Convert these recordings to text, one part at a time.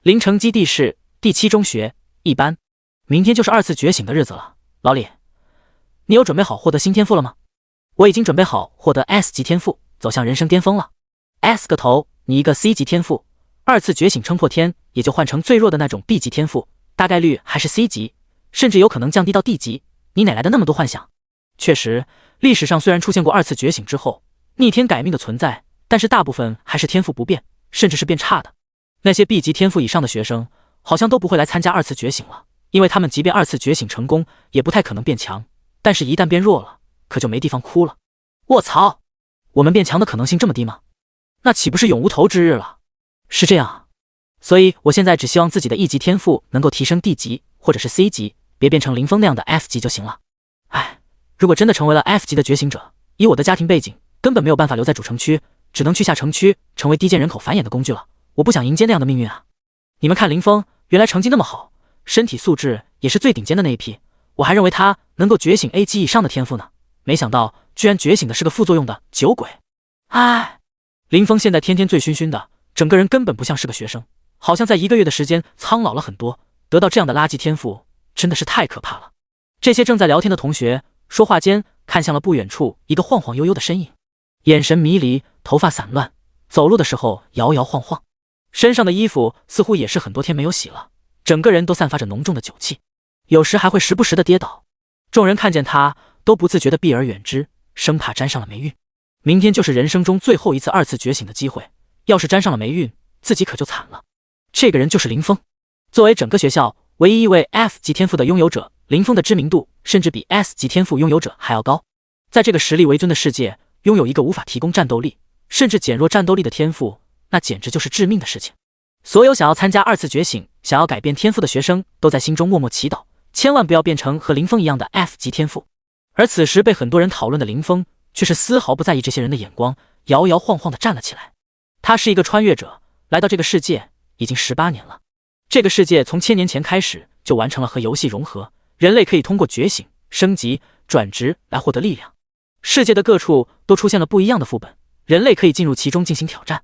临城基地是第7中学一班。明天就是2次觉醒的日子了，老李，你有准备好获得新天赋了吗？我已经准备好获得 S 级天赋，走向人生巅峰了。S 个头，你一个 C 级天赋，2次觉醒撑破天，也就换成最弱的那种 B 级天赋，大概率还是 C 级，甚至有可能降低到 D 级。你哪来的那么多幻想？确实，历史上虽然出现过2次觉醒之后逆天改命的存在，但是大部分还是天赋不变，甚至是变差的。那些 B 级天赋以上的学生，好像都不会来参加2次觉醒了，因为他们即便2次觉醒成功，也不太可能变强，但是一旦变弱了，可就没地方哭了。卧槽，我们变强的可能性这么低吗？那岂不是永无头之日了？是这样啊，所以我现在只希望自己的1级天赋能够提升 D 级或者是 C 级，别变成林峰那样的 F 级就行了。唉，如果真的成为了 F 级的觉醒者，以我的家庭背景，根本没有办法留在主城区，只能去下城区，成为低贱人口繁衍的工具了。我不想迎接那样的命运啊！你们看林峰，原来成绩那么好，身体素质也是最顶尖的那一批，我还认为他能够觉醒 A 级以上的天赋呢，没想到居然觉醒的是个副作用的酒鬼。唉，林峰现在天天醉醺醺的，整个人根本不像是个学生，好像在1个月的时间苍老了很多，得到这样的垃圾天赋真的是太可怕了。这些正在聊天的同学说话间看向了不远处一个晃晃悠悠的身影，眼神迷离，头发散乱，走路的时候摇摇晃晃，身上的衣服似乎也是很多天没有洗了，整个人都散发着浓重的酒气，有时还会时不时的跌倒。众人看见他都不自觉的避而远之，生怕沾上了霉运。明天就是人生中最后一次2次觉醒的机会，要是沾上了霉运，自己可就惨了。这个人就是林峰，作为整个学校唯一一位 F 级天赋的拥有者，林峰的知名度甚至比 S 级天赋拥有者还要高。在这个实力为尊的世界，拥有一个无法提供战斗力甚至减弱战斗力的天赋，那简直就是致命的事情。所有想要参加2次觉醒、想要改变天赋的学生都在心中默默祈祷，千万不要变成和林峰一样的 F 级天赋。而此时被很多人讨论的林峰却是丝毫不在意这些人的眼光，摇摇晃晃地站了起来。他是一个穿越者，来到这个世界已经18年了。这个世界从1000年前开始就完成了和游戏融合，人类可以通过觉醒、升级、转职来获得力量。世界的各处都出现了不一样的副本，人类可以进入其中进行挑战。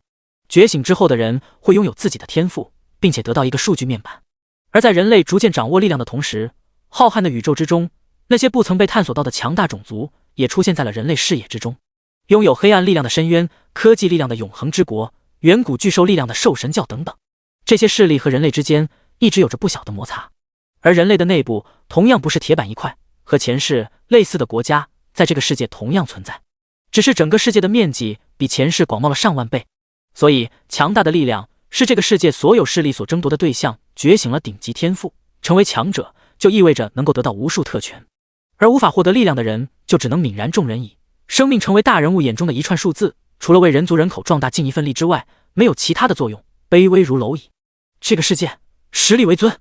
觉醒之后的人会拥有自己的天赋，并且得到一个数据面板。而在人类逐渐掌握力量的同时，浩瀚的宇宙之中，那些不曾被探索到的强大种族也出现在了人类视野之中。拥有黑暗力量的深渊、科技力量的永恒之国、远古巨兽力量的兽神教等等，这些势力和人类之间一直有着不小的摩擦。而人类的内部同样不是铁板一块，和前世类似的国家在这个世界同样存在，只是整个世界的面积比前世广袤了上万倍。所以强大的力量是这个世界所有势力所争夺的对象。觉醒了顶级天赋，成为强者，就意味着能够得到无数特权，而无法获得力量的人就只能泯然众人矣。生命成为大人物眼中的一串数字，除了为人族人口壮大尽一份力之外，没有其他的作用，卑微如蝼蚁。这个世界实力为尊。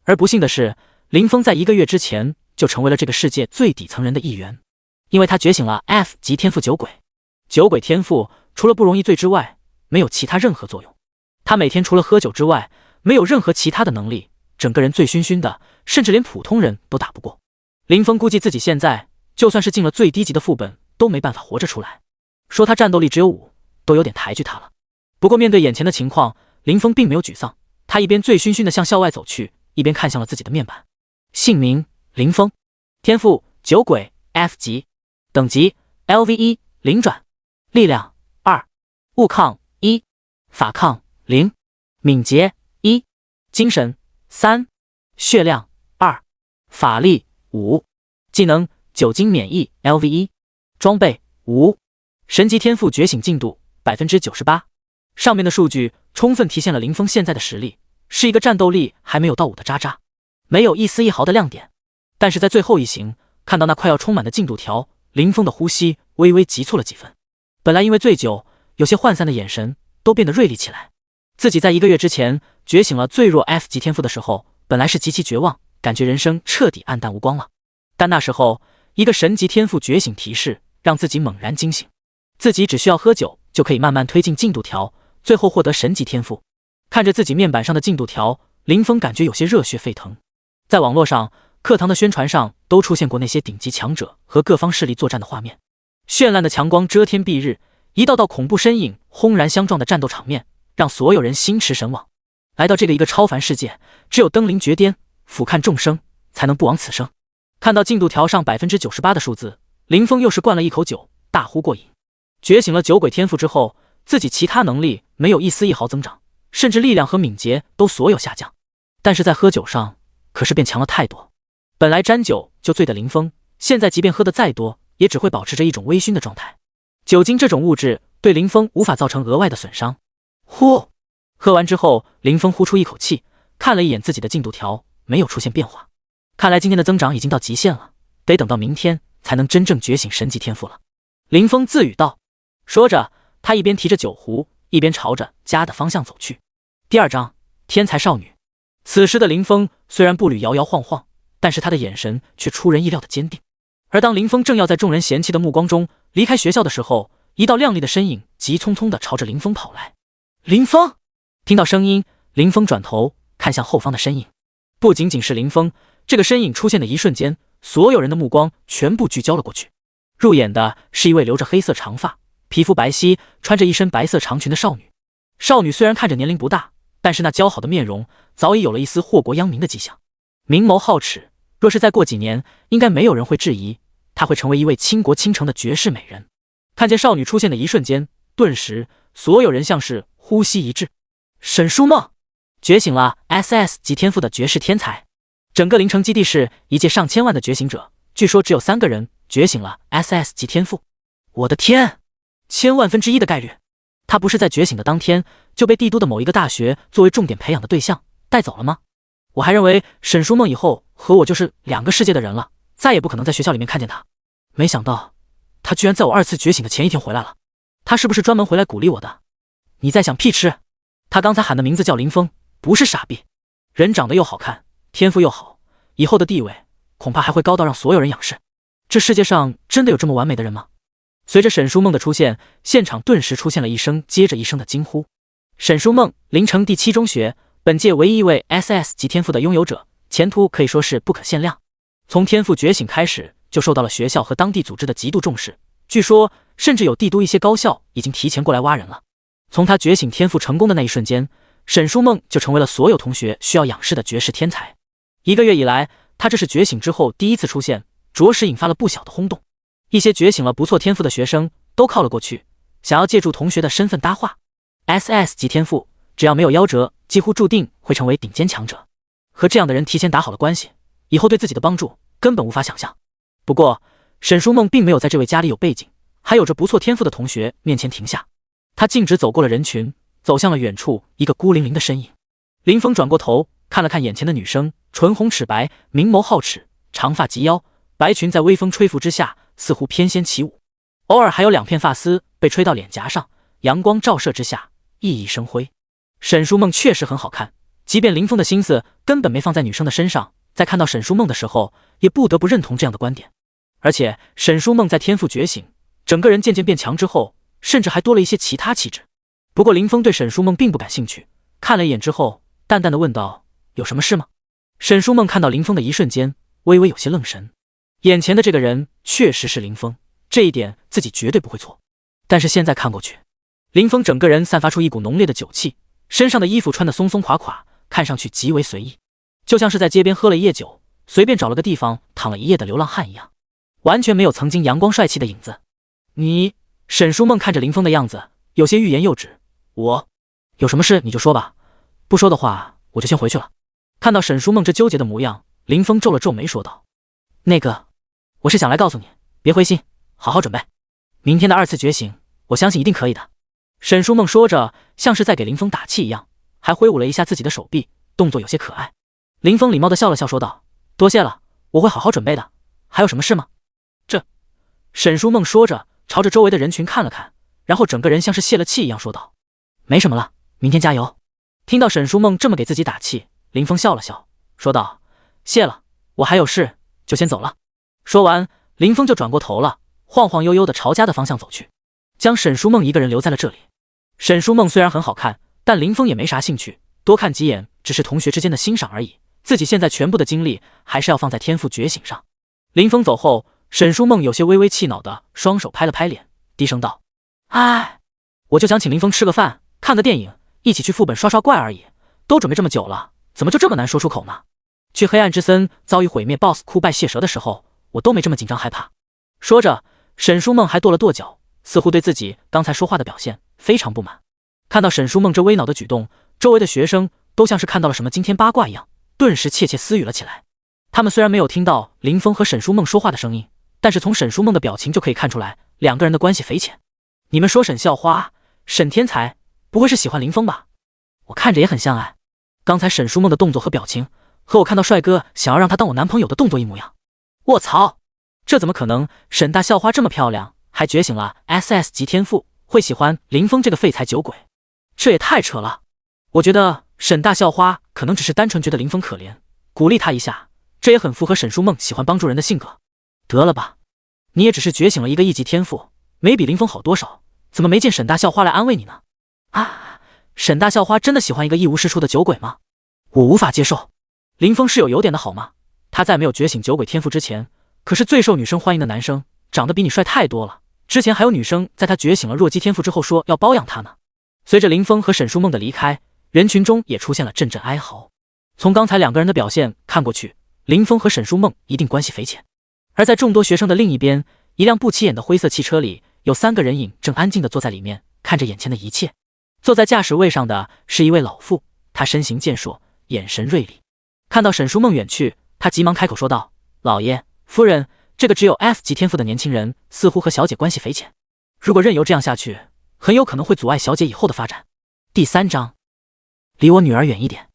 而不幸的是，林峰在1个月之前就成为了这个世界最底层人的一员，因为他觉醒了 F 级天赋酒鬼。酒鬼天赋除了不容易醉之外，没有其他任何作用。他每天除了喝酒之外，没有任何其他的能力，整个人醉醺醺的，甚至连普通人都打不过。林峰估计自己现在就算是进了最低级的副本，都没办法活着出来。说他战斗力只有5，都有点抬举他了。不过面对眼前的情况，林峰并没有沮丧，他一边醉醺醺的向校外走去，一边看向了自己的面板。姓名林峰，天赋酒鬼 F 级，等级 LV1 灵转，力量2，物抗1，法抗0，敏捷1，精神3，血量2，法力5，技能酒精免疫 LV1，装备5，神级天赋觉醒进度 98%。 上面的数据充分体现了林峰现在的实力，是一个战斗力还没有到5的渣渣，没有一丝一毫的亮点。但是在最后一行看到那快要充满的进度条，林峰的呼吸微微急促了几分。本来因为醉酒有些涣散的眼神都变得锐利起来。自己在1个月之前觉醒了最弱 F 级天赋的时候，本来是极其绝望，感觉人生彻底黯淡无光了。但那时候一个神级天赋觉醒提示让自己猛然惊醒，自己只需要喝酒就可以慢慢推进进度条，最后获得神级天赋。看着自己面板上的进度条，林峰感觉有些热血沸腾。在网络上、课堂的宣传上都出现过那些顶级强者和各方势力作战的画面，绚烂的强光遮天蔽日，一道道恐怖身影轰然相撞的战斗场面让所有人心驰神往。来到这个一个超凡世界，只有登临绝巅，俯瞰众生，才能不枉此生。看到进度条上98%的数字，林峰又是灌了一口酒，大呼过瘾。觉醒了酒鬼天赋之后，自己其他能力没有一丝一毫增长，甚至力量和敏捷都所有下降，但是在喝酒上可是变强了太多。本来沾酒就醉的林峰，现在即便喝得再多，也只会保持着一种微醺的状态。酒精这种物质对林峰无法造成额外的损伤。呼，喝完之后，林峰呼出一口气，看了一眼自己的进度条，没有出现变化。看来今天的增长已经到极限了，得等到明天才能真正觉醒神级天赋了。林峰自语道。说着，他一边提着酒壶，一边朝着家的方向走去。第2章，天才少女。此时的林峰虽然步履摇摇晃晃，但是他的眼神却出人意料的坚定。而当林峰正要在众人嫌弃的目光中离开学校的时候，一道亮丽的身影急匆匆地朝着林峰跑来。林峰！听到声音，林峰转头看向后方的身影。不仅仅是林峰，这个身影出现的一瞬间，所有人的目光全部聚焦了过去。入眼的是一位留着黑色长发、皮肤白皙、穿着一身白色长裙的少女。少女虽然看着年龄不大，但是那姣好的面容早已有了一丝祸国殃民的迹象。明眸皓齿，若是再过几年，应该没有人会质疑她会成为一位倾国倾城的绝世美人。看见少女出现的一瞬间，顿时所有人像是呼吸一滞。沈书梦觉醒了 SS 级天赋的绝世天才。整个灵城基地是一届上千万的觉醒者，据说只有3个人觉醒了 SS 级天赋。我的天，1000万分之一的概率！他不是在觉醒的当天就被帝都的某一个大学作为重点培养的对象带走了吗？我还认为沈书梦以后和我就是2个世界的人了，再也不可能在学校里面看见他。没想到他居然在我2次觉醒的前一天回来了。他是不是专门回来鼓励我的？你在想屁吃？他刚才喊的名字叫林峰，不是傻逼。人长得又好看，天赋又好，以后的地位恐怕还会高到让所有人仰视。这世界上真的有这么完美的人吗？随着沈书梦的出现，现场顿时出现了一声接着一声的惊呼。沈书梦，临城第7中学本届唯一一位 SS 级天赋的拥有者，前途可以说是不可限量。从天赋觉醒开始，就受到了学校和当地组织的极度重视，据说甚至有帝都一些高校已经提前过来挖人了。从他觉醒天赋成功的那一瞬间，沈书梦就成为了所有同学需要仰视的绝世天才。1个月以来，他这是觉醒之后第一次出现，着实引发了不小的轰动。一些觉醒了不错天赋的学生都靠了过去，想要借助同学的身份搭话。SS 级天赋只要没有夭折，几乎注定会成为顶尖强者。和这样的人提前打好了关系，以后对自己的帮助根本无法想象。不过沈书梦并没有在这位家里有背景还有着不错天赋的同学面前停下，他径直走过了人群，走向了远处一个孤零零的身影。林峰转过头看了看眼前的女生，唇红齿白，明眸皓齿，长发及腰，白裙在微风吹拂之下似乎翩跹起舞，偶尔还有2片发丝被吹到脸颊上，阳光照射之下熠熠生辉。沈书梦确实很好看，即便林峰的心思根本没放在女生的身上，在看到沈书梦的时候也不得不认同这样的观点。而且沈书梦在天赋觉醒，整个人渐渐变强之后，甚至还多了一些其他气质。不过林峰对沈书梦并不感兴趣，看了一眼之后淡淡的问道，有什么事吗？沈书梦看到林峰的一瞬间微微有些愣神，眼前的这个人确实是林峰，这一点自己绝对不会错。但是现在看过去，林峰整个人散发出一股浓烈的酒气，身上的衣服穿得松松垮垮，看上去极为随意，就像是在街边喝了一夜酒，随便找了个地方躺了一夜的流浪汉一样，完全没有曾经阳光帅气的影子。你……沈书梦看着林峰的样子，有些欲言又止。我有什么事你就说吧，不说的话我就先回去了。看到沈书梦这纠结的模样，林峰皱了皱眉说道，那个，我是想来告诉你，别灰心，好好准备，明天的2次觉醒，我相信一定可以的。沈书梦说着，像是在给林峰打气一样，还挥舞了一下自己的手臂，动作有些可爱。林峰礼貌地笑了笑说道，多谢了，我会好好准备的，还有什么事吗？沈书梦说着朝着周围的人群看了看，然后整个人像是泄了气一样说道，没什么了，明天加油。听到沈书梦这么给自己打气，林峰笑了笑说道，谢了，我还有事就先走了。说完林峰就转过头了，晃晃悠悠地朝家的方向走去，将沈书梦一个人留在了这里。沈书梦虽然很好看，但林峰也没啥兴趣，多看几眼只是同学之间的欣赏而已，自己现在全部的精力还是要放在天赋觉醒上。林峰走后，沈书梦有些微微气恼的双手拍了拍脸，低声道，哎，我就想请林峰吃个饭，看个电影，一起去副本刷刷怪而已，都准备这么久了，怎么就这么难说出口呢？去黑暗之森遭遇毁灭 BOSS 哭败血蛇的时候，我都没这么紧张害怕。说着，沈书梦还跺了跺脚，似乎对自己刚才说话的表现非常不满。看到沈书梦这微恼的举动，周围的学生都像是看到了什么惊天八卦一样，顿时窃窃私语了起来。他们虽然没有听到林峰和沈书梦说话的声音，但是从沈书梦的表情就可以看出来，两个人的关系匪浅。你们说沈校花、沈天才不会是喜欢林峰吧？我看着也很像哎。刚才沈书梦的动作和表情，和我看到帅哥想要让他当我男朋友的动作一模一样。卧槽，这怎么可能？沈大校花这么漂亮，还觉醒了 SS 级天赋，会喜欢林峰这个废材酒鬼？这也太扯了。我觉得沈大校花可能只是单纯觉得林峰可怜，鼓励他一下，这也很符合沈书梦喜欢帮助人的性格。得了吧，你也只是觉醒了一个1级天赋，没比林峰好多少，怎么没见沈大校花来安慰你呢？啊，沈大校花真的喜欢一个一无是处的酒鬼吗？我无法接受。林峰是有优点的好吗？他在没有觉醒酒鬼天赋之前，可是最受女生欢迎的男生，长得比你帅太多了。之前还有女生在他觉醒了弱鸡天赋之后说要包养他呢。随着林峰和沈书梦的离开，人群中也出现了阵阵哀嚎。从刚才两个人的表现看过去，林峰和沈书梦一定关系匪浅。而在众多学生的另一边，一辆不起眼的灰色汽车里，有3个人影正安静地坐在里面，看着眼前的一切。坐在驾驶位上的是一位老妇，她身形健硕，眼神锐利。看到沈书梦远去，她急忙开口说道：“老爷，夫人，这个只有 F 级天赋的年轻人似乎和小姐关系匪浅，如果任由这样下去，很有可能会阻碍小姐以后的发展。”第3章，离我女儿远一点。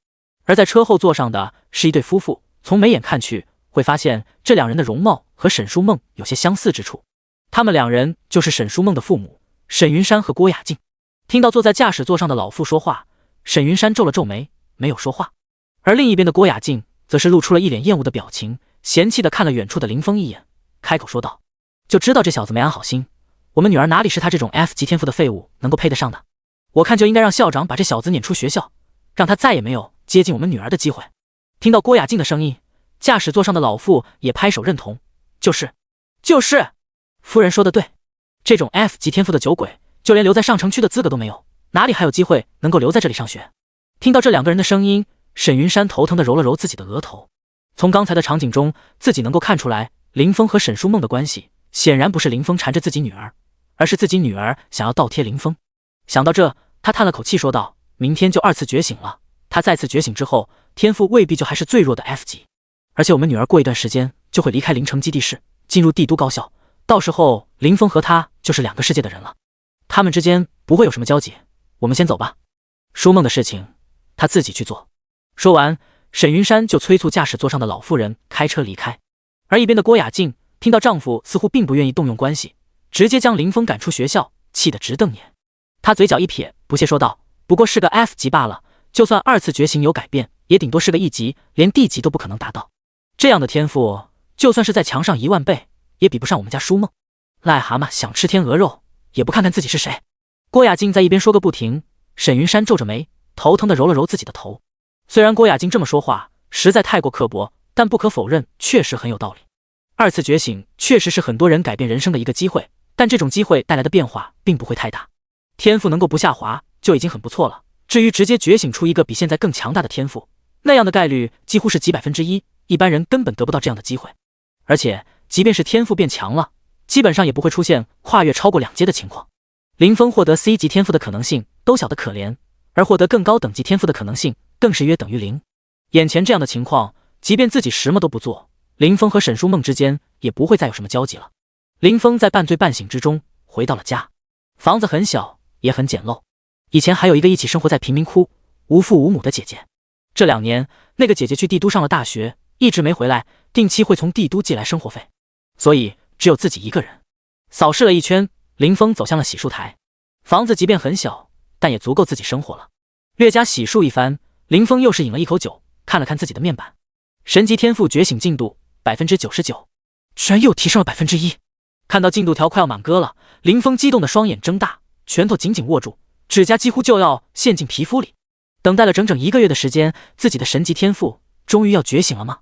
而在车后座上的是一对夫妇，从眉眼看去，会发现这两人的容貌和沈书梦有些相似之处。他们两人就是沈书梦的父母沈云山和郭雅静。听到坐在驾驶座上的老妇说话，沈云山皱了皱眉，没有说话。而另一边的郭雅静则是露出了一脸厌恶的表情，嫌弃地看了远处的林峰一眼，开口说道：“就知道这小子没安好心，我们女儿哪里是他这种 F 级天赋的废物能够配得上的？我看就应该让校长把这小子撵出学校，让他再也没有接近我们女儿的机会。”听到郭雅静的声音，驾驶座上的老妇也拍手认同：“就是，夫人说的对，这种 F 级天赋的酒鬼，就连留在上城区的资格都没有，哪里还有机会能够留在这里上学？”听到这两个人的声音，沈云山头疼地揉了揉自己的额头。从刚才的场景中，自己能够看出来，林峰和沈书梦的关系显然不是林峰缠着自己女儿，而是自己女儿想要倒贴林峰。想到这，他叹了口气说道：“明天就2次觉醒了，他再次觉醒之后，天赋未必就还是最弱的 F 级。而且我们女儿过一段时间就会离开临城基地市，进入帝都高校，到时候林峰和他就是2个世界的人了，他们之间不会有什么交集。我们先走吧，书梦的事情他自己去做。”说完，沈云山就催促驾驶座上的老妇人开车离开。而一边的郭雅静听到丈夫似乎并不愿意动用关系，直接将林峰赶出学校，气得直瞪眼。她嘴角一撇，不屑说道：“不过是个 F 级罢了，就算2次觉醒有改变，也顶多是个1级，连 D 级都不可能达到。这样的天赋，就算是在墙上10000倍，也比不上我们家书梦。癞蛤蟆想吃天鹅肉，也不看看自己是谁。”郭雅静在一边说个不停，沈云山皱着眉，头疼地揉了揉自己的头。虽然郭雅静这么说话实在太过刻薄，但不可否认，确实很有道理。2次觉醒确实是很多人改变人生的一个机会，但这种机会带来的变化并不会太大。天赋能够不下滑就已经很不错了，至于直接觉醒出一个比现在更强大的天赋，那样的概率几乎是几1%，一般人根本得不到这样的机会。而且即便是天赋变强了，基本上也不会出现跨越超过2阶的情况。林峰获得 C 级天赋的可能性都小得可怜，而获得更高等级天赋的可能性更是约等于0。眼前这样的情况，即便自己什么都不做，林峰和沈书梦之间也不会再有什么交集了。林峰在半醉半醒之中回到了家，房子很小也很简陋，以前还有一个一起生活在贫民窟无父无母的姐姐。这2年，那个姐姐去帝都上了大学，一直没回来，定期会从帝都寄来生活费，所以只有自己一个人。扫视了一圈，林峰走向了洗漱台。房子即便很小，但也足够自己生活了。略加洗漱一番，林峰又是饮了一口酒，看了看自己的面板，神级天赋觉醒进度 99%， 居然又提升了 1%。 看到进度条快要满格了，林峰激动的双眼睁大，拳头紧紧握住，指甲几乎就要陷进皮肤里。等待了整整1个月的时间，自己的神级天赋终于要觉醒了吗？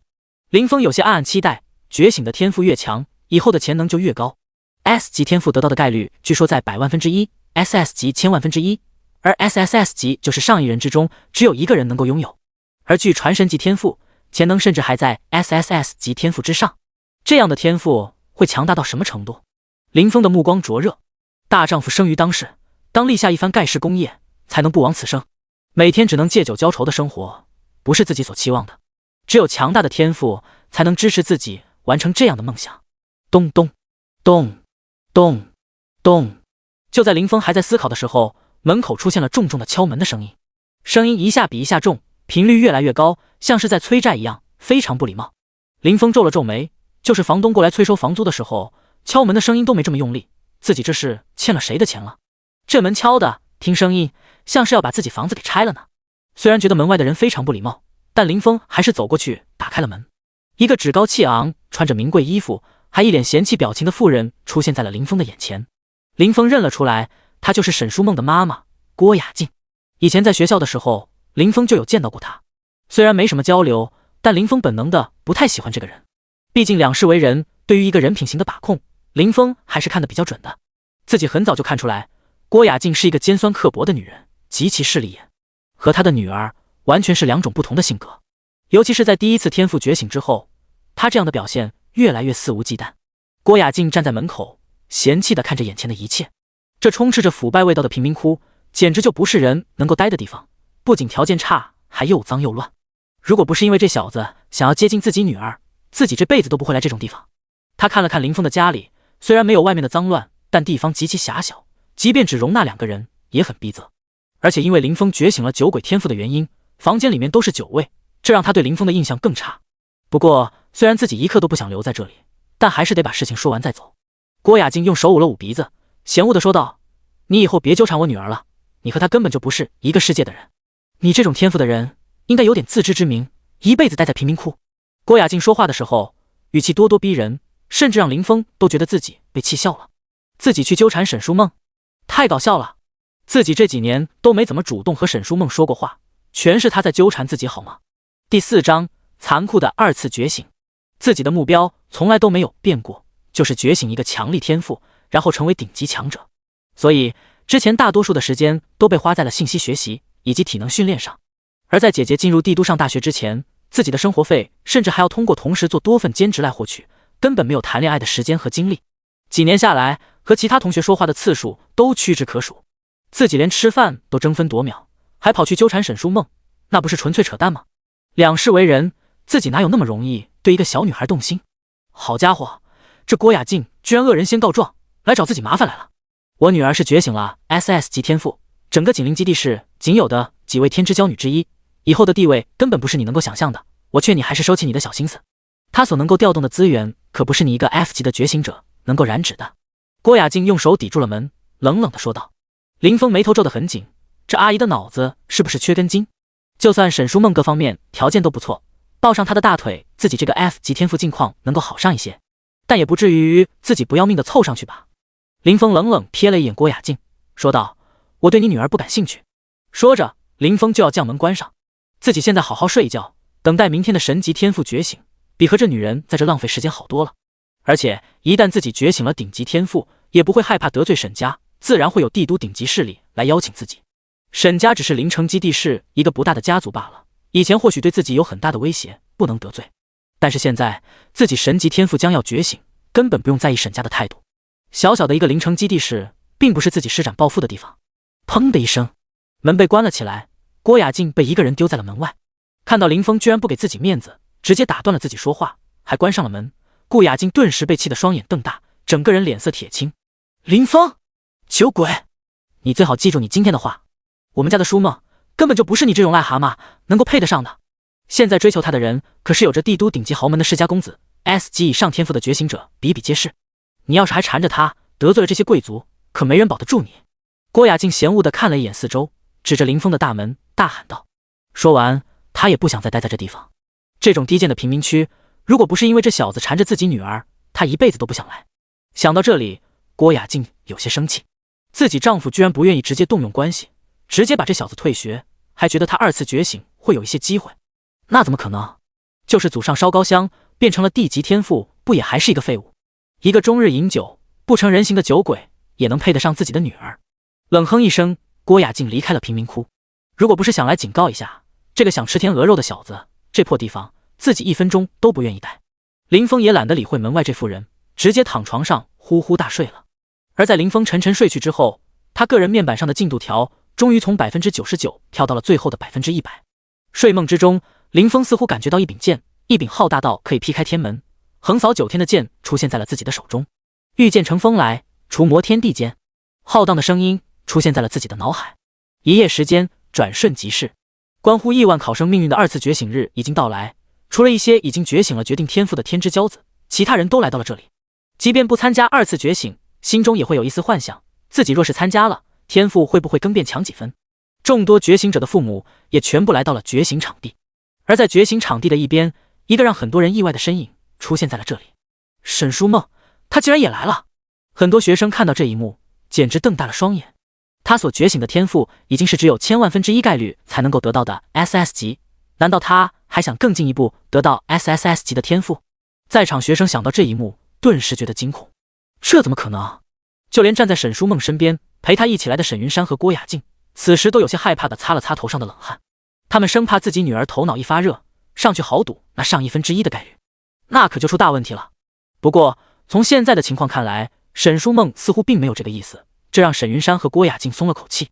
林峰有些暗暗期待，觉醒的天赋越强，以后的潜能就越高。S 级天赋得到的概率据说在100万分之一，SS 级1000万分之一，而 SSS 级就是上亿人之中只有一个人能够拥有。而据传神级天赋，潜能甚至还在 SSS 级天赋之上。这样的天赋会强大到什么程度？林峰的目光灼热，大丈夫生于当世，当立下一番盖世功业，才能不枉此生。每天只能借酒浇愁的生活，不是自己所期望的。只有强大的天赋，才能支持自己完成这样的梦想。咚咚咚咚咚！就在林峰还在思考的时候，门口出现了重重的敲门的声音，声音一下比一下重，频率越来越高，像是在催债一样，非常不礼貌。林峰皱了皱眉，就是房东过来催收房租的时候，敲门的声音都没这么用力，自己这是欠了谁的钱了？这门敲的，听声音像是要把自己房子给拆了呢。虽然觉得门外的人非常不礼貌，但林峰还是走过去打开了门。一个趾高气昂、穿着名贵衣服还一脸嫌弃表情的妇人出现在了林峰的眼前。林峰认了出来，她就是沈书梦的妈妈郭雅静。以前在学校的时候，林峰就有见到过她，虽然没什么交流，但林峰本能的不太喜欢这个人。毕竟两世为人，对于一个人品行的把控，林峰还是看得比较准的。自己很早就看出来，郭雅静是一个尖酸刻薄的女人，极其势利眼，和她的女儿完全是两种不同的性格。尤其是在第一次天赋觉醒之后，她这样的表现越来越肆无忌惮。郭雅静站在门口，嫌弃地看着眼前的一切。这充斥着腐败味道的贫民窟，简直就不是人能够待的地方，不仅条件差，还又脏又乱。如果不是因为这小子想要接近自己女儿，自己这辈子都不会来这种地方。他看了看林峰的家里，虽然没有外面的脏乱，但地方极其狭小，即便只容纳2个人也很逼仄。而且因为林峰觉醒了酒鬼天赋的原因，房间里面都是酒味，这让他对林峰的印象更差。不过虽然自己一刻都不想留在这里，但还是得把事情说完再走。郭雅静用手捂了捂鼻子，嫌恶地说道：你以后别纠缠我女儿了，你和她根本就不是一个世界的人。你这种天赋的人应该有点自知之明，一辈子待在贫民窟。郭雅静说话的时候语气咄咄逼人，甚至让林峰都觉得自己被气笑了。自己去纠缠沈书梦，太搞笑了。自己这几年都没怎么主动和沈书梦说过话，全是他在纠缠自己好吗？第4章，残酷的2次觉醒。自己的目标从来都没有变过，就是觉醒一个强力天赋，然后成为顶级强者。所以之前大多数的时间都被花在了信息学习以及体能训练上。而在姐姐进入帝都上大学之前，自己的生活费甚至还要通过同时做多份兼职来获取，根本没有谈恋爱的时间和精力。几年下来，和其他同学说话的次数都屈指可数，自己连吃饭都争分夺秒，还跑去纠缠沈书梦，那不是纯粹扯淡吗？两世为人，自己哪有那么容易对一个小女孩动心？好家伙，这郭雅静居然恶人先告状，来找自己麻烦来了。我女儿是觉醒了 SS 级天赋，整个景灵基地市仅有的几位天之娇女之一，以后的地位根本不是你能够想象的。我劝你还是收起你的小心思，她所能够调动的资源可不是你一个 F 级的觉醒者能够染指的。郭雅静用手抵住了门，冷冷地说道。林峰眉头皱得很紧，这阿姨的脑子是不是缺根筋？就算沈书梦各方面条件都不错，抱上她的大腿，自己这个 F 级天赋境况能够好上一些，但也不至于自己不要命的凑上去吧。林峰冷冷瞥了一眼郭雅静，说道：我对你女儿不感兴趣。说着，林峰就要将门关上，自己现在好好睡一觉，等待明天的神级天赋觉醒，比和这女人在这浪费时间好多了。而且一旦自己觉醒了顶级天赋，也不会害怕得罪沈家，自然会有帝都顶级势力来邀请自己。沈家只是临城基地市一个不大的家族罢了，以前或许对自己有很大的威胁，不能得罪，但是现在自己神级天赋将要觉醒，根本不用在意沈家的态度。小小的一个临城基地市，并不是自己施展抱负的地方。砰的一声，门被关了起来，郭雅静被一个人丢在了门外。看到林峰居然不给自己面子，直接打断了自己说话，还关上了门，顾雅静顿时被气得双眼瞪大，整个人脸色铁青。林峰，酒鬼，你最好记住你今天的话，我们家的书梦根本就不是你这种癞蛤蟆能够配得上的。现在追求他的人可是有着帝都顶级豪门的世家公子， S 级以上天赋的觉醒者比比皆是，你要是还缠着他，得罪了这些贵族，可没人保得住你。郭雅静嫌恶地看了一眼四周，指着林峰的大门大喊道。说完，他也不想再待在这地方。这种低贱的贫民区，如果不是因为这小子缠着自己女儿，他一辈子都不想来。想到这里，郭雅静有些生气，自己丈夫居然不愿意直接动用关系，直接把这小子退学，还觉得他2次觉醒会有一些机会，那怎么可能？就是祖上烧高香，变成了地级天赋，不也还是一个废物？一个终日饮酒不成人形的酒鬼，也能配得上自己的女儿？冷哼一声，郭雅静离开了贫民窟。如果不是想来警告一下这个想吃天鹅肉的小子，这破地方自己1分钟都不愿意待。林峰也懒得理会门外这妇人，直接躺床上呼呼大睡了。而在林峰沉沉睡去之后，他个人面板上的进度条终于从 99% 跳到了最后的 100%。睡梦之中，林峰似乎感觉到一柄剑，一柄浩大到可以劈开天门，横扫9天的剑出现在了自己的手中。御剑乘风来，除魔天地间。浩荡的声音出现在了自己的脑海。一夜时间转瞬即逝，关乎亿万考生命运的2次觉醒日已经到来。除了一些已经觉醒了决定天赋的天之骄子，其他人都来到了这里。即便不参加2次觉醒，心中也会有一丝幻想，自己若是参加了，天赋会不会更变强几分。众多觉醒者的父母也全部来到了觉醒场地。而在觉醒场地的一边，一个让很多人意外的身影出现在了这里。沈书梦，他竟然也来了！很多学生看到这一幕，简直瞪大了双眼。他所觉醒的天赋已经是只有1000万分之一概率才能够得到的 SS 级，难道他还想更进一步得到 SSS 级的天赋？在场学生想到这一幕，顿时觉得惊恐。这怎么可能？就连站在沈书梦身边陪他一起来的沈云山和郭雅静，此时都有些害怕地擦了擦头上的冷汗。他们生怕自己女儿头脑一发热，上去豪赌那上1分之一的概率，那可就出大问题了。不过从现在的情况看来，沈书梦似乎并没有这个意思，这让沈云山和郭雅静松了口气。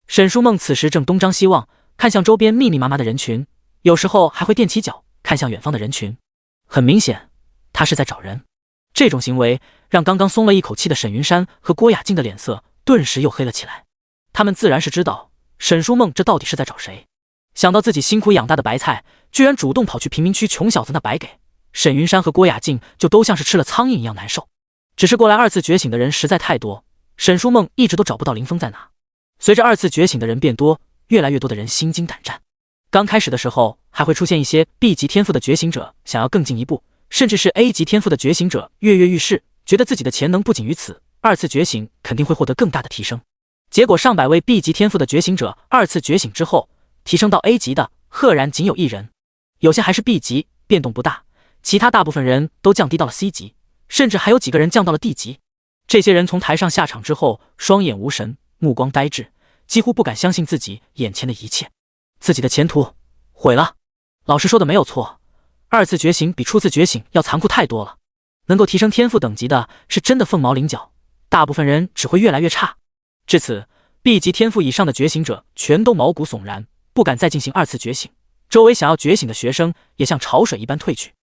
沈书梦此时正东张西望，看向周边密密麻麻的人群，有时候还会踮起脚看向远方的人群。很明显，他是在找人。这种行为让刚刚松了一口气的沈云山和郭雅静的脸色顿时又黑了起来。他们自然是知道沈书梦这到底是在找谁。想到自己辛苦养大的白菜居然主动跑去贫民区穷小子那白给，沈云山和郭雅静就都像是吃了苍蝇一样难受。只是过来2次觉醒的人实在太多，沈书梦一直都找不到林峰在哪。随着2次觉醒的人变多，越来越多的人心惊胆战。刚开始的时候还会出现一些 B 级天赋的觉醒者想要更进一步，甚至是 A 级天赋的觉醒者跃跃欲试，觉得自己的潜能不仅于此，2次觉醒肯定会获得更大的提升。结果上百位 B 级天赋的觉醒者2次觉醒之后，提升到 A 级的赫然仅有1人，有些还是 B 级，变动不大，其他大部分人都降低到了 C 级，甚至还有几个人降到了 D 级。这些人从台上下场之后，双眼无神，目光呆滞，几乎不敢相信自己眼前的一切。自己的前途毁了。老师说的没有错，2次觉醒比初次觉醒要残酷太多了。能够提升天赋等级的是真的凤毛麟角，大部分人只会越来越差。至此 B 级天赋以上的觉醒者全都毛骨悚然，不敢再进行2次觉醒。周围想要觉醒的学生也像潮水一般退去。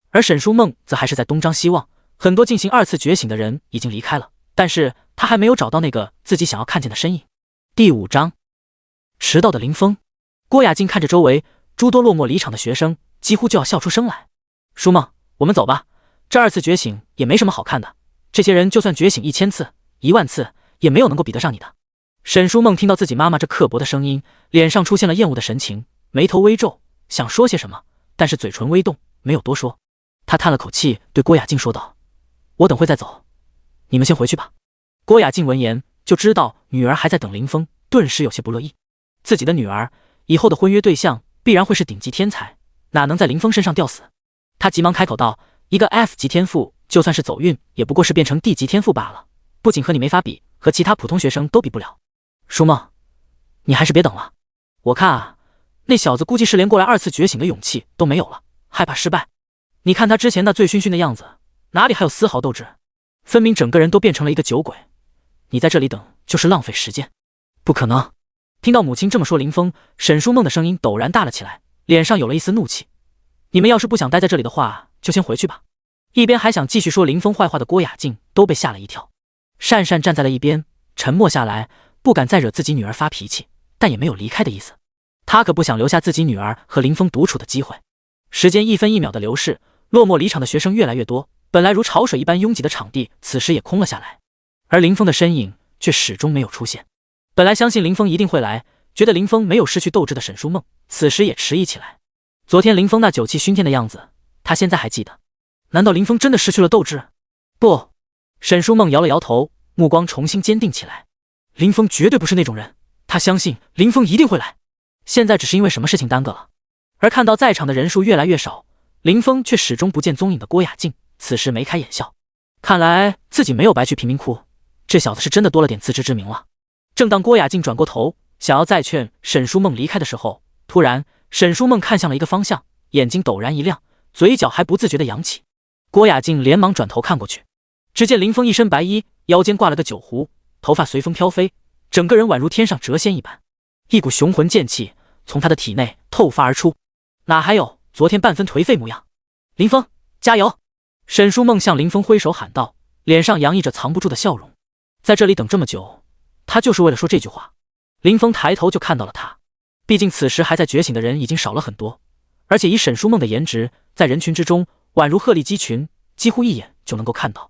而沈书梦则还是在东张西望，很多进行2次觉醒的人已经离开了，但是他还没有找到那个自己想要看见的身影。第5章，迟到的林峰。郭雅静看着周围诸多落寞离场的学生，几乎就要笑出声来。书梦，我们走吧，这2次觉醒也没什么好看的，这些人就算觉醒1000次、10000次，也没有能够比得上你的。沈书梦听到自己妈妈这刻薄的声音，脸上出现了厌恶的神情，眉头微皱，想说些什么，但是嘴唇微动，没有多说。他叹了口气，对郭雅静说道：“我等会再走，你们先回去吧。”郭雅静闻言就知道女儿还在等林峰，顿时有些不乐意。自己的女儿以后的婚约对象必然会是顶级天才，哪能在林峰身上吊死？他急忙开口道：“一个 F 级天赋，就算是走运，也不过是变成 D 级天赋罢了，不仅和你没法比，和其他普通学生都比不了。书梦，你还是别等了。我看啊，那小子估计是连过来2次觉醒的勇气都没有了，害怕失败。你看他之前那醉醺醺的样子，哪里还有丝毫斗志？分明整个人都变成了一个酒鬼。你在这里等就是浪费时间。”不可能！听到母亲这么说林峰，沈书梦的声音陡然大了起来，脸上有了一丝怒气。你们要是不想待在这里的话，就先回去吧。一边还想继续说林峰坏话的郭雅静都被吓了一跳。善善站在了一边，沉默下来，不敢再惹自己女儿发脾气，但也没有离开的意思。他可不想留下自己女儿和林峰独处的机会。时间1分1秒的流逝，落寞离场的学生越来越多，本来如潮水一般拥挤的场地此时也空了下来，而林峰的身影却始终没有出现。本来相信林峰一定会来，觉得林峰没有失去斗志的沈书梦此时也迟疑起来。昨天林峰那酒气熏天的样子，他现在还记得。难道林峰真的失去了斗志？不，沈书梦摇了摇头，目光重新坚定起来。林峰绝对不是那种人，他相信林峰一定会来。现在只是因为什么事情耽搁了。而看到在场的人数越来越少，林峰却始终不见踪影的郭雅静此时眉开眼笑，看来自己没有白去贫民窟，这小子是真的多了点自知之明了。正当郭雅静转过头想要再劝沈书梦离开的时候，突然沈书梦看向了一个方向，眼睛陡然一亮，嘴角还不自觉地扬起。郭雅静连忙转头看过去，只见林峰一身白衣，腰间挂了个酒壶，头发随风飘飞，整个人宛如天上谪仙一般，一股雄浑剑气从他的体内透发而出，哪还有昨天半分颓废模样。林峰，加油！沈书梦向林峰挥手喊道，脸上洋溢着藏不住的笑容。在这里等这么久，他就是为了说这句话。林峰抬头就看到了他，毕竟此时还在觉醒的人已经少了很多，而且以沈书梦的颜值，在人群之中宛如鹤立鸡群，几乎一眼就能够看到。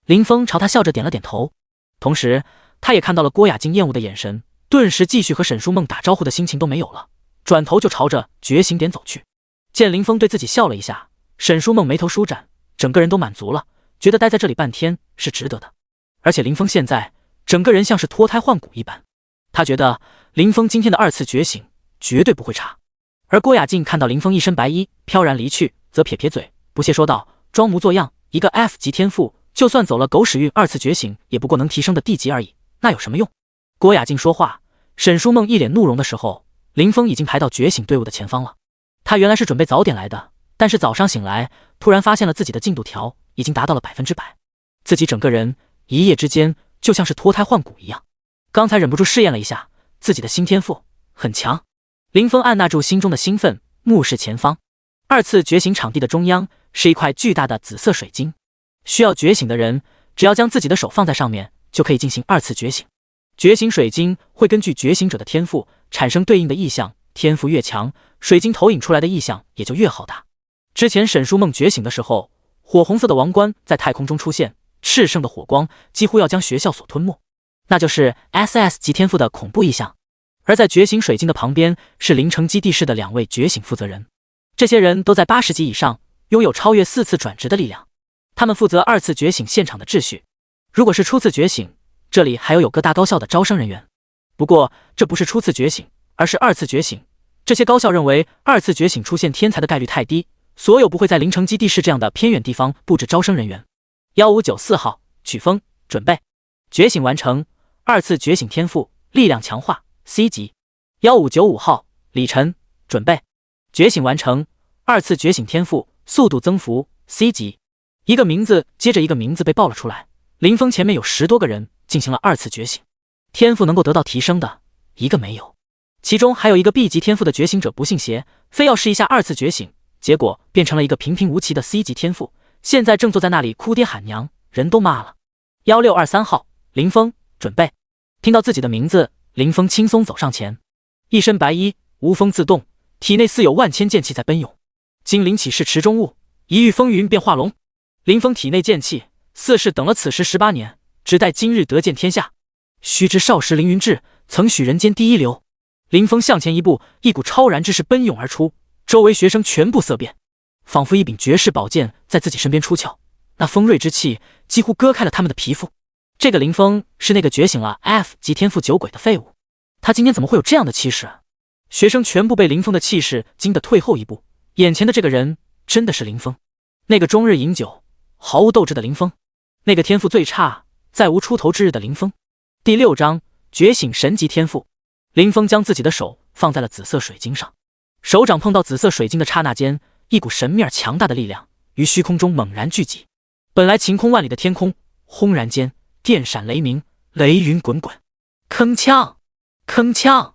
林峰朝他笑着点了点头，同时他也看到了郭雅静厌恶的眼神，顿时继续和沈书梦打招呼的心情都没有了，转头就朝着觉醒点走去。见林峰对自己笑了一下，沈书梦眉头舒展，整个人都满足了，觉得待在这里半天是值得的。而且林峰现在整个人像是脱胎换骨一般，他觉得林峰今天的2次觉醒绝对不会差。而郭雅静看到林峰一身白衣飘然离去，则撇撇嘴，不屑说道：“装模作样，一个 F 级天赋，就算走了狗屎运，2次觉醒也不过能提升的 D 级而已，那有什么用？”郭雅静说话，沈书梦一脸怒容的时候，林峰已经排到觉醒队伍的前方了。他原来是准备早点来的，但是早上醒来，突然发现了自己的进度条已经达到了100%，自己整个人一夜之间就像是脱胎换骨一样。刚才忍不住试验了一下自己的新天赋，很强。林峰按捺住心中的兴奋，目视前方。2次觉醒场地的中央是一块巨大的紫色水晶，需要觉醒的人只要将自己的手放在上面，就可以进行2次觉醒。觉醒水晶会根据觉醒者的天赋产生对应的意象，天赋越强，水晶投影出来的意象也就越好大。之前沈书梦觉醒的时候，火红色的王冠在太空中出现，炽盛的火光几乎要将学校所吞没，那就是 SS 级天赋的恐怖意象。而在觉醒水晶的旁边是灵城基地室的2位觉醒负责人，这些人都在80级以上，拥有超越4次转职的力量，他们负责2次觉醒现场的秩序。如果是初次觉醒，这里还有各大高校的招生人员，不过这不是初次觉醒，而是2次觉醒。这些高校认为2次觉醒出现天才的概率太低，所有不会在灵城基地室这样的偏远地方布置招生人员。1594号曲风准备，觉醒完成，2次觉醒天赋力量强化 C 级。1595号李晨准备，觉醒完成，2次觉醒天赋速度增幅 C 级。一个名字接着一个名字被报了出来，林峰前面有10多个人进行了2次觉醒，天赋能够得到提升的一个没有。其中还有一个 B 级天赋的觉醒者不信邪，非要试一下2次觉醒，结果变成了一个平平无奇的 C 级天赋，现在正坐在那里哭爹喊娘，人都骂了。1623号林峰准备，听到自己的名字，林峰轻松走上前，一身白衣，无风自动，体内似有万千剑气在奔涌。金鳞起势池中物，一遇风云便化龙。林峰体内剑气似是等了此时18年，只待今日得见天下。须知少时凌云志，曾许人间第一流。林峰向前一步，一股超然之势奔涌而出，周围学生全部色变，仿佛一柄绝世宝剑在自己身边出鞘，那锋锐之气几乎割开了他们的皮肤。这个林峰是那个觉醒了 F 级天赋酒鬼的废物，他今天怎么会有这样的气势？学生全部被林峰的气势惊得退后一步，眼前的这个人真的是林峰，那个终日饮酒毫无斗志的林峰，那个天赋最差再无出头之日的林峰。第6章觉醒神级天赋。林峰将自己的手放在了紫色水晶上，手掌碰到紫色水晶的刹那间，一股神秘而强大的力量于虚空中猛然聚集。本来晴空万里的天空，轰然间电闪雷鸣，雷云滚滚，铿锵铿锵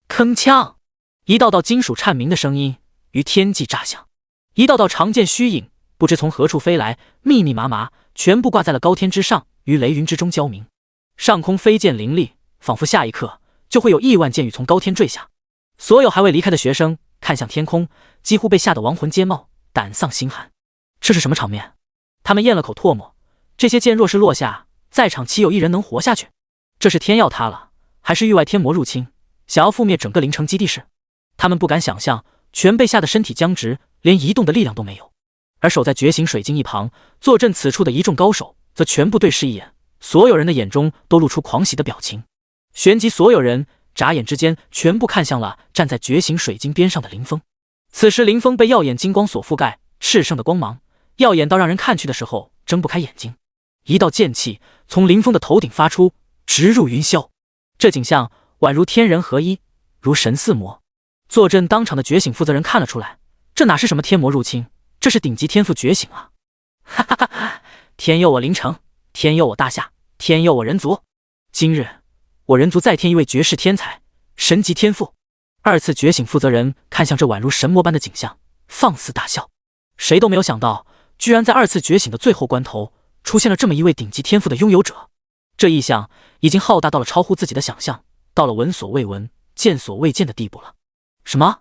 铿锵，一道道金属颤鸣的声音于天际炸响，一道道长剑虚影不知从何处飞来，密密麻麻，全部挂在了高天之上，于雷云之中交鸣。上空飞剑林立，仿佛下一刻就会有亿万箭雨从高天坠下。所有还未离开的学生看向天空，几乎被吓得亡魂皆冒，胆丧心寒。这是什么场面？他们咽了口唾沫，这些箭若是落下，在场岂有一人能活下去？这是天要塌了，还是域外天魔入侵，想要覆灭整个灵城基地室？他们不敢想象，全被吓得身体僵直，连移动的力量都没有。而守在觉醒水晶一旁坐镇此处的一众高手则全部对视一眼，所有人的眼中都露出狂喜的表情。旋即所有人眨眼之间全部看向了站在觉醒水晶边上的林峰。此时林峰被耀眼金光所覆盖，炽盛的光芒耀眼到让人看去的时候睁不开眼睛。一道剑气从林峰的头顶发出，直入云霄。这景象宛如天人合一，如神似魔。坐镇当场的觉醒负责人看了出来，这哪是什么天魔入侵，这是顶级天赋觉醒啊！哈哈哈哈！天佑我灵城，天佑我大夏，天佑我人族！今日我人族再添一位绝世天才，神级天赋。二次觉醒负责人看向这宛如神魔般的景象，放肆大笑。谁都没有想到，居然在二次觉醒的最后关头，出现了这么一位顶级天赋的拥有者。这异象已经浩大到了超乎自己的想象，到了闻所未闻、见所未见的地步了。什么？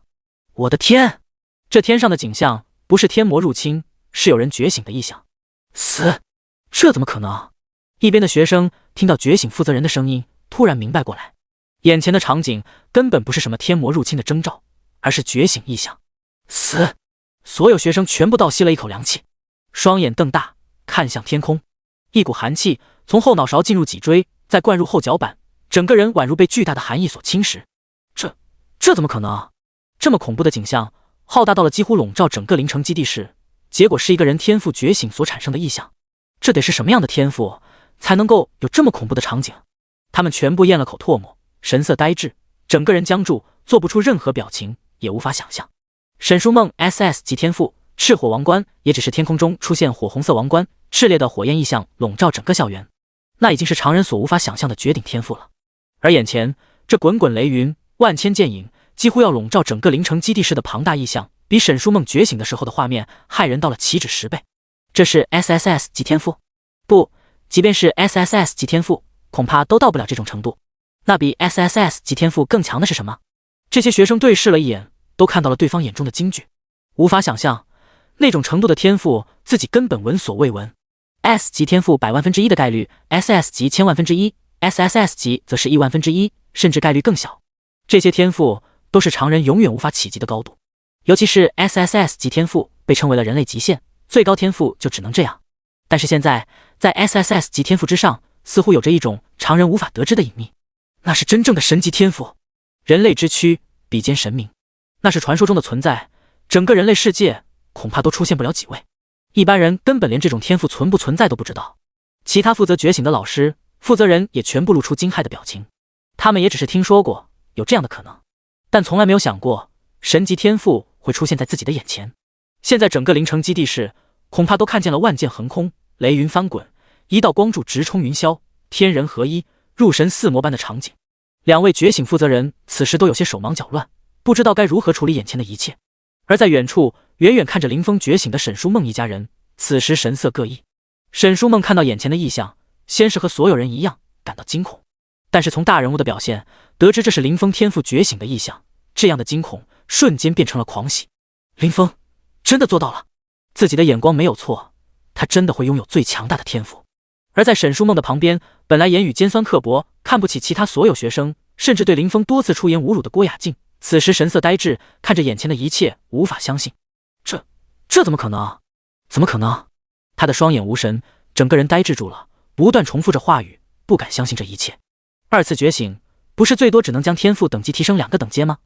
我的天！这天上的景象不是天魔入侵，是有人觉醒的异象。死！这怎么可能？一边的学生听到觉醒负责人的声音，突然明白过来，眼前的场景根本不是什么天魔入侵的征兆，而是觉醒异象。死！所有学生全部倒吸了一口凉气，双眼瞪大，看向天空，一股寒气从后脑勺进入脊椎，再灌入后脚板，整个人宛如被巨大的寒意所侵蚀。这怎么可能？这么恐怖的景象，浩大到了几乎笼罩整个灵城基地室，结果是一个人天赋觉醒所产生的异象。这得是什么样的天赋，才能够有这么恐怖的场景？他们全部咽了口唾沫，神色呆滞，整个人僵住，做不出任何表情，也无法想象。沈书梦 SS 级天赋赤火王冠，也只是天空中出现火红色王冠，炽烈的火焰异象笼罩整个校园，那已经是常人所无法想象的绝顶天赋了。而眼前这滚滚雷云、万千剑影，几乎要笼罩整个灵城基地室的庞大异象，比沈书梦觉醒的时候的画面骇人到了岂止10倍。这是 SSS 级天赋？不，即便是 SSS 级天赋，恐怕都到不了这种程度。那比 SSS 级天赋更强的是什么？这些学生对视了一眼，都看到了对方眼中的惊惧，无法想象那种程度的天赋自己根本闻所未闻。S 级天赋100万分之一的概率， SS 级1000万分之一， SSS 级则是1万分之一，甚至概率更小。这些天赋都是常人永远无法企及的高度，尤其是 SSS 级天赋被称为了人类极限，最高天赋就只能这样。但是现在在 SSS 级天赋之上，似乎有着一种常人无法得知的隐秘，那是真正的神级天赋，人类之躯比肩神明，那是传说中的存在，整个人类世界恐怕都出现不了几位，一般人根本连这种天赋存不存在都不知道。其他负责觉醒的老师、负责人也全部露出惊骇的表情，他们也只是听说过有这样的可能，但从来没有想过神级天赋会出现在自己的眼前。现在整个灵城基地室恐怕都看见了万箭横空，雷云翻滚，一道光柱直冲云霄，天人合一，入神似魔般的场景。两位觉醒负责人此时都有些手忙脚乱，不知道该如何处理眼前的一切。而在远处远远看着林峰觉醒的沈书梦一家人，此时神色各异。沈书梦看到眼前的异象，先是和所有人一样感到惊恐，但是从大人物的表现得知这是林峰天赋觉醒的异象，这样的惊恐瞬间变成了狂喜。林峰真的做到了，自己的眼光没有错，他真的会拥有最强大的天赋。而在沈书梦的旁边，本来言语尖酸刻薄，看不起其他所有学生，甚至对林峰多次出言侮辱的郭雅静，此时神色呆滞，看着眼前的一切，无法相信。这怎么可能？怎么可能？他的双眼无神，整个人呆滞住了，不断重复着话语，不敢相信这一切。二次觉醒不是最多只能将天赋等级提升2个等阶吗？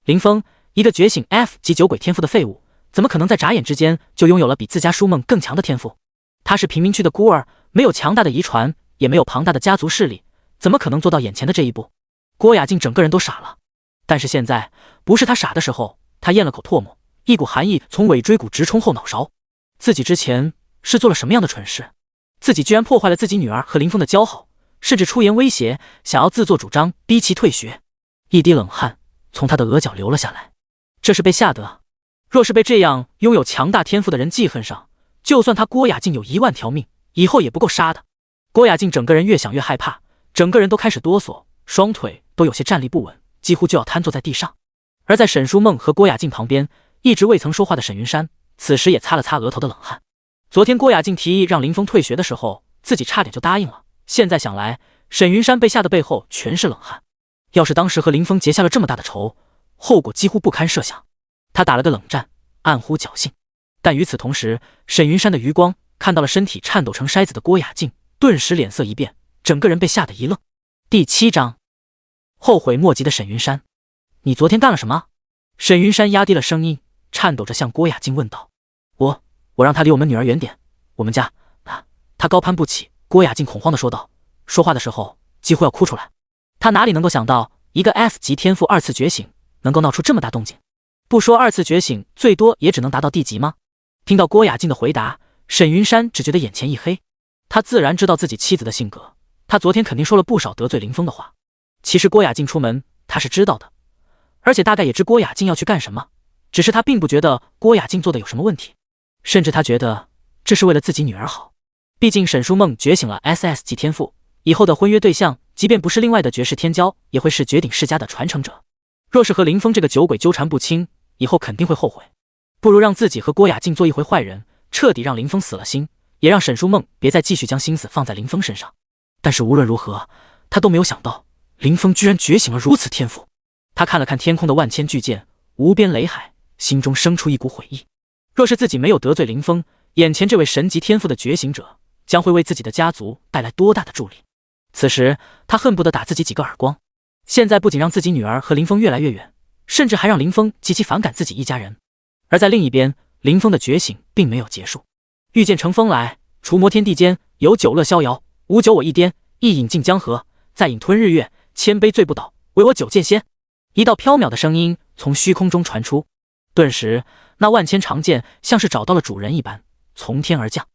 林峰一个觉醒 F 级酒鬼天赋的废物，怎么可能在眨眼之间就拥有了比自家书梦更强的天赋？他是贫民区的孤儿，没有强大的遗传，也没有庞大的家族势力，怎么可能做到眼前的这一步？郭雅静整个人都傻了。但是现在不是他傻的时候，他咽了口唾沫，一股寒意从尾椎骨直冲后脑勺。自己之前是做了什么样的蠢事？自己居然破坏了自己女儿和林峰的交好，甚至出言威胁，想要自作主张逼其退学。一滴冷汗从他的额角流了下来，这是被吓得。若是被这样拥有强大天赋的人记恨上，就算他郭雅静有1万条命，以后也不够杀的。郭雅静整个人越想越害怕，整个人都开始哆嗦，双腿都有些站立不稳，几乎就要瘫坐在地上。而在沈书梦和郭雅静旁边，一直未曾说话的沈云山此时也擦了擦额头的冷汗。昨天郭雅静提议让林峰退学的时候，自己差点就答应了，现在想来，沈云山被吓得背后全是冷汗。要是当时和林峰结下了这么大的仇，后果几乎不堪设想。他打了个冷战，暗呼侥幸。但与此同时，沈云山的余光看到了身体颤抖成筛子的郭雅静，顿时脸色一变，整个人被吓得一愣。第7章，后悔莫及的沈云山。你昨天干了什么？沈云山压低了声音，颤抖着向郭雅静问道。我让他离我们女儿远点，我们家他高攀不起。郭雅静恐慌地说道，说话的时候几乎要哭出来。他哪里能够想到，一个 F 级天赋二次觉醒能够闹出这么大动静？不说二次觉醒最多也只能达到D级吗？听到郭雅静的回答，沈云山只觉得眼前一黑。他自然知道自己妻子的性格，他昨天肯定说了不少得罪林峰的话。其实郭雅静出门他是知道的，而且大概也知郭雅静要去干什么，只是他并不觉得郭雅静做的有什么问题，甚至他觉得这是为了自己女儿好。毕竟沈书梦觉醒了 SS 级天赋，以后的婚约对象即便不是另外的绝世天骄，也会是绝顶世家的传承者。若是和林峰这个酒鬼纠缠不清，以后肯定会后悔。不如让自己和郭雅静做一回坏人，彻底让林峰死了心，也让沈书梦别再继续将心思放在林峰身上。但是无论如何，他都没有想到林峰居然觉醒了如此天赋。他看了看天空的万千巨舰，无边雷海，心中生出一股悔意。若是自己没有得罪林峰，眼前这位神级天赋的觉醒者将会为自己的家族带来多大的助力。此时他恨不得打自己几个耳光。现在不仅让自己女儿和林峰越来越远，甚至还让林峰极其反感自己一家人。而在另一边，林峰的觉醒并没有结束。御剑乘风来，除魔天地间，有酒乐逍遥，无酒我一颠，一饮尽江河，再饮吞日月，千杯醉不倒，唯我酒剑仙。一道飘渺的声音从虚空中传出，顿时那万千长剑像是找到了主人一般，从天而降。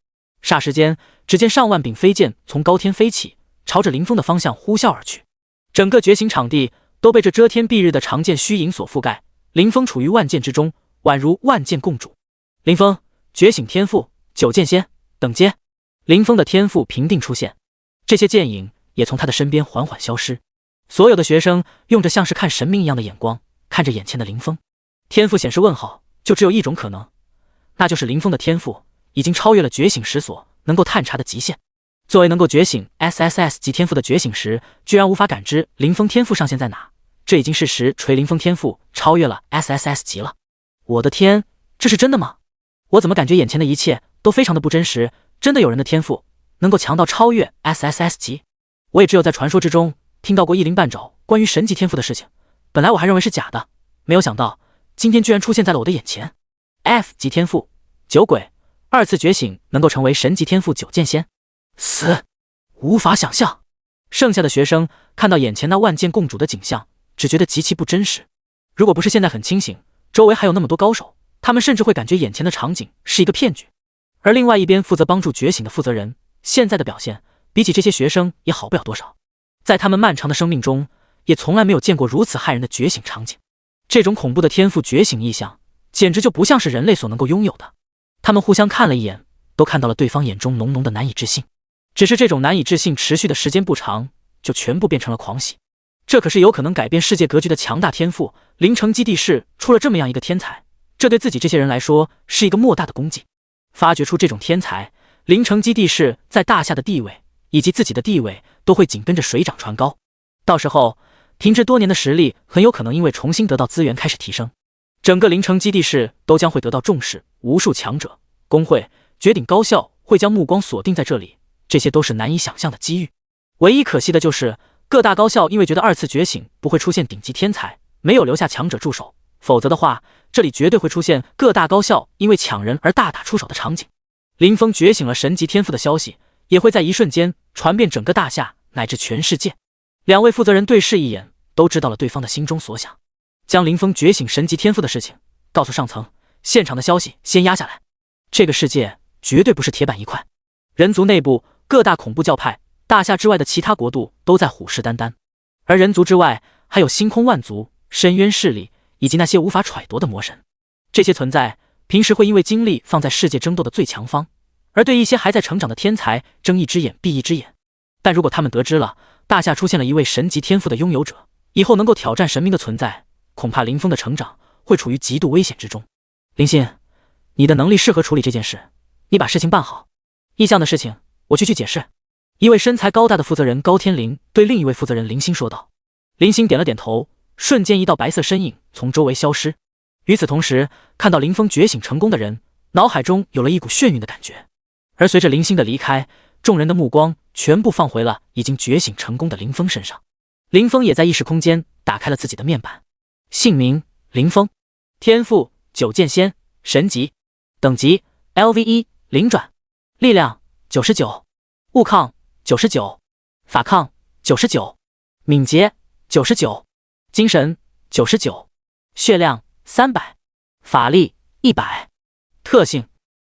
霎时间，只见上万柄飞剑从高天飞起，朝着林峰的方向呼啸而去。整个觉醒场地都被这遮天蔽日的长剑虚影所覆盖，林峰处于万剑之中，宛如万剑共主。林峰觉醒天赋九剑仙等阶。林峰的天赋平定出现，这些剑影也从他的身边缓缓消失。所有的学生用着像是看神明一样的眼光看着眼前的林峰。天赋显示问号，就只有一种可能，那就是林峰的天赋已经超越了觉醒时所能够探查的极限。作为能够觉醒 SSS 级天赋的觉醒时，居然无法感知林峰天赋上限在哪，这已经是实锤林峰天赋超越了 SSS 级了。我的天，这是真的吗？我怎么感觉眼前的一切都非常的不真实？真的有人的天赋能够强到超越 SSS 级？我也只有在传说之中听到过一鳞半爪关于神级天赋的事情，本来我还认为是假的，没有想到今天居然出现在了我的眼前。F 级天赋酒鬼，二次觉醒能够成为神级天赋九剑仙。无法想象。剩下的学生看到眼前那万剑共主的景象，只觉得极其不真实。如果不是现在很清醒，周围还有那么多高手，他们甚至会感觉眼前的场景是一个骗局。而另外一边负责帮助觉醒的负责人，现在的表现比起这些学生也好不了多少。在他们漫长的生命中，也从来没有见过如此骇人的觉醒场景。这种恐怖的天赋觉醒意象，简直就不像是人类所能够拥有的。他们互相看了一眼，都看到了对方眼中浓浓的难以置信。只是这种难以置信持续的时间不长，就全部变成了狂喜。这可是有可能改变世界格局的强大天赋，灵城基地市出了这么样一个天才，这对自己这些人来说是一个莫大的功绩。发掘出这种天才，灵城基地市在大夏的地位以及自己的地位都会紧跟着水涨船高。到时候停滞多年的实力很有可能因为重新得到资源开始提升，整个灵城基地市都将会得到重视，无数强者、工会、绝顶高校会将目光锁定在这里。这些都是难以想象的机遇。唯一可惜的就是各大高校因为觉得二次觉醒不会出现顶级天才，没有留下强者驻守，否则的话这里绝对会出现各大高校因为抢人而大打出手的场景。林峰觉醒了神级天赋的消息也会在一瞬间传遍整个大夏乃至全世界。两位负责人对视一眼，都知道了对方的心中所想，将林峰觉醒神级天赋的事情告诉上层，现场的消息先压下来。这个世界绝对不是铁板一块，人族内部各大恐怖教派，大夏之外的其他国度都在虎视眈眈，而人族之外还有星空万族、深渊势力以及那些无法揣度的魔神。这些存在平时会因为精力放在世界争斗的最强方，而对一些还在成长的天才睁一只眼闭一只眼。但如果他们得知了大夏出现了一位神级天赋的拥有者，以后能够挑战神明的存在，恐怕林峰的成长会处于极度危险之中。林欣，你的能力适合处理这件事，你把事情办好，异象的事情我去解释。一位身材高大的负责人高天林对另一位负责人林欣说道。林欣点了点头，瞬间一道白色身影从周围消失。与此同时，看到林峰觉醒成功的人，脑海中有了一股眩晕的感觉。而随着林欣的离开，众人的目光全部放回了已经觉醒成功的林峰身上。林峰也在意识空间打开了自己的面板，姓名林峰，天赋九剑仙神级，等级 LV1 灵转，力量99，物抗99，法抗99，敏捷99，精神99，血量300，法力100。特性：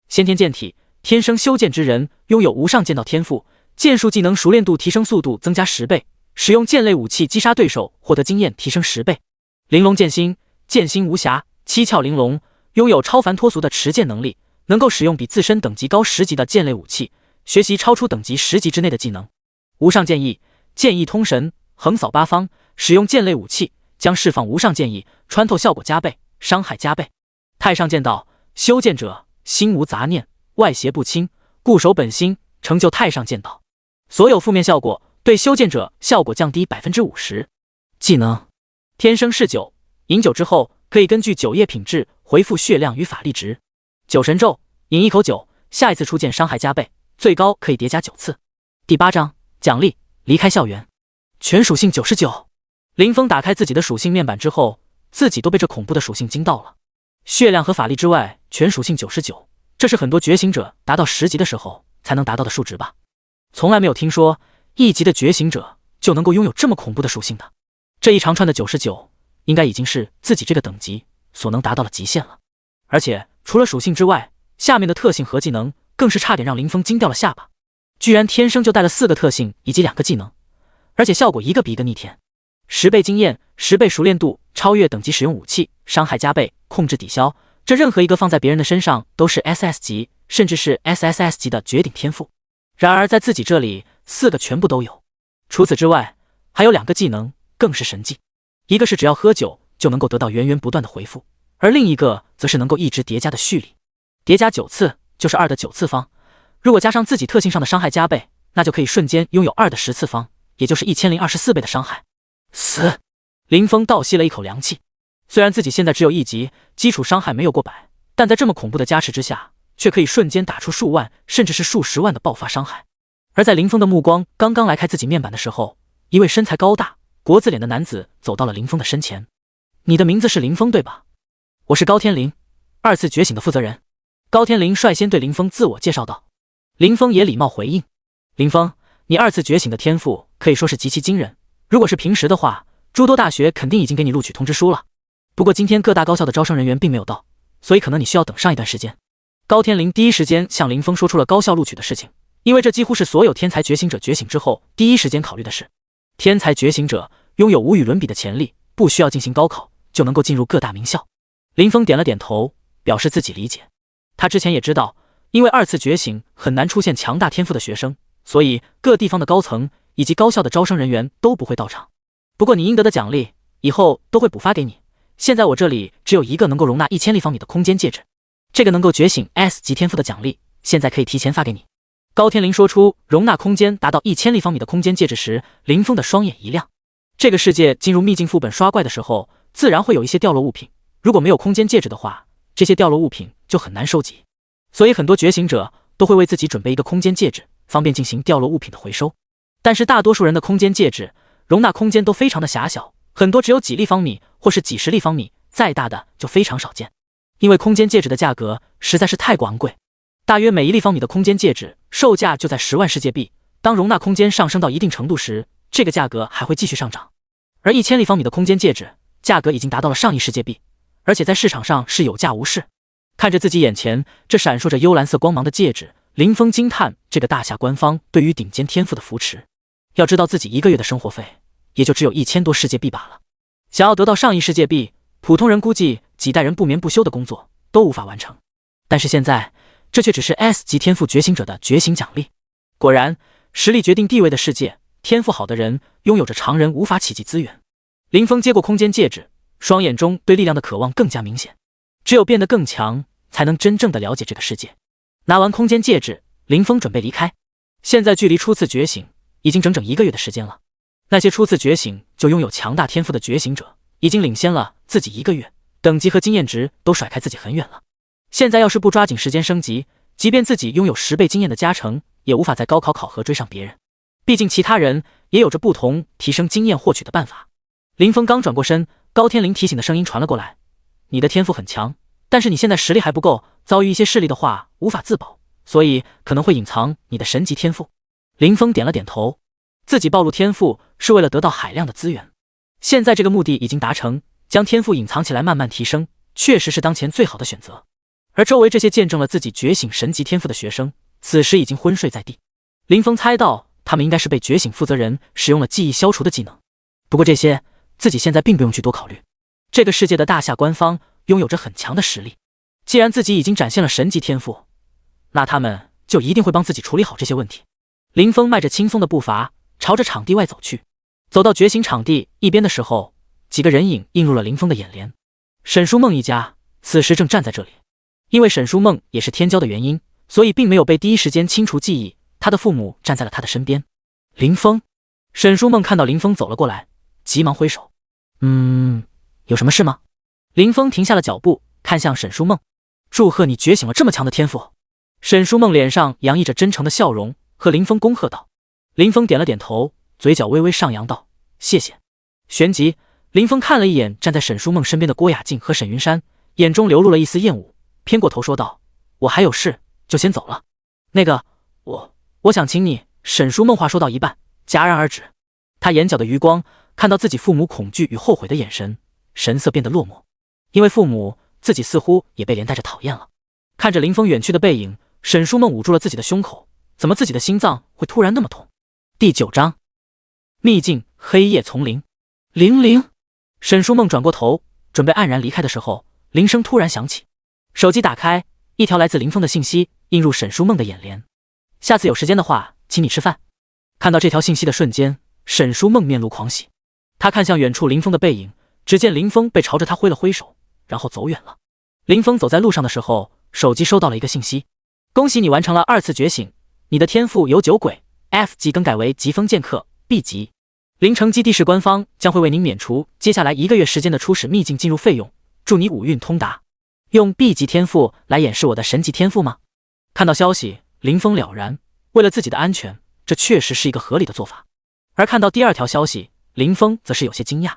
先天剑体，天生修剑之人，拥有无上剑道天赋，剑术技能熟练度提升速度增加10倍，使用剑类武器击杀对手获得经验提升10倍。玲珑剑心，剑心无瑕，七窍玲珑，拥有超凡脱俗的持剑能力，能够使用比自身等级高10级的剑类武器，学习超出等级10级之内的技能。无上剑意，剑意通神，横扫八方，使用剑类武器将释放无上剑意，穿透效果加倍，伤害加倍。太上剑道，修剑者心无杂念，外邪不侵，固守本心，成就太上剑道。所有负面效果对修剑者效果降低 50%。 技能：天生嗜酒，饮酒之后可以根据酒液品质回复血量与法力值。酒神咒，饮一口酒，下一次出剑伤害加倍，最高可以叠加9次。第8章奖励：离开校园。全属性99。林峰打开自己的属性面板之后，自己都被这恐怖的属性惊到了。血量和法力之外，全属性99，这是很多觉醒者达到10级的时候才能达到的数值吧？从来没有听说1级的觉醒者就能够拥有这么恐怖的属性的。这一长串的99，应该已经是自己这个等级所能达到的极限了。而且除了属性之外，下面的特性和技能更是差点让林峰惊掉了下巴。居然天生就带了4个特性以及2个技能，而且效果一个比一个逆天。10倍经验，10倍熟练度，超越等级使用武器，伤害加倍，控制抵消，这任何一个放在别人的身上都是 SS 级，甚至是 SSS 级的绝顶天赋。然而在自己这里4个全部都有。除此之外，还有2个技能更是神技，一个是只要喝酒就能够得到源源不断的回复，而另一个则是能够一直叠加的蓄力，叠加9次就是2的9次方，如果加上自己特性上的伤害加倍，那就可以瞬间拥有2的10次方，也就是1024倍的伤害。死！林峰倒吸了一口凉气。虽然自己现在只有1级，基础伤害没有过100，但在这么恐怖的加持之下，却可以瞬间打出数万甚至是数十万的爆发伤害。而在林峰的目光刚刚来开自己面板的时候，一位身材高大国字脸的男子走到了林峰的身前。你的名字是林峰对吧？我是高天林，2次觉醒的负责人。高天林率先对林峰自我介绍道。林峰也礼貌回应。林峰，你2次觉醒的天赋可以说是极其惊人，如果是平时的话，诸多大学肯定已经给你录取通知书了。不过今天各大高校的招生人员并没有到，所以可能你需要等上一段时间。高天林第一时间向林峰说出了高校录取的事情，因为这几乎是所有天才觉醒者觉醒之后第一时间考虑的事。天才觉醒者拥有无与伦比的潜力，不需要进行高考就能够进入各大名校。林峰点了点头，表示自己理解。他之前也知道，因为2次觉醒很难出现强大天赋的学生，所以各地方的高层以及高校的招生人员都不会到场。不过你应得的奖励以后都会补发给你，现在我这里只有一个能够容纳1000立方米的空间戒指，这个能够觉醒 S 级天赋的奖励现在可以提前发给你。高天林说出容纳空间达到1000立方米的空间戒指时，林峰的双眼一亮。这个世界进入秘境副本刷怪的时候，自然会有一些掉落物品，如果没有空间戒指的话，这些掉落物品就很难收集，所以很多觉醒者都会为自己准备一个空间戒指，方便进行掉落物品的回收。但是大多数人的空间戒指容纳空间都非常的狭小，很多只有几立方米或是几十立方米，再大的就非常少见。因为空间戒指的价格实在是太过昂贵，大约每1立方米的空间戒指售价就在10万世界币，当容纳空间上升到一定程度时，这个价格还会继续上涨。而1000立方米的空间戒指价格已经达到了上亿世界币，而且在市场上是有价无市。看着自己眼前这闪烁着幽蓝色光芒的戒指，林峰惊叹这个大夏官方对于顶尖天赋的扶持。要知道自己1个月的生活费也就只有1000多世界币罢了，想要得到上亿世界币，普通人估计几代人不眠不休的工作都无法完成。但是现在这却只是 S 级天赋觉醒者的觉醒奖励。果然，实力决定地位的世界，天赋好的人拥有着常人无法企及资源。林峰接过空间戒指，双眼中对力量的渴望更加明显。只有变得更强，才能真正的了解这个世界。拿完空间戒指，林峰准备离开。现在距离初次觉醒已经整整1个月的时间了。那些初次觉醒就拥有强大天赋的觉醒者，已经领先了自己1个月，等级和经验值都甩开自己很远了。现在要是不抓紧时间升级，即便自己拥有10倍经验的加成，也无法在高考考核追上别人。毕竟其他人也有着不同提升经验获取的办法。林峰刚转过身，高天林提醒的声音传了过来：你的天赋很强，但是你现在实力还不够，遭遇一些势力的话无法自保，所以可能会隐藏你的神级天赋。林峰点了点头，自己暴露天赋是为了得到海量的资源。现在这个目的已经达成，将天赋隐藏起来慢慢提升，确实是当前最好的选择。而周围这些见证了自己觉醒神级天赋的学生，此时已经昏睡在地。林峰猜到他们应该是被觉醒负责人使用了记忆消除的技能，不过这些自己现在并不用去多考虑。这个世界的大夏官方拥有着很强的实力，既然自己已经展现了神级天赋，那他们就一定会帮自己处理好这些问题。林峰迈着轻松的步伐朝着场地外走去，走到觉醒场地一边的时候，几个人影映入了林峰的眼帘。沈书梦一家此时正站在这里，因为沈书梦也是天骄的原因，所以并没有被第一时间清除记忆。他的父母站在了他的身边。林峰，沈书梦看到林峰走了过来，急忙挥手。有什么事吗？林峰停下了脚步，看向沈书梦。祝贺你觉醒了这么强的天赋。沈书梦脸上洋溢着真诚的笑容，和林峰恭贺道。林峰点了点头，嘴角微微上扬道：谢谢。旋即，林峰看了一眼站在沈书梦身边的郭雅静和沈云山，眼中流露了一丝厌恶，偏过头说道：我还有事，就先走了。那个，我想请你。沈书梦话说到一半，戛然而止。他眼角的余光看到自己父母恐惧与后悔的眼神，神色变得落寞。因为父母，自己似乎也被连带着讨厌了。看着林峰远去的背影，沈书梦捂住了自己的胸口，怎么自己的心脏会突然那么痛？第9章，秘境黑夜丛林。00。沈书梦转过头，准备黯然离开的时候，铃声突然响起。手机打开，一条来自林峰的信息映入沈书梦的眼帘。下次有时间的话，请你吃饭。看到这条信息的瞬间，沈书梦面露狂喜。他看向远处林峰的背影，只见林峰被朝着他挥了挥手，然后走远了。林峰走在路上的时候，手机收到了一个信息：恭喜你完成了2次觉醒，你的天赋由酒鬼 F 级更改为疾风剑客 B 级。灵城基地市官方将会为您免除接下来1个月时间的初始秘境进入费用，祝你5运通达。用 B 级天赋来掩饰我的神级天赋吗？看到消息，林峰了然，为了自己的安全，这确实是一个合理的做法。而看到第2条消息，林峰则是有些惊讶。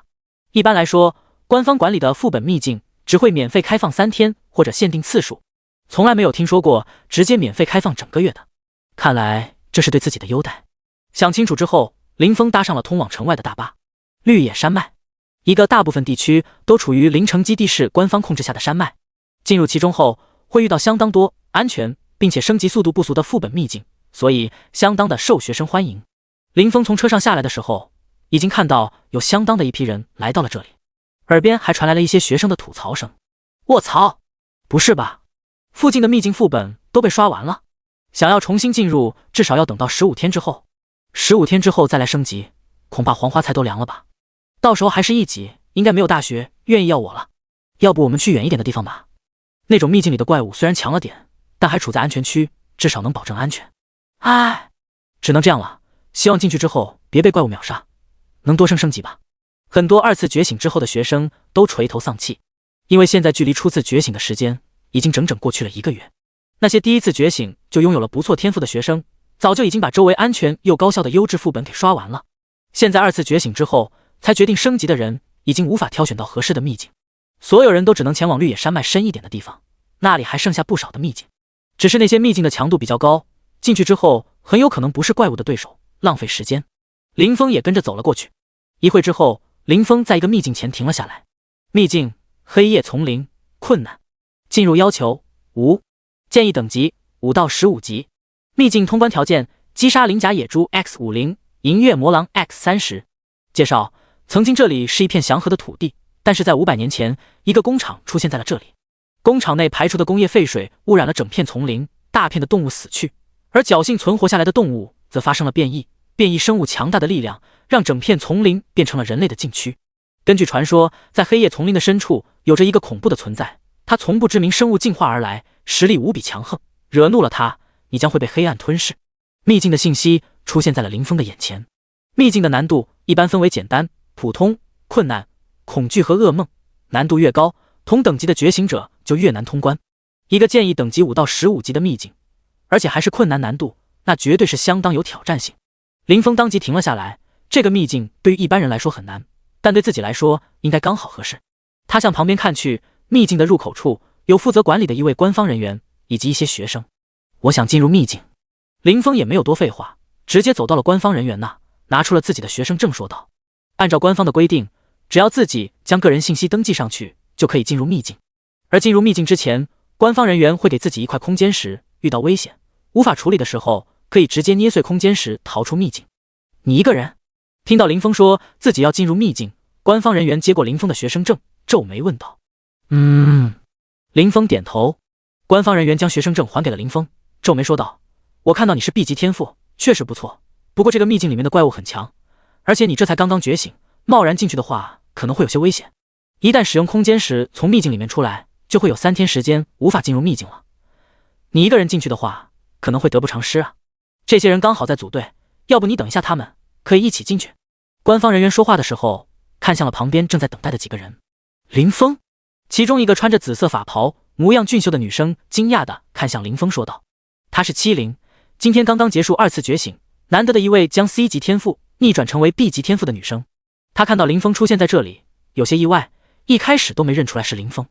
一般来说，官方管理的副本秘境只会免费开放3天或者限定次数，从来没有听说过直接免费开放整个月的。看来这是对自己的优待。想清楚之后，林峰搭上了通往城外的大巴。绿野山脉，一个大部分地区都处于灵城基地市官方控制下的山脉。进入其中后，会遇到相当多安全并且升级速度不俗的副本秘境，所以相当的受学生欢迎。林峰从车上下来的时候，已经看到有相当的一批人来到了这里，耳边还传来了一些学生的吐槽声。卧槽，不是吧？附近的秘境副本都被刷完了，想要重新进入，至少要等到15天之后。15天之后再来升级，恐怕黄花菜都凉了吧？到时候还是1级，应该没有大学愿意要我了。要不我们去远一点的地方吧？那种秘境里的怪物虽然强了点，但还处在安全区，至少能保证安全。唉，只能这样了。希望进去之后别被怪物秒杀，能多升级吧。很多2次觉醒之后的学生都垂头丧气，因为现在距离初次觉醒的时间已经整整过去了1个月。那些第1次觉醒就拥有了不错天赋的学生，早就已经把周围安全又高效的优质副本给刷完了。现在2次觉醒之后才决定升级的人，已经无法挑选到合适的秘境，所有人都只能前往绿野山脉深一点的地方，那里还剩下不少的秘境。只是那些秘境的强度比较高，进去之后很有可能不是怪物的对手，浪费时间。林峰也跟着走了过去。一会之后，林峰在一个秘境前停了下来。秘境黑夜丛林，困难，进入要求无，建议等级5到15级。秘境通关条件：击杀鳞甲野猪 X50， 银月魔狼 X30。介绍：曾经这里是一片祥和的土地，但是在500年前，一个工厂出现在了这里。工厂内排出的工业废水污染了整片丛林，大片的动物死去，而侥幸存活下来的动物则发生了变异。变异生物强大的力量让整片丛林变成了人类的禁区。根据传说，在黑夜丛林的深处有着一个恐怖的存在，它从不知名生物进化而来，实力无比强横，惹怒了它，你将会被黑暗吞噬。秘境的信息出现在了林峰的眼前。秘境的难度一般分为简单、普通、困难、恐惧和噩梦，难度越高，同等级的觉醒者就越难通关。一个建议等级5到15级的秘境，而且还是困难难度，那绝对是相当有挑战性。林峰当即停了下来，这个秘境对于一般人来说很难，但对自己来说应该刚好合适。他向旁边看去，秘境的入口处有负责管理的一位官方人员以及一些学生。我想进入秘境。林峰也没有多废话，直接走到了官方人员那，拿出了自己的学生证说道。按照官方的规定，只要自己将个人信息登记上去，就可以进入秘境。而进入秘境之前，官方人员会给自己一块空间石，遇到危险无法处理的时候，可以直接捏碎空间石逃出秘境。你一个人？听到林峰说自己要进入秘境，官方人员接过林峰的学生证，皱眉问道：林峰点头。官方人员将学生证还给了林峰，皱眉说道：我看到你是 B 级天赋，确实不错，不过这个秘境里面的怪物很强，而且你这才刚刚觉醒，贸然进去的话可能会有些危险。一旦使用空间石从秘境里面出来，就会有3天时间无法进入秘境了。你一个人进去的话，可能会得不偿失啊。这些人刚好在组队，要不你等一下他们，可以一起进去。官方人员说话的时候，看向了旁边正在等待的几个人。林峰，其中一个穿着紫色法袍、模样俊秀的女生惊讶地看向林峰说道：她是七灵，今天刚刚结束2次觉醒，难得的一位将 C 级天赋逆转成为 B 级天赋的女生。她看到林峰出现在这里，有些意外，一开始都没认出来是林峰。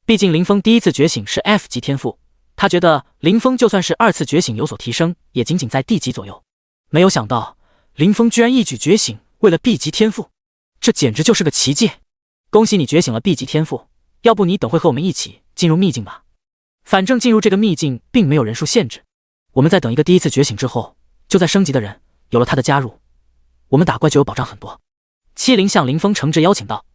毕竟林峰第1次觉醒是 F 级天赋，他觉得林峰就算是2次觉醒有所提升，也仅仅在 D 级左右。没有想到林峰居然一举觉醒为了 B 级天赋，这简直就是个奇迹！恭喜你觉醒了 B 级天赋，要不你等会和我们一起进入秘境吧。反正进入这个秘境并没有人数限制，我们再等一个第1次觉醒之后就再升级的人，有了他的加入，我们打怪就有保障很多。七灵向林峰诚挚邀请道。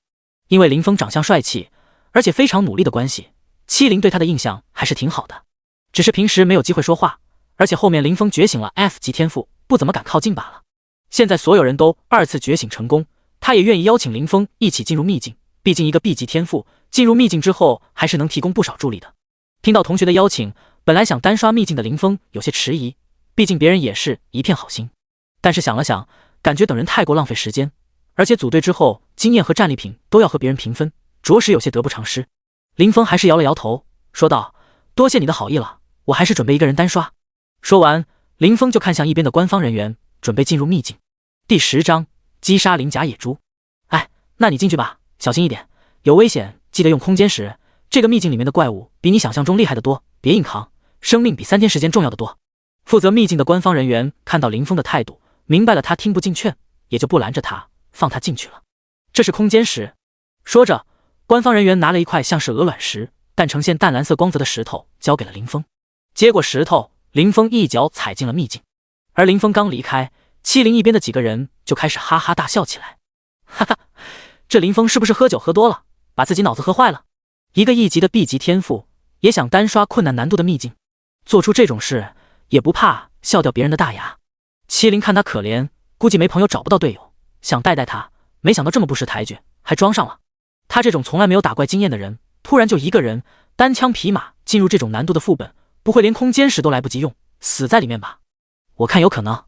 因为林峰长相帅气，而且非常努力的关系，七灵对他的印象还是挺好的。只是平时没有机会说话，而且后面林峰觉醒了 F 级天赋，不怎么敢靠近罢了。现在所有人都2次觉醒成功，他也愿意邀请林峰一起进入秘境，毕竟一个 B 级天赋进入秘境之后还是能提供不少助力的。听到同学的邀请，本来想单刷秘境的林峰有些迟疑，毕竟别人也是一片好心，但是想了想，感觉等人太过浪费时间，而且组队之后经验和战利品都要和别人平分，着实有些得不偿失。林峰还是摇了摇头，说道：多谢你的好意了，我还是准备一个人单刷。说完，林峰就看向一边的官方人员，准备进入秘境。第10章击杀鳞甲野猪。哎，那你进去吧，小心一点，有危险记得用空间石，这个秘境里面的怪物比你想象中厉害得多，别硬扛，生命比3天时间重要得多。负责秘境的官方人员看到林峰的态度，明白了他听不进劝，也就不拦着他，放他进去了。这是空间石。说着，官方人员拿了一块像是鹅卵石，但呈现淡蓝色光泽的石头交给了林峰。接过石头，林峰一脚踩进了秘境。而林峰刚离开，七灵一边的几个人就开始哈哈大笑起来。哈哈，这林峰是不是喝酒喝多了，把自己脑子喝坏了？一个1级的 B 级天赋也想单刷困难难度的秘境，做出这种事也不怕笑掉别人的大牙。七灵看他可怜，估计没朋友找不到队友，想带带他，没想到这么不识抬举，还装上了。他这种从来没有打怪经验的人，突然就一个人单枪匹马进入这种难度的副本，不会连空间石都来不及用，死在里面吧？我看有可能。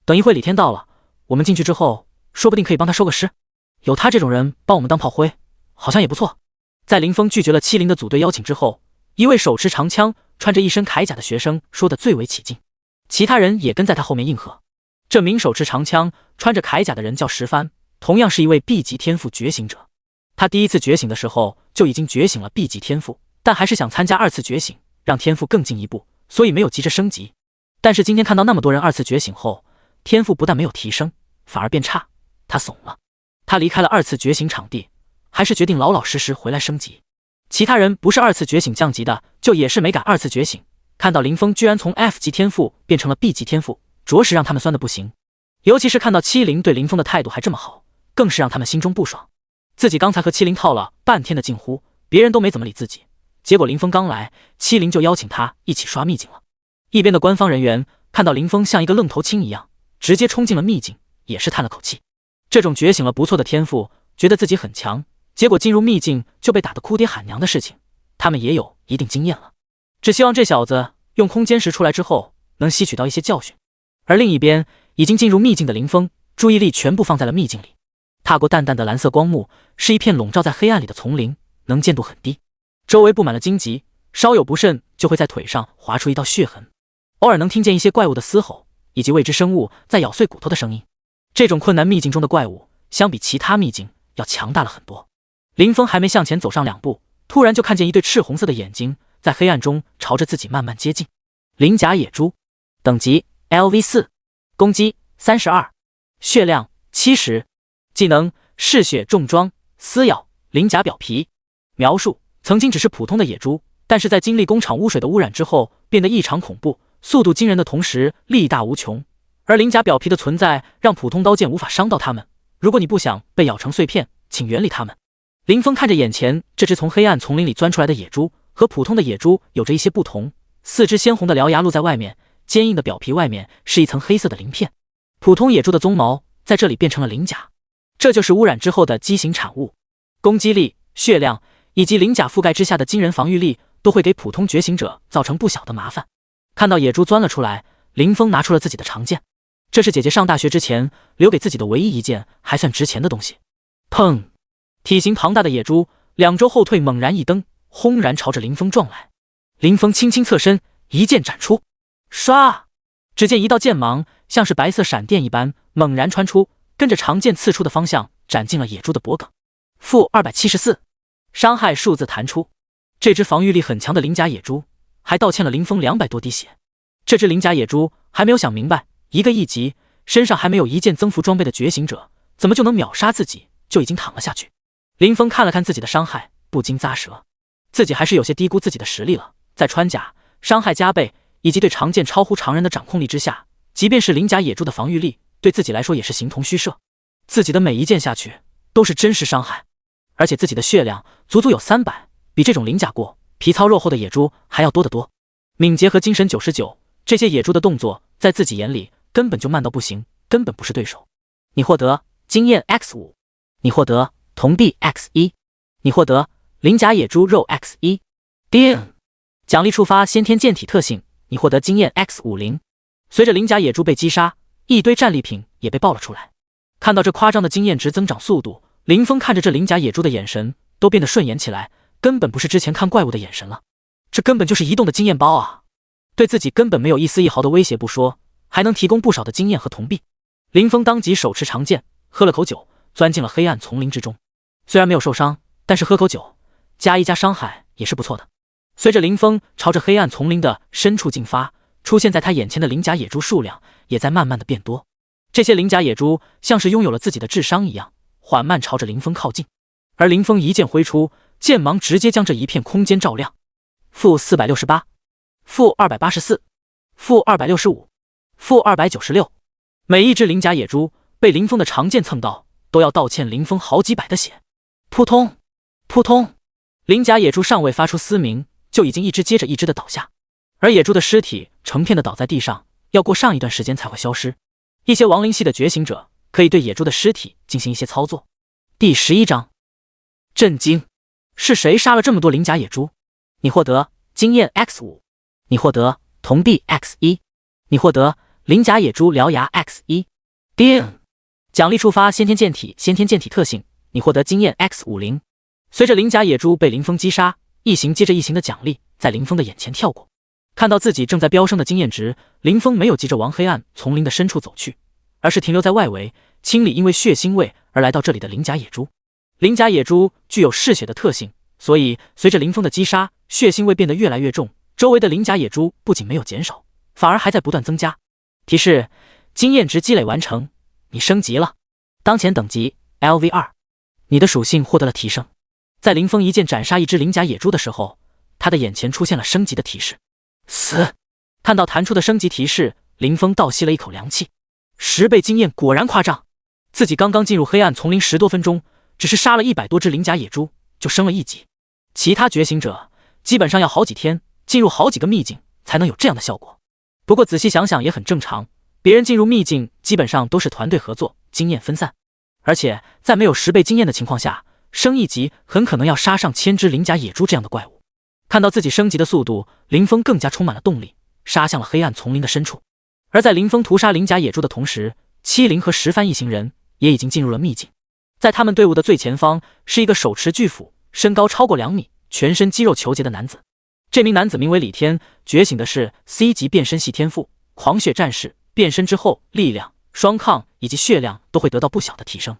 等一会李天到了，我们进去之后，说不定可以帮他收个尸。有他这种人帮我们当炮灰，好像也不错。在林峰拒绝了七灵的组队邀请之后，一位手持长枪、穿着一身铠甲的学生说得最为起劲，其他人也跟在他后面应和。这名手持长枪、穿着铠甲的人叫石帆，同样是一位 B 级天赋觉醒者。他第1次觉醒的时候就已经觉醒了 B 级天赋，但还是想参加2次觉醒，让天赋更进一步，所以没有急着升级。但是今天看到那么多人2次觉醒后，天赋不但没有提升，反而变差，他怂了。他离开了2次觉醒场地，还是决定老老实实回来升级。其他人不是2次觉醒降级的，就也是没敢2次觉醒。看到林峰居然从 F 级天赋变成了 B 级天赋，着实让他们酸得不行。尤其是看到七灵对林峰的态度还这么好，更是让他们心中不爽。自己刚才和七灵套了半天的近乎，别人都没怎么理自己，结果林峰刚来，七灵就邀请他一起刷秘境了。一边的官方人员看到林峰像一个愣头青一样，直接冲进了秘境，也是叹了口气。这种觉醒了不错的天赋，觉得自己很强，结果进入秘境就被打得哭爹喊娘的事情，他们也有一定经验了。只希望这小子用空间石出来之后，能吸取到一些教训。而另一边，已经进入秘境的林峰，注意力全部放在了秘境里。踏过淡淡的蓝色光幕，是一片笼罩在黑暗里的丛林，能见度很低，周围布满了荆棘，稍有不慎就会在腿上划出一道血痕。偶尔能听见一些怪物的嘶吼，以及未知生物在咬碎骨头的声音。这种困难秘境中的怪物，相比其他秘境要强大了很多。林峰还没向前走上2步，突然就看见一对赤红色的眼睛在黑暗中朝着自己慢慢接近。鳞甲野猪，等级 LV4， 攻击32，血量70，技能嗜血重装撕咬鳞甲表皮。描述：曾经只是普通的野猪，但是在经历工厂污水的污染之后，变得异常恐怖，速度惊人的同时力大无穷。而鳞甲表皮的存在让普通刀剑无法伤到它们。如果你不想被咬成碎片，请远离它们。林峰看着眼前这只从黑暗丛林里钻出来的野猪，和普通的野猪有着一些不同。四只鲜红的獠牙露在外面，坚硬的表皮外面是一层黑色的鳞片。普通野猪的鬃毛在这里变成了鳞甲，这就是污染之后的畸形产物。攻击力、血量以及鳞甲覆盖之下的惊人防御力，都会给普通觉醒者造成不小的麻烦。看到野猪钻了出来，林峰拿出了自己的长剑，这是姐姐上大学之前留给自己的唯一一件还算值钱的东西。砰！体型庞大的野猪两周后退，猛然一蹬，轰然朝着林峰撞来。林峰轻轻侧身，一剑斩出，唰！只见一道剑芒像是白色闪电一般猛然穿出，跟着长剑刺出的方向斩进了野猪的脖颈。-274，伤害数字弹出。这只防御力很强的鳞甲野猪还倒欠了林峰200多滴血。这只鳞甲野猪还没有想明白，一个1级身上还没有一件增幅装备的觉醒者，怎么就能秒杀自己，就已经躺了下去。林峰看了看自己的伤害，不禁咂舌，自己还是有些低估自己的实力了。在穿甲、伤害加倍以及对长剑超乎常人的掌控力之下，即便是鳞甲野猪的防御力，对自己来说也是形同虚设。自己的每一剑下去都是真实伤害，而且自己的血量足足有300，比这种鳞甲过、皮糙肉厚的野猪还要多得多。敏捷和精神99，这些野猪的动作在自己眼里根本就慢到不行，根本不是对手。你获得经验 X5， 你获得铜币 X1， 你获得鳞甲野猪肉 X1。叮！奖励触发先天剑体特性，你获得经验 X50。随着鳞甲野猪被击杀，一堆战利品也被爆了出来。看到这夸张的经验值增长速度，林峰看着这鳞甲野猪的眼神都变得顺眼起来，根本不是之前看怪物的眼神了，这根本就是移动的经验包啊！对自己根本没有一丝一毫的威胁不说，还能提供不少的经验和铜币。林峰当即手持长剑，喝了口酒，钻进了黑暗丛林之中。虽然没有受伤，但是喝口酒加一加伤害也是不错的。随着林峰朝着黑暗丛林的深处进发，出现在他眼前的鳞甲野猪数量也在慢慢的变多。这些鳞甲野猪像是拥有了自己的智商一样，缓慢朝着林峰靠近。而林峰一剑挥出，剑芒直接将这一片空间照亮。-468，-284，-265，-296，每一只鳞甲野猪被林峰的长剑蹭到，都要倒欠林峰好几百的血。扑通扑通，鳞甲野猪尚未发出嘶鸣，就已经一只接着一只的倒下，而野猪的尸体成片的倒在地上，要过上一段时间才会消失。一些亡灵系的觉醒者可以对野猪的尸体进行一些操作。第11章，震惊！是谁杀了这么多鳞甲野猪？你获得经验 X5， 你获得铜币 X1， 你获得鳞甲野猪獠牙 X1。叮！奖励触发先天剑体特性，你获得经验 X50。随着鳞甲野猪被林峰击杀，一行接着一行的奖励在林峰的眼前跳过。看到自己正在飙升的经验值，林峰没有急着往黑暗丛林的深处走去，而是停留在外围，清理因为血腥味而来到这里的鳞甲野猪。鳞甲野猪具有嗜血的特性，所以随着林峰的击杀，血腥味变得越来越重，周围的鳞甲野猪不仅没有减少，反而还在不断增加。提示：经验值积累完成，你升级了，当前等级 LV2， 你的属性获得了提升。在林峰一剑斩杀一只鳞甲野猪的时候，他的眼前出现了升级的提示。死！看到弹出的升级提示，林峰倒吸了一口凉气。10倍经验果然夸张，自己刚刚进入黑暗丛林10多分钟，只是杀了100多只鳞甲野猪就升了1级，其他觉醒者基本上要好几天进入好几个秘境才能有这样的效果。不过仔细想想也很正常，别人进入秘境基本上都是团队合作，经验分散，而且在没有10倍经验的情况下，升1级很可能要杀上千只鳞甲野猪这样的怪物。看到自己升级的速度，林峰更加充满了动力，杀向了黑暗丛林的深处。而在林峰屠杀鳞甲野猪的同时，7灵和10番一行人也已经进入了秘境。在他们队伍的最前方是一个手持巨斧、身高超过2米、全身肌肉虬结的男子。这名男子名为李天，觉醒的是 C 级变身系天赋狂血战士，变身之后力量、双抗以及血量都会得到不小的提升。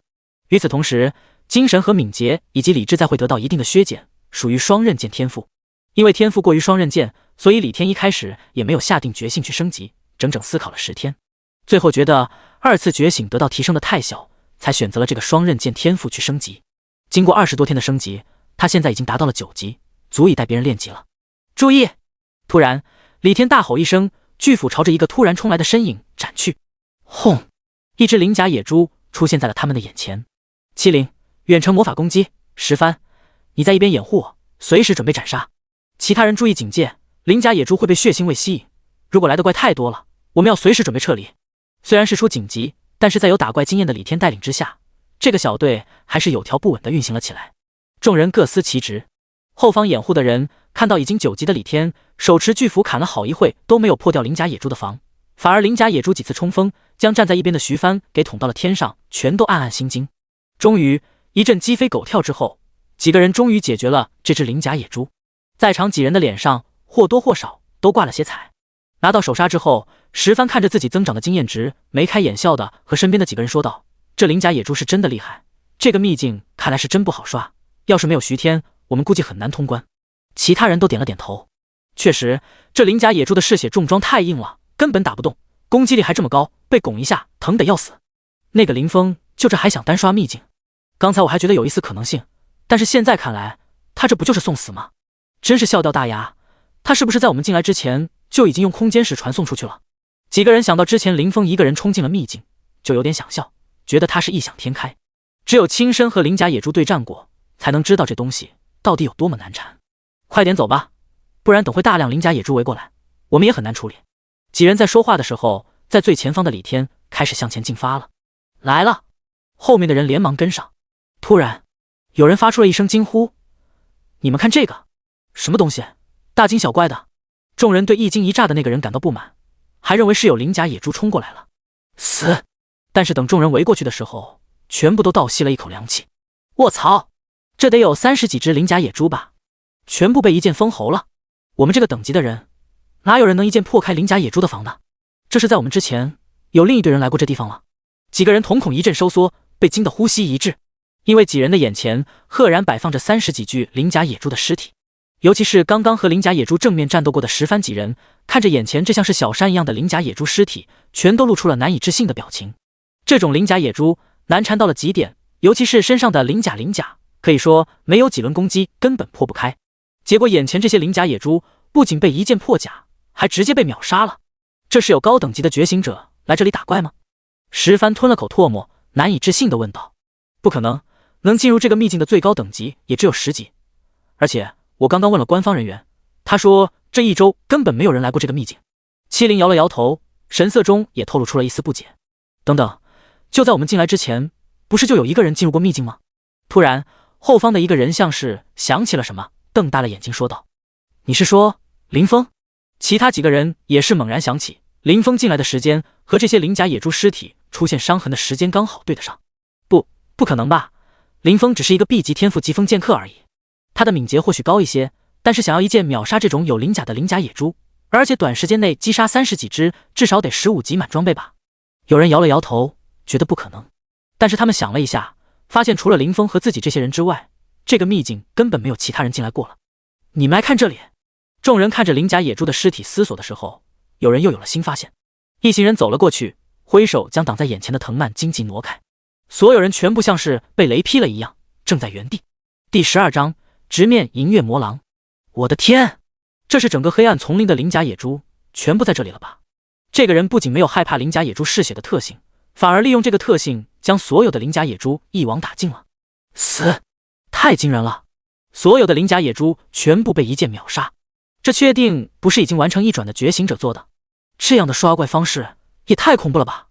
与此同时，精神和敏捷以及理智再会得到一定的削减，属于双刃剑天赋。因为天赋过于双刃剑，所以李天一开始也没有下定决心去升级，整整思考了10天，最后觉得2次觉醒得到提升的太小，才选择了这个双刃剑天赋去升级。经过20多天的升级，他现在已经达到了9级，足以带别人练级了。注意！突然，李天大吼一声，巨斧朝着一个突然冲来的身影斩去。轰！一只鳞甲野猪出现在了他们的眼前。麒麟，远程魔法攻击，石帆，你在一边掩护我，随时准备斩杀。其他人注意警戒，鳞甲野猪会被血腥味吸引，如果来的怪太多了，我们要随时准备撤离。虽然是出紧急，但是在有打怪经验的李天带领之下，这个小队还是有条不紊地运行了起来。众人各司其职，后方掩护的人看到已经9级的李天，手持巨斧砍了好一会都没有破掉鳞甲野猪的防，反而鳞甲野猪几次冲锋，将站在一边的徐帆给捅到了天上，全都暗暗心惊。终于一阵鸡飞狗跳之后，几个人终于解决了这只鳞甲野猪。在场几人的脸上或多或少都挂了些彩。拿到手刹之后，石帆看着自己增长的经验值，眉开眼笑的和身边的几个人说道：“这鳞甲野猪是真的厉害，这个秘境看来是真不好刷，要是没有徐天，我们估计很难通关。”其他人都点了点头。确实，这鳞甲野猪的嗜血重装太硬了，根本打不动，攻击力还这么高，被拱一下疼得要死。那个林峰就这还想单刷秘境，刚才我还觉得有一丝可能性，但是现在看来，他这不就是送死吗？真是笑掉大牙，他是不是在我们进来之前就已经用空间石传送出去了？几个人想到之前林峰一个人冲进了秘境，就有点想笑，觉得他是异想天开。只有亲身和鳞甲野猪对战过，才能知道这东西到底有多么难缠。快点走吧，不然等会大量鳞甲野猪围过来，我们也很难处理。几人在说话的时候，在最前方的李天开始向前进发了。来了！后面的人连忙跟上。突然，有人发出了一声惊呼：“你们看这个，什么东西？大惊小怪的！”众人对一惊一乍的那个人感到不满，还认为是有鳞甲野猪冲过来了。死！但是等众人围过去的时候，全部都倒吸了一口凉气。卧槽，这得有30几只鳞甲野猪吧？全部被一剑封喉了。我们这个等级的人，哪有人能一剑破开鳞甲野猪的防的？这是在我们之前有另一队人来过这地方了。几个人瞳孔一阵收缩，被惊得呼吸一滞，因为几人的眼前赫然摆放着30几具鳞甲野猪的尸体。尤其是刚刚和鳞甲野猪正面战斗过的石帆几人，看着眼前这像是小山一样的鳞甲野猪尸体，全都露出了难以置信的表情。这种鳞甲野猪难缠到了极点，尤其是身上的鳞甲，可以说没有几轮攻击根本破不开。结果眼前这些鳞甲野猪不仅被一剑破甲，还直接被秒杀了。这是有高等级的觉醒者来这里打怪吗？石帆吞了口唾沫，难以置信地问道：“不可能，能进入这个秘境的最高等级也只有10级，而且我刚刚问了官方人员，他说这一周根本没有人来过这个秘境。”麒麟摇了摇头，神色中也透露出了一丝不解。等等，就在我们进来之前，不是就有一个人进入过秘境吗？突然，后方的一个人像是想起了什么，瞪大了眼睛说道：“你是说林峰？”其他几个人也是猛然想起，林峰进来的时间和这些鳞甲野猪尸体出现伤痕的时间刚好对得上。不可能吧？林峰只是一个 B 级天赋疾风剑客而已，他的敏捷或许高一些，但是想要一剑秒杀这种有鳞甲的鳞甲野猪，而且短时间内击杀30几只，至少得15级满装备吧？有人摇了摇头，觉得不可能。但是他们想了一下，发现除了林峰和自己这些人之外，这个秘境根本没有其他人进来过了。你们来看这里！众人看着鳞甲野猪的尸体思索的时候，有人又有了新发现。一行人走了过去，挥手将挡在眼前的藤蔓荆棘挪开。所有人全部像是被雷劈了一样，正在原地。第12章，直面银月魔狼。我的天，这是整个黑暗丛林的鳞甲野猪全部在这里了吧？这个人不仅没有害怕鳞甲野猪嗜血的特性，反而利用这个特性将所有的鳞甲野猪一网打尽了。死！太惊人了！所有的鳞甲野猪全部被一剑秒杀，这确定不是已经完成1转的觉醒者做的？这样的刷怪方式也太恐怖了吧！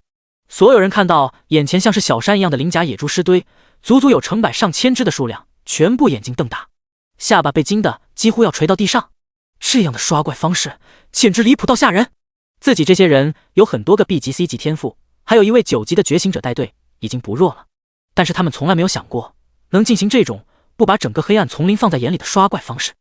所有人看到眼前像是小山一样的鳞甲野猪尸堆，足足有成百上千只的数量，全部眼睛瞪大，下巴被惊得几乎要垂到地上。这样的刷怪方式简直离谱到吓人！自己这些人有很多个 B 级 C 级天赋，还有一位9级的觉醒者带队，已经不弱了。但是他们从来没有想过能进行这种不把整个黑暗丛林放在眼里的刷怪方式。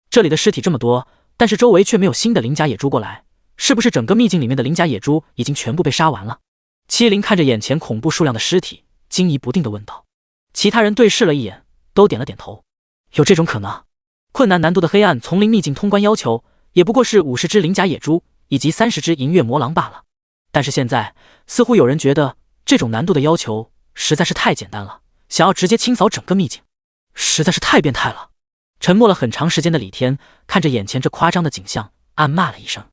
这里的尸体这么多，但是周围却没有新的鳞甲野猪过来，是不是整个秘境里面的鳞甲野猪已经全部被杀完了？麒麟看着眼前恐怖数量的尸体，惊疑不定地问道。其他人对视了一眼，都点了点头。有这种可能。困难难度的黑暗丛林秘境通关要求也不过是50只鳞甲野猪以及30只银月魔狼罢了。但是现在似乎有人觉得这种难度的要求实在是太简单了，想要直接清扫整个秘境。实在是太变态了。沉默了很长时间的李天看着眼前这夸张的景象，暗骂了一声。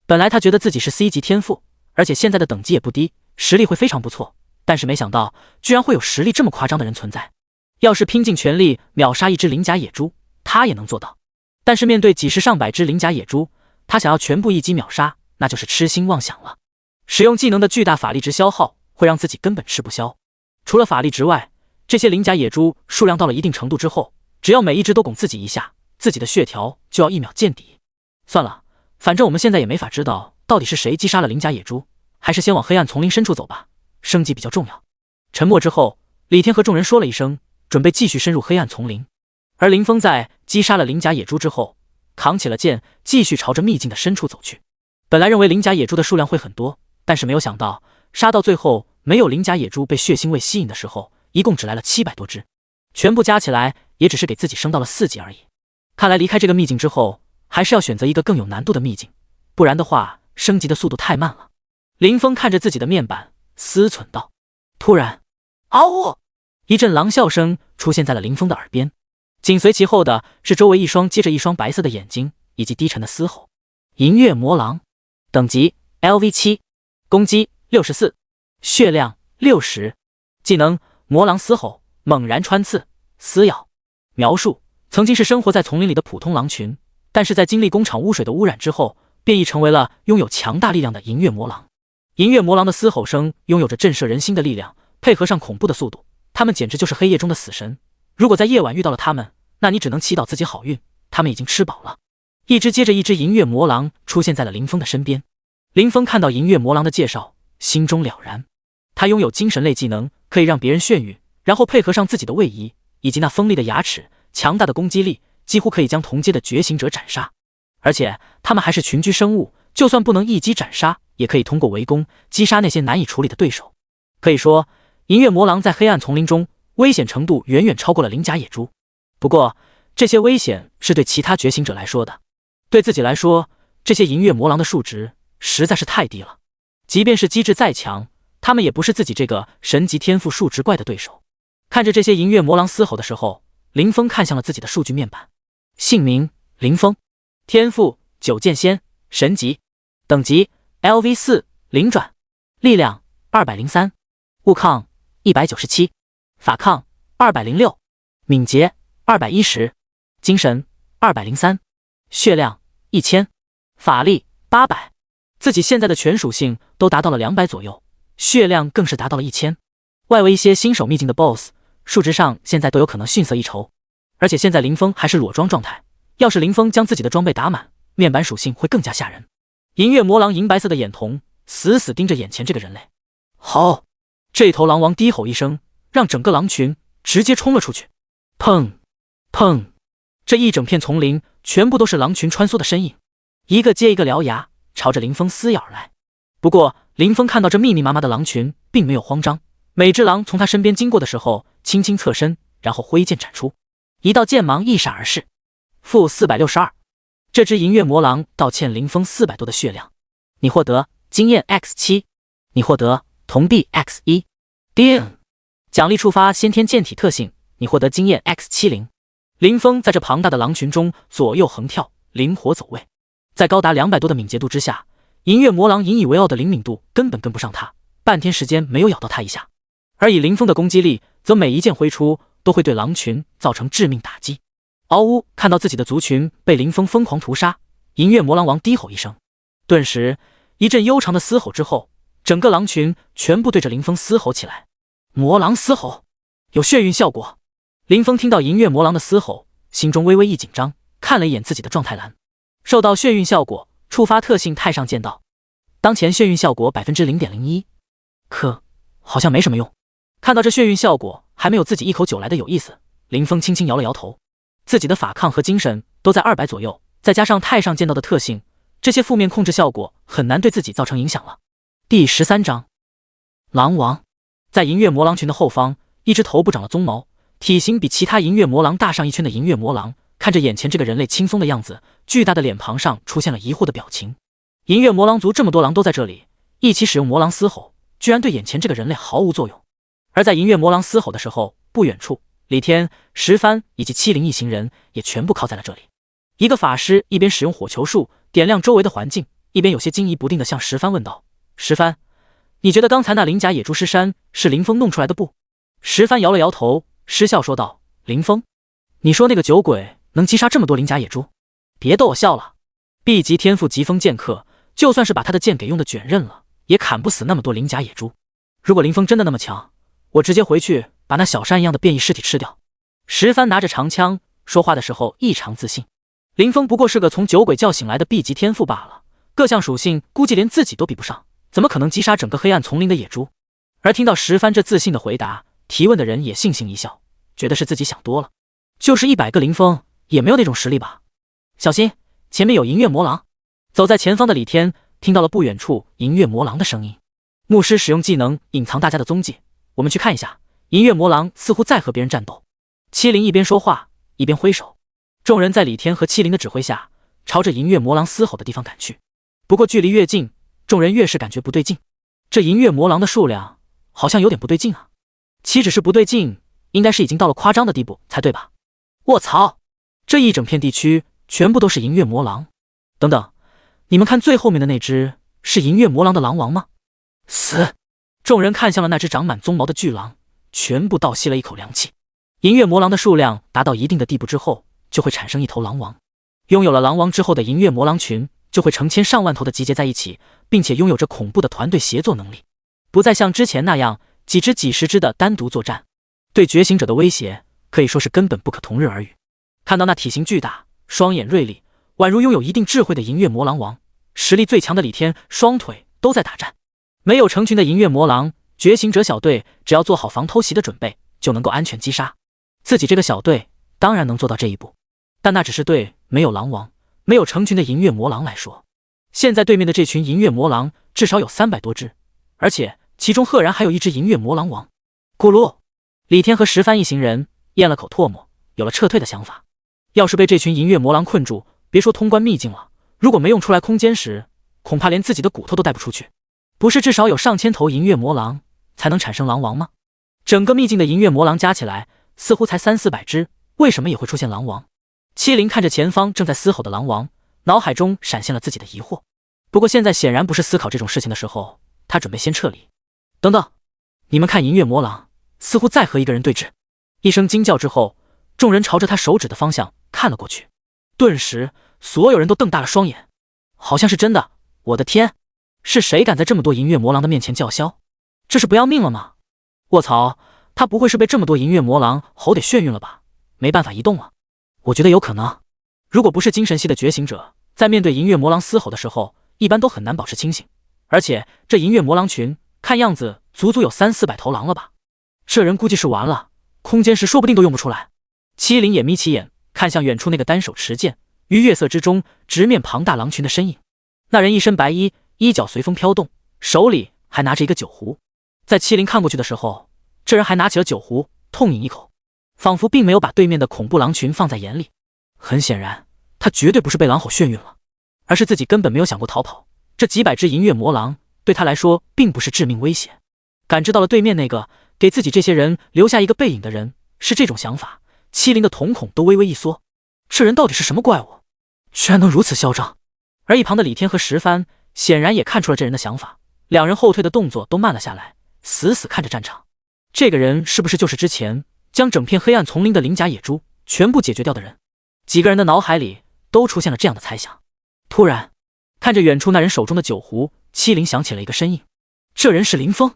本来他觉得自己是 C 级天赋，而且现在的等级也不低，实力会非常不错，但是没想到居然会有实力这么夸张的人存在。要是拼尽全力秒杀一只鳞甲野猪，他也能做到，但是面对几十上百只鳞甲野猪，他想要全部一击秒杀，那就是痴心妄想了。使用技能的巨大法力值消耗会让自己根本吃不消。除了法力值外，这些鳞甲野猪数量到了一定程度之后，只要每一只都拱自己一下，自己的血条就要1秒见底。算了，反正我们现在也没法知道到底是谁击杀了鳞甲野猪，还是先往黑暗丛林深处走吧，生计比较重要。沉默之后，李天和众人说了一声，准备继续深入黑暗丛林。而林峰在击杀了鳞甲野猪之后，扛起了剑，继续朝着秘境的深处走去。本来认为鳞甲野猪的数量会很多，但是没有想到杀到最后没有鳞甲野猪被血腥味吸引的时候，一共只来了700多只，全部加起来也只是给自己升到了4级而已。看来离开这个秘境之后，还是要选择一个更有难度的秘境，不然的话升级的速度太慢了。林峰看着自己的面板，思忖道。突然，嗷呜！一阵狼啸声出现在了林峰的耳边，紧随其后的是周围一双接着一双白色的眼睛以及低沉的嘶吼。银月魔狼，等级 LV7， 攻击64，血量60，技能魔狼嘶吼，猛然穿刺，撕咬。描述：曾经是生活在丛林里的普通狼群，但是在经历工厂污水的污染之后，变异成为了拥有强大力量的银月魔狼。银月魔狼的嘶吼声拥有着震慑人心的力量，配合上恐怖的速度，他们简直就是黑夜中的死神。如果在夜晚遇到了他们，那你只能祈祷自己好运，他们已经吃饱了。一只接着一只银月魔狼出现在了林峰的身边。林峰看到银月魔狼的介绍，心中了然。他拥有精神类技能，可以让别人眩晕，然后配合上自己的位移以及那锋利的牙齿，强大的攻击力，几乎可以将同阶的觉醒者斩杀。而且他们还是群居生物，就算不能一击斩杀，也可以通过围攻击杀那些难以处理的对手。可以说，银月魔狼在黑暗丛林中危险程度远远超过了鳞甲野猪。不过这些危险是对其他觉醒者来说的，对自己来说，这些银月魔狼的数值实在是太低了。即便是机制再强，他们也不是自己这个神级天赋数值怪的对手。看着这些银月魔狼嘶吼的时候，林峰看向了自己的数据面板。姓名：林峰，天赋9剑仙，神级，等级 LV4， 灵转，力量203，物抗197，法抗206，敏捷210，精神203，血量1000，法力800。自己现在的全属性都达到了200左右，血量更是达到了1000。外围一些新手秘境的 BOSS， 数值上现在都有可能逊色一筹。而且现在林峰还是裸装状态，要是林峰将自己的装备打满，面板属性会更加吓人。银月魔狼银白色的眼瞳死死盯着眼前这个人类。好！这头狼王低吼一声，让整个狼群直接冲了出去。砰砰！这一整片丛林全部都是狼群穿梭的身影，一个接一个獠牙朝着林峰撕咬而来。不过林峰看到这密密麻麻的狼群并没有慌张，每只狼从他身边经过的时候轻轻侧身，然后挥剑斩出，一道剑芒一闪而逝。负462，这只银月魔狼倒欠林峰400多的血量。你获得经验 X7， 你获得铜币 X1。叮！奖励触发先天剑体特性，你获得经验 X70。林峰在这庞大的狼群中左右横跳，灵活走位，在高达200多的敏捷度之下，银月魔狼引以为傲的灵敏度根本跟不上他，半天时间没有咬到他一下。而以林峰的攻击力，则每一剑挥出都会对狼群造成致命打击。嗷呜！看到自己的族群被林峰疯狂屠杀，银月魔狼王低吼一声，顿时一阵悠长的嘶吼之后，整个狼群全部对着林峰嘶吼起来。魔狼嘶吼有眩晕效果。林峰听到银月魔狼的嘶吼，心中微微一紧张，看了一眼自己的状态栏，受到眩晕效果，触发特性太上剑道，当前眩晕效果 0.01%， 可好像没什么用。看到这眩晕效果还没有自己一口酒来的有意思，林峰轻轻摇了摇头。自己的法抗和精神都在200左右，再加上太上剑道的特性，这些负面控制效果很难对自己造成影响了。第13章狼王。在银月魔狼群的后方，一只头部长了鬃毛，体型比其他银月魔狼大上一圈的银月魔狼，看着眼前这个人类轻松的样子，巨大的脸庞上出现了疑惑的表情。银月魔狼族这么多狼都在这里，一起使用魔狼嘶吼，居然对眼前这个人类毫无作用。而在银月魔狼嘶吼的时候，不远处李天、石帆以及七灵一行人也全部靠在了这里。一个法师一边使用火球术点亮周围的环境，一边有些惊疑不定地向石帆问道：“石帆，你觉得刚才那鳞甲野猪尸山是林峰弄出来的不？”石帆摇了摇头，失笑说道：“林峰，你说那个酒鬼能击杀这么多鳞甲野猪？别逗我笑了。B 级天赋疾风剑客，就算是把他的剑给用的卷刃了，也砍不死那么多鳞甲野猪。如果林峰真的那么强，我直接回去把那小山一样的变异尸体吃掉。”石帆拿着长枪，说话的时候异常自信。林峰不过是个从酒鬼叫醒来的 B 级天赋罢了，各项属性估计连自己都比不上，怎么可能击杀整个黑暗丛林的野猪？而听到石帆这自信的回答，提问的人也悻悻一笑，觉得是自己想多了。就是100个林峰也没有那种实力吧？小心，前面有银月魔狼！走在前方的李天听到了不远处银月魔狼的声音。牧师使用技能隐藏大家的踪迹，我们去看一下。银月魔狼似乎在和别人战斗。七灵一边说话一边挥手，众人在李天和七灵的指挥下，朝着银月魔狼嘶吼的地方赶去。不过距离越近，众人越是感觉不对劲。这银月魔狼的数量好像有点不对劲啊！岂止是不对劲，应该是已经到了夸张的地步才对吧？卧槽！这一整片地区全部都是银月魔狼。等等，你们看最后面的那只是银月魔狼的狼王吗？死！众人看向了那只长满鬃毛的巨狼，全部倒吸了一口凉气。银月魔狼的数量达到一定的地步之后，就会产生一头狼王。拥有了狼王之后的银月魔狼群就会成千上万头的集结在一起，并且拥有着恐怖的团队协作能力，不再像之前那样几只几十只的单独作战。对觉醒者的威胁可以说是根本不可同日而语。看到那体型巨大、双眼锐利、宛如拥有一定智慧的银月魔狼王，实力最强的李天双腿都在打颤。没有成群的银月魔狼，觉醒者小队只要做好防偷袭的准备，就能够安全击杀。自己这个小队当然能做到这一步，但那只是对没有狼王、没有成群的银月魔狼来说。现在对面的这群银月魔狼至少有300多只，而且其中赫然还有一只银月魔狼王。咕噜，李天和石帆一行人咽了口唾沫，有了撤退的想法。要是被这群银月魔狼困住，别说通关秘境了，如果没用出来空间石，恐怕连自己的骨头都带不出去。不是至少有上千头银月魔狼才能产生狼王吗？整个秘境的银月魔狼加起来似乎才300-400只，为什么也会出现狼王？七灵看着前方正在嘶吼的狼王，脑海中闪现了自己的疑惑。不过现在显然不是思考这种事情的时候，他准备先撤离。等等，你们看，银月魔狼似乎在和一个人对峙。一声惊叫之后，众人朝着他手指的方向看了过去，顿时所有人都瞪大了双眼。好像是真的！我的天，是谁敢在这么多银月魔狼的面前叫嚣？这是不要命了吗？卧槽，他不会是被这么多银月魔狼吼得眩晕了吧？没办法移动了。我觉得有可能，如果不是精神系的觉醒者，在面对银月魔狼嘶吼的时候，一般都很难保持清醒。而且这银月魔狼群看样子足足有300-400头狼了吧？这人估计是完了，空间石说不定都用不出来。七灵也眯起眼，看向远处那个单手持剑于月色之中直面庞大狼群的身影。那人一身白衣，衣角随风飘动，手里还拿着一个酒壶。在七灵看过去的时候，这人还拿起了酒壶，痛饮一口，仿佛并没有把对面的恐怖狼群放在眼里。很显然，他绝对不是被狼吼眩晕了，而是自己根本没有想过逃跑。这几百只银月魔狼对他来说并不是致命威胁。感知到了对面那个给自己这些人留下一个背影的人是这种想法，七灵的瞳孔都微微一缩。这人到底是什么怪物，居然能如此嚣张？而一旁的李天和石帆显然也看出了这人的想法，两人后退的动作都慢了下来，死死看着战场。这个人是不是就是之前将整片黑暗丛林的鳞甲野猪全部解决掉的人？几个人的脑海里都出现了这样的猜想。突然看着远处那人手中的酒壶，七灵想起了一个身影，这人是林峰，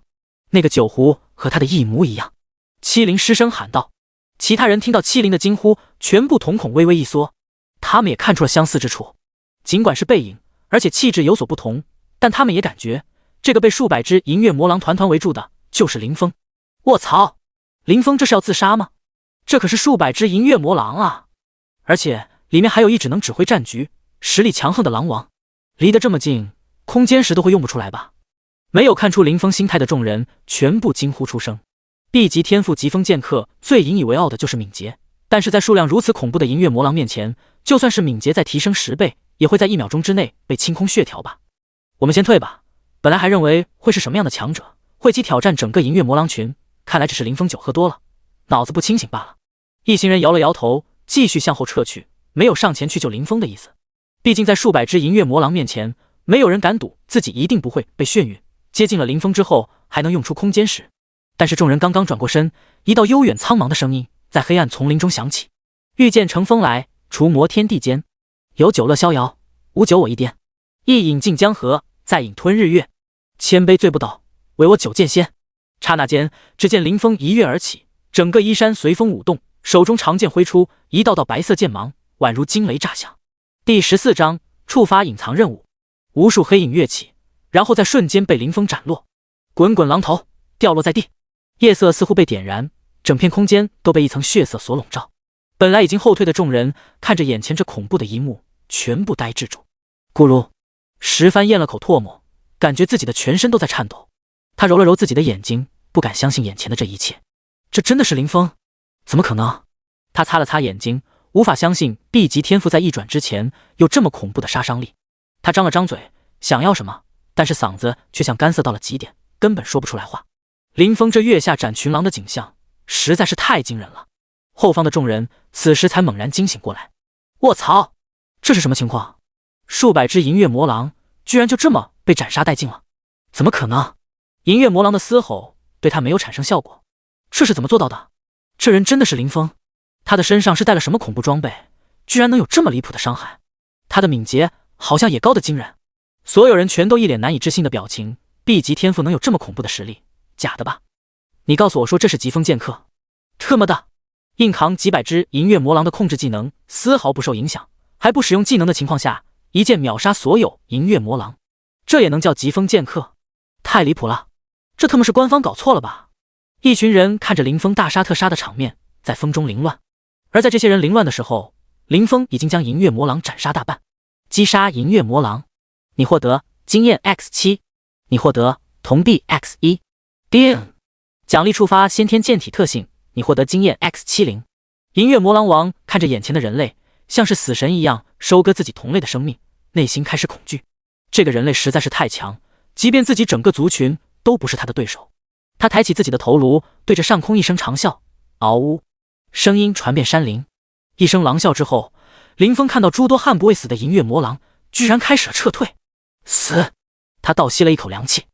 那个酒壶和他的一模一样。七灵失声喊道。其他人听到七灵的惊呼，全部瞳孔微微一缩，他们也看出了相似之处。尽管是背影，而且气质有所不同，但他们也感觉这个被数百只银月魔狼团团围住的就是林峰。卧槽，林峰这是要自杀吗？这可是数百只银月魔狼啊！而且里面还有一只能指挥战局、实力强横的狼王，离得这么近，空间石都会用不出来吧？没有看出林峰心态的众人全部惊呼出声。B 级天赋疾风剑客最引以为傲的就是敏捷，但是在数量如此恐怖的银月魔狼面前，就算是敏捷再提升10倍，也会在1秒钟之内被清空血条吧。我们先退吧，本来还认为会是什么样的强者会起挑战整个银月魔狼群，看来只是林峰酒喝多了，脑子不清醒罢了。一行人摇了摇头，继续向后撤去，没有上前去救林峰的意思。毕竟在数百只银月魔狼面前，没有人敢赌自己一定不会被眩晕。接近了林峰之后，还能用出空间石。但是众人刚刚转过身，一道悠远苍茫的声音在黑暗丛林中响起：欲见乘风来，除魔天地间。有酒乐逍遥，无酒我一颠。一饮尽江河，再饮吞日月。千杯醉不倒，唯我酒剑仙。刹那间，只见林峰一跃而起，整个衣衫随风舞动，手中长剑挥出，一道道白色剑芒宛如惊雷炸响。第14章触发隐藏任务。无数黑影跃起，然后在瞬间被林峰斩落，滚滚狼头掉落在地。夜色似乎被点燃，整片空间都被一层血色所笼罩。本来已经后退的众人看着眼前这恐怖的一幕，全部呆滞住。咕噜，石帆咽了口唾沫，感觉自己的全身都在颤抖。他揉了揉自己的眼睛，不敢相信眼前的这一切。这真的是林峰？怎么可能？他擦了擦眼睛，无法相信 B 级天赋在一转之前有这么恐怖的杀伤力。他张了张嘴，想要什么，但是嗓子却像干涩到了极点，根本说不出来话。林峰这月下斩群狼的景象实在是太惊人了。后方的众人此时才猛然惊醒过来。卧槽，这是什么情况？数百只银月魔狼居然就这么被斩杀殆尽了？怎么可能？银月魔狼的嘶吼对他没有产生效果，这是怎么做到的？这人真的是林峰？他的身上是带了什么恐怖装备，居然能有这么离谱的伤害？他的敏捷好像也高得惊人。所有人全都一脸难以置信的表情。 B 级天赋能有这么恐怖的实力？假的吧？你告诉我说这是疾风剑客？特么的！硬扛几百只银月魔狼的控制技能丝毫不受影响，还不使用技能的情况下，一剑秒杀所有银月魔狼，这也能叫疾风剑客？太离谱了！这他妈是官方搞错了吧？一群人看着林峰大杀特杀的场面，在风中凌乱。而在这些人凌乱的时候，林峰已经将银月魔狼斩杀大半。击杀银月魔狼，你获得经验 X7， 你获得铜币 X1。叮！奖励触发先天剑体特性，你获得经验 X70。银月魔狼王看着眼前的人类，像是死神一样收割自己同类的生命，内心开始恐惧。这个人类实在是太强，即便自己整个族群都不是他的对手。他抬起自己的头颅，对着上空一声长啸，嗷呜，声音传遍山林。一声狼啸之后，林峰看到诸多悍不畏死的银月魔狼居然开始了撤退。死！他倒吸了一口凉气。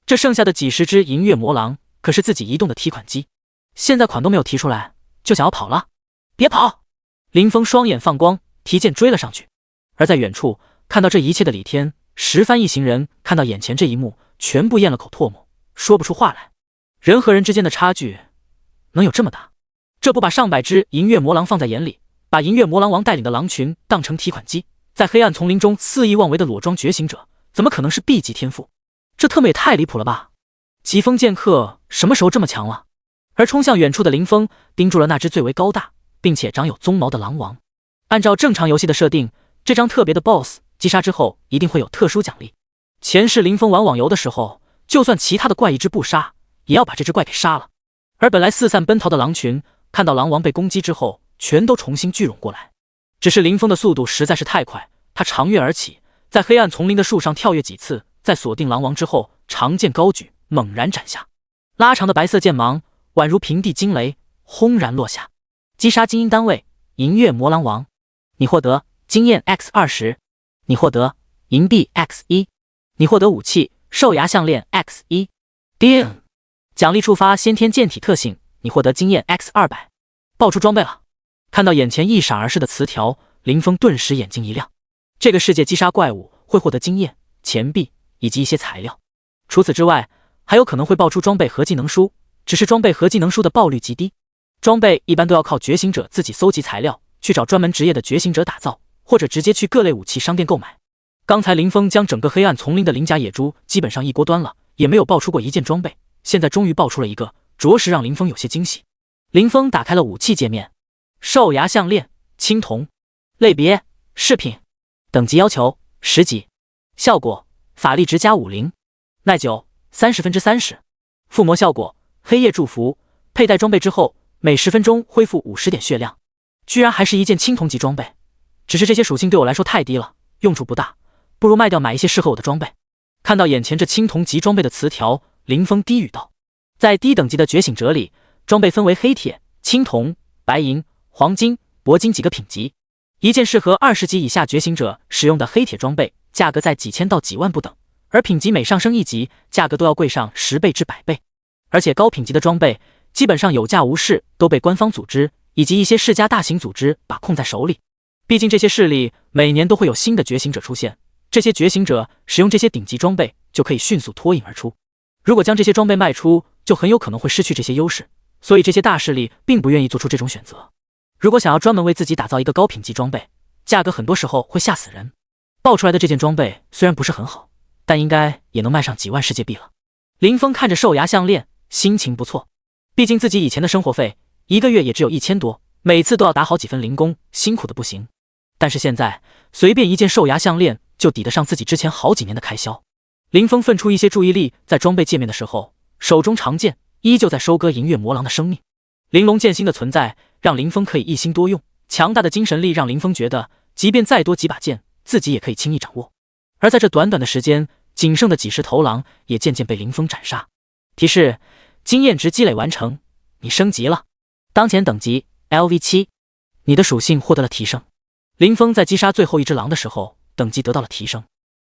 这剩下的几十只银月魔狼可是自己移动的提款机，现在款都没有提出来，就想要跑了？别跑！林峰双眼放光，提剑追了上去。而在远处看到这一切的李天、石帆一行人看到眼前这一幕，全部咽了口唾沫，说不出话来。人和人之间的差距能有这么大？这不把上百只银月魔狼放在眼里，把银月魔狼王带领的狼群当成提款机，在黑暗丛林中肆意妄为的裸装觉醒者，怎么可能是 B 级天赋？这特么也太离谱了吧！疾风剑客什么时候这么强了？而冲向远处的林峰盯住了那只最为高大并且长有鬃毛的狼王。按照正常游戏的设定，这张特别的 BOSS 击杀之后一定会有特殊奖励。前世林峰玩网游的时候，就算其他的怪一只不杀，也要把这只怪给杀了。而本来四散奔逃的狼群看到狼王被攻击之后，全都重新聚拢过来。只是林峰的速度实在是太快，他长跃而起，在黑暗丛林的树上跳跃几次，在锁定狼王之后，长剑高举，猛然斩下。拉长的白色剑芒宛如平地惊雷，轰然落下。击杀精英单位银月魔狼王，你获得经验 X20， 你获得银币 X1， 你获得武器兽牙项链 X1。叮！奖励触发先天剑体特性，你获得经验 X200。爆出装备了！看到眼前一闪而逝的词条，林峰顿时眼睛一亮。这个世界击杀怪物会获得经验、钱币以及一些材料，除此之外，还有可能会爆出装备和技能书，只是装备和技能书的爆率极低。装备一般都要靠觉醒者自己搜集材料，去找专门职业的觉醒者打造，或者直接去各类武器商店购买。刚才林峰将整个黑暗丛林的鳞甲野猪基本上一锅端了，也没有爆出过一件装备，现在终于爆出了一个，着实让林峰有些惊喜。林峰打开了武器界面，兽牙项链，青铜，类别饰品，等级要求10级，效果法力值加50，耐久30%，附魔效果黑夜祝福，佩戴装备之后每10分钟恢复50点血量。居然还是一件青铜级装备，只是这些属性对我来说太低了，用处不大，不如卖掉买一些适合我的装备。看到眼前这青铜级装备的词条，林峰低语道：在低等级的觉醒者里，装备分为黑铁、青铜、白银、黄金、铂金几个品级。一件适合20级以下觉醒者使用的黑铁装备，价格在几千到几万不等，而品级每上升1级，价格都要贵上10倍至100倍。而且高品级的装备基本上有价无市，都被官方组织以及一些世家大型组织把控在手里。毕竟这些势力每年都会有新的觉醒者出现，这些觉醒者使用这些顶级装备就可以迅速脱颖而出。如果将这些装备卖出，就很有可能会失去这些优势，所以这些大势力并不愿意做出这种选择。如果想要专门为自己打造一个高品级装备，价格很多时候会吓死人。爆出来的这件装备虽然不是很好，但应该也能卖上几万世界币了。林峰看着兽牙项链，心情不错。毕竟自己以前的生活费一个月也只有1000多，每次都要打好几份零工，辛苦的不行。但是现在随便一件兽牙项链就抵得上自己之前好几年的开销。林峰分出一些注意力，在装备界面的时候，手中长剑依旧在收割银月魔狼的生命。玲珑剑心的存在让林峰可以一心多用，强大的精神力让林峰觉得即便再多几把剑，自己也可以轻易掌握。而在这短短的时间，仅剩的几十头狼也渐渐被林峰斩杀。提示：经验值积累完成，你升级了，当前等级 LV7， 你的属性获得了提升。林峰在击杀最后一只狼的时候，等级得到了提升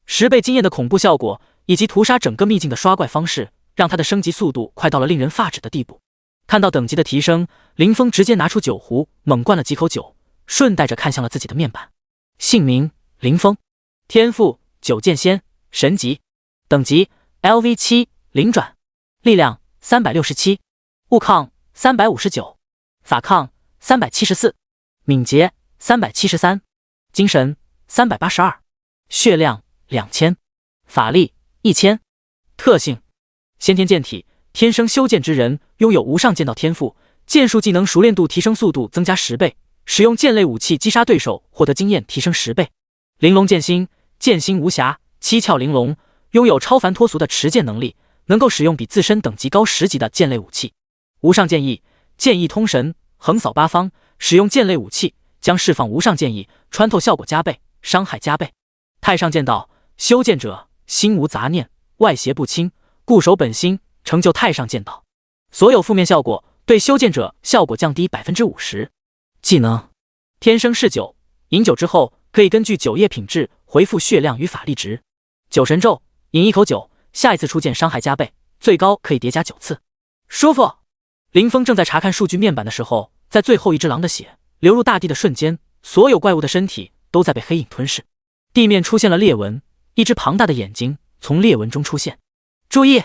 ，10倍经验的恐怖效果以及屠杀整个秘境的刷怪方式，让他的升级速度快到了令人发指的地步。看到等级的提升，林峰直接拿出酒壶，猛灌了几口酒，顺带着看向了自己的面板。姓名：林峰，天赋：九剑仙，神级，等级 LV7， 灵转，力量367，物抗359，法抗374，敏捷373，精神382，血量2000，法力1000。特性：先天剑体，天生修剑之人，拥有无上剑道天赋，剑术技能熟练度提升速度增加10倍，使用剑类武器击杀对手获得经验提升10倍。玲珑剑心，剑心无瑕，七窍玲珑，拥有超凡脱俗的持剑能力，能够使用比自身等级高10级的剑类武器。无上剑意，剑意通神，横扫八方，使用剑类武器将释放无上剑意，穿透效果加倍，伤害加倍。太上剑道，修剑者心无杂念，外邪不侵，固守本心，成就太上剑道。所有负面效果对修剑者效果降低 50%。 技能：天生嗜酒，饮酒之后可以根据酒液品质回复血量与法力值。酒神咒，饮一口酒，下一次出剑伤害加倍，最高可以叠加9次。舒服。林峰正在查看数据面板的时候，在最后一只狼的血流入大地的瞬间，所有怪物的身体都在被黑影吞噬，地面出现了裂纹，一只庞大的眼睛从裂纹中出现。注意，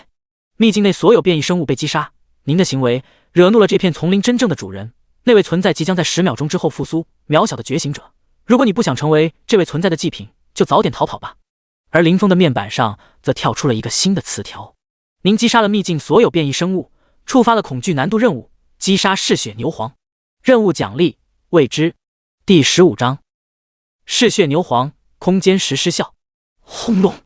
秘境内所有变异生物被击杀，您的行为惹怒了这片丛林真正的主人，那位存在即将在10秒钟之后复苏，渺小的觉醒者，如果你不想成为这位存在的祭品，就早点逃跑吧。而林峰的面板上则跳出了一个新的词条：您击杀了秘境所有变异生物，触发了恐惧难度任务，击杀嗜血牛黄。任务奖励：未知。第15章嗜血牛黄，空间时失效。轰隆，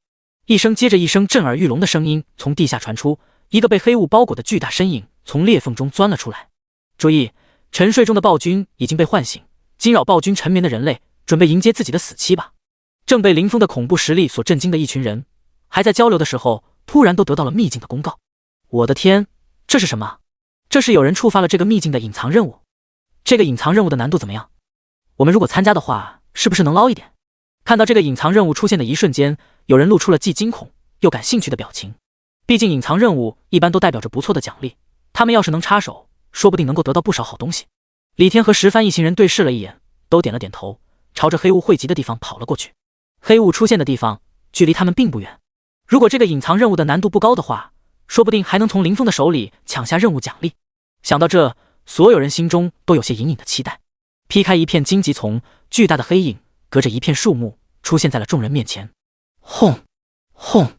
一声接着一声震耳欲聋的声音从地下传出，一个被黑雾包裹的巨大身影从裂缝中钻了出来。注意，沉睡中的暴君已经被唤醒，惊扰暴君沉眠的人类准备迎接自己的死期吧。正被林峰的恐怖实力所震惊的一群人，还在交流的时候，突然都得到了秘境的公告。我的天，这是什么？这是有人触发了这个秘境的隐藏任务。这个隐藏任务的难度怎么样？我们如果参加的话，是不是能捞一点？看到这个隐藏任务出现的一瞬间，有人露出了既惊恐又感兴趣的表情。毕竟隐藏任务一般都代表着不错的奖励，他们要是能插手，说不定能够得到不少好东西。李天和石帆一行人对视了一眼，都点了点头，朝着黑雾汇集的地方跑了过去。黑雾出现的地方距离他们并不远，如果这个隐藏任务的难度不高的话，说不定还能从林峰的手里抢下任务奖励。想到这，所有人心中都有些隐隐的期待。劈开一片荆棘丛，巨大的黑影隔着一片树木出现在了众人面前。轰轰！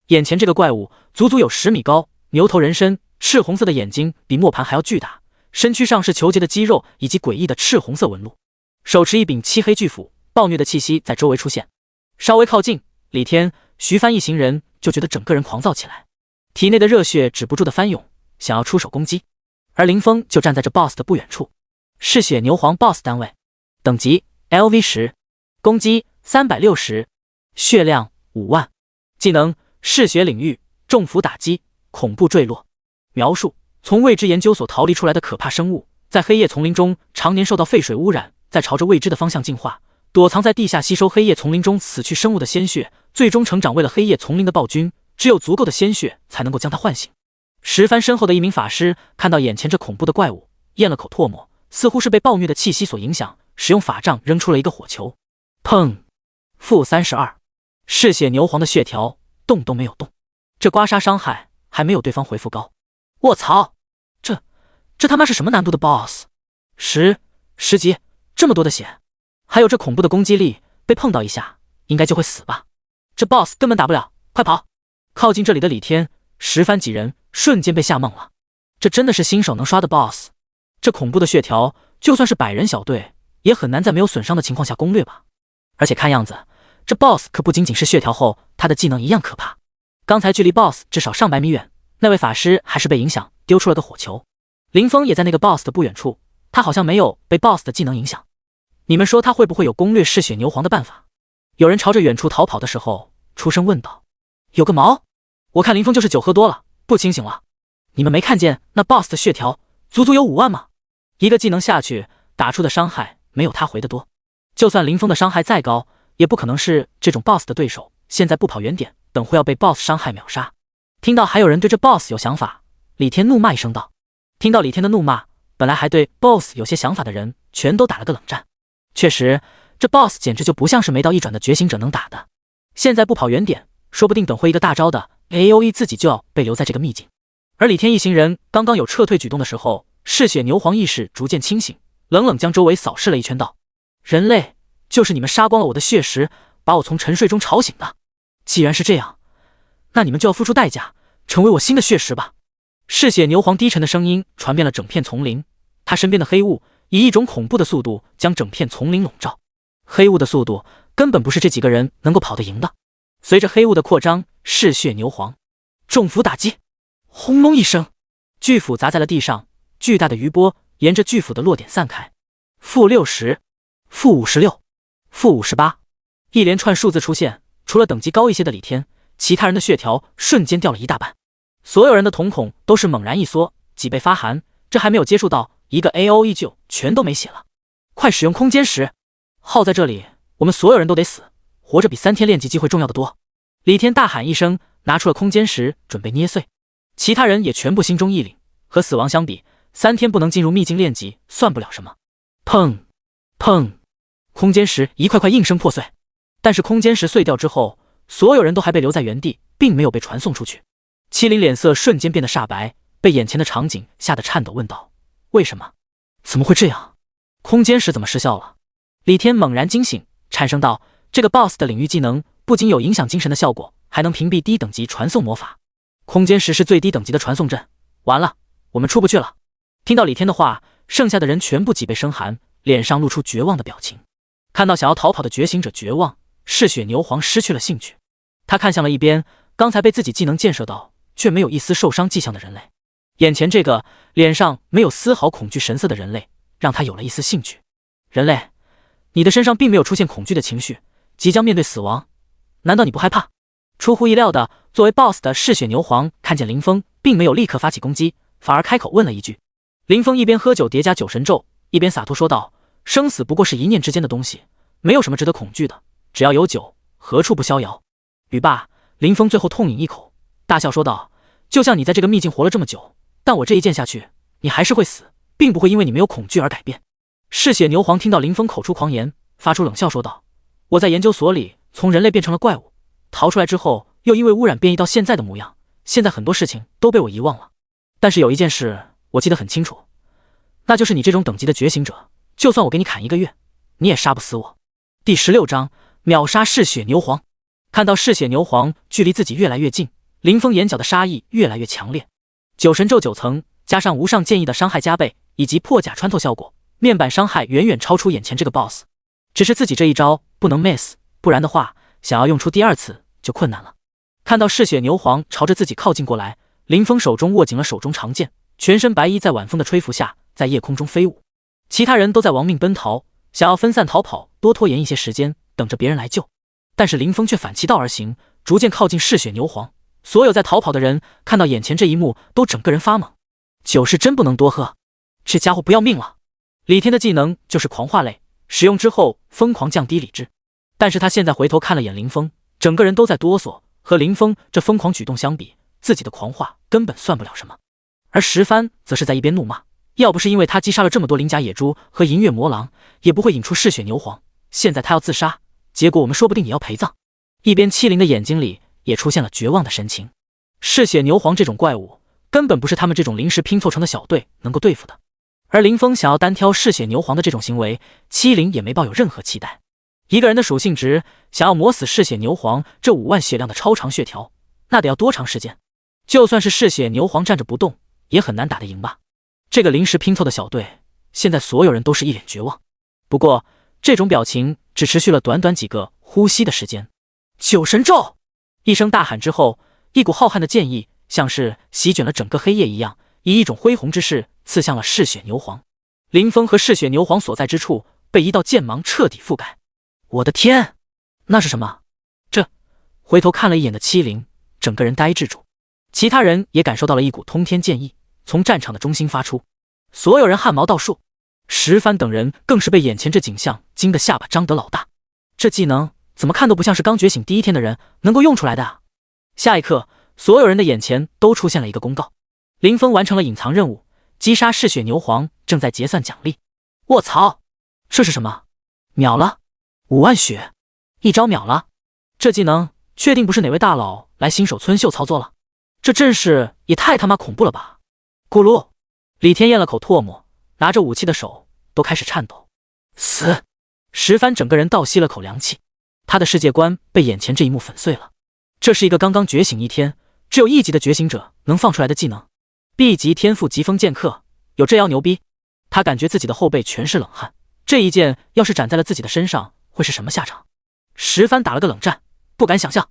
眼前这个怪物足足有10米高，牛头人身，赤红色的眼睛比磨盘还要巨大，身躯上是虬结的肌肉以及诡异的赤红色纹路，手持一柄漆黑巨斧，暴虐的气息在周围出现。稍微靠近，李天、徐帆一行人就觉得整个人狂躁起来，体内的热血止不住的翻涌，想要出手攻击。而林峰就站在这 BOSS 的不远处。嗜血牛黄 BOSS 单位，等级 LV10， 攻击360，血量5万，技能嗜血领域，重斧打击，恐怖坠落。描述：从未知研究所逃离出来的可怕生物，在黑夜丛林中常年受到废水污染，再朝着未知的方向进化，躲藏在地下吸收黑夜丛林中死去生物的鲜血，最终成长为了黑夜丛林的暴君。只有足够的鲜血才能够将他唤醒。石帆身后的一名法师看到眼前这恐怖的怪物，咽了口唾沫，似乎是被暴虐的气息所影响，使用法杖扔出了一个火球。砰！负32，嗜血牛黄的血条动都没有动，这刮痧伤害还没有对方回复高。卧槽，这他妈是什么难度的 BOSS？ 10级，这么多的血，还有这恐怖的攻击力，被碰到一下应该就会死吧？这 BOSS 根本打不了，快跑！靠近这里的李天、石帆几人瞬间被吓懵了，这真的是新手能刷的 BOSS？ 这恐怖的血条，就算是100人小队也很难在没有损伤的情况下攻略吧？而且看样子，这 BOSS 可不仅仅是血条后，他的技能一样可怕。刚才距离 BOSS 至少上百米远，那位法师还是被影响丢出了个火球。林峰也在那个 BOSS 的不远处，他好像没有被 BOSS 的技能影响。你们说他会不会有攻略嗜血牛黄的办法？有人朝着远处逃跑的时候出声问道。有个毛！我看林峰就是酒喝多了，不清醒了。你们没看见那 BOSS 的血条足足有5万吗？一个技能下去，打出的伤害没有他回得多。就算林峰的伤害再高，也不可能是这种 BOSS 的对手。现在不跑远点，等会要被 BOSS 伤害秒杀。听到还有人对这 BOSS 有想法，李天怒骂一声道。听到李天的怒骂，本来还对 BOSS 有些想法的人全都打了个冷战。确实，这 BOSS 简直就不像是没到一转的觉醒者能打的。现在不跑远点，说不定等会一个大招的 AOE 自己就要被留在这个秘境。而李天一行人刚刚有撤退举动的时候，嗜血牛黄意识逐渐清醒，冷冷将周围扫视了一圈道：人类，就是你们杀光了我的血石，把我从沉睡中吵醒的。既然是这样，那你们就要付出代价，成为我新的血石吧。嗜血牛黄低沉的声音传遍了整片丛林，他身边的黑雾以一种恐怖的速度将整片丛林笼罩。黑雾的速度根本不是这几个人能够跑得赢的。随着黑雾的扩张，嗜血牛黄重斧打击，轰隆一声，巨斧砸在了地上，巨大的余波沿着巨斧的落点散开。负60，负56，负58，一连串数字出现，除了等级高一些的李天，其他人的血条瞬间掉了一大半。所有人的瞳孔都是猛然一缩，脊背发寒，这还没有接触到一个 AOE 就全都没血了。快使用空间石，耗在这里我们所有人都得死，活着比3天练级机会重要的多。李天大喊一声，拿出了空间石准备捏碎。其他人也全部心中一凛，和死亡相比，3天不能进入秘境练级算不了什么。砰砰，空间石一块块应声破碎。但是空间石碎掉之后，所有人都还被留在原地，并没有被传送出去。麒麟脸色瞬间变得煞白，被眼前的场景吓得颤抖，问道：为什么？怎么会这样？空间石怎么失效了？李天猛然惊醒，颤声道：这个 BOSS 的领域技能不仅有影响精神的效果，还能屏蔽低等级传送魔法。空间石是最低等级的传送阵，完了，我们出不去了。听到李天的话，剩下的人全部脊背生寒，脸上露出绝望的表情。看到想要逃跑的觉醒者绝望，嗜血牛黄失去了兴趣。他看向了一边，刚才被自己技能溅射到却没有一丝受伤迹象的人类。眼前这个脸上没有丝毫恐惧神色的人类，让他有了一丝兴趣。人类，你的身上并没有出现恐惧的情绪，即将面对死亡，难道你不害怕？出乎意料的，作为 BOSS 的嗜血牛黄看见林峰并没有立刻发起攻击，反而开口问了一句。林峰一边喝酒叠加酒神咒，一边洒脱说道：生死不过是一念之间的东西，没有什么值得恐惧的，只要有酒，何处不逍遥。语罢，林峰最后痛饮一口，大笑说道：就像你在这个秘境活了这么久，但我这一剑下去，你还是会死，并不会因为你没有恐惧而改变。嗜血牛黄听到林峰口出狂言，发出冷笑说道：我在研究所里从人类变成了怪物，逃出来之后又因为污染变异到现在的模样，现在很多事情都被我遗忘了，但是有一件事我记得很清楚，那就是你这种等级的觉醒者，就算我给你砍1个月，你也杀不死我。第16章秒杀嗜血牛黄。看到嗜血牛黄距离自己越来越近，林峰眼角的杀意越来越强烈。酒神咒9层加上无上剑意的伤害加倍，以及破甲穿透效果，面板伤害远远超出眼前这个 BOSS。 只是自己这一招不能 miss， 不然的话想要用出第2次就困难了。看到嗜血牛黄朝着自己靠近过来，林峰手中握紧了手中长剑，全身白衣在晚风的吹拂下在夜空中飞舞。其他人都在亡命奔逃，想要分散逃跑，多拖延一些时间，等着别人来救。但是林峰却反其道而行，逐渐靠近嗜血牛黄。所有在逃跑的人看到眼前这一幕，都整个人发懵。酒是真不能多喝。这家伙不要命了！李天的技能就是狂化类，使用之后疯狂降低理智。但是他现在回头看了眼林峰，整个人都在哆嗦。和林峰这疯狂举动相比，自己的狂化根本算不了什么。而石帆则是在一边怒骂，要不是因为他击杀了这么多鳞甲野猪和银月魔狼，也不会引出嗜血牛皇。现在他要自杀，结果我们说不定也要陪葬。一边欺凌的眼睛里也出现了绝望的神情。嗜血牛皇这种怪物根本不是他们这种临时拼凑成的小队能够对付的。而林峰想要单挑嗜血牛皇的这种行为，欺凌也没抱有任何期待。一个人的属性值想要磨死嗜血牛皇这5万血量的超长血条，那得要多长时间？就算是嗜血牛皇站着不动，也很难打得赢吧。这个临时拼凑的小队，现在所有人都是一脸绝望。不过这种表情只持续了短短几个呼吸的时间。九神咒！一声大喊之后，一股浩瀚的剑意像是席卷了整个黑夜一样，以一种恢宏之势刺向了嗜血牛皇。林峰和嗜血牛皇所在之处被一道剑芒彻底覆盖。我的天，那是什么？回头看了一眼的欺凌，整个人呆滞住。其他人也感受到了一股通天剑意从战场的中心发出，所有人汗毛倒竖。石帆等人更是被眼前这景象惊得下巴张得老大。这技能怎么看都不像是刚觉醒第1天的人能够用出来的啊！下一刻，所有人的眼前都出现了一个公告：林峰完成了隐藏任务，击杀嗜血牛皇，正在结算奖励。卧槽，这是什么？秒了5万血，一招秒了！这技能确定不是哪位大佬来新手村秀操作了？这阵势也太他妈恐怖了吧！咕噜，李天咽了口唾沫，拿着武器的手都开始颤抖。死！石帆整个人倒吸了口凉气，他的世界观被眼前这一幕粉碎了。这是一个刚刚觉醒1天，只有1级的觉醒者能放出来的技能。B 级天赋疾风剑客，有这妖牛逼？他感觉自己的后背全是冷汗，这一剑要是斩在了自己的身上，会是什么下场？石帆打了个冷战，不敢想象。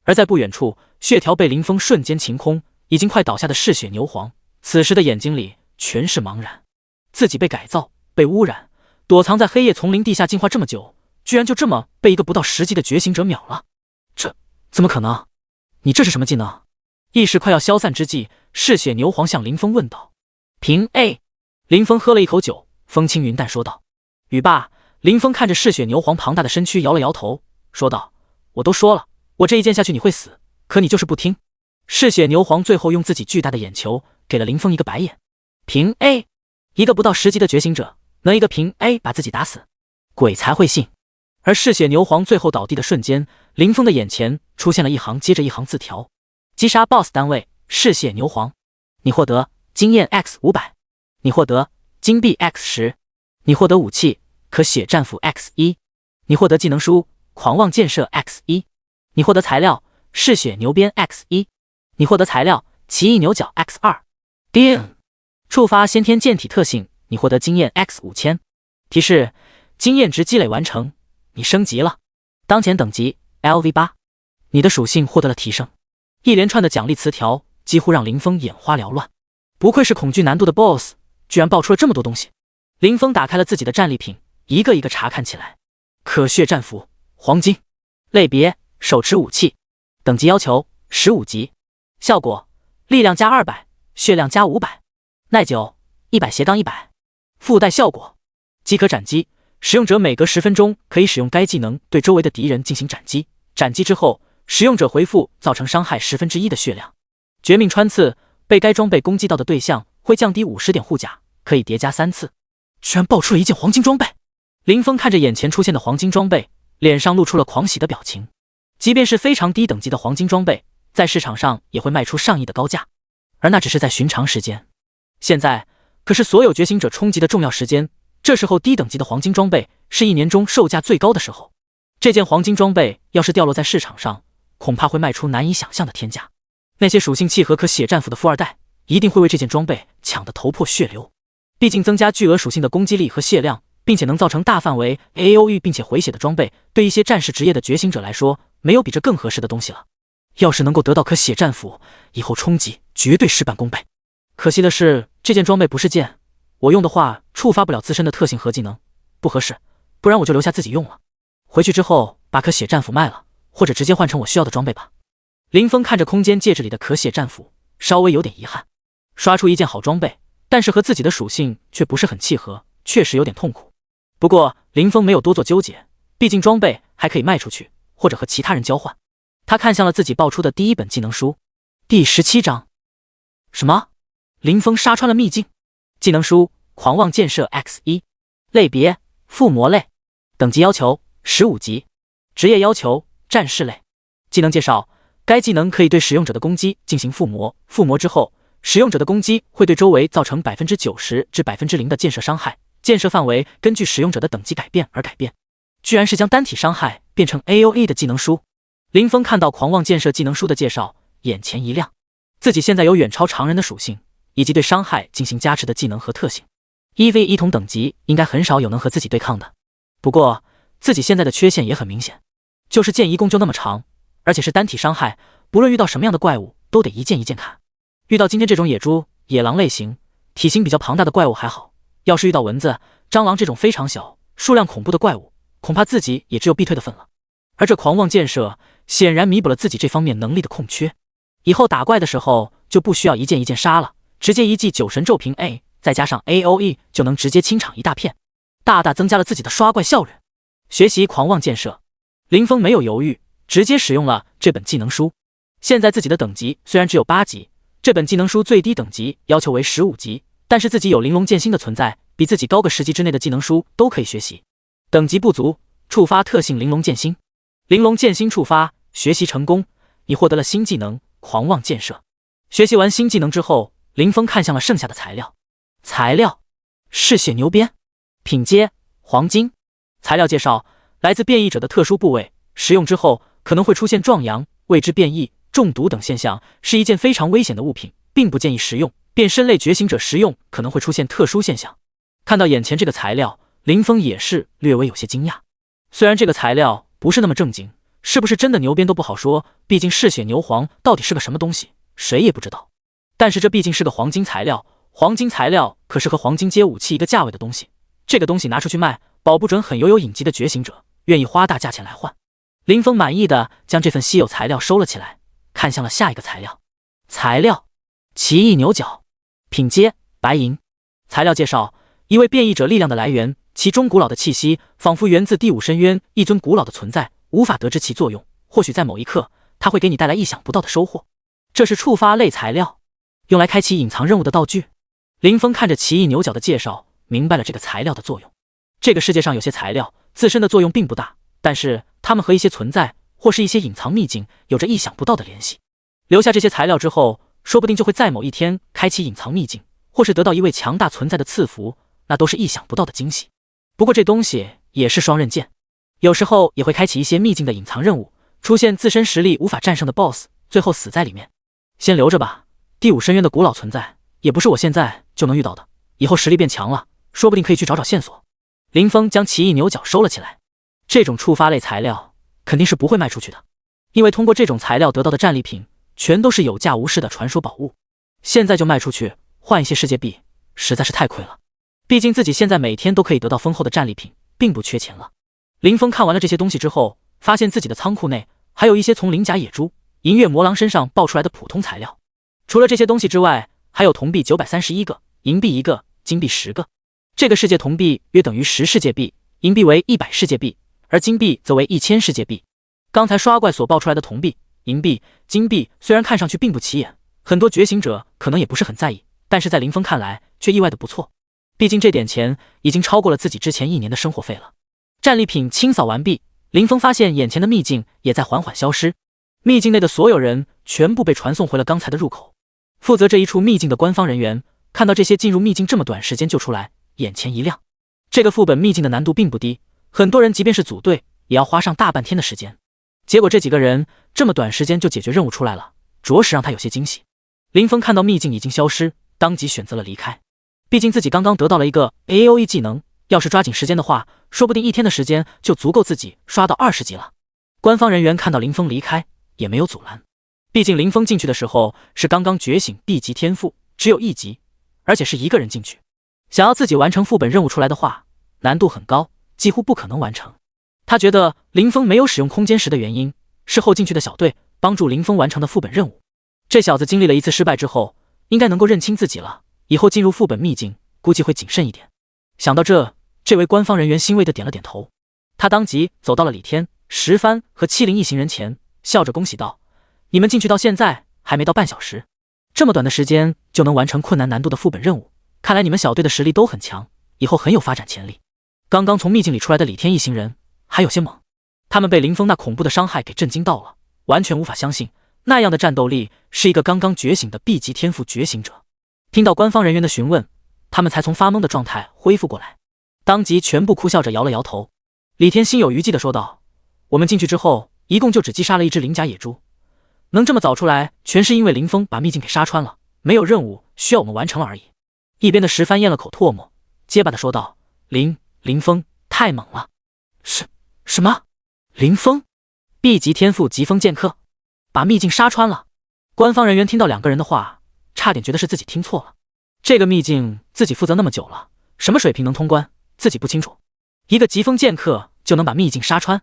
而在不远处，血条被林峰瞬间擒空，已经快倒下的嗜血牛皇，此时的眼睛里全是茫然。自己被改造、被污染，躲藏在黑夜丛林地下进化这么久，居然就这么被一个不到10级的觉醒者秒了，这怎么可能？你这是什么技能？意识快要消散之际，嗜血牛皇向林峰问道。平 A。 林峰喝了一口酒，风轻云淡说道。语罢，林峰看着嗜血牛皇庞大的身躯摇了摇头，说道：我都说了，我这一剑下去你会死，可你就是不听。嗜血牛皇最后用自己巨大的眼球给了林峰一个白眼。平 A。 一个不到10级的觉醒者能一个平 A 把自己打死，鬼才会信。而嗜血牛皇最后倒地的瞬间，林峰的眼前出现了一行接着一行字条：击杀 BOSS 单位嗜血牛皇，你获得经验 X500， 你获得金币 X10， 你获得武器可血战斧 X1， 你获得技能书狂妄箭射 X1， 你获得材料嗜血牛鞭 X1， 你获得材料奇异牛角 X2。 叮，触发先天剑体特性，你获得经验 X5000。 提示：经验值积累完成，你升级了，当前等级 LV8， 你的属性获得了提升。一连串的奖励词条几乎让林峰眼花缭乱，不愧是恐惧难度的 BOSS， 居然爆出了这么多东西。林峰打开了自己的战利品，一个一个查看起来。可血战斧黄金，类别手持武器，等级要求15级，效果力量加200，血量加500，耐久100-100，附带效果即可斩击，使用者每隔10分钟可以使用该技能对周围的敌人进行斩击，斩击之后使用者回复造成伤害1/10的血量。绝命穿刺，被该装备攻击到的对象会降低50点护甲，可以叠加3次。居然爆出了一件黄金装备！林峰看着眼前出现的黄金装备，脸上露出了狂喜的表情。即便是非常低等级的黄金装备，在市场上也会卖出上亿的高价，而那只是在寻常时间。现在可是所有觉醒者冲击的重要时间，这时候低等级的黄金装备是1年中售价最高的时候。这件黄金装备要是掉落在市场上，恐怕会卖出难以想象的天价。那些属性契合可血战斧的富二代一定会为这件装备抢得头破血流。毕竟增加巨额属性的攻击力和血量，并且能造成大范围 AOE 并且回血的装备，对一些战士职业的觉醒者来说，没有比这更合适的东西了。要是能够得到可血战斧，以后冲击绝对事半功倍。可惜的是，这件装备不是剑，我用的话触发不了自身的特性和技能，不合适，不然我就留下自己用了。回去之后把可血战斧卖了，或者直接换成我需要的装备吧。林峰看着空间戒指里的可血战斧，稍微有点遗憾。刷出一件好装备，但是和自己的属性却不是很契合，确实有点痛苦。不过林峰没有多做纠结，毕竟装备还可以卖出去，或者和其他人交换。他看向了自己爆出的第一本技能书，第17章。什么？林峰杀穿了秘境。技能书：狂妄箭射 X1， 类别：附魔类，等级要求15级，职业要求战士类。技能介绍：该技能可以对使用者的攻击进行附魔，附魔之后，使用者的攻击会对周围造成 90% 至 0% 的箭射伤害，箭射范围根据使用者的等级改变而改变。居然是将单体伤害变成 AOE 的技能书。林峰看到狂妄箭射技能书的介绍，眼前一亮，自己现在有远超常人的属性，以及对伤害进行加持的技能和特性。1v1同等级应该很少有能和自己对抗的。不过自己现在的缺陷也很明显，就是剑一共就那么长，而且是单体伤害，不论遇到什么样的怪物都得一剑一剑砍。遇到今天这种野猪、野狼类型体型比较庞大的怪物还好，要是遇到蚊子、蟑螂这种非常小、数量恐怖的怪物，恐怕自己也只有避退的份了。而这狂妄箭射显然弥补了自己这方面能力的空缺，以后打怪的时候就不需要一剑一剑杀了，直接一记九神咒平 A， 再加上 AOE 就能直接清场一大片，大大增加了自己的刷怪效率。学习狂妄箭射，林峰没有犹豫，直接使用了这本技能书。现在自己的等级虽然只有8级，这本技能书最低等级要求为15级，但是自己有玲珑剑心的存在，比自己高个10级之内的技能书都可以学习。等级不足，触发特性玲珑剑心。玲珑剑心触发，学习成功，你获得了新技能狂妄箭射。学习完新技能之后，林峰看向了剩下的材料。材料：嗜血牛鞭，品阶黄金。材料介绍：来自变异者的特殊部位，食用之后可能会出现壮阳、未知变异、中毒等现象，是一件非常危险的物品，并不建议食用。变身类觉醒者食用可能会出现特殊现象。看到眼前这个材料，林峰也是略微有些惊讶。虽然这个材料不是那么正经，是不是真的牛鞭都不好说，毕竟嗜血牛黄到底是个什么东西，谁也不知道。但是这毕竟是个黄金材料，黄金材料可是和黄金阶武器一个价位的东西，这个东西拿出去卖，保不准很有隐疾的觉醒者愿意花大价钱来换。林峰满意的将这份稀有材料收了起来，看向了下一个材料。材料：奇异牛角，品阶白银。材料介绍：一位变异者力量的来源，其中古老的气息仿佛源自第五深渊，一尊古老的存在，无法得知其作用，或许在某一刻它会给你带来意想不到的收获。这是触发类材料，用来开启隐藏任务的道具。林峰看着奇异牛角的介绍，明白了这个材料的作用。这个世界上有些材料自身的作用并不大，但是它们和一些存在或是一些隐藏秘境有着意想不到的联系。留下这些材料之后，说不定就会在某一天开启隐藏秘境，或是得到一位强大存在的赐福，那都是意想不到的惊喜。不过这东西也是双刃剑，有时候也会开启一些秘境的隐藏任务，出现自身实力无法战胜的 BOSS， 最后死在里面。先留着吧，第五深渊的古老存在也不是我现在就能遇到的，以后实力变强了，说不定可以去找找线索。林峰将奇异牛角收了起来，这种触发类材料肯定是不会卖出去的，因为通过这种材料得到的战利品全都是有价无市的传说宝物，现在就卖出去换一些世界币实在是太亏了，毕竟自己现在每天都可以得到丰厚的战利品，并不缺钱了。林峰看完了这些东西之后，发现自己的仓库内还有一些从鳞甲野猪、银月魔狼身上爆出来的普通材料，除了这些东西之外，还有铜币931个，银币1个，金币10个。这个世界铜币约等于10世界币，银币为100世界币，而金币则为1000世界币。刚才刷怪所爆出来的铜币、银币、金币虽然看上去并不起眼，很多觉醒者可能也不是很在意，但是在林峰看来却意外的不错，毕竟这点钱已经超过了自己之前1年的生活费了。战利品清扫完毕，林峰发现眼前的秘境也在缓缓消失，秘境内的所有人全部被传送回了刚才的入口。负责这一处秘境的官方人员看到这些进入秘境这么短时间就出来，眼前一亮。这个副本秘境的难度并不低，很多人即便是组队也要花上大半天的时间，结果这几个人这么短时间就解决任务出来了，着实让他有些惊喜。林峰看到秘境已经消失，当即选择了离开，毕竟自己刚刚得到了一个 AOE 技能，要是抓紧时间的话，说不定1天的时间就足够自己刷到20级了。官方人员看到林峰离开也没有阻拦，毕竟林峰进去的时候是刚刚觉醒 B 级天赋，只有1级，而且是一个人进去，想要自己完成副本任务出来的话，难度很高，几乎不可能完成。他觉得林峰没有使用空间石的原因是后进去的小队帮助林峰完成的副本任务。这小子经历了一次失败之后，应该能够认清自己了，以后进入副本秘境估计会谨慎一点。想到这位官方人员欣慰地点了点头。他当即走到了李天、石帆和701一行人前，笑着恭喜道：“你们进去到现在还没到半小时，这么短的时间就能完成困难难度的副本任务，看来你们小队的实力都很强，以后很有发展潜力。”刚刚从秘境里出来的李天一行人还有些懵，他们被林峰那恐怖的伤害给震惊到了，完全无法相信那样的战斗力是一个刚刚觉醒的 B 级天赋觉醒者。听到官方人员的询问，他们才从发懵的状态恢复过来，当即全部哭笑着摇了摇头。李天心有余悸地说道：“我们进去之后一共就只击杀了一只鳞甲野猪，能这么早出来全是因为林峰把秘境给杀穿了，没有任务需要我们完成了而已。”一边的石帆咽了口唾沫，结巴地说道：“林峰太猛了。”什么？林峰 B 级天赋疾风剑客把秘境杀穿了？官方人员听到2个人的话，差点觉得是自己听错了。这个秘境自己负责那么久了，什么水平能通关自己不清楚，一个疾风剑客就能把秘境杀穿，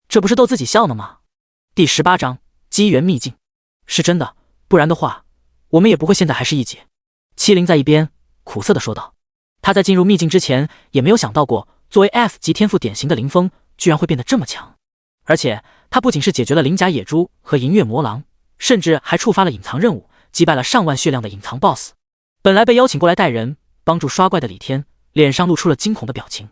这不是逗自己笑呢吗？第18章机缘秘境。是真的，不然的话我们也不会现在还是一姐。701在一边苦涩地说道。他在进入秘境之前也没有想到过，作为 F 级天赋典型的林峰居然会变得这么强，而且他不仅是解决了鳞甲野猪和银月魔狼，甚至还触发了隐藏任务，击败了上万血量的隐藏 BOSS。 本来被邀请过来带人帮助刷怪的李天脸上露出了惊恐的表情，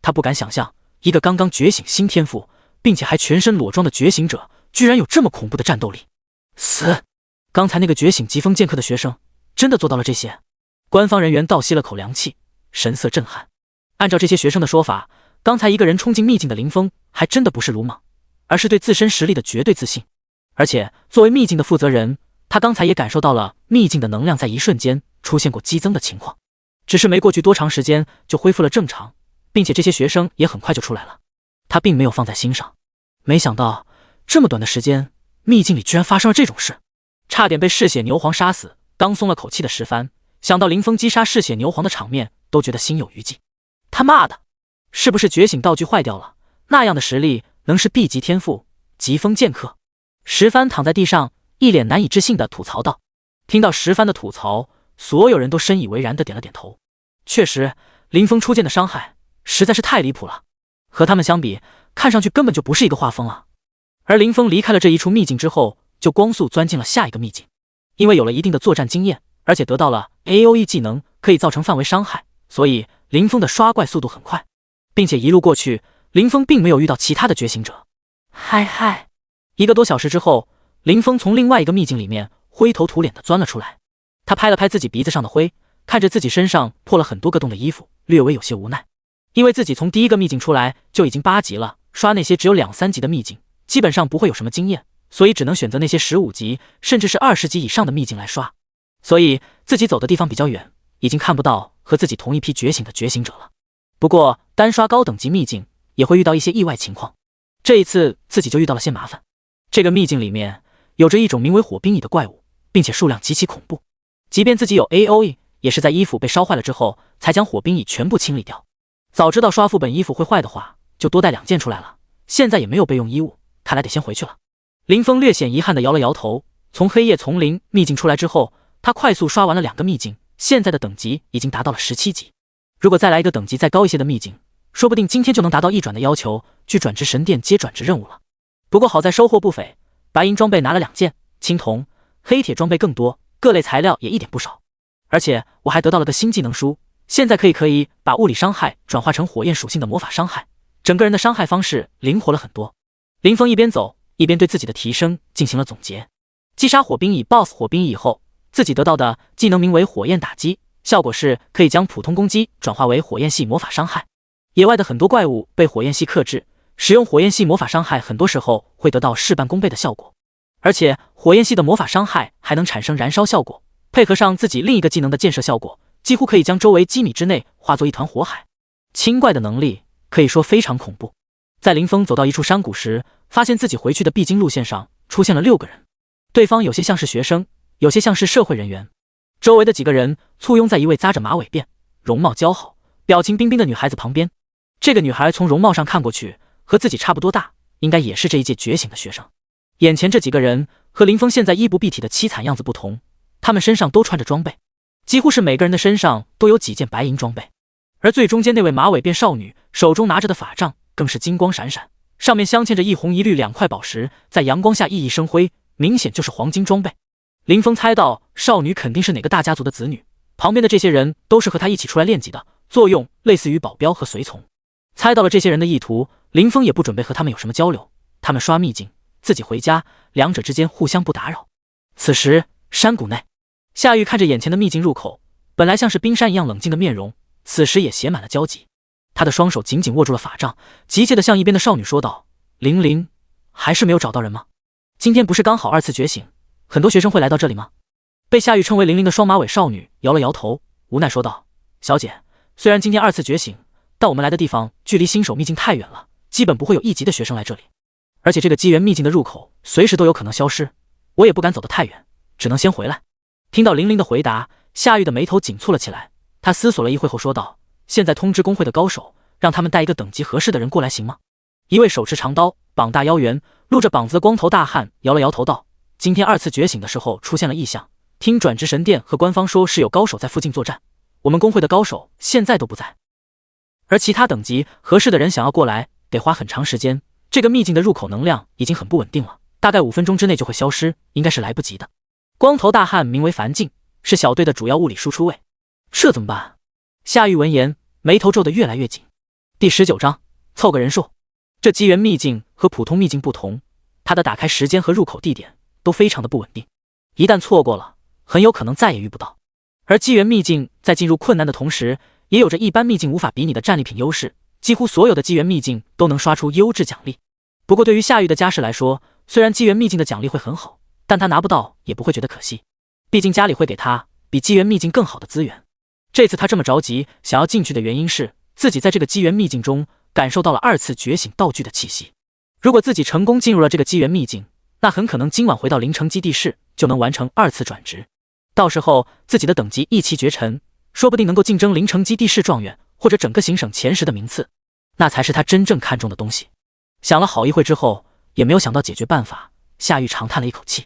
他不敢想象一个刚刚觉醒新天赋并且还全身裸装的觉醒者居然有这么恐怖的战斗力。死！刚才那个觉醒疾风剑客的学生真的做到了这些？官方人员倒吸了口凉气，神色震撼。按照这些学生的说法，刚才一个人冲进秘境的林峰还真的不是鲁莽，而是对自身实力的绝对自信。而且作为秘境的负责人，他刚才也感受到了秘境的能量在一瞬间出现过激增的情况，只是没过去多长时间就恢复了正常，并且这些学生也很快就出来了。他并没有放在心上，没想到这么短的时间，秘境里居然发生了这种事，差点被嗜血牛皇杀死。刚松了口气的石帆想到林峰击杀嗜血牛皇的场面，都觉得心有余悸。他妈的，是不是觉醒道具坏掉了？那样的实力能是 B 级天赋疾风剑客？石帆躺在地上一脸难以置信地吐槽道。听到石帆的吐槽，所有人都深以为然地点了点头。确实，林峰出剑的伤害实在是太离谱了，和他们相比，看上去根本就不是一个画风啊。而林峰离开了这一处秘境之后，就光速钻进了下一个秘境。因为有了一定的作战经验，而且得到了 AOE 技能可以造成范围伤害，所以林峰的刷怪速度很快，并且一路过去，林峰并没有遇到其他的觉醒者。嗨，1个多小时之后，林峰从另外一个秘境里面灰头土脸地钻了出来。他拍了拍自己鼻子上的灰，看着自己身上破了很多个洞的衣服，略微有些无奈。因为自己从第1个秘境出来就已经8级了，刷那些只有2、3级的秘境基本上不会有什么经验，所以只能选择那些15级甚至是20级以上的秘境来刷。所以自己走的地方比较远，已经看不到和自己同一批觉醒的觉醒者了。不过单刷高等级秘境也会遇到一些意外情况，这一次自己就遇到了些麻烦。这个秘境里面有着一种名为火冰蚁的怪物，并且数量极其恐怖，即便自己有 AOE， 也是在衣服被烧坏了之后才将火冰蚁全部清理掉。早知道刷副本衣服会坏的话，就多带2件出来了，现在也没有备用衣物，看来得先回去了。林峰略显遗憾地摇了摇头。从黑夜丛林秘境出来之后，他快速刷完了2个秘境，现在的等级已经达到了17级。如果再来一个等级再高一些的秘境，说不定今天就能达到1转的要求，去转职神殿接转职任务了。不过好在收获不菲，白银装备拿了2件，青铜、黑铁装备更多，各类材料也一点不少。而且我还得到了个新技能书，现在可以把物理伤害转化成火焰属性的魔法伤害，整个人的伤害方式灵活了很多。林峰一边走一边对自己的提升进行了总结。击杀火冰蚁 BOSS 火冰蚁以后，自己得到的技能名为火焰打击，效果是可以将普通攻击转化为火焰系魔法伤害。野外的很多怪物被火焰系克制，使用火焰系魔法伤害很多时候会得到事半功倍的效果。而且火焰系的魔法伤害还能产生燃烧效果，配合上自己另一个技能的建设效果，几乎可以将周围几米之内化作一团火海。清怪的能力可以说非常恐怖。在林峰走到一处山谷时，发现自己回去的必经路线上出现了6个人，对方有些像是学生，有些像是社会人员。周围的几个人簇拥在一位扎着马尾辫、容貌姣好、表情彬彬的女孩子旁边。这个女孩从容貌上看过去和自己差不多大，应该也是这一届觉醒的学生。眼前这几个人和林峰现在衣不蔽体的凄惨样子不同，他们身上都穿着装备，几乎是每个人的身上都有几件白银装备。而最中间那位马尾辫少女手中拿着的法杖更是金光闪闪，上面镶嵌着一红一绿2块宝石，在阳光下熠熠生辉，明显就是黄金装备。林峰猜到少女肯定是哪个大家族的子女，旁边的这些人都是和他一起出来练级的，作用类似于保镖和随从。猜到了这些人的意图，林峰也不准备和他们有什么交流，他们刷秘境，自己回家，两者之间互相不打扰。此时山谷内，夏玉看着眼前的秘境入口，本来像是冰山一样冷静的面容，此时也写满了焦急。他的双手紧紧握住了法杖，急切地向一边的少女说道：“玲玲，还是没有找到人吗？今天不是刚好2次觉醒，很多学生会来到这里吗？”被夏玉称为玲玲的双马尾少女摇了摇头，无奈说道：“小姐，虽然今天2次觉醒，但我们来的地方距离新手秘境太远了，基本不会有1级的学生来这里。而且这个机缘秘境的入口随时都有可能消失，我也不敢走得太远，只能先回来。”听到玲玲的回答，夏玉的眉头紧蹙了起来。他思索了一会后说道：“现在通知工会的高手，让他们带一个等级合适的人过来行吗？”一位手持长刀、膀大腰圆、露着膀子的光头大汉摇了摇头道：“今天2次觉醒的时候出现了异象，听转职神殿和官方说是有高手在附近作战，我们工会的高手现在都不在，而其他等级合适的人想要过来得花很长时间，这个秘境的入口能量已经很不稳定了，大概5分钟之内就会消失，应该是来不及的。”光头大汉名为樊静，是小队的主要物理输出位。这怎么办？夏玉闻言，眉头皱得越来越紧。第19章，凑个人数。这机缘秘境和普通秘境不同，它的打开时间和入口地点都非常的不稳定，一旦错过了，很有可能再也遇不到。而机缘秘境在进入困难的同时，也有着一般秘境无法比拟的战利品优势，几乎所有的机缘秘境都能刷出优质奖励。不过对于夏玉的家世来说，虽然机缘秘境的奖励会很好，但他拿不到也不会觉得可惜，毕竟家里会给他比机缘秘境更好的资源。这次他这么着急想要进去的原因是，自己在这个机缘秘境中感受到了2次觉醒道具的气息。如果自己成功进入了这个机缘秘境，那很可能今晚回到灵城基地室就能完成2次转职，到时候自己的等级一骑绝尘，说不定能够竞争灵城基地室状元或者整个行省前10的名次，那才是他真正看重的东西。想了好一会之后，也没有想到解决办法，夏玉长叹了一口气，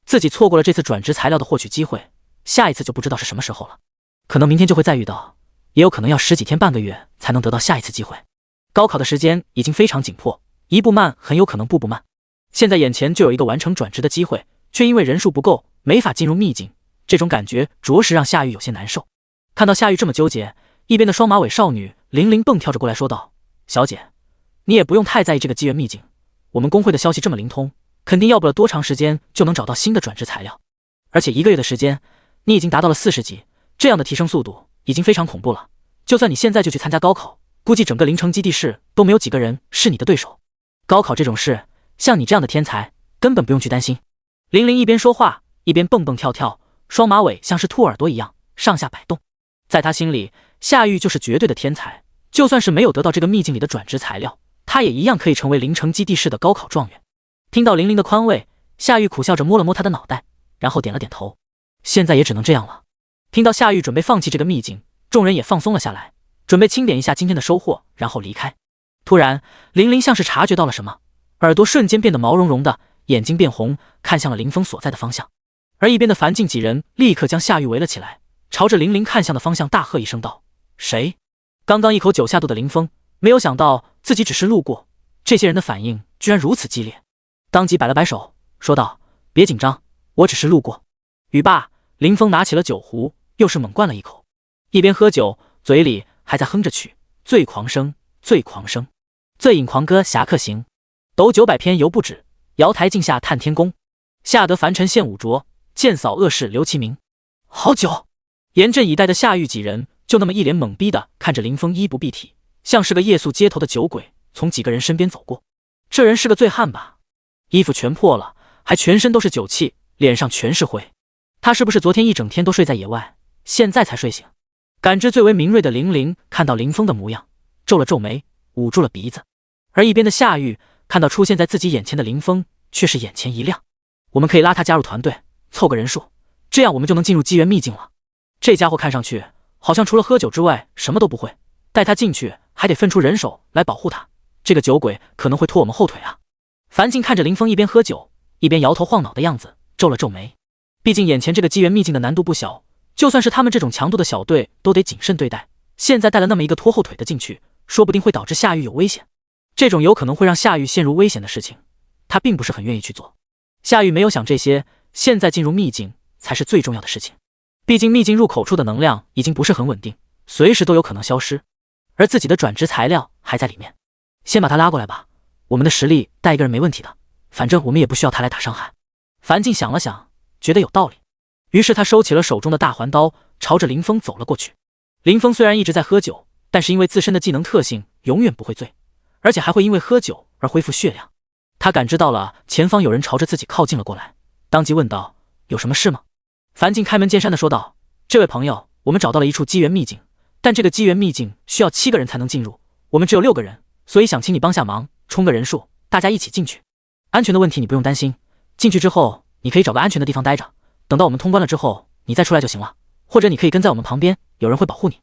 自己错过了这次转职材料的获取机会，下一次就不知道是什么时候了，可能明天就会再遇到，也有可能要10几天半个月才能得到下一次机会。高考的时间已经非常紧迫，一步慢很有可能步步慢。现在眼前就有一个完成转职的机会，却因为人数不够没法进入秘境，这种感觉着实让夏玉有些难受。看到夏玉这么纠结，一边的双马尾少女玲玲蹦跳着过来说道：“小姐，你也不用太在意这个机缘秘境，我们工会的消息这么灵通，肯定要不了多长时间就能找到新的转职材料，而且1个月的时间，你已经达到了40级，这样的提升速度已经非常恐怖了。就算你现在就去参加高考，估计整个灵城基地室都没有几个人是你的对手。高考这种事，像你这样的天才根本不用去担心。”玲玲一边说话一边蹦蹦跳跳，双马尾像是兔耳朵一样上下摆动。在他心里，夏玉就是绝对的天才，就算是没有得到这个秘境里的转职材料，他也一样可以成为灵城基地室的高考状元。听到玲玲的宽慰，夏玉苦笑着摸了摸他的脑袋，然后点了点头。现在也只能这样了。听到夏玉准备放弃这个秘境，众人也放松了下来，准备清点一下今天的收获，然后离开。突然，玲玲像是察觉到了什么，耳朵瞬间变得毛茸茸的，眼睛变红，看向了林峰所在的方向。而一边的樊静几人立刻将夏玉围了起来，朝着玲玲看向的方向大喝一声道：“谁？”刚刚一口酒下肚的林峰没有想到自己只是路过，这些人的反应居然如此激烈，当即摆了摆手说道：“别紧张，我只是路过。”语罢，林峰拿起了酒壶，又是猛灌了一口，一边喝酒，嘴里还在哼着曲：“醉狂生，醉狂生，醉饮狂歌侠客行，斗900篇犹不止，瑶台镜下探天宫，下得凡尘现五浊，剑扫恶世留其名。”好酒！严阵以待的夏玉几人就那么一脸懵逼的看着林峰衣不蔽体，像是个夜宿街头的酒鬼，从几个人身边走过。这人是个醉汉吧？衣服全破了，还全身都是酒气，脸上全是灰。他是不是昨天一整天都睡在野外，现在才睡醒？感知最为敏锐的玲玲看到林峰的模样，皱了皱眉，捂住了鼻子。而一边的夏玉看到出现在自己眼前的林峰，却是眼前一亮。我们可以拉他加入团队，凑个人数，这样我们就能进入机缘秘境了。这家伙看上去好像除了喝酒之外什么都不会，带他进去还得分出人手来保护他，这个酒鬼可能会拖我们后腿啊。樊静看着林峰一边喝酒一边摇头晃脑的样子，皱了皱眉。毕竟眼前这个机缘秘境的难度不小，就算是他们这种强度的小队，都得谨慎对待。现在带了那么一个拖后腿的进去，说不定会导致夏玉有危险。这种有可能会让夏玉陷入危险的事情，他并不是很愿意去做。夏玉没有想这些，现在进入秘境才是最重要的事情。毕竟秘境入口处的能量已经不是很稳定，随时都有可能消失，而自己的转职材料还在里面。先把他拉过来吧，我们的实力带一个人没问题的，反正我们也不需要他来打伤害。樊静想了想，觉得有道理，于是他收起了手中的大环刀，朝着林峰走了过去。林峰虽然一直在喝酒，但是因为自身的技能特性永远不会醉，而且还会因为喝酒而恢复血量。他感知到了前方有人朝着自己靠近了过来，当即问道：有什么事吗？樊静开门见山地说道：这位朋友，我们找到了一处机缘秘境，但这个机缘秘境需要7个人才能进入，我们只有6个人，所以想请你帮下忙，冲个人数，大家一起进去。安全的问题你不用担心，进去之后你可以找个安全的地方待着，等到我们通关了之后你再出来就行了，或者你可以跟在我们旁边，有人会保护你，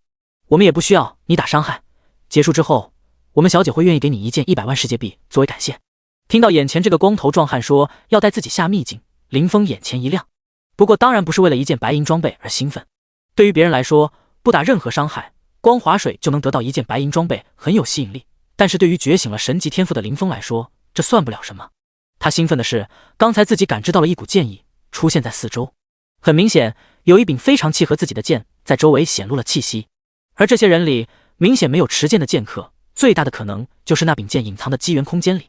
我们也不需要你打伤害。结束之后，我们小姐会愿意给你一件100万世界币作为感谢。听到眼前这个光头壮汉说要带自己下秘境，林峰眼前一亮。不过当然不是为了一件白银装备而兴奋，对于别人来说，不打任何伤害，光划水就能得到一件白银装备很有吸引力，但是对于觉醒了神级天赋的林峰来说，这算不了什么。他兴奋的是，刚才自己感知到了一股剑意出现在四周，很明显有一柄非常契合自己的剑在周围显露了气息，而这些人里明显没有持剑的剑客，最大的可能就是那柄剑隐藏的机缘空间里。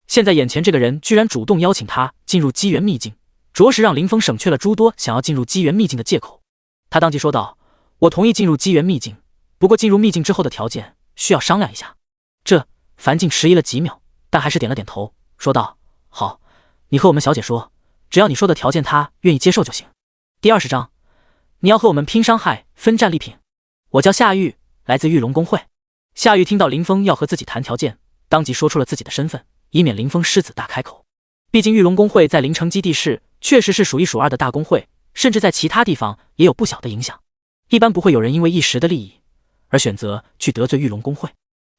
现在眼前这个人居然主动邀请他进入机缘秘境，着实让林峰省却了诸多想要进入机缘秘境的借口。他当即说道：我同意进入机缘秘境，不过进入秘境之后的条件需要商量一下。樊静迟疑了几秒，但还是点了点头，说道：好，你和我们小姐说，只要你说的条件她愿意接受就行。第20章，你要和我们拼伤害分战利品。我叫夏玉，来自玉龙公会。夏玉听到林峰要和自己谈条件，当即说出了自己的身份，以免林峰狮子大开口。毕竟玉龙公会在灵城基地市确实是数一数二的大公会，甚至在其他地方也有不小的影响，一般不会有人因为一时的利益而选择去得罪玉龙公会。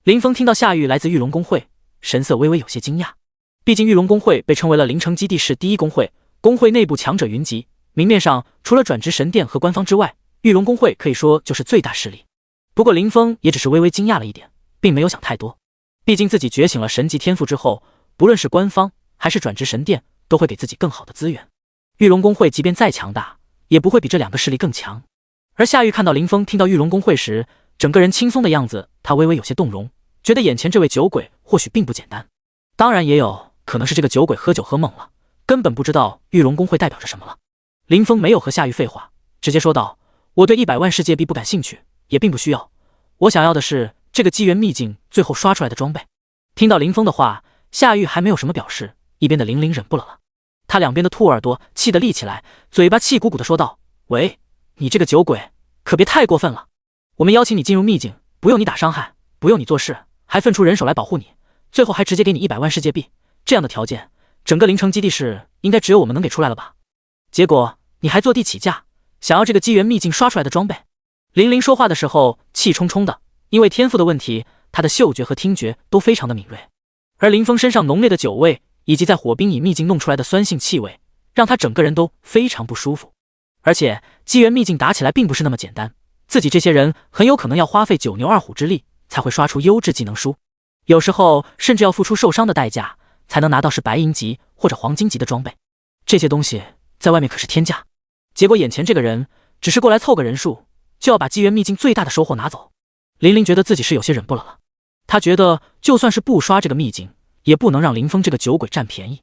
林峰听到夏玉来自玉龙公会，神色微微有些惊讶。毕竟玉龙公会被称为了灵城基地市第一公会，公会内部强者云集，明面上除了转职神殿和官方之外，玉龙公会可以说就是最大势力。不过林峰也只是微微惊讶了一点，并没有想太多。毕竟自己觉醒了神级天赋之后，不论是官方还是转职神殿，都会给自己更好的资源。玉龙公会即便再强大，也不会比这2个势力更强。而夏玉看到林峰听到玉龙公会时，整个人轻松的样子，他微微有些动容，觉得眼前这位酒鬼或许并不简单。当然也有可能是这个酒鬼喝酒喝猛了，根本不知道玉龙公会代表着什么了。林峰没有和夏玉废话，直接说道：我对100万世界币不感兴趣，也并不需要，我想要的是这个机缘秘境最后刷出来的装备。听到林峰的话，夏玉还没有什么表示，一边的玲玲忍不了了，他两边的兔耳朵气得立起来，嘴巴气鼓鼓的说道：喂，你这个酒鬼可别太过分了，我们邀请你进入秘境，不用你打伤害，不用你做事，还分出人手来保护你，最后还直接给你100万世界币，这样的条件，整个灵城基地市应该只有我们能给出来了吧？结果你还坐地起价，想要这个机缘秘境刷出来的装备。玲玲说话的时候气冲冲的，因为天赋的问题，她的嗅觉和听觉都非常的敏锐，而林峰身上浓烈的酒味以及在火冰蚁秘境弄出来的酸性气味，让他整个人都非常不舒服。而且机缘秘境打起来并不是那么简单，自己这些人很有可能要花费9牛2虎之力才会刷出优质技能书，有时候甚至要付出受伤的代价才能拿到是白银级或者黄金级的装备，这些东西在外面可是天价。结果眼前这个人只是过来凑个人数，就要把机缘秘境最大的收获拿走。林玲觉得自己是有些忍不了了，她觉得就算是不刷这个秘境，也不能让林峰这个酒鬼占便宜。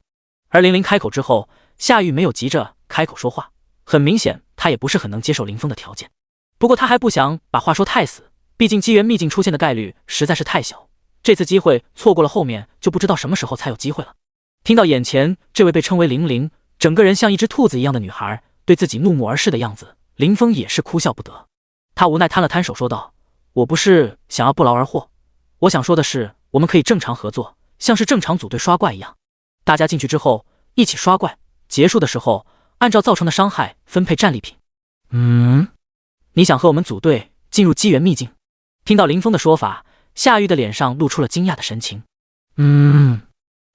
而玲玲开口之后，夏玉没有急着开口说话，很明显他也不是很能接受林峰的条件。不过他还不想把话说太死，毕竟机缘秘境出现的概率实在是太小，这次机会错过了，后面就不知道什么时候才有机会了。听到眼前这位被称为玲玲，整个人像一只兔子一样的女孩对自己怒目而视的样子，林峰也是哭笑不得。他无奈摊了摊手说道：我不是想要不劳而获，我想说的是，我们可以正常合作，像是正常组队刷怪一样，大家进去之后一起刷怪，结束的时候按照造成的伤害分配战利品。你想和我们组队进入机缘秘境？听到林峰的说法，夏玉的脸上露出了惊讶的神情。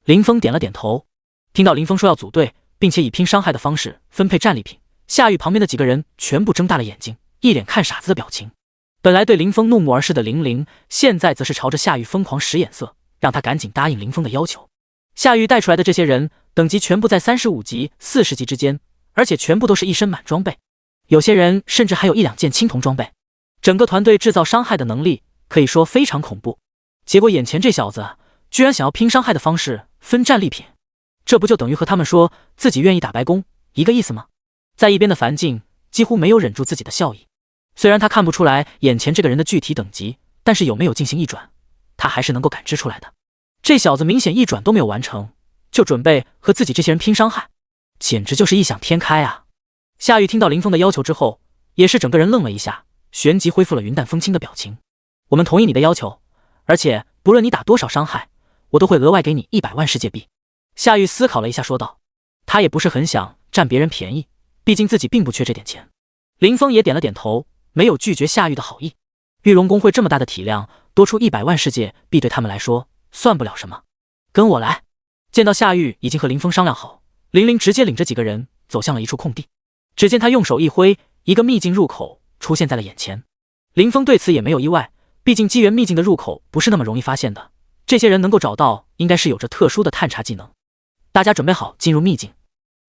林峰点了点头。听到林峰说要组队，并且以拼伤害的方式分配战利品，夏玉旁边的几个人全部睁大了眼睛，一脸看傻子的表情。本来对林峰怒目而视的玲玲，现在则是朝着夏玉疯狂使眼色，让他赶紧答应林峰的要求。夏玉带出来的这些人，等级全部在35级、40级之间，而且全部都是一身满装备，有些人甚至还有1-2件青铜装备。整个团队制造伤害的能力可以说非常恐怖。结果眼前这小子居然想要拼伤害的方式分战利品，这不就等于和他们说自己愿意打白宫一个意思吗？在一边的樊静几乎没有忍住自己的笑意，虽然他看不出来眼前这个人的具体等级，但是有没有进行一转，他还是能够感知出来的。这小子明显一转都没有完成，就准备和自己这些人拼伤害，简直就是异想天开啊！夏玉听到林峰的要求之后，也是整个人愣了一下，旋即恢复了云淡风轻的表情。我们同意你的要求，而且不论你打多少伤害，我都会额外给你100万世界币。夏玉思考了一下说道，他也不是很想占别人便宜，毕竟自己并不缺这点钱。林峰也点了点头，没有拒绝夏玉的好意。玉龙公会这么大的体量，多出100万世界币对他们来说算不了什么。跟我来。见到夏玉已经和林峰商量好，玲玲直接领着几个人走向了一处空地。只见他用手一挥，一个秘境入口出现在了眼前。林峰对此也没有意外，毕竟机缘秘境的入口不是那么容易发现的，这些人能够找到应该是有着特殊的探查技能。大家准备好进入秘境。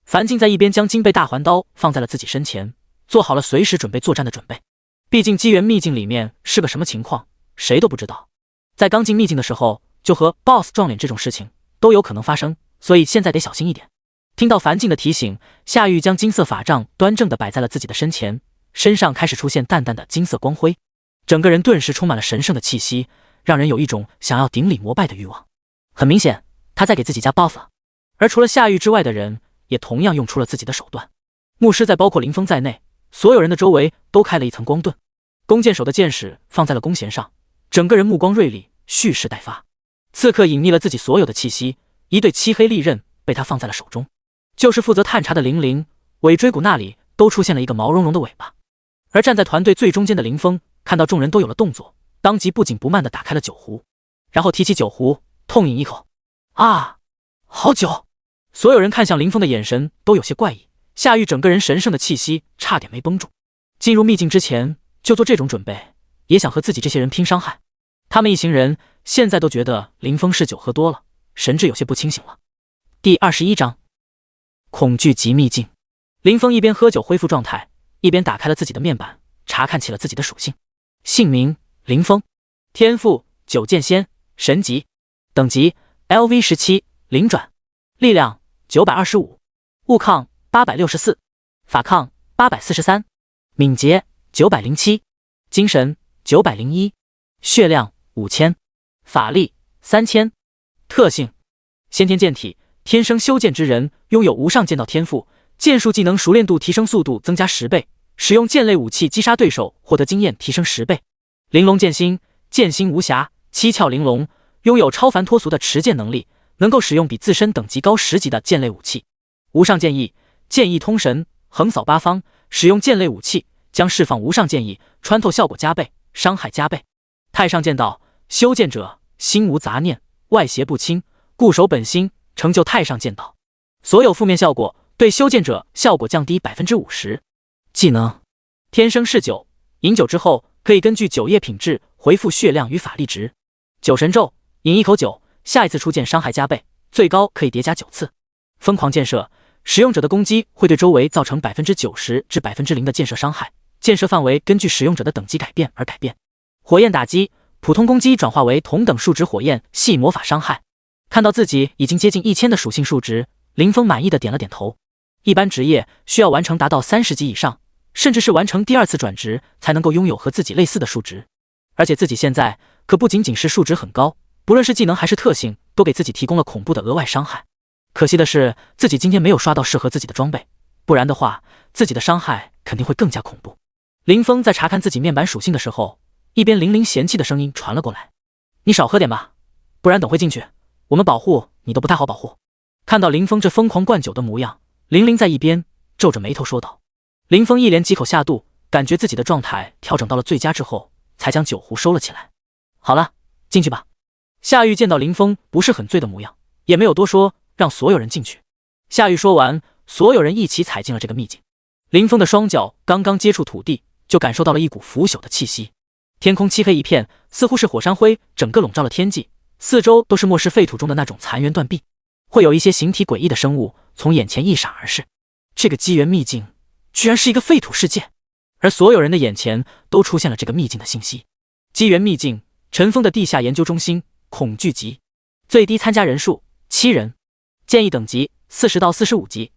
樊静在一边将金贝大环刀放在了自己身前，做好了随时准备作战的准备。毕竟机缘秘境里面是个什么情况，谁都不知道。在刚进秘境的时候，就和 BOSS 撞脸这种事情都有可能发生，所以现在得小心一点。听到樊静的提醒，夏玉将金色法杖端正地摆在了自己的身前，身上开始出现淡淡的金色光辉，整个人顿时充满了神圣的气息，让人有一种想要顶礼膜拜的欲望。很明显，他在给自己加 buff 了。而除了夏玉之外的人，也同样用出了自己的手段。牧师在包括林峰在内，所有人的周围都开了一层光盾。弓箭手的箭矢放在了弓弦上，整个人目光锐利，蓄势待发。刺客隐匿了自己所有的气息，一对漆黑利刃被他放在了手中。就是负责探查的玲玲、尾椎骨那里都出现了一个毛茸茸的尾巴。而站在团队最中间的林峰看到众人都有了动作，当即不紧不慢地打开了酒壶，然后提起酒壶痛饮一口。啊，好酒！所有人看向林峰的眼神都有些怪异，夏玉整个人神圣的气息差点没绷住。进入秘境之前就做这种准备，也想和自己这些人拼伤害。他们一行人现在都觉得林峰是酒喝多了，神志有些不清醒了。第21章恐惧级秘境。林峰一边喝酒恢复状态，一边打开了自己的面板，查看起了自己的属性。姓名林峰，天赋九剑仙，神级，等级 LV17，灵转，力量925，物抗864，法抗843，敏捷907，精神901，血量5000，法力3000。特性先天剑体，天生修剑之人，拥有无上剑道天赋，剑术技能熟练度提升速度增加10倍，使用剑类武器击杀对手获得经验提升10倍。玲珑剑心，剑心无瑕，七窍玲珑，拥有超凡脱俗的持剑能力，能够使用比自身等级高10级的剑类武器。无上剑意，剑意通神，横扫八方，使用剑类武器将释放无上剑意，穿透效果加倍，伤害加倍。太上剑道，修剑者心无杂念，外邪不侵，固守本心，成就太上剑道。所有负面效果对修剑者效果降低 50%。 技能天生嗜酒，饮酒之后可以根据酒液品质回复血量与法力值。酒神咒，饮一口酒，下一次出剑伤害加倍，最高可以叠加9次。疯狂箭射，使用者的攻击会对周围造成 90% 至 0% 的箭射伤害，箭射范围根据使用者的等级改变而改变。火焰打击，普通攻击转化为同等数值火焰系魔法伤害。看到自己已经接近1000的属性数值，林峰满意的点了点头。一般职业需要完成达到30级以上，甚至是完成第2次转职才能够拥有和自己类似的数值。而且自己现在可不仅仅是数值很高，不论是技能还是特性都给自己提供了恐怖的额外伤害。可惜的是自己今天没有刷到适合自己的装备，不然的话自己的伤害肯定会更加恐怖。林峰在查看自己面板属性的时候，一边玲玲嫌弃的声音传了过来，你少喝点吧，不然等会进去我们保护你都不太好保护。看到林峰这疯狂灌酒的模样，玲玲在一边皱着眉头说道。林峰一连几口下肚，感觉自己的状态调整到了最佳之后，才将酒壶收了起来。好了，进去吧。夏玉见到林峰不是很醉的模样，也没有多说，让所有人进去。夏玉说完，所有人一起踩进了这个秘境。林峰的双脚刚刚接触土地，就感受到了一股腐朽的气息。天空漆黑一片，似乎是火山灰整个笼罩了天际，四周都是末世废土中的那种残垣断壁，会有一些形体诡异的生物从眼前一闪而逝。这个机缘秘境居然是一个废土世界，而所有人的眼前都出现了这个秘境的信息。机缘秘境，尘封的地下研究中心，恐惧级，最低参加人数7人，建议等级40到45级。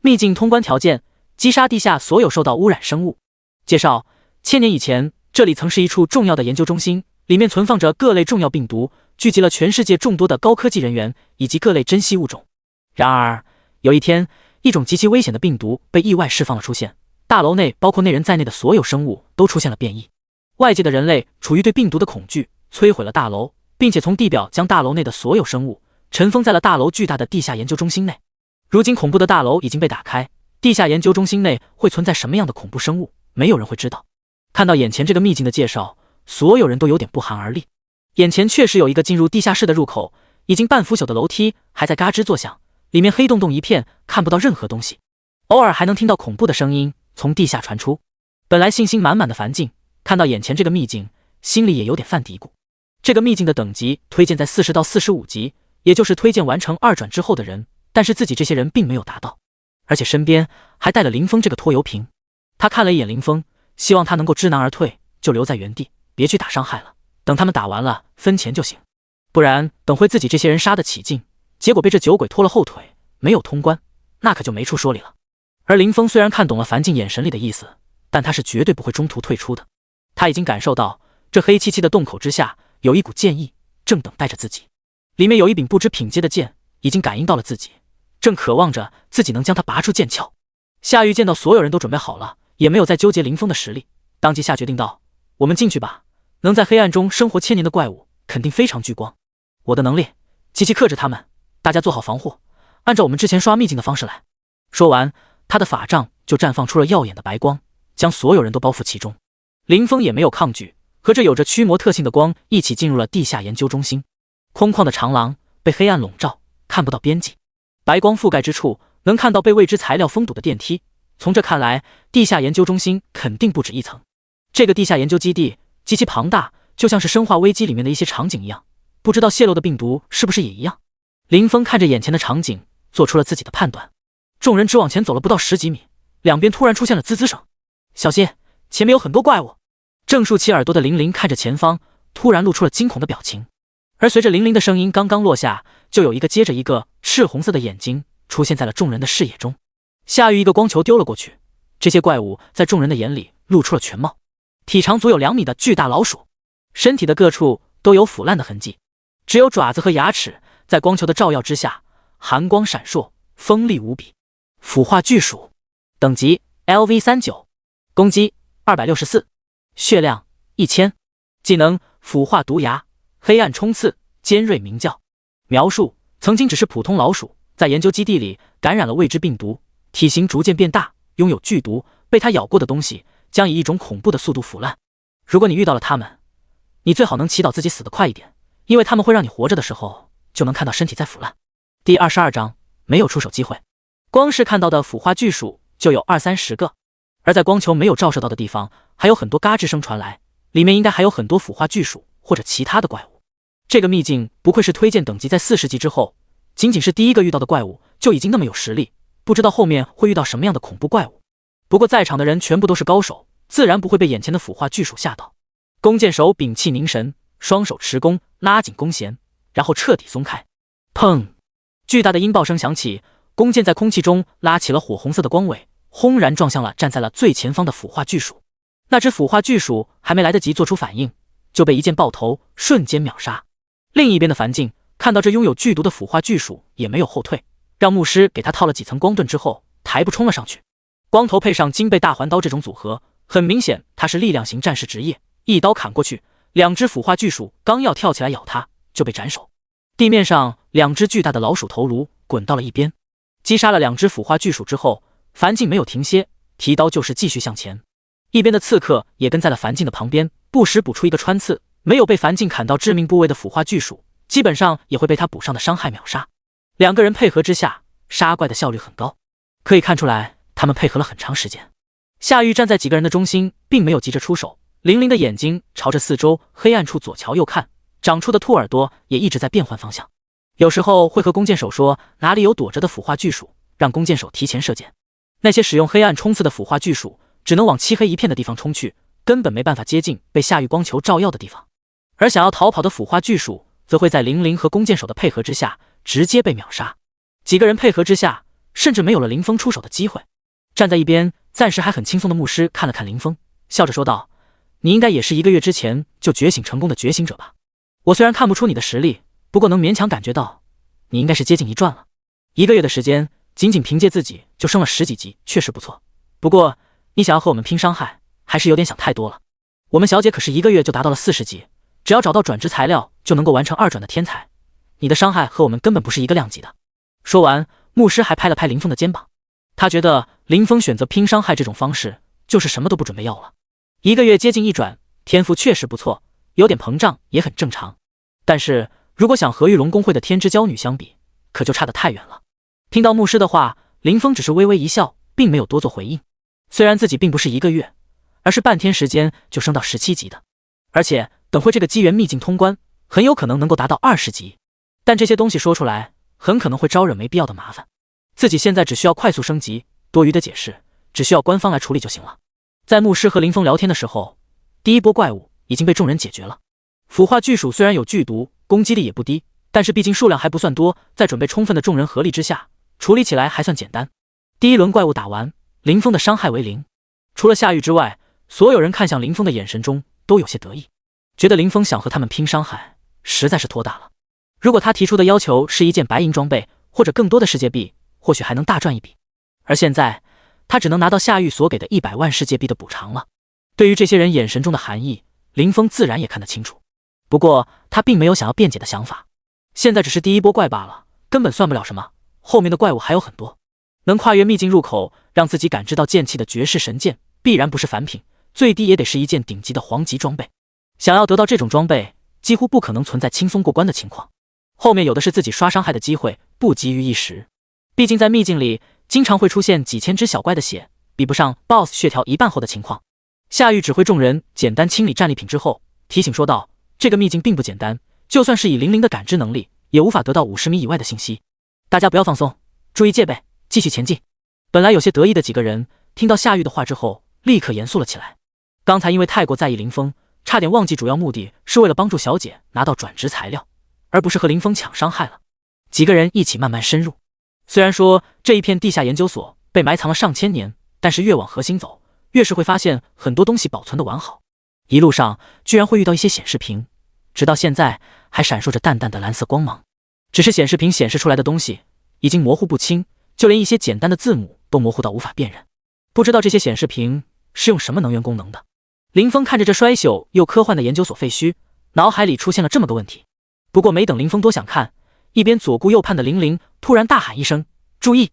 秘境通关条件：击杀地下所有受到污染生物。介绍：1000年以前，这里曾是一处重要的研究中心，里面存放着各类重要病毒，聚集了全世界众多的高科技人员以及各类珍稀物种。然而，有一天，一种极其危险的病毒被意外释放了出现，大楼内包括内人在内的所有生物都出现了变异。外界的人类处于对病毒的恐惧，摧毁了大楼，并且从地表将大楼内的所有生物尘封在了大楼巨大的地下研究中心内。如今恐怖的大楼已经被打开，地下研究中心内会存在什么样的恐怖生物，没有人会知道。看到眼前这个秘境的介绍，所有人都有点不寒而栗。眼前确实有一个进入地下室的入口，已经半腐朽的楼梯还在嘎吱作响，里面黑洞洞一片，看不到任何东西，偶尔还能听到恐怖的声音从地下传出。本来信心满满的樊静看到眼前这个秘境，心里也有点犯嘀咕。这个秘境的等级推荐在40到45级，也就是推荐完成2转之后的人，但是自己这些人并没有达到，而且身边还带了林峰这个拖油瓶。他看了一眼林峰，希望他能够知难而退，就留在原地，别去打伤害了，等他们打完了分钱就行，不然等会自己这些人杀得起劲，结果被这酒鬼拖了后腿，没有通关，那可就没处说理了。而林峰虽然看懂了樊静眼神里的意思，但他是绝对不会中途退出的。他已经感受到这黑漆漆的洞口之下有一股剑意正等待着自己，里面有一柄不知品阶的剑，已经感应到了自己，正渴望着自己能将它拔出剑鞘。夏玉见到所有人都准备好了，也没有再纠结林峰的实力，当即下决定道：我们进去吧，能在黑暗中生活1000年的怪物肯定非常聚光，我的能力极其克制他们，大家做好防护，按照我们之前刷秘境的方式来。说完，他的法杖就绽放出了耀眼的白光，将所有人都包覆其中。林峰也没有抗拒，和这有着驱魔特性的光一起进入了地下研究中心。空旷的长廊被黑暗笼罩，看不到边际，白光覆盖之处能看到被未知材料封堵的电梯。从这看来，地下研究中心肯定不止一层。这个地下研究基地极其庞大，就像是生化危机里面的一些场景一样，不知道泄露的病毒是不是也一样。林峰看着眼前的场景，做出了自己的判断。众人只往前走了不到10几米，两边突然出现了滋滋声，小心，前面有很多怪物。正竖起耳朵的玲玲看着前方，突然露出了惊恐的表情。而随着玲玲的声音刚刚落下，就有一个接着一个赤红色的眼睛出现在了众人的视野中。夏玉一个光球丢了过去，这些怪物在众人的眼里露出了全貌。体长足有2米的巨大老鼠，身体的各处都有腐烂的痕迹，只有爪子和牙齿在光球的照耀之下寒光闪烁，锋利无比。腐化巨鼠，等级 LV39， 攻击264，血量1000，技能腐化毒牙，黑暗冲刺，尖锐鸣叫。描述：曾经只是普通老鼠，在研究基地里感染了未知病毒，体型逐渐变大，拥有剧毒，被它咬过的东西将以一种恐怖的速度腐烂。如果你遇到了它们，你最好能祈祷自己死得快一点，因为它们会让你活着的时候就能看到身体在腐烂。第22章没有出手机会，光是看到的腐化巨鼠就有20-30个，而在光球没有照射到的地方，还有很多嘎吱声传来，里面应该还有很多腐化巨鼠或者其他的怪物。这个秘境不愧是推荐等级在40级之后，仅仅是第一个遇到的怪物就已经那么有实力，不知道后面会遇到什么样的恐怖怪物。不过在场的人全部都是高手，自然不会被眼前的腐化巨鼠吓到。弓箭手屏气凝神，双手持弓，拉紧弓弦，然后彻底松开。砰！巨大的音爆声响起，弓箭在空气中拉起了火红色的光尾，轰然撞向了站在了最前方的腐化巨鼠。那只腐化巨鼠还没来得及做出反应，就被一箭爆头，瞬间秒杀。另一边的樊静看到这拥有剧毒的腐化巨鼠，也没有后退，让牧师给他套了几层光盾之后，抬步冲了上去。光头配上金背大环刀，这种组合很明显他是力量型战士职业，一刀砍过去，两只腐化巨鼠刚要跳起来咬他，就被斩首。地面上两只巨大的老鼠头颅滚到了一边。击杀了两只腐化巨鼠之后，樊静没有停歇，提刀就是继续向前。一边的刺客也跟在了樊静的旁边，不时补出一个穿刺，没有被樊静砍到致命部位的腐化巨鼠，基本上也会被他补上的伤害秒杀。两个人配合之下，杀怪的效率很高，可以看出来他们配合了很长时间。夏玉站在几个人的中心，并没有急着出手。玲玲的眼睛朝着四周黑暗处左瞧右看，长出的兔耳朵也一直在变换方向。有时候会和弓箭手说哪里有躲着的腐化巨鼠，让弓箭手提前射箭。那些使用黑暗冲刺的腐化巨鼠只能往漆黑一片的地方冲去，根本没办法接近被夏玉光球照耀的地方。而想要逃跑的腐化巨鼠则会在玲玲和弓箭手的配合之下直接被秒杀。几个人配合之下，甚至没有了林峰出手的机会。站在一边暂时还很轻松的牧师看了看林峰，笑着说道：“你应该也是1个月之前就觉醒成功的觉醒者吧？我虽然看不出你的实力，不过能勉强感觉到你应该是接近1转了。1个月的时间，仅凭借自己就升了10几级，确实不错。不过你想要和我们拼伤害，还是有点想太多了。我们小姐可是1个月就达到了40级，只要找到转职材料就能够完成2转的天才，你的伤害和我们根本不是一个量级的。”说完，牧师还拍了拍林峰的肩膀，他觉得林峰选择拼伤害这种方式就是什么都不准备要了。1个月接近1转，天赋确实不错，有点膨胀也很正常。但是如果想和玉龙公会的天之娇女相比，可就差得太远了。听到牧师的话，林峰只是微微一笑，并没有多做回应。虽然自己并不是1个月，而是半天时间就升到17级的，而且等会这个机缘秘境通关，很有可能能够达到20级。但这些东西说出来，很可能会招惹没必要的麻烦。自己现在只需要快速升级，多余的解释只需要官方来处理就行了。在牧师和林峰聊天的时候，第一波怪物已经被众人解决了。腐化巨鼠虽然有剧毒，攻击力也不低，但是毕竟数量还不算多，在准备充分的众人合力之下，处理起来还算简单。第1轮怪物打完，林峰的伤害为0。除了夏玉之外，所有人看向林峰的眼神中都有些得意，觉得林峰想和他们拼伤害实在是托大了。如果他提出的要求是一件白银装备或者更多的世界币，或许还能大赚一笔。而现在他只能拿到夏玉所给的100万世界币的补偿了。对于这些人眼神中的含义，林峰自然也看得清楚。不过他并没有想要辩解的想法，现在只是第1波怪罢了，根本算不了什么，后面的怪物还有很多。能跨越秘境入口，让自己感知到剑气的绝世神剑，必然不是凡品，最低也得是一件顶级的皇级装备。想要得到这种装备，几乎不可能存在轻松过关的情况。后面有的是自己刷伤害的机会，不急于一时。毕竟在秘境里，经常会出现几千只小怪的血，比不上 BOSS 血条1半后的情况。夏玉指挥众人简单清理战利品之后，提醒说道：“这个秘境并不简单，就算是以玲玲的感知能力，也无法得到50米以外的信息。大家不要放松，注意戒备，继续前进。”本来有些得意的几个人，听到夏玉的话之后，立刻严肃了起来。刚才因为太过在意林峰，差点忘记主要目的是为了帮助小姐拿到转职材料，而不是和林峰抢伤害了。几个人一起慢慢深入。虽然说这一片地下研究所被埋藏了上千年，但是越往核心走，越是会发现很多东西保存的完好。一路上居然会遇到一些显示屏，直到现在还闪烁着淡淡的蓝色光芒。只是显示屏显示出来的东西已经模糊不清，就连一些简单的字母都模糊到无法辨认。不知道这些显示屏是用什么能源功能的。林峰看着这衰朽又科幻的研究所废墟，脑海里出现了这么个问题。不过没等林峰多想看，一边左顾右盼的玲玲突然大喊一声：“注意，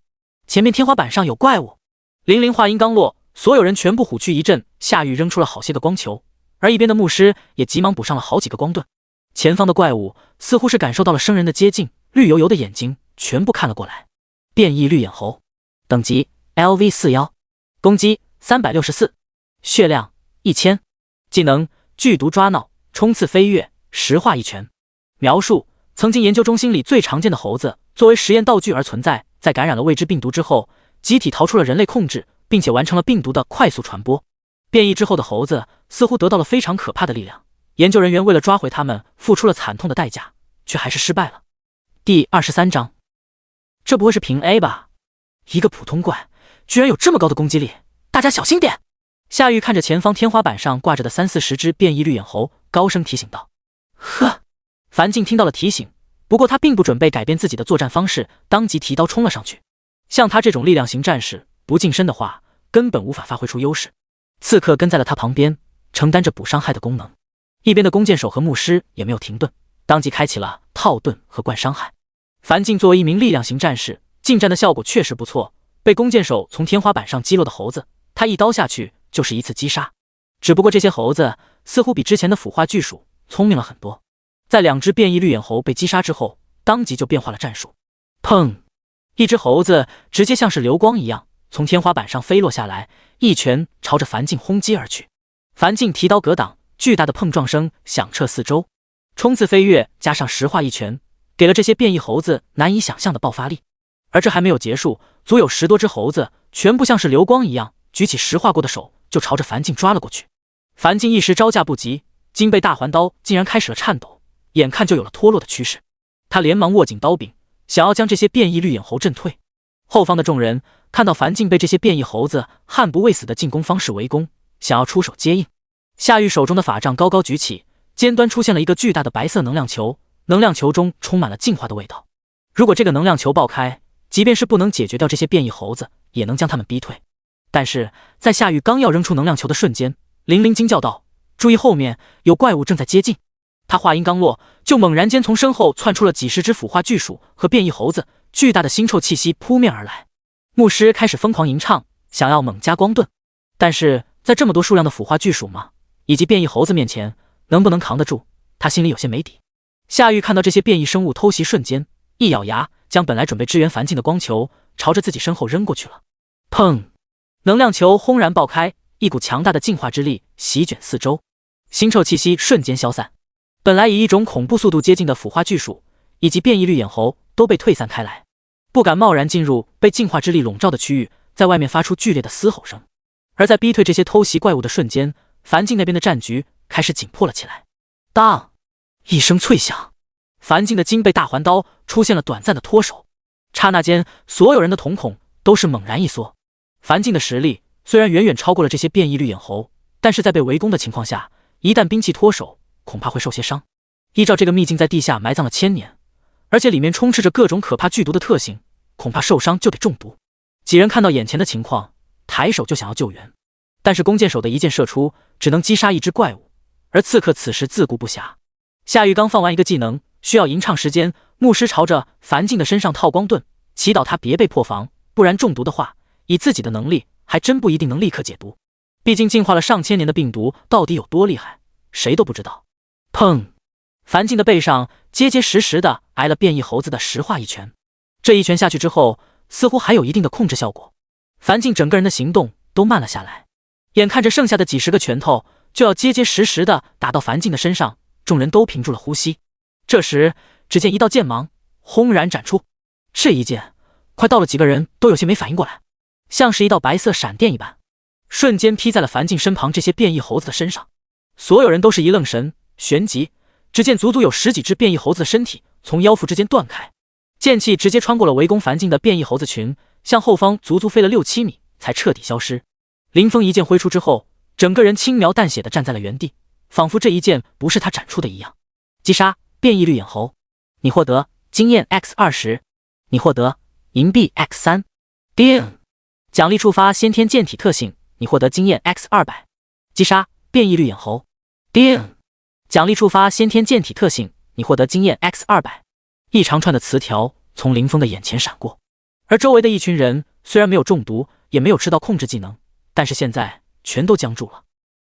前面天花板上有怪物！”玲玲话音刚落，所有人全部虎躯一震，夏玉扔出了好些个光球，而一边的牧师也急忙补上了好几个光盾。前方的怪物似乎是感受到了生人的接近，绿油油的眼睛全部看了过来。变异绿眼猴，等级 LV41， 攻击364，血量1000，技能剧毒抓挠，冲刺飞跃，石化一拳。描述：曾经研究中心里最常见的猴子，作为实验道具而存在，在感染了未知病毒之后，集体逃出了人类控制，并且完成了病毒的快速传播。变异之后的猴子似乎得到了非常可怕的力量，研究人员为了抓回他们，付出了惨痛的代价，却还是失败了。第23章，这不会是平 A 吧？一个普通怪居然有这么高的攻击力，大家小心点！夏玉看着前方天花板上挂着的30-40只变异绿眼猴，高声提醒道。呵，樊静听到了提醒，不过他并不准备改变自己的作战方式，当即提刀冲了上去。像他这种力量型战士，不近身的话，根本无法发挥出优势。刺客跟在了他旁边，承担着补伤害的功能。一边的弓箭手和牧师也没有停顿，当即开启了套盾和灌伤害。樊静作为一名力量型战士，近战的效果确实不错。被弓箭手从天花板上击落的猴子，他一刀下去就是一次击杀。只不过这些猴子似乎比之前的腐化巨鼠聪明了很多，在2只变异绿眼猴被击杀之后，当即就变化了战术。砰！一只猴子直接像是流光一样从天花板上飞落下来，一拳朝着樊静轰击而去。樊静提刀格挡，巨大的碰撞声响彻四周，冲刺飞跃加上石化一拳，给了这些变异猴子难以想象的爆发力。而这还没有结束，足有10多只猴子全部像是流光一样举起石化过的手，就朝着樊静抓了过去。樊静一时招架不及，金背大环刀竟然开始了颤抖，眼看就有了脱落的趋势。他连忙握紧刀柄，想要将这些变异绿眼猴震退。后方的众人看到樊静被这些变异猴子悍不畏死的进攻方式围攻，想要出手接应。夏玉手中的法杖高高举起，尖端出现了一个巨大的白色能量球，能量球中充满了净化的味道。如果这个能量球爆开，即便是不能解决掉这些变异猴子，也能将他们逼退。但是在夏玉刚要扔出能量球的瞬间，玲玲惊叫道：“注意，后面有怪物正在接近！”他话音刚落，就猛然间从身后窜出了几十只腐化巨鼠和变异猴子，巨大的腥臭气息扑面而来。牧师开始疯狂吟唱，想要猛加光盾，但是在这么多数量的腐化巨鼠吗？以及变异猴子面前，能不能扛得住？他心里有些没底。夏玉看到这些变异生物偷袭瞬间，一咬牙，将本来准备支援樊静的光球朝着自己身后扔过去了。砰！能量球轰然爆开，一股强大的净化之力席卷四周，腥臭气息瞬间消散。本来以一种恐怖速度接近的腐化巨鼠以及变异绿眼猴都被退散开来，不敢贸然进入被净化之力笼罩的区域，在外面发出剧烈的嘶吼声。而在逼退这些偷袭怪物的瞬间，樊静那边的战局开始紧迫了起来。当一声脆响，樊静的金背大环刀出现了短暂的脱手，刹那间所有人的瞳孔都是猛然一缩。樊静的实力虽然远远超过了这些变异绿眼猴，但是在被围攻的情况下，一旦兵器脱手，恐怕会受些伤。依照这个秘境在地下埋葬了1000年，而且里面充斥着各种可怕剧毒的特性，恐怕受伤就得中毒。几人看到眼前的情况，抬手就想要救援，但是弓箭手的一箭射出，只能击杀一只怪物，而刺客此时自顾不暇。夏玉刚放完一个技能，需要吟唱时间，牧师朝着樊静的身上套光盾，祈祷他别被破防，不然中毒的话，以自己的能力还真不一定能立刻解毒。毕竟进化了上千年的病毒到底有多厉害，谁都不知道。砰！樊静的背上结结实实的挨了变异猴子的石化一拳，这一拳下去之后，似乎还有一定的控制效果。樊静整个人的行动都慢了下来，眼看着剩下的几十个拳头就要结结实实的打到樊静的身上，众人都屏住了呼吸。这时只见一道剑芒轰然斩出，这一剑快到了几个人都有些没反应过来，像是一道白色闪电一般，瞬间劈在了樊静身旁这些变异猴子的身上。所有人都是一愣神，旋即只见足足有10几只变异猴子的身体从腰腹之间断开，剑气直接穿过了围攻樊静的变异猴子群，向后方足足飞了6、7米才彻底消失。林峰一剑挥出之后，整个人轻描淡写的站在了原地，仿佛这一剑不是他斩出的一样。击杀变异绿眼猴，你获得经验 X20， 你获得银币 X3。 叮！奖励触发先天剑体特性，你获得经验 X200。 击杀变异绿眼猴。叮！奖励触发先天剑体特性，你获得经验 X200。 一长串的词条从林峰的眼前闪过，而周围的一群人虽然没有中毒，也没有吃到控制技能，但是现在全都僵住了。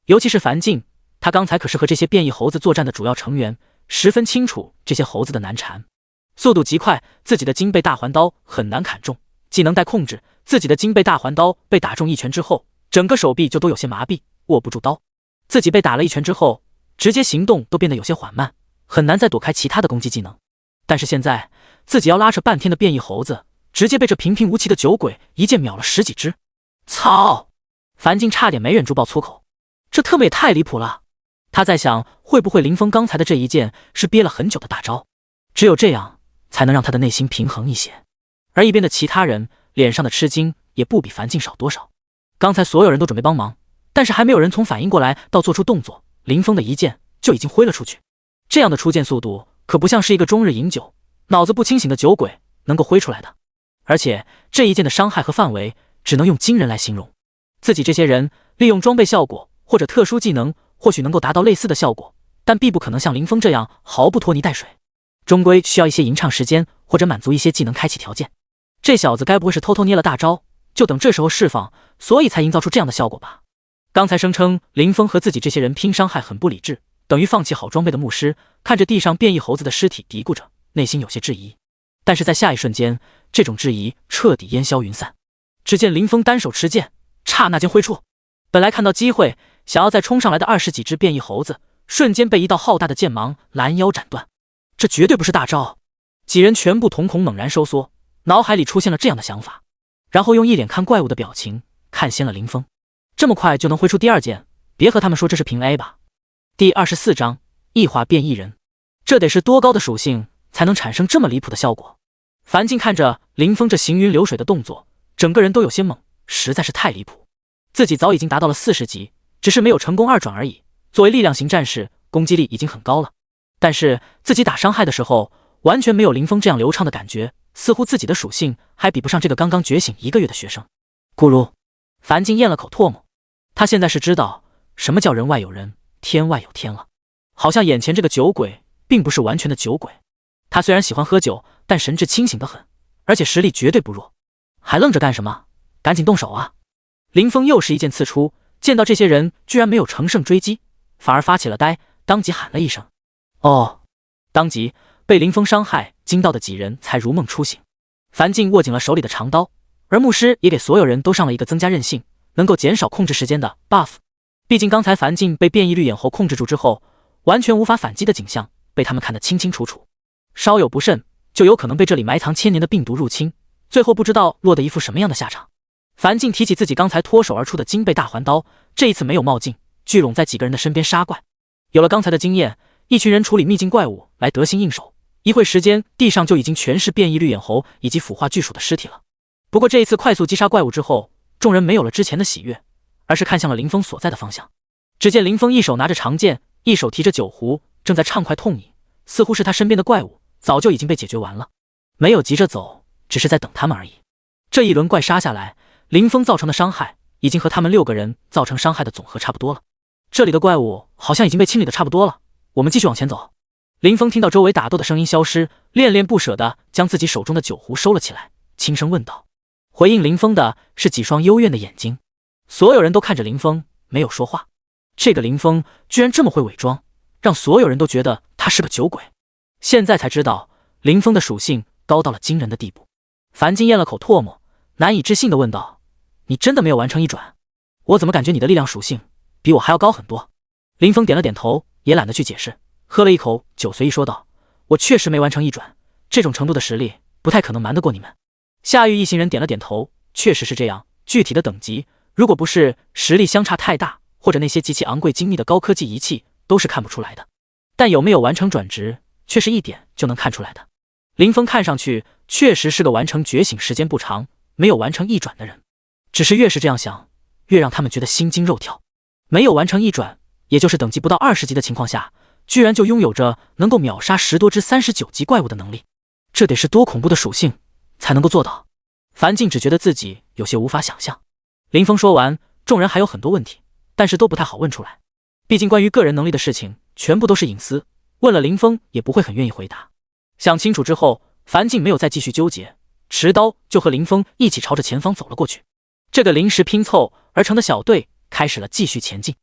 尤其是樊静，他刚才可是和这些变异猴子作战的主要成员，十分清楚这些猴子的难缠。速度极快，自己的金背大环刀很难砍中，技能待控制，自己的金背大环刀被打中一拳之后，整个手臂就都有些麻痹，握不住刀。自己被打了一拳之后，直接行动都变得有些缓慢，很难再躲开其他的攻击技能。但是现在自己要拉扯半天的变异猴子，直接被这平平无奇的酒鬼一剑秒了10几只。操！樊静差点没忍住爆粗口，这特么也太离谱了。他在想，会不会林峰刚才的这一剑是憋了很久的大招，只有这样才能让他的内心平衡一些。而一边的其他人脸上的吃惊也不比樊静少多少。刚才所有人都准备帮忙，但是还没有人从反应过来到做出动作，林峰的一剑就已经挥了出去。这样的出剑速度可不像是一个终日饮酒脑子不清醒的酒鬼能够挥出来的，而且这一剑的伤害和范围只能用惊人来形容。自己这些人利用装备效果或者特殊技能或许能够达到类似的效果，但必不可能像林峰这样毫不拖泥带水，终归需要一些吟唱时间或者满足一些技能开启条件。这小子该不会是偷偷捏了大招，就等这时候释放，所以才营造出这样的效果吧。刚才声称林峰和自己这些人拼伤害很不理智，等于放弃好装备的牧师看着地上变异猴子的尸体嘀咕着，内心有些质疑。但是在下一瞬间，这种质疑彻底烟消云散。只见林峰单手持剑刹那间挥出。本来看到机会想要再冲上来的20几只变异猴子，瞬间被一道浩大的剑芒拦腰斩断。这绝对不是大招！几人全部瞳孔猛然收缩，脑海里出现了这样的想法，然后用一脸看怪物的表情看先了林峰。这么快就能挥出第二剑，别和他们说这是平 A 吧。第24章异化变异人，这得是多高的属性才能产生这么离谱的效果？樊静看着林峰这行云流水的动作，整个人都有些懵，实在是太离谱。自己早已经达到了40级，只是没有成功2转而已。作为力量型战士，攻击力已经很高了，但是自己打伤害的时候完全没有林峰这样流畅的感觉，似乎自己的属性还比不上这个刚刚觉醒1个月的学生。咕噜，樊静咽了口唾沫，他现在是知道什么叫人外有人，天外有天了。好像眼前这个酒鬼并不是完全的酒鬼，他虽然喜欢喝酒，但神志清醒得很，而且实力绝对不弱。还愣着干什么？赶紧动手啊！林峰又是一剑刺出，见到这些人居然没有乘胜追击，反而发起了呆，当即喊了一声哦，当即被林峰伤害惊到的几人才如梦初醒。樊静握紧了手里的长刀，而牧师也给所有人都上了一个增加韧性，能够减少控制时间的 buff。 毕竟刚才樊静被变异绿眼猴控制住之后，完全无法反击的景象被他们看得清清楚楚，稍有不慎就有可能被这里埋藏千年的病毒入侵，最后不知道落得一副什么样的下场。樊静提起自己刚才脱手而出的金背大环刀，这一次没有冒进，聚拢在几个人的身边杀怪。有了刚才的经验，一群人处理秘境怪物来得心应手，一会时间地上就已经全是变异绿眼猴以及腐化巨鼠的尸体了。不过这一次快速击杀怪物之后，众人没有了之前的喜悦，而是看向了林峰所在的方向。只见林峰一手拿着长剑，一手提着酒壶，正在畅快痛饮，似乎是他身边的怪物早就已经被解决完了，没有急着走，只是在等他们而已。这一轮怪杀下来，林峰造成的伤害已经和他们6个人造成伤害的总和差不多了。这里的怪物好像已经被清理的差不多了，我们继续往前走。林峰听到周围打斗的声音消失，恋恋不舍地将自己手中的酒壶收了起来，轻声问道。回应林峰的是几双幽怨的眼睛，所有人都看着林峰，没有说话。这个林峰居然这么会伪装，让所有人都觉得他是个酒鬼。现在才知道林峰的属性高到了惊人的地步。樊金咽了口唾沫，难以置信地问道：你真的没有完成1转？我怎么感觉你的力量属性比我还要高很多？林峰点了点头，也懒得去解释，喝了一口酒，随意说道：我确实没完成1转，这种程度的实力不太可能瞒得过你们。夏玉一行人点了点头，确实是这样，具体的等级如果不是实力相差太大，或者那些极其昂贵精密的高科技仪器，都是看不出来的。但有没有完成转职，却是一点就能看出来的。林峰看上去确实是个完成觉醒时间不长，没有完成1转的人，只是越是这样想，越让他们觉得心惊肉跳。没有完成1转，也就是等级不到20级的情况下，居然就拥有着能够秒杀10多只39级怪物的能力，这得是多恐怖的属性才能够做到。樊静只觉得自己有些无法想象。林峰说完，众人还有很多问题，但是都不太好问出来，毕竟关于个人能力的事情全部都是隐私，问了林峰也不会很愿意回答。想清楚之后，樊静没有再继续纠结，持刀就和林峰一起朝着前方走了过去。这个临时拼凑而成的小队开始了继续前进，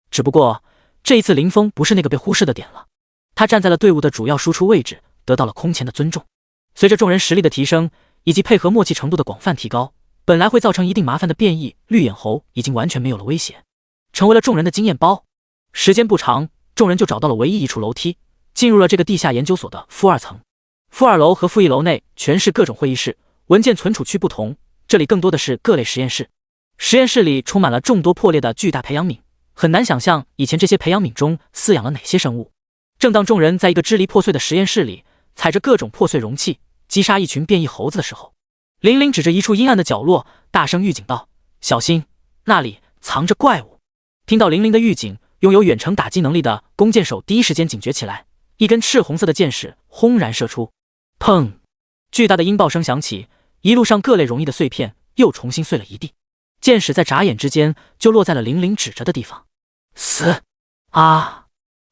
只不过这一次林峰不是那个被忽视的点了，他站在了队伍的主要输出位置，得到了空前的尊重。随着众人实力的提升以及配合默契程度的广泛提高，本来会造成一定麻烦的变异绿眼猴已经完全没有了威胁，成为了众人的经验包。时间不长，众人就找到了唯一一处楼梯，进入了这个地下研究所的负2层。负2楼和负1楼内全是各种会议室，文件存储区不同，这里更多的是各类实验室。实验室里充满了众多破裂的巨大培养皿，很难想象以前这些培养皿中饲养了哪些生物。正当众人在一个支离破碎的实验室里踩着各种破碎容器击杀一群变异猴子的时候，玲玲指着一处阴暗的角落大声预警道：小心，那里藏着怪物。听到玲玲的预警，拥有远程打击能力的弓箭手第一时间警觉起来，一根赤红色的箭矢轰然射出，砰！巨大的音爆声响起，一路上各类容易的碎片又重新碎了一地，箭矢在眨眼之间就落在了玲玲指着的地方。死！啊！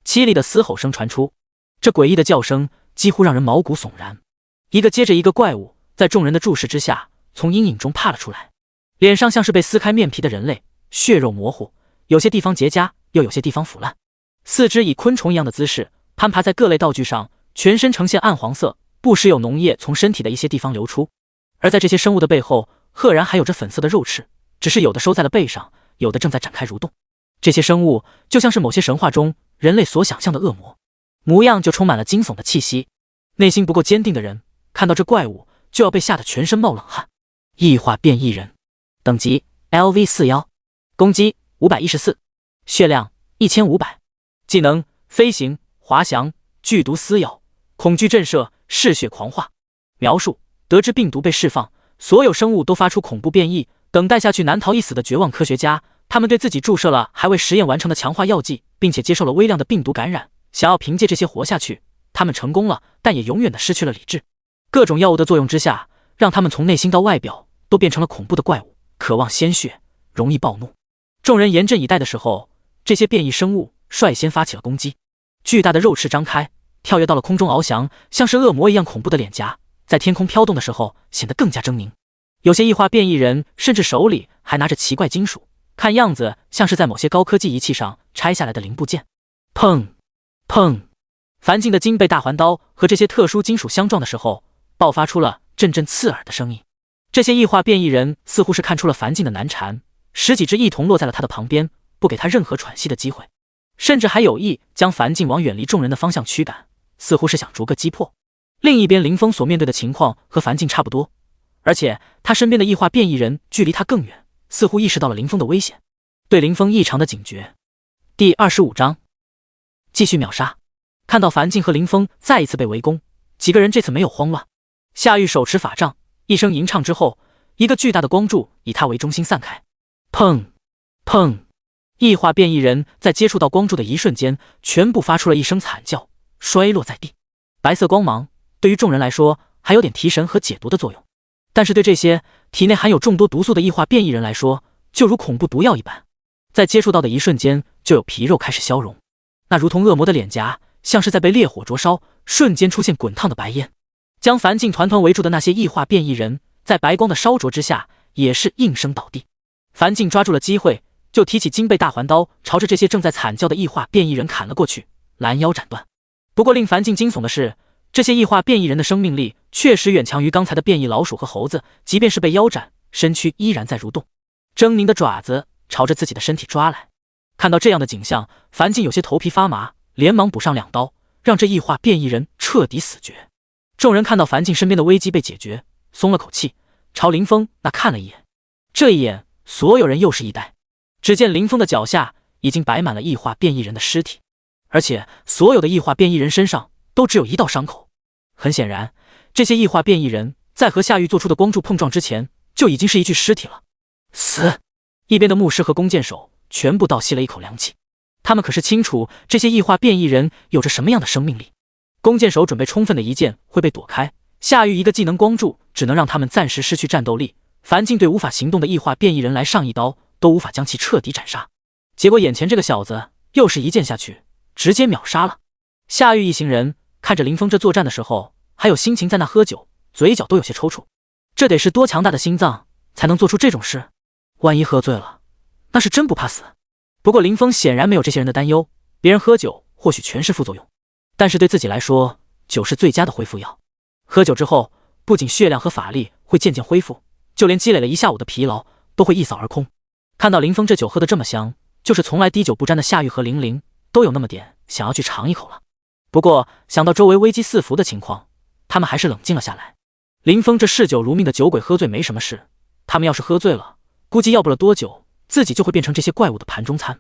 凄厉的嘶吼声传出，这诡异的叫声几乎让人毛骨悚然。一个接着一个怪物在众人的注视之下从阴影中爬了出来，脸上像是被撕开面皮的人类，血肉模糊，有些地方结痂，又有些地方腐烂，四肢以昆虫一样的姿势攀爬在各类道具上，全身呈现暗黄色，不时有脓液从身体的一些地方流出。而在这些生物的背后，赫然还有着粉色的肉翅，只是有的收在了背上，有的正在展开蠕动。这些生物就像是某些神话中人类所想象的恶魔，模样就充满了惊悚的气息。内心不够坚定的人，看到这怪物就要被吓得全身冒冷汗。异化变异人，等级 LV41， 攻击514，血量1500，技能飞行、滑翔、剧毒撕咬、恐惧震慑、嗜血狂化。描述：得知病毒被释放，所有生物都发出恐怖变异，等待下去难逃一死的绝望科学家，他们对自己注射了还未实验完成的强化药剂，并且接受了微量的病毒感染，想要凭借这些活下去。他们成功了，但也永远的失去了理智。各种药物的作用之下，让他们从内心到外表都变成了恐怖的怪物，渴望鲜血，容易暴怒。众人严阵以待的时候，这些变异生物率先发起了攻击。巨大的肉翅张开，跳跃到了空中翱翔，像是恶魔一样恐怖的脸颊在天空飘动的时候显得更加狰狞。有些异化变异人甚至手里还拿着奇怪金属，看样子像是在某些高科技仪器上拆下来的零部件。砰砰，樊静的金背大环刀和这些特殊金属相撞的时候，爆发出了阵阵刺耳的声音。这些异化变异人似乎是看出了樊静的难缠，十几只一同落在了他的旁边，不给他任何喘息的机会，甚至还有意将樊静往远离众人的方向驱赶，似乎是想逐个击破。另一边，林峰所面对的情况和樊静差不多，而且他身边的异化变异人距离他更远，似乎意识到了林峰的危险，对林峰异常的警觉。第25章，继续秒杀。看到樊静和林峰再一次被围攻，几个人这次没有慌乱。夏玉手持法杖，一声吟唱之后，一个巨大的光柱以他为中心散开。砰砰，异化变异人在接触到光柱的一瞬间，全部发出了一声惨叫，摔落在地。白色光芒对于众人来说还有点提神和解毒的作用，但是对这些体内含有众多毒素的异化变异人来说，就如恐怖毒药一般，在接触到的一瞬间就有皮肉开始消融，那如同恶魔的脸颊像是在被烈火灼烧，瞬间出现滚烫的白烟。将樊静团团围住的那些异化变异人，在白光的烧灼之下也是应声倒地。樊静抓住了机会，就提起金背大环刀，朝着这些正在惨叫的异化变异人砍了过去，拦腰斩断。不过令樊静惊悚的是，这些异化变异人的生命力确实远强于刚才的变异老鼠和猴子，即便是被腰斩，身躯依然在蠕动，狰狞的爪子朝着自己的身体抓来。看到这样的景象，樊静有些头皮发麻，连忙补上2刀，让这异化变异人彻底死绝。众人看到樊静身边的危机被解决，松了口气，朝林峰那看了一眼。这一眼，所有人又是一呆。只见林峰的脚下已经摆满了异化变异人的尸体，而且所有的异化变异人身上都只有1道伤口。很显然，这些异化变异人在和夏玉做出的光柱碰撞之前，就已经是一具尸体了。死！一边的牧师和弓箭手全部倒吸了一口凉气，他们可是清楚这些异化变异人有着什么样的生命力。弓箭手准备充分的一箭会被躲开，夏玉一个技能光柱只能让他们暂时失去战斗力。樊静对无法行动的异化变异人来上一刀，都无法将其彻底斩杀。结果眼前这个小子又是一剑下去，直接秒杀了。夏玉一行人看着林峰这作战的时候，还有心情在那喝酒，嘴角都有些抽搐。这得是多强大的心脏才能做出这种事？万一喝醉了，那是真不怕死。不过林峰显然没有这些人的担忧，别人喝酒或许全是副作用，但是对自己来说，酒是最佳的恢复药。喝酒之后，不仅血量和法力会渐渐恢复，就连积累了一下午的疲劳都会一扫而空。看到林峰这酒喝得这么香，就是从来滴酒不沾的夏玉和玲玲都有那么点想要去尝一口了。不过想到周围危机四伏的情况，他们还是冷静了下来。林峰这嗜酒如命的酒鬼喝醉没什么事，他们要是喝醉了，估计要不了多久，自己就会变成这些怪物的盘中餐。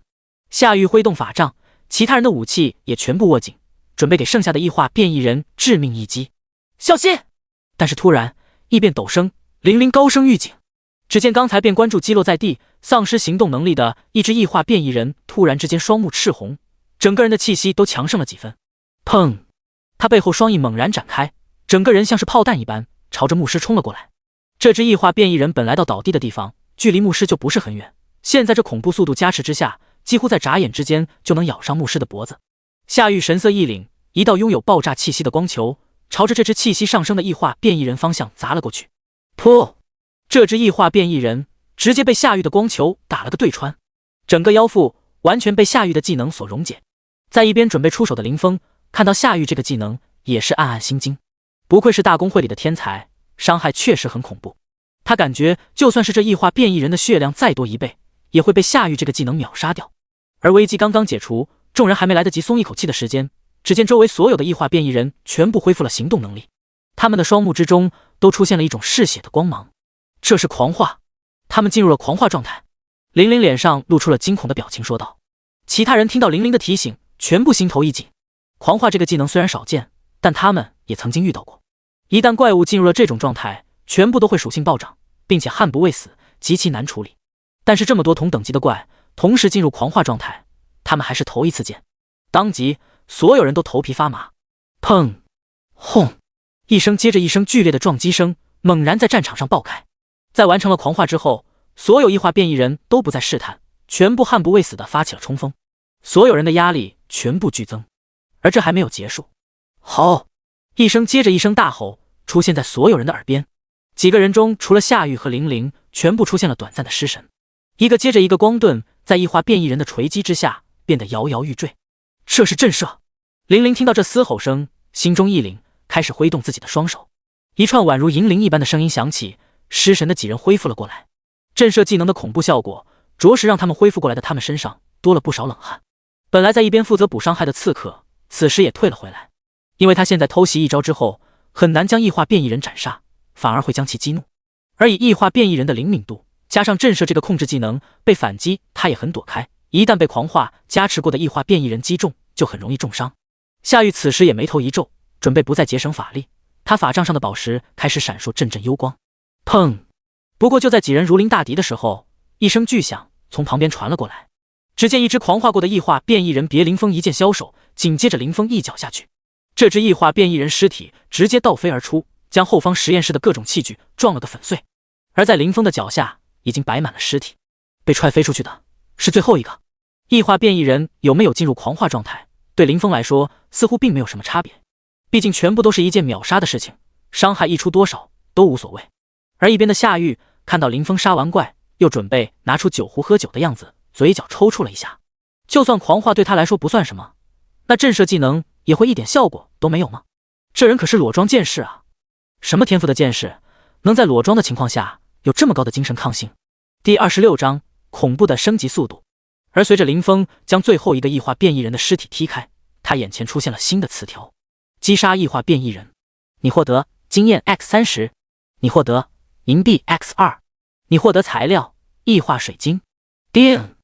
夏玉挥动法杖，其他人的武器也全部握紧，准备给剩下的异化变异人致命一击。小心！但是突然异变陡升，玲玲高声预警。只见刚才便关注击落在地、丧失行动能力的一只异化变异人，突然之间双目赤红，整个人的气息都强盛了几分。砰！他背后双翼猛然展开，整个人像是炮弹一般朝着牧师冲了过来。这只异化变异人本来到倒地的地方距离牧师就不是很远，现在这恐怖速度加持之下，几乎在眨眼之间就能咬上牧师的脖子。夏玉神色一凛，一道拥有爆炸气息的光球朝着这只气息上升的异化变异人方向砸了过去。噗！这只异化变异人直接被夏玉的光球打了个对穿，整个腰腹完全被夏玉的技能所溶解。在一边准备出手的林峰看到夏玉这个技能，也是暗暗心惊，不愧是大公会里的天才，伤害确实很恐怖。他感觉就算是这异化变异人的血量再多1倍，也会被夏玉这个技能秒杀掉。而危机刚刚解除，众人还没来得及松一口气的时间，只见周围所有的异化变异人全部恢复了行动能力，他们的双目之中都出现了一种嗜血的光芒。这是狂化，他们进入了狂化状态。玲玲脸上露出了惊恐的表情，说道。其他人听到玲玲的提醒，全部心头一紧。狂化这个技能虽然少见，但他们也曾经遇到过。一旦怪物进入了这种状态，全部都会属性暴涨，并且悍不畏死，极其难处理。但是这么多同等级的怪同时进入狂化状态，他们还是头一次见。当即所有人都头皮发麻。砰！轰！一声接着一声剧烈的撞击声猛然在战场上爆开。在完成了狂化之后，所有异化变异人都不再试探，全部悍不畏死地发起了冲锋。所有人的压力全部剧增。而这还没有结束。吼！一声接着一声大吼出现在所有人的耳边。几个人中除了夏玉和玲玲，全部出现了短暂的失神。一个接着一个光盾在异化变异人的锤击之下变得摇摇欲坠。这是震慑。玲玲听到这嘶吼声，心中一凛，开始挥动自己的双手。一串宛如银铃一般的声音响起，失神的几人恢复了过来。震慑技能的恐怖效果着实让他们恢复过来的他们身上多了不少冷汗。本来在一边负责补伤害的刺客此时也退了回来，因为他现在偷袭一招之后很难将异化变异人斩杀，反而会将其激怒。而以异化变异人的灵敏度加上震慑这个控制技能，被反击他也很躲开，一旦被狂化加持过的异化变异人击中就很容易重伤。夏玉此时也眉头一皱，准备不再节省法力，他法杖上的宝石开始闪烁阵阵幽光。砰！不过就在几人如临大敌的时候，一声巨响从旁边传了过来。只见一只狂化过的异化变异人别林峰一剑消手，紧接着林峰一脚下去，这只异化变异人尸体直接倒飞而出，将后方实验室的各种器具撞了个粉碎。而在林峰的脚下已经摆满了尸体，被踹飞出去的是最后一个。异化变异人有没有进入狂化状态，对林峰来说似乎并没有什么差别，毕竟全部都是一剑秒杀的事情，伤害溢出多少都无所谓。而一边的夏玉看到林峰杀完怪，又准备拿出酒壶喝酒的样子，嘴角抽搐了一下。就算狂化对他来说不算什么，那震慑技能也会一点效果都没有吗？这人可是裸装剑士啊！什么天赋的剑士，能在裸装的情况下有这么高的精神抗性？第26章恐怖的升级速度。而随着林峰将最后一个异化变异人的尸体踢开，他眼前出现了新的词条：击杀异化变异人，你获得经验 X30， 你获得银币 X2， 你获得材料异化水晶。叮！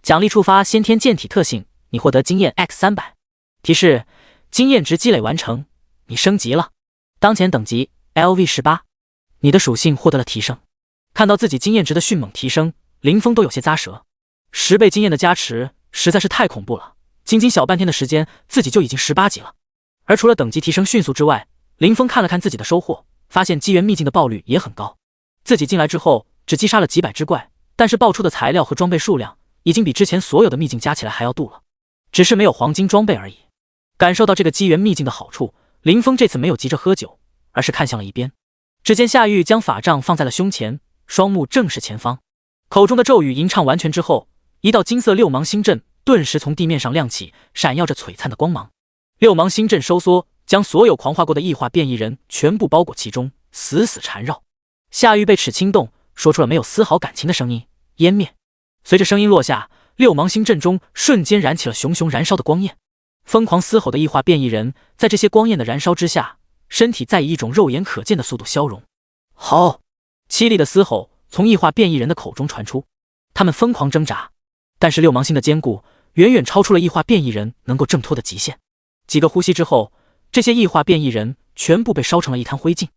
奖励触发先天剑体特性，你获得经验 X300。提示：经验值积累完成，你升级了。当前等级 LV18， 你的属性获得了提升。看到自己经验值的迅猛提升，林峰都有些咂舌。10倍经验的加持实在是太恐怖了，仅仅小半天的时间，自己就已经18级了。而除了等级提升迅速之外，林峰看了看自己的收获，发现机缘秘境的爆率也很高。自己进来之后只击杀了几百只怪，但是爆出的材料和装备数量已经比之前所有的秘境加起来还要多了，只是没有黄金装备而已。感受到这个机缘秘境的好处，林峰这次没有急着喝酒，而是看向了一边。只见夏玉将法杖放在了胸前，双目正视前方，口中的咒语吟唱完全之后，一道金色六芒星阵顿时从地面上亮起，闪耀着璀璨的光芒。六芒星阵收缩，将所有狂化过的异化变异人全部包裹其中，死死缠绕。夏玉被齿轻动，说出了没有丝毫感情的声音：湮灭。随着声音落下，六芒星阵中瞬间燃起了熊熊燃烧的光焰。疯狂嘶吼的异化变异人在这些光焰的燃烧之下，身体在以一种肉眼可见的速度消融。好！凄厉的嘶吼从异化变异人的口中传出，他们疯狂挣扎，但是六芒星的坚固远远超出了异化变异人能够挣脱的极限。几个呼吸之后，这些异化变异人全部被烧成了一滩灰烬。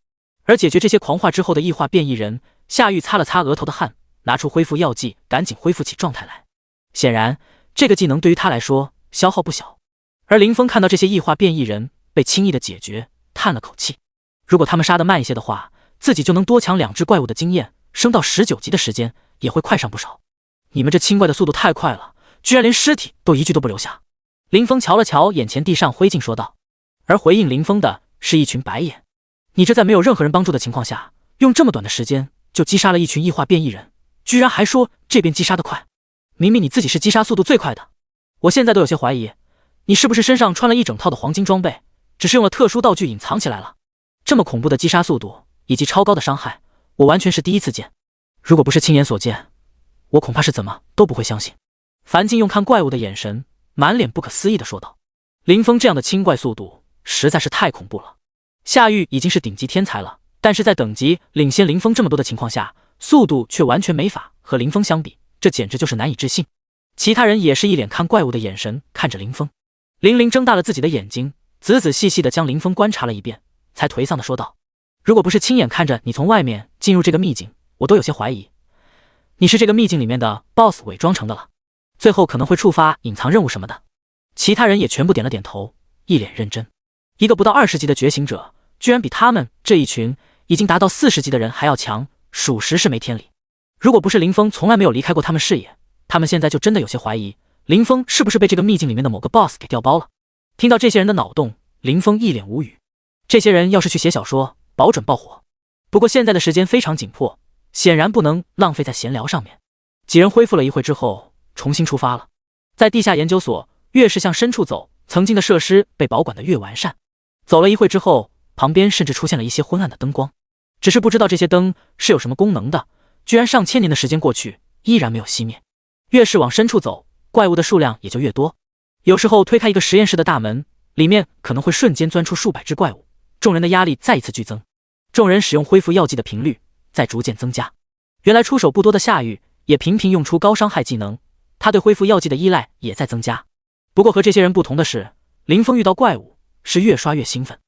而解决这些狂化之后的异化变异人，夏玉擦了擦额头的汗，拿出恢复药剂，赶紧恢复起状态来。显然这个技能对于他来说消耗不小。而林峰看到这些异化变异人被轻易的解决，叹了口气。如果他们杀得慢一些的话，自己就能多抢2只怪物的经验，升到19级的时间也会快上不少。你们这清怪的速度太快了，居然连尸体都一具都不留下。林峰瞧了瞧眼前地上灰烬说道。而回应林峰的是一群白眼。你这在没有任何人帮助的情况下，用这么短的时间就击杀了一群异化变异人，居然还说这边击杀的快。明明你自己是击杀速度最快的，我现在都有些怀疑，你是不是身上穿了一整套的黄金装备，只是用了特殊道具隐藏起来了？这么恐怖的击杀速度以及超高的伤害，我完全是第一次见，如果不是亲眼所见，我恐怕是怎么都不会相信。樊静用看怪物的眼神，满脸不可思议地说道：“林峰这样的清怪速度实在是太恐怖了。夏玉已经是顶级天才了，但是在等级领先林峰这么多的情况下，速度却完全没法和林峰相比，这简直就是难以置信。”其他人也是一脸看怪物的眼神看着林峰。林玲睁大了自己的眼睛，仔仔细细地将林峰观察了一遍，才颓丧地说道：“如果不是亲眼看着你从外面进入这个秘境，我都有些怀疑你是这个秘境里面的 BOSS 伪装成的了，最后可能会触发隐藏任务什么的。”其他人也全部点了点头，一脸认真。一个不到20级的觉醒者，居然比他们这一群已经达到40级的人还要强，属实是没天理。如果不是林峰从来没有离开过他们视野，他们现在就真的有些怀疑林峰是不是被这个秘境里面的某个 BOSS 给调包了。听到这些人的脑洞，林峰一脸无语。这些人要是去写小说，保准爆火。不过现在的时间非常紧迫，显然不能浪费在闲聊上面。几人恢复了一会之后，重新出发了。在地下研究所，越是向深处走，曾经的设施被保管得越完善。走了一会之后，旁边甚至出现了一些昏暗的灯光，只是不知道这些灯是有什么功能的，居然上千年的时间过去，依然没有熄灭。越是往深处走，怪物的数量也就越多。有时候推开一个实验室的大门，里面可能会瞬间钻出数百只怪物，众人的压力再一次剧增。众人使用恢复药剂的频率在逐渐增加。原来出手不多的夏雨也频频用出高伤害技能，他对恢复药剂的依赖也在增加。不过和这些人不同的是，林峰遇到怪物是越刷越兴奋。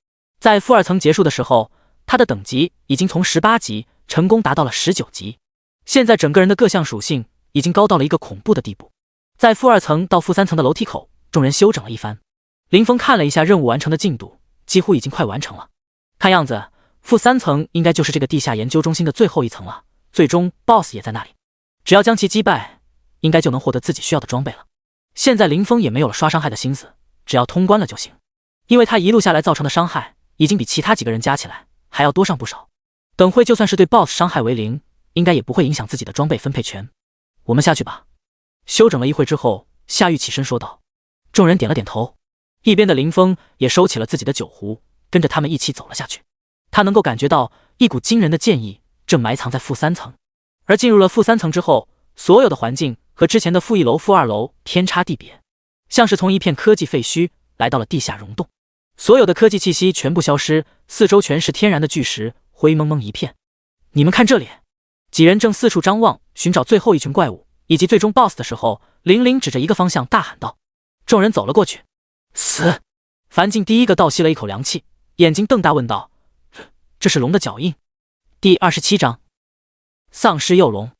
在负2层结束的时候，他的等级已经从18级成功达到了19级，现在整个人的各项属性已经高到了一个恐怖的地步。在负2层到负3层的楼梯口，众人休整了一番。林峰看了一下任务完成的进度，几乎已经快完成了。看样子负3层应该就是这个地下研究中心的最后一层了，最终 BOSS 也在那里，只要将其击败，应该就能获得自己需要的装备了。现在林峰也没有了刷伤害的心思，只要通关了就行，因为他一路下来造成的伤害已经比其他几个人加起来还要多上不少。等会就算是对 BOSS 伤害为0，应该也不会影响自己的装备分配权。我们下去吧。休整了一会之后，夏玉起身说道。众人点了点头，一边的林峰也收起了自己的酒壶，跟着他们一起走了下去。他能够感觉到一股惊人的剑意正埋藏在负3层，而进入了负3层之后，所有的环境和之前的负1楼、负2楼天差地别，像是从一片科技废墟来到了地下溶洞，所有的科技气息全部消失，四周全是天然的巨石，灰蒙蒙一片。你们看这里！几人正四处张望，寻找最后一群怪物以及最终 BOSS 的时候，玲玲指着一个方向大喊道。众人走了过去。死！樊静第一个倒吸了一口凉气，眼睛瞪大问道：这是龙的脚印？第27章丧尸幼龙。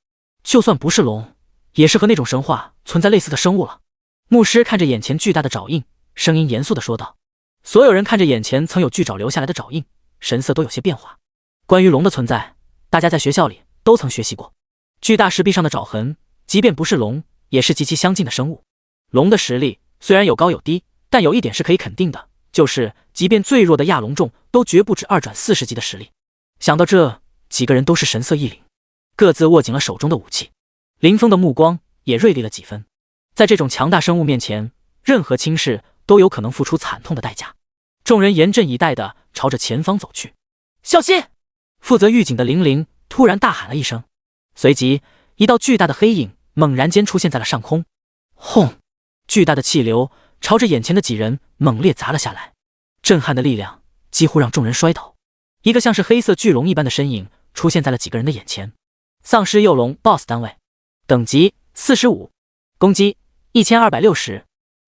就算不是龙，也是和那种神话存在类似的生物了。牧师看着眼前巨大的爪印，声音严肃地说道。所有人看着眼前曾有巨爪留下来的爪印，神色都有些变化。关于龙的存在，大家在学校里都曾学习过。巨大石壁上的爪痕，即便不是龙，也是极其相近的生物。龙的实力虽然有高有低，但有一点是可以肯定的，就是即便最弱的亚龙众都绝不止2转40级的实力。想到这，几个人都是神色一凛，各自握紧了手中的武器。林峰的目光也锐利了几分，在这种强大生物面前，任何轻视都有可能付出惨痛的代价。众人严阵以待地朝着前方走去。小心！负责预警的玲玲突然大喊了一声，随即一道巨大的黑影猛然间出现在了上空。轰！巨大的气流朝着眼前的几人猛烈砸了下来，震撼的力量几乎让众人摔倒。一个像是黑色巨龙一般的身影出现在了几个人的眼前。丧尸幼龙 BOSS 单位，等级45，攻击1260，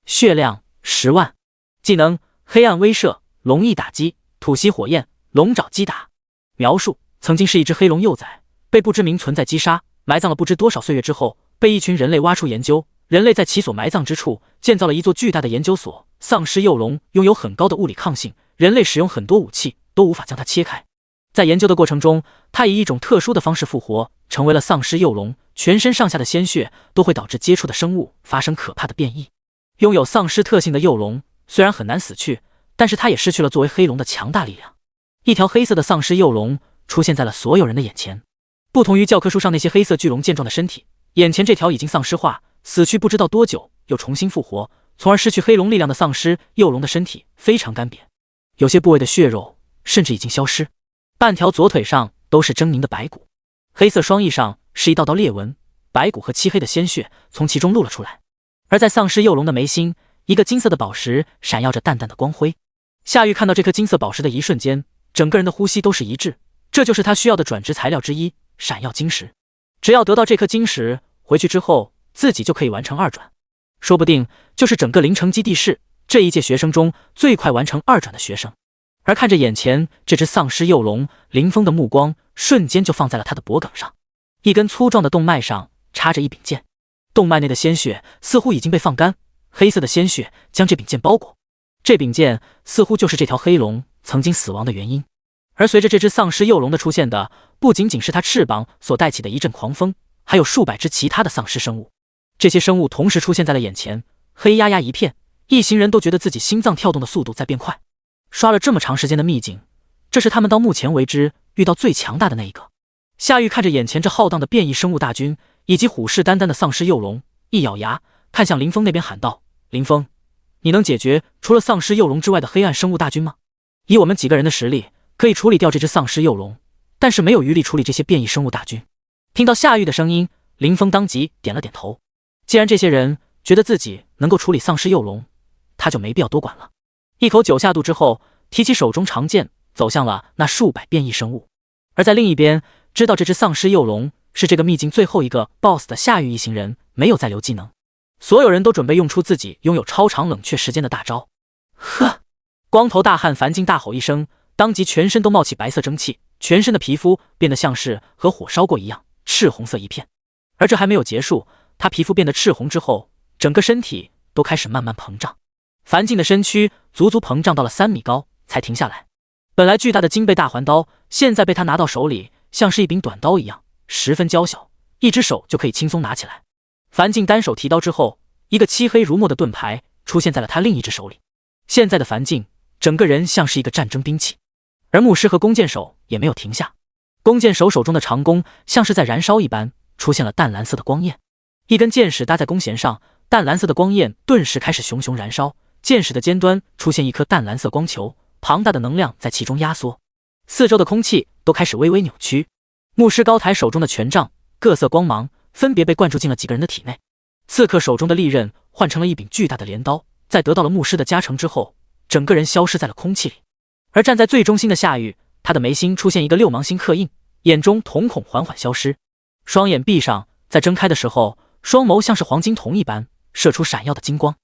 血量10万，技能黑暗威慑、龙翼打击、吐息火焰、龙爪击打。描述：曾经是一只黑龙幼崽，被不知名存在击杀，埋葬了不知多少岁月之后，被一群人类挖出研究。人类在其所埋葬之处建造了一座巨大的研究所。丧尸幼龙拥有很高的物理抗性，人类使用很多武器都无法将它切开。在研究的过程中，它以一种特殊的方式复活，成为了丧尸幼龙，全身上下的鲜血都会导致接触的生物发生可怕的变异。拥有丧尸特性的幼龙虽然很难死去，但是它也失去了作为黑龙的强大力量。一条黑色的丧尸幼龙出现在了所有人的眼前。不同于教科书上那些黑色巨龙健壮的身体，眼前这条已经丧尸化，死去不知道多久又重新复活，从而失去黑龙力量的丧尸幼龙的身体非常干瘪，有些部位的血肉甚至已经消失，半条左腿上都是狰狞的白骨。黑色双翼上是一道道裂纹，白骨和漆黑的鲜血从其中露了出来。而在丧尸幼龙的眉心，一个金色的宝石闪耀着淡淡的光辉。夏玉看到这颗金色宝石的一瞬间，整个人的呼吸都是一致，这就是他需要的转职材料之一——闪耀晶石。只要得到这颗晶石，回去之后自己就可以完成2转，说不定就是整个灵城基地市这一届学生中最快完成2转的学生。而看着眼前这只丧尸幼龙，林峰的目光瞬间就放在了他的脖颈上，一根粗壮的动脉上插着一柄剑，动脉内的鲜血似乎已经被放干，黑色的鲜血将这柄剑包裹。这柄剑似乎就是这条黑龙曾经死亡的原因。而随着这只丧尸幼龙的出现的，不仅仅是它翅膀所带起的一阵狂风，还有数百只其他的丧尸生物。这些生物同时出现在了眼前，黑压压一片，一行人都觉得自己心脏跳动的速度在变快。刷了这么长时间的秘境，这是他们到目前为止遇到最强大的那一个。夏玉看着眼前这浩荡的变异生物大军以及虎视眈眈的丧尸幼龙，一咬牙看向林峰那边喊道：林峰，你能解决除了丧尸幼龙之外的黑暗生物大军吗？以我们几个人的实力，可以处理掉这只丧尸幼龙，但是没有余力处理这些变异生物大军。听到夏玉的声音，林峰当即点了点头。既然这些人觉得自己能够处理丧尸幼龙，他就没必要多管了。一口酒下肚之后，提起手中长剑，走向了那数百变异生物。而在另一边，知道这只丧尸幼龙是这个秘境最后一个 BOSS 的夏玉一行人没有再留技能，所有人都准备用出自己拥有超长冷却时间的大招。呵！光头大汉樊静大吼一声，当即全身都冒起白色蒸汽，全身的皮肤变得像是和火烧过一样，赤红色一片。而这还没有结束，他皮肤变得赤红之后，整个身体都开始慢慢膨胀。樊静的身躯足足膨胀到了3米高才停下来。本来巨大的金背大环刀，现在被他拿到手里，像是一柄短刀一样，十分娇小，一只手就可以轻松拿起来。樊静单手提刀之后，一个漆黑如墨的盾牌出现在了他另一只手里。现在的樊静整个人像是一个战争兵器。而牧师和弓箭手也没有停下，弓箭手手中的长弓像是在燃烧一般，出现了淡蓝色的光焰。一根箭矢搭在弓弦上，淡蓝色的光焰顿时开始熊熊燃烧，箭矢的尖端出现一颗淡蓝色光球，庞大的能量在其中压缩，四周的空气都开始微微扭曲。牧师高抬手中的权杖，各色光芒分别被灌注进了几个人的体内。刺客手中的利刃换成了一柄巨大的镰刀，在得到了牧师的加成之后，整个人消失在了空气里。而站在最中心的夏玉，他的眉心出现一个6芒星刻印，眼中瞳孔缓缓消失，双眼闭上，在睁开的时候，双眸像是黄金瞳一般射出闪耀的金光。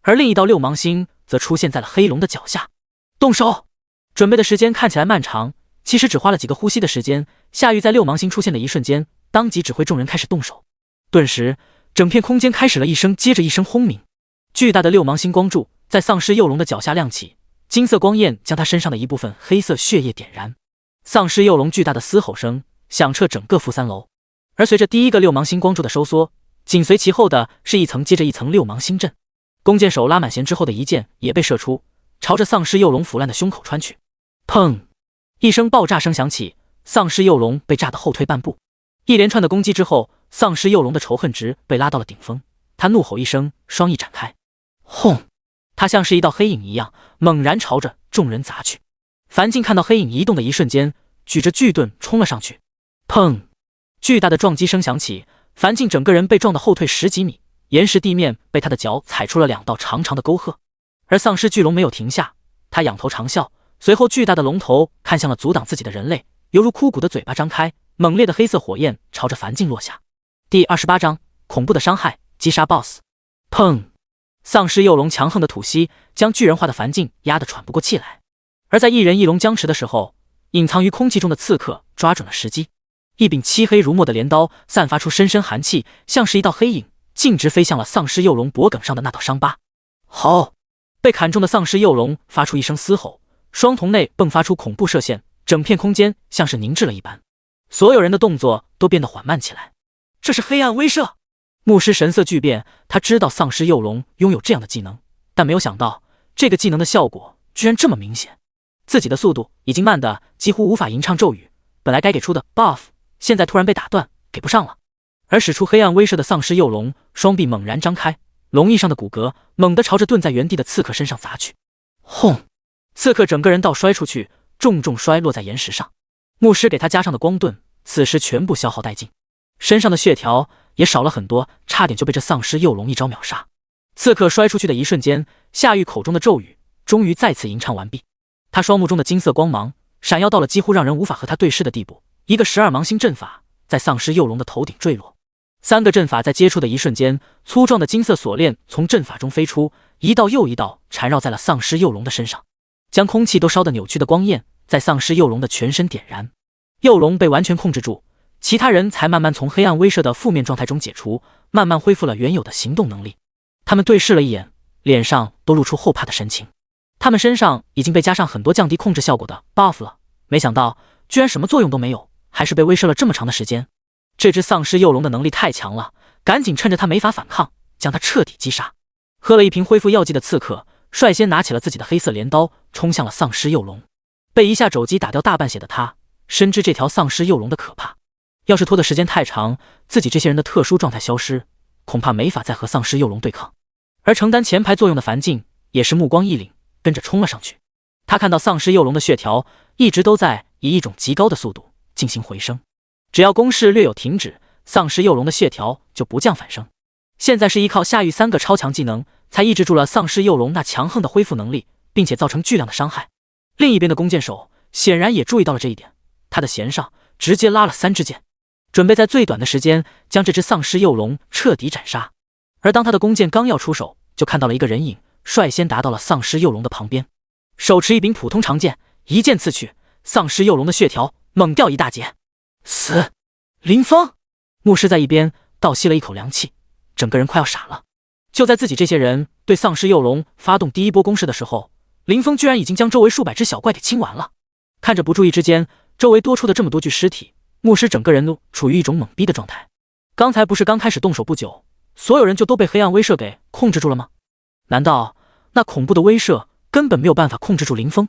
而另一道6芒星则出现在了黑龙的脚下。动手！准备的时间看起来漫长，其实只花了几个呼吸的时间。夏玉在6芒星出现的一瞬间，当即指挥众人开始动手。顿时，整片空间开始了一声接着一声轰鸣。巨大的6芒星光柱在丧尸幼龙的脚下亮起，金色光焰将他身上的一部分黑色血液点燃。丧尸幼龙巨大的嘶吼声响彻整个负3楼。而随着第一个6芒星光柱的收缩，紧随其后的是一层接着一层6芒星阵。弓箭手拉满弦之后的一箭也被射出，朝着丧尸幼龙腐烂的胸口穿去。砰！一声爆炸声响起，丧尸幼龙被炸得后退半步。一连串的攻击之后，丧尸幼龙的仇恨值被拉到了顶峰。他怒吼一声，双翼展开，轰！他像是一道黑影一样，猛然朝着众人砸去。樊静看到黑影移动的一瞬间，举着巨盾冲了上去。砰！巨大的撞击声响起，樊静整个人被撞得后退10几米，岩石地面被他的脚踩出了2道长长的沟壑。而丧尸巨龙没有停下，他仰头长啸，随后巨大的龙头看向了阻挡自己的人类，犹如枯骨的嘴巴张开，猛烈的黑色火焰朝着樊静落下。第28章恐怖的伤害，击杀 BOSS。 砰！丧尸幼龙强横的吐息将巨人化的樊静压得喘不过气来。而在一人一龙僵持的时候，隐藏于空气中的刺客抓准了时机，一柄漆黑如墨的镰刀散发出深深寒气，像是一道黑影，径直飞向了丧尸幼龙脖颈上的那道伤疤。吼！被砍中的丧尸幼龙发出一声嘶吼，双瞳内迸发出恐怖射线，整片空间像是凝滞了一般，所有人的动作都变得缓慢起来。这是黑暗威慑！牧师神色巨变，他知道丧尸幼龙拥有这样的技能，但没有想到这个技能的效果居然这么明显。自己的速度已经慢得几乎无法吟唱咒语，本来该给出的 buff 现在突然被打断，给不上了。而使出黑暗威慑的丧尸幼龙双臂猛然张开，龙翼上的骨骼猛地朝着顿在原地的刺客身上砸去。轰！刺客整个人倒摔出去，重重摔落在岩石上。牧师给他加上的光盾此时全部消耗殆尽，身上的血条也少了很多，差点就被这丧尸幼龙一招秒杀。刺客摔出去的一瞬间，夏玉口中的咒语终于再次吟唱完毕，他双目中的金色光芒闪耀到了几乎让人无法和他对视的地步，一个12芒星阵法在丧尸幼龙的头顶坠落，3个阵法在接触的一瞬间，粗壮的金色锁链从阵法中飞出，一道又一道缠绕在了丧尸幼龙的身上，将空气都烧得扭曲的光焰在丧尸幼龙的全身点燃。幼龙被完全控制住，其他人才慢慢从黑暗威慑的负面状态中解除，慢慢恢复了原有的行动能力。他们对视了一眼，脸上都露出后怕的神情。他们身上已经被加上很多降低控制效果的 buff 了，没想到居然什么作用都没有，还是被威慑了这么长的时间。这只丧尸幼龙的能力太强了，赶紧趁着他没法反抗，将他彻底击杀。喝了一瓶恢复药剂的刺客率先拿起了自己的黑色镰刀，冲向了丧尸幼龙。被一下肘击打掉大半血的他，深知这条丧尸幼龙的可怕。要是拖的时间太长，自己这些人的特殊状态消失，恐怕没法再和丧尸幼龙对抗。而承担前排作用的樊静也是目光一凛，跟着冲了上去。他看到丧尸幼龙的血条一直都在以一种极高的速度进行回升，只要攻势略有停止，丧尸幼龙的血条就不降反升。现在是依靠夏玉3个超强技能才抑制住了丧尸幼龙那强横的恢复能力，并且造成巨量的伤害。另一边的弓箭手显然也注意到了这一点，他的弦上直接拉了3支箭，准备在最短的时间将这只丧尸幼龙彻底斩杀。而当他的弓箭刚要出手，就看到了一个人影率先达到了丧尸幼龙的旁边，手持一柄普通长剑，一剑刺去，丧尸幼龙的血条猛掉一大截。死！林峰！牧师在一边倒吸了一口凉气，整个人快要傻了。就在自己这些人对丧尸幼龙发动第一波攻势的时候，林峰居然已经将周围数百只小怪给清完了。看着不注意之间周围多出的这么多具尸体，牧师整个人都处于一种懵逼的状态。刚才不是刚开始动手不久，所有人就都被黑暗威慑给控制住了吗？难道那恐怖的威慑根本没有办法控制住林峰？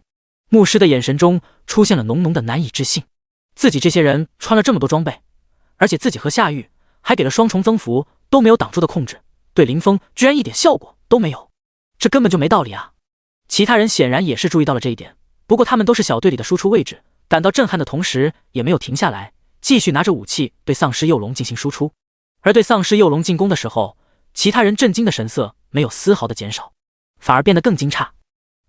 牧师的眼神中出现了浓浓的难以置信。自己这些人穿了这么多装备，而且自己和夏玉还给了双重增幅，都没有挡住的控制，对林峰居然一点效果都没有，这根本就没道理啊！其他人显然也是注意到了这一点，不过他们都是小队里的输出位置，感到震撼的同时也没有停下来，继续拿着武器对丧尸幼龙进行输出。而对丧尸幼龙进攻的时候，其他人震惊的神色没有丝毫的减少，反而变得更惊诧，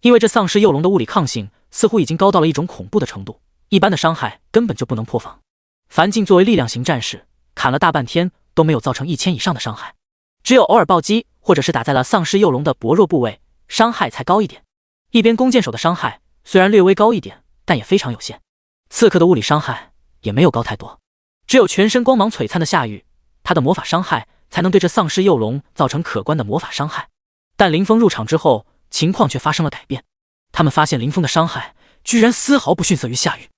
因为这丧尸幼龙的物理抗性似乎已经高到了一种恐怖的程度，一般的伤害根本就不能破防。樊静作为力量型战士，砍了大半天都没有造成1000以上的伤害，只有偶尔暴击或者是打在了丧尸幼龙的薄弱部位，伤害才高一点。一边弓箭手的伤害虽然略微高一点，但也非常有限。刺客的物理伤害也没有高太多，只有全身光芒璀璨的夏玉，他的魔法伤害才能对这丧尸幼龙造成可观的魔法伤害。但林峰入场之后，情况却发生了改变。他们发现林峰的伤害居然丝毫不逊色于夏玉。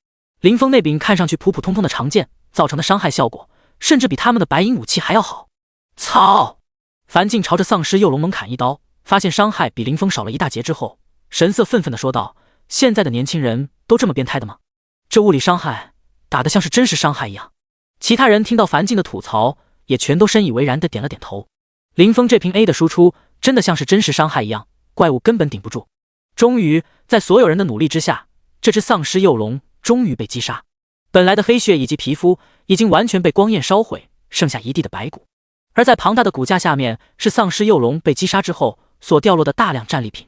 林峰那柄看上去普普通通的长剑造成的伤害效果，甚至比他们的白银武器还要好。操！樊静朝着丧尸幼龙猛砍一刀，发现伤害比林峰少了一大截之后，神色愤愤地说道：现在的年轻人都这么变态的吗？这物理伤害打得像是真实伤害一样。其他人听到樊静的吐槽，也全都深以为然地点了点头。林峰这瓶 A 的输出真的像是真实伤害一样，怪物根本顶不住。终于在所有人的努力之下，这只丧尸幼龙终于被击杀。本来的黑血以及皮肤已经完全被光焰烧毁，剩下一地的白骨。而在庞大的骨架下面，是丧尸幼龙被击杀之后所掉落的大量战利品。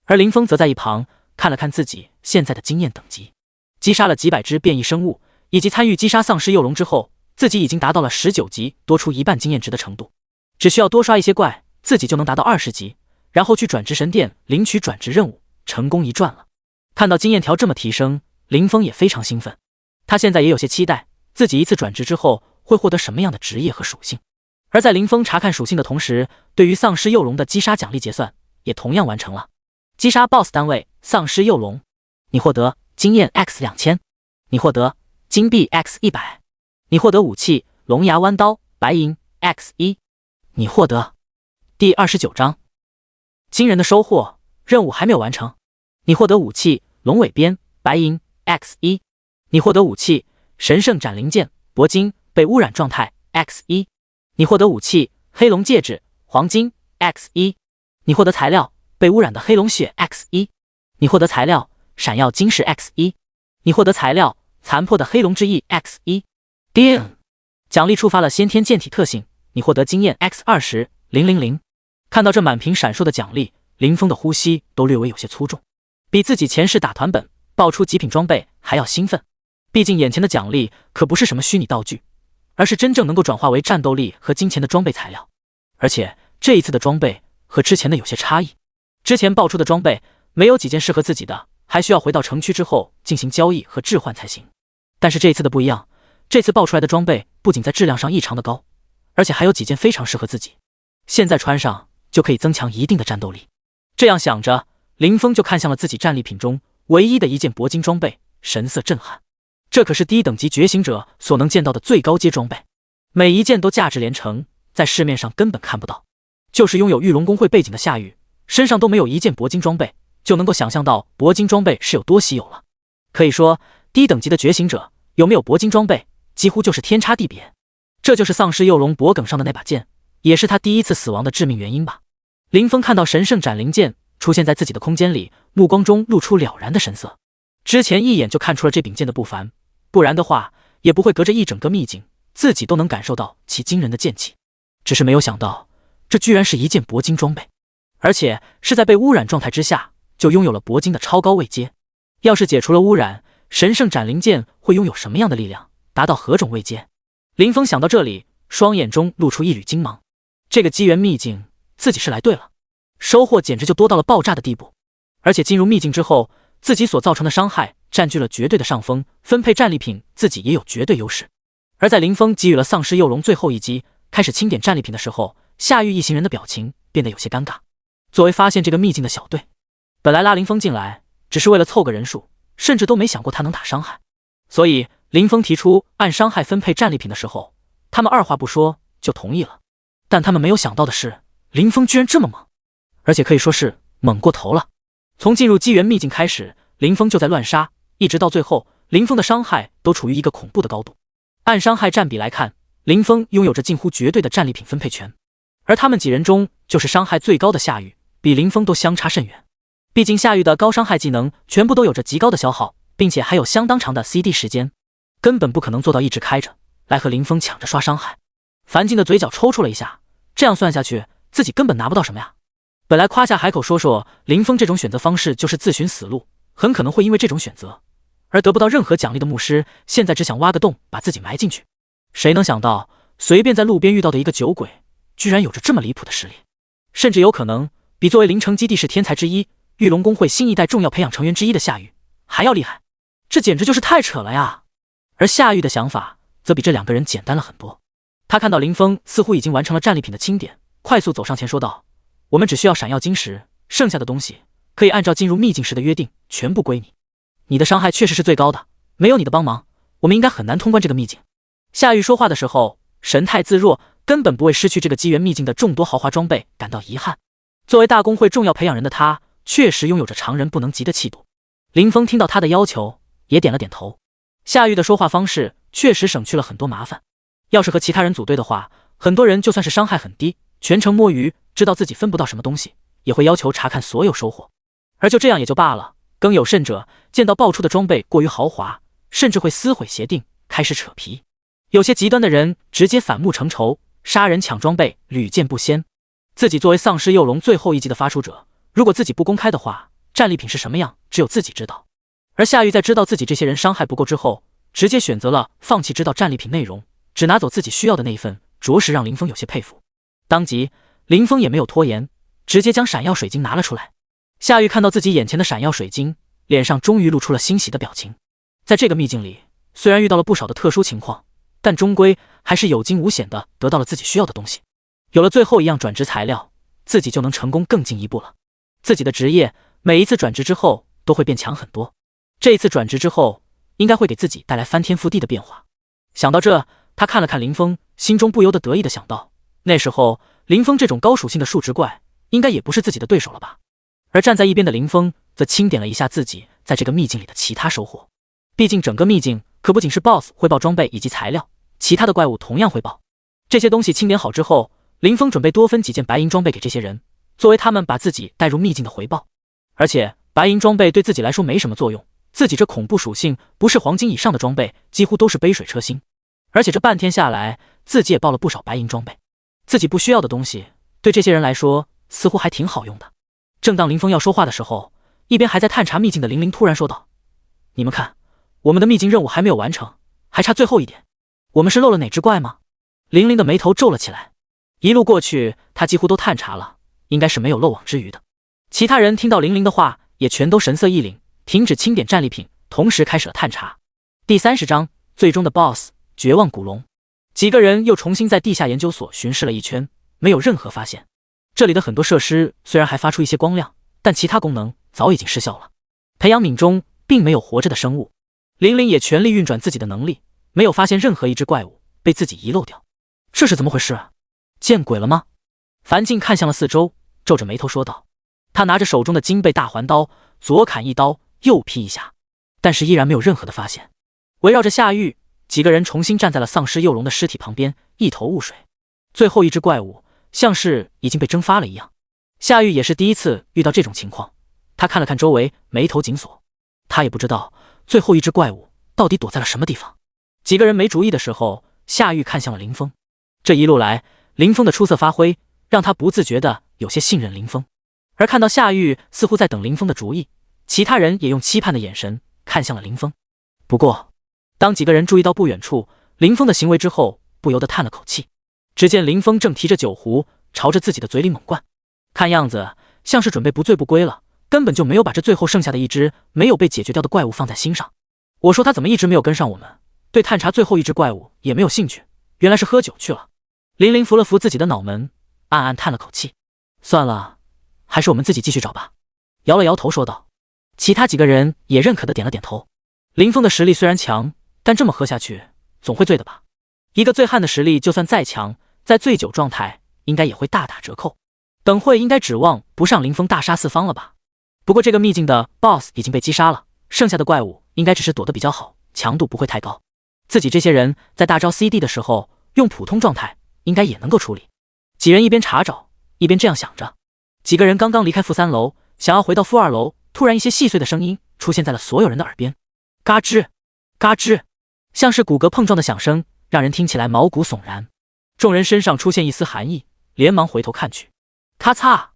而林峰则在一旁看了看自己现在的经验等级，击杀了几百只变异生物，以及参与击杀丧尸幼龙之后，自己已经达到了19级，多出1半经验值的程度。只需要多刷一些怪，自己就能达到20级，然后去转职神殿领取转职任务，成功一转了。看到经验条这么提升，林峰也非常兴奋。他现在也有些期待自己一次转职之后会获得什么样的职业和属性。而在林峰查看属性的同时，对于丧尸幼龙的击杀奖励结算也同样完成了。击杀 BOSS 单位丧尸幼龙，你获得经验 X2000， 你获得金币 X100， 你获得武器龙牙弯刀白银 X1， 你获得第29章惊人的收获，任务还没有完成。你获得武器龙尾鞭白银 X1， 你获得武器神圣斩灵剑铂金被污染状态 X1， 你获得武器黑龙戒指黄金 X1， 你获得材料被污染的黑龙血 X1， 你获得材料闪耀晶石 X1， 你获得材料残破的黑龙之翼 X1，叮，奖励触发了先天健体特性，你获得经验 X20,000。看到这满屏闪烁的奖励，林峰的呼吸都略微有些粗重，比自己前世打团本爆出极品装备还要兴奋。毕竟眼前的奖励可不是什么虚拟道具，而是真正能够转化为战斗力和金钱的装备材料。而且这一次的装备和之前的有些差异，之前爆出的装备没有几件适合自己的，还需要回到城区之后进行交易和置换才行。但是这一次的不一样，这次爆出来的装备不仅在质量上异常的高，而且还有几件非常适合自己，现在穿上就可以增强一定的战斗力。这样想着，林峰就看向了自己战利品中唯一的一件铂金装备，神色震撼。这可是低等级觉醒者所能见到的最高阶装备，每一件都价值连城，在市面上根本看不到。就是拥有玉龙公会背景的夏雨，身上都没有一件铂金装备，就能够想象到铂金装备是有多稀有了。可以说，低等级的觉醒者有没有铂金装备，几乎就是天差地别。这就是丧尸幼龙脖颈上的那把剑，也是他第一次死亡的致命原因吧。林峰看到神圣斩灵剑出现在自己的空间里，目光中露出了然的神色。之前一眼就看出了这柄剑的不凡，不然的话也不会隔着一整个秘境，自己都能感受到其惊人的剑气。只是没有想到，这居然是一件铂金装备，而且是在被污染状态之下就拥有了铂金的超高位阶。要是解除了污染，神圣斩灵剑会拥有什么样的力量，达到何种位阶？林峰想到这里，双眼中露出一缕金芒。这个机缘秘境自己是来对了，收获简直就多到了爆炸的地步。而且进入秘境之后，自己所造成的伤害占据了绝对的上风，分配战利品自己也有绝对优势。而在林峰给予了丧尸幼龙最后一击，开始清点战利品的时候，夏玉一行人的表情变得有些尴尬。作为发现这个秘境的小队，本来拉林峰进来只是为了凑个人数，甚至都没想过他能打伤害。所以林峰提出按伤害分配战利品的时候，他们二话不说就同意了。但他们没有想到的是，林峰居然这么猛，而且可以说是猛过头了。从进入机缘秘境开始，林峰就在乱杀，一直到最后，林峰的伤害都处于一个恐怖的高度。按伤害占比来看，林峰拥有着近乎绝对的战利品分配权，而他们几人中就是伤害最高的夏雨，比林峰都相差甚远。毕竟夏雨的高伤害技能全部都有着极高的消耗，并且还有相当长的 CD 时间，根本不可能做到一直开着来和林峰抢着刷伤害。樊静的嘴角抽搐了一下，这样算下去，自己根本拿不到什么呀。本来夸下海口说林峰这种选择方式就是自寻死路，很可能会因为这种选择而得不到任何奖励的牧师，现在只想挖个洞把自己埋进去。谁能想到，随便在路边遇到的一个酒鬼，居然有着这么离谱的实力，甚至有可能比作为灵城基地市天才之一、玉龙公会新一代重要培养成员之一的夏雨还要厉害。这简直就是太扯了呀！而夏雨的想法则比这两个人简单了很多。他看到林峰似乎已经完成了战利品的清点，快速走上前说道：“我们只需要闪耀晶石，剩下的东西可以按照进入秘境时的约定全部归你。你的伤害确实是最高的，没有你的帮忙，我们应该很难通关这个秘境。”夏雨说话的时候神态自若，根本不为失去这个机缘秘境的众多豪华装备感到遗憾。作为大公会重要培养人的他，确实拥有着常人不能及的气度。林峰听到他的要求，也点了点头。夏雨的说话方式确实省去了很多麻烦。要是和其他人组队的话，很多人就算是伤害很低，全程摸鱼，知道自己分不到什么东西，也会要求查看所有收获。而就这样也就罢了，更有甚者，见到爆出的装备过于豪华，甚至会撕毁协定，开始扯皮。有些极端的人直接反目成仇，杀人抢装备，屡见不鲜。自己作为丧尸幼龙最后一击的发出者，如果自己不公开的话，战利品是什么样，只有自己知道。而夏玉在知道自己这些人伤害不够之后，直接选择了放弃知道战利品内容，只拿走自己需要的那一份，着实让林峰有些佩服。当即林峰也没有拖延，直接将闪耀水晶拿了出来。夏玉看到自己眼前的闪耀水晶，脸上终于露出了欣喜的表情。在这个秘境里，虽然遇到了不少的特殊情况，但终归还是有惊无险的得到了自己需要的东西。有了最后一样转职材料，自己就能成功更进一步了。自己的职业每一次转职之后都会变强很多，这一次转职之后应该会给自己带来翻天覆地的变化。想到这，他看了看林峰，心中不由得得意的想到，那时候林峰这种高属性的数值怪应该也不是自己的对手了吧。而站在一边的林峰则清点了一下自己在这个秘境里的其他收获。毕竟整个秘境可不仅是 BOSS 汇报装备以及材料，其他的怪物同样汇报。这些东西清点好之后，林峰准备多分几件白银装备给这些人，作为他们把自己带入秘境的回报。而且白银装备对自己来说没什么作用，自己这恐怖属性不是黄金以上的装备几乎都是杯水车薪。而且这半天下来，自己也爆了不少白银装备。自己不需要的东西，对这些人来说似乎还挺好用的。正当林峰要说话的时候，一边还在探查秘境的玲玲突然说道：“你们看，我们的秘境任务还没有完成，还差最后一点。我们是漏了哪只怪吗？”玲玲的眉头皱了起来。一路过去，她几乎都探查了，应该是没有漏网之鱼的。其他人听到玲玲的话，也全都神色一凛，停止清点战利品，同时开始了探查。第30章，最终的 BOSS 绝望古龙。几个人又重新在地下研究所巡视了一圈，没有任何发现。这里的很多设施虽然还发出一些光亮，但其他功能早已经失效了。培养皿中并没有活着的生物。玲玲也全力运转自己的能力，没有发现任何一只怪物被自己遗漏掉。这是怎么回事？见鬼了吗？樊静看向了四周，皱着眉头说道。他拿着手中的金背大环刀，左砍一刀，右劈一下，但是依然没有任何的发现。围绕着夏玉，几个人重新站在了丧尸幼龙的尸体旁边，一头雾水。最后一只怪物像是已经被蒸发了一样。夏玉也是第一次遇到这种情况，他看了看周围，眉头紧锁。他也不知道最后一只怪物到底躲在了什么地方。几个人没主意的时候，夏玉看向了林峰。这一路来，林峰的出色发挥让他不自觉的有些信任林峰。而看到夏玉似乎在等林峰的主意，其他人也用期盼的眼神看向了林峰。不过当几个人注意到不远处林峰的行为之后，不由得叹了口气。只见林峰正提着酒壶朝着自己的嘴里猛灌，看样子像是准备不醉不归了，根本就没有把这最后剩下的一只没有被解决掉的怪物放在心上。我说他怎么一直没有跟上我们，对探查最后一只怪物也没有兴趣，原来是喝酒去了。林林扶了扶自己的脑门，暗暗叹了口气。算了，还是我们自己继续找吧。摇了摇头说道。其他几个人也认可的点了点头。林峰的实力虽然强，但这么喝下去总会醉的吧。一个醉汉的实力就算再强，在醉酒状态应该也会大打折扣。等会应该指望不上林峰大杀四方了吧。不过这个秘境的 BOSS 已经被击杀了，剩下的怪物应该只是躲得比较好，强度不会太高。自己这些人在大招 CD 的时候用普通状态应该也能够处理。几人一边查找一边这样想着。几个人刚刚离开负3楼，想要回到负2楼，突然一些细碎的声音出现在了所有人的耳边。嘎吱嘎吱，像是骨骼碰撞的响声，让人听起来毛骨悚然。众人身上出现一丝寒意，连忙回头看去。咔嚓，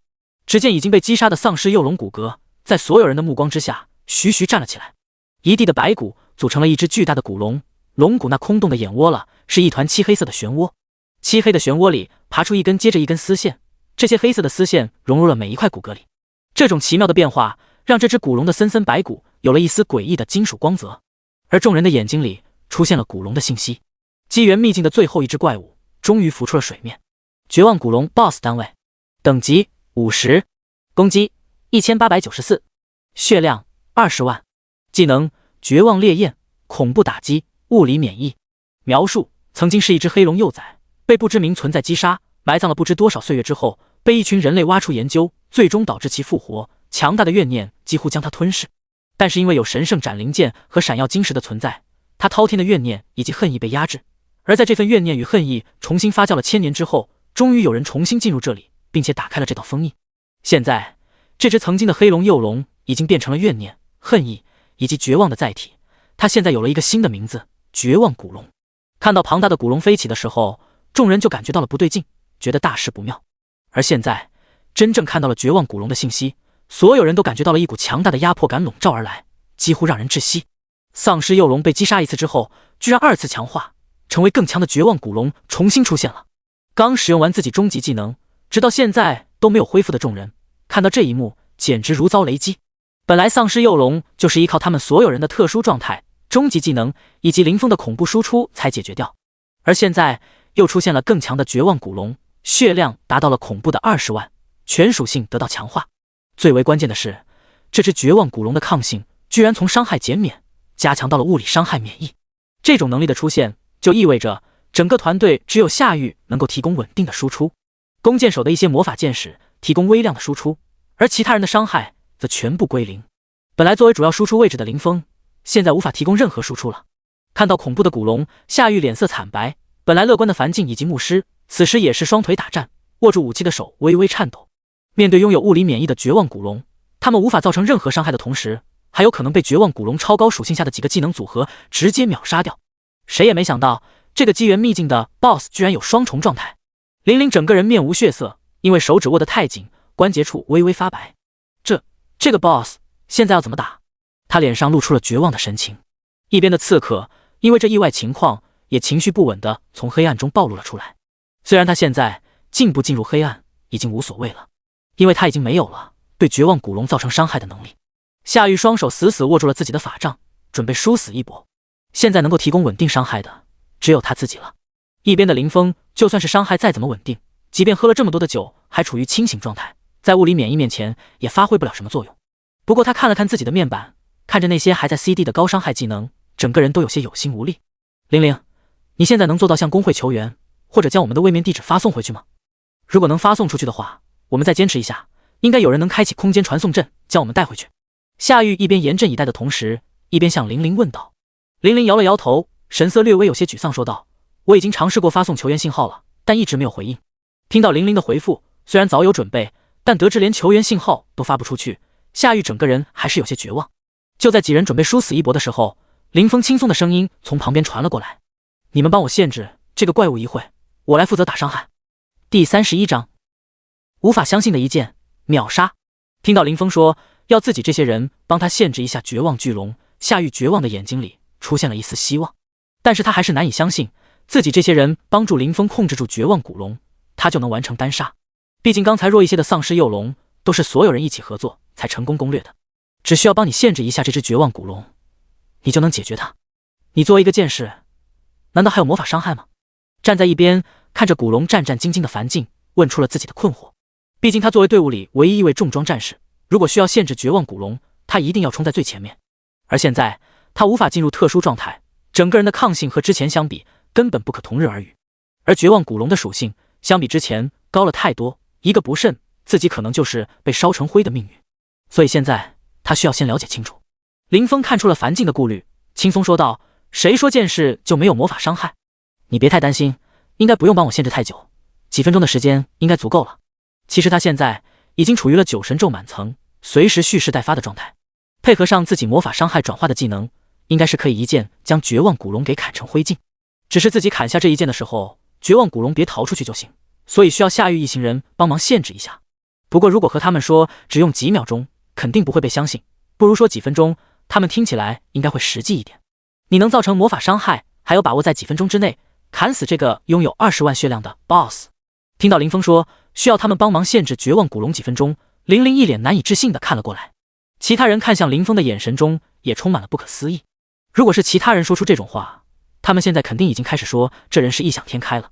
只见已经被击杀的丧尸幼龙骨骼在所有人的目光之下徐徐站了起来。一地的白骨组成了一只巨大的古龙，龙骨那空洞的眼窝了是一团漆黑色的漩涡，漆黑的漩涡里爬出一根接着一根丝线，这些黑色的丝线融入了每一块骨骼里。这种奇妙的变化让这只古龙的森森白骨有了一丝诡异的金属光泽，而众人的眼睛里出现了古龙的信息。机缘秘境的最后一只怪物终于浮出了水面。绝望古龙 BOSS 单位等级50，攻击1894，血量20万，技能绝望烈焰，恐怖打击，物理免疫。描述：曾经是一只黑龙幼崽，被不知名存在击杀，埋葬了不知多少岁月之后，被一群人类挖出研究，最终导致其复活。强大的怨念几乎将它吞噬，但是因为有神圣斩灵剑和闪耀晶石的存在，他滔天的怨念以及恨意被压制。而在这份怨念与恨意重新发酵了1000年之后，终于有人重新进入这里，并且打开了这道封印。现在这只曾经的黑龙幼龙已经变成了怨念、恨意以及绝望的载体，它现在有了一个新的名字——绝望古龙。看到庞大的古龙飞起的时候，众人就感觉到了不对劲，觉得大事不妙。而现在真正看到了绝望古龙的信息，所有人都感觉到了一股强大的压迫感笼罩而来，几乎让人窒息。丧尸幼龙被击杀一次之后，居然2次强化，成为更强的绝望古龙重新出现了。刚使用完自己终极技能，直到现在都没有恢复的众人，看到这一幕简直如遭雷击。本来丧尸幼龙就是依靠他们所有人的特殊状态、终极技能以及林峰的恐怖输出才解决掉，而现在又出现了更强的绝望古龙，血量达到了恐怖的20万，全属性得到强化。最为关键的是，这只绝望古龙的抗性居然从伤害减免加强到了物理伤害免疫。这种能力的出现就意味着整个团队只有夏玉能够提供稳定的输出，弓箭手的一些魔法剑士提供微量的输出，而其他人的伤害则全部归零。本来作为主要输出位置的林峰，现在无法提供任何输出了。看到恐怖的古龙，夏玉脸色惨白，本来乐观的樊静以及牧师此时也是双腿打颤，握住武器的手微微颤抖。面对拥有物理免疫的绝望古龙，他们无法造成任何伤害的同时，还有可能被绝望古龙超高属性下的几个技能组合直接秒杀掉。谁也没想到这个机缘秘境的 BOSS 居然有双重状态。玲玲整个人面无血色，因为手指握得太紧，关节处微微发白。这个 BOSS 现在要怎么打？他脸上露出了绝望的神情。一边的刺客因为这意外情况也情绪不稳地从黑暗中暴露了出来。虽然他现在进不进入黑暗已经无所谓了，因为他已经没有了对绝望古龙造成伤害的能力。夏玉双手死死握住了自己的法杖，准备殊死一搏。现在能够提供稳定伤害的只有他自己了。一边的林峰就算是伤害再怎么稳定，即便喝了这么多的酒还处于清醒状态，在物理免疫面前也发挥不了什么作用。不过他看了看自己的面板，看着那些还在 CD 的高伤害技能，整个人都有些有心无力。玲玲，你现在能做到向工会求援，或者将我们的位面地址发送回去吗？如果能发送出去的话，我们再坚持一下，应该有人能开启空间传送阵将我们带回去。夏玉一边严阵以待的同时，一边向玲玲问道。玲玲摇了摇头，神色略微有些沮丧，说道：我已经尝试过发送求援信号了，但一直没有回应。听到玲玲的回复，虽然早有准备，但得知连求援信号都发不出去，夏玉整个人还是有些绝望。就在几人准备殊死一搏的时候，林峰轻松的声音从旁边传了过来：你们帮我限制这个怪物一会，我来负责打伤害。第31章无法相信的一剑秒杀。听到林峰说要自己这些人帮他限制一下绝望巨龙，夏玉绝望的眼睛里出现了一丝希望，但是他还是难以相信自己这些人帮助林峰控制住绝望古龙，他就能完成单杀。毕竟刚才弱一些的丧尸幼龙都是所有人一起合作才成功攻略的，只需要帮你限制一下这只绝望古龙，你就能解决它。你作为一个剑士，难道还有魔法伤害吗？站在一边看着古龙战战兢兢的樊静问出了自己的困惑。毕竟他作为队伍里唯一一位重装战士，如果需要限制绝望古龙，他一定要冲在最前面。而现在他无法进入特殊状态，整个人的抗性和之前相比根本不可同日而语。而绝望古龙的属性相比之前高了太多，一个不慎自己可能就是被烧成灰的命运。所以现在他需要先了解清楚。林峰看出了樊静的顾虑，轻松说道：谁说剑士就没有魔法伤害？你别太担心，应该不用帮我限制太久，几分钟的时间应该足够了。其实他现在已经处于了9神咒满层，随时蓄势待发的状态，配合上自己魔法伤害转化的技能，应该是可以一剑将绝望古龙给砍成灰烬。只是自己砍下这一剑的时候，绝望古龙别逃出去就行，所以需要夏玉一行人帮忙限制一下。不过如果和他们说只用几秒钟，肯定不会被相信，不如说几分钟，他们听起来应该会实际一点。你能造成魔法伤害，还有把握在几分钟之内砍死这个拥有20万血量的 BOSS。 听到林峰说需要他们帮忙限制绝望古龙几分钟，玲玲一脸难以置信地看了过来。其他人看向林峰的眼神中也充满了不可思议。如果是其他人说出这种话，他们现在肯定已经开始说这人是异想天开了。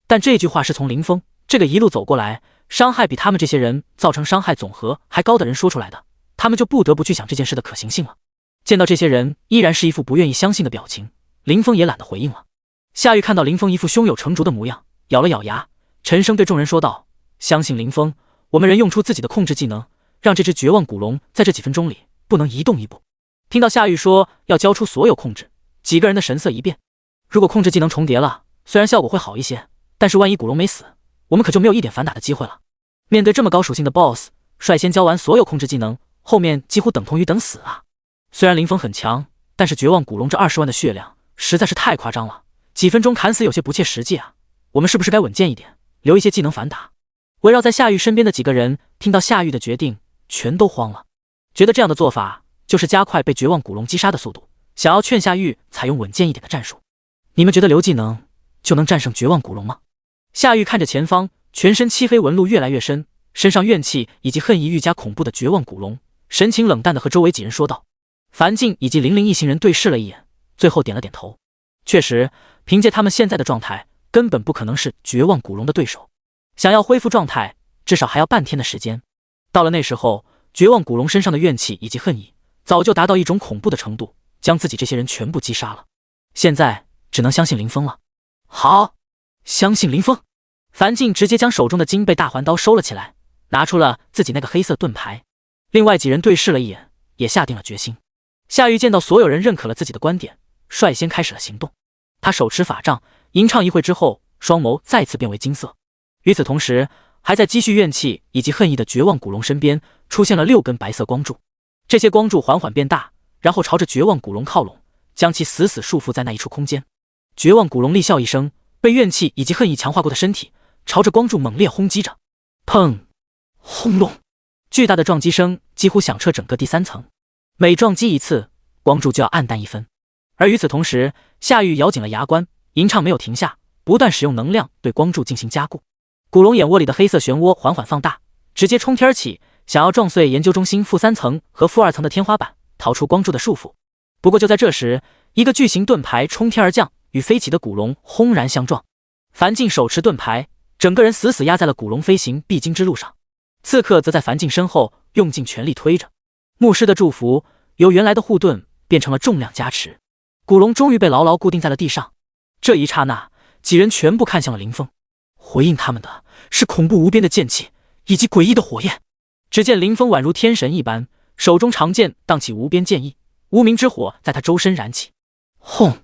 但这句话是从林峰这个一路走过来，伤害比他们这些人造成伤害总和还高的人说出来的，他们就不得不去想这件事的可行性了。见到这些人依然是一副不愿意相信的表情，林峰也懒得回应了。夏玉看到林峰一副胸有成竹的模样，咬了咬牙，沉声对众人说道：相信林峰，我们人用出自己的控制技能，让这只绝望古龙在这几分钟里不能移动一步。听到夏玉说要交出所有控制，几个人的神色一变。如果控制技能重叠了，虽然效果会好一些，但是万一古龙没死，我们可就没有一点反打的机会了。面对这么高属性的 BOSS， 率先交完所有控制技能，后面几乎等同于等死啊。虽然林峰很强，但是绝望古龙这20万的血量实在是太夸张了，几分钟砍死有些不切实际啊。我们是不是该稳健一点，留一些技能反打？围绕在夏玉身边的几个人听到夏玉的决定，全都慌了，觉得这样的做法就是加快被绝望古龙击杀的速度，想要劝夏玉采用稳健一点的战术。你们觉得留技能就能战胜绝望古龙吗？夏玉看着前方全身漆黑纹路越来越深，身上怨气以及恨意愈加恐怖的绝望古龙，神情冷淡地和周围几人说道。樊静以及玲玲一行人对视了一眼，最后点了点头。确实，凭借他们现在的状态，根本不可能是绝望古龙的对手。想要恢复状态，至少还要半天的时间。到了那时候，绝望古龙身上的怨气以及恨意早就达到一种恐怖的程度，将自己这些人全部击杀了。现在只能相信林峰了。好，相信林峰。樊静直接将手中的金贝大环刀收了起来，拿出了自己那个黑色盾牌。另外几人对视了一眼，也下定了决心。夏玉见到所有人认可了自己的观点，率先开始了行动。他手持法杖，吟唱一会之后，双眸再次变为金色。与此同时，还在积蓄怨气以及恨意的绝望古龙身边出现了6根白色光柱。这些光柱缓缓变大，然后朝着绝望古龙靠拢，将其死死束缚在那一处空间。绝望古龙厉笑一声，被怨气以及恨意强化过的身体朝着光柱猛烈轰击着。砰！轰隆！巨大的撞击声几乎响彻整个第3层，每撞击一次，光柱就要暗淡一分。而与此同时，夏玉咬紧了牙关，吟唱没有停下，不断使用能量对光柱进行加固。古龙眼窝里的黑色漩涡缓缓放大，直接冲天而起，想要撞碎研究中心负3层和负2层的天花板，逃出光柱的束缚。不过就在这时，一个巨型盾牌冲天而降，与飞起的古龙轰然相撞。樊静手持盾牌，整个人死死压在了古龙飞行必经之路上。刺客则在樊静身后用尽全力推着。牧师的祝福由原来的护盾变成了重量加持，古龙终于被牢牢固定在了地上。这一刹那，几人全部看向了林峰，回应他们的是恐怖无边的剑气以及诡异的火焰。只见林峰宛如天神一般，手中长剑荡起无边剑意，无名之火在他周身燃起。轰！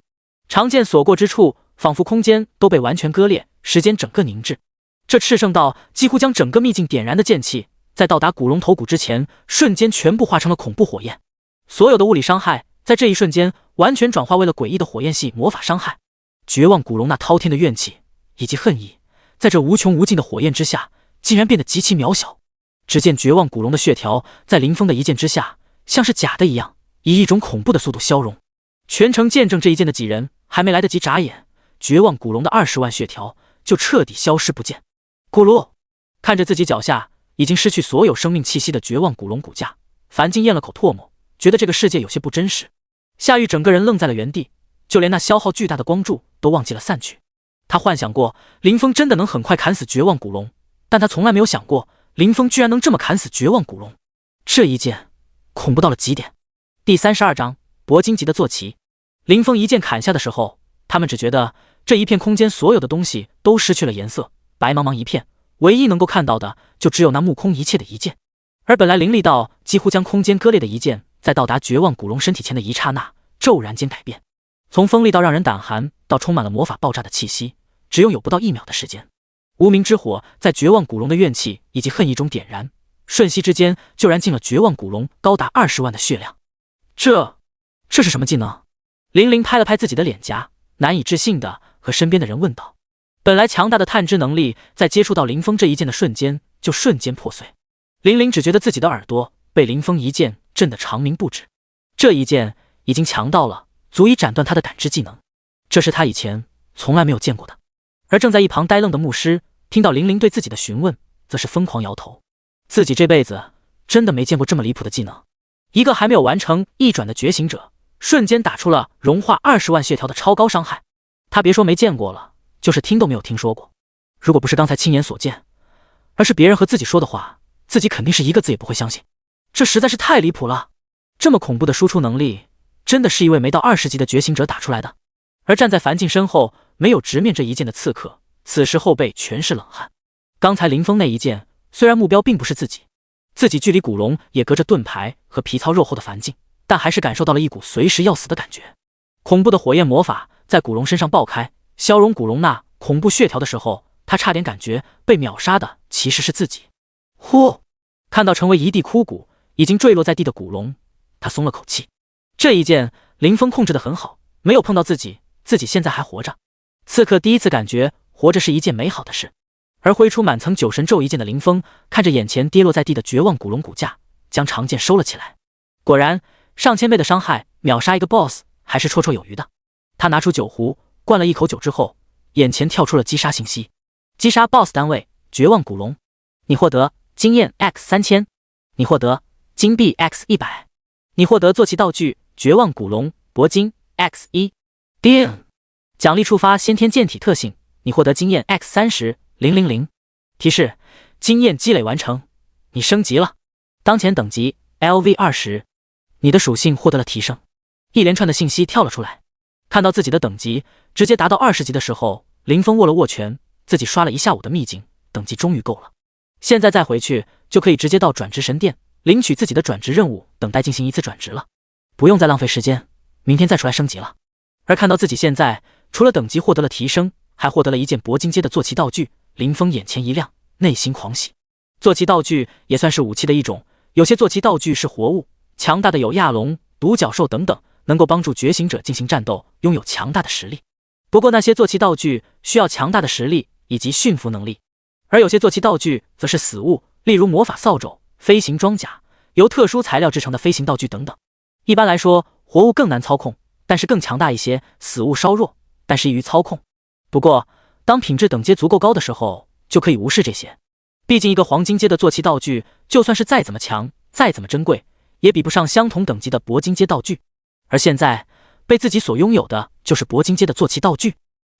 长剑所过之处，仿佛空间都被完全割裂，时间整个凝滞。这炽盛到几乎将整个秘境点燃的剑气，在到达古龙头骨之前，瞬间全部化成了恐怖火焰。所有的物理伤害在这一瞬间完全转化为了诡异的火焰系魔法伤害。绝望古龙那滔天的怨气以及恨意，在这无穷无尽的火焰之下，竟然变得极其渺小。只见绝望古龙的血条在林峰的一剑之下，像是假的一样，以一种恐怖的速度消融。全程见证这一剑的几人还没来得及眨眼，绝望古龙的20万血条就彻底消失不见。咕噜！看着自己脚下已经失去所有生命气息的绝望古龙骨架，樊静咽了口唾沫，觉得这个世界有些不真实。夏玉整个人愣在了原地，就连那消耗巨大的光柱都忘记了散去。他幻想过林峰真的能很快砍死绝望古龙，但他从来没有想过林峰居然能这么砍死绝望古龙。这一剑恐怖到了极点。第32章铂金级的坐骑。林峰一剑砍下的时候，他们只觉得这一片空间所有的东西都失去了颜色，白茫茫一片，唯一能够看到的就只有那目空一切的一剑。而本来凌厉到几乎将空间割裂的一剑，在到达绝望古龙身体前的一刹那，骤然间改变，从锋利到让人胆寒，到充满了魔法爆炸的气息，只用有不到1秒的时间。无名之火在绝望古龙的怨气以及恨意中点燃，瞬息之间就燃尽了绝望古龙高达20万的血量。这是什么技能？林林拍了拍自己的脸颊，难以置信的和身边的人问道。本来强大的探知能力，在接触到林峰这一剑的瞬间就瞬间破碎。林林只觉得自己的耳朵被林峰一剑震得长鸣不止，这一剑已经强到了足以斩断他的感知技能，这是他以前从来没有见过的。而正在一旁呆愣的牧师听到林林对自己的询问，则是疯狂摇头，自己这辈子真的没见过这么离谱的技能。一个还没有完成一转的觉醒者，瞬间打出了融化20万血条的超高伤害，他别说没见过了，就是听都没有听说过。如果不是刚才亲眼所见，而是别人和自己说的话，自己肯定是一个字也不会相信。这实在是太离谱了，这么恐怖的输出能力，真的是一位没到20级的觉醒者打出来的。而站在樊静身后没有直面这一剑的刺客，此时后背全是冷汗。刚才林峰那一剑，虽然目标并不是自己距离古龙也隔着盾牌和皮糙肉厚的樊静，但还是感受到了一股随时要死的感觉。恐怖的火焰魔法在古龙身上爆开，消融古龙那恐怖血条的时候，他差点感觉被秒杀的其实是自己。呼！看到成为一地枯骨已经坠落在地的古龙，他松了口气。这一剑林峰控制得很好，没有碰到自己现在还活着。刺客第一次感觉活着是一件美好的事。而挥出满层九神咒一剑的林峰，看着眼前跌落在地的绝望古龙骨架，将长剑收了起来。果然上千倍的伤害秒杀一个 BOSS 还是绰绰有余的。他拿出酒壶灌了一口酒之后，眼前跳出了击杀信息。击杀 BOSS 单位绝望古龙，你获得经验 X3000， 你获得金币 X100， 你获得坐骑道具绝望古龙铂金 X1。 叮！奖励触发先天剑体特性，你获得经验 X30000。 提示：经验积累完成，你升级了，当前等级 LV20， 你的属性获得了提升。一连串的信息跳了出来，看到自己的等级直接达到20级的时候，林峰握了握拳，自己刷了一下午的秘境，等级终于够了，现在再回去就可以直接到转职神殿领取自己的转职任务，等待进行一次转职了，不用再浪费时间，明天再出来升级了。而看到自己现在除了等级获得了提升，还获得了一件铂金阶的坐骑道具，林峰眼前一亮，内心狂喜。坐骑道具也算是武器的一种，有些坐骑道具是活物，强大的有亚龙、独角兽等等，能够帮助觉醒者进行战斗，拥有强大的实力。不过那些坐骑道具需要强大的实力以及驯服能力，而有些坐骑道具则是死物，例如魔法扫帚、飞行装甲、由特殊材料制成的飞行道具等等。一般来说，活物更难操控，但是更强大一些；死物稍弱，但是易于操控。不过，当品质等阶足够高的时候，就可以无视这些。毕竟一个黄金阶的坐骑道具，就算是再怎么强、再怎么珍贵，也比不上相同等级的铂金阶道具。而现在，被自己所拥有的就是铂金阶的坐骑道具。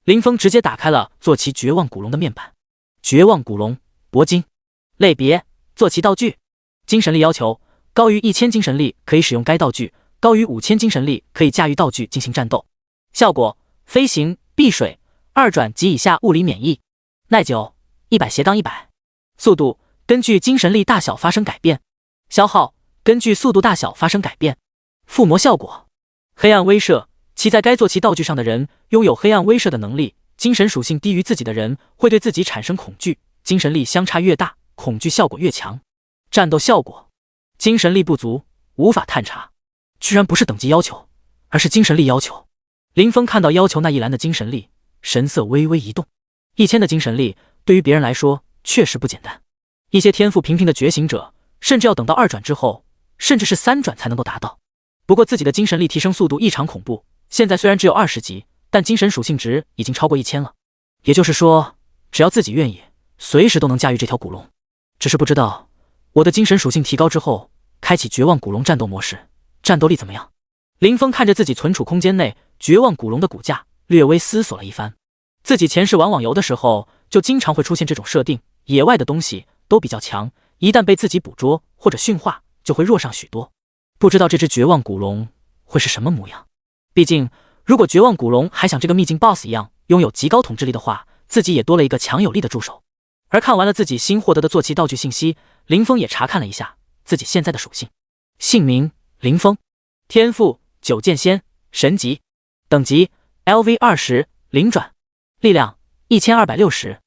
林峰直接打开了坐骑绝望古龙的面板。绝望古龙，铂金，类别：坐骑道具。精神力要求：高于1000精神力可以使用该道具，高于5000精神力可以驾驭道具进行战斗。效果：飞行、避水、2转及以下物理免疫，耐久100/100。速度根据精神力大小发生改变，消耗根据速度大小发生改变。附魔效果：黑暗威慑，骑在该坐骑道具上的人拥有黑暗威慑的能力，精神属性低于自己的人会对自己产生恐惧，精神力相差越大，恐惧效果越强。战斗效果：精神力不足，无法探查。居然不是等级要求，而是精神力要求。林峰看到要求那一栏的精神力，神色微微一动。1000的精神力对于别人来说确实不简单，一些天赋平平的觉醒者甚至要等到2转之后，甚至是3转才能够达到。不过自己的精神力提升速度异常恐怖，现在虽然只有20级，但精神属性值已经超过1000了。也就是说，只要自己愿意，随时都能驾驭这条古龙。只是不知道我的精神属性提高之后，开启绝望古龙战斗模式，战斗力怎么样？林峰看着自己存储空间内绝望古龙的骨架，略微思索了一番。自己前世玩网游的时候，就经常会出现这种设定，野外的东西都比较强，一旦被自己捕捉或者驯化，就会弱上许多。不知道这只绝望古龙会是什么模样。毕竟，如果绝望古龙还像这个秘境 BOSS 一样拥有极高统治力的话，自己也多了一个强有力的助手。而看完了自己新获得的坐骑道具信息，林峰也查看了一下自己现在的属性：姓名林峰，天赋9剑仙，神级，等级 LV20，灵转，力量1260，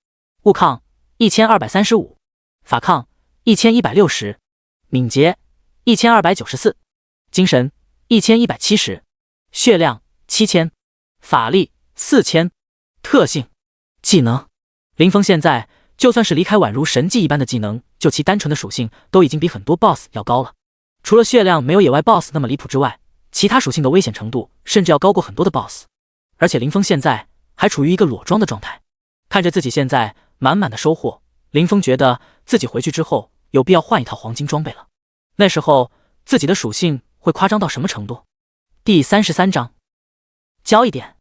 物抗1235，法抗1160，敏捷1294，精神1170，血量7000，法力4000。特性技能，林峰现在就算是离开宛如神技一般的技能，就其单纯的属性都已经比很多 BOSS 要高了。除了血量没有野外 BOSS 那么离谱之外，其他属性的危险程度甚至要高过很多的 BOSS。而且林峰现在还处于一个裸装的状态。看着自己现在满满的收获，林峰觉得自己回去之后有必要换一套黄金装备了。那时候自己的属性会夸张到什么程度？第33章，教一点。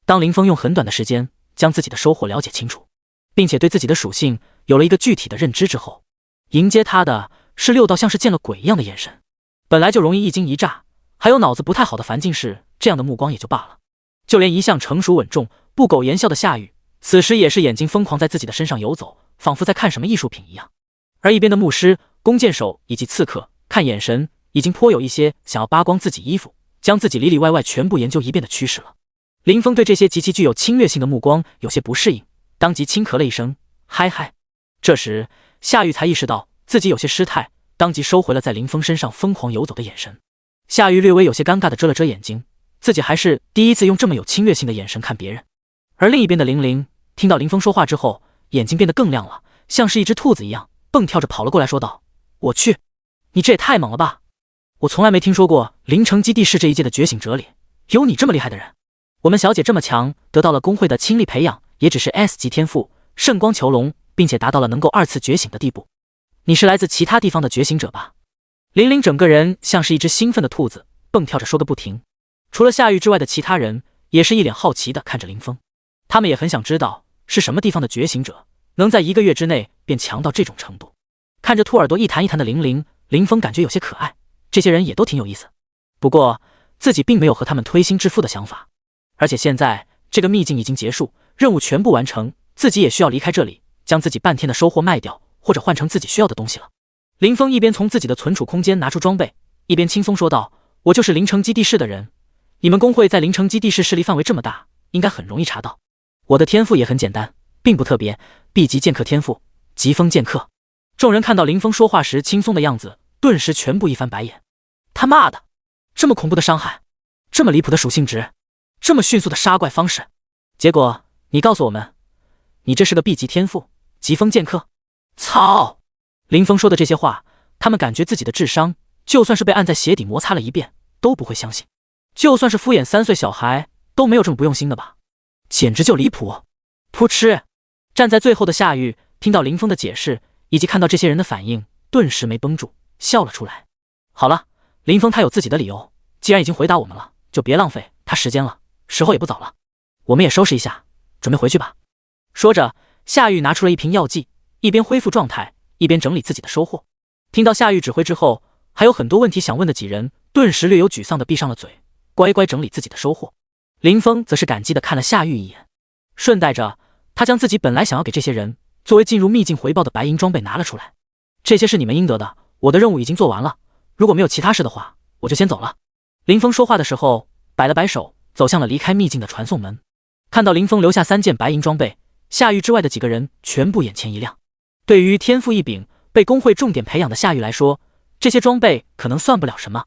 当林峰用很短的时间将自己的收获了解清楚，并且对自己的属性有了一个具体的认知之后，迎接他的是6道像是见了鬼一样的眼神。本来就容易一惊一乍，还有脑子不太好的樊静士这样的目光也就罢了，就连一向成熟稳重、不苟言笑的夏雨，此时也是眼睛疯狂在自己的身上游走，仿佛在看什么艺术品一样。而一边的牧师、弓箭手以及刺客，看眼神已经颇有一些想要扒光自己衣服，将自己里里外外全部研究一遍的趋势了。林峰对这些极其具有侵略性的目光有些不适应，当即轻咳了一声，嗨嗨。这时夏雨才意识到自己有些失态，当即收回了在林峰身上疯狂游走的眼神。夏雨略微有些尴尬的遮了遮眼睛，自己还是第一次用这么有侵略性的眼神看别人。而另一边的玲玲听到林峰说话之后，眼睛变得更亮了，像是一只兔子一样蹦跳着跑了过来，说道：我去，你这也太猛了吧！我从来没听说过灵城基地市这一届的觉醒者里有你这么厉害的人。我们小姐这么强，得到了工会的倾力培养，也只是 S 级天赋圣光囚龙，并且达到了能够2次觉醒的地步。你是来自其他地方的觉醒者吧？玲玲整个人像是一只兴奋的兔子，蹦跳着说个不停。除了夏玉之外的其他人也是一脸好奇的看着林峰，他们也很想知道是什么地方的觉醒者能在1个月之内便强到这种程度。看着兔耳朵一弹一弹的玲玲，林峰感觉有些可爱，这些人也都挺有意思。不过自己并没有和他们推心置腹的想法，而且现在这个秘境已经结束，任务全部完成，自己也需要离开这里，将自己半天的收获卖掉，或者换成自己需要的东西了。林峰一边从自己的存储空间拿出装备，一边轻松说道：我就是灵城基地市的人，你们工会在灵城基地市势力范围这么大，应该很容易查到。我的天赋也很简单，并不特别，B 级剑客天赋，疾风剑客。众人看到林峰说话时轻松的样子，顿时全部一翻白眼。他妈的，这么恐怖的伤害，这么离谱的属性值，这么迅速的杀怪方式，结果你告诉我们，你这是个 B 级天赋，疾风剑客。操！林峰说的这些话，他们感觉自己的智商就算是被按在鞋底摩擦了一遍都不会相信，就算是敷衍3岁小孩都没有这么不用心的吧，简直就离谱。噗嗤！站在最后的夏玉听到林峰的解释以及看到这些人的反应，顿时没绷住，笑了出来。好了，林峰他有自己的理由，既然已经回答我们了，就别浪费他时间了，时候也不早了，我们也收拾一下，准备回去吧。说着，夏玉拿出了一瓶药剂，一边恢复状态，一边整理自己的收获。听到夏玉指挥之后，还有很多问题想问的几人顿时略有沮丧地闭上了嘴，乖乖整理自己的收获。林峰则是感激地看了夏玉一眼，顺带着他将自己本来想要给这些人作为进入秘境回报的白银装备拿了出来。这些是你们应得的，我的任务已经做完了，如果没有其他事的话，我就先走了。林峰说话的时候摆了摆手，走向了离开秘境的传送门。看到林峰留下3件白银装备，夏玉之外的几个人全部眼前一亮。对于天赋异禀、被工会重点培养的夏玉来说，这些装备可能算不了什么，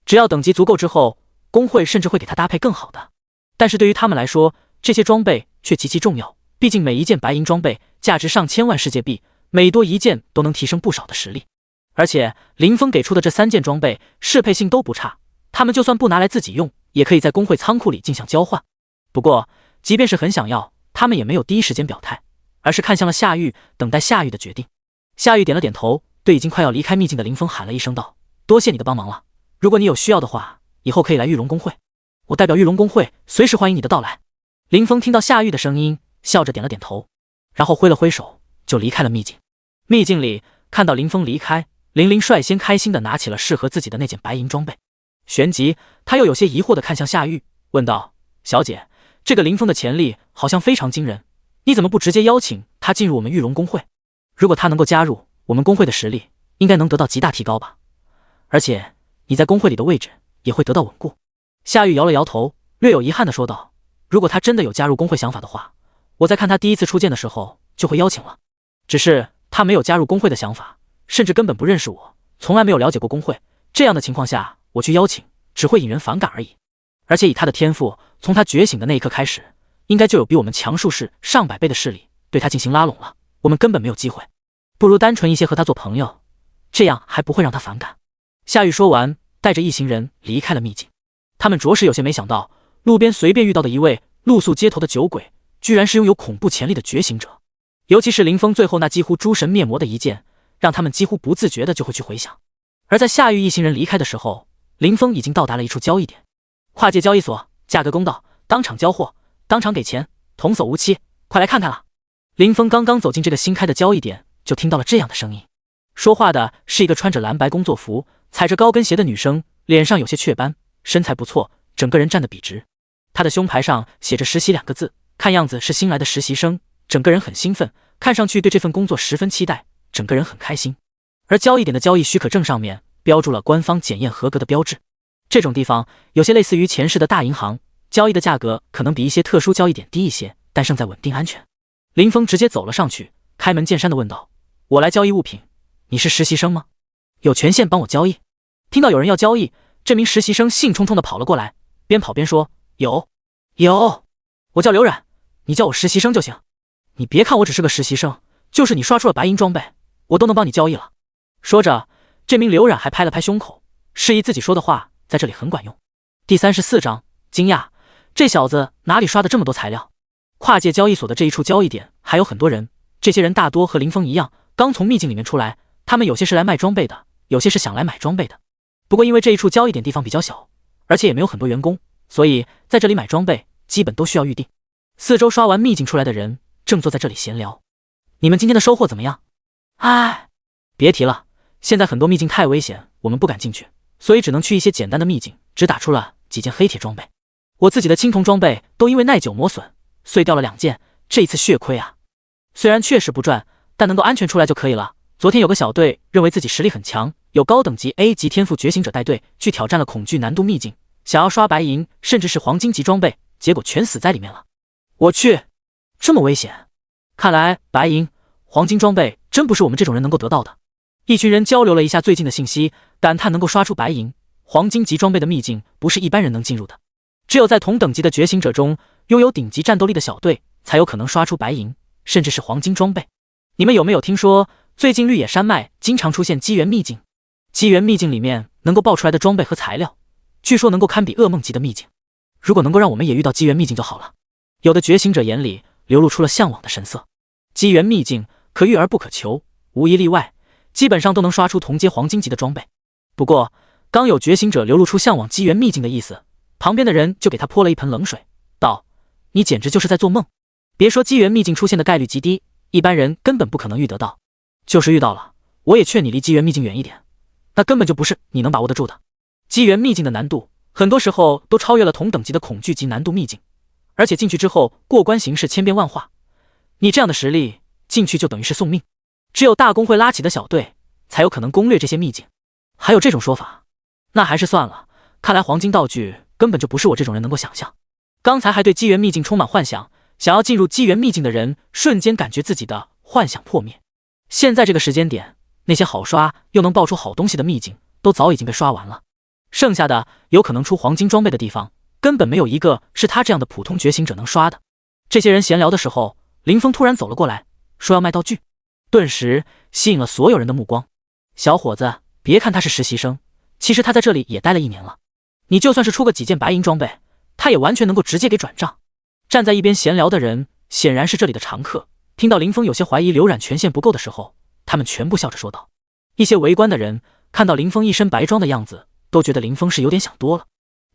只要等级足够之后，工会甚至会给他搭配更好的。但是对于他们来说，这些装备却极其重要，毕竟每一件白银装备价值上千万世界币，每多一件都能提升不少的实力。而且林峰给出的这3件装备适配性都不差，他们就算不拿来自己用，也可以在工会仓库里进行交换。不过即便是很想要，他们也没有第一时间表态，而是看向了夏玉，等待夏玉的决定。夏玉点了点头，对已经快要离开秘境的林峰喊了一声道：多谢你的帮忙了，如果你有需要的话，以后可以来玉龙工会，我代表玉龙工会随时欢迎你的到来。林峰听到夏玉的声音，笑着点了点头，然后挥了挥手就离开了秘境。秘境里看到林峰离开，林林率先开心地拿起了适合自己的那件白银装备，旋即他又有些疑惑地看向夏玉，问道：小姐，这个林峰的潜力好像非常惊人，你怎么不直接邀请他进入我们玉龙工会？如果他能够加入我们工会的实力，应该能得到极大提高吧，而且你在工会里的位置也会得到稳固。夏玉摇了摇头，略有遗憾地说道：如果他真的有加入工会想法的话，我在看他第一次出现的时候就会邀请了，只是他没有加入工会的想法，甚至根本不认识我，从来没有了解过工会，这样的情况下我去邀请只会引人反感而已。而且以他的天赋，从他觉醒的那一刻开始，应该就有比我们强数士上百倍的势力对他进行拉拢了，我们根本没有机会，不如单纯一些和他做朋友，这样还不会让他反感。夏玉说完，带着一行人离开了秘境。他们着实有些没想到，路边随便遇到的一位露宿街头的酒鬼，居然是拥有恐怖潜力的觉醒者。尤其是林峰最后那几乎诸神灭魔的一剑，让他们几乎不自觉的就会去回想。而在夏玉一行人离开的时候，林峰已经到达了一处交易点，跨界交易所，价格公道，当场交货，当场给钱，童叟无欺，快来看看啦！林峰刚刚走进这个新开的交易点，就听到了这样的声音。说话的是一个穿着蓝白工作服、踩着高跟鞋的女生，脸上有些雀斑，身材不错，整个人站得笔直。她的胸牌上写着实习2个字，看样子是新来的实习生，整个人很兴奋，看上去对这份工作十分期待，整个人很开心。而交易点的交易许可证上面标注了官方检验合格的标志，这种地方有些类似于前世的大银行，交易的价格可能比一些特殊交易点低一些，但胜在稳定安全。林峰直接走了上去，开门见山地问道：我来交易物品，你是实习生吗？有权限帮我交易？听到有人要交易，这名实习生兴冲冲地跑了过来，边跑边说：有，我叫刘冉，你叫我实习生就行。你别看我只是个实习生，就是你刷出了白银装备，我都能帮你交易了。说着，这名刘冉还拍了拍胸口，示意自己说的话在这里很管用。第34章惊讶，这小子哪里刷的这么多材料？跨界交易所的这一处交易点还有很多人，这些人大多和林峰一样，刚从秘境里面出来，他们有些是来卖装备的，有些是想来买装备的。不过因为这一处交易点地方比较小，而且也没有很多员工，所以在这里买装备基本都需要预定。4周刷完秘境出来的人正坐在这里闲聊。你们今天的收获怎么样？唉，别提了，现在很多秘境太危险，我们不敢进去，所以只能去一些简单的秘境，只打出了几件黑铁装备。我自己的青铜装备都因为耐久磨损，碎掉了2件，这一次血亏啊！虽然确实不赚，但能够安全出来就可以了。昨天有个小队认为自己实力很强，有高等级 A 级天赋觉醒者带队去挑战了恐惧难度秘境，想要刷白银甚至是黄金级装备，结果全死在里面了。我去，这么危险！看来白银、黄金装备真不是我们这种人能够得到的。一群人交流了一下最近的信息，感叹能够刷出白银、黄金级装备的秘境不是一般人能进入的，只有在同等级的觉醒者中拥有顶级战斗力的小队才有可能刷出白银，甚至是黄金装备。你们有没有听说，最近绿野山脉经常出现机缘秘境？机缘秘境里面能够爆出来的装备和材料，据说能够堪比噩梦级的秘境。如果能够让我们也遇到机缘秘境就好了。有的觉醒者眼里流露出了向往的神色。机缘秘境可遇而不可求，无一例外，基本上都能刷出同阶黄金级的装备。不过，刚有觉醒者流露出向往机缘秘境的意思，旁边的人就给他泼了一盆冷水，道：“你简直就是在做梦！别说机缘秘境出现的概率极低，一般人根本不可能遇得到。就是遇到了，我也劝你离机缘秘境远一点，那根本就不是你能把握得住的。机缘秘境的难度，很多时候都超越了同等级的恐惧级难度秘境，而且进去之后过关形势千变万化。你这样的实力进去就等于是送命，只有大公会拉起的小队才有可能攻略这些秘境。还有这种说法，那还是算了。看来黄金道具根本就不是我这种人能够想象。刚才还对机缘秘境充满幻想，想要进入机缘秘境的人，瞬间感觉自己的幻想破灭。现在这个时间点，那些好刷又能爆出好东西的秘境，都早已经被刷完了。剩下的有可能出黄金装备的地方，根本没有一个是他这样的普通觉醒者能刷的。这些人闲聊的时候，林峰突然走了过来，说要卖道具，顿时吸引了所有人的目光。小伙子，别看他是实习生，其实他在这里也待了1年了。你就算是出个几件白银装备，他也完全能够直接给转账。站在一边闲聊的人显然是这里的常客，听到林峰有些怀疑流染权限不够的时候，他们全部笑着说道。一些围观的人看到林峰一身白装的样子，都觉得林峰是有点想多了。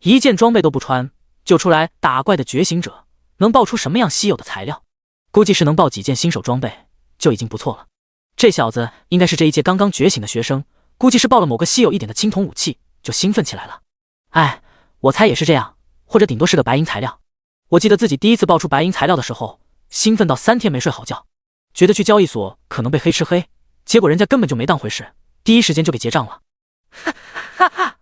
一件装备都不穿就出来打怪的觉醒者，能爆出什么样稀有的材料？估计是能爆几件新手装备就已经不错了。这小子应该是这一届刚刚觉醒的学生，估计是爆了某个稀有一点的青铜武器就兴奋起来了。哎，我猜也是这样，或者顶多是个白银材料。我记得自己第一次爆出白银材料的时候，兴奋到3天没睡好觉，觉得去交易所可能被黑吃黑，结果人家根本就没当回事，第一时间就给结账了。哈哈，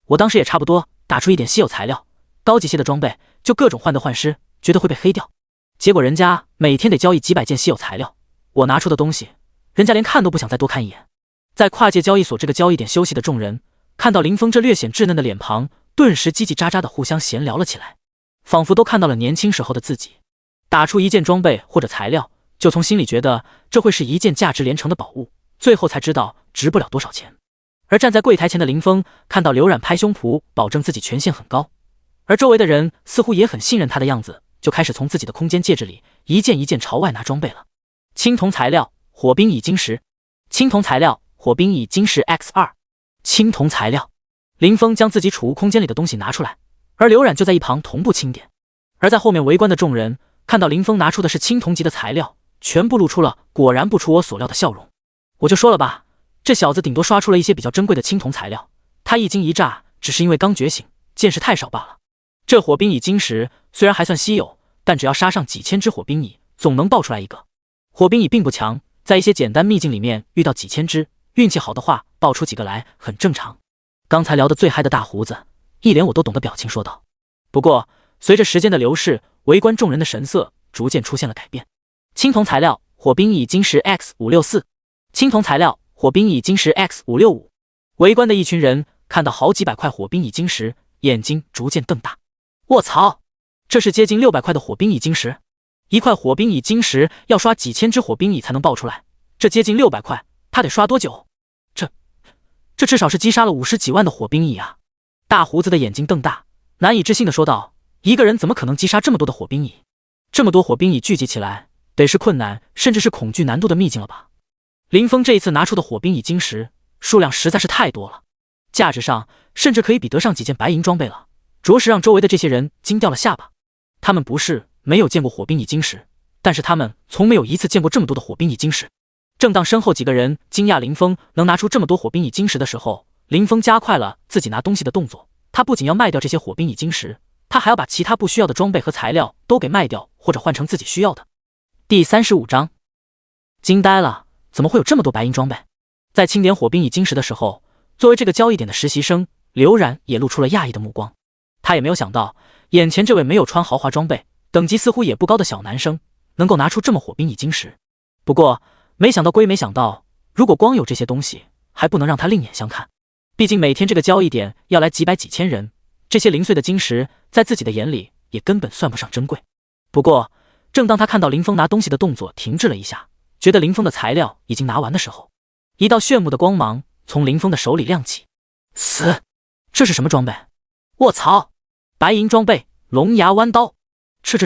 我当时也差不多打出一点稀有材料，高级些的装备就各种患得患失，觉得会被黑掉。结果人家每天得交易几百件稀有材料，我拿出的东西，人家连看都不想再多看一眼。在跨界交易所这个交易点休息的众人，看到林峰这略显稚嫩的脸庞，顿时叽叽喳喳的互相闲聊了起来，仿佛都看到了年轻时候的自己。打出一件装备或者材料，就从心里觉得这会是一件价值连城的宝物，最后才知道值不了多少钱。而站在柜台前的林峰看到刘冉拍胸脯保证自己权限很高，而周围的人似乎也很信任他的样子，就开始从自己的空间戒指里一件一件朝外拿装备了。青铜材料火冰蚁晶石，青铜材料火冰蚁晶石 X2， 青铜材料。林峰将自己储物空间里的东西拿出来，而刘冉就在一旁同步清点。而在后面围观的众人看到林峰拿出的是青铜级的材料，全部露出了果然不出我所料的笑容。我就说了吧，这小子顶多刷出了一些比较珍贵的青铜材料，他一惊一乍只是因为刚觉醒，见识太少罢了。这火冰蚁晶石虽然还算稀有，但只要杀上几千只火冰蚁，总能爆出来一个。火冰蚁并不强，在一些简单秘境里面遇到几千只，运气好的话爆出几个来很正常。刚才聊得最嗨的大胡子一脸我都懂的表情说道。不过随着时间的流逝，围观众人的神色逐渐出现了改变。青铜材料火冰蚁晶石 X564， 青铜材料火冰蚁晶石 X565。 围观的一群人看到好几百块火冰蚁晶石，眼睛逐渐瞪大。卧槽，这是接近600块的火冰蚁晶石，一块火冰蚁晶石要刷几千只火冰蚁才能爆出来，这接近600块，他得刷多久？这至少是击杀了50几万的火冰蚁啊！大胡子的眼睛瞪大，难以置信的说道：一个人怎么可能击杀这么多的火冰蚁？这么多火冰蚁聚集起来，得是困难甚至是恐惧难度的秘境了吧？林峰这一次拿出的火冰蚁晶石数量实在是太多了，价值上甚至可以比得上几件白银装备了，着实让周围的这些人惊掉了下巴。他们不是没有见过火冰蚁晶石，但是他们从没有一次见过这么多的火冰蚁晶石。正当身后几个人惊讶林峰能拿出这么多火冰蚁晶石的时候，林峰加快了自己拿东西的动作。他不仅要卖掉这些火冰蚁晶石，他还要把其他不需要的装备和材料都给卖掉，或者换成自己需要的。第35章，惊呆了，怎么会有这么多白银装备？在清点火冰蚁晶石的时候，作为这个交易点的实习生，刘冉也露出了讶异的目光。他也没有想到，眼前这位没有穿豪华装备、等级似乎也不高的小男生，能够拿出这么火冰蚁晶石。不过没想到归没想到，如果光有这些东西，还不能让他另眼相看。毕竟每天这个交易点要来几百几千人，这些零碎的晶石在自己的眼里也根本算不上珍贵。不过，正当他看到林峰拿东西的动作停滞了一下，觉得林峰的材料已经拿完的时候，一道炫目的光芒从林峰的手里亮起。死！这是什么装备？卧槽！白银装备，龙牙弯刀！这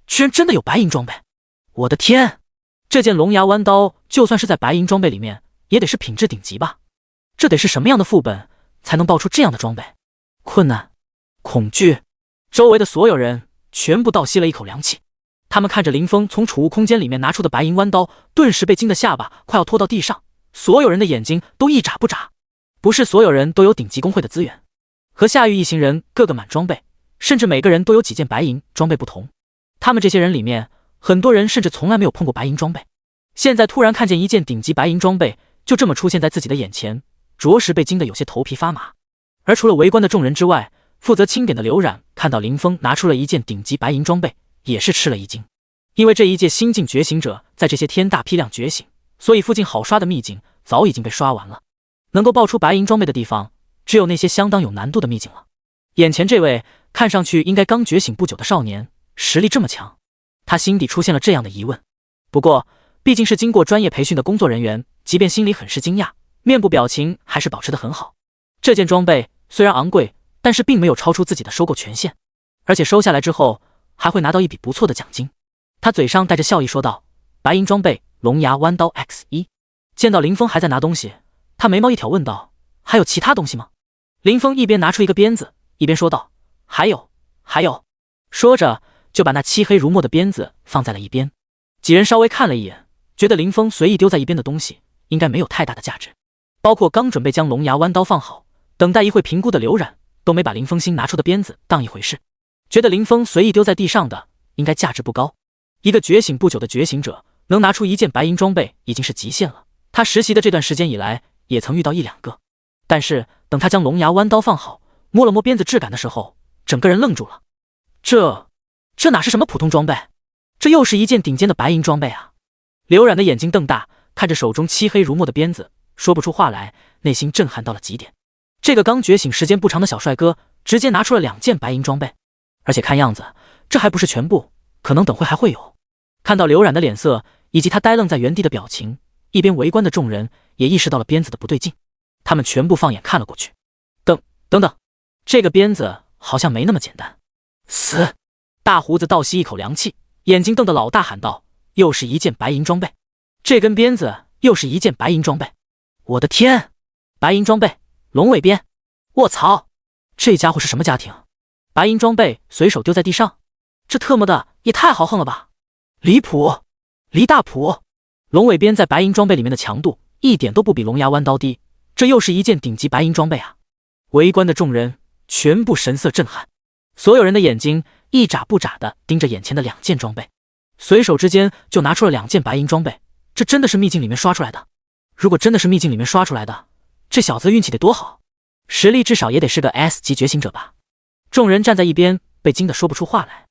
居然真的有白银装备！我的天！这件龙牙弯刀就算是在白银装备里面，也得是品质顶级吧？这得是什么样的副本才能爆出这样的装备？困难，恐惧，周围的所有人全部倒吸了一口凉气。他们看着林峰从储物空间里面拿出的白银弯刀，顿时被惊得下巴快要拖到地上，所有人的眼睛都一眨不眨。不是所有人都有顶级工会的资源，和夏玉一行人个个满装备，甚至每个人都有几件白银装备不同。他们这些人里面，很多人甚至从来没有碰过白银装备，现在突然看见一件顶级白银装备就这么出现在自己的眼前，着实被惊得有些头皮发麻。而除了围观的众人之外，负责清点的刘冉看到林峰拿出了一件顶级白银装备，也是吃了一惊。因为这一届新晋觉醒者在这些天大批量觉醒，所以附近好刷的秘境早已经被刷完了，能够爆出白银装备的地方只有那些相当有难度的秘境了。眼前这位看上去应该刚觉醒不久的少年，实力这么强，他心底出现了这样的疑问。不过毕竟是经过专业培训的工作人员，即便心里很是惊讶，面部表情还是保持得很好。这件装备虽然昂贵，但是并没有超出自己的收购权限，而且收下来之后还会拿到一笔不错的奖金。他嘴上带着笑意说道：白银装备龙牙弯刀 X1。 见到林峰还在拿东西，他眉毛一挑问道：还有其他东西吗？林峰一边拿出一个鞭子，一边说道：还有。说着就把那漆黑如墨的鞭子放在了一边。几人稍微看了一眼，觉得林峰随意丢在一边的东西应该没有太大的价值，包括刚准备将龙牙弯刀放好等待一会评估的刘冉都没把林峰新拿出的鞭子当一回事，觉得林峰随意丢在地上的应该价值不高。一个觉醒不久的觉醒者能拿出一件白银装备已经是极限了，他实习的这段时间以来也曾遇到一两个，但是等他将龙牙弯刀放好，摸了摸鞭子质感的时候，整个人愣住了。这哪是什么普通装备，这又是一件顶尖的白银装备啊！刘冉的眼睛瞪大，看着手中漆黑如墨的鞭子，说不出话来，内心震撼到了极点。这个刚觉醒时间不长的小帅哥直接拿出了2件白银装备，而且看样子这还不是全部，可能等会还会有。看到刘冉的脸色以及他呆愣在原地的表情，一边围观的众人也意识到了鞭子的不对劲，他们全部放眼看了过去。等等，这个鞭子好像没那么简单。死！大胡子倒吸一口凉气，眼睛瞪得老大，喊道：又是一件白银装备，这根鞭子又是一件白银装备，我的天！白银装备龙尾鞭，卧槽，这家伙是什么家庭？白银装备随手丢在地上，这特么的也太豪横了吧！离谱，离大谱！龙尾鞭在白银装备里面的强度一点都不比龙牙弯刀低，这又是一件顶级白银装备啊！围观的众人全部神色震撼，所有人的眼睛一眨不眨地盯着眼前的2件装备，随手之间就拿出了2件白银装备，这真的是秘境里面刷出来的？如果真的是秘境里面刷出来的，这小子运气得多好，实力至少也得是个 S 级觉醒者吧。众人站在一边被惊得说不出话来，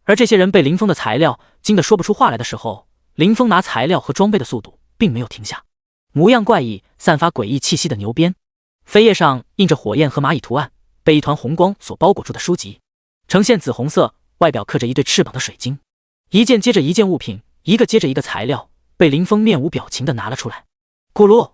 而这些人被林峰的材料惊得说不出话来的时候，林峰拿材料和装备的速度并没有停下。模样怪异散发诡异气息的牛鞭，扉页上印着火焰和蚂蚁图案，被一团红光所包裹住的书籍，呈现紫红色，外表刻着一对翅膀的水晶，一件接着一件物品，一个接着一个材料被林峰面无表情地拿了出来。咕噜！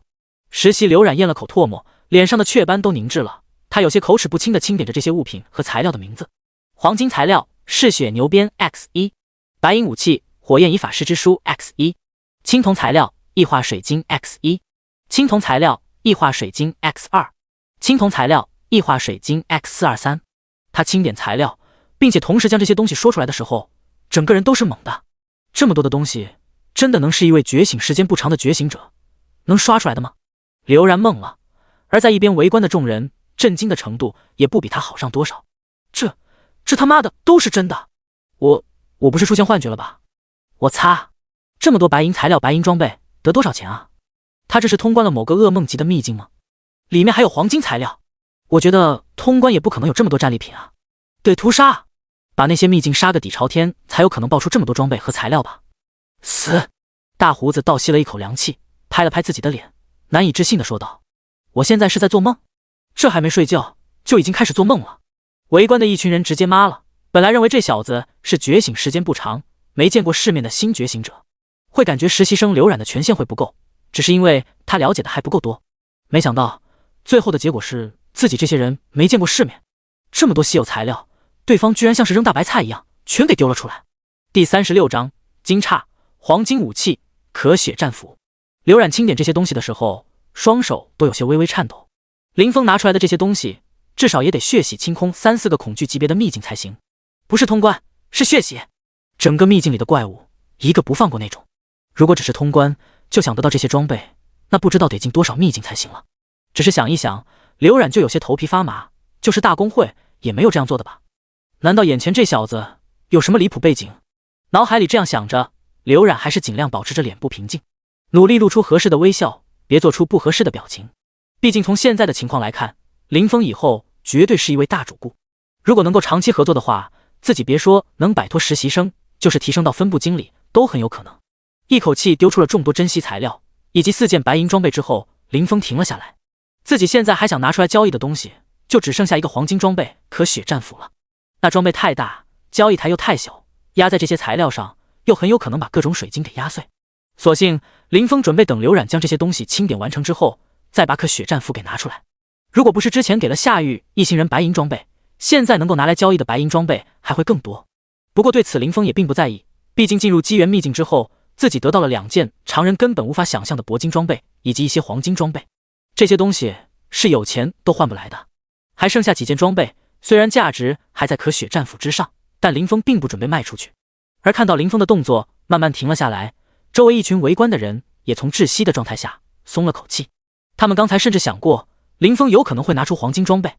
实习刘冉咽了口唾沫，脸上的雀斑都凝滞了，他有些口齿不清地清点着这些物品和材料的名字。黄金材料嗜血牛鞭 X1， 白银武器火焰以法师之书 X1， 青铜材料异化水晶 X1， 青铜材料异化水晶 X2， 青铜材料异化水晶 X423。 他清点材料并且同时将这些东西说出来的时候，整个人都是懵的。这么多的东西真的能是一位觉醒时间不长的觉醒者能刷出来的吗？刘然懵了，而在一边围观的众人震惊的程度也不比他好上多少。这他妈的都是真的？我不是出现幻觉了吧？我擦，这么多白银材料白银装备得多少钱啊？他这是通关了某个噩梦级的秘境吗？里面还有黄金材料，我觉得通关也不可能有这么多战利品啊，得屠杀，把那些秘境杀个底朝天才有可能爆出这么多装备和材料吧。死！大胡子倒吸了一口凉气，拍了拍自己的脸，难以置信地说道：我现在是在做梦？这还没睡觉就已经开始做梦了。围观的一群人直接麻了，本来认为这小子是觉醒时间不长，没见过世面的新觉醒者，会感觉实习生刘冉的权限会不够，只是因为他了解的还不够多。没想到最后的结果是自己这些人没见过世面，这么多稀有材料，对方居然像是扔大白菜一样全给丢了出来。第36章金叉黄金武器可血战斧。刘冉清点这些东西的时候，双手都有些微微颤抖。林峰拿出来的这些东西，至少也得血洗清空3、4个恐惧级别的秘境才行，不是通关，是血洗。整个秘境里的怪物一个不放过那种。如果只是通关就想得到这些装备，那不知道得进多少秘境才行了。只是想一想，刘冉就有些头皮发麻，就是大公会也没有这样做的吧？难道眼前这小子有什么离谱背景？脑海里这样想着，刘冉还是尽量保持着脸部平静，努力露出合适的微笑，别做出不合适的表情。毕竟从现在的情况来看，林峰以后绝对是一位大主顾。如果能够长期合作的话，自己别说能摆脱实习生，就是提升到分部经理都很有可能。一口气丢出了众多珍稀材料以及4件白银装备之后，林峰停了下来。自己现在还想拿出来交易的东西，就只剩下一个黄金装备可血战斧了。那装备太大，交易台又太小，压在这些材料上又很有可能把各种水晶给压碎。索性林峰准备等刘冉将这些东西清点完成之后，再把可血战斧给拿出来。如果不是之前给了夏玉一行人白银装备，现在能够拿来交易的白银装备还会更多。不过对此林峰也并不在意，毕竟进入机缘秘境之后，自己得到了2件常人根本无法想象的铂金装备以及一些黄金装备，这些东西是有钱都换不来的。还剩下几件装备，虽然价值还在可血战斧之上，但林峰并不准备卖出去。而看到林峰的动作慢慢停了下来，周围一群围观的人也从窒息的状态下松了口气。他们刚才甚至想过林峰有可能会拿出黄金装备，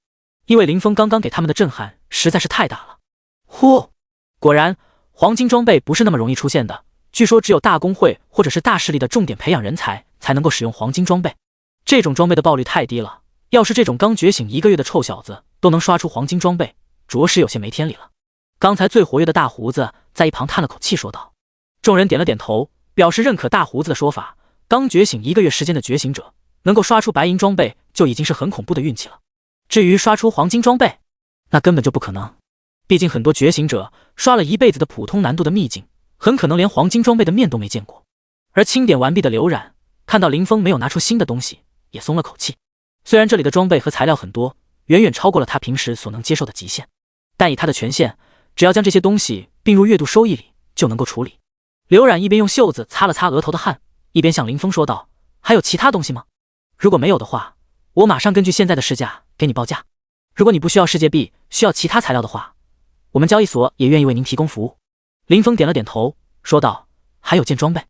因为林峰刚刚给他们的震撼实在是太大了。呼，果然黄金装备不是那么容易出现的，据说只有大公会或者是大势力的重点培养人才才能够使用黄金装备，这种装备的爆率太低了，要是这种刚觉醒1个月的臭小子都能刷出黄金装备，着实有些没天理了。刚才最活跃的大胡子在一旁叹了口气说道。众人点了点头，表示认可大胡子的说法。刚觉醒1个月时间的觉醒者能够刷出白银装备就已经是很恐怖的运气了，至于刷出黄金装备，那根本就不可能。毕竟很多觉醒者刷了一辈子的普通难度的秘境，很可能连黄金装备的面都没见过。而清点完毕的刘冉看到林峰没有拿出新的东西，也松了口气。虽然这里的装备和材料很多，远远超过了他平时所能接受的极限，但以他的权限，只要将这些东西并入月度收益里就能够处理。刘冉一边用袖子擦了擦额头的汗，一边向林峰说道：“还有其他东西吗？如果没有的话，我马上根据现在的市价给你报价。如果你不需要世界币，需要其他材料的话，我们交易所也愿意为您提供服务。”林峰点了点头，说道：“还有件装备。”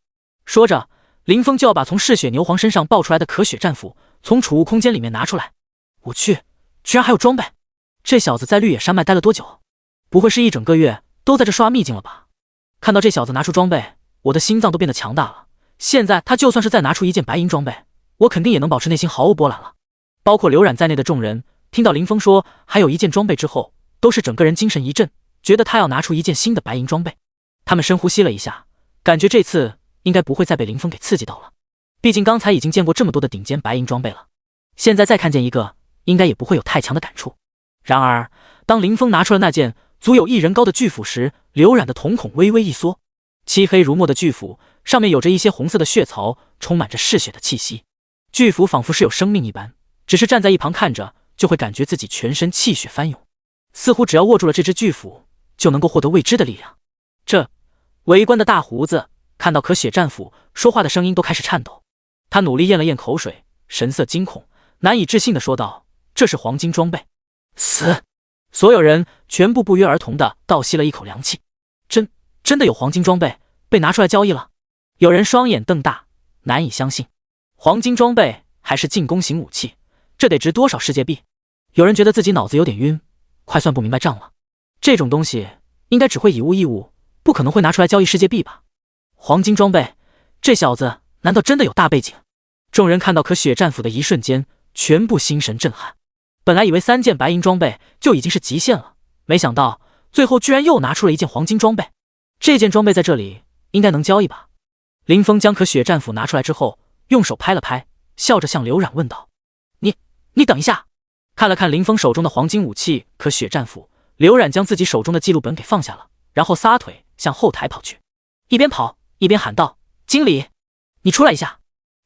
说着，林峰就要把从嗜血牛皇身上爆出来的可血战斧从储物空间里面拿出来。我去，居然还有装备！这小子在绿野山脉待了多久？不会是一整个月都在这刷秘境了吧？看到这小子拿出装备，我的心脏都变得强大了。现在他就算是再拿出1件白银装备，我肯定也能保持内心毫无波澜了。包括刘冉在内的众人听到林峰说还有1件装备之后，都是整个人精神一振，觉得他要拿出1件新的白银装备。他们深呼吸了一下，感觉这次应该不会再被林峰给刺激到了。毕竟刚才已经见过这么多的顶尖白银装备了，现在再看见一个，应该也不会有太强的感触。然而当林峰拿出了那件足有1人高的巨斧时，刘冉的瞳孔微微一缩。漆黑如墨的巨斧上面有着一些红色的血槽，充满着嗜血的气息。巨斧仿佛是有生命一般，只是站在一旁看着就会感觉自己全身气血翻涌，似乎只要握住了这只巨斧就能够获得未知的力量。围观的大胡子看到可血战斧，说话的声音都开始颤抖。他努力咽了咽口水，神色惊恐，难以置信地说道：“这是黄金装备！”死！所有人全部不约而同地倒吸了一口凉气。真的有黄金装备被拿出来交易了？有人双眼瞪大，难以相信。黄金装备还是进攻型武器，这得值多少世界币？有人觉得自己脑子有点晕，快算不明白账了。这种东西应该只会以物易物，不可能会拿出来交易世界币吧？黄金装备，这小子难道真的有大背景？众人看到可血战斧的一瞬间，全部心神震撼。本来以为3件白银装备就已经是极限了，没想到最后居然又拿出了1件黄金装备。这件装备在这里应该能交易吧？林峰将可血战斧拿出来之后，用手拍了拍，笑着向刘冉问道：“你等一下。”看了看林峰手中的黄金武器可血战斧，刘冉将自己手中的记录本给放下了，然后撒腿向后台跑去，一边跑一边喊道：“经理，你出来一下！”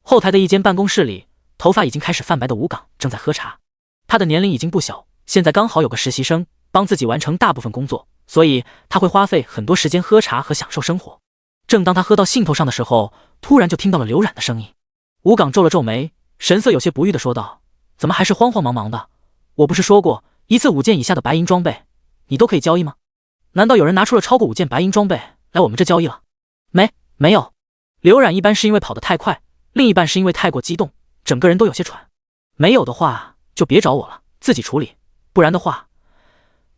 后台的一间办公室里，头发已经开始泛白的吴岗正在喝茶。他的年龄已经不小，现在刚好有个实习生帮自己完成大部分工作，所以他会花费很多时间喝茶和享受生活。正当他喝到兴头上的时候，突然就听到了刘冉的声音。吴岗皱了皱眉，神色有些不悦地说道：“怎么还是慌慌忙忙的？我不是说过一次5件以下的白银装备你都可以交易吗？难道有人拿出了超过5件白银装备来我们这交易了？”没有。刘冉一般是因为跑得太快，另一半是因为太过激动，整个人都有些喘。没有的话就别找我了，自己处理，不然的话，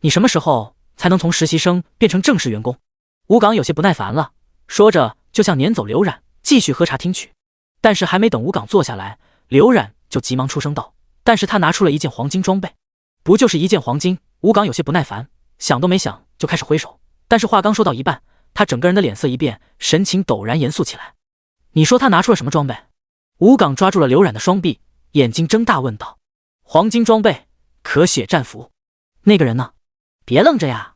你什么时候才能从实习生变成正式员工？吴岗有些不耐烦了，说着就想撵走刘冉，继续喝茶听取。但是还没等吴岗坐下来，刘冉就急忙出声道：“但是他拿出了1件黄金装备。”不就是1件黄金？吴岗有些不耐烦，想都没想就开始挥手。但是话刚说到一半，他整个人的脸色一变，神情陡然严肃起来。你说他拿出了什么装备？吴岗抓住了刘冉的双臂，眼睛睁大问道：“黄金装备，可血战斧。那个人呢？别愣着呀，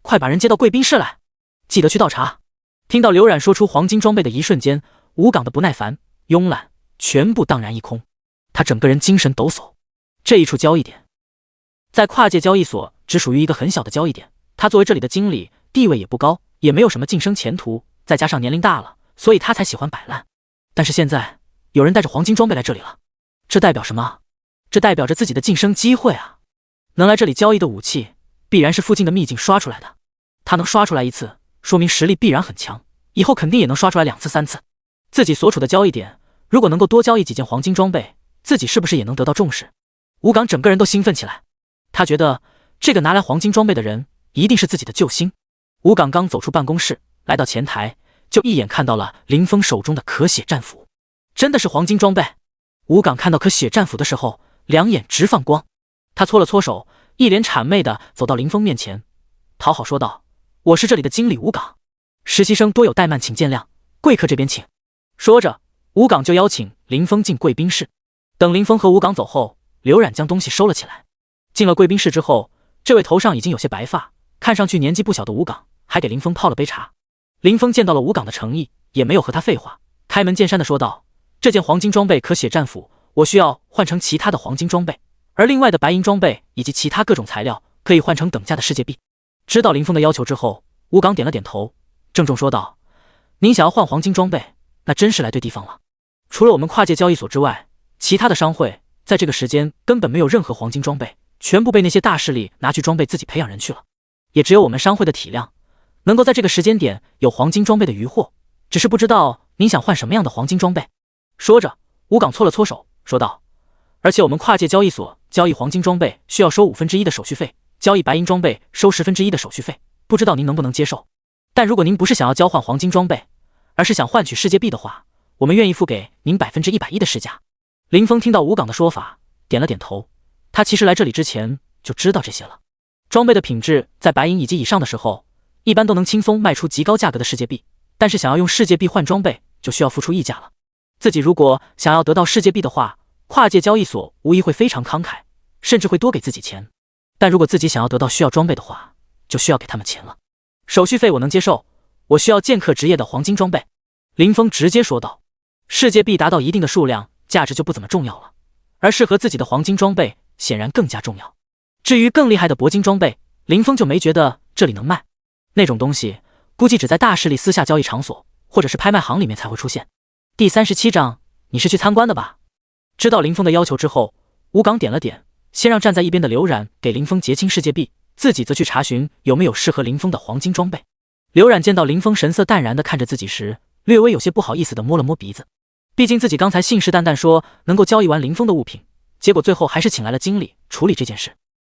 快把人接到贵宾室来，记得去倒茶。”听到刘冉说出黄金装备的一瞬间，吴岗的不耐烦、慵懒全部荡然一空，他整个人精神抖擞。这一处交易点在跨界交易所只属于一个很小的交易点，他作为这里的经理，地位也不高，也没有什么晋升前途，再加上年龄大了，所以他才喜欢摆烂。但是现在有人带着黄金装备来这里了，这代表什么？这代表着自己的晋升机会啊！能来这里交易的武器，必然是附近的秘境刷出来的。他能刷出来1次，说明实力必然很强，以后肯定也能刷出来2次、3次。自己所处的交易点，如果能够多交易几件黄金装备，自己是不是也能得到重视？吴岗整个人都兴奋起来，他觉得这个拿来黄金装备的人一定是自己的救星。吴岗刚走出办公室，来到前台，就一眼看到了林峰手中的可血战斧，真的是黄金装备。吴岗看到可血战斧的时候，两眼直放光，他搓了搓手，一脸谄媚地走到林峰面前，讨好说道：“我是这里的经理吴岗，实习生多有怠慢，请见谅，贵客这边请。”说着，吴岗就邀请林峰进贵宾室。等林峰和吴岗走后，刘冉将东西收了起来。进了贵宾室之后，这位头上已经有些白发，看上去年纪不小的吴岗还给林峰泡了杯茶。林峰见到了吴岗的诚意，也没有和他废话，开门见山地说道：“这件黄金装备可血战斧，我需要换成其他的黄金装备，而另外的白银装备以及其他各种材料可以换成等价的世界币。”知道林峰的要求之后，吴岗点了点头，郑重说道：“您想要换黄金装备，那真是来对地方了。除了我们跨界交易所之外，其他的商会在这个时间根本没有任何黄金装备，全部被那些大势力拿去装备自己培养人去了。也只有我们商会的体量，能够在这个时间点有黄金装备的余货，只是不知道您想换什么样的黄金装备。”说着，吴岗搓了搓手，说道：“而且我们跨界交易所交易黄金装备需要收1/5的手续费，交易白银装备收1/10的手续费，不知道您能不能接受？但如果您不是想要交换黄金装备，而是想换取世界币的话，我们愿意付给您110%的市价。”林峰听到吴岗的说法，点了点头。他其实来这里之前就知道这些了。装备的品质在白银以及以上的时候，一般都能轻松卖出极高价格的世界币，但是想要用世界币换装备，就需要付出溢价了。自己如果想要得到世界币的话，跨界交易所无疑会非常慷慨，甚至会多给自己钱。但如果自己想要得到需要装备的话，就需要给他们钱了。手续费我能接受，我需要剑客职业的黄金装备。林峰直接说道。世界币达到一定的数量，价值就不怎么重要了，而适合自己的黄金装备显然更加重要。至于更厉害的铂金装备，林峰就没觉得这里能卖，那种东西估计只在大势力私下交易场所或者是拍卖行里面才会出现。第37章，你是去参观的吧？知道林峰的要求之后，吴岗点了点，先让站在一边的刘冉给林峰结清世界币，自己则去查询有没有适合林峰的黄金装备。刘冉见到林峰神色淡然地看着自己时，略微有些不好意思地摸了摸鼻子。毕竟自己刚才信誓旦旦说能够交易完林峰的物品，结果最后还是请来了经理处理这件事。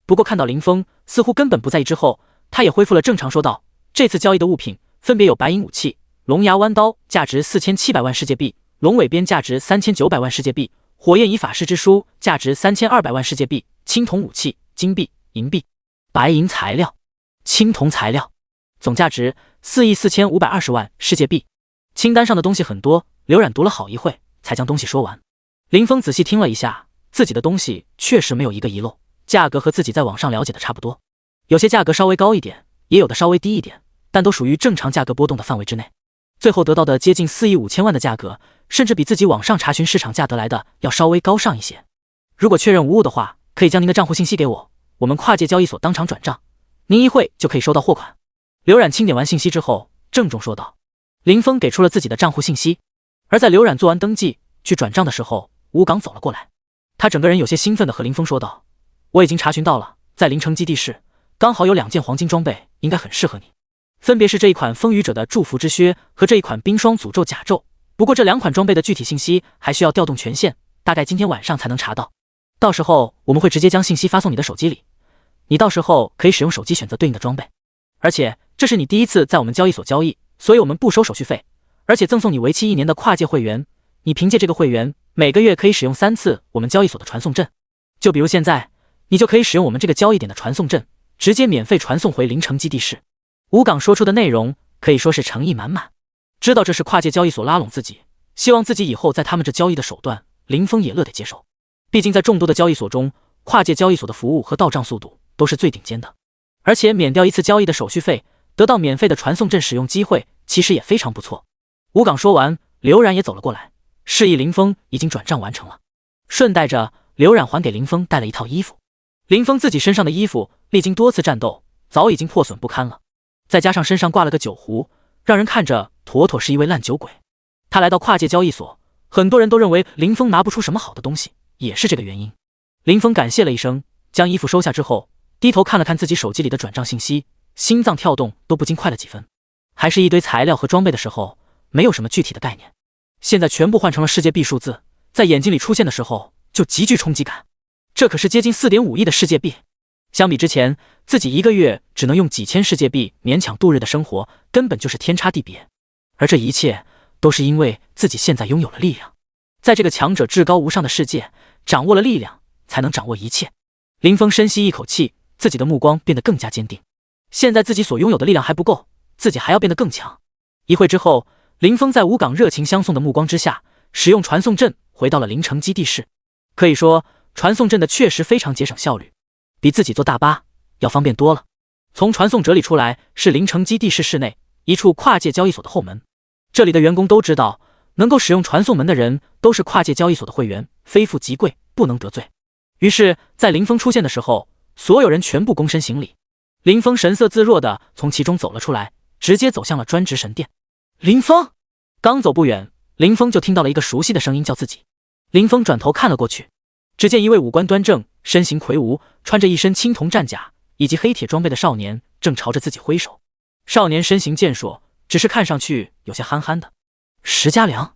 不过看到林峰似乎根本不在意之后，他也恢复了正常，说道：“这次交易的物品分别有白银武器、龙牙弯刀价值4700万世界币，龙尾鞭价值3900万世界币，火焰仪法师之书价值3200万世界币，青铜武器、金币、银币、白银材料、青铜材料，总价值44520万世界币。”清单上的东西很多，刘冉读了好一会才将东西说完。林峰仔细听了一下，自己的东西确实没有一个遗漏，价格和自己在网上了解的差不多。有些价格稍微高一点，也有的稍微低一点，但都属于正常价格波动的范围之内。最后得到的接近4亿5千万的价格，甚至比自己网上查询市场价得来的要稍微高上一些。如果确认无误的话，可以将您的账户信息给我，我们跨界交易所当场转账，您一会就可以收到货款。刘冉清点完信息之后，郑重说道。林峰给出了自己的账户信息，而在刘冉做完登记去转账的时候，吴岗走了过来。他整个人有些兴奋地和林峰说道：“我已经查询到了，在临城基地室刚好有2件黄金装备，应该很适合你。分别是这一款风雨者的祝福之靴和这一款冰霜诅咒甲胄。不过这2款装备的具体信息还需要调动权限，大概今天晚上才能查到。到时候我们会直接将信息发送你的手机里，你到时候可以使用手机选择对应的装备。而且这是你第一次在我们交易所交易，所以我们不收手续费，而且赠送你为期1年的跨界会员。你凭借这个会员，每个月可以使用3次我们交易所的传送阵。就比如现在，你就可以使用我们这个交易点的传送阵，直接免费传送回临城基地室。”吴岗说出的内容可以说是诚意满满，知道这是跨界交易所拉拢自己，希望自己以后在他们这交易的手段，林峰也乐得接受。毕竟在众多的交易所中，跨界交易所的服务和到账速度都是最顶尖的，而且免掉1次交易的手续费，得到免费的传送阵使用机会，其实也非常不错。吴岗说完，刘冉也走了过来，示意林峰已经转账完成了，顺带着刘冉还给林峰带了一套衣服。林峰自己身上的衣服历经多次战斗，早已经破损不堪了，再加上身上挂了个酒壶，让人看着妥妥是一位烂酒鬼。他来到跨界交易所，很多人都认为林峰拿不出什么好的东西，也是这个原因。林峰感谢了一声，将衣服收下之后，低头看了看自己手机里的转账信息，心脏跳动都不禁快了几分。还是一堆材料和装备的时候，没有什么具体的概念，现在全部换成了世界币数字，在眼睛里出现的时候就极具冲击感。这可是接近4.5亿的世界币，相比之前自己1个月只能用几千世界币勉强度日的生活，根本就是天差地别。而这一切都是因为自己现在拥有了力量，在这个强者至高无上的世界，掌握了力量才能掌握一切。林峰深吸一口气，自己的目光变得更加坚定。现在自己所拥有的力量还不够，自己还要变得更强。一会之后，林峰在吴岗热情相送的目光之下，使用传送阵回到了临城基地室。可以说传送阵的确实非常节省效率，比自己坐大巴要方便多了。从传送者里出来是临城基地室室内一处跨界交易所的后门，这里的员工都知道，能够使用传送门的人都是跨界交易所的会员，非富即贵，不能得罪。于是在林峰出现的时候，所有人全部躬身行礼。林峰神色自若地从其中走了出来，直接走向了专职神殿。林峰刚走不远，林峰就听到了一个熟悉的声音叫自己。林峰转头看了过去，只见一位五官端正、身形魁梧、穿着一身青铜战甲以及黑铁装备的少年正朝着自己挥手。少年身形健硕，只是看上去有些憨憨的。石家良，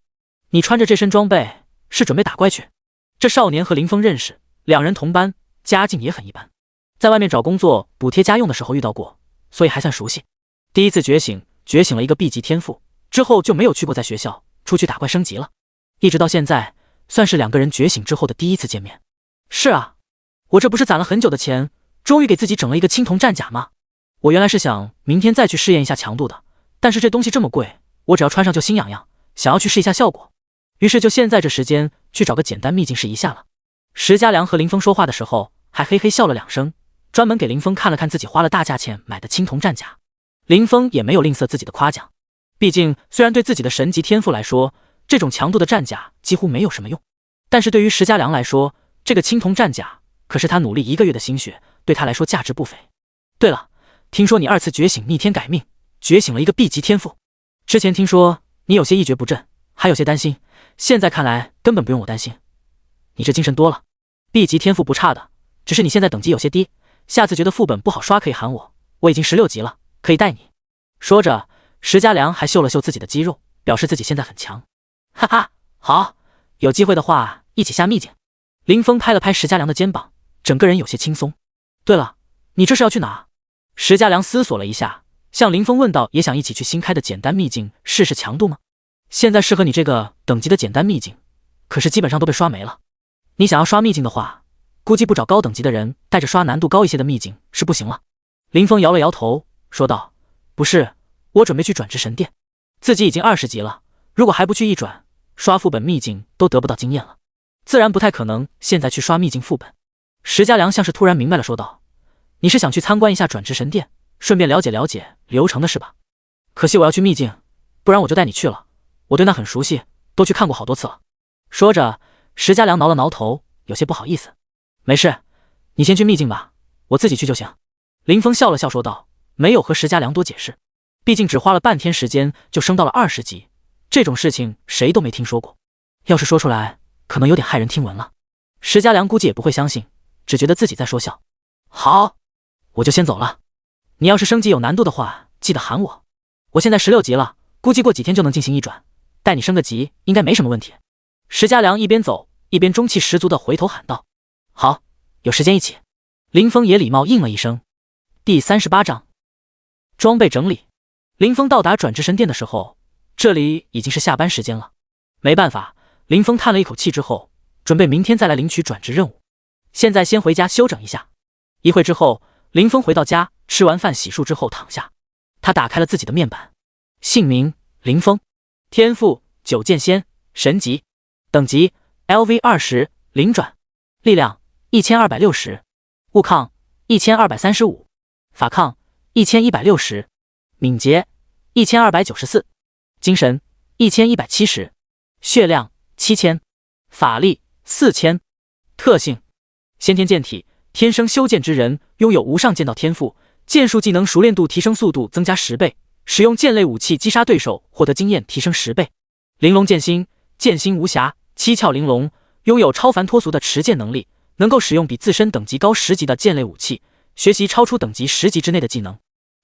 你穿着这身装备是准备打怪去？这少年和林峰认识，两人同班，家境也很一般，在外面找工作补贴家用的时候遇到过，所以还算熟悉。第一次觉醒了一个 B 级天赋，之后就没有去过在学校出去打怪升级了，一直到现在，算是两个人觉醒之后的第一次见面。是啊，我这不是攒了很久的钱，终于给自己整了一个青铜战甲吗？我原来是想明天再去试验一下强度的，但是这东西这么贵，我只要穿上就心痒痒，想要去试一下效果，于是就现在这时间去找个简单秘境试一下了。石家良和林峰说话的时候还嘿嘿笑了两声，专门给林峰看了看自己花了大价钱买的青铜战甲。林峰也没有吝啬自己的夸奖，毕竟虽然对自己的神级天赋来说，这种强度的战甲几乎没有什么用，但是对于石家良来说，这个青铜战甲可是他努力1个月的心血，对他来说价值不菲。对了，听说你2次觉醒逆天改命，觉醒了一个 B 级天赋，之前听说你有些一蹶不振，还有些担心，现在看来根本不用我担心，你这精神多了。 B 级天赋不差的，只是你现在等级有些低，下次觉得副本不好刷可以喊我，我已经16级了，可以带你。说着，石家良还秀了秀自己的肌肉，表示自己现在很强。哈哈，好，有机会的话一起下秘境。林峰拍了拍石家良的肩膀，整个人有些轻松。对了，你这是要去哪？石家良思索了一下，向林峰问道，也想一起去新开的简单秘境试试强度吗？现在适合你这个等级的简单秘境，可是基本上都被刷没了。你想要刷秘境的话，估计不找高等级的人带着刷难度高一些的秘境是不行了。林峰摇了摇头，说道，不是，我准备去转职神殿，自己已经20级了，如果还不去一转，刷副本秘境都得不到经验了，自然不太可能现在去刷秘境副本。石家良像是突然明白了，说道，你是想去参观一下转职神殿，顺便了解了解流程的是吧？可惜我要去秘境，不然我就带你去了。我对那很熟悉，都去看过好多次了。说着，石家良挠了挠头，有些不好意思。没事，你先去秘境吧，我自己去就行。林峰笑了笑说道，没有和石家良多解释，毕竟只花了半天时间就升到了20级，这种事情谁都没听说过，要是说出来，可能有点骇人听闻了。石家良估计也不会相信，只觉得自己在说笑。好，我就先走了。你要是升级有难度的话，记得喊我。我现在16级了，估计过几天就能进行一转，带你升个级应该没什么问题。石家良一边走一边中气十足地回头喊道：好，有时间一起。林峰也礼貌应了一声。第38章装备整理。林峰到达转职神殿的时候，这里已经是下班时间了。没办法，林峰叹了一口气之后，准备明天再来领取转职任务。现在先回家休整一下。一会之后，林峰回到家，吃完饭洗漱之后躺下。他打开了自己的面板，姓名林峰，天赋9剑仙，神级，等级 LV20，灵转，力量1260，物抗1235，法抗1160，敏捷1294，精神1170，血量7000，法力4000。特性：先天剑体，天生修剑之人，拥有无上剑道天赋，剑术技能熟练度提升速度增加10倍，使用剑类武器击杀对手获得经验提升10倍。玲珑剑心，剑心无瑕，七窍玲珑，拥有超凡脱俗的持剑能力，能够使用比自身等级高10级的剑类武器，学习超出等级10级之内的技能。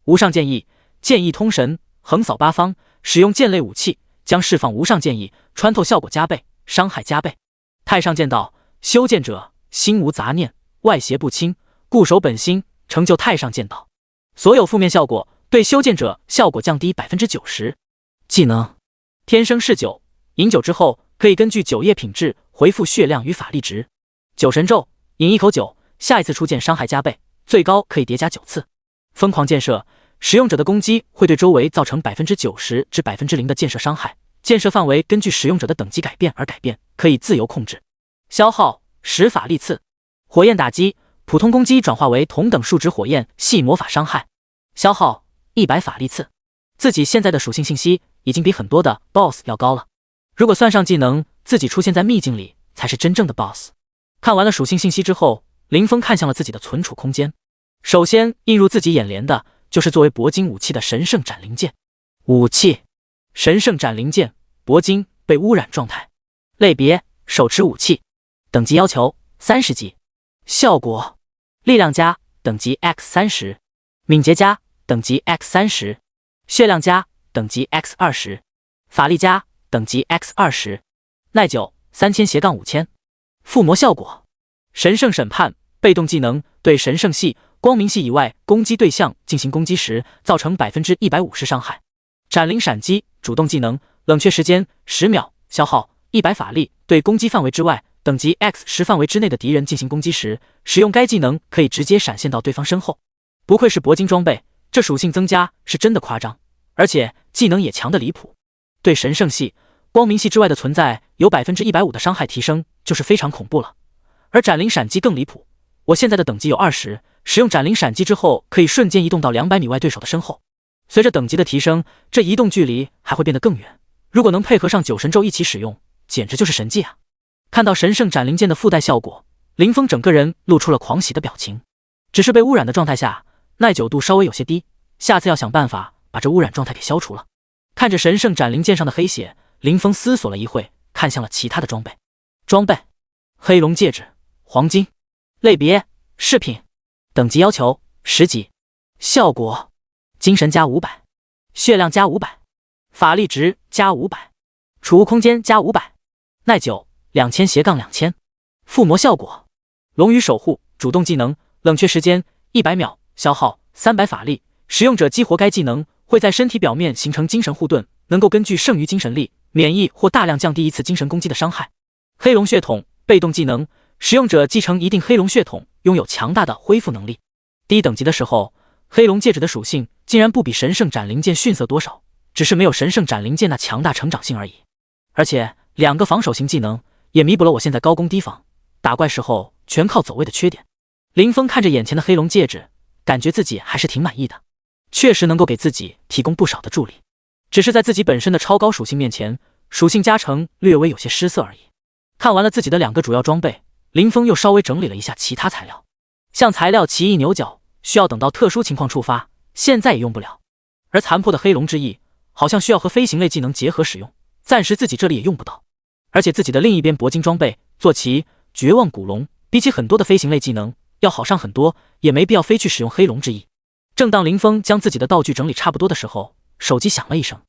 无上剑意，剑意通神，横扫八方，使用剑类武器将释放无上剑意，穿透效果加倍，伤害加倍。太上剑道，修剑者心无杂念，外邪不侵，固守本心，成就太上剑道。所有负面效果对修剑者效果降低 90%。 技能：天生嗜酒，饮酒之后可以根据酒液品质回复血量与法力值。酒神咒，饮一口酒，下一次出剑伤害加倍，最高可以叠加9次。疯狂箭射，使用者的攻击会对周围造成 90% 至 0% 的箭射伤害，箭射范围根据使用者的等级改变而改变，可以自由控制。消耗10法力次。火焰打击，普通攻击转化为同等数值火焰系魔法伤害，消耗100法力次。自己现在的属性信息已经比很多的 BOSS 要高了，如果算上技能，自己出现在秘境里才是真正的 BOSS。 看完了属性信息之后，林峰看向了自己的存储空间。首先映入自己眼帘的就是作为铂金武器的神圣斩灵剑。武器：神圣斩灵剑，铂金，被污染状态。类别：手持武器。等级要求30级。效果：力量加，等级 X30， 敏捷加，等级 X30， 血量加，等级 X20， 法力加，等级 X20， 耐久3000-5000。附魔效果：神圣审判，被动技能，对神圣系、光明系以外攻击对象进行攻击时造成 150% 伤害。斩灵闪击，主动技能，冷却时间10秒，消耗100法力，对攻击范围之外等级 X10 范围之内的敌人进行攻击时，使用该技能可以直接闪现到对方身后。不愧是铂金装备，这属性增加是真的夸张，而且技能也强得离谱。对神圣系、光明系之外的存在有 150% 的伤害提升，就是非常恐怖了。而斩灵闪击更离谱，我现在的等级有20，使用斩灵闪击之后可以瞬间移动到200米外对手的身后。随着等级的提升，这移动距离还会变得更远，如果能配合上酒神咒一起使用，简直就是神技啊！看到神圣斩灵剑的附带效果，林峰整个人露出了狂喜的表情。只是被污染的状态下，耐久度稍微有些低，下次要想办法把这污染状态给消除了。看着神圣斩灵剑上的黑血，林峰思索了一会，看向了其他的装备。装备：黑龙戒指，黄金。类别：饰品。等级要求10级。效果：精神加500，血量加500，法力值加500，储物空间加500，耐久2000-2000。附魔效果：龙羽守护，主动技能，冷却时间100秒，消耗300法力，使用者激活该技能会在身体表面形成精神护盾，能够根据剩余精神力免疫或大量降低一次精神攻击的伤害。黑龙血统，被动技能，使用者继承一定黑龙血统，拥有强大的恢复能力。低等级的时候，黑龙戒指的属性竟然不比神圣斩灵剑逊色多少，只是没有神圣斩灵剑那强大成长性而已。而且2个防守型技能也弥补了我现在高攻低防，打怪时候全靠走位的缺点。林峰看着眼前的黑龙戒指，感觉自己还是挺满意的，确实能够给自己提供不少的助力。只是在自己本身的超高属性面前，属性加成略微有些失色而已。看完了自己的2个主要装备，林峰又稍微整理了一下其他材料，像材料奇异牛角需要等到特殊情况触发，现在也用不了。而残破的黑龙之翼好像需要和飞行类技能结合使用，暂时自己这里也用不到。而且自己的另一边铂金装备坐骑绝望古龙，比起很多的飞行类技能要好上很多，也没必要非去使用黑龙之翼。正当林峰将自己的道具整理差不多的时候，手机响了一声。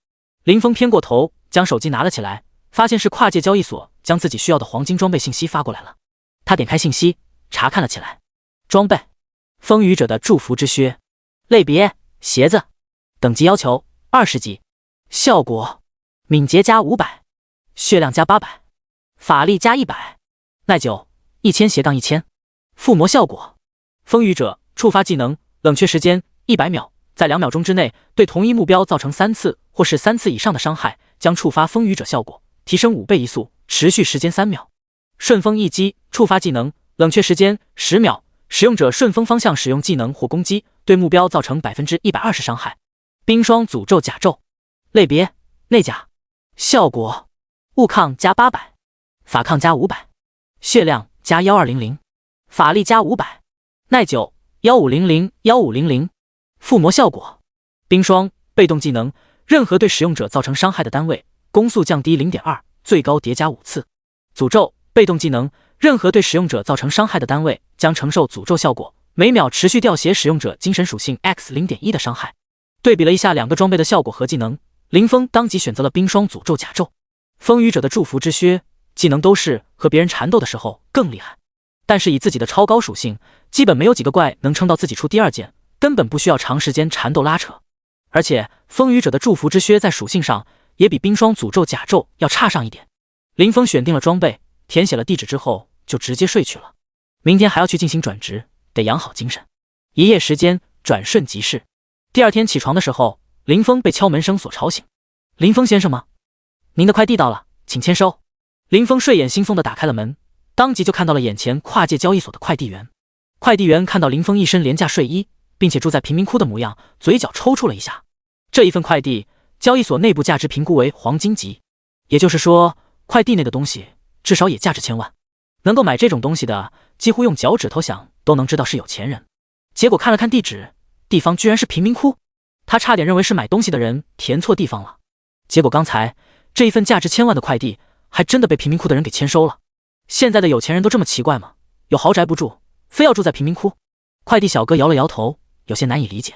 林峰偏过头将手机拿了起来，发现是跨界交易所将自己需要的黄金装备信息发过来了。他点开信息查看了起来。装备：风雨者的祝福之靴，类别：鞋子，等级要求20级，效果：敏捷加500，血量加800，法力加100，耐久1000-1000。附魔效果：风雨者触发技能冷却时间100秒，在2秒钟之内对同一目标造成3次或是3次以上的伤害，将触发风雨者效果提升5倍移速，持续时间3秒。顺风一击触发技能冷却时间10秒，使用者顺风方向使用技能或攻击，对目标造成120%伤害。冰霜诅咒甲胄，类别：内甲，效果：物抗加800，法抗加500，血量加1200，法力加500，耐久1500-1500。附魔效果：冰霜被动技能，任何对使用者造成伤害的单位攻速降低 0.2， 最高叠加5次。诅咒被动技能，任何对使用者造成伤害的单位将承受诅咒效果，每秒持续掉血使用者精神属性 X0.1 的伤害。对比了一下2个装备的效果和技能，林峰当即选择了冰霜诅咒甲胄。风雨者的祝福之靴技能都是和别人缠斗的时候更厉害，但是以自己的超高属性，基本没有几个怪能撑到自己出第2件，根本不需要长时间缠斗拉扯。而且风雨者的祝福之靴在属性上也比冰霜诅咒甲胄要差上一点。林峰选定了装备，填写了地址之后就直接睡去了。明天还要去进行转职，得养好精神。一夜时间转瞬即逝。第2天起床的时候，林峰被敲门声所吵醒。林峰先生吗？您的快递到了，请签收。林峰睡眼惺忪地打开了门，当即就看到了眼前跨界交易所的快递员。快递员看到林峰一身廉价睡衣，并且住在贫民窟的模样，嘴角抽搐了一下。这一份快递，交易所内部价值评估为黄金级，也就是说，快递内的东西至少也价值1000万。能够买这种东西的，几乎用脚趾头想都能知道是有钱人。结果看了看地址，地方居然是贫民窟，他差点认为是买东西的人填错地方了。结果刚才这一份价值1000万的快递，还真的被贫民窟的人给签收了。现在的有钱人都这么奇怪吗？有豪宅不住，非要住在贫民窟？快递小哥摇了摇头，有些难以理解。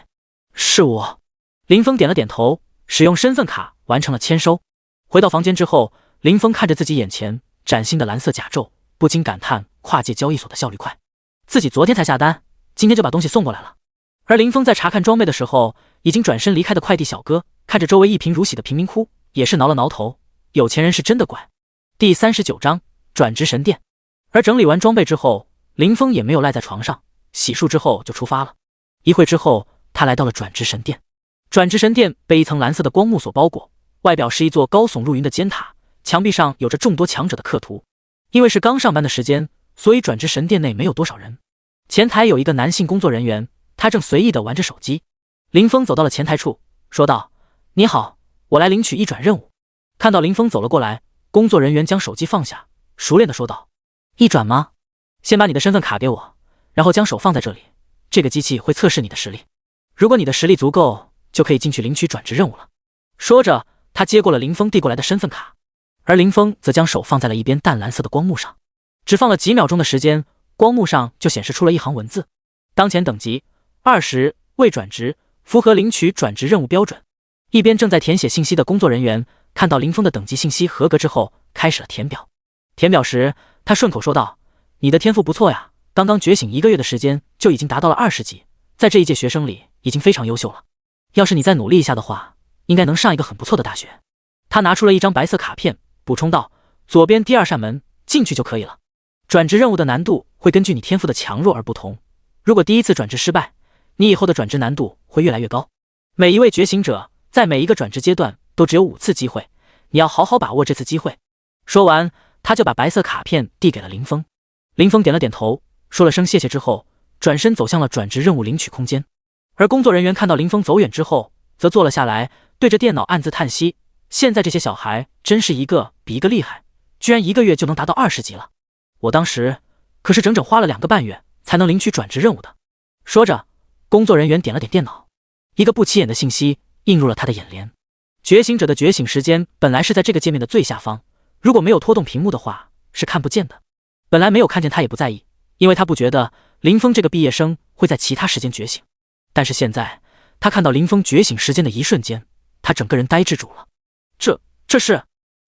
是我。林峰点了点头，使用身份卡完成了签收。回到房间之后，林峰看着自己眼前崭新的蓝色甲胄，不禁感叹跨界交易所的效率快。自己昨天才下单，今天就把东西送过来了。而林峰在查看装备的时候，已经转身离开的快递小哥看着周围一贫如洗的贫民窟，也是挠了挠头，有钱人是真的怪。第39章转职神殿。而整理完装备之后，林峰也没有赖在床上，洗漱之后就出发了。一会之后，他来到了转职神殿。转职神殿被一层蓝色的光幕所包裹，外表是一座高耸入云的尖塔，墙壁上有着众多强者的刻图。因为是刚上班的时间，所以转职神殿内没有多少人。前台有一个男性工作人员，他正随意地玩着手机。林峰走到了前台处，说道：“你好，我来领取一转任务。”看到林峰走了过来，工作人员将手机放下，熟练地说道：“一转吗？先把你的身份卡给我，然后将手放在这里，这个机器会测试你的实力。如果你的实力足够，就可以进去领取转职任务了。”说着，他接过了林峰递过来的身份卡，而林峰则将手放在了一边淡蓝色的光幕上。只放了几秒钟的时间，光幕上就显示出了一行文字：当前等级20，未转职，符合领取转职任务标准。一边正在填写信息的工作人员看到林峰的等级信息合格之后，开始了填表。填表时，他顺口说道：“你的天赋不错呀，刚刚觉醒1个月的时间就已经达到了20级，在这一届学生里已经非常优秀了。要是你再努力一下的话，应该能上一个很不错的大学。”他拿出了一张白色卡片，补充道：“左边第2扇门，进去就可以了。转职任务的难度会根据你天赋的强弱而不同，如果第1次转职失败，你以后的转职难度会越来越高。每一位觉醒者在每一个转职阶段都只有5次机会，你要好好把握这次机会。”说完，他就把白色卡片递给了林峰。林峰点了点头，说了声谢谢之后，转身走向了转职任务领取空间。而工作人员看到林峰走远之后，则坐了下来，对着电脑暗自叹息：现在这些小孩真是一个比一个厉害，居然1个月就能达到20级了。我当时可是整整花了2个半月才能领取转职任务的。说着，工作人员点了点电脑，一个不起眼的信息映入了他的眼帘。觉醒者的觉醒时间本来是在这个界面的最下方，如果没有拖动屏幕的话，是看不见的。本来没有看见他也不在意，因为他不觉得林峰这个毕业生会在其他时间觉醒。但是现在，他看到林峰觉醒时间的一瞬间，他整个人呆滞住了。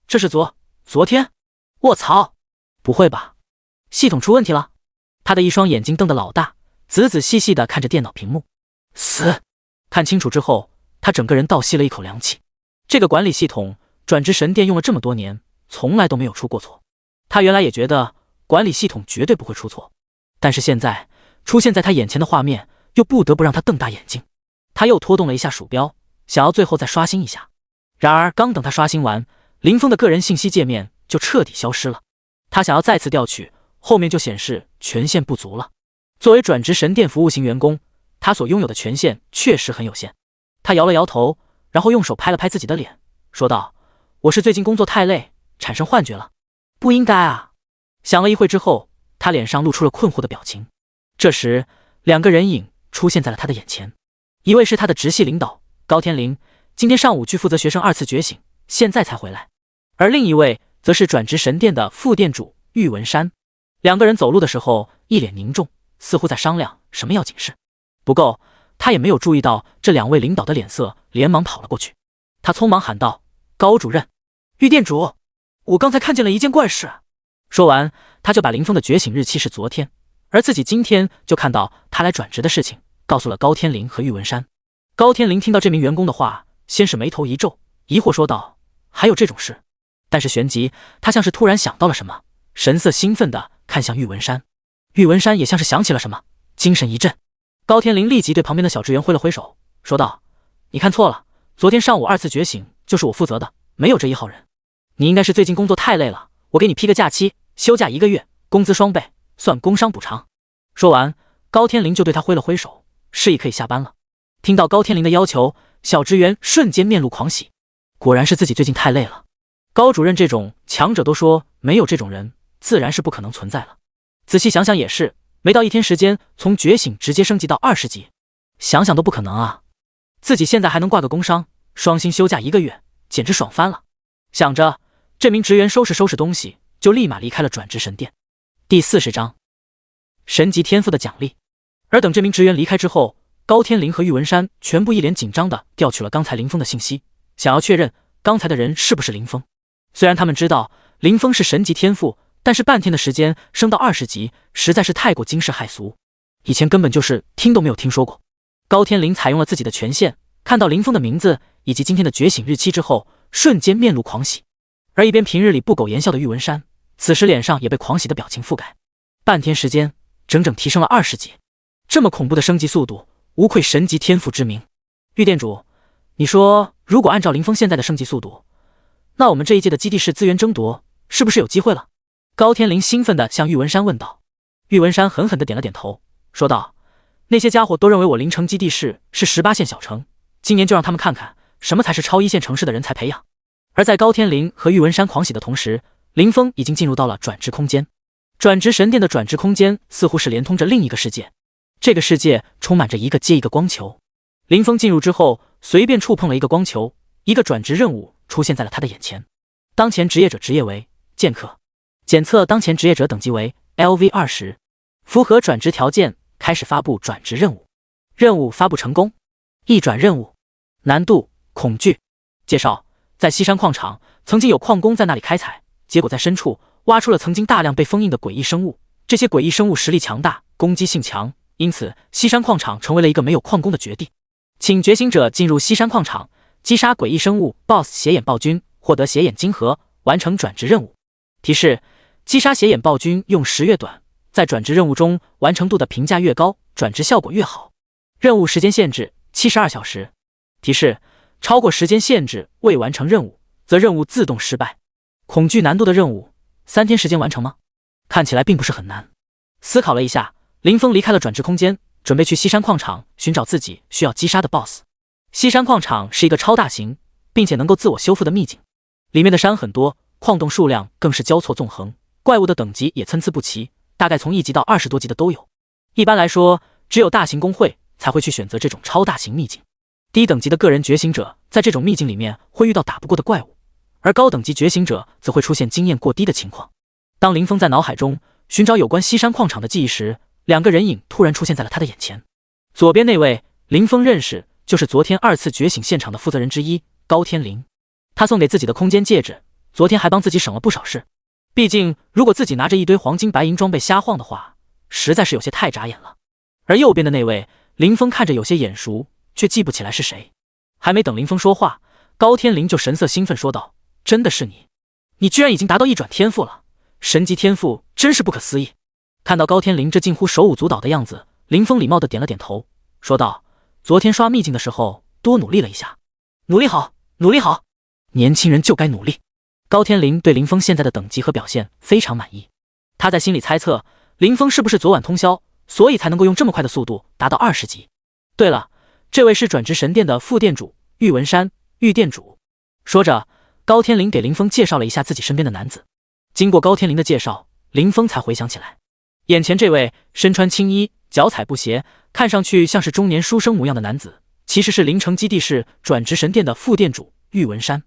这是昨天？卧槽！不会吧？系统出问题了？他的一双眼睛瞪得老大，仔仔细细地看着电脑屏幕。死！看清楚之后，他整个人倒吸了一口凉气。这个管理系统，转职神殿用了这么多年，从来都没有出过错。他原来也觉得管理系统绝对不会出错，但是现在出现在他眼前的画面，又不得不让他瞪大眼睛。他又拖动了一下鼠标，想要最后再刷新一下。然而刚等他刷新完，林峰的个人信息界面就彻底消失了。他想要再次调取，后面就显示权限不足了。作为转职神殿服务型员工，他所拥有的权限确实很有限。他摇了摇头，然后用手拍了拍自己的脸，说道：我是最近工作太累，产生幻觉了。不应该啊。想了一会之后，他脸上露出了困惑的表情。这时2个人影出现在了他的眼前，一位是他的直系领导高天林，今天上午去负责学生2次觉醒，现在才回来。而另一位则是转职神殿的副店主玉文山。2个人走路的时候一脸凝重，似乎在商量什么要紧事。不过他也没有注意到这2位领导的脸色，连忙跑了过去。他匆忙喊道：高主任，玉店主，我刚才看见了一件怪事。说完，他就把林峰的觉醒日期是昨天，而自己今天就看到他来转职的事情，告诉了高天林和玉文山。高天林听到这名员工的话，先是眉头一皱，疑惑说道：还有这种事？但是旋即他像是突然想到了什么，神色兴奋地看向玉文山。玉文山也像是想起了什么，精神一振。高天林立即对旁边的小职员挥了挥手，说道：你看错了，昨天上午2次觉醒就是我负责的，没有这1号人。你应该是最近工作太累了，我给你批个假期，休假1个月，工资双倍，算工伤补偿。说完，高天林就对他挥了挥手，示意可以下班了。听到高天林的要求，小职员瞬间面露狂喜，果然是自己最近太累了。高主任这种强者都说没有这种人，自然是不可能存在了。仔细想想也是，没到1天时间，从觉醒直接升级到20级，想想都不可能啊。自己现在还能挂个工伤，双薪休假1个月，简直爽翻了。想着，这名职员收拾收拾东西，就立马离开了转职神殿。第40章，神级天赋的奖励。而等这名职员离开之后，高天林和玉文山全部一脸紧张地调取了刚才林峰的信息，想要确认刚才的人是不是林峰。虽然他们知道林峰是神级天赋，但是半天的时间升到20级，实在是太过惊世骇俗，以前根本就是听都没有听说过。高天林采用了自己的权限，看到林峰的名字以及今天的觉醒日期之后，瞬间面露狂喜。而一边平日里不苟言笑的玉文山，此时脸上也被狂喜的表情覆盖。半天时间，整整提升了20级，这么恐怖的升级速度，无愧神级天赋之名。玉店主，你说如果按照林峰现在的升级速度，那我们这一届的基地市资源争夺是不是有机会了？高天林兴奋地向玉文山问道。玉文山狠狠地点了点头，说道：那些家伙都认为我临城基地市是18线小城，今年就让他们看看什么才是超1线城市的人才培养。而在高天林和玉文山狂喜的同时，林峰已经进入到了转职空间。转职神殿的转职空间似乎是连通着另一个世界，这个世界充满着一个接一个光球。林峰进入之后，随便触碰了一个光球，一个转职任务出现在了他的眼前。当前职业者职业为剑客，检测当前职业者等级为 LV20， 符合转职条件，开始发布转职任务。任务发布成功。一转任务，难度恐惧。介绍：在西山矿场，曾经有矿工在那里开采，结果在深处挖出了曾经大量被封印的诡异生物。这些诡异生物实力强大，攻击性强，因此西山矿场成为了一个没有矿工的绝地。请觉醒者进入西山矿场，击杀诡异生物 BOSS 斜眼暴君，获得斜眼金盒，完成转职任务。提示：击杀斜眼暴君用时越短，在转职任务中完成度的评价越高，转职效果越好。任务时间限制72小时。提示：超过时间限制未完成任务，则任务自动失败。恐惧难度的任务，3天时间完成吗？看起来并不是很难。思考了一下，林峰离开了转职空间，准备去西山矿场寻找自己需要击杀的 BOSS。西山矿场是一个超大型并且能够自我修复的秘境，里面的山很多，矿洞数量更是交错纵横，怪物的等级也参差不齐，大概从1级到20多级的都有。一般来说，只有大型公会才会去选择这种超大型秘境。低等级的个人觉醒者在这种秘境里面会遇到打不过的怪物，而高等级觉醒者则会出现经验过低的情况。当林峰在脑海中寻找有关西山矿场的记忆时，两个人影突然出现在了他的眼前。左边那位林峰认识，就是昨天2次觉醒现场的负责人之一高天灵。他送给自己的空间戒指，昨天还帮自己省了不少事。毕竟如果自己拿着一堆黄金白银装备瞎晃的话，实在是有些太眨眼了。而右边的那位林峰看着有些眼熟，却记不起来是谁。还没等林峰说话，高天灵就神色兴奋说道：真的是你，你居然已经达到一转天赋了，神级天赋真是不可思议。看到高天灵这近乎手舞足蹈的样子，林峰礼貌地点了点头，说道：昨天刷秘境的时候多努力了一下。努力好，努力好，年轻人就该努力。高天灵对林峰现在的等级和表现非常满意，他在心里猜测林峰是不是昨晚通宵，所以才能够用这么快的速度达到20级。对了，这位是转职神殿的副店主玉文山，玉店主。说着，高天灵给林峰介绍了一下自己身边的男子。经过高天灵的介绍，林峰才回想起来，眼前这位身穿青衣，脚踩布鞋，看上去像是中年书生模样的男子，其实是临城基地市转职神殿的副店主玉文山。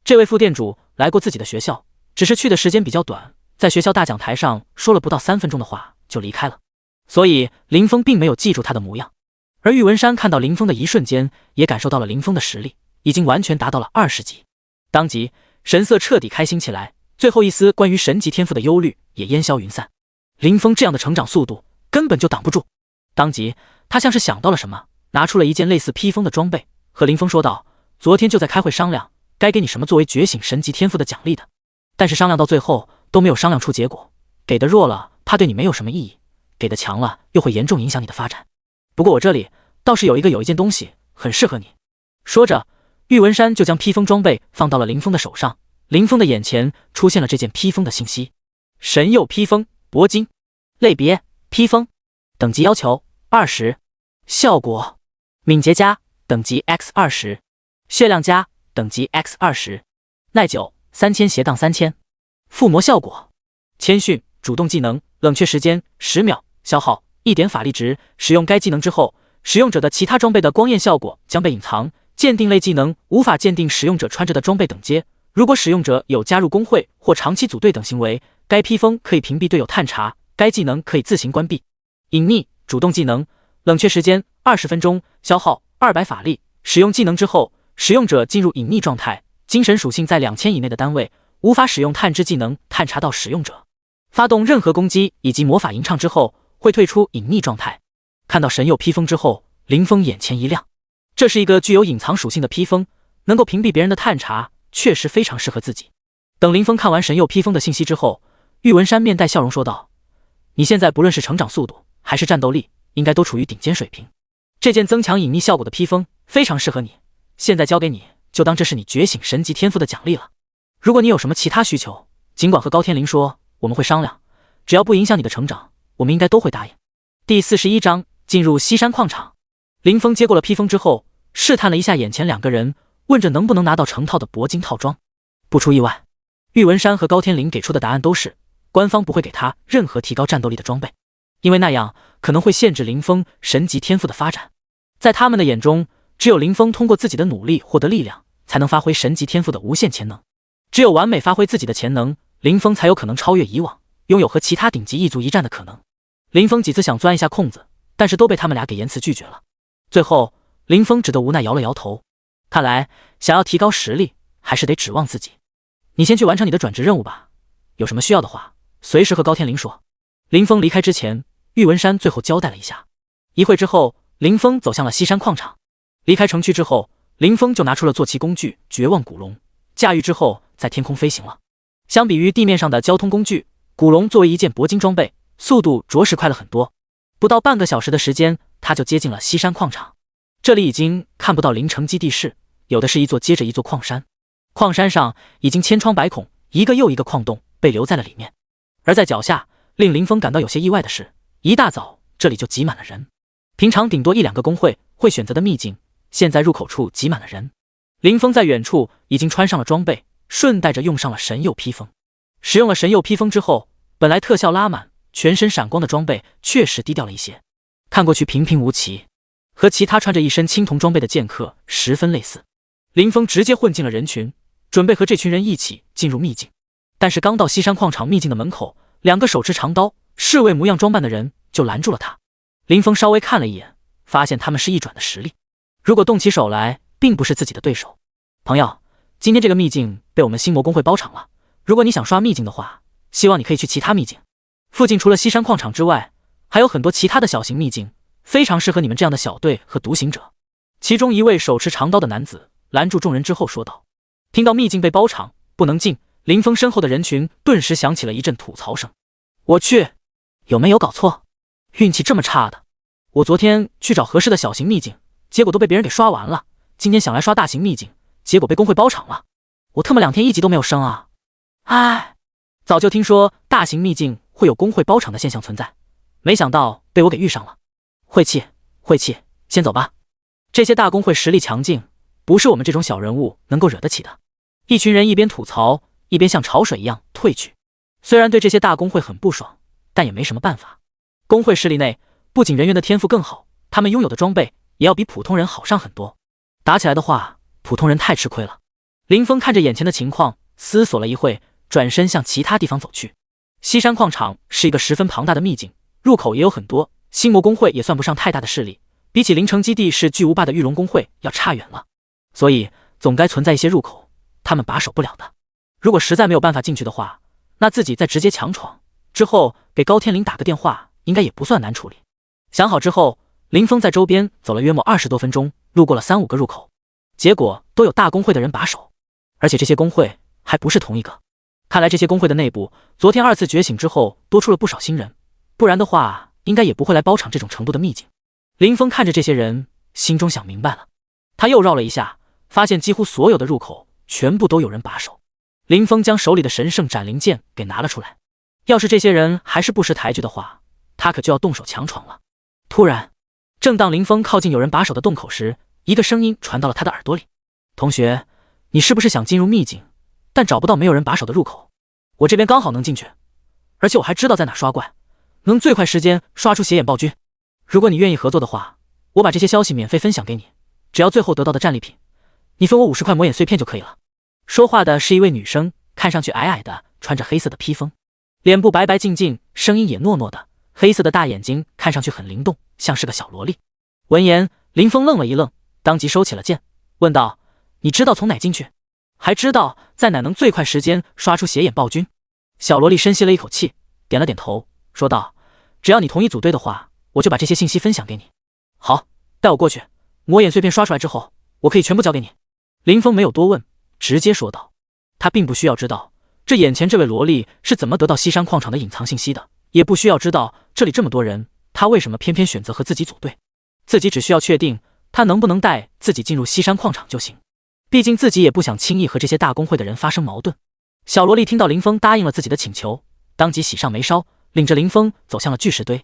这位副店主来过自己的学校，只是去的时间比较短，在学校大讲台上说了不到3分钟的话就离开了，所以林峰并没有记住他的模样。而玉文山看到林峰的一瞬间，也感受到了林峰的实力已经完全达到了20级，当即神色彻底开心起来，最后一丝关于神级天赋的忧虑也烟消云散。林峰这样的成长速度根本就挡不住，当即他像是想到了什么，拿出了一件类似披风的装备，和林峰说道：昨天就在开会商量该给你什么作为觉醒神级天赋的奖励的，但是商量到最后都没有商量出结果，给的弱了怕对你没有什么意义，给的强了又会严重影响你的发展。不过我这里倒是有一件东西很适合你。说着，玉文山就将披风装备放到了林峰的手上，林峰的眼前出现了这件披风的信息：神佑披风铂金，类别披风，等级要求20，效果敏捷加等级 X20， 血量加等级 X20， 耐久3000斜杠3000，附魔效果谦逊主动技能，冷却时间10秒，消耗1点法力值。使用该技能之后，使用者的其他装备的光焰效果将被隐藏。鉴定类技能无法鉴定使用者穿着的装备等阶，如果使用者有加入工会或长期组队等行为，该披风可以屏蔽队友探查，该技能可以自行关闭。隐匿主动技能，冷却时间20分钟，消耗200法力。使用技能之后，使用者进入隐匿状态，精神属性在2000以内的单位无法使用探知技能探查到使用者。发动任何攻击以及魔法吟唱之后会退出隐匿状态。看到神佑披风之后，林峰眼前一亮，这是一个具有隐藏属性的披风，能够屏蔽别人的探查，确实非常适合自己。等林峰看完神佑披风的信息之后，玉文山面带笑容说道：你现在不论是成长速度还是战斗力，应该都处于顶尖水平。这件增强隐匿效果的披风非常适合你，现在交给你，就当这是你觉醒神级天赋的奖励了。如果你有什么其他需求，尽管和高天灵说，我们会商量，只要不影响你的成长，我们应该都会答应。第41章进入西山矿场。林峰接过了披风之后，试探了一下眼前两个人，问着能不能拿到成套的铂金套装。不出意外，玉文山和高天灵给出的答案都是官方不会给他任何提高战斗力的装备，因为那样可能会限制林峰神级天赋的发展。在他们的眼中，只有林峰通过自己的努力获得力量，才能发挥神级天赋的无限潜能。只有完美发挥自己的潜能，林峰才有可能超越以往，拥有和其他顶级一族一战的可能。林峰几次想钻一下空子，但是都被他们俩给严词拒绝了。最后林峰只得无奈摇了摇头，看来想要提高实力还是得指望自己。你先去完成你的转职任务吧，有什么需要的话随时和高天灵说。林峰离开之前，玉文山最后交代了一下。一会之后，林峰走向了西山矿场。离开城区之后，林峰就拿出了坐骑工具绝望古龙，驾驭之后在天空飞行了。相比于地面上的交通工具，古龙作为一件铂金装备，速度着实快了很多。不到半个小时的时间，他就接近了西山矿场。这里已经看不到临城基地市，有的是一座接着一座矿山。矿山上已经千疮百孔，一个又一个矿洞被留在了里面。而在脚下，令林峰感到有些意外的是，一大早这里就挤满了人。平常顶多1-2个工会会选择的秘境，现在入口处挤满了人。林峰在远处已经穿上了装备，顺带着用上了神佑披风。使用了神佑披风之后，本来特效拉满、全身闪光的装备确实低调了一些，看过去平平无奇，和其他穿着一身青铜装备的剑客十分类似。林峰直接混进了人群，准备和这群人一起进入秘境。但是刚到西山矿场秘境的门口，2个手持长刀、侍卫模样装扮的人就拦住了他。林峰稍微看了一眼，发现他们是一转的实力，如果动起手来，并不是自己的对手。朋友，今天这个秘境被我们星魔公会包场了，如果你想刷秘境的话，希望你可以去其他秘境。附近除了西山矿场之外，还有很多其他的小型秘境，非常适合你们这样的小队和独行者。其中一位手持长刀的男子拦住众人之后说道。听到秘境被包场，不能进，林峰身后的人群顿时响起了一阵吐槽声。我去，有没有搞错？运气这么差的，我昨天去找合适的小型秘境，结果都被别人给刷完了，今天想来刷大型秘境，结果被公会包场了，我特么2天1级都没有升啊！唉，早就听说大型秘境会有公会包场的现象存在，没想到被我给遇上了。晦气，晦气，先走吧。这些大公会实力强劲，不是我们这种小人物能够惹得起的。一群人一边吐槽，一边像潮水一样退去。虽然对这些大公会很不爽，但也没什么办法。公会势力内不仅人员的天赋更好，他们拥有的装备也要比普通人好上很多。打起来的话，普通人太吃亏了。林峰看着眼前的情况，思索了一会，转身向其他地方走去。西山矿场是一个十分庞大的秘境，入口也有很多，星魔公会也算不上太大的势力，比起灵城基地是巨无霸的玉龙公会要差远了，所以总该存在一些入口，他们把守不了的。如果实在没有办法进去的话，那自己再直接强闯，之后给高天灵打个电话，应该也不算难处理。想好之后，林峰在周边走了约莫20多分钟，路过了3-5个入口，结果都有大公会的人把守，而且这些公会还不是同一个。看来这些公会的内部昨天2次觉醒之后多出了不少新人，不然的话应该也不会来包场这种程度的秘境。林峰看着这些人，心中想明白了。他又绕了一下，发现几乎所有的入口全部都有人把守。林峰将手里的神圣斩灵剑给拿了出来，要是这些人还是不识抬举的话，他可就要动手强闯了。突然，正当林峰靠近有人把守的洞口时，一个声音传到了他的耳朵里。同学，你是不是想进入秘境，但找不到没有人把守的入口？我这边刚好能进去，而且我还知道在哪刷怪，能最快时间刷出血眼暴君。如果你愿意合作的话，我把这些消息免费分享给你，只要最后得到的战利品，你分我50块魔眼碎片就可以了。说话的是一位女生，看上去矮矮的，穿着黑色的披风，脸部白白净净，声音也糯糯的，黑色的大眼睛看上去很灵动，像是个小萝莉。闻言，林峰愣了一愣，当即收起了剑，问道：你知道从哪进去？还知道在哪能最快时间刷出血眼暴君？小萝莉深吸了一口气，点了点头，说道：只要你同意组队的话，我就把这些信息分享给你。好，带我过去，魔眼碎片刷出来之后，我可以全部交给你。林峰没有多问，直接说道。他并不需要知道这眼前这位萝莉是怎么得到西山矿场的隐藏信息的，也不需要知道这里这么多人，他为什么偏偏选择和自己组队。自己只需要确定他能不能带自己进入西山矿场就行，毕竟自己也不想轻易和这些大公会的人发生矛盾。小萝莉听到林峰答应了自己的请求，当即喜上眉梢，领着林峰走向了巨石堆。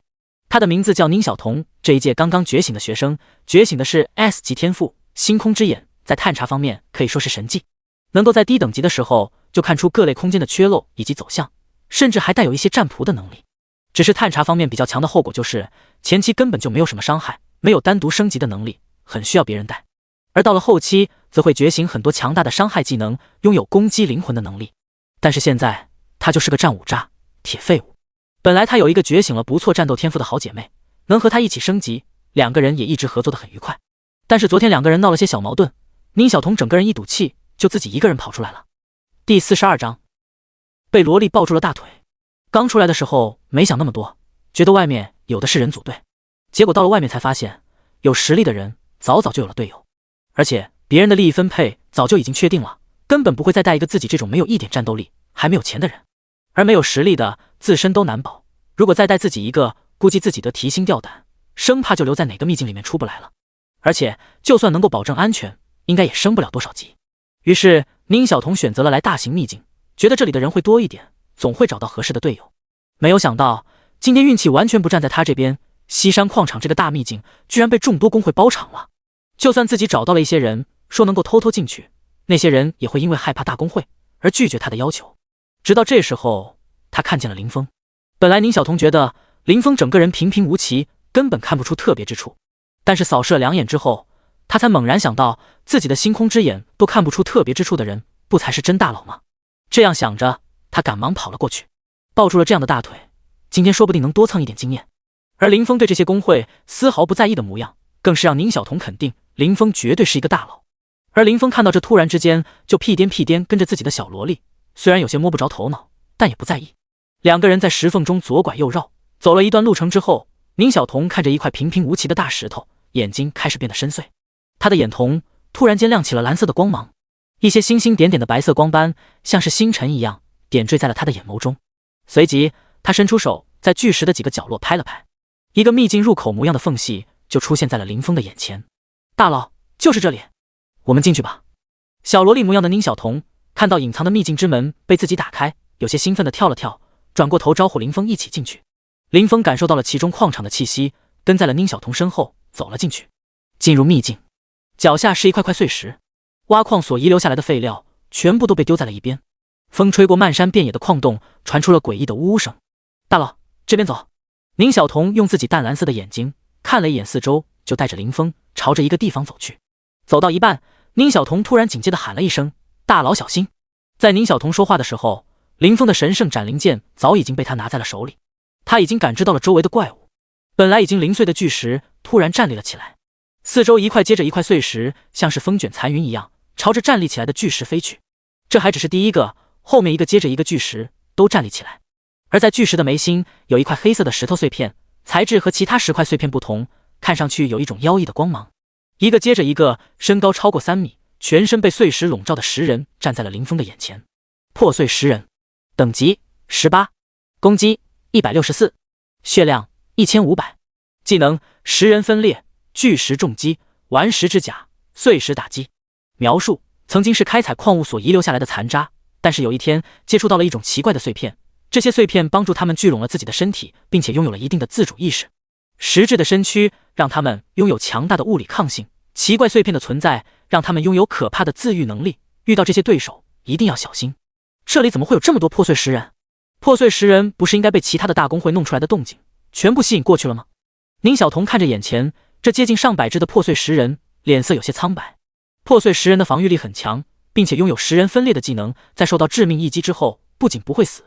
他的名字叫宁小彤，这一届刚刚觉醒的学生，觉醒的是 S 级天赋星空之眼，在探查方面可以说是神技，能够在低等级的时候就看出各类空间的缺漏以及走向，甚至还带有一些占卜的能力。只是探查方面比较强的后果就是前期根本就没有什么伤害，没有单独升级的能力，很需要别人带。而到了后期则会觉醒很多强大的伤害技能，拥有攻击灵魂的能力。但是现在他就是个战五渣，铁废物。本来他有一个觉醒了不错战斗天赋的好姐妹，能和他一起升级，2个人也一直合作得很愉快。但是昨天2个人闹了些小矛盾，宁小彤整个人一赌气，就自己一个人跑出来了。第42章，被萝莉抱住了大腿。刚出来的时候没想那么多，觉得外面有的是人组队，结果到了外面才发现，有实力的人早早就有了队友，而且别人的利益分配早就已经确定了，根本不会再带一个自己这种没有一点战斗力还没有钱的人。而没有实力的自身都难保，如果再带自己一个，估计自己得提心吊胆，生怕就留在哪个秘境里面出不来了。而且就算能够保证安全，应该也升不了多少级。于是宁小彤选择了来大型秘境，觉得这里的人会多一点，总会找到合适的队友。没有想到今天运气完全不站在他这边，西山矿场这个大秘境居然被众多工会包场了。就算自己找到了一些人，说能够偷偷进去，那些人也会因为害怕大工会而拒绝他的要求。直到这时候，他看见了林峰。本来宁小彤觉得林峰整个人平平无奇，根本看不出特别之处，但是扫视了2眼之后，他才猛然想到，自己的星空之眼都看不出特别之处的人，不才是真大佬吗？这样想着，他赶忙跑了过去，抱住了这样的大腿，今天说不定能多蹭一点经验。而林峰对这些工会丝毫不在意的模样，更是让宁小彤肯定林峰绝对是一个大佬。而林峰看到这突然之间就屁颠屁颠跟着自己的小萝莉，虽然有些摸不着头脑，但也不在意。2个人在石缝中左拐右绕，走了一段路程之后，宁小彤看着一块平平无奇的大石头，眼睛开始变得深邃。他的眼瞳突然间亮起了蓝色的光芒，一些星星点点的白色光斑像是星辰一样点缀在了他的眼眸中。随即他伸出手，在巨石的几个角落拍了拍，一个秘境入口模样的缝隙就出现在了林峰的眼前。大佬，就是这里，我们进去吧。小萝莉模样的宁小彤看到隐藏的秘境之门被自己打开，有些兴奋地跳了跳，转过头招呼林峰一起进去。林峰感受到了其中矿场的气息，跟在了宁小彤身后走了进去。进入秘境，脚下是一块块碎石，挖矿所遗留下来的废料全部都被丢在了一边。风吹过漫山遍野的矿洞，传出了诡异的呜呜声。大佬，这边走。宁小彤用自己淡蓝色的眼睛看了一眼四周，就带着林峰朝着一个地方走去。走到一半，宁小彤突然警戒地喊了一声：大佬小心。在宁小彤说话的时候，林峰的神圣斩灵剑早已经被他拿在了手里。他已经感知到了周围的怪物，本来已经零碎的巨石突然站立了起来，四周一块接着一块碎石像是风卷残云一样朝着站立起来的巨石飞去。这还只是第一个，后面一个接着一个巨石都站立起来。而在巨石的眉心有一块黑色的石头碎片，材质和其他石块碎片不同，看上去有一种妖异的光芒。一个接着一个，身高超过3米，全身被碎石笼罩的石人站在了林峰的眼前。破碎石人，等级18，攻击164，血量1500，技能石人分裂，巨石重击，顽石之甲，碎石打击。描述：曾经是开采矿物所遗留下来的残渣，但是有一天接触到了一种奇怪的碎片，这些碎片帮助他们聚拢了自己的身体，并且拥有了一定的自主意识。实质的身躯让他们拥有强大的物理抗性，奇怪碎片的存在让他们拥有可怕的自愈能力，遇到这些对手一定要小心。这里怎么会有这么多破碎石人？破碎石人不是应该被其他的大工会弄出来的动静全部吸引过去了吗？宁小彤看着眼前这接近上百只的破碎石人，脸色有些苍白。破碎石人的防御力很强，并且拥有石人分裂的技能，在受到致命一击之后不仅不会死，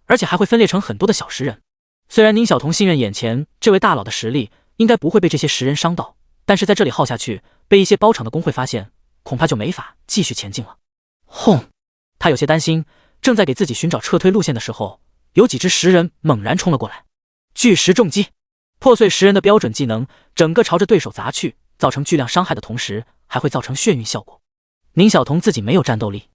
而且还会分裂成很多的小石人。虽然宁小彤信任眼前这位大佬的实力应该不会被这些石人伤到，但是在这里耗下去，被一些包场的工会发现，恐怕就没法继续前进了。轰！他有些担心，正在给自己寻找撤退路线的时候，有几只石人猛然冲了过来。巨石重击，破碎石人的标准技能，整个朝着对手砸去，造成巨量伤害的同时，还会造成眩晕效果。宁小彤自己没有战斗力，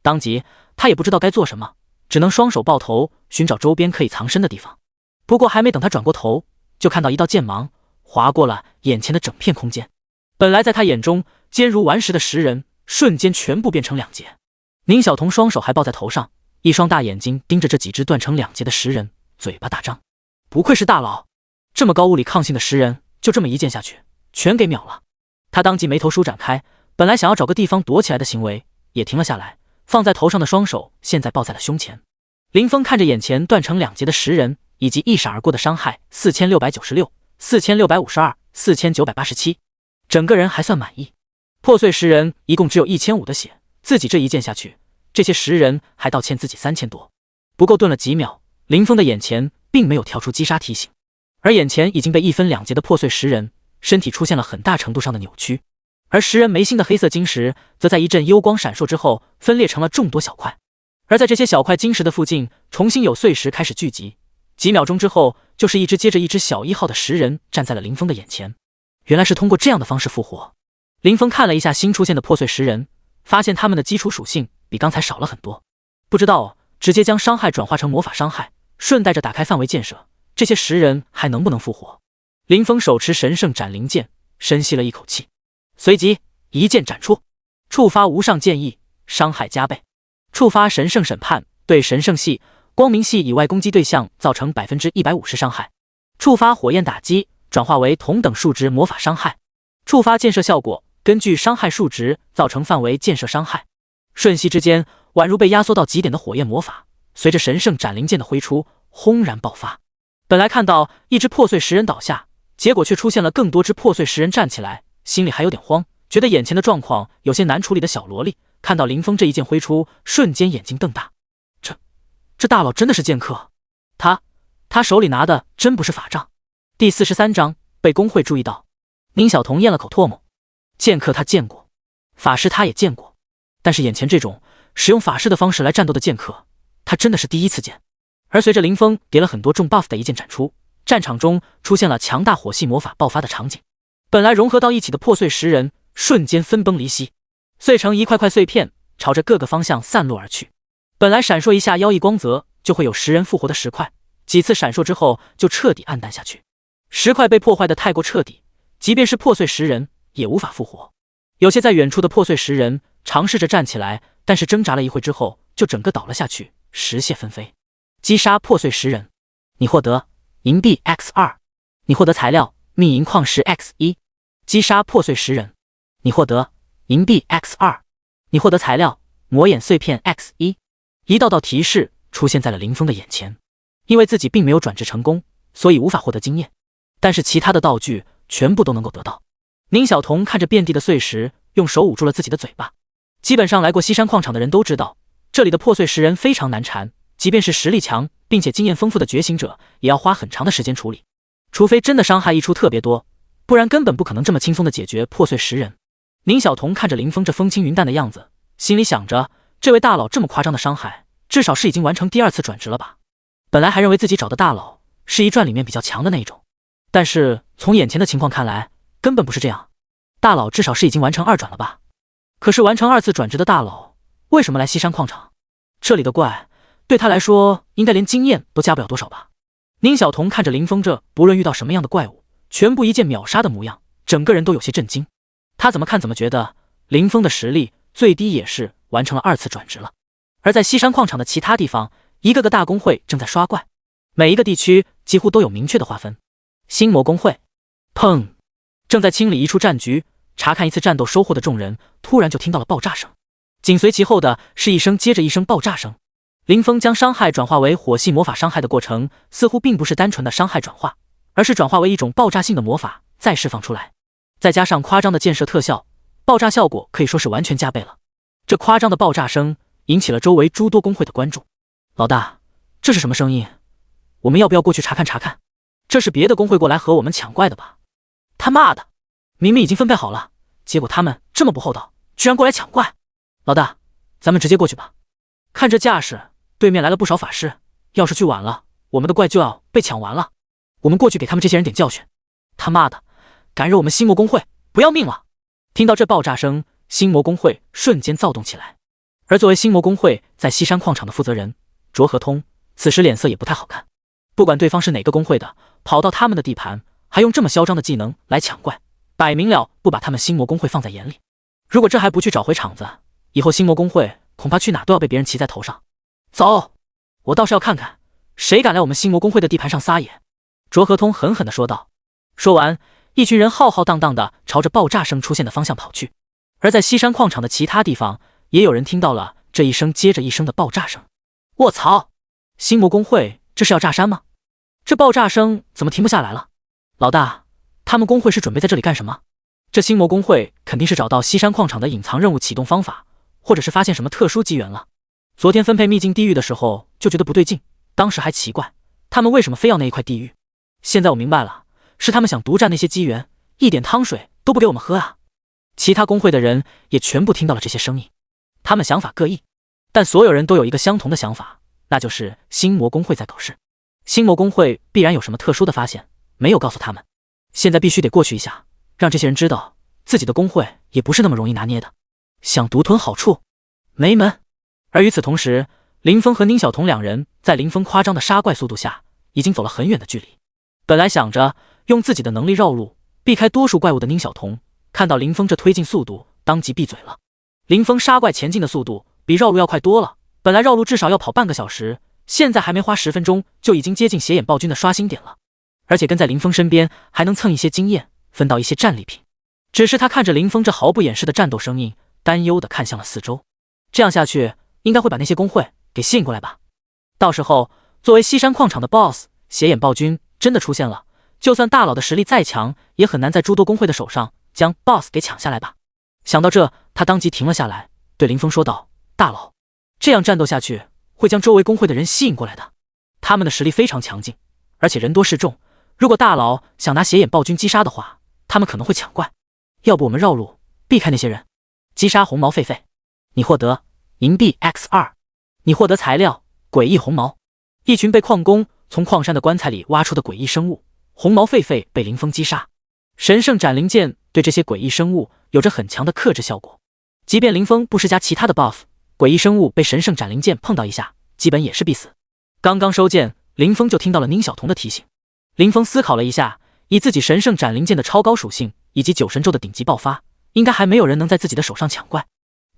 当即他也不知道该做什么，只能双手抱头，寻找周边可以藏身的地方。不过还没等他转过头，就看到一道剑芒划过了眼前的整片空间。本来在他眼中坚如顽石的石人，瞬间全部变成2截。宁小彤双手还抱在头上，一双大眼睛盯着这几只断成2截的石人，嘴巴大张。不愧是大佬，这么高物理抗性的石人，就这么一剑下去，全给秒了。他当即眉头舒展开，本来想要找个地方躲起来的行为也停了下来，放在头上的双手现在抱在了胸前。林峰看着眼前断成2截的石人，以及一闪而过的伤害4696、4652、4987，整个人还算满意。破碎石人一共只有1500的血，自己这一剑下去，这些石人还倒欠自己3000多。不过顿了几秒，林峰的眼前并没有跳出击杀提醒，而眼前已经被一分2截的破碎石人身体出现了很大程度上的扭曲，而石人眉心的黑色晶石则在一阵幽光闪烁之后分裂成了众多小块。而在这些小块晶石的附近，重新有碎石开始聚集。几秒钟之后，就是一只接着一只小1号的石人站在了林峰的眼前。原来是通过这样的方式复活。林峰看了一下新出现的破碎石人，发现他们的基础属性比刚才少了很多。不知道直接将伤害转化成魔法伤害，顺带着打开范围建设，这些石人还能不能复活？林峰手持神圣斩灵剑，深吸了一口气，随即一剑斩出，触发无上剑意，伤害加倍。触发神圣审判，对神圣系、光明系以外攻击对象造成150%伤害。触发火焰打击，转化为同等数值魔法伤害，触发箭射效果，根据伤害数值造成范围箭射伤害。瞬息之间，宛如被压缩到极点的火焰魔法，随着神圣斩灵剑的挥出，轰然爆发。本来看到一只破碎石人倒下，结果却出现了更多只破碎石人站起来，心里还有点慌，觉得眼前的状况有些难处理的小萝莉，看到林峰这一剑挥出，瞬间眼睛瞪大。这大佬真的是剑客，他手里拿的真不是法杖。第43章被工会注意到。宁小彤咽了口唾沫，剑客他见过，法师他也见过，但是眼前这种使用法师的方式来战斗的剑客，他真的是第一次见。而随着林峰叠了很多重 buff 的一剑斩出，战场中出现了强大火系魔法爆发的场景。本来融合到一起的破碎石人瞬间分崩离析，碎成一块块碎片，朝着各个方向散落而去。本来闪烁一下妖异光泽就会有石人复活的石块，几次闪烁之后就彻底暗淡下去。石块被破坏的太过彻底，即便是破碎石人也无法复活。有些在远处的破碎石人尝试着站起来，但是挣扎了一会之后就整个倒了下去，石屑纷飞。击杀破碎石人，你获得银币 X2， 你获得材料密银矿石 X1。击杀破碎石人，你获得银币 X2， 你获得材料魔眼碎片 X1。一道道提示出现在了林峰的眼前，因为自己并没有转职成功，所以无法获得经验，但是其他的道具全部都能够得到。宁小彤看着遍地的碎石，用手捂住了自己的嘴巴。基本上来过西山矿场的人都知道，这里的破碎石人非常难缠，即便是实力强并且经验丰富的觉醒者，也要花很长的时间处理，除非真的伤害溢出特别多，不然根本不可能这么轻松的解决破碎石人。宁小彤看着林峰这风轻云淡的样子，心里想着，这位大佬这么夸张的伤害，至少是已经完成第2次转职了吧。本来还认为自己找的大佬是一传里面比较强的那种，但是从眼前的情况看来，根本不是这样。大佬至少是已经完成2转了吧。可是完成2次转职的大佬为什么来西山矿场？这里的怪对他来说应该连经验都加不了多少吧。宁小彤看着林峰这不论遇到什么样的怪物全部一剑秒杀的模样，整个人都有些震惊。他怎么看怎么觉得林峰的实力最低也是完成了2次转职了。而在西山矿场的其他地方，一个个大公会正在刷怪，每一个地区几乎都有明确的划分。星魔公会，砰！正在清理一处战局，查看一次战斗收获的众人，突然就听到了爆炸声，紧随其后的是一声接着一声爆炸声。林峰将伤害转化为火系魔法伤害的过程，似乎并不是单纯的伤害转化，而是转化为一种爆炸性的魔法再释放出来，再加上夸张的箭射特效，爆炸效果可以说是完全加倍了。这夸张的爆炸声引起了周围诸多公会的关注。老大，这是什么声音？我们要不要过去查看查看？这是别的公会过来和我们抢怪的吧？他妈的，明明已经分配好了，结果他们这么不厚道，居然过来抢怪。老大，咱们直接过去吧。看这架势，对面来了不少法师，要是去晚了，我们的怪就要被抢完了。我们过去给他们这些人点教训。他妈的，敢惹我们星魔公会，不要命了！听到这爆炸声，星魔公会瞬间躁动起来。而作为星魔公会在西山矿场的负责人卓和通，此时脸色也不太好看。不管对方是哪个公会的，跑到他们的地盘，还用这么嚣张的技能来抢怪，摆明了不把他们星魔公会放在眼里。如果这还不去找回场子，以后星魔公会恐怕去哪都要被别人骑在头上。走，我倒是要看看谁敢来我们星魔公会的地盘上撒野。卓和通狠狠地说道。说完，一群人浩浩荡荡地朝着爆炸声出现的方向跑去。而在西山矿场的其他地方，也有人听到了这一声接着一声的爆炸声。卧槽！星魔公会这是要炸山吗？这爆炸声怎么停不下来了？老大，他们公会是准备在这里干什么？这星魔公会肯定是找到西山矿场的隐藏任务启动方法，或者是发现什么特殊机缘了。昨天分配秘境地狱的时候就觉得不对劲，当时还奇怪他们为什么非要那一块地狱。现在我明白了，是他们想独占那些机缘，一点汤水都不给我们喝啊。其他公会的人也全部听到了这些声音，他们想法各异，但所有人都有一个相同的想法，那就是星魔公会在搞事。星魔公会必然有什么特殊的发现，没有告诉他们。现在必须得过去一下，让这些人知道自己的公会也不是那么容易拿捏的，想独吞好处没门。而与此同时，林峰和宁小彤两人在林峰夸张的杀怪速度下，已经走了很远的距离。本来想着用自己的能力绕路，避开多数怪物的宁小彤，看到林峰这推进速度，当即闭嘴了。林峰杀怪前进的速度比绕路要快多了，本来绕路至少要跑半个小时，现在还没花10分钟，就已经接近斜眼暴君的刷新点了。而且跟在林峰身边还能蹭一些经验，分到一些战利品。只是他看着林峰这毫不掩饰的战斗声音，担忧地看向了四周。这样下去，应该会把那些工会给吸引过来吧？到时候，作为西山矿场的 BOSS， 邪眼暴君真的出现了，就算大佬的实力再强，也很难在诸多工会的手上将 BOSS 给抢下来吧？想到这，他当即停了下来，对林峰说道：“大佬，这样战斗下去，会将周围工会的人吸引过来的。他们的实力非常强劲，而且人多势众。如果大佬想拿邪眼暴君击杀的话，他们可能会抢怪。要不我们绕路，避开那些人，击杀红毛狒狒。你获得银币 X2， 你获得材料诡异红毛。”一群被矿工从矿山的棺材里挖出的诡异生物，红毛狒狒被林峰击杀。神圣斩灵剑对这些诡异生物有着很强的克制效果，即便林峰不施加其他的 buff， 诡异生物被神圣斩灵剑碰到一下，基本也是必死。刚刚收剑，林峰就听到了宁小彤的提醒。林峰思考了一下，以自己神圣斩灵剑的超高属性以及九神咒的顶级爆发，应该还没有人能在自己的手上抢怪。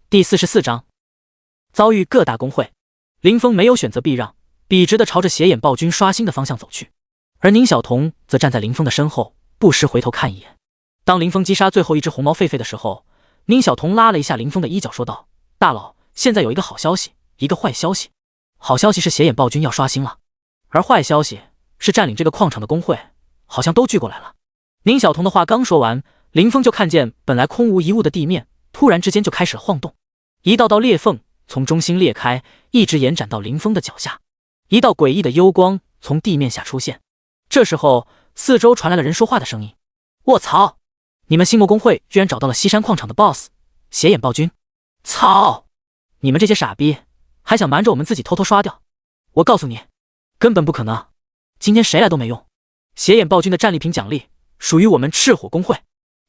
第44章，遭遇各大工会。林峰没有选择避让，笔直地朝着邪眼暴君刷新的方向走去，而宁小彤则站在林峰的身后，不时回头看一眼。当林峰击杀最后一只红毛狒狒的时候，宁小彤拉了一下林峰的衣角，说道：“大佬，现在有一个好消息，一个坏消息。好消息是邪眼暴君要刷新了，而坏消息是占领这个矿场的工会好像都聚过来了。”宁小彤的话刚说完，林峰就看见本来空无一物的地面突然之间就开始了晃动，一道道裂缝从中心裂开，一直延展到林峰的脚下。一道诡异的幽光从地面下出现，这时候四周传来了人说话的声音：“卧槽！你们星魔工会居然找到了西山矿场的 BOSS 邪眼暴君！操！你们这些傻逼，还想瞒着我们自己偷偷刷掉？我告诉你，根本不可能！今天谁来都没用。邪眼暴君的战利品奖励属于我们赤火工会。”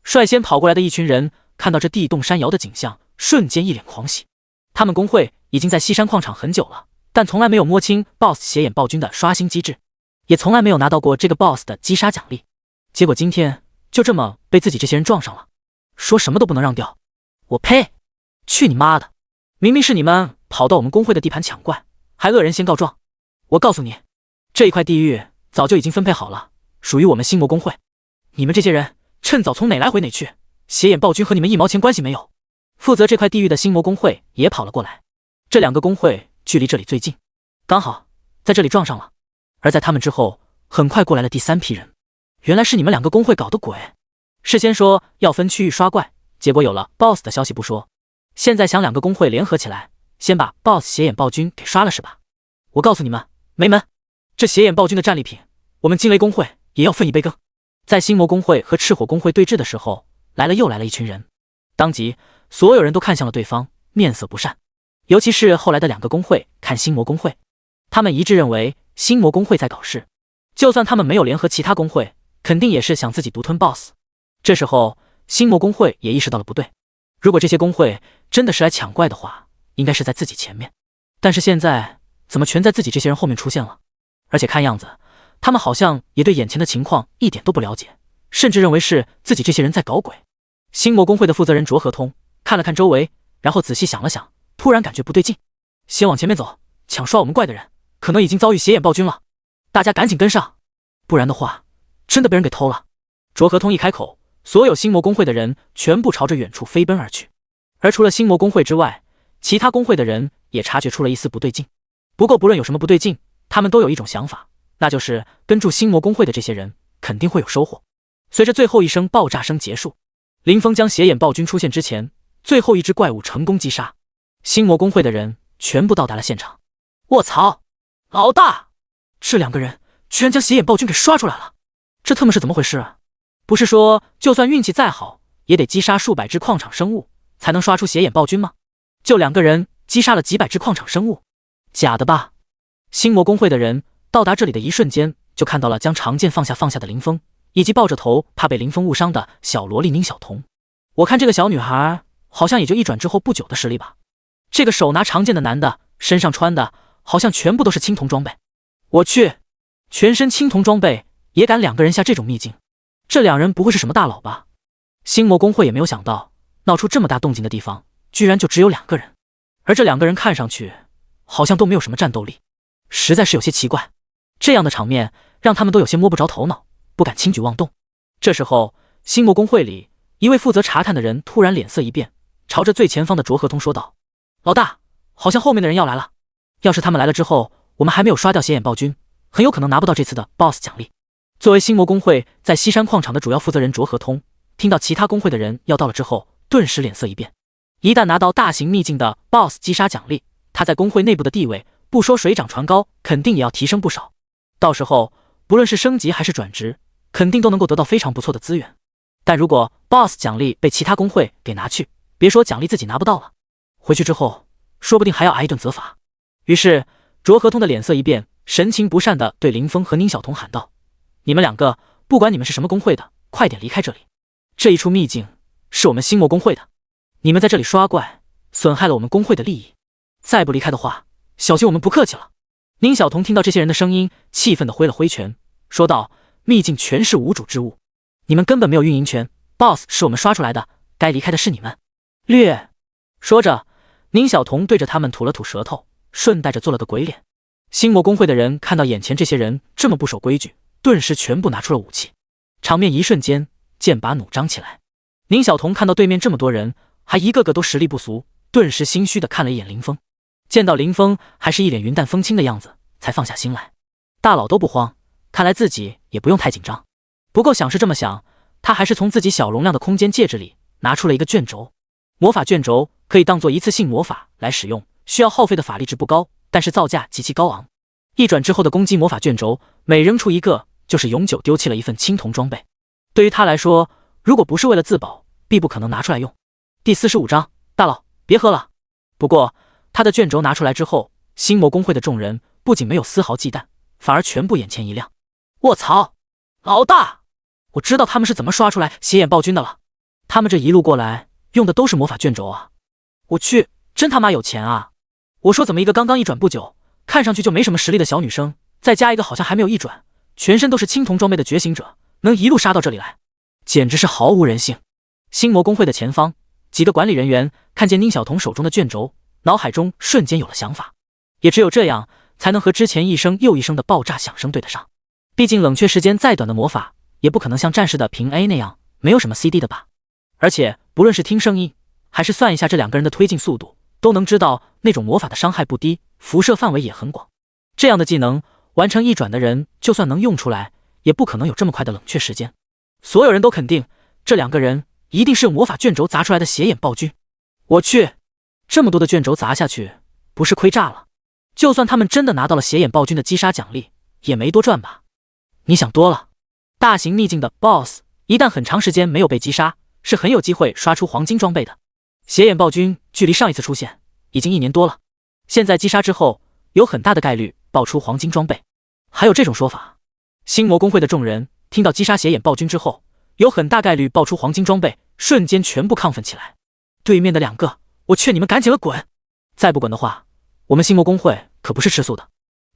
率先跑过来的一群人看到这地动山摇的景象，瞬间一脸狂喜。他们工会已经在西山矿场很久了，但从来没有摸清 BOSS 邪眼暴君的刷新机制，也从来没有拿到过这个 BOSS 的击杀奖励。结果今天就这么被自己这些人撞上了，说什么都不能让掉。我呸！去你妈的！明明是你们跑到我们工会的地盘抢怪，还恶人先告状。我告诉你，这一块地域早就已经分配好了，属于我们星魔工会。你们这些人趁早从哪来回哪去，邪眼暴君和你们一毛钱关系没有。负责这块地域的星魔工会也跑了过来，这两个工会距离这里最近，刚好在这里撞上了。而在他们之后，很快过来了第三批人。原来是你们两个工会搞的鬼，事先说要分区域刷怪，结果有了 BOSS 的消息不说，现在想两个工会联合起来，先把 BOSS 邪眼暴君给刷了是吧？我告诉你们，没门！这邪眼暴君的战利品，我们惊雷工会也要分一杯羹。在星魔工会和赤火工会对峙的时候，又来了一群人，当即所有人都看向了对方，面色不善。尤其是后来的两个工会看星魔工会，他们一致认为星魔工会在搞事，就算他们没有联合其他工会，肯定也是想自己独吞 BOSS。 这时候星魔工会也意识到了不对，如果这些工会真的是来抢怪的话，应该是在自己前面，但是现在怎么全在自己这些人后面出现了？而且看样子他们好像也对眼前的情况一点都不了解，甚至认为是自己这些人在搞鬼。星魔工会的负责人卓合通看了看周围，然后仔细想了想，突然感觉不对劲，先往前面走，抢刷我们怪的人可能已经遭遇邪眼暴君了，大家赶紧跟上，不然的话真的被人给偷了。卓合通一开口，所有星魔工会的人全部朝着远处飞奔而去，而除了星魔工会之外，其他工会的人也察觉出了一丝不对劲。不过不论有什么不对劲，他们都有一种想法，那就是跟住星魔工会的这些人肯定会有收获。随着最后一声爆炸声结束，林峰将邪眼暴君出现之前，最后一只怪物成功击杀。星魔工会的人全部到达了现场。卧槽，老大，这两个人居然将邪眼暴君给刷出来了，这他妈是怎么回事啊？不是说就算运气再好，也得击杀数百只矿场生物才能刷出邪眼暴君吗？就两个人击杀了几百只矿场生物，假的吧？星魔工会的人到达这里的一瞬间，就看到了将长剑放下的林峰，以及抱着头怕被林峰误伤的小萝莉宁小彤。我看这个小女孩好像也就一转之后不久的实力吧。这个手拿长剑的男的身上穿的好像全部都是青铜装备，我去，全身青铜装备也敢两个人下这种秘境，这两人不会是什么大佬吧？星魔工会也没有想到，闹出这么大动静的地方居然就只有两个人，而这两个人看上去好像都没有什么战斗力，实在是有些奇怪。这样的场面让他们都有些摸不着头脑，不敢轻举妄动。这时候，星魔公会里一位负责查探的人突然脸色一变，朝着最前方的卓河通说道：“老大，好像后面的人要来了。要是他们来了之后，我们还没有刷掉邪眼暴君，很有可能拿不到这次的 BOSS 奖励。”作为星魔公会在西山矿场的主要负责人卓河通，听到其他公会的人要到了之后，顿时脸色一变。一旦拿到大型秘境的 BOSS 击杀奖励，他在公会内部的地位，不说水涨船高，肯定也要提升不少。到时候，不论是升级还是转职，肯定都能够得到非常不错的资源。但如果 BOSS 奖励被其他公会给拿去，别说奖励自己拿不到了，回去之后，说不定还要挨一顿责罚。于是，卓河通的脸色一变，神情不善地对林峰和宁小童喊道：“你们两个，不管你们是什么公会的，快点离开这里！这一处秘境是我们星魔公会的，你们在这里刷怪，损害了我们公会的利益。再不离开的话，小心我们不客气了。”宁小童听到这些人的声音，气愤地挥了挥拳，说道：“秘境全是无主之物，你们根本没有运营权 ，BOSS 是我们刷出来的，该离开的是你们。”略说着，宁小童对着他们吐了吐舌头，顺带着做了个鬼脸。星魔公会的人看到眼前这些人这么不守规矩，顿时全部拿出了武器，场面一瞬间剑拔弩张起来。宁小童看到对面这么多人，还一个个都实力不俗，顿时心虚的看了一眼林峰，见到林峰还是一脸云淡风轻的样子，才放下心来。大佬都不慌，看来自己也不用太紧张。不过想是这么想，他还是从自己小容量的空间戒指里拿出了一个卷轴。魔法卷轴可以当做一次性魔法来使用，需要耗费的法力值不高，但是造价极其高昂。一转之后的攻击魔法卷轴，每扔出一个，就是永久丢弃了一份青铜装备。对于他来说，如果不是为了自保，必不可能拿出来用。第45章，大佬别喝了。不过他的卷轴拿出来之后，星魔公会的众人不仅没有丝毫忌惮，反而全部眼前一亮。卧槽，老大，我知道他们是怎么刷出来邪眼暴君的了。他们这一路过来用的都是魔法卷轴啊！我去，真他妈有钱啊！我说怎么一个刚刚一转不久，看上去就没什么实力的小女生，再加一个好像还没有一转，全身都是青铜装备的觉醒者，能一路杀到这里来，简直是毫无人性。星魔公会的前方，几个管理人员看见宁小童手中的卷轴，脑海中瞬间有了想法。也只有这样，才能和之前一声又一声的爆炸响声对得上。毕竟冷却时间再短的魔法，也不可能像战士的平 A 那样没有什么 CD 的吧。而且不论是听声音，还是算一下这两个人的推进速度，都能知道那种魔法的伤害不低，辐射范围也很广。这样的技能，完成一转的人就算能用出来，也不可能有这么快的冷却时间。所有人都肯定，这两个人一定是用魔法卷轴砸出来的邪眼暴君。我去，这么多的卷轴砸下去，不是亏炸了？就算他们真的拿到了邪眼暴君的击杀奖励，也没多赚吧？你想多了。大型秘境的 BOSS 一旦很长时间没有被击杀，是很有机会刷出黄金装备的。邪眼暴君距离上一次出现已经1年多了，现在击杀之后，有很大的概率爆出黄金装备。还有这种说法？星魔公会的众人听到击杀邪眼暴君之后，有很大概率爆出黄金装备，瞬间全部亢奋起来。对面的两个，我劝你们赶紧了滚！再不滚的话，我们星魔公会可不是吃素的。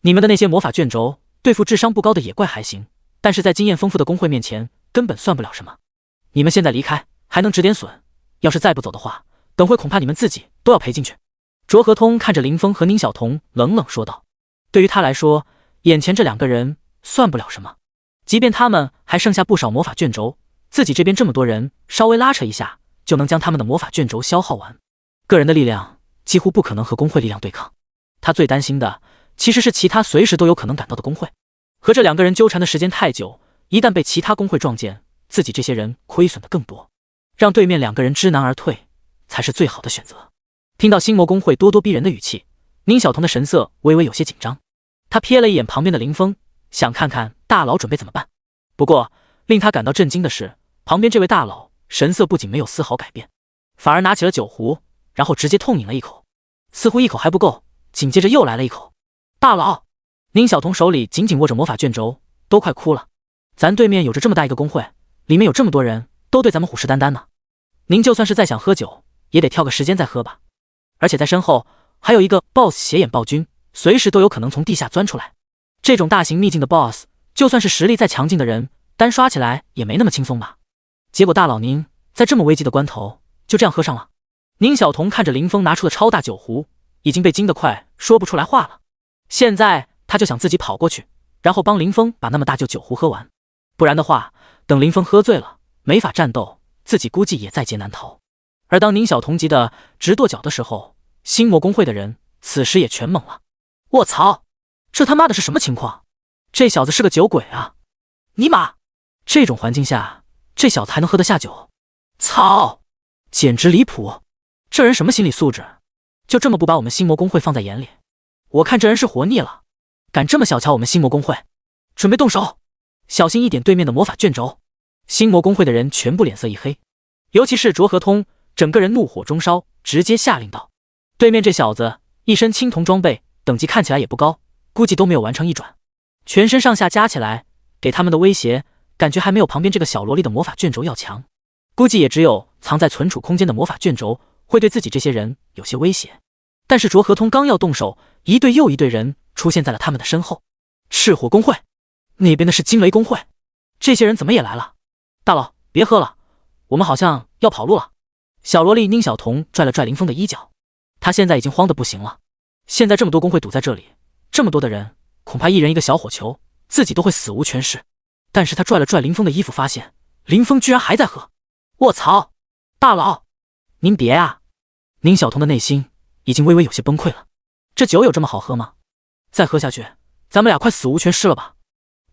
你们的那些魔法卷轴对付智商不高的野怪还行，但是在经验丰富的公会面前根本算不了什么。你们现在离开还能止点损，要是再不走的话，等会恐怕你们自己都要赔进去。卓河通看着林峰和宁小童冷冷说道。对于他来说，眼前这两个人算不了什么，即便他们还剩下不少魔法卷轴，自己这边这么多人，稍微拉扯一下就能将他们的魔法卷轴消耗完。个人的力量几乎不可能和公会力量对抗。他最担心的其实是其他随时都有可能赶到的公会，和这两个人纠缠的时间太久，一旦被其他公会撞见，自己这些人亏损的更多。让对面两个人知难而退才是最好的选择。听到星魔公会咄咄逼人的语气，宁小童的神色微微有些紧张。他瞥了一眼旁边的林峰，想看看大佬准备怎么办。不过令他感到震惊的是，旁边这位大佬神色不仅没有丝毫改变，反而拿起了酒壶，然后直接痛饮了一口，似乎一口还不够，紧接着又来了一口。大佬，宁小童手里紧紧握着魔法卷轴，都快哭了。咱对面有着这么大一个公会，里面有这么多人，都对咱们虎视眈眈呢。您就算是再想喝酒，也得挑个时间再喝吧。而且在身后还有一个 BOSS 邪眼暴君，随时都有可能从地下钻出来。这种大型秘境的 BOSS， 就算是实力再强劲的人，单刷起来也没那么轻松吧。结果大佬您在这么危急的关头就这样喝上了。宁小童看着林峰拿出的超大酒壶，已经被惊得快说不出来话了。现在他就想自己跑过去，然后帮林峰把那么大酒壶喝完。不然的话，等林峰喝醉了，没法战斗，自己估计也在劫难逃。而当宁小彤急得直跺脚的时候，星魔公会的人此时也全懵了。卧槽，这他妈的是什么情况？这小子是个酒鬼啊！尼玛，这种环境下，这小子还能喝得下酒？操，简直离谱！这人什么心理素质？就这么不把我们星魔公会放在眼里？我看这人是活腻了，敢这么小瞧我们星魔公会！准备动手，小心一点对面的魔法卷轴！星魔公会的人全部脸色一黑，尤其是卓河通，整个人怒火中烧，直接下令道：对面这小子一身青铜装备，等级看起来也不高，估计都没有完成一转，全身上下加起来给他们的威胁，感觉还没有旁边这个小萝莉的魔法卷轴要强，估计也只有藏在存储空间的魔法卷轴会对自己这些人有些威胁。但是卓河通刚要动手，一队又一队人出现在了他们的身后。赤火公会那边的是惊雷公会，这些人怎么也来了？大佬别喝了，我们好像要跑路了。小萝莉宁小彤拽了拽林峰的衣角，他现在已经慌得不行了。现在这么多公会堵在这里，这么多的人，恐怕一人一个小火球，自己都会死无全尸。但是他拽了拽林峰的衣服，发现林峰居然还在喝。卧槽，大佬您别啊！宁小彤的内心已经微微有些崩溃了，这酒有这么好喝吗？再喝下去，咱们俩快死无全尸了吧！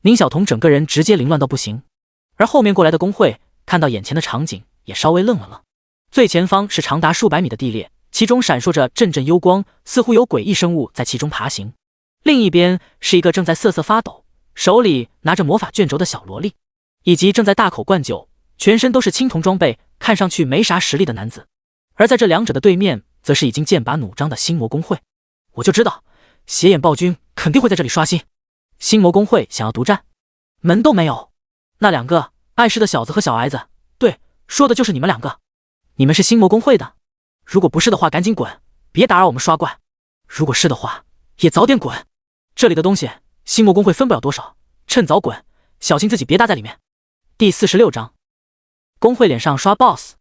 宁小彤整个人直接凌乱到不行，而后面过来的公会看到眼前的场景，也稍微愣了愣。最前方是长达数百米的地裂，其中闪烁着阵阵幽光，似乎有诡异生物在其中爬行。另一边是一个正在瑟瑟发抖，手里拿着魔法卷轴的小萝莉，以及正在大口灌酒，全身都是青铜装备，看上去没啥实力的男子。而在这两者的对面，则是已经剑拔弩张的星魔公会。我就知道邪眼暴君肯定会在这里刷新，星魔公会想要独占，门都没有。那两个碍事的小子和小矮子，对，说的就是你们两个。你们是星魔公会的？如果不是的话，赶紧滚，别打扰我们刷怪。如果是的话，也早点滚。这里的东西，星魔公会分不了多少，趁早滚，小心自己别搭在里面。第46章，公会脸上刷 BOSS。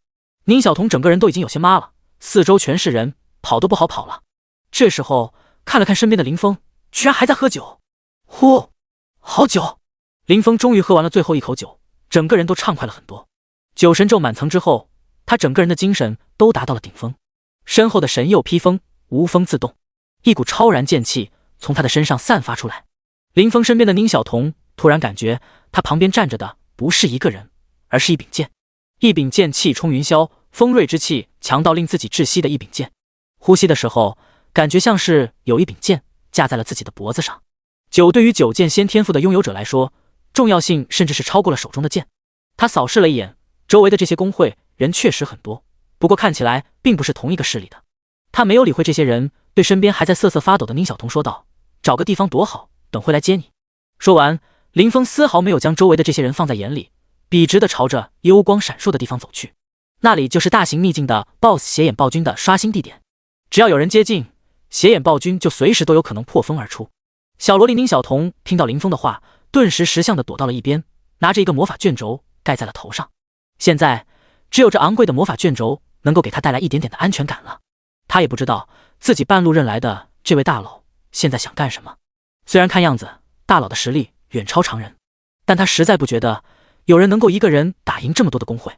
宁小彤整个人都已经有些麻了，四周全是人，跑都不好跑了。这时候看了看身边的林峰，居然还在喝酒。呼，好酒！林峰终于喝完了最后一口酒，整个人都畅快了很多。酒神咒满层之后，他整个人的精神都达到了顶峰，身后的神佑披风无风自动，一股超然剑气从他的身上散发出来。林峰身边的宁小彤突然感觉他旁边站着的不是一个人，而是一柄剑。一柄剑气冲云霄，锋锐之气强到令自己窒息的一柄剑。呼吸的时候，感觉像是有一柄剑架在了自己的脖子上。酒对于九剑仙天赋的拥有者来说，重要性甚至是超过了手中的剑。他扫视了一眼周围的这些公会，人确实很多，不过看起来并不是同一个势力的。他没有理会这些人，对身边还在瑟瑟发抖的宁小彤说道：找个地方躲好，等会来接你。说完，林峰丝毫没有将周围的这些人放在眼里，笔直地朝着幽光闪烁的地方走去。那里就是大型秘境的 BOSS 邪眼暴君的刷新地点，只要有人接近，邪眼暴君就随时都有可能破风而出。小萝莉宁小彤听到林峰的话，顿时识相地躲到了一边，拿着一个魔法卷轴盖在了头上。现在只有这昂贵的魔法卷轴能够给他带来一点点的安全感了。他也不知道自己半路认来的这位大佬现在想干什么。虽然看样子大佬的实力远超常人，但他实在不觉得有人能够一个人打赢这么多的公会。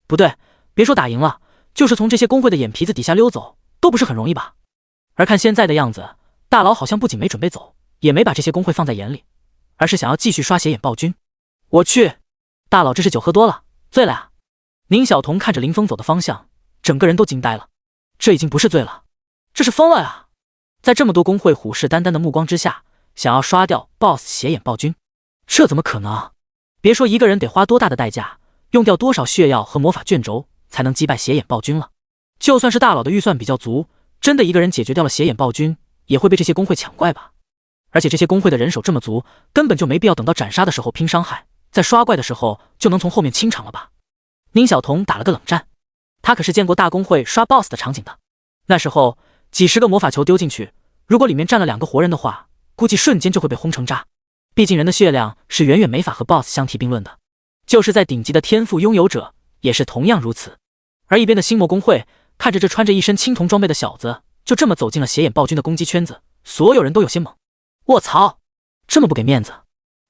不对，别说打赢了，就是从这些公会的眼皮子底下溜走都不是很容易吧。而看现在的样子，大佬好像不仅没准备走，也没把这些公会放在眼里，而是想要继续刷邪眼暴君。我去，大佬这是酒喝多了，醉了呀！宁小彤看着林峰走的方向，整个人都惊呆了。这已经不是醉了，这是疯了呀！在这么多公会虎视眈眈的目光之下，想要刷掉 BOSS 邪眼暴君，这怎么可能？别说一个人得花多大的代价，用掉多少血药和魔法卷轴才能击败邪眼暴君了。就算是大佬的预算比较足，真的一个人解决掉了邪眼暴君，也会被这些公会抢怪吧。而且这些公会的人手这么足，根本就没必要等到斩杀的时候拼伤害，在刷怪的时候就能从后面清场了吧。宁小彤打了个冷战，他可是见过大公会刷 BOSS 的场景的。那时候几十个魔法球丢进去，如果里面站了2个活人的话，估计瞬间就会被轰成渣。毕竟人的血量是远远没法和 BOSS 相提并论的，就是在顶级的天赋拥有者也是同样如此。而一边的星魔公会看着这穿着一身青铜装备的小子就这么走进了邪眼暴君的攻击圈子，所有人都有些懵。卧槽，这么不给面子，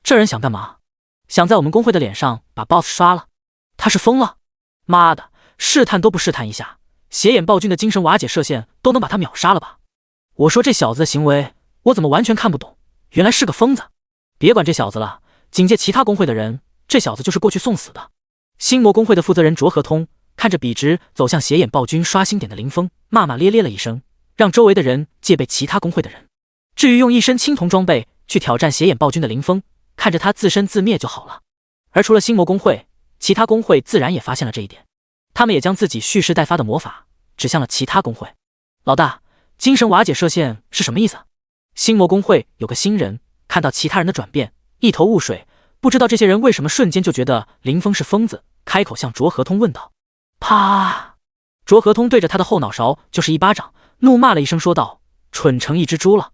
这人想干嘛？想在我们工会的脸上把 BOSS 刷了？他是疯了？妈的，试探都不试探一下，邪眼暴君的精神瓦解射线都能把他秒杀了吧？我说这小子的行为，我怎么完全看不懂？原来是个疯子。别管这小子了，警戒其他工会的人，这小子就是过去送死的。星魔工会的负责人卓河通看着笔直走向邪眼暴君刷新点的林峰，骂骂咧咧了一声，让周围的人戒备其他工会的人。至于用一身青铜装备去挑战邪眼暴君的林峰，看着他自生自灭就好了。而除了星魔工会，其他工会自然也发现了这一点，他们也将自己蓄势待发的魔法指向了其他工会。老大，精神瓦解射线是什么意思？星魔工会有个新人看到其他人的转变，一头雾水，不知道这些人为什么瞬间就觉得林峰是疯子，开口向卓河通问道。啪！卓河通对着他的后脑勺就是一巴掌，怒骂了一声说道：蠢成一只猪了，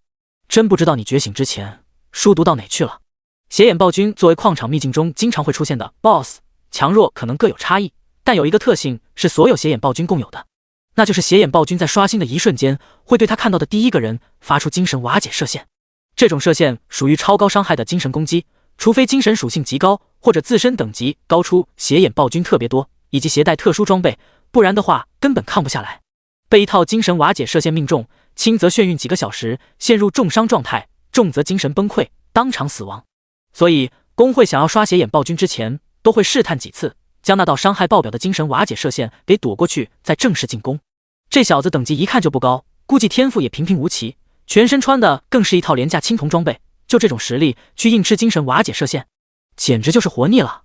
真不知道你觉醒之前书读到哪去了。邪眼暴君作为矿场秘境中经常会出现的 BOSS， 强弱可能各有差异，但有一个特性是所有邪眼暴君共有的，那就是邪眼暴君在刷新的一瞬间会对他看到的第一个人发出精神瓦解射线。这种射线属于超高伤害的精神攻击，除非精神属性极高或者自身等级高出邪眼暴君特别多，以及携带特殊装备，不然的话根本抗不下来。被一套精神瓦解射线命中，轻则眩晕几个小时，陷入重伤状态，重则精神崩溃，当场死亡。所以工会想要刷邪眼暴君之前，都会试探几次，将那道伤害爆表的精神瓦解射线给躲过去，再正式进攻。这小子等级一看就不高，估计天赋也平平无奇，全身穿的更是一套廉价青铜装备，就这种实力去硬吃精神瓦解射线，简直就是活腻了。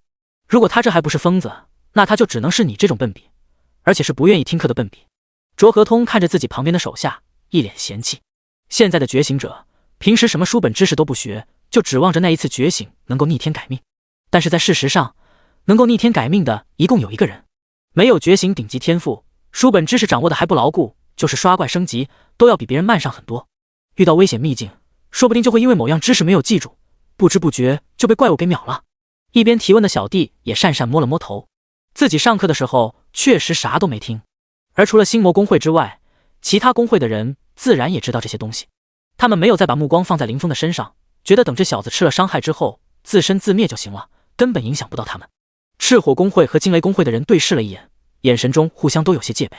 如果他这还不是疯子，那他就只能是你这种笨笔，而且是不愿意听课的笨笔。卓河通看着自己旁边的手下，一脸嫌弃。现在的觉醒者，平时什么书本知识都不学，就指望着那一次觉醒能够逆天改命。但是在事实上，能够逆天改命的一共有一个人，没有觉醒顶级天赋，书本知识掌握的还不牢固，就是刷怪升级都要比别人慢上很多。遇到危险秘境，说不定就会因为某样知识没有记住，不知不觉就被怪物给秒了。一边提问的小弟也讪讪摸了摸头，自己上课的时候确实啥都没听。而除了星魔工会之外，其他工会的人自然也知道这些东西，他们没有再把目光放在林峰的身上，觉得等这小子吃了伤害之后自生自灭就行了，根本影响不到他们。赤火工会和惊雷工会的人对视了一眼，眼神中互相都有些戒备，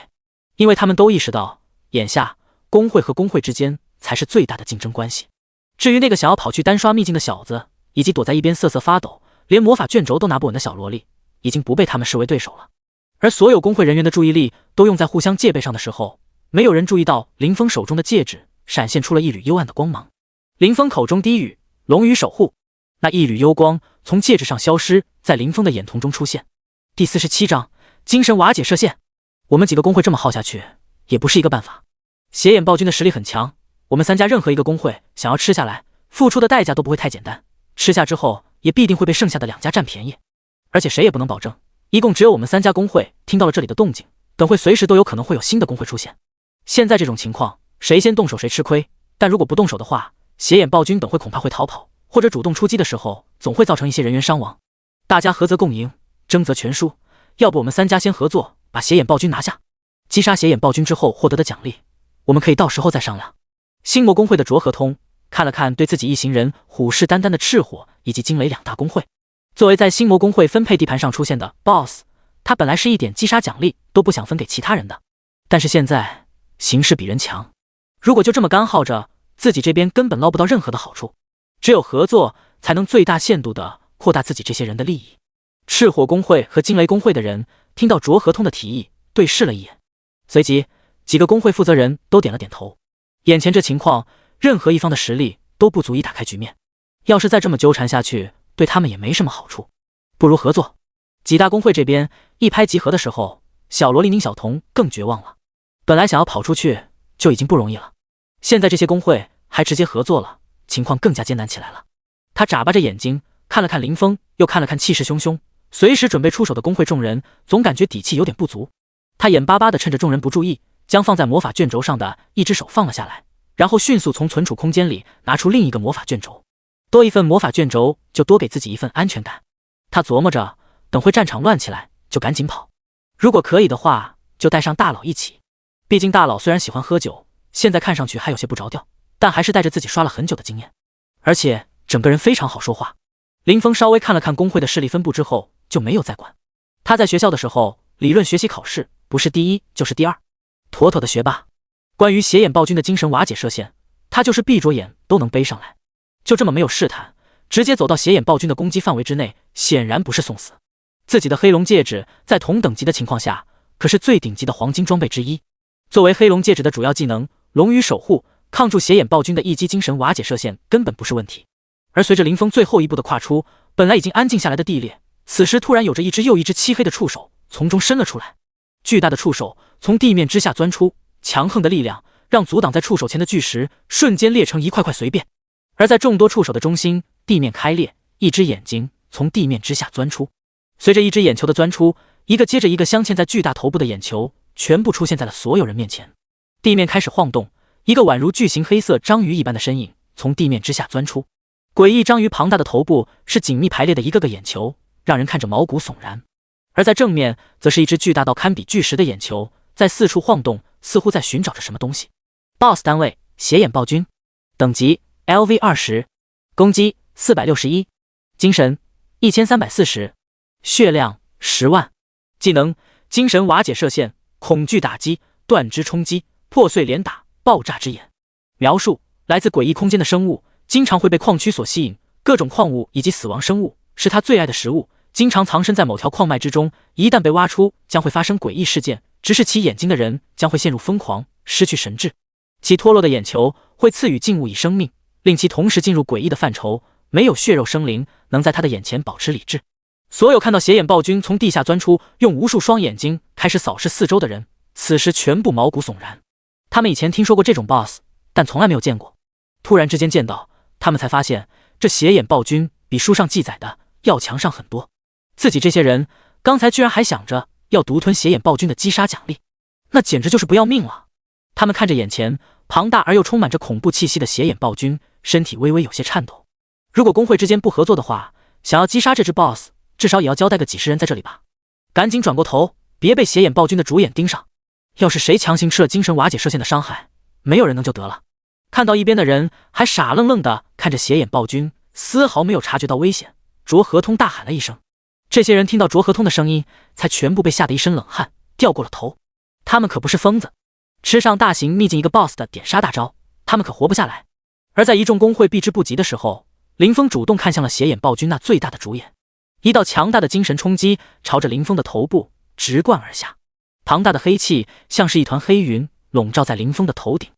因为他们都意识到，眼下工会和工会之间才是最大的竞争关系。至于那个想要跑去单刷秘境的小子，以及躲在一边瑟瑟发抖，连魔法卷轴都拿不稳的小萝莉，已经不被他们视为对手了。而所有工会人员的注意力都用在互相戒备上的时候，没有人注意到林峰手中的戒指闪现出了一缕幽暗的光芒。林峰口中低语：龙羽守护。那一缕幽光从戒指上消失，在林峰的眼瞳中出现。第47章精神瓦解射线。我们几个工会这么耗下去也不是一个办法。邪眼暴君的实力很强，我们三家任何一个工会想要吃下来，付出的代价都不会太简单，吃下之后也必定会被剩下的两家占便宜。而且谁也不能保证，一共只有我们三家工会听到了这里的动静，等会随时都有可能会有新的工会出现。现在这种情况，谁先动手谁吃亏，但如果不动手的话，邪眼暴君等会恐怕会逃跑，或者主动出击的时候总会造成一些人员伤亡。大家合则共赢，争则全输，要不我们三家先合作把邪眼暴君拿下，击杀邪眼暴君之后获得的奖励，我们可以到时候再商量。星魔工会的卓河通看了看对自己一行人虎视眈眈的赤火以及惊雷两大工会，作为在星魔工会分配地盘上出现的 BOSS， 他本来是一点击杀奖励都不想分给其他人的，但是现在形势比人强，如果就这么干耗着，自己这边根本捞不到任何的好处，只有合作才能最大限度地扩大自己这些人的利益。赤火工会和惊雷工会的人听到卓河通的提议，对视了一眼，随即几个工会负责人都点了点头。眼前这情况，任何一方的实力都不足以打开局面，要是再这么纠缠下去，对他们也没什么好处，不如合作。几大工会这边一拍即合的时候，小萝莉宁小童更绝望了。本来想要跑出去就已经不容易了，现在这些工会还直接合作了，情况更加艰难起来了。他眨巴着眼睛看了看林峰，又看了看气势汹汹随时准备出手的工会众人，总感觉底气有点不足。他眼巴巴地趁着众人不注意，将放在魔法卷轴上的一只手放了下来，然后迅速从存储空间里拿出另一个魔法卷轴。多一份魔法卷轴就多给自己一份安全感。他琢磨着，等会战场乱起来就赶紧跑，如果可以的话就带上大佬一起。毕竟大佬虽然喜欢喝酒，现在看上去还有些不着调，但还是带着自己刷了很久的经验，而且整个人非常好说话。林峰稍微看了看工会的势力分布之后，就没有再管。他在学校的时候，理论学习考试不是第一就是第二，妥妥的学霸。关于邪眼暴君的精神瓦解射线，他就是闭着眼都能背上来。就这么没有试探，直接走到邪眼暴君的攻击范围之内，显然不是送死。自己的黑龙戒指在同等级的情况下，可是最顶级的黄金装备之一。作为黑龙戒指的主要技能，龙羽守护抗住邪眼暴君的一击精神瓦解射线根本不是问题。而随着林峰最后一步的跨出，本来已经安静下来的地裂，此时突然有着一只又一只漆黑的触手从中伸了出来。巨大的触手从地面之下钻出，强横的力量让阻挡在触手前的巨石瞬间裂成一块块碎片。而在众多触手的中心，地面开裂，一只眼睛从地面之下钻出。随着一只眼球的钻出，一个接着一个镶嵌在巨大头部的眼球全部出现在了所有人面前。地面开始晃动，一个宛如巨型黑色章鱼一般的身影从地面之下钻出。诡异章鱼庞大的头部是紧密排列的一个个眼球，让人看着毛骨悚然。而在正面，则是一只巨大到堪比巨石的眼球，在四处晃动，似乎在寻找着什么东西。BOSS 单位：邪眼暴君，等级 LV20， 攻击461，精神1340，血量10万，技能精神瓦解射线、恐惧打击、断肢冲击、破碎连打、爆炸之眼。描述：来自诡异空间的生物，经常会被矿区所吸引，各种矿物以及死亡生物是他最爱的食物，经常藏身在某条矿脉之中，一旦被挖出，将会发生诡异事件，直视其眼睛的人将会陷入疯狂，失去神智。其脱落的眼球会赐予静物以生命，令其同时进入诡异的范畴，没有血肉生灵能在他的眼前保持理智。所有看到邪眼暴君从地下钻出，用无数双眼睛开始扫视四周的人，此时全部毛骨悚然。他们以前听说过这种 BOSS， 但从来没有见过。突然之间见到，他们才发现这邪眼暴君比书上记载的要强上很多。自己这些人刚才居然还想着要独吞邪眼暴君的击杀奖励，那简直就是不要命了。他们看着眼前庞大而又充满着恐怖气息的邪眼暴君，身体微微有些颤抖。如果工会之间不合作的话，想要击杀这只 BOSS， 至少也要交代个几十人在这里吧。赶紧转过头，别被邪眼暴君的主眼盯上。要是谁强行吃了精神瓦解射线的伤害，没有人能救得了。看到一边的人还傻愣愣的看着邪眼暴君，丝毫没有察觉到危险。卓合通大喊了一声，这些人听到卓合通的声音，才全部被吓得一身冷汗，掉过了头。他们可不是疯子，吃上大型秘境一个 BOSS 的点杀大招，他们可活不下来。而在一众工会避之不及的时候，林峰主动看向了邪眼暴君那最大的主眼，一道强大的精神冲击朝着林峰的头部直贯而下。庞大的黑气像是一团黑云笼罩在林峰的头顶，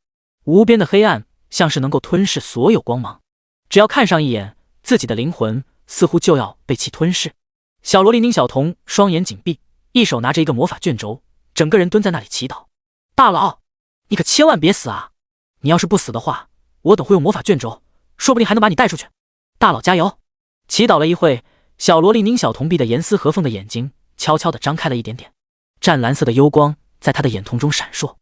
无边的黑暗像是能够吞噬所有光芒，只要看上一眼，自己的灵魂似乎就要被其吞噬。小萝莉宁小彤双眼紧闭，一手拿着一个魔法卷轴，整个人蹲在那里祈祷。大佬，你可千万别死啊！你要是不死的话，我等会用魔法卷轴，说不定还能把你带出去。大佬加油！祈祷了一会，小萝莉宁小彤闭得严丝合缝的眼睛悄悄地张开了一点点，湛蓝色的幽光在她的眼瞳中闪烁。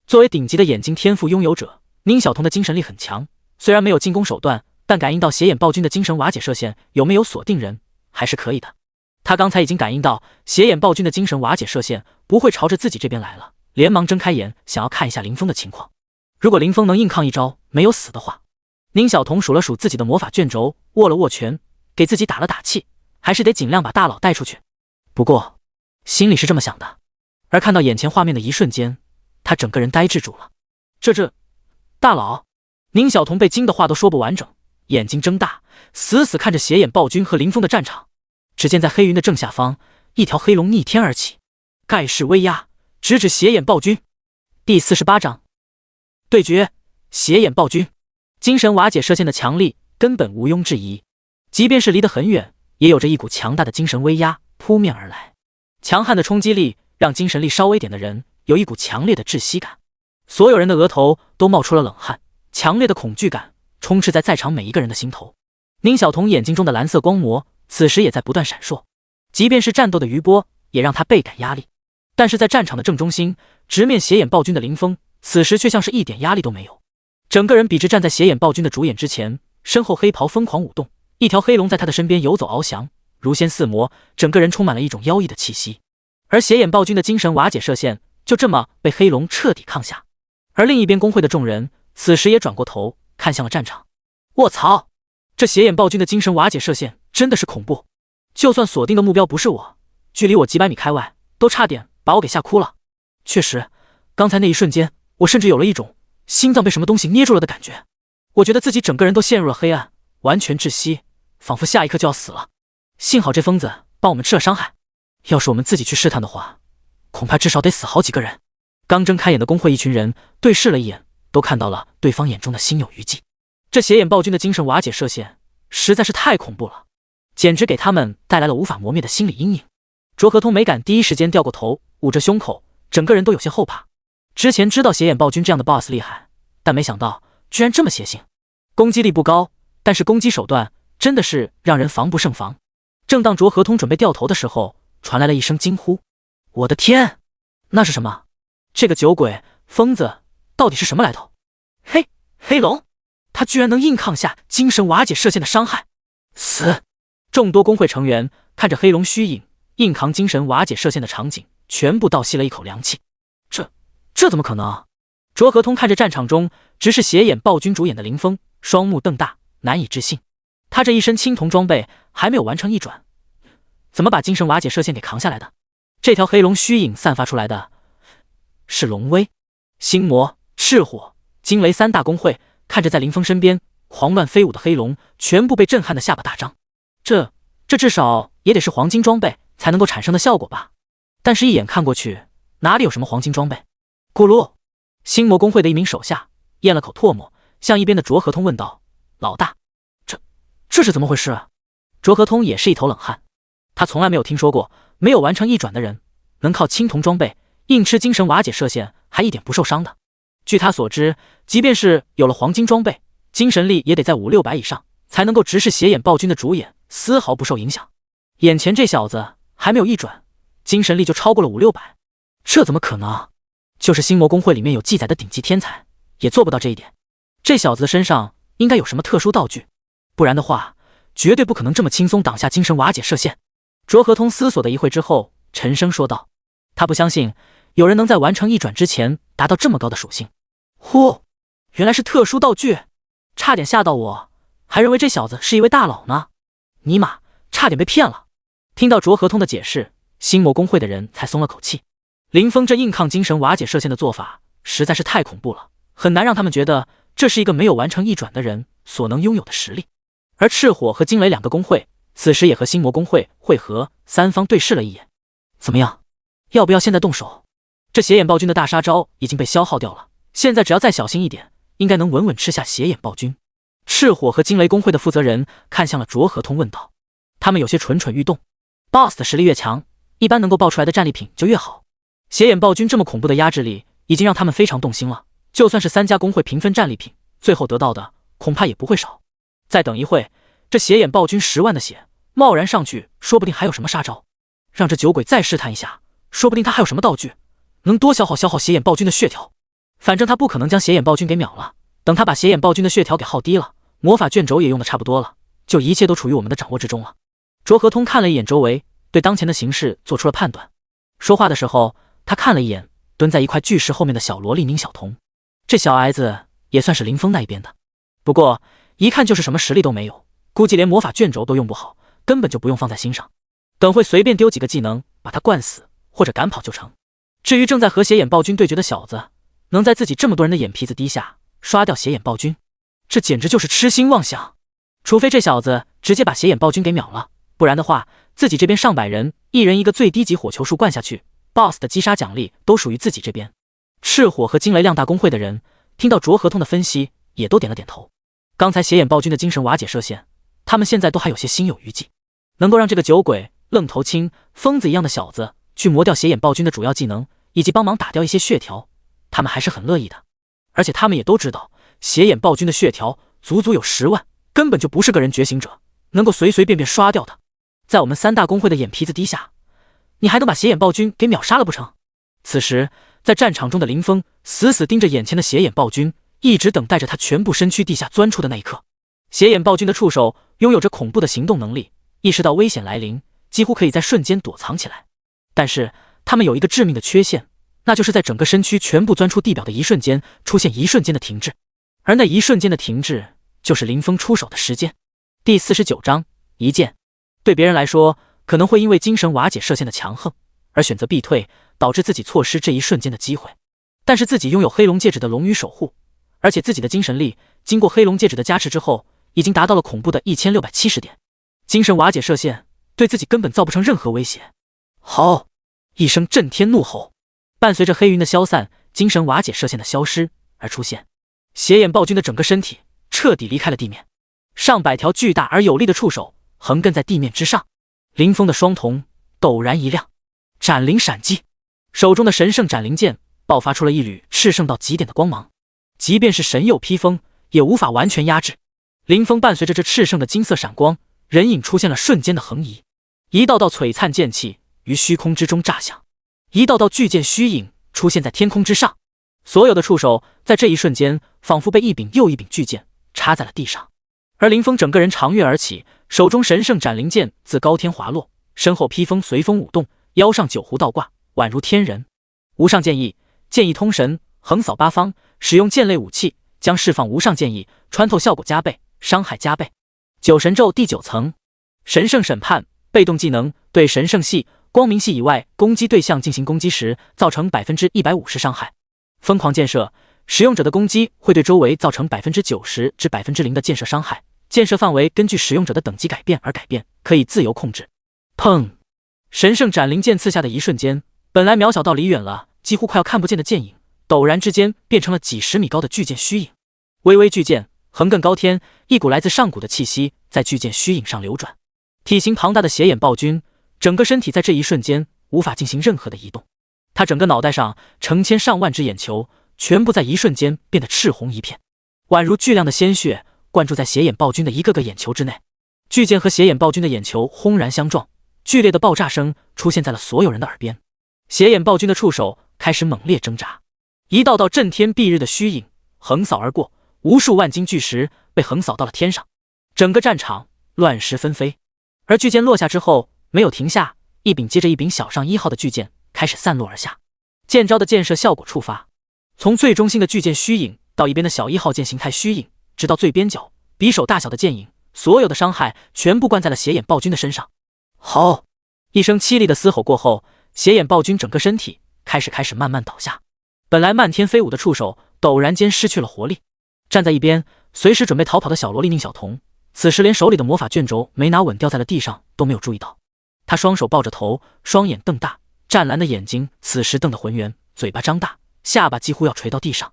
作为顶级的眼睛天赋拥有者，宁小彤的精神力很强，虽然没有进攻手段，但感应到邪眼暴君的精神瓦解射线有没有锁定人，还是可以的。他刚才已经感应到邪眼暴君的精神瓦解射线不会朝着自己这边来了，连忙睁开眼想要看一下林峰的情况。如果林峰能硬抗一招没有死的话，宁小彤数了数自己的魔法卷轴，握了握拳，给自己打了打气，还是得尽量把大佬带出去。不过心里是这么想的，而看到眼前画面的一瞬间，他整个人呆滞住了。这大佬，宁小彤被惊的话都说不完整，眼睛睁大，死死看着邪眼暴君和林峰的战场。只见在黑云的正下方，一条黑龙逆天而起，盖世威压，直指邪眼暴君。第48章对决邪眼暴君。精神瓦解射线的强力根本毋庸置疑，即便是离得很远，也有着一股强大的精神威压扑面而来。强悍的冲击力让精神力稍微点的人有一股强烈的窒息感，所有人的额头都冒出了冷汗，强烈的恐惧感充斥在场每一个人的心头。宁小彤眼睛中的蓝色光膜此时也在不断闪烁，即便是战斗的余波也让他倍感压力。但是在战场的正中心，直面邪眼暴君的林峰此时却像是一点压力都没有，整个人笔直站在邪眼暴君的主眼之前，身后黑袍疯狂舞动，一条黑龙在他的身边游走翱翔，如仙似魔，整个人充满了一种妖异的气息。而邪眼暴君的精神瓦解射线就这么被黑龙彻底抗下。而另一边工会的众人此时也转过头看向了战场。卧槽，这邪眼暴君的精神瓦解射线真的是恐怖。就算锁定的目标不是我，距离我几百米开外，都差点把我给吓哭了。确实，刚才那一瞬间，我甚至有了一种心脏被什么东西捏住了的感觉。我觉得自己整个人都陷入了黑暗，完全窒息，仿佛下一刻就要死了。幸好这疯子帮我们吃了伤害，要是我们自己去试探的话，恐怕至少得死好几个人。刚睁开眼的工会一群人对视了一眼，都看到了对方眼中的心有余悸。这邪眼暴君的精神瓦解射线实在是太恐怖了，简直给他们带来了无法磨灭的心理阴影。卓河通没敢第一时间掉过头，捂着胸口，整个人都有些后怕。之前知道邪眼暴君这样的 BOSS 厉害，但没想到居然这么邪性。攻击力不高，但是攻击手段真的是让人防不胜防。正当卓河通准备掉头的时候，传来了一声惊呼：我的天，那是什么？这个酒鬼疯子到底是什么来头？黑龙，他居然能硬抗下精神瓦解射线的伤害！死！众多工会成员看着黑龙虚影硬扛精神瓦解射线的场景，全部倒吸了一口凉气。这怎么可能？卓河通看着战场中直视邪眼暴君主演的林峰，双目瞪大，难以置信。他这一身青铜装备还没有完成一转，怎么把精神瓦解射线给扛下来的？这条黑龙虚影散发出来的是龙威。星魔、赤火、惊雷三大工会看着在林峰身边狂乱飞舞的黑龙，全部被震撼的下巴大张。这至少也得是黄金装备才能够产生的效果吧？但是一眼看过去，哪里有什么黄金装备？咕噜，星魔工会的一名手下咽了口唾沫，向一边的卓河通问道：老大，这是怎么回事啊？卓河通也是一头冷汗，他从来没有听说过没有完成一转的人能靠青铜装备硬吃精神瓦解射线还一点不受伤的。据他所知，即便是有了黄金装备，精神力也得在500-600以上才能够直视邪眼暴君的主演，丝毫不受影响。眼前这小子还没有一转，精神力就超过了500-600，这怎么可能？就是星魔工会里面有记载的顶级天才也做不到这一点。这小子的身上应该有什么特殊道具，不然的话绝对不可能这么轻松挡下精神瓦解射线。卓河通思索的一会之后，沉声说道：他不相信有人能在完成一转之前达到这么高的属性。呼，原来是特殊道具，差点吓到我，还认为这小子是一位大佬呢。尼玛，差点被骗了。听到卓河通的解释，星魔工会的人才松了口气。林峰这硬抗精神瓦解射线的做法实在是太恐怖了，很难让他们觉得这是一个没有完成一转的人所能拥有的实力。而赤火和惊雷两个工会此时也和星魔工会会合，三方对视了一眼。怎么样，要不要现在动手？这邪眼暴君的大杀招已经被消耗掉了，现在只要再小心一点，应该能稳稳吃下邪眼暴君。赤火和惊雷工会的负责人看向了卓河通问道，他们有些蠢蠢欲动。 BOSS 的实力越强，一般能够爆出来的战利品就越好。邪眼暴君这么恐怖的压制力已经让他们非常动心了，就算是3家工会平分战利品，最后得到的恐怕也不会少。再等一会，这邪眼暴君10万的血贸然上去，说不定还有什么杀招。让这酒鬼再试探一下，说不定他还有什么道具能多消耗邪眼暴君的血条。反正他不可能将邪眼暴君给秒了，等他把邪眼暴君的血条给耗低了，魔法卷轴也用的差不多了，就一切都处于我们的掌握之中了。卓河通看了一眼周围，对当前的形势做出了判断。说话的时候，他看了一眼蹲在一块巨石后面的小萝莉宁小彤，这小矮子也算是林峰那一边的，不过一看就是什么实力都没有，估计连魔法卷轴都用不好，根本就不用放在心上，等会随便丢几个技能把他灌死或者赶跑就成。至于正在和邪眼暴君对决的小子，能在自己这么多人的眼皮子低下刷掉邪眼暴君，这简直就是痴心妄想。除非这小子直接把邪眼暴君给秒了，不然的话自己这边上百人一人一个最低级火球术灌下去， BOSS 的击杀奖励都属于自己这边。赤火和惊雷两大工会的人听到卓河通的分析也都点了点头。刚才邪眼暴君的精神瓦解射线，他们现在都还有些心有余悸，能够让这个酒鬼愣头青疯子一样的小子去磨掉邪眼暴君的主要技能，以及帮忙打掉一些血条，他们还是很乐意的。而且他们也都知道邪眼暴君的血条足足有10万，根本就不是个人觉醒者能够随随便便刷掉的。在我们3大工会的眼皮子低下，你还能把邪眼暴君给秒杀了不成？此时在战场中的林峰死死盯着眼前的邪眼暴君，一直等待着他全部身躯地下钻出的那一刻。邪眼暴君的触手拥有着恐怖的行动能力，意识到危险来临，几乎可以在瞬间躲藏起来。但是他们有一个致命的缺陷，那就是在整个身躯全部钻出地表的一瞬间，出现一瞬间的停滞。而那一瞬间的停滞，就是林峰出手的时间。第49章一剑。对别人来说，可能会因为精神瓦解射线的强横而选择避退，导致自己错失这一瞬间的机会。但是自己拥有黑龙戒指的龙羽守护，而且自己的精神力经过黑龙戒指的加持之后，已经达到了恐怖的1670点。精神瓦解射线对自己根本造不成任何威胁。吼！一声震天怒吼，伴随着黑云的消散，精神瓦解射线的消失而出现，邪眼暴君的整个身体彻底离开了地面，上百条巨大而有力的触手横亘在地面之上。林峰的双瞳陡然一亮，斩灵闪击，手中的神圣斩灵剑爆发出了一缕炽盛到极点的光芒，即便是神佑披风也无法完全压制。林峰伴随着这炽盛的金色闪光，人影出现了瞬间的横移，一道道璀璨剑气于虚空之中炸响，一道道巨剑虚影出现在天空之上。所有的触手在这一瞬间仿佛被一柄又一柄巨剑插在了地上，而林峰整个人长跃而起，手中神圣斩灵剑自高天滑落，身后披风随风舞动，腰上九弧倒挂，宛如天人。无上剑意，剑意通神，横扫八方，使用剑类武器将释放无上剑意，穿透效果加倍，伤害加倍。九神咒第9层，神圣审判，被动技能，对神圣系、光明系以外攻击对象进行攻击时造成 150% 伤害。疯狂箭射，使用者的攻击会对周围造成 90% 至 0% 的箭射伤害，箭射范围根据使用者的等级改变而改变，可以自由控制。砰！神圣斩灵剑刺下的一瞬间，本来渺小到离远了几乎快要看不见的剑影，陡然之间变成了几十米高的巨剑虚影。微微巨剑横亘高天，一股来自上古的气息在巨剑虚影上流转。体型庞大的邪眼暴君，整个身体在这一瞬间无法进行任何的移动，他整个脑袋上成千上万只眼球全部在一瞬间变得赤红一片，宛如巨量的鲜血灌注在邪眼暴君的一个个眼球之内。巨剑和邪眼暴君的眼球轰然相撞，剧烈的爆炸声出现在了所有人的耳边。邪眼暴君的触手开始猛烈挣扎，一道道震天蔽日的虚影横扫而过，无数万斤巨石被横扫到了天上，整个战场乱石纷飞。而巨剑落下之后没有停下，一柄接着一柄小上1号的巨剑开始散落而下，剑招的箭射效果触发，从最中心的巨剑虚影到一边的小1号剑形态虚影，直到最边角匕首大小的剑影，所有的伤害全部灌在了邪眼暴君的身上。吼！一声凄厉的嘶吼过后，邪眼暴君整个身体开始慢慢倒下，本来漫天飞舞的触手陡然间失去了活力。站在一边随时准备逃跑的小萝莉宁小彤，此时连手里的魔法卷轴没拿稳掉在了地上都没有注意到，她双手抱着头，双眼瞪大，湛蓝的眼睛此时瞪得浑圆，嘴巴张大，下巴几乎要垂到地上。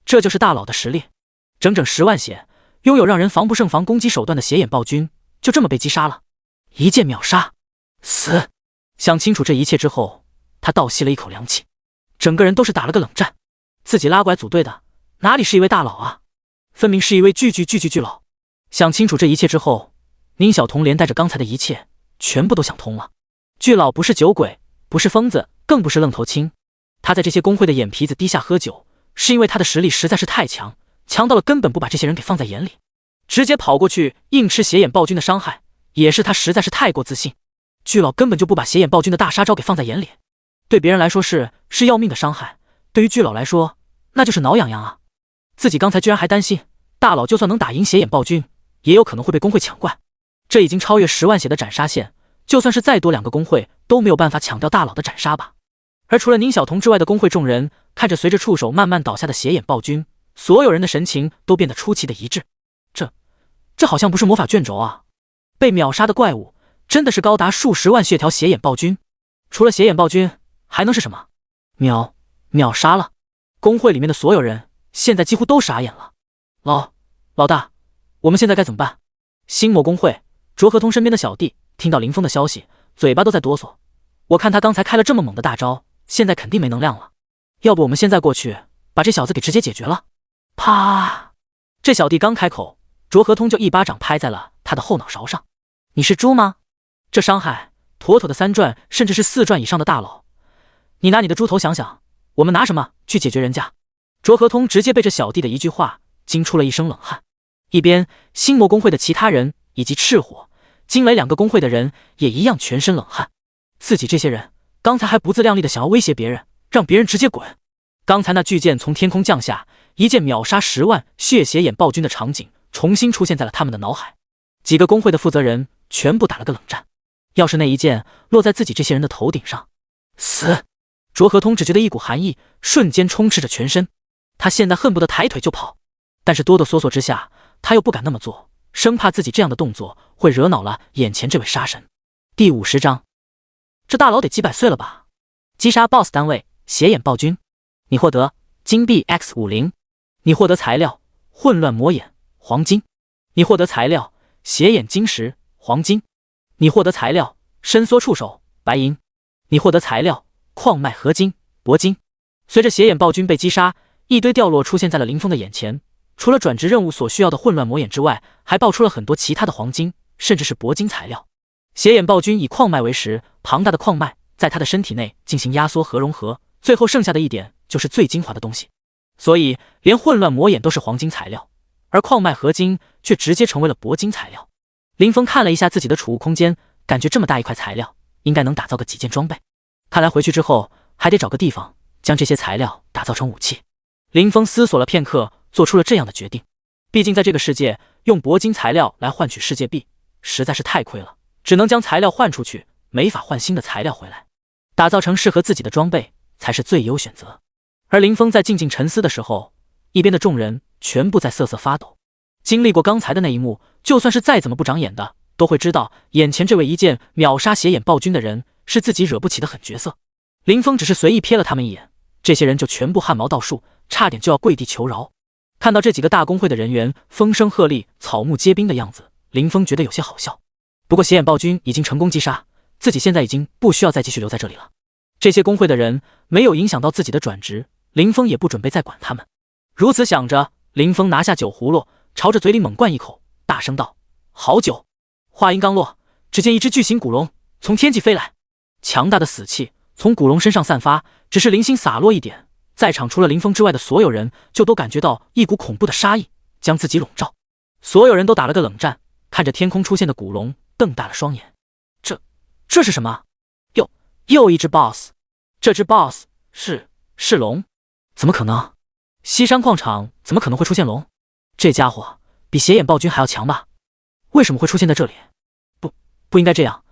这就是大佬的实力，整整10万血，拥有让人防不胜防攻击手段的邪眼暴君就这么被击杀了，一剑秒杀，死！想清楚这一切之后，他倒吸了一口凉气，整个人都是打了个冷战。自己拉过来组队的哪里是一位大佬啊，分明是一位巨佬。想清楚这一切之后，宁小彤连带着刚才的一切全部都想通了。巨佬不是酒鬼，不是疯子，更不是愣头青，他在这些工会的眼皮子低下喝酒，是因为他的实力实在是太强，强到了根本不把这些人给放在眼里，直接跑过去硬吃邪眼暴君的伤害，也是他实在是太过自信。巨佬根本就不把邪眼暴君的大杀招给放在眼里，对别人来说是要命的伤害，对于巨佬来说那就是挠痒痒啊。自己刚才居然还担心大佬就算能打赢邪眼暴君，也有可能会被工会抢怪，这已经超越10万血的斩杀线，就算是再多2个工会都没有办法抢掉大佬的斩杀吧。而除了宁小彤之外的工会众人看着随着触手慢慢倒下的邪眼暴君，所有人的神情都变得出奇的一致。这好像不是魔法卷轴啊，被秒杀的怪物真的是高达数十万血条邪眼暴君，除了邪眼暴君还能是什么？秒杀了。工会里面的所有人现在几乎都傻眼了。老大，我们现在该怎么办？星魔工会卓合通身边的小弟听到林峰的消息，嘴巴都在哆嗦。我看他刚才开了这么猛的大招，现在肯定没能量了，要不我们现在过去把这小子给直接解决了？啪！这小弟刚开口，卓合通就一巴掌拍在了他的后脑勺上。你是猪吗？这伤害妥妥的3转甚至是4转以上的大佬，你拿你的猪头想想，我们拿什么去解决人家？卓合通直接被这小弟的一句话惊出了一身冷汗。一边星魔工会的其他人以及赤火、惊雷2个工会的人也一样全身冷汗，自己这些人刚才还不自量力的想要威胁别人，让别人直接滚。刚才那巨剑从天空降下，一剑秒杀10万血邪眼暴君的场景重新出现在了他们的脑海。几个工会的负责人全部打了个冷战。要是那一剑落在自己这些人的头顶上，死！卓河通只觉得一股寒意瞬间充斥着全身，他现在恨不得抬腿就跑，但是哆哆嗦嗦之下，他又不敢那么做，生怕自己这样的动作会惹恼了眼前这位杀神。第50章，这大佬得几百岁了吧？击杀 BOSS 单位邪眼暴君，你获得金币 X50，你获得材料混乱魔眼黄金，你获得材料邪眼晶石黄金，你获得材料伸缩触手白银，你获得材料矿脉合金铂金。随着邪眼暴君被击杀，一堆掉落出现在了林峰的眼前，除了转职任务所需要的混乱魔眼之外，还爆出了很多其他的黄金甚至是铂金材料。邪眼暴君以矿脉为食，庞大的矿脉在他的身体内进行压缩和融合，最后剩下的一点就是最精华的东西，所以连混乱魔眼都是黄金材料，而矿脉合金却直接成为了铂金材料。林峰看了一下自己的储物空间，感觉这么大一块材料应该能打造个几件装备，看来回去之后还得找个地方将这些材料打造成武器。林峰思索了片刻，做出了这样的决定。毕竟在这个世界，用铂金材料来换取世界币实在是太亏了，只能将材料换出去，没法换新的材料回来，打造成适合自己的装备才是最优选择。而林峰在静静沉思的时候，一边的众人全部在瑟瑟发抖。经历过刚才的那一幕，就算是再怎么不长眼的，都会知道眼前这位一剑秒杀邪眼暴君的人是自己惹不起的狠角色。林峰只是随意瞥了他们一眼，这些人就全部汗毛倒竖，差点就要跪地求饶。看到这几个大公会的人员风声鹤唳、草木皆兵的样子，林峰觉得有些好笑。不过邪眼暴君已经成功击杀，自己现在已经不需要再继续留在这里了。这些公会的人没有影响到自己的转职，林峰也不准备再管他们。如此想着，林峰拿下酒葫芦，朝着嘴里猛灌一口，大声道：“好酒！”话音刚落，只见一只巨型古龙从天际飞来，强大的死气从古龙身上散发，只是零星洒落一点，在场除了林峰之外的所有人就都感觉到一股恐怖的杀意将自己笼罩。所有人都打了个冷战，看着天空出现的古龙，瞪大了双眼。这是什么？又一只 BOSS， 这只 BOSS 是龙？怎么可能？西山矿场怎么可能会出现龙？这家伙比邪眼暴君还要强吧？为什么会出现在这里？不应该这样，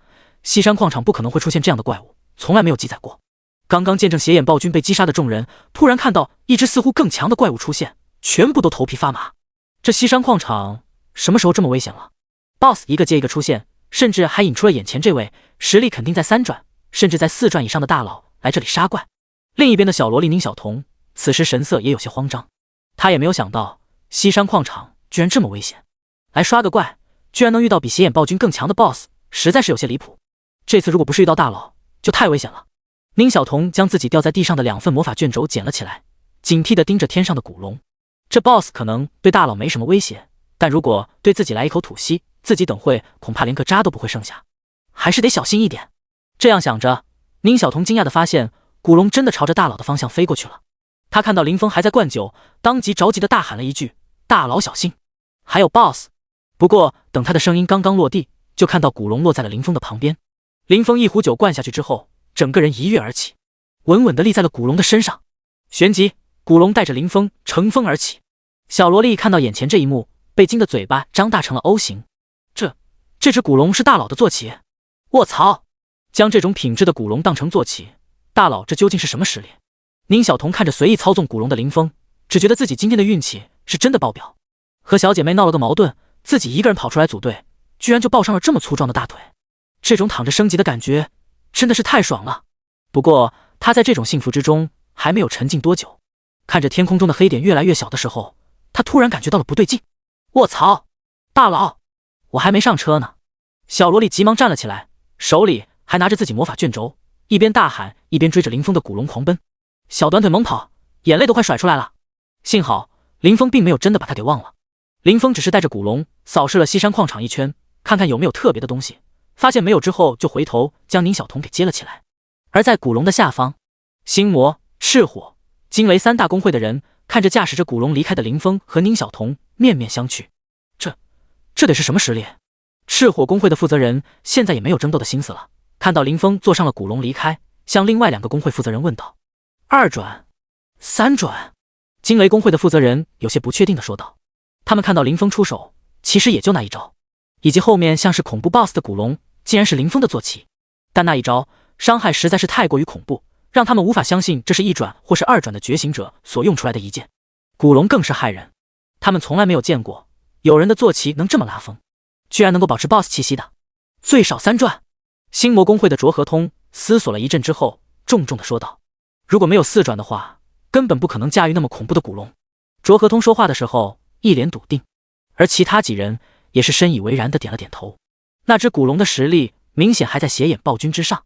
西山矿场不可能会出现这样的怪物，从来没有记载过。刚刚见证邪眼暴君被击杀的众人，突然看到一只似乎更强的怪物出现，全部都头皮发麻。这西山矿场什么时候这么危险了？ BOSS 一个接一个出现，甚至还引出了眼前这位实力肯定在3转甚至在4转以上的大佬来这里杀怪。另一边的小萝莉宁小彤此时神色也有些慌张，她也没有想到西山矿场居然这么危险，来刷个怪居然能遇到比邪眼暴君更强的 BOSS， 实在是有些离谱。这次如果不是遇到大佬就太危险了。宁小彤将自己掉在地上的2份魔法卷轴捡了起来，警惕地盯着天上的古龙。这 BOSS 可能对大佬没什么威胁，但如果对自己来一口吐息，自己等会恐怕连个渣都不会剩下，还是得小心一点。这样想着，宁小彤惊讶地发现古龙真的朝着大佬的方向飞过去了。他看到林峰还在灌酒，当即着急地大喊了一句：“大佬小心！”还有 BOSS。 不过等他的声音刚刚落地，就看到古龙落在了林峰的旁边。林峰一壶酒灌下去之后，整个人一跃而起，稳稳地立在了古龙的身上。旋即古龙带着林峰乘风而起。小萝莉看到眼前这一幕，被惊得嘴巴张大成了 O 型。这只古龙是大佬的坐骑？卧槽！将这种品质的古龙当成坐骑，大佬这究竟是什么实力？宁小彤看着随意操纵古龙的林峰，只觉得自己今天的运气是真的爆表。和小姐妹闹了个矛盾，自己一个人跑出来组队，居然就抱上了这么粗壮的大腿。这种躺着升级的感觉真的是太爽了。不过他在这种幸福之中还没有沉浸多久，看着天空中的黑点越来越小的时候，他突然感觉到了不对劲。卧槽！大佬，我还没上车呢！小萝莉急忙站了起来，手里还拿着自己魔法卷轴，一边大喊一边追着林峰的古龙狂奔。小短腿猛跑，眼泪都快甩出来了。幸好林峰并没有真的把他给忘了。林峰只是带着古龙扫视了西山矿场一圈，看看有没有特别的东西，发现没有之后，就回头将宁小彤给接了起来。而在古龙的下方，星魔、赤火、惊雷3大公会的人看着驾驶着古龙离开的林峰和宁小彤，面面相觑。这得是什么实力？赤火公会的负责人现在也没有争斗的心思了，看到林峰坐上了古龙离开，向另外2个公会负责人问道：“2转、3转？”惊雷公会的负责人有些不确定地说道。他们看到林峰出手，其实也就那一招，以及后面像是恐怖 BOSS 的古龙，竟然是林峰的坐骑。但那一招伤害实在是太过于恐怖，让他们无法相信这是一转或是二转的觉醒者所用出来的一剑。古龙更是骇人，他们从来没有见过有人的坐骑能这么拉风，居然能够保持 BOSS 气息的，最少3转。星魔公会的卓河通思索了一阵之后，重重地说道：“如果没有4转的话，根本不可能驾驭那么恐怖的古龙。”卓河通说话的时候一脸笃定，而其他几人也是深以为然地点了点头。那只古龙的实力明显还在血眼暴君之上，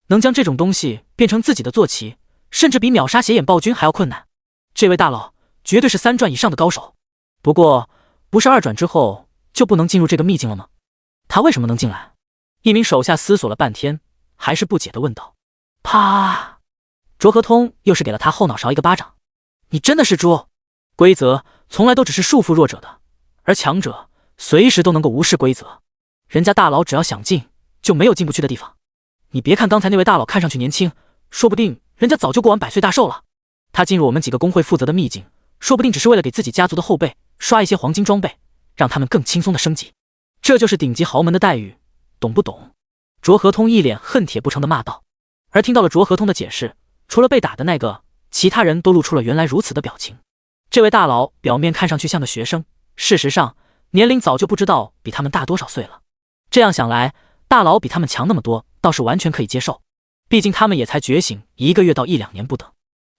能将这种东西变成自己的坐骑，甚至比秒杀血眼暴君还要困难。这位大佬绝对是3转以上的高手。不过，不是2转之后就不能进入这个秘境了吗？他为什么能进来？一名手下思索了半天，还是不解地问道。啪！卓河通又是给了他后脑勺一个巴掌。你真的是猪！规则从来都只是束缚弱者的，而强者随时都能够无视规则。人家大佬只要想进，就没有进不去的地方。你别看刚才那位大佬看上去年轻，说不定人家早就过完100岁大寿了。他进入我们几个公会负责的秘境，说不定只是为了给自己家族的后辈刷一些黄金装备，让他们更轻松的升级。这就是顶级豪门的待遇，懂不懂？卓河通一脸恨铁不成的骂道。而听到了卓河通的解释，除了被打的那个，其他人都露出了原来如此的表情。这位大佬表面看上去像个学生，事实上年龄早就不知道比他们大多少岁了。这样想来，大佬比他们强那么多，倒是完全可以接受。毕竟他们也才觉醒1个月到1-2年不等。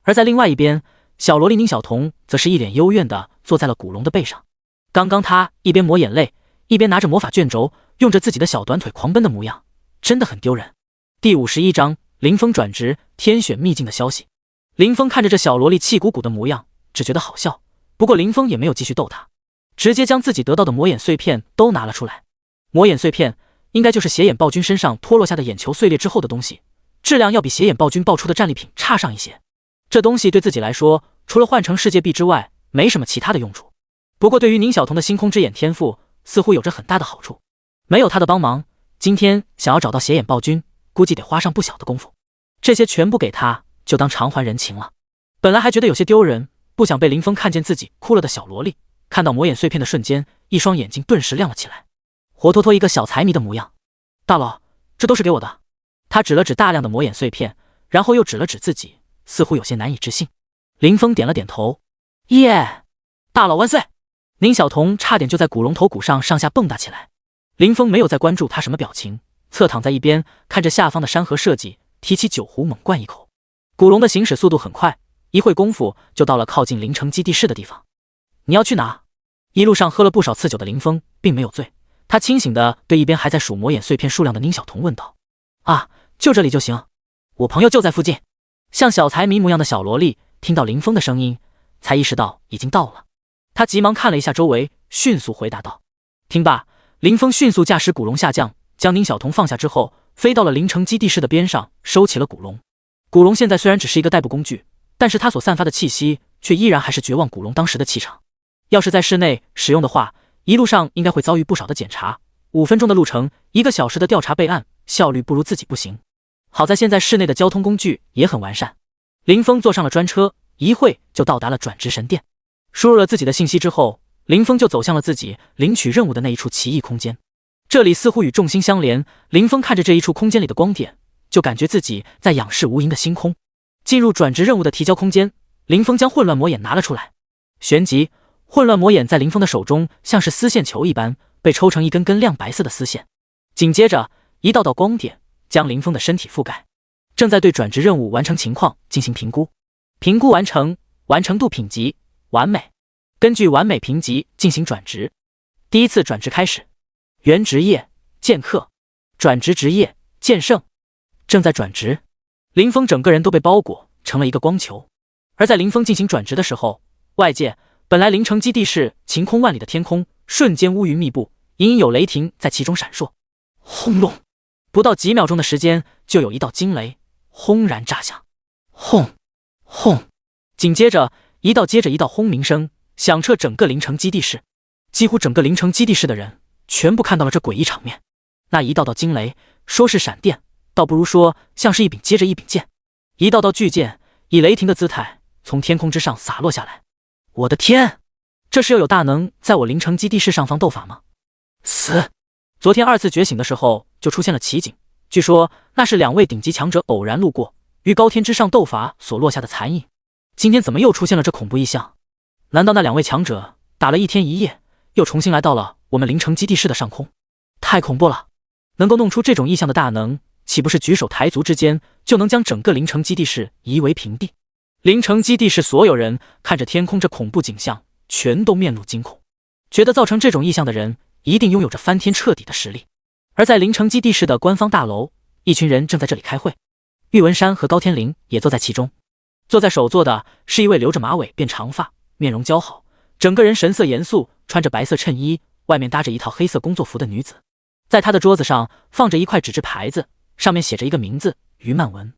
而在另外一边，小萝莉宁小彤则是一脸幽怨地坐在了古龙的背上。刚刚他一边抹眼泪，一边拿着魔法卷轴，用着自己的小短腿狂奔的模样，真的很丢人。第51章林峰转职天选秘境的消息。林峰看着这小萝莉气鼓鼓的模样，只觉得好笑。不过林峰也没有继续逗她，直接将自己得到的魔眼碎片都拿了出来。魔眼碎片应该就是血眼暴君身上脱落下的眼球碎裂之后的东西，质量要比血眼暴君爆出的战利品差上一些。这东西对自己来说，除了换成世界币之外，没什么其他的用处。不过对于宁小彤的星空之眼天赋，似乎有着很大的好处。没有他的帮忙，今天想要找到血眼暴君，估计得花上不小的功夫。这些全部给他，就当偿还人情了。本来还觉得有些丢人，不想被林峰看见自己哭了的小萝莉，看到魔眼碎片的瞬间，一双眼睛顿时亮了起来，活脱脱一个小财迷的模样。大佬，这都是给我的。他指了指大量的魔眼碎片，然后又指了指自己，似乎有些难以置信。林峰点了点头，耶！大佬万岁！宁小彤差点就在古龙头骨上上下蹦跶起来。林峰没有再关注他什么表情，侧躺在一边，看着下方的山河设计，提起酒壶猛灌一口。古龙的行驶速度很快，一会功夫就到了靠近灵城基地室的地方。你要去哪？一路上喝了不少次酒的林峰并没有醉，他清醒地对一边还在数魔眼碎片数量的宁小彤问道：啊，就这里就行，我朋友就在附近。像小财迷模样的小萝莉听到林峰的声音，才意识到已经到了。他急忙看了一下周围，迅速回答道：听罢，林峰迅速驾驶古龙下降，将宁小彤放下之后，飞到了灵城基地室的边上，收起了古龙。古龙现在虽然只是一个代步工具，但是他所散发的气息却依然还是绝望古龙当时的气场。要是在室内使用的话，一路上应该会遭遇不少的检查，5分钟的路程，1个小时的调查备案，效率不如自己不行。好在现在室内的交通工具也很完善。林峰坐上了专车，一会就到达了转职神殿。输入了自己的信息之后，林峰就走向了自己领取任务的那一处奇异空间。这里似乎与众星相连，林峰看着这一处空间里的光点，就感觉自己在仰视无垠的星空。进入转职任务的提交空间，林峰将混乱魔眼拿了出来。旋即，混乱魔眼在林峰的手中像是丝线球一般，被抽成一根根亮白色的丝线。紧接着，一道道光点将林峰的身体覆盖，正在对转职任务完成情况进行评估。评估完成，完成度品级完美。根据完美评级进行转职。第一次转职开始。原职业剑客，转职职业剑圣。正在转职。林峰整个人都被包裹成了一个光球。而在林峰进行转职的时候，外界本来灵城基地是晴空万里的天空，瞬间乌云密布，隐隐有雷霆在其中闪烁。轰隆！不到几秒钟的时间，就有一道惊雷轰然炸响。轰轰！紧接着一道接着一道轰鸣声响彻整个灵城基地室，几乎整个灵城基地室的人全部看到了这诡异场面。那一道道惊雷，说是闪电，倒不如说像是一柄接着一柄剑。一道道巨剑以雷霆的姿态从天空之上洒落下来。我的天，这是又有大能在我灵城基地室上方斗法吗？死！昨天2次觉醒的时候，就出现了奇景。据说那是2位顶级强者偶然路过，于高天之上斗法所落下的残影。今天怎么又出现了这恐怖异象？难道那2位强者打了1天1夜，又重新来到了我们灵城基地室的上空？太恐怖了！能够弄出这种异象的大能，岂不是举手抬足之间就能将整个灵城基地室夷为平地？灵城基地室所有人看着天空这恐怖景象，全都面露惊恐，觉得造成这种异象的人一定拥有着翻天彻底的实力。而在灵城基地室的官方大楼，一群人正在这里开会，玉文山和高天灵也坐在其中。坐在首座的是一位留着马尾辫长发，面容姣好，整个人神色严肃，穿着白色衬衣，外面搭着一套黑色工作服的女子。在她的桌子上放着一块纸质牌子，上面写着一个名字于曼文。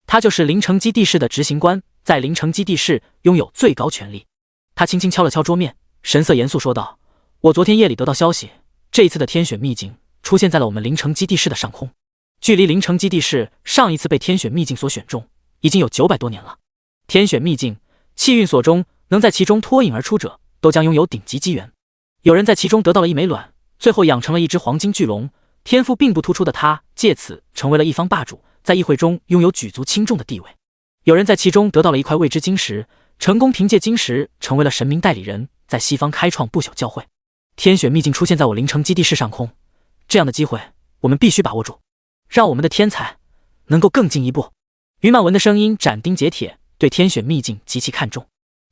她就是灵城基地室的执行官，在灵城基地室拥有最高权力。她轻轻敲了敲桌面，神色严肃说道：我昨天夜里得到消息，这一次的天选秘境出现在了我们灵城基地室的上空。距离灵城基地室上一次被天选秘境所选中已经有900多年了。天选秘境，气运所中，能在其中脱颖而出者都将拥有顶级机缘。有人在其中得到了一枚卵，最后养成了一只黄金巨龙，天赋并不突出的他借此成为了一方霸主，在议会中拥有举足轻重的地位。有人在其中得到了一块未知晶石，成功凭借晶石成为了神明代理人，在西方开创不朽教会。天选秘境出现在我灵城基地室上空，这样的机会我们必须把握住，让我们的天才能够更进一步。于曼文的声音斩钉截铁，对天选秘境极其看重。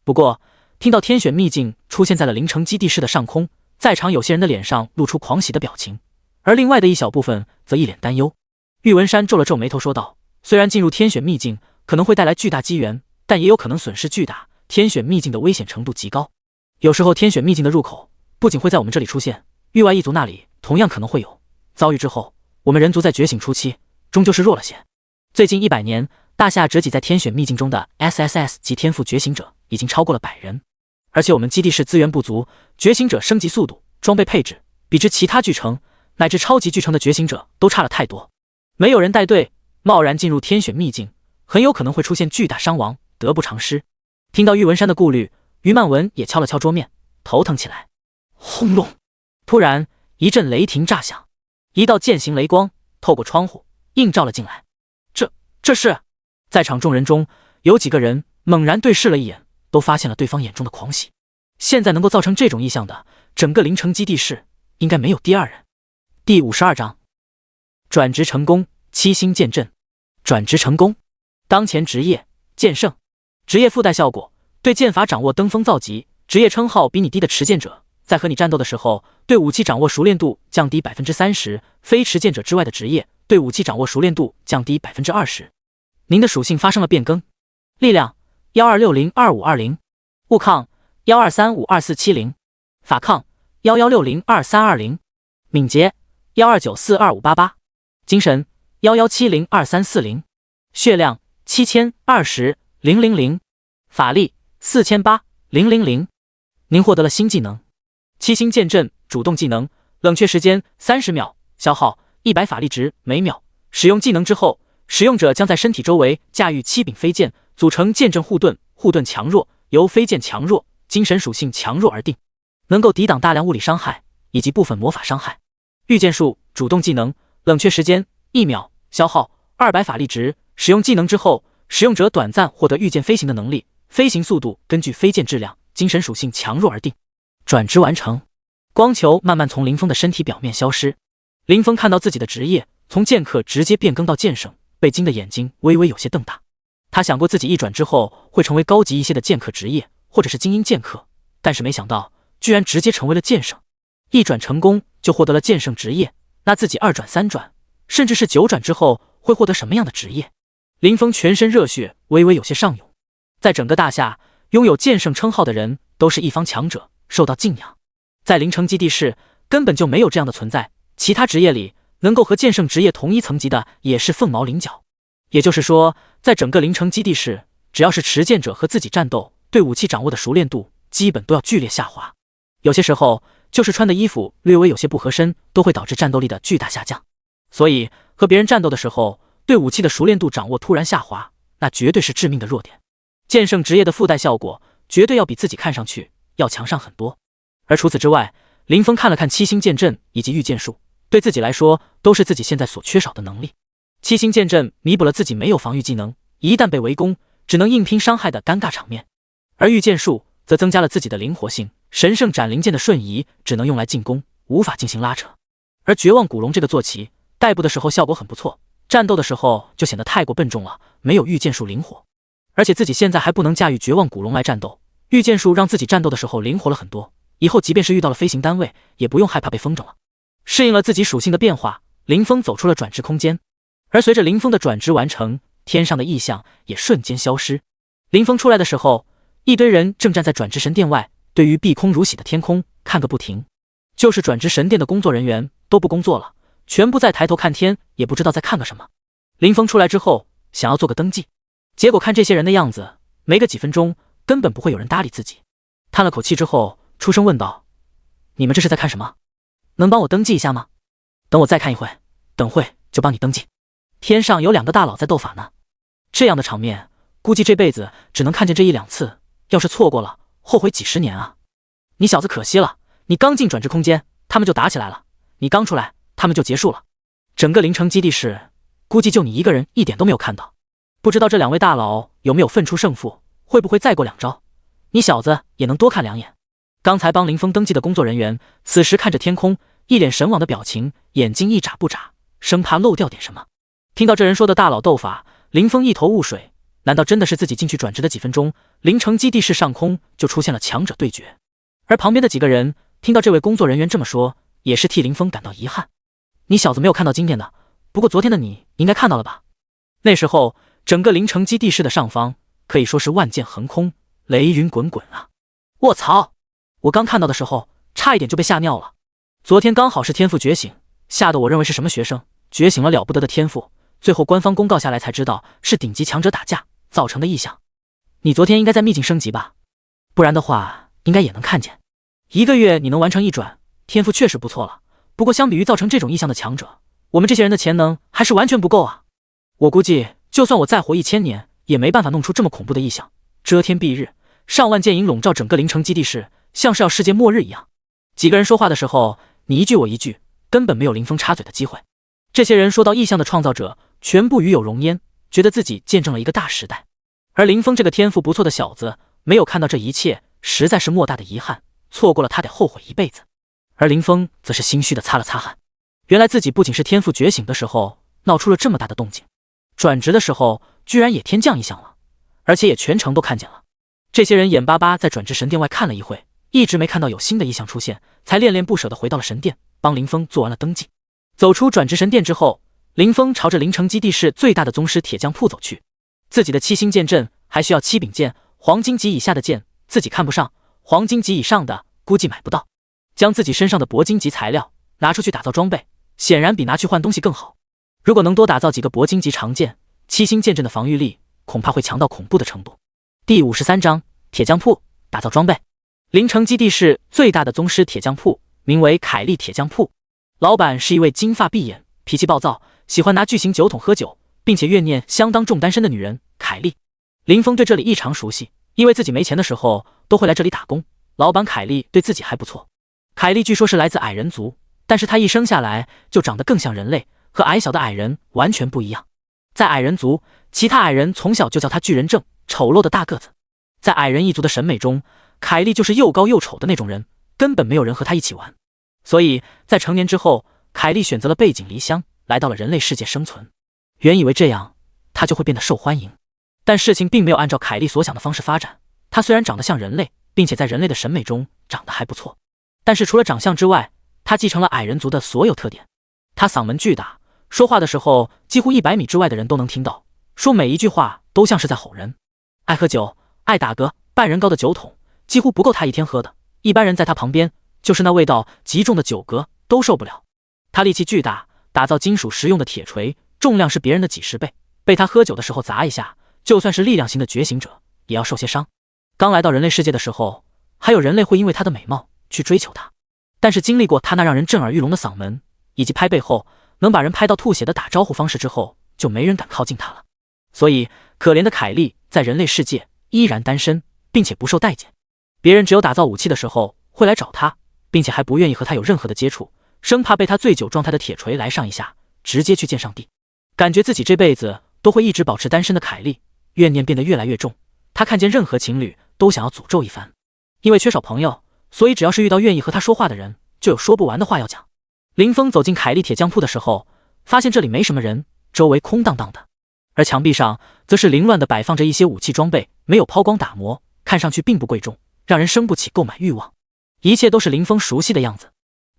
不过听到天选秘境出现在了灵城基地室的上空，在场有些人的脸上露出狂喜的表情，而另外的一小部分则一脸担忧。玉文山皱了皱眉头说道：虽然进入天选秘境可能会带来巨大机缘，但也有可能损失巨大，天选秘境的危险程度极高。有时候天选秘境的入口不仅会在我们这里出现，域外一族那里同样可能会有。遭遇之后，我们人族在觉醒初期终究是弱了些。最近100年，大夏折戟在天选秘境中的 SSS 级天赋觉醒者已经超过了100人，而且我们基地室资源不足，觉醒者升级速度、装备配置比之其他巨城乃至超级巨城的觉醒者都差了太多。没有人带队，贸然进入天选秘境，很有可能会出现巨大伤亡，得不偿失。听到玉文山的顾虑，于曼文也敲了敲桌面，头疼起来。轰隆！突然一阵雷霆炸响，一道剑形雷光透过窗户映照了进来。这是……在场众人中有几个人猛然对视了一眼，都发现了对方眼中的狂喜。现在能够造成这种异象的，整个灵城基地室应该没有第2人。第52章，转职成功，7星剑阵。转职成功，当前职业剑圣，职业附带效果：对剑法掌握登峰造极，职业称号比你低的持剑者，在和你战斗的时候，对武器掌握熟练度降低 30%， 非持剑者之外的职业，对武器掌握熟练度降低 20%。您的属性发生了变更：力量12602520，物抗12352470，法抗11602320，敏捷12942588，精神11702340，血量702000，法力480000。您获得了新技能7星剑阵主动技能，冷却时间30秒，消耗100法力值每秒。使用技能之后，使用者将在身体周围驾驭7柄飞剑，组成剑阵护盾，护盾强弱由飞剑强弱、精神属性强弱而定，能够抵挡大量物理伤害以及部分魔法伤害。御剑术主动技能，冷却时间1秒，消耗200法力值。使用技能之后，使用者短暂获得御剑飞行的能力，飞行速度根据飞剑质量、精神属性强弱而定。转职完成，光球慢慢从林峰的身体表面消失。林峰看到自己的职业从剑客直接变更到剑圣，被惊的眼睛微微有些瞪大。他想过自己一转之后会成为高级一些的剑客职业，或者是精英剑客，但是没想到居然直接成为了剑圣。一转成功就获得了剑圣职业，那自己2转3转甚至是9转之后会获得什么样的职业？林峰全身热血微微有些上涌。在整个大夏，拥有剑圣称号的人都是一方强者，受到敬仰。在灵城基地室根本就没有这样的存在，其他职业里能够和剑圣职业同一层级的也是凤毛麟角。也就是说，在整个灵城基地室，只要是持剑者和自己战斗，对武器掌握的熟练度基本都要剧烈下滑。有些时候就是穿的衣服略微有些不合身，都会导致战斗力的巨大下降。所以和别人战斗的时候，对武器的熟练度掌握突然下滑，那绝对是致命的弱点。剑圣职业的附带效果绝对要比自己看上去要强上很多。而除此之外，林峰看了看7星剑阵以及御剑术，对自己来说都是自己现在所缺少的能力。七星剑阵弥补了自己没有防御技能，一旦被围攻，只能硬拼伤害的尴尬场面。而御剑术则增加了自己的灵活性，神圣斩灵剑的瞬移只能用来进攻，无法进行拉扯。而绝望古龙这个坐骑，代步的时候效果很不错，战斗的时候就显得太过笨重了，没有御剑术灵活。而且自己现在还不能驾驭绝望古龙来战斗，御剑术让自己战斗的时候灵活了很多，以后即便是遇到了飞行单位，也不用害怕被风筝了。适应了自己属性的变化，林峰走出了转职空间。而随着林峰的转职完成，天上的异象也瞬间消失。林峰出来的时候，一堆人正站在转职神殿外，对于碧空如洗的天空看个不停。就是转职神殿的工作人员都不工作了，全部在抬头看天，也不知道在看个什么。林峰出来之后，想要做个登记，结果看这些人的样子，没个几分钟，根本不会有人搭理自己。叹了口气之后，出声问道：“你们这是在看什么？能帮我登记一下吗？等我再看一会，等会就帮你登记。”天上有2个大佬在斗法呢，这样的场面，估计这辈子只能看见这1-2次，要是错过了，后悔几10年啊！你小子可惜了，你刚进转职空间，他们就打起来了；你刚出来，他们就结束了。整个灵城基地室，估计就你一个人一点都没有看到。不知道这2位大佬有没有分出胜负，会不会再过2招？你小子也能多看2眼。刚才帮林峰登记的工作人员，此时看着天空，一脸神往的表情，眼睛一眨不眨，生怕漏掉点什么。听到这人说的大佬斗法，林峰一头雾水，难道真的是自己进去转职的几分钟，灵城基地室上空就出现了强者对决？而旁边的几个人听到这位工作人员这么说，也是替林峰感到遗憾。你小子没有看到今天的，不过昨天的你应该看到了吧？那时候整个灵城基地室的上方可以说是万箭横空，雷云滚滚啊！卧槽！我刚看到的时候差一点就被吓尿了。昨天刚好是天赋觉醒，吓得我认为是什么学生觉醒了了不得的天赋，最后官方公告下来才知道是顶级强者打架造成的异象。你昨天应该在秘境升级吧？不然的话应该也能看见。1个月你能完成1转，天赋确实不错了，不过相比于造成这种异象的强者，我们这些人的潜能还是完全不够啊！我估计就算我再活1000年，也没办法弄出这么恐怖的异象，遮天蔽日，上万剑影笼罩整个灵城基地室，像是要世界末日一样。几个人说话的时候，你一句我一句，根本没有林峰插嘴的机会。这些人说到异象的创造者，全部与有荣焉，觉得自己见证了一个大时代。而林峰这个天赋不错的小子，没有看到这一切，实在是莫大的遗憾，错过了他得后悔一辈子。而林峰则是心虚的擦了擦汗，原来自己不仅是天赋觉醒的时候闹出了这么大的动静，转职的时候居然也天降异象了，而且也全程都看见了。这些人眼巴巴在转职神殿外看了一会，一直没看到有新的异象出现，才恋恋不舍地回到了神殿，帮林峰做完了登记。走出转职神殿之后，林峰朝着灵城基地室最大的宗师铁匠铺走去。自己的7星剑阵还需要7柄剑，黄金级以下的剑自己看不上，黄金级以上的估计买不到。将自己身上的铂金级材料拿出去打造装备，显然比拿去换东西更好。如果能多打造几个铂金级长剑，7星剑阵的防御力恐怕会强到恐怖的程度。第53章铁匠铺打造装备。灵城基地室最大的宗师铁匠铺名为凯利铁匠铺，老板是一位金发碧眼、脾气暴躁、喜欢拿巨型酒桶喝酒，并且怨念相当重单身的女人凯莉。林峰对这里异常熟悉，因为自己没钱的时候都会来这里打工。老板凯莉对自己还不错。凯莉据说是来自矮人族，但是她一生下来就长得更像人类，和矮小的矮人完全不一样。在矮人族，其他矮人从小就叫她巨人症，丑陋的大个子。在矮人一族的审美中，凯莉就是又高又丑的那种人，根本没有人和她一起玩。所以在成年之后，凯莉选择了背井离乡，来到了人类世界生存。原以为这样她就会变得受欢迎，但事情并没有按照凯莉所想的方式发展。她虽然长得像人类，并且在人类的审美中长得还不错，但是除了长相之外，她继承了矮人族的所有特点。她嗓门巨大，说话的时候几乎100米之外的人都能听到，说每一句话都像是在吼人。爱喝酒，爱打嗝，半人高的酒桶几乎不够她一天喝的，一般人在她旁边就是那味道极重的酒嗝都受不了。她力气巨大，打造金属实用的铁锤，重量是别人的几10倍，被她喝酒的时候砸一下，就算是力量型的觉醒者也要受些伤。刚来到人类世界的时候，还有人类会因为她的美貌去追求她，但是经历过她那让人震耳欲聋的嗓门，以及拍背后能把人拍到吐血的打招呼方式之后，就没人敢靠近她了。所以可怜的凯莉在人类世界依然单身，并且不受待见。别人只有打造武器的时候会来找她，并且还不愿意和她有任何的接触，生怕被他醉酒状态的铁锤来上一下，直接去见上帝。感觉自己这辈子都会一直保持单身的凯莉，怨念变得越来越重。她看见任何情侣都想要诅咒一番，因为缺少朋友，所以只要是遇到愿意和她说话的人，就有说不完的话要讲。林峰走进凯莉铁匠铺的时候，发现这里没什么人，周围空荡荡的，而墙壁上则是凌乱的摆放着一些武器装备，没有抛光打磨，看上去并不贵重，让人生不起购买欲望。一切都是林峰熟悉的样子。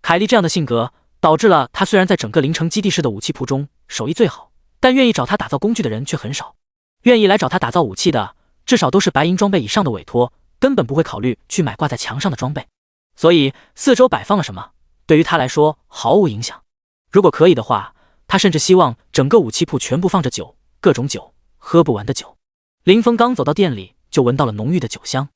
凯莉这样的性格导致了他虽然在整个凌城基地市的武器铺中手艺最好，但愿意找他打造工具的人却很少。愿意来找他打造武器的，至少都是白银装备以上的委托，根本不会考虑去买挂在墙上的装备。所以四周摆放了什么，对于他来说毫无影响。如果可以的话，他甚至希望整个武器铺全部放着酒，各种酒，喝不完的酒。林峰刚走到店里，就闻到了浓郁的酒香。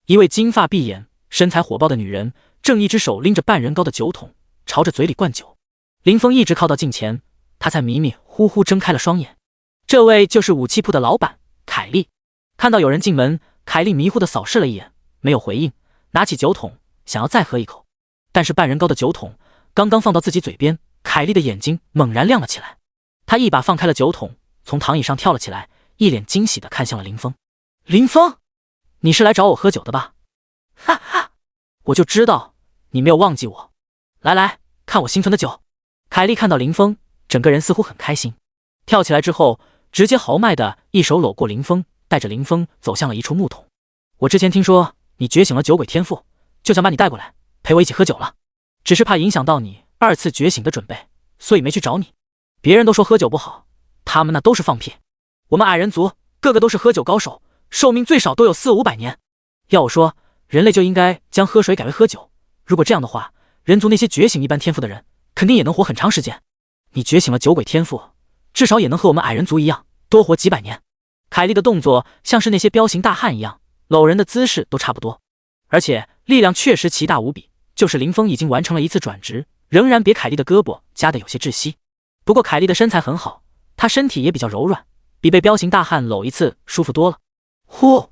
一位金发碧眼、身材火爆的女人，正一只手拎着半人高的酒桶，朝着嘴里灌酒。林峰一直靠到近前，他才迷迷糊糊睁开了双眼。这位就是武器铺的老板凯莉。看到有人进门，凯莉迷糊地扫视了一眼，没有回应，拿起酒桶想要再喝一口，但是半人高的酒桶刚刚放到自己嘴边，凯莉的眼睛猛然亮了起来。她一把放开了酒桶，从躺椅上跳了起来，一脸惊喜地看向了林峰。林峰，你是来找我喝酒的吧？哈哈，我就知道你没有忘记我。来来，看我新存的酒。凯莉看到林峰，整个人似乎很开心，跳起来之后，直接豪迈的一手搂过林峰，带着林峰走向了一处木桶。我之前听说你觉醒了酒鬼天赋，就想把你带过来陪我一起喝酒了，只是怕影响到你2次觉醒的准备，所以没去找你。别人都说喝酒不好，他们那都是放屁。我们矮人族个个都是喝酒高手，寿命最少都有400-500年。要我说，人类就应该将喝水改为喝酒，如果这样的话，人族那些觉醒一般天赋的人肯定也能活很长时间。你觉醒了酒鬼天赋，至少也能和我们矮人族一样多活几百年。凯莉的动作像是那些彪形大汉一样，搂人的姿势都差不多，而且力量确实奇大无比。就是林峰已经完成了1次转职，仍然别凯莉的胳膊夹得有些窒息。不过凯莉的身材很好，她身体也比较柔软，比被彪形大汉搂一次舒服多了。呼，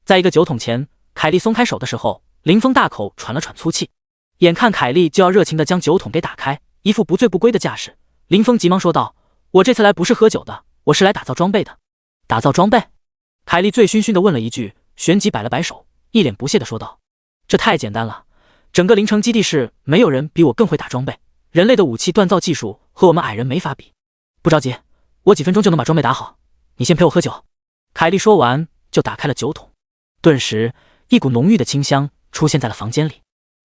在一个酒桶前，凯莉松开手的时候，林峰大口喘了喘粗气。眼看凯莉就要热情地将酒桶给打开，一副不醉不归的架势，林峰急忙说道：我这次来不是喝酒的，我是来打造装备的。打造装备？凯莉醉醺醺地问了一句，旋即摆了摆手，一脸不屑地说道：这太简单了，整个凌城基地市没有人比我更会打装备，人类的武器锻造技术和我们矮人没法比。不着急，我几分钟就能把装备打好，你先陪我喝酒。凯莉说完就打开了酒桶，顿时一股浓郁的清香出现在了房间里，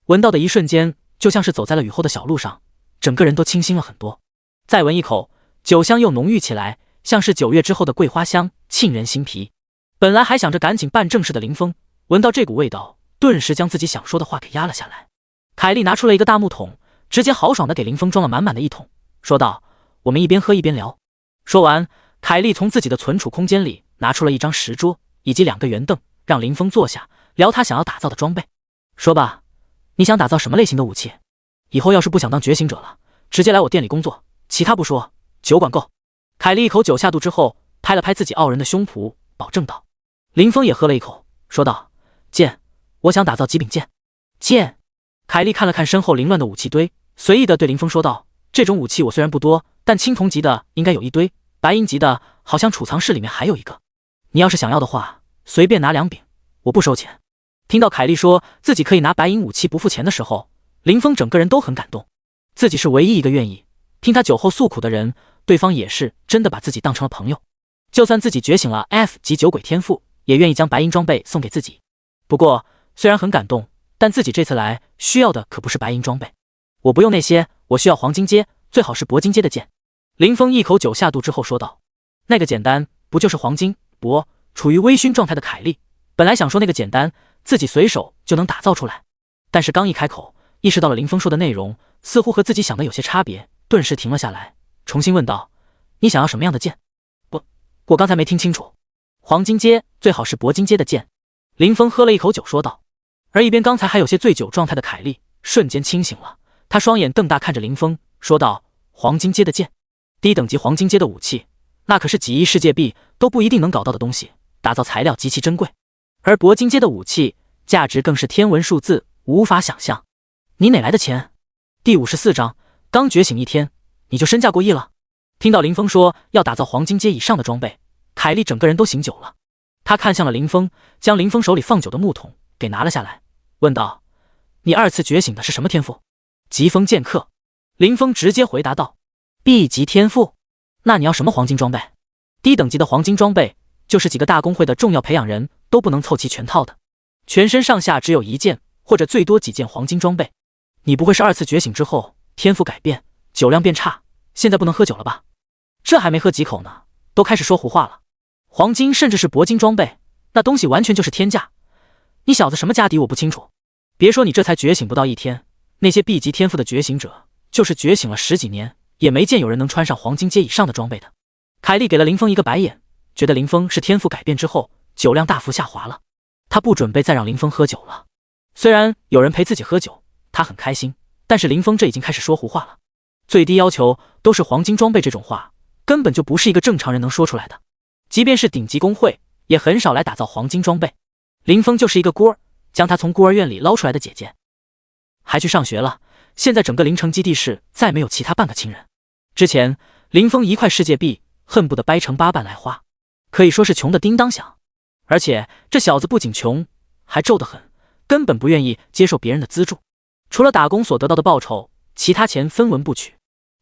闻到的一瞬间就像是走在了雨后的小路上，整个人都清新了很多。再闻一口，酒香又浓郁起来，像是9月之后的桂花香，沁人心脾。本来还想着赶紧办正事的林峰，闻到这股味道，顿时将自己想说的话给压了下来。凯莉拿出了一个大木桶，直接豪爽地给林峰装了满满的一桶，说道：我们一边喝一边聊。说完，凯莉从自己的存储空间里拿出了一张石桌以及2个圆凳，让林峰坐下聊他想要打造的装备。说吧，你想打造什么类型的武器？以后要是不想当觉醒者了，直接来我店里工作，其他不说，酒管够。凯莉一口酒下肚之后，拍了拍自己傲人的胸脯，保证道。林峰也喝了一口，说道：剑，我想打造极柄剑。剑？凯莉看了看身后凌乱的武器堆，随意的对林峰说道：这种武器我虽然不多，但青铜级的应该有一堆，白银级的好像储藏室里面还有一个，你要是想要的话，随便拿2柄，我不收钱。听到凯莉说自己可以拿白银武器不付钱的时候，林峰整个人都很感动。自己是唯一一个愿意听他酒后诉苦的人，对方也是真的把自己当成了朋友。就算自己觉醒了 F 级酒鬼天赋，也愿意将白银装备送给自己。不过虽然很感动，但自己这次来需要的可不是白银装备，我不用那些，我需要黄金阶，最好是铂金阶的剑。林峰一口酒下肚之后说道。那个简单，不就是黄金铂？处于微醺状态的凯莉本来想说那个简单自己随手就能打造出来，但是刚一开口，意识到了林峰说的内容似乎和自己想的有些差别，顿时停了下来，重新问道：你想要什么样的剑？我刚才没听清楚。黄金阶，最好是铂金阶的剑。林峰喝了一口酒说道。而一边刚才还有些醉酒状态的凯莉瞬间清醒了，她双眼瞪大看着林峰说道：黄金阶的剑，低等级黄金阶的武器，那可是几亿世界币都不一定能搞到的东西，打造材料极其珍贵，而铂金阶的武器价值更是天文数字，无法想象。你哪来的钱？第54章刚觉醒一天，你就身价过亿了？听到林峰说要打造黄金阶以上的装备，凯莉整个人都醒酒了。她看向了林峰，将林峰手里放酒的木桶给拿了下来，问道：“你2次觉醒的是什么天赋？”疾风剑客。林峰直接回答道：“B 级天赋。那你要什么黄金装备？低等级的黄金装备，就是几个大公会的重要培养人都不能凑齐全套的，全身上下只有1件或者最多几件黄金装备。你不会是2次觉醒之后天赋改变，酒量变差，现在不能喝酒了吧？这还没喝几口呢，都开始说胡话了。黄金甚至是铂金装备，那东西完全就是天价。你小子什么家底我不清楚。别说你这才觉醒不到1天，那些 B 级天赋的觉醒者，就是觉醒了10几年，也没见有人能穿上黄金阶以上的装备的。”凯莉给了林峰一个白眼，觉得林峰是天赋改变之后酒量大幅下滑了，他不准备再让林峰喝酒了。虽然有人陪自己喝酒，他很开心，但是林峰这已经开始说胡话了。最低要求都是黄金装备，这种话根本就不是一个正常人能说出来的。即便是顶级公会，也很少来打造黄金装备。林峰就是一个孤儿，将他从孤儿院里捞出来的姐姐，还去上学了。现在整个灵城基地市再没有其他半个亲人。之前林峰1块世界币恨不得掰成8瓣来花，可以说是穷的叮当响。而且这小子不仅穷，还皱得很，根本不愿意接受别人的资助，除了打工所得到的报酬，其他钱分文不取。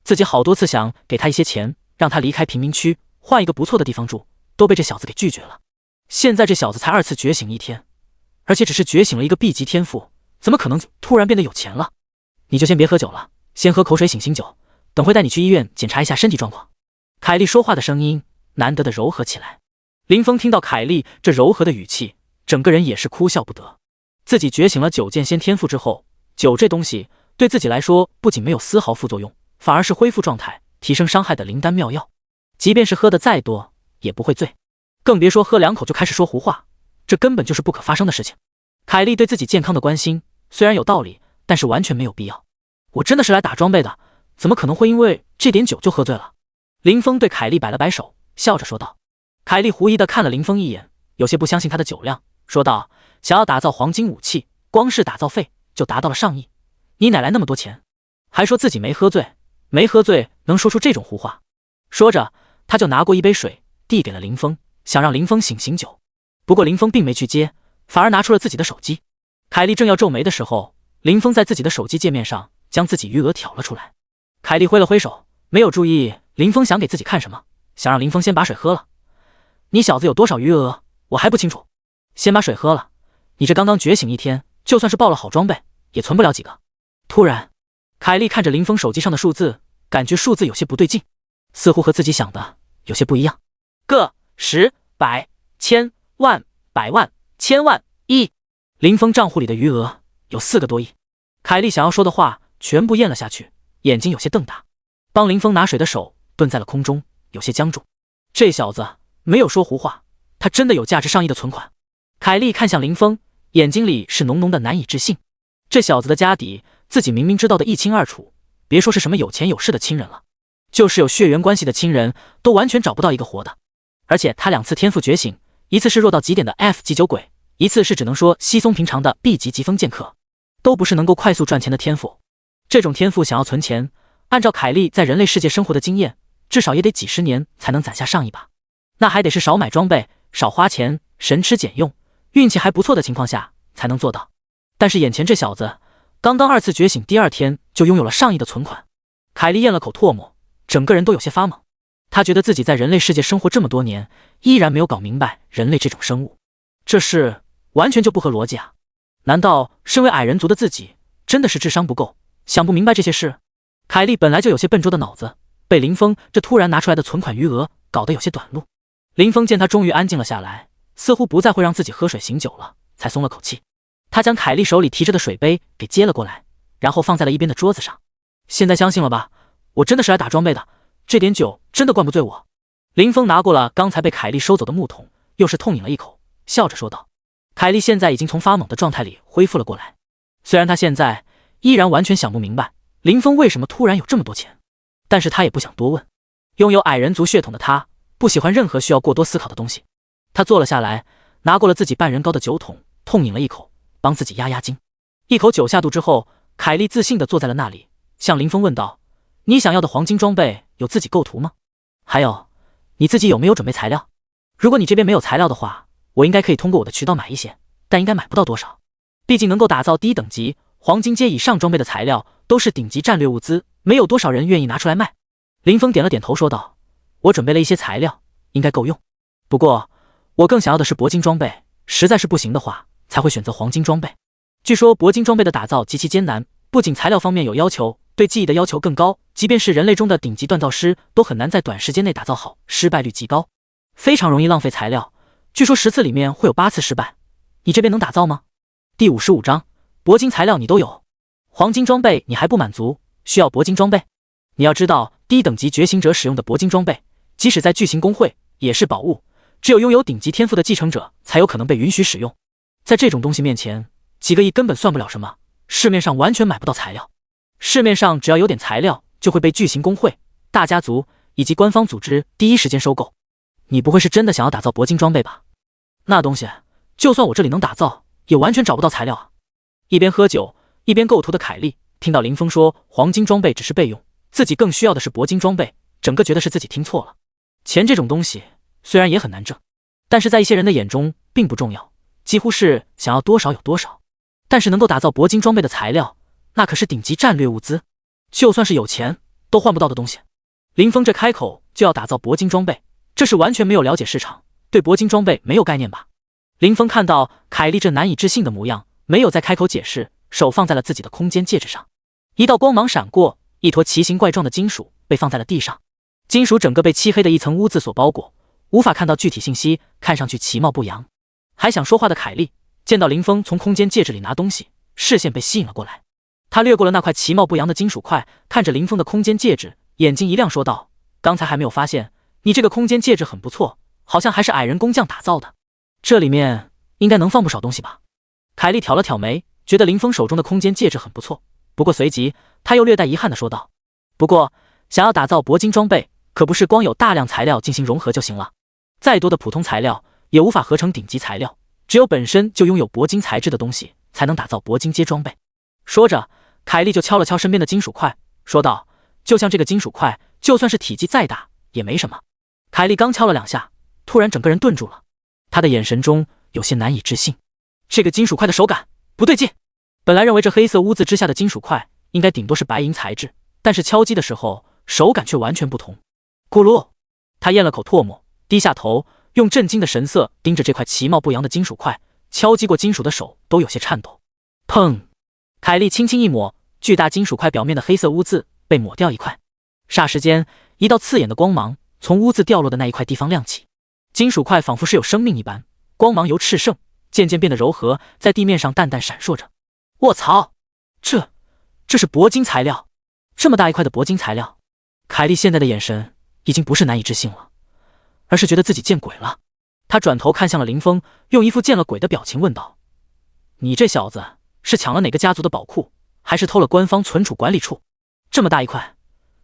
自己好多次想给他一些钱，让他离开贫民区，换一个不错的地方住，都被这小子给拒绝了。现在这小子才2次觉醒1天，而且只是觉醒了一个 B 级天赋，怎么可能突然变得有钱了？你就先别喝酒了，先喝口水醒醒酒，等会带你去医院检查一下身体状况。凯莉说话的声音难得的柔和起来。林峰听到凯莉这柔和的语气，整个人也是哭笑不得。自己觉醒了9件先天赋之后，酒这东西对自己来说不仅没有丝毫副作用，反而是恢复状态、提升伤害的灵丹妙药。即便是喝的再多，也不会醉，更别说喝2口就开始说胡话，这根本就是不可发生的事情。凯莉对自己健康的关心虽然有道理，但是完全没有必要。我真的是来打装备的，怎么可能会因为这点酒就喝醉了？林峰对凯莉摆了摆手，笑着说道。凯莉狐疑地看了林峰一眼，有些不相信他的酒量，说道：“想要打造黄金武器，光是打造费就达到了上亿，你哪来那么多钱？还说自己没喝醉，没喝醉能说出这种胡话？”说着，他就拿过一杯水递给了林峰，想让林峰醒醒酒。不过林峰并没去接，反而拿出了自己的手机。凯莉正要皱眉的时候，林峰在自己的手机界面上将自己余额挑了出来。凯莉挥了挥手，没有注意林峰想给自己看什么，想让林峰先把水喝了。你小子有多少余额，我还不清楚。先把水喝了，你这刚刚觉醒1天，就算是爆了好装备，也存不了几个。突然，凯莉看着林峰手机上的数字，感觉数字有些不对劲，似乎和自己想的有些不一样。个、十、百、千、万、百万、千万、亿，林峰账户里的余额有4个多亿。凯莉想要说的话全部咽了下去，眼睛有些瞪大。帮林峰拿水的手顿在了空中，有些僵住。这小子没有说胡话，他真的有价值上亿的存款。凯莉看向林峰，眼睛里是浓浓的难以置信。这小子的家底自己明明知道的一清二楚，别说是什么有钱有势的亲人了，就是有血缘关系的亲人都完全找不到一个活的。而且他2次天赋觉醒，一次是弱到极点的 F 级酒鬼，一次是只能说稀松平常的 B 级疾风剑客，都不是能够快速赚钱的天赋。这种天赋想要存钱，按照凯莉在人类世界生活的经验，至少也得几10年才能攒下上亿吧。那还得是少买装备、少花钱、省吃俭用，运气还不错的情况下才能做到。但是眼前这小子刚刚2次觉醒第2天就拥有了上亿的存款。凯莉咽了口唾沫，整个人都有些发懵。他觉得自己在人类世界生活这么多年，依然没有搞明白人类这种生物，这事完全就不合逻辑啊！难道身为矮人族的自己真的是智商不够，想不明白这些事？凯莉本来就有些笨拙的脑子，被林峰这突然拿出来的存款余额搞得有些短路。林峰见他终于安静了下来，似乎不再会让自己喝水醒酒了，才松了口气。他将凯莉手里提着的水杯给接了过来，然后放在了一边的桌子上。现在相信了吧？我真的是来打装备的，这点酒真的灌不醉我。林峰拿过了刚才被凯莉收走的木桶，又是痛饮了一口，笑着说道。凯莉现在已经从发懵的状态里恢复了过来，虽然他现在依然完全想不明白林峰为什么突然有这么多钱，但是他也不想多问。拥有矮人族血统的他，不喜欢任何需要过多思考的东西。他坐了下来，拿过了自己半人高的酒桶，痛饮了一口，帮自己压压惊。一口酒下肚之后，凯莉自信地坐在了那里，向林峰问道：“你想要的黄金装备有自己构图吗？还有，你自己有没有准备材料？如果你这边没有材料的话，我应该可以通过我的渠道买一些，但应该买不到多少。毕竟能够打造低等级黄金阶以上装备的材料都是顶级战略物资，没有多少人愿意拿出来卖。林峰点了点头说道，我准备了一些材料，应该够用。不过我更想要的是铂金装备，实在是不行的话才会选择黄金装备。据说铂金装备的打造极其艰难，不仅材料方面有要求，对技艺的要求更高，即便是人类中的顶级锻造师都很难在短时间内打造好，失败率极高，非常容易浪费材料。据说10次里面会有8次失败，你这边能打造吗？第55章，铂金材料你都有，黄金装备你还不满足，需要铂金装备。你要知道，低等级觉醒者使用的铂金装备，即使在巨型公会也是宝物，只有拥有顶级天赋的继承者才有可能被允许使用。在这种东西面前，几个亿根本算不了什么，市面上完全买不到材料。市面上只要有点材料，就会被巨型公会、大家族以及官方组织第一时间收购。你不会是真的想要打造铂金装备吧？那东西，就算我这里能打造，也完全找不到材料啊！一边喝酒一边构图的凯莉，听到林峰说黄金装备只是备用，自己更需要的是铂金装备，整个觉得是自己听错了。钱这种东西虽然也很难挣，但是在一些人的眼中并不重要，几乎是想要多少有多少。但是能够打造铂金装备的材料，那可是顶级战略物资，就算是有钱都换不到的东西。林峰这开口就要打造铂金装备，这是完全没有了解市场，对铂金装备没有概念吧？林峰看到凯莉这难以置信的模样，没有再开口解释，手放在了自己的空间戒指上。一道光芒闪过，一坨奇形怪状的金属被放在了地上，金属整个被漆黑的一层污渍所包裹，无法看到具体信息，看上去其貌不扬。还想说话的凯莉见到林峰从空间戒指里拿东西，视线被吸引了过来。他掠过了那块其貌不扬的金属块，看着林峰的空间戒指，眼睛一亮说道，刚才还没有发现你这个空间戒指很不错，好像还是矮人工匠打造的，这里面应该能放不少东西吧？凯莉挑了挑眉，觉得林峰手中的空间戒指很不错，不过随即他又略带遗憾地说道，不过想要打造铂金装备，可不是光有大量材料进行融合就行了，再多的普通材料也无法合成顶级材料，只有本身就拥有铂金材质的东西才能打造铂金阶装备。说着，凯莉就敲了敲身边的金属块，说道，就像这个金属块，就算是体积再大也没什么。凯莉刚敲了2下，突然整个人顿住了，她的眼神中有些难以置信，这个金属块的手感不对劲。本来认为这黑色污渍之下的金属块应该顶多是白银材质，但是敲击的时候手感却完全不同。咕噜，他咽了口唾沫，低下头，用震惊的神色盯着这块其貌不扬的金属块，敲击过金属的手都有些颤抖。砰！凯莉轻轻一抹，巨大金属块表面的黑色污渍被抹掉一块，霎时间，一道刺眼的光芒从污渍掉落的那一块地方亮起，金属块仿佛是有生命一般，光芒由炽盛渐渐变得柔和，在地面上淡淡闪烁着。卧槽，这是铂金材料，这么大一块的铂金材料！凯莉现在的眼神已经不是难以置信了，而是觉得自己见鬼了。他转头看向了林峰，用一副见了鬼的表情问道，你这小子是抢了哪个家族的宝库，还是偷了官方存储管理处？这么大一块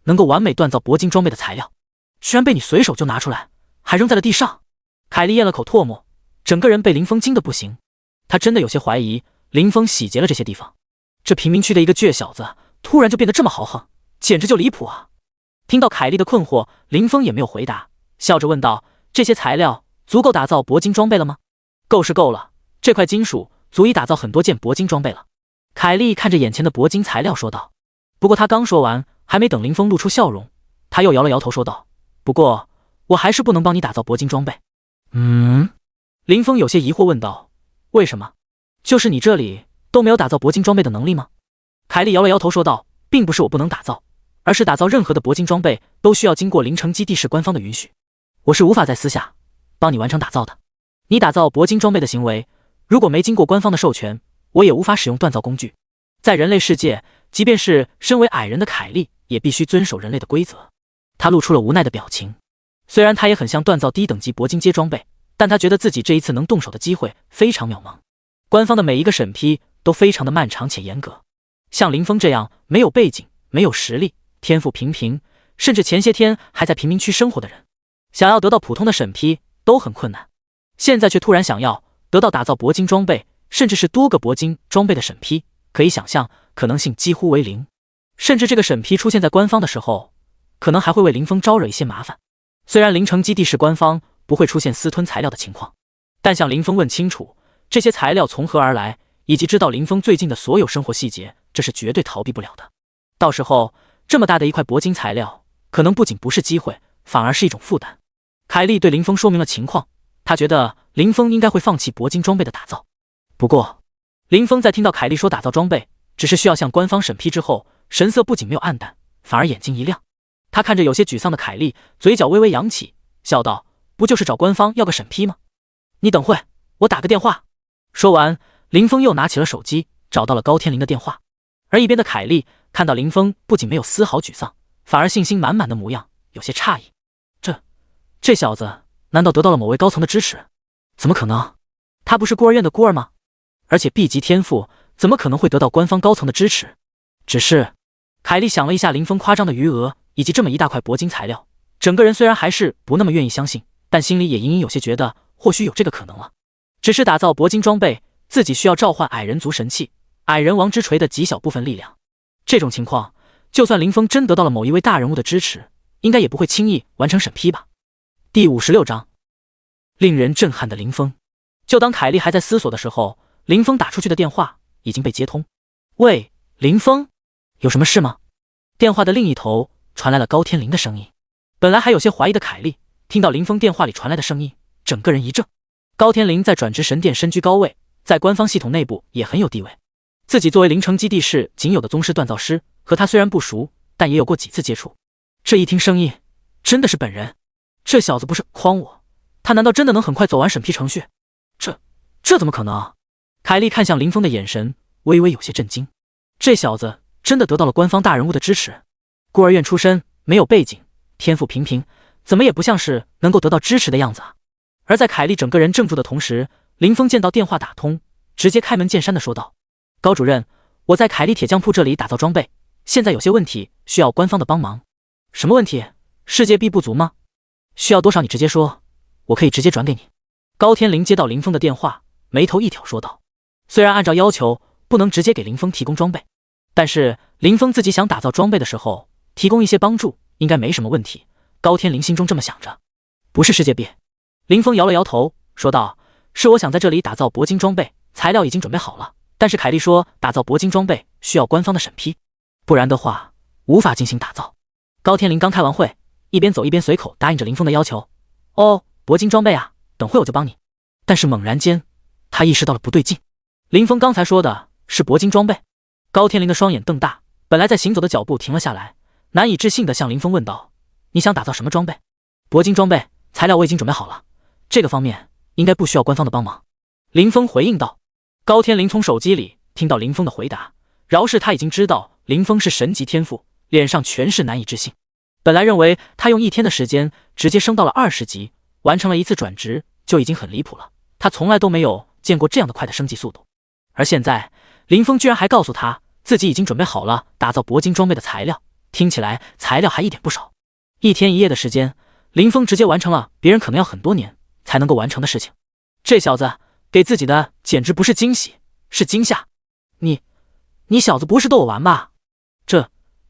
能够完美锻造铂金装备的材料，居然被你随手就拿出来，还扔在了地上。凯莉咽了口唾沫，整个人被林峰惊得不行。他真的有些怀疑林峰洗劫了这些地方，这贫民区的一个倔小子突然就变得这么豪横，简直就离谱啊！听到凯莉的困惑，林峰也没有回答，笑着问道，这些材料足够打造铂金装备了吗？够是够了，这块金属足以打造很多件铂金装备了。凯莉看着眼前的铂金材料说道。不过他刚说完，还没等林峰露出笑容，他又摇了摇头说道，不过我还是不能帮你打造铂金装备。林峰有些疑惑问道，为什么？就是你这里都没有打造铂金装备的能力吗？凯莉摇了摇头说道，并不是我不能打造，而是打造任何的铂金装备都需要经过灵城基地市官方的允许，我是无法在私下帮你完成打造的。你打造铂金装备的行为，如果没经过官方的授权，我也无法使用锻造工具。在人类世界，即便是身为矮人的凯莉，也必须遵守人类的规则。他露出了无奈的表情，虽然他也很想锻造低等级铂金阶装备，但他觉得自己这一次能动手的机会非常渺茫。官方的每一个审批都非常的漫长且严格，像林峰这样没有背景、没有实力、天赋平平，甚至前些天还在贫民区生活的人，想要得到普通的审批都很困难。现在却突然想要得到打造铂金装备，甚至是多个铂金装备的审批，可以想象可能性几乎为零。甚至这个审批出现在官方的时候，可能还会为林峰招惹一些麻烦。虽然灵城基地是官方，不会出现私吞材料的情况，但向林峰问清楚这些材料从何而来，以及知道林峰最近的所有生活细节，这是绝对逃避不了的。到时候这么大的一块铂金材料，可能不仅不是机会，反而是一种负担。凯莉对林峰说明了情况，他觉得林峰应该会放弃铂金装备的打造。不过林峰在听到凯莉说打造装备只是需要向官方审批之后，神色不仅没有黯淡，反而眼睛一亮。他看着有些沮丧的凯莉，嘴角微微扬起，笑道：不就是找官方要个审批吗？你等会，我打个电话。说完，林峰又拿起了手机，找到了高天林的电话。而一边的凯莉看到林峰不仅没有丝毫沮丧，反而信心满满的模样，有些诧异。这小子难道得到了某位高层的支持？怎么可能？他不是孤儿院的孤儿吗？而且 B 级天赋怎么可能会得到官方高层的支持？只是凯莉想了一下林峰夸张的余额以及这么一大块铂金材料，整个人虽然还是不那么愿意相信，但心里也隐隐有些觉得或许有这个可能了。只是打造铂金装备，自己需要召唤矮人族神器矮人王之锤的极小部分力量。这种情况，就算林峰真得到了某一位大人物的支持，应该也不会轻易完成审批吧。第56章，令人震撼的林峰。就当凯莉还在思索的时候，林峰打出去的电话已经被接通。喂，林峰，有什么事吗？电话的另一头传来了高天林的声音。本来还有些怀疑的凯莉听到林峰电话里传来的声音，整个人一怔。高天林在转职神殿身居高位，在官方系统内部也很有地位。自己作为灵城基地室仅有的宗师锻造师，和他虽然不熟，但也有过几次接触。这一听声音，真的是本人。这小子不是诓我，他难道真的能很快走完审批程序？这怎么可能？凯莉看向林峰的眼神微微有些震惊。这小子真的得到了官方大人物的支持？孤儿院出身，没有背景，天赋平平，怎么也不像是能够得到支持的样子啊。而在凯莉整个人怔住的同时，林峰见到电话打通，直接开门见山的说道：高主任，我在凯莉铁匠铺这里打造装备，现在有些问题需要官方的帮忙。什么问题？世界币不足吗？需要多少你直接说，我可以直接转给你。高天林接到林峰的电话，眉头一挑说道。虽然按照要求不能直接给林峰提供装备，但是林峰自己想打造装备的时候提供一些帮助应该没什么问题。高天林心中这么想着。不是世界币。林峰摇了摇头说道，是我想在这里打造铂金装备，材料已经准备好了，但是凯莉说打造铂金装备需要官方的审批，不然的话无法进行打造。高天林刚开完会，一边走一边随口答应着林峰的要求。哦，铂金装备啊，等会我就帮你。但是猛然间他意识到了不对劲，林峰刚才说的是铂金装备。高天林的双眼瞪大，本来在行走的脚步停了下来，难以置信地向林峰问道，你想打造什么装备？铂金装备，材料我已经准备好了，这个方面应该不需要官方的帮忙。林峰回应道。高天林从手机里听到林峰的回答，饶是他已经知道林峰是神级天赋，脸上全是难以置信。本来认为他用1天的时间直接升到了20级，完成了一次转职就已经很离谱了，他从来都没有见过这样的快的升级速度。而现在林峰居然还告诉他自己已经准备好了打造铂金装备的材料，听起来材料还一点不少。1天1夜的时间，林峰直接完成了别人可能要很多年才能够完成的事情。这小子给自己的简直不是惊喜，是惊吓。你小子不是逗我玩吧？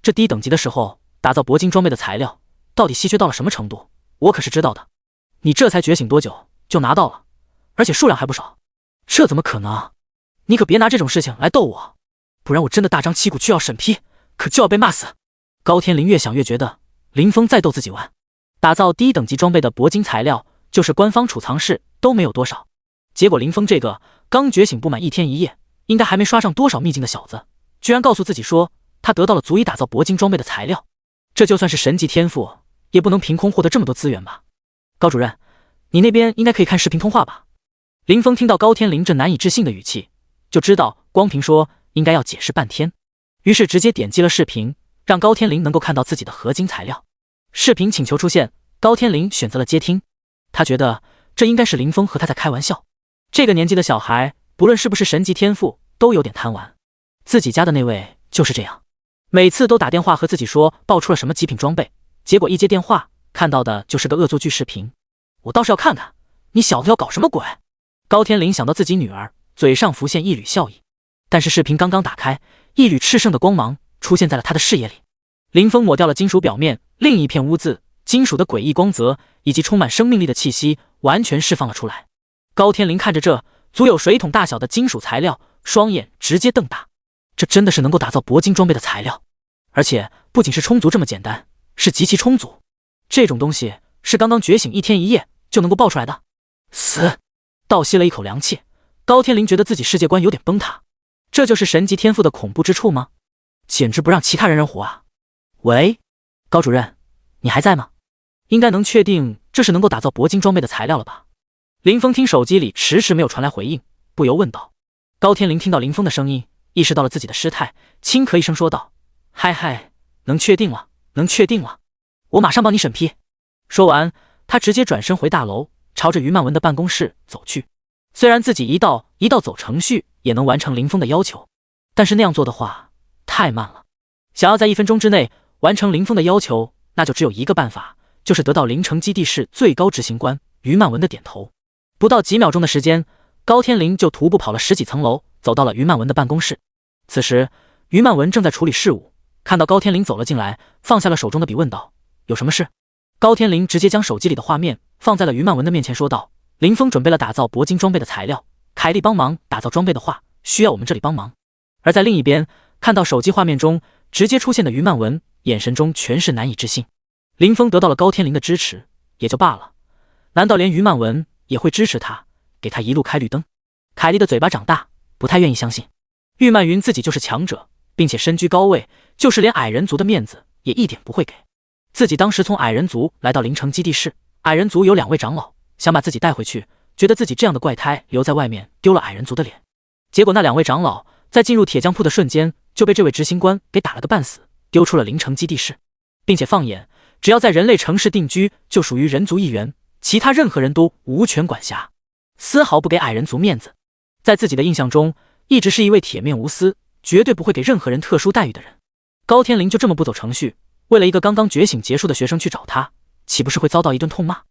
这低等级的时候打造铂金装备的材料到底稀缺到了什么程度，我可是知道的。你这才觉醒多久就拿到了，而且数量还不少，这怎么可能？你可别拿这种事情来逗我，不然我真的大张旗鼓去要审批，可就要被骂死。高天林越想越觉得林峰在逗自己玩。打造低等级装备的铂金材料就是官方储藏室都没有多少，结果林峰这个刚觉醒不满1天1夜，应该还没刷上多少秘境的小子，居然告诉自己说他得到了足以打造铂金装备的材料。这就算是神级天赋也不能凭空获得这么多资源吧。高主任，你那边应该可以看视频通话吧？林峰听到高天林这难以置信的语气，就知道光凭说应该要解释半天，于是直接点击了视频，让高天林能够看到自己的合金材料。视频请求出现，高天林选择了接听。他觉得这应该是林峰和他在开玩笑，这个年纪的小孩不论是不是神级天赋都有点贪玩，自己家的那位就是这样，每次都打电话和自己说爆出了什么极品装备，结果一接电话看到的就是个恶作剧视频。我倒是要看看你小子要搞什么鬼。高天林想到自己女儿，嘴上浮现一缕笑意，但是视频刚刚打开，一缕炽盛的光芒出现在了他的视野里。林峰抹掉了金属表面另一片污渍，金属的诡异光泽以及充满生命力的气息完全释放了出来。高天灵看着这足有水桶大小的金属材料，双眼直接瞪大。这真的是能够打造铂金装备的材料，而且不仅是充足这么简单，是极其充足。这种东西是刚刚觉醒1天1夜就能够爆出来的。死！倒吸了一口凉气，高天灵觉得自己世界观有点崩塌。这就是神级天赋的恐怖之处吗？简直不让其他人活啊！喂，高主任，你还在吗？应该能确定这是能够打造铂金装备的材料了吧？林峰听手机里迟迟没有传来回应，不由问道。高天灵听到林峰的声音，意识到了自己的失态，轻咳一声说道：嗨嗨，能确定了，能确定了，我马上帮你审批。说完，他直接转身回大楼，朝着于曼文的办公室走去。虽然自己一道走程序也能完成林峰的要求，但是那样做的话太慢了。想要在1分钟之内完成林峰的要求，那就只有一个办法，就是得到凌城基地市最高执行官于曼文的点头。不到几秒钟的时间，高天灵就徒步跑了10几层楼，走到了于曼文的办公室。此时于曼文正在处理事务，看到高天灵走了进来，放下了手中的笔问道：有什么事？高天灵直接将手机里的画面放在了于曼文的面前说道：林峰准备了打造铂金装备的材料，凯莉帮忙打造装备的话需要我们这里帮忙。而在另一边，看到手机画面中直接出现的于曼文，眼神中全是难以置信。林峰得到了高天灵的支持也就罢了，难道连于曼文也会支持他，给他一路开绿灯？凯莉的嘴巴长大，不太愿意相信玉曼云自己就是强者，并且身居高位，就是连矮人族的面子也一点不会给。自己当时从矮人族来到凌城基地市，矮人族有2位长老想把自己带回去，觉得自己这样的怪胎留在外面丢了矮人族的脸。结果那2位长老在进入铁匠铺的瞬间就被这位执行官给打了个半死，丢出了凌城基地市，并且放眼只要在人类城市定居就属于人族一员，其他任何人都无权管辖，丝毫不给矮人族面子。在自己的印象中一直是一位铁面无私，绝对不会给任何人特殊待遇的人。高天灵就这么不走程序，为了一个刚刚觉醒结束的学生去找他，岂不是会遭到一顿痛骂？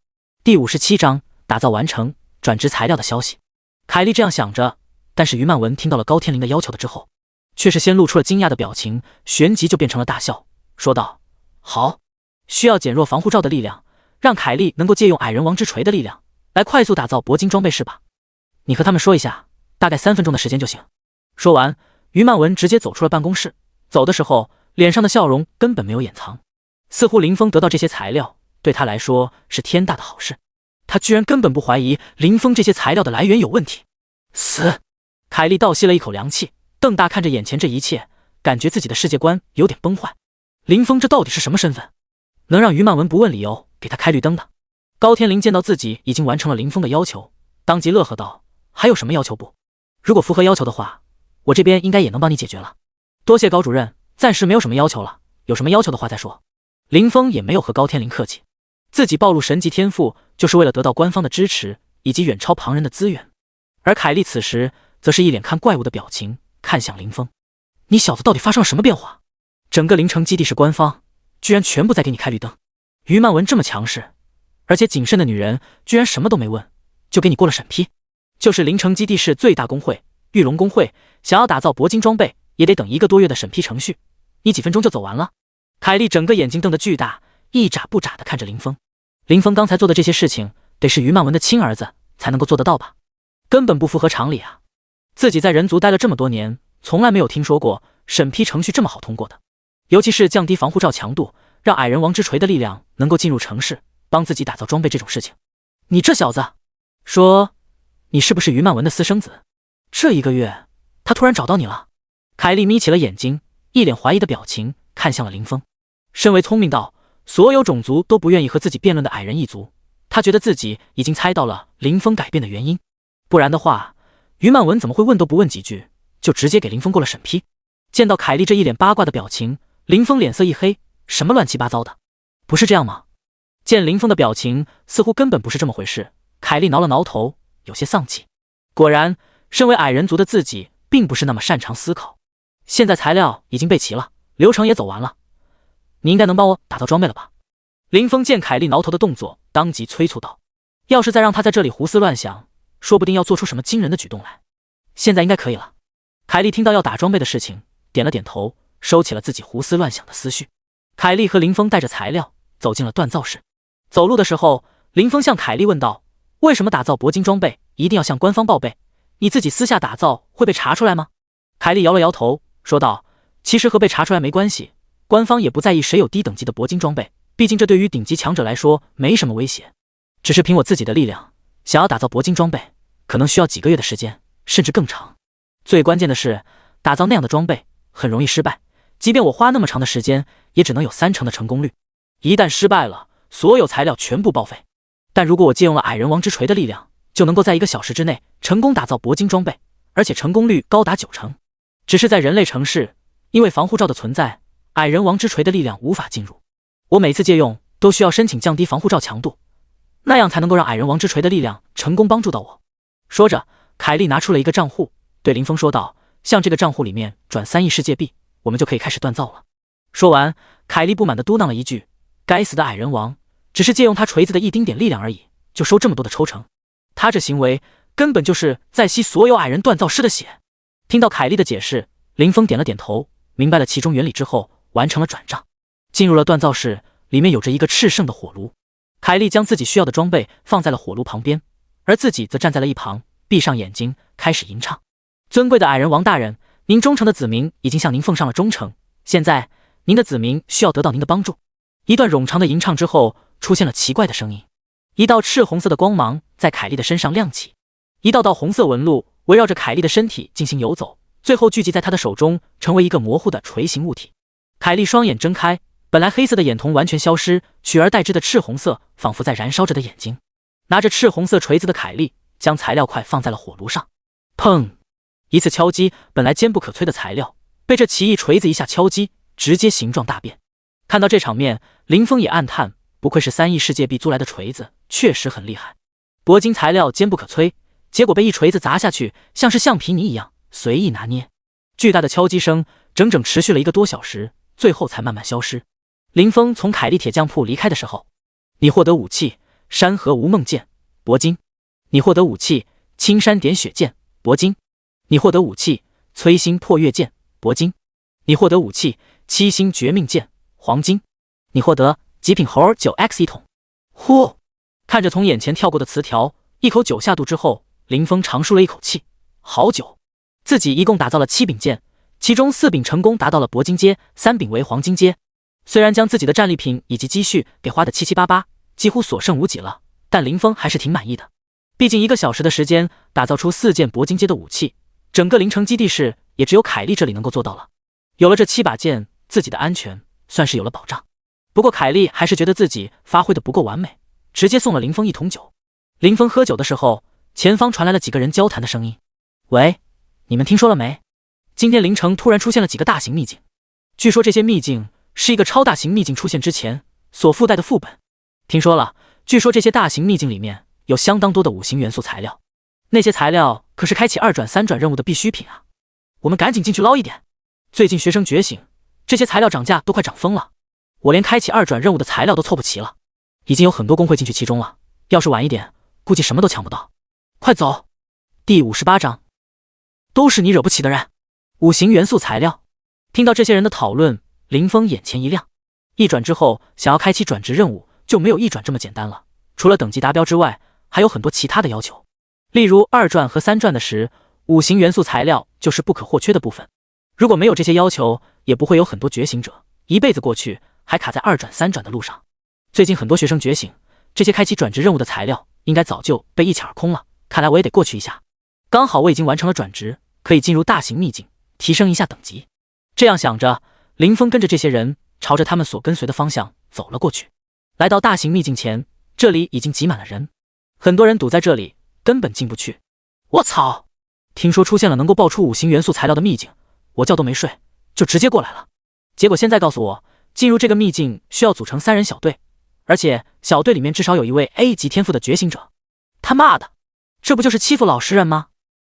第57章打造完成，转职材料的消息。凯莉这样想着，但是于曼文听到了高天灵的要求的之后，却是先露出了惊讶的表情，旋即就变成了大笑，说道：好，需要减弱防护罩的力量，让凯莉能够借用矮人王之锤的力量来快速打造铂金装备是吧？你和他们说一下，大概3分钟的时间就行。说完，于曼文直接走出了办公室，走的时候脸上的笑容根本没有掩藏，似乎林峰得到这些材料对他来说是天大的好事。他居然根本不怀疑林峰这些材料的来源有问题。死！凯莉倒吸了一口凉气，瞪大看着眼前这一切，感觉自己的世界观有点崩坏。林峰这到底是什么身份，能让于曼文不问理由给他开绿灯的？高天灵见到自己已经完成了林峰的要求，当即乐呵道：还有什么要求不？如果符合要求的话，我这边应该也能帮你解决了。多谢高主任，暂时没有什么要求了，有什么要求的话再说。林峰也没有和高天灵客气，自己暴露神级天赋就是为了得到官方的支持以及远超旁人的资源。而凯莉此时则是一脸看怪物的表情，看向林峰：你小子到底发生了什么变化？整个凌城基地是官方居然全部在给你开绿灯。于曼文这么强势而且谨慎的女人，居然什么都没问就给你过了审批。就是凌城基地市最大工会玉龙工会，想要打造铂金装备也得等1个多月的审批程序，你几分钟就走完了？凯莉整个眼睛瞪得巨大，一眨不眨地看着林峰。林峰刚才做的这些事情得是于曼文的亲儿子才能够做得到吧，根本不符合常理啊。自己在人族待了这么多年，从来没有听说过审批程序这么好通过的，尤其是降低防护罩强度，让矮人王之锤的力量能够进入城市帮自己打造装备这种事情。你这小子，说你是不是于曼文的私生子？这1个月他突然找到你了？凯莉眯起了眼睛，一脸怀疑的表情看向了林峰。身为聪明到所有种族都不愿意和自己辩论的矮人一族，他觉得自己已经猜到了林峰改变的原因，不然的话于曼文怎么会问都不问几句就直接给林峰过了审批？见到凯莉这一脸八卦的表情，林峰脸色一黑，什么乱七八糟的，不是这样吗？见林峰的表情似乎根本不是这么回事，凯莉挠了挠头，有些丧气。果然身为矮人族的自己并不是那么擅长思考。现在材料已经备齐了，流程也走完了，你应该能帮我打造装备了吧？林峰见凯莉挠头的动作，当即催促道：要是再让他在这里胡思乱想，说不定要做出什么惊人的举动来。现在应该可以了。凯莉听到要打装备的事情，点了点头，收起了自己胡思乱想的思绪。凯莉和林峰带着材料走进了锻造室。走路的时候，林峰向凯莉问道：“为什么打造铂金装备一定要向官方报备？你自己私下打造会被查出来吗？”凯莉摇了摇头，说道：“其实和被查出来没关系，官方也不在意谁有低等级的铂金装备，毕竟这对于顶级强者来说没什么威胁。只是凭我自己的力量，想要打造铂金装备，可能需要几个月的时间，甚至更长。最关键的是，打造那样的装备很容易失败，即便我花那么长的时间，也只能有30%的成功率。一旦失败了，所有材料全部报废。但如果我借用了矮人王之锤的力量，就能够在1个小时之内成功打造铂金装备，而且成功率高达90%。只是在人类城市，因为防护罩的存在，矮人王之锤的力量无法进入。我每次借用都需要申请降低防护罩强度，那样才能够让矮人王之锤的力量成功帮助到我。”说着，凯莉拿出了一个账户，对林峰说道：“向这个账户里面转3亿世界币，我们就可以开始锻造了。”说完，凯莉不满地嘟囔了一句：“该死的矮人王，只是借用他锤子的一丁点力量而已，就收这么多的抽成，他这行为根本就是在吸所有矮人锻造师的血。”听到凯莉的解释，林峰点了点头，明白了其中原理之后，完成了转账，进入了锻造室。里面有着一个炽盛的火炉，凯莉将自己需要的装备放在了火炉旁边，而自己则站在了一旁，闭上眼睛开始吟唱：“尊贵的矮人王大人，您忠诚的子民已经向您奉上了忠诚，现在您的子民需要得到您的帮助。”一段冗长的吟唱之后，出现了奇怪的声音，一道赤红色的光芒在凯莉的身上亮起，一道道红色纹路围绕着凯莉的身体进行游走，最后聚集在她的手中，成为一个模糊的锤形物体。凯莉双眼睁开，本来黑色的眼瞳完全消失，取而代之的赤红色仿佛在燃烧着的眼睛。拿着赤红色锤子的凯莉将材料块放在了火炉上，砰！一次敲击，本来坚不可摧的材料被这奇异锤子一下敲击，直接形状大变。看到这场面，林峰也暗叹，不愧是3亿世界币租来的锤子，确实很厉害。铂金材料坚不可摧，结果被一锤子砸下去，像是橡皮泥一样随意拿捏。巨大的敲击声整整持续了1个多小时，最后才慢慢消失。林峰从凯莉铁匠铺离开的时候，你获得武器山河无梦剑铂金，你获得武器青山点雪剑铂金，你获得武器摧心破月剑铂金，你获得武器七星绝命剑黄金，你获得极品猴 9X 一桶。呼！看着从眼前跳过的词条，一口酒下肚之后，林峰长舒了一口气。好久，自己一共打造了7柄剑，其中4柄成功达到了铂金阶，3柄为黄金阶。虽然将自己的战利品以及积蓄给花得七七八八，几乎所剩无几了，但林峰还是挺满意的。毕竟1个小时的时间打造出4件铂金阶的武器，整个灵城基地室也只有凯莉这里能够做到了。有了这7把剑，自己的安全算是有了保障。不过凯莉还是觉得自己发挥的不够完美，直接送了林峰1桶酒。林峰喝酒的时候，前方传来了几个人交谈的声音：“喂，你们听说了没？今天灵城突然出现了几个大型秘境，据说这些秘境是一个超大型秘境出现之前所附带的副本。听说了，据说这些大型秘境里面有相当多的5行元素材料，那些材料可是开启2转3转任务的必需品啊！我们赶紧进去捞一点。最近学生觉醒，这些材料涨价都快涨疯了，我连开启2转任务的材料都凑不齐了，已经有很多工会进去其中了，要是晚一点，估计什么都抢不到。快走！”第58章，都是你惹不起的人。5行元素材料。听到这些人的讨论，林峰眼前一亮。1转之后想要开启转职任务，就没有1转这么简单了。除了等级达标之外，还有很多其他的要求。例如2转和3转的时，5行元素材料就是不可或缺的部分。如果没有这些要求，也不会有很多觉醒者一辈子过去还卡在2转3转的路上。最近很多学生觉醒，这些开启转职任务的材料应该早就被一抢而空了，看来我也得过去一下。刚好我已经完成了转职，可以进入大型秘境，提升一下等级。这样想着，林峰跟着这些人朝着他们所跟随的方向走了过去。来到大型秘境前，这里已经挤满了人，很多人堵在这里，根本进不去。我操！听说出现了能够爆出5行元素材料的秘境，我觉都没睡，就直接过来了。结果现在告诉我，进入这个秘境需要组成3人小队，而且小队里面至少有1位 A 级天赋的觉醒者。他妈的，这不就是欺负老实人吗？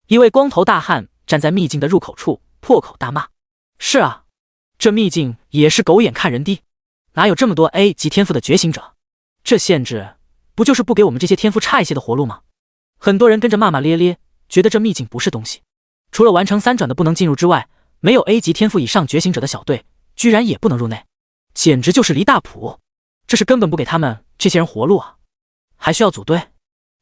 一位光头大汉站在秘境的入口处，破口大骂。是啊，这秘境也是狗眼看人低，哪有这么多 A 级天赋的觉醒者？这限制不就是不给我们这些天赋差一些的活路吗？很多人跟着骂骂咧咧，觉得这秘境不是东西。除了完成3转的不能进入之外，没有 A 级天赋以上觉醒者的小队居然也不能入内，简直就是离大谱！这是根本不给他们这些人活路啊！还需要组队？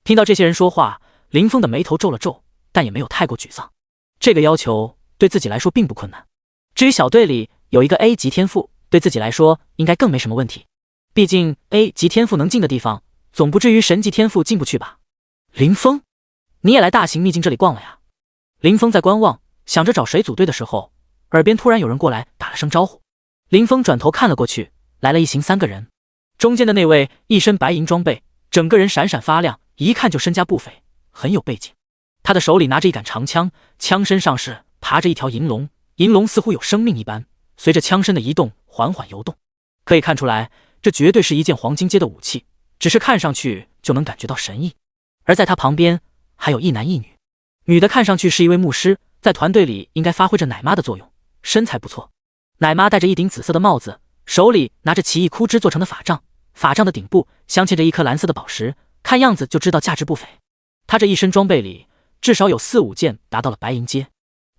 听到这些人说话，林峰的眉头皱了皱，但也没有太过沮丧。这个要求对自己来说并不困难。至于小队里有一个 A 级天赋，对自己来说应该更没什么问题。毕竟 A 级天赋能进的地方，总不至于神级天赋进不去吧？林峰，你也来大型秘境这里逛了呀？林峰在观望，想着找谁组队的时候，耳边突然有人过来打了声招呼。林峰转头看了过去，来了一行3个人。中间的那位一身白银装备，整个人闪闪发亮，一看就身家不菲，很有背景。他的手里拿着一杆长枪，枪身上是爬着一条银龙，银龙似乎有生命一般，随着枪身的移动缓缓游动。可以看出来，这绝对是一件黄金阶的武器，只是看上去就能感觉到神异。而在他旁边还有一男一女，女的看上去是一位牧师，在团队里应该发挥着奶妈的作用，身材不错。奶妈戴着一顶紫色的帽子，手里拿着奇异枯枝做成的法杖，法杖的顶部镶嵌着一颗蓝色的宝石，看样子就知道价值不菲。他这一身装备里至少有4、5件达到了白银阶。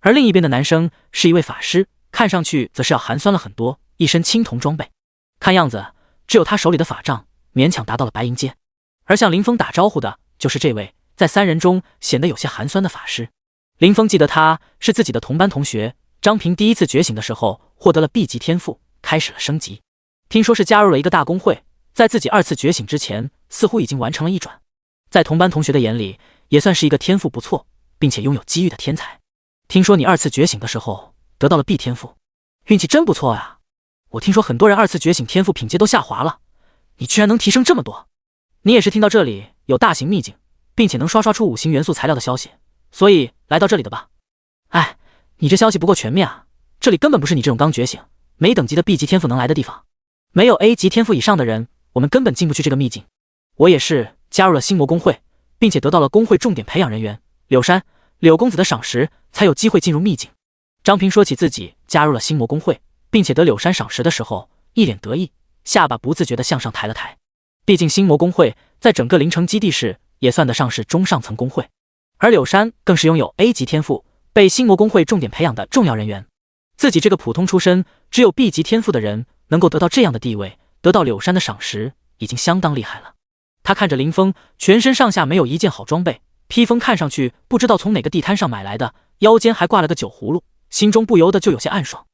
而另一边的男生是一位法师，看上去则是要寒酸了很多，一身青铜装备，看样子只有他手里的法杖勉强达到了白银阶。而向林峰打招呼的就是这位在3人中显得有些寒酸的法师。林峰记得他是自己的同班同学，张平第一次觉醒的时候获得了 B 级天赋，开始了升级。听说是加入了一个大公会，在自己2次觉醒之前似乎已经完成了1转，在同班同学的眼里也算是一个天赋不错并且拥有机遇的天才。听说你2次觉醒的时候得到了 B 天赋，运气真不错呀！我听说很多人2次觉醒天赋品阶都下滑了，你居然能提升这么多。你也是听到这里有大型秘境，并且能刷出5行元素材料的消息，所以来到这里的吧？哎，你这消息不够全面啊，这里根本不是你这种刚觉醒没等级的 B 级天赋能来的地方，没有 A 级天赋以上的人，我们根本进不去这个秘境。我也是加入了星魔公会，并且得到了公会重点培养人员柳山、柳公子的赏识，才有机会进入秘境。张平说起自己加入了星魔公会，并且得柳山赏识的时候，一脸得意，下巴不自觉地向上抬了抬。毕竟星魔公会在整个灵城基地市也算得上是中上层公会，而柳山更是拥有 A 级天赋，被星魔公会重点培养的重要人员。自己这个普通出身只有 B 级天赋的人能够得到这样的地位，得到柳山的赏识已经相当厉害了。他看着林峰全身上下没有一件好装备，披风看上去不知道从哪个地摊上买来的，腰间还挂了个酒葫芦，心中不由得就有些暗爽。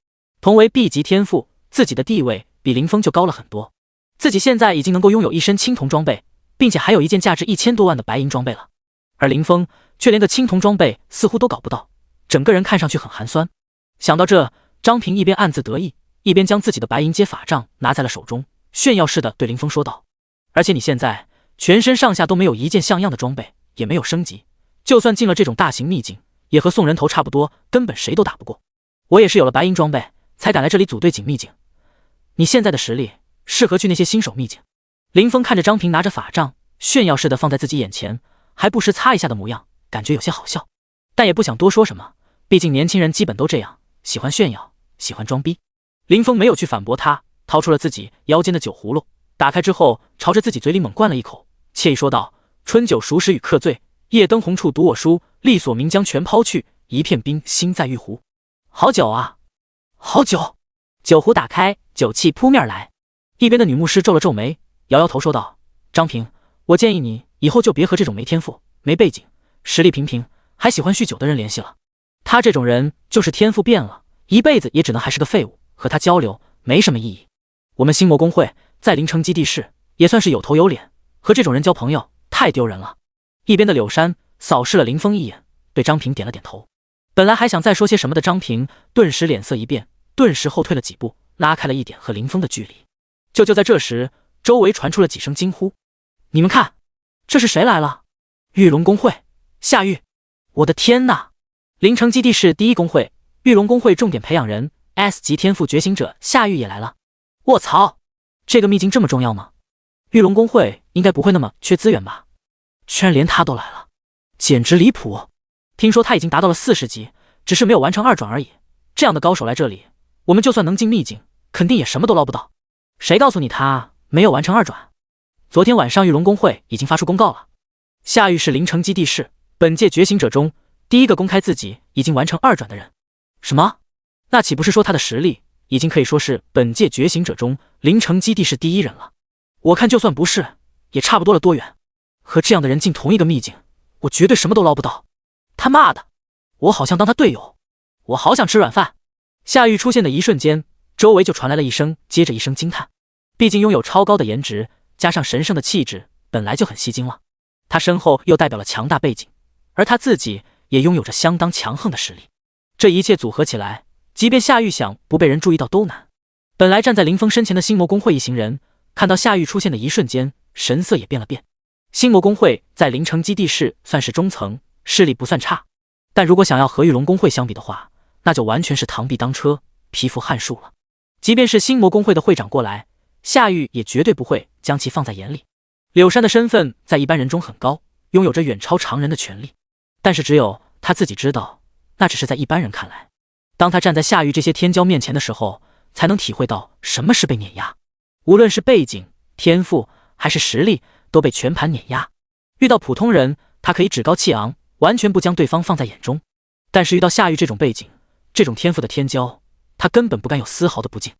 同为 B 级天赋，自己的地位比林峰就高了很多。自己现在已经能够拥有一身青铜装备，并且还有一件价值1000多万的白银装备了，而林峰却连个青铜装备似乎都搞不到，整个人看上去很寒酸。想到这，张平一边暗自得意，一边将自己的白银阶法杖拿在了手中，炫耀似的对林峰说道：而且你现在全身上下都没有一件像样的装备，也没有升级，就算进了这种大型秘境，也和送人头差不多，根本谁都打不过。我也是有了白银装备才敢来这里组队进秘境，你现在的实力适合去那些新手秘境。林峰看着张平拿着法杖炫耀似的放在自己眼前，还不时擦一下的模样，感觉有些好笑，但也不想多说什么，毕竟年轻人基本都这样，喜欢炫耀，喜欢装逼。林峰没有去反驳他，掏出了自己腰间的酒葫芦，打开之后朝着自己嘴里猛灌了一口，惬意说道：春酒熟时与客醉，夜灯红处读我书，力所名将全抛去，一片冰心在玉壶。好酒啊，好酒！酒壶打开，酒气扑面来。一边的女牧师皱了皱眉，摇摇头说道：张平，我建议你以后就别和这种没天赋、没背景、实力平平还喜欢酗酒的人联系了。他这种人就是天赋变了，一辈子也只能还是个废物，和他交流没什么意义。我们星魔公会在灵城基地市也算是有头有脸，和这种人交朋友太丢人了。一边的柳山扫视了林峰一眼，对张平点了点头。本来还想再说些什么的张平顿时脸色一变，顿时后退了几步，拉开了一点和林峰的距离。就在这时，周围传出了几声惊呼：你们看，这是谁来了？玉龙公会夏玉！我的天哪！灵城基地市第1公会玉龙公会重点培养人 S 级天赋觉醒者夏玉也来了。卧槽，这个秘境这么重要吗？玉龙公会应该不会那么缺资源吧？居然连他都来了，简直离谱！听说他已经达到了40级，只是没有完成2转而已。这样的高手来这里，我们就算能进秘境，肯定也什么都捞不到。谁告诉你他没有完成2转？昨天晚上玉龙公会已经发出公告了，夏玉是灵城基地市本届觉醒者中第1个公开自己已经完成2转的人。什么？那岂不是说他的实力已经可以说是本届觉醒者中灵城基地市第一人了？我看就算不是，也差不多了多远？和这样的人进同一个秘境，我绝对什么都捞不到。他妈的，我好像当他队友，我好想吃软饭。夏玉出现的一瞬间，周围就传来了一声接着一声惊叹。毕竟拥有超高的颜值，加上神圣的气质，本来就很吸睛了。他身后又代表了强大背景，而他自己也拥有着相当强横的实力。这一切组合起来，即便夏玉想不被人注意到都难。本来站在林峰身前的星魔公会一行人，看到夏玉出现的一瞬间，神色也变了变。星魔公会在灵城基地市算是中层，势力不算差，但如果想要和玉龙公会相比的话，那就完全是螳臂当车，蚍蜉撼树了。即便是星魔公会的会长过来，夏玉也绝对不会将其放在眼里。柳山的身份在一般人中很高，拥有着远超常人的权利，但是只有他自己知道，那只是在一般人看来。当他站在夏玉这些天骄面前的时候，才能体会到什么是被碾压。无论是背景、天赋还是实力，都被全盘碾压。遇到普通人，他可以趾高气昂，完全不将对方放在眼中，但是遇到夏玉这种背景、这种天赋的天骄，他根本不敢有丝毫的不敬。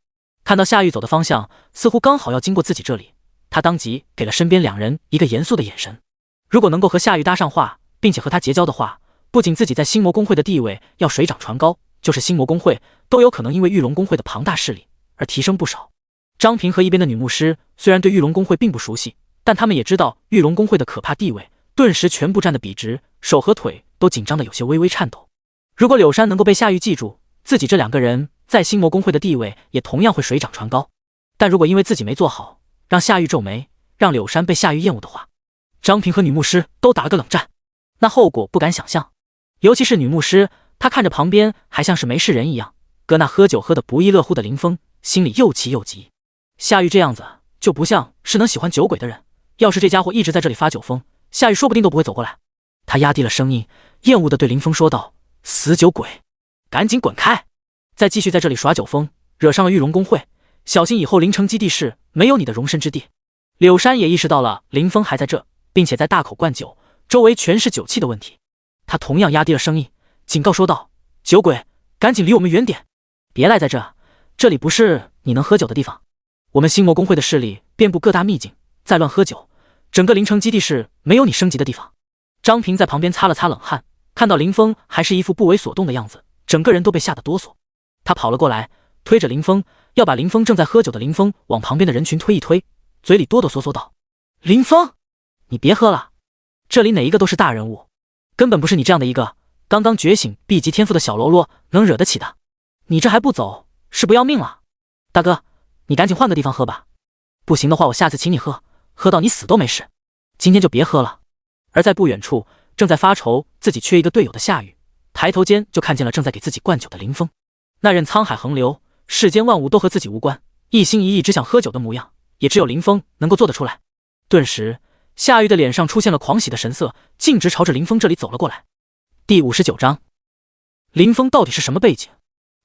看到夏玉走的方向似乎刚好要经过自己这里，他当即给了身边两人一个严肃的眼神。如果能够和夏玉搭上话，并且和他结交的话，不仅自己在星魔公会的地位要水涨船高，就是星魔公会都有可能因为玉龙公会的庞大势力而提升不少。张平和一边的女牧师虽然对玉龙公会并不熟悉，但他们也知道玉龙公会的可怕地位，顿时全部站得笔直，手和腿都紧张得有些微微颤抖。如果柳山能够被夏玉记住，自己这两个人在星魔公会的地位也同样会水涨船高。但如果因为自己没做好，让夏玉皱眉，让柳山被夏玉厌恶的话，张平和女牧师都打了个冷战，那后果不敢想象。尤其是女牧师，她看着旁边还像是没事人一样，搁那喝酒喝得不亦乐乎的林峰，心里又气又急。夏玉这样子就不像是能喜欢酒鬼的人，要是这家伙一直在这里发酒疯，夏玉说不定都不会走过来。他压低了声音，厌恶地对林峰说道：“死酒鬼，赶紧滚开！再继续在这里耍酒疯，惹上了玉龙公会，小心以后灵城基地市没有你的容身之地。”柳山也意识到了林峰还在这，并且在大口灌酒，周围全是酒气的问题。他同样压低了声音，警告说道：“酒鬼，赶紧离我们远点，别赖在这，这里不是你能喝酒的地方。我们星魔公会的势力遍布各大秘境，再乱喝酒，整个灵城基地市没有你升级的地方。”张平在旁边擦了擦冷汗，看到林峰还是一副不为所动的样子，整个人都被吓得哆嗦。他跑了过来，推着林峰，要把林峰正在喝酒的林峰往旁边的人群推一推，嘴里哆哆嗦嗦道：“林峰，你别喝了，这里哪一个都是大人物，根本不是你这样的一个刚刚觉醒 B 级天赋的小喽啰能惹得起的。你这还不走，是不要命了？大哥，你赶紧换个地方喝吧，不行的话我下次请你喝，喝到你死都没事。今天就别喝了。”而在不远处，正在发愁自己缺一个队友的夏雨，抬头间就看见了正在给自己灌酒的林峰。那任沧海横流，世间万物都和自己无关，一心一意只想喝酒的模样，也只有林峰能够做得出来。顿时，夏雨的脸上出现了狂喜的神色，径直朝着林峰这里走了过来。第59章，林峰到底是什么背景？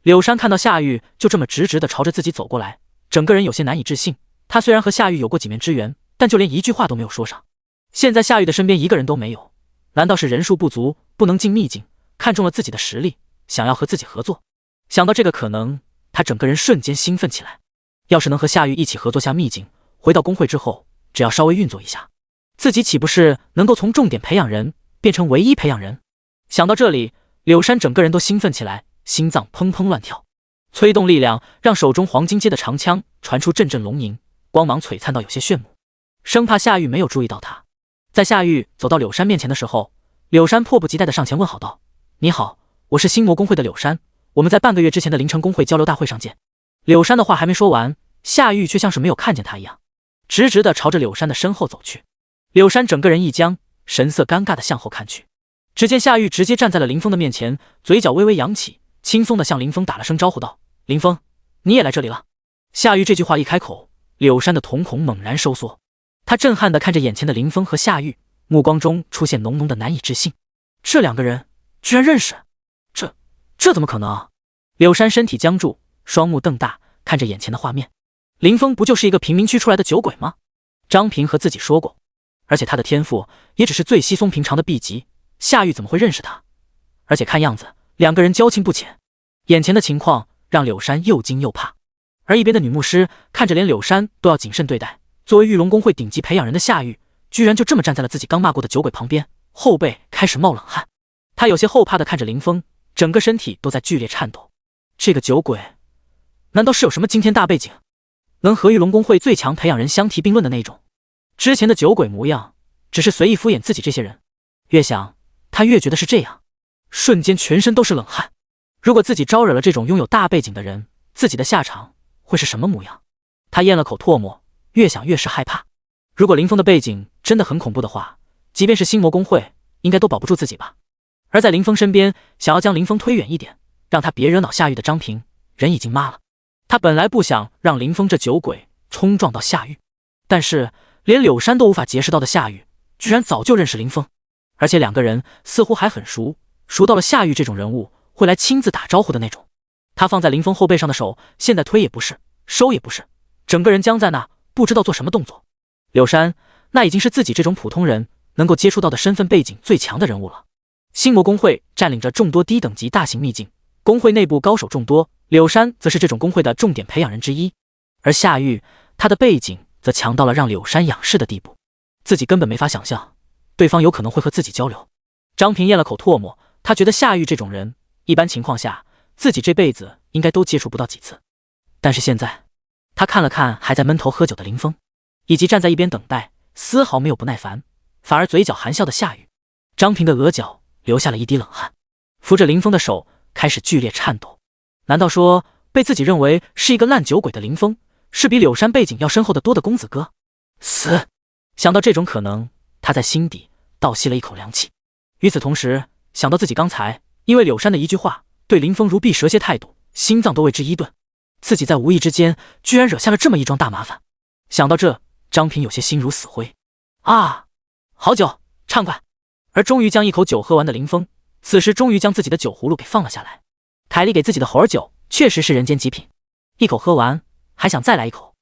柳山看到夏雨就这么直直地朝着自己走过来，整个人有些难以置信。他虽然和夏雨有过几面之缘，但就连一句话都没有说上。现在夏雨的身边一个人都没有，难道是人数不足，不能进秘境，看中了自己的实力，想要和自己合作？想到这个可能，他整个人瞬间兴奋起来。要是能和夏雨一起合作下秘境，回到公会之后，只要稍微运作一下，自己岂不是能够从重点培养人变成唯一培养人？想到这里，柳山整个人都兴奋起来，心脏砰砰乱跳。催动力量让手中黄金阶的长枪传出阵阵龙吟，光芒璀璨到有些炫目，生怕夏雨没有注意到他。在夏玉走到柳山面前的时候，柳山迫不及待地上前问好道：“你好，我是星魔公会的柳山，我们在半个月之前的灵城公会交流大会上见。”柳山的话还没说完，夏玉却像是没有看见他一样，直直地朝着柳山的身后走去。柳山整个人一僵，神色尴尬地向后看去，只见夏玉直接站在了林峰的面前，嘴角微微扬起，轻松地向林峰打了声招呼道：“林峰，你也来这里了？”夏玉这句话一开口，柳山的瞳孔猛然收缩。他震撼地看着眼前的林峰和夏玉，目光中出现浓浓的难以置信。这两个人居然认识，这怎么可能？柳山身体僵住，双目瞪大，看着眼前的画面。林峰不就是一个贫民区出来的酒鬼吗？张平和自己说过，而且他的天赋也只是最稀松平常的 B 级，夏玉怎么会认识他？而且看样子两个人交情不浅。眼前的情况让柳山又惊又怕。而一边的女牧师看着连柳山都要谨慎对待，作为玉龙公会顶级培养人的夏玉，居然就这么站在了自己刚骂过的酒鬼旁边，后背开始冒冷汗。他有些后怕地看着林峰，整个身体都在剧烈颤抖。这个酒鬼难道是有什么惊天大背景，能和玉龙公会最强培养人相提并论的那种？之前的酒鬼模样只是随意敷衍自己这些人，越想他越觉得是这样，瞬间全身都是冷汗。如果自己招惹了这种拥有大背景的人，自己的下场会是什么模样？他咽了口唾沫，越想越是害怕。如果林峰的背景真的很恐怖的话，即便是星魔公会应该都保不住自己吧。而在林峰身边，想要将林峰推远一点，让他别惹恼夏玉的张平人已经骂了。他本来不想让林峰这酒鬼冲撞到夏玉，但是连柳山都无法结识到的夏玉居然早就认识林峰，而且两个人似乎还很熟，熟到了夏玉这种人物会来亲自打招呼的那种。他放在林峰后背上的手现在推也不是，收也不是，整个人僵在那，不知道做什么动作。柳山那已经是自己这种普通人能够接触到的身份背景最强的人物了。星魔公会占领着众多低等级大型秘境，公会内部高手众多，柳山则是这种公会的重点培养人之一。而夏玉他的背景则强到了让柳山仰视的地步，自己根本没法想象对方有可能会和自己交流。张平咽了口唾沫，他觉得夏玉这种人一般情况下自己这辈子应该都接触不到几次，但是现在他看了看还在闷头喝酒的林峰，以及站在一边等待丝毫没有不耐烦反而嘴角含笑的夏玉，张平的额角流下了一滴冷汗，扶着林峰的手开始剧烈颤抖。难道说被自己认为是一个烂酒鬼的林峰是比柳山背景要深厚的多的公子哥？死！想到这种可能，他在心底倒吸了一口凉气。与此同时，想到自己刚才因为柳山的一句话对林峰如避蛇蝎态度，心脏都为之一顿，自己在无意之间居然惹下了这么一桩大麻烦。想到这，张平有些心如死灰。啊，好酒，畅快！而终于将一口酒喝完的林峰，此时终于将自己的酒葫芦给放了下来。凯莉给自己的猴儿酒确实是人间极品，一口喝完还想再来一口。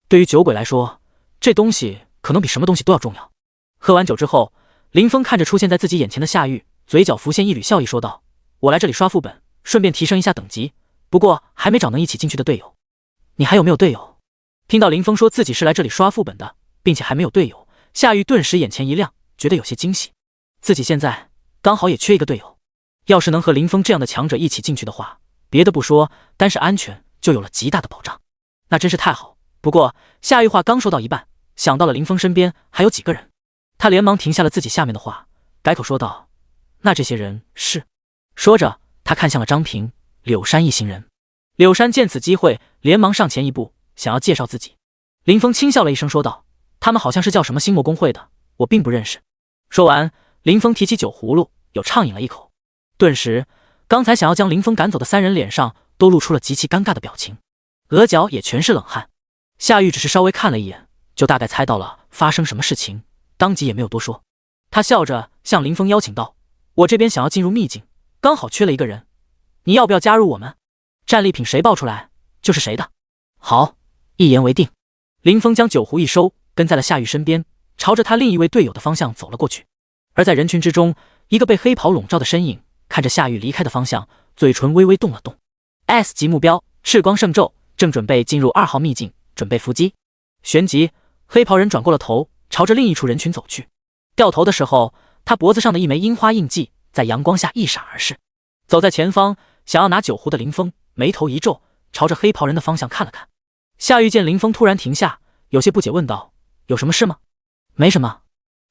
对于酒鬼来说，这东西可能比什么东西都要重要。喝完酒之后，林峰看着出现在自己眼前的夏玉，嘴角浮现一缕笑意，说道：“我来这里刷副本，顺便提升一下等级，不过还没找能一起进去的队友。你还有没有队友？”听到林峰说自己是来这里刷副本的，并且还没有队友，夏玉顿时眼前一亮，觉得有些惊喜。自己现在刚好也缺一个队友，要是能和林峰这样的强者一起进去的话，别的不说，单是安全就有了极大的保障，那真是太好。不过夏玉话刚说到一半，想到了林峰身边还有几个人，他连忙停下了自己下面的话，改口说道：“那这些人是？”说着，他看向了张平、柳山一行人。柳山见此机会，连忙上前一步，想要介绍自己。林峰轻笑了一声，说道：“他们好像是叫什么星魔公会的，我并不认识。”说完，林峰提起酒葫芦，又畅饮了一口。顿时，刚才想要将林峰赶走的三人脸上都露出了极其尴尬的表情，额角也全是冷汗。夏玉只是稍微看了一眼，就大概猜到了发生什么事情，当即也没有多说。他笑着向林峰邀请道：“我这边想要进入秘境，刚好缺了一个人，你要不要加入我们？战利品谁报出来就是谁的。”好，一言为定。林峰将酒壶一收，跟在了夏玉身边，朝着他另一位队友的方向走了过去。而在人群之中，一个被黑袍笼罩的身影看着夏玉离开的方向，嘴唇微微动了动。S 级目标赤光圣咒，正准备进入2号秘境，准备伏击。旋即，黑袍人转过了头，朝着另一处人群走去。掉头的时候，他脖子上的一枚樱花印记在阳光下一闪而逝。走在前方想要拿酒壶的林峰眉头一皱，朝着黑袍人的方向看了看。夏玉见林峰突然停下，有些不解问道：“有什么事吗？”“没什么。”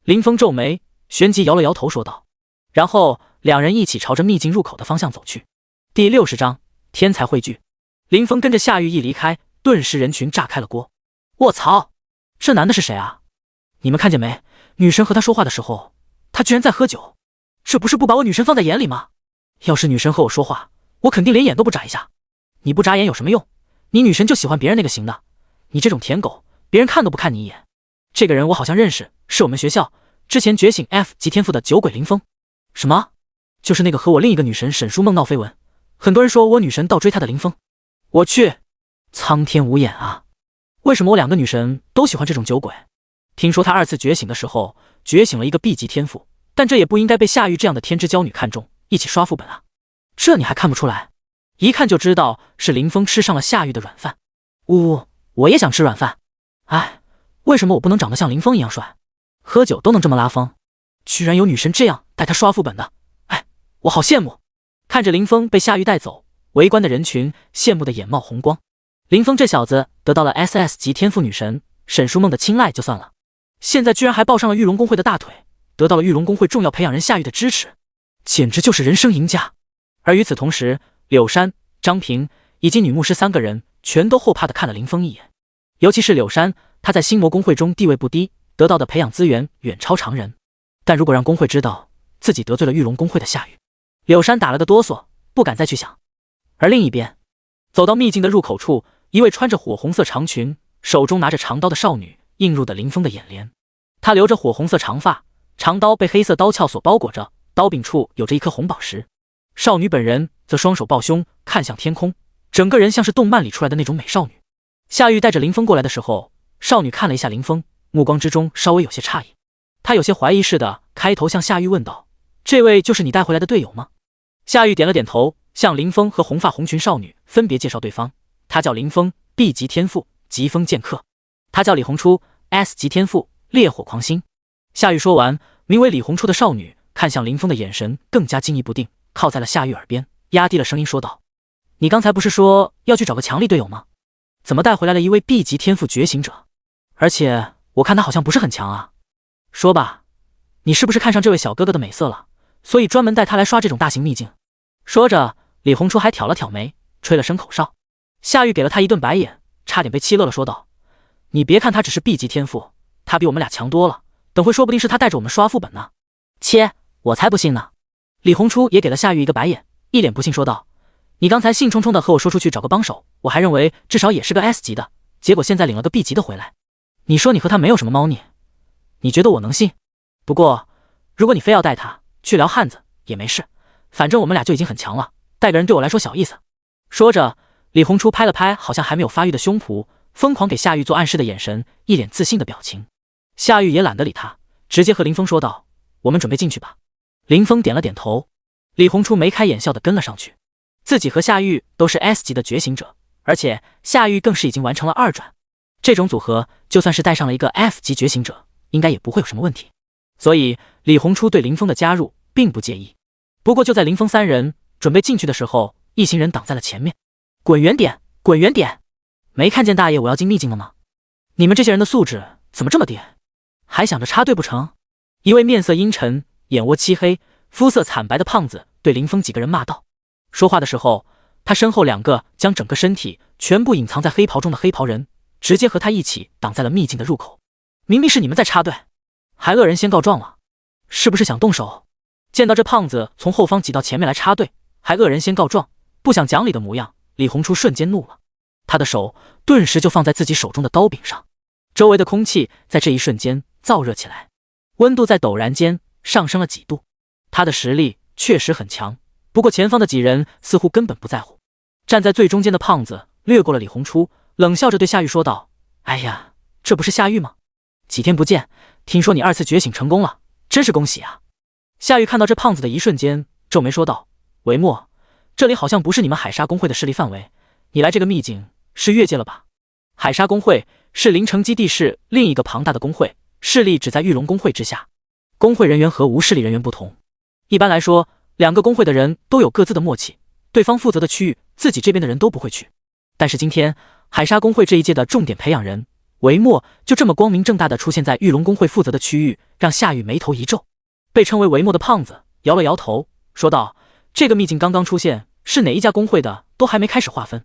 林峰皱眉，旋即摇了摇头说道。然后两人一起朝着秘境入口的方向走去。第60章天才汇聚。林峰跟着夏玉一离开，顿时人群炸开了锅。卧槽，这男的是谁啊？你们看见没？女神和他说话的时候，他居然在喝酒，这不是不把我女神放在眼里吗？要是女神和我说话，我肯定连眼都不眨一下。你不眨眼有什么用？你女神就喜欢别人那个型的，你这种舔狗，别人看都不看你一眼。这个人我好像认识，是我们学校之前觉醒 F 级天赋的酒鬼林峰。什么？就是那个和我另一个女神沈书梦闹绯闻，很多人说我女神倒追他的林峰。我去，苍天无眼啊！为什么我2个女神都喜欢这种酒鬼？听说他2次觉醒的时候觉醒了一个 B 级天赋，但这也不应该被夏玉这样的天之娇女看中，一起刷副本啊。这你还看不出来？一看就知道是林峰吃上了夏玉的软饭。呜，我也想吃软饭。哎，为什么我不能长得像林峰一样帅？喝酒都能这么拉风，居然有女神这样带他刷副本的，哎，我好羡慕。看着林峰被夏玉带走，围观的人群羡慕的眼冒红光。林峰这小子得到了 SS 级天赋女神沈淑梦的青睐就算了，现在居然还抱上了玉龙公会的大腿，得到了玉龙公会重要培养人夏玉的支持，简直就是人生赢家。而与此同时，柳山、张平以及女牧师3个人全都后怕的看了林峰一眼。尤其是柳山，他在星魔公会中地位不低，得到的培养资源远超常人。但如果让公会知道自己得罪了玉龙公会的夏玉，柳山打了个哆嗦，不敢再去想。而另一边，走到秘境的入口处，一位穿着火红色长裙、手中拿着长刀的少女映入的林峰的眼帘。她留着火红色长发，长刀被黑色刀鞘所包裹着，刀柄处有着一颗红宝石。少女本人则双手抱胸，看向天空，整个人像是动漫里出来的那种美少女。夏玉带着林峰过来的时候，少女看了一下林峰，目光之中稍微有些诧异。她有些怀疑似的开头向夏玉问道：“这位就是你带回来的队友吗？”夏玉点了点头，向林峰和红发红裙少女分别介绍对方。他叫林峰 ，B 级天赋，疾风剑客；他叫李红初 ，S 级天赋，烈火狂星。夏玉说完，名为李红初的少女看向林峰的眼神更加惊疑不定，靠在了夏玉耳边，压低了声音说道：“你刚才不是说要去找个强力队友吗？怎么带回来了一位 B 级天赋觉醒者？而且我看他好像不是很强啊。说吧，你是不是看上这位小哥哥的美色了，所以专门带他来刷这种大型秘境？”说着，李红初还挑了挑眉，吹了声口哨。夏玉给了他一顿白眼，差点被气乐了，说道：“你别看他只是 B 级天赋，他比我们俩强多了，等会说不定是他带着我们刷副本呢。”切，我才不信呢！李红初也给了夏玉一个白眼，一脸不信说道：“你刚才兴冲冲的和我说出去找个帮手，我还认为至少也是个 S 级的，结果现在领了个 B 级的回来。你说你和他没有什么猫腻，你觉得我能信？不过如果你非要带他去撩汉子也没事，反正我们俩就已经很强了，带个人对我来说小意思。”说着，李红初拍了拍好像还没有发育的胸脯，疯狂给夏玉做暗示的眼神，一脸自信的表情。夏玉也懒得理他，直接和林峰说道：“我们准备进去吧。”林峰点了点头，李红初眉开眼笑的跟了上去。自己和夏玉都是 S 级的觉醒者，而且夏玉更是已经完成了2转，这种组合就算是带上了一个 F 级觉醒者，应该也不会有什么问题。所以李红初对林峰的加入并不介意。不过就在林峰3人准备进去的时候，一行人挡在了前面。“滚远点，滚远点！没看见大爷我要进秘境了吗？你们这些人的素质怎么这么低？还想着插队不成？”一位面色阴沉、眼窝漆黑、肤色惨白的胖子对林峰几个人骂道。说话的时候，他身后2个将整个身体全部隐藏在黑袍中的黑袍人直接和他一起挡在了秘境的入口。明明是你们在插队，还恶人先告状了，是不是想动手？见到这胖子从后方挤到前面来插队，还恶人先告状，不想讲理的模样，李红初瞬间怒了，他的手顿时就放在自己手中的刀柄上，周围的空气在这一瞬间燥热起来，温度在陡然间上升了几度。他的实力确实很强，不过前方的几人似乎根本不在乎。站在最中间的胖子掠过了李红初，冷笑着对夏玉说道：“哎呀，这不是夏玉吗？几天不见，听说你2次觉醒成功了，真是恭喜啊！”夏玉看到这胖子的一瞬间，皱眉说道：“维莫，这里好像不是你们海沙公会的势力范围，你来这个秘境是越界了吧？海沙公会是临城基地市另一个庞大的公会，势力只在玉龙公会之下。公会人员和无势力人员不同，一般来说，2个公会的人都有各自的默契，对方负责的区域，自己这边的人都不会去。但是今天海沙公会这一届的重点培养人维莫就这么光明正大的出现在玉龙公会负责的区域，让夏玉眉头一皱。被称为维莫的胖子摇了摇头，说道：“这个秘境刚刚出现，是哪一家公会的都还没开始划分，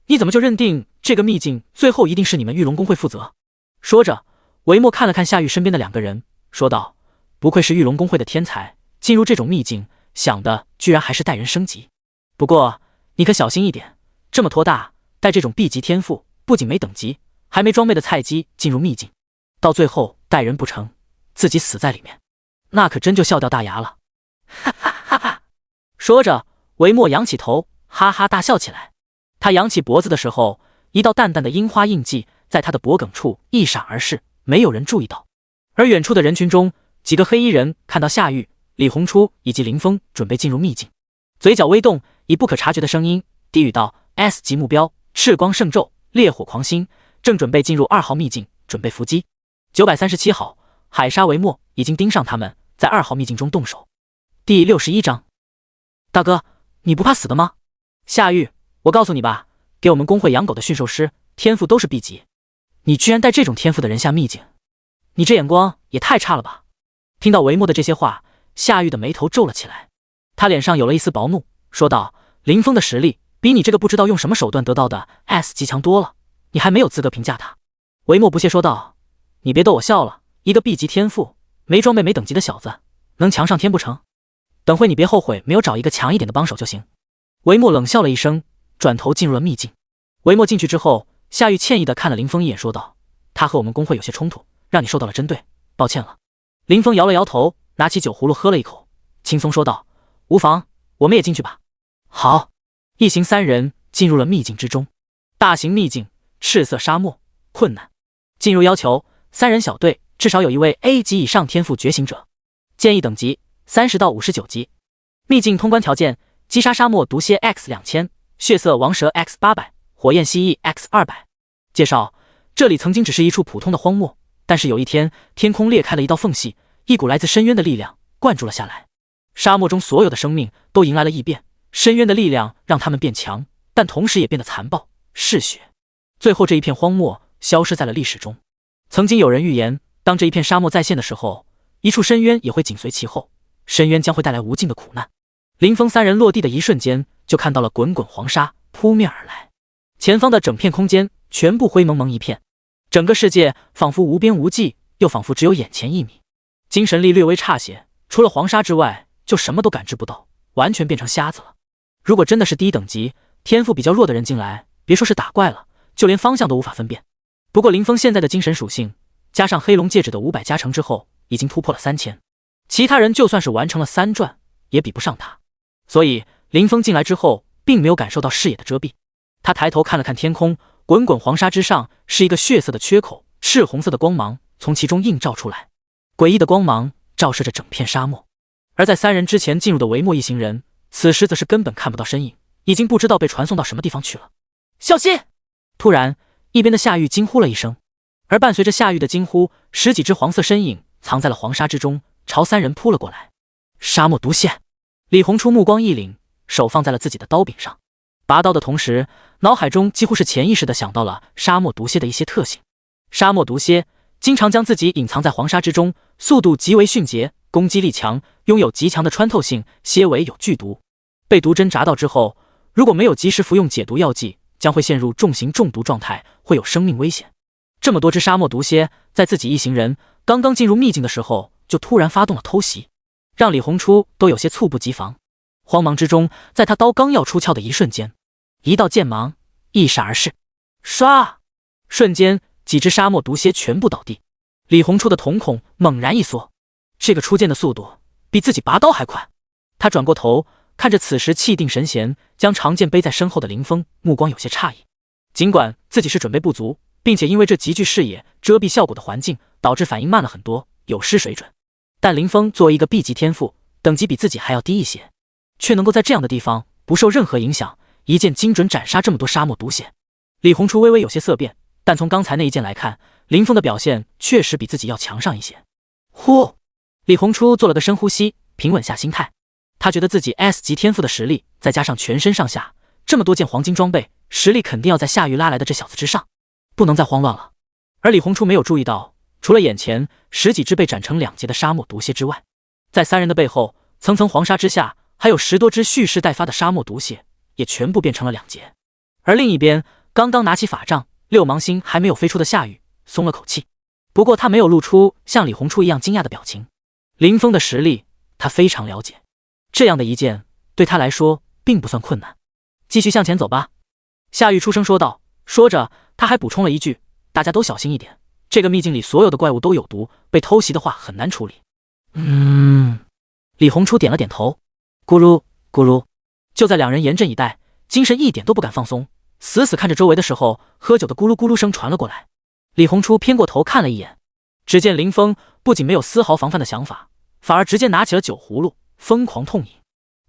你怎么就认定这个秘境最后一定是你们玉龙公会负责？”说着，维莫看了看夏玉身边的2个人，说道：“不愧是玉龙公会的天才，进入这种秘境想的居然还是带人升级。不过你可小心一点，这么托大带这种 B 级天赋，不仅没等级，还没装备的菜鸡进入秘境，到最后带人不成，自己死在里面，那可真就笑掉大牙了。”哈哈哈哈！说着，维莫仰起头，哈哈大笑起来。他扬起脖子的时候，一道淡淡的樱花印记在他的脖颈处一闪而逝，没有人注意到。而远处的人群中，几个黑衣人看到夏玉、李红初以及林峰准备进入秘境，嘴角微动，以不可察觉的声音低语道 ：“S 级目标，赤光圣咒，烈火狂星，正准备进入2号秘境，准备伏击。937号，海沙维莫已经盯上他们，在2号秘境中动手。”第61章，大哥，你不怕死的吗？夏玉，我告诉你吧，给我们工会养狗的驯兽师，天赋都是 B 级，你居然带这种天赋的人下秘境，你这眼光也太差了吧！听到维莫的这些话，夏玉的眉头皱了起来，他脸上有了一丝薄怒，说道：“林峰的实力比你这个不知道用什么手段得到的 S 级强多了，你还没有资格评价他。”维莫不屑说道：“你别逗我笑了，一个 B 级天赋，没装备没等级的小子，能强上天不成？等会你别后悔没有找一个强一点的帮手就行。”维莫冷笑了一声，转头进入了秘境。维莫进去之后，夏玉歉意地看了林峰一眼，说道：“他和我们工会有些冲突，让你受到了针对，抱歉了。”林峰摇了摇头，拿起酒葫芦喝了一口，轻松说道：“无妨，我们也进去吧。”好，一行3人进入了秘境之中。大型秘境，赤色沙漠，困难。进入要求：3人小队至少有一位 A 级以上天赋觉醒者，建议等级30到59级。秘境通关条件：击杀沙漠毒蝎 X2000，血色王蛇 X800，火焰蜥蜴 X200。介绍：这里曾经只是一处普通的荒漠，但是有一天，天空裂开了一道缝隙，一股来自深渊的力量灌注了下来。沙漠中所有的生命都迎来了异变，深渊的力量让他们变强，但同时也变得残暴嗜血。最后这一片荒漠消失在了历史中。曾经有人预言，当这一片沙漠再现的时候，一处深渊也会紧随其后，深渊将会带来无尽的苦难。林峰3人落地的一瞬间，就看到了滚滚黄沙扑面而来，前方的整片空间全部灰蒙蒙一片，整个世界仿佛无边无际，又仿佛只有眼前1米。精神力略微差些，除了黄沙之外，就什么都感知不到，完全变成瞎子了。如果真的是低等级、天赋比较弱的人进来，别说是打怪了，就连方向都无法分辨。不过林峰现在的精神属性，加上黑龙戒指的500加成之后，已经突破了3000，其他人就算是完成了3转，也比不上他。所以林峰进来之后，并没有感受到视野的遮蔽。他抬头看了看天空，滚滚黄沙之上是一个血色的缺口，赤红色的光芒从其中映照出来，诡异的光芒照射着整片沙漠。而在3人之前进入的维莫一行人，此时则是根本看不到身影，已经不知道被传送到什么地方去了。小心！突然，一边的夏玉惊呼了一声，而伴随着夏玉的惊呼，10几只黄色身影藏在了黄沙之中，朝3人扑了过来。沙漠毒蝎！李红初目光一凛，手放在了自己的刀柄上，拔刀的同时，脑海中几乎是潜意识地想到了沙漠毒蝎的一些特性。沙漠毒蝎经常将自己隐藏在黄沙之中，速度极为迅捷，攻击力强，拥有极强的穿透性，蝎尾有剧毒。被毒针扎到之后，如果没有及时服用解毒药剂，将会陷入重型中毒状态，会有生命危险。这么多只沙漠毒蝎，在自己一行人刚刚进入秘境的时候，就突然发动了偷袭，让李红初都有些猝不及防。慌忙之中，在他刀刚要出鞘的一瞬间，一道剑芒一闪而逝，唰！瞬间，几只沙漠毒蝎全部倒地。李红初的瞳孔猛然一缩，这个出剑的速度比自己拔刀还快。他转过头，看着此时气定神闲，将长剑背在身后的林峰，目光有些诧异。尽管自己是准备不足，并且因为这极具视野遮蔽效果的环境，导致反应慢了很多，有失水准，但林峰作为一个 B 级天赋，等级比自己还要低一些，却能够在这样的地方不受任何影响，一剑精准斩杀这么多沙漠毒蝎。李红初微微有些色变，但从刚才那一剑来看，林峰的表现确实比自己要强上一些。呼！李红初做了个深呼吸，平稳下心态。他觉得自己 S 级天赋的实力，再加上全身上下这么多件黄金装备，实力肯定要在夏玉拉来的这小子之上，不能再慌乱了。而李红初没有注意到，除了眼前10几只被斩成2截的沙漠毒蝎之外，在3人的背后，层层黄沙之下，还有10多只蓄势待发的沙漠毒蝎，也全部变成了2截。而另一边，刚刚拿起法杖，6芒星还没有飞出的夏雨松了口气，不过他没有露出像李红初一样惊讶的表情。林峰的实力他非常了解，这样的一剑对他来说并不算困难。继续向前走吧，夏雨出声说道。说着他还补充了一句，大家都小心一点，这个秘境里所有的怪物都有毒，被偷袭的话很难处理。李红初点了点头，咕噜咕噜。就在2人严阵以待，精神一点都不敢放松，死死看着周围的时候，喝酒的咕噜咕噜声传了过来。李红初偏过头看了一眼，只见林峰不仅没有丝毫防范的想法，反而直接拿起了酒葫芦，疯狂痛饮，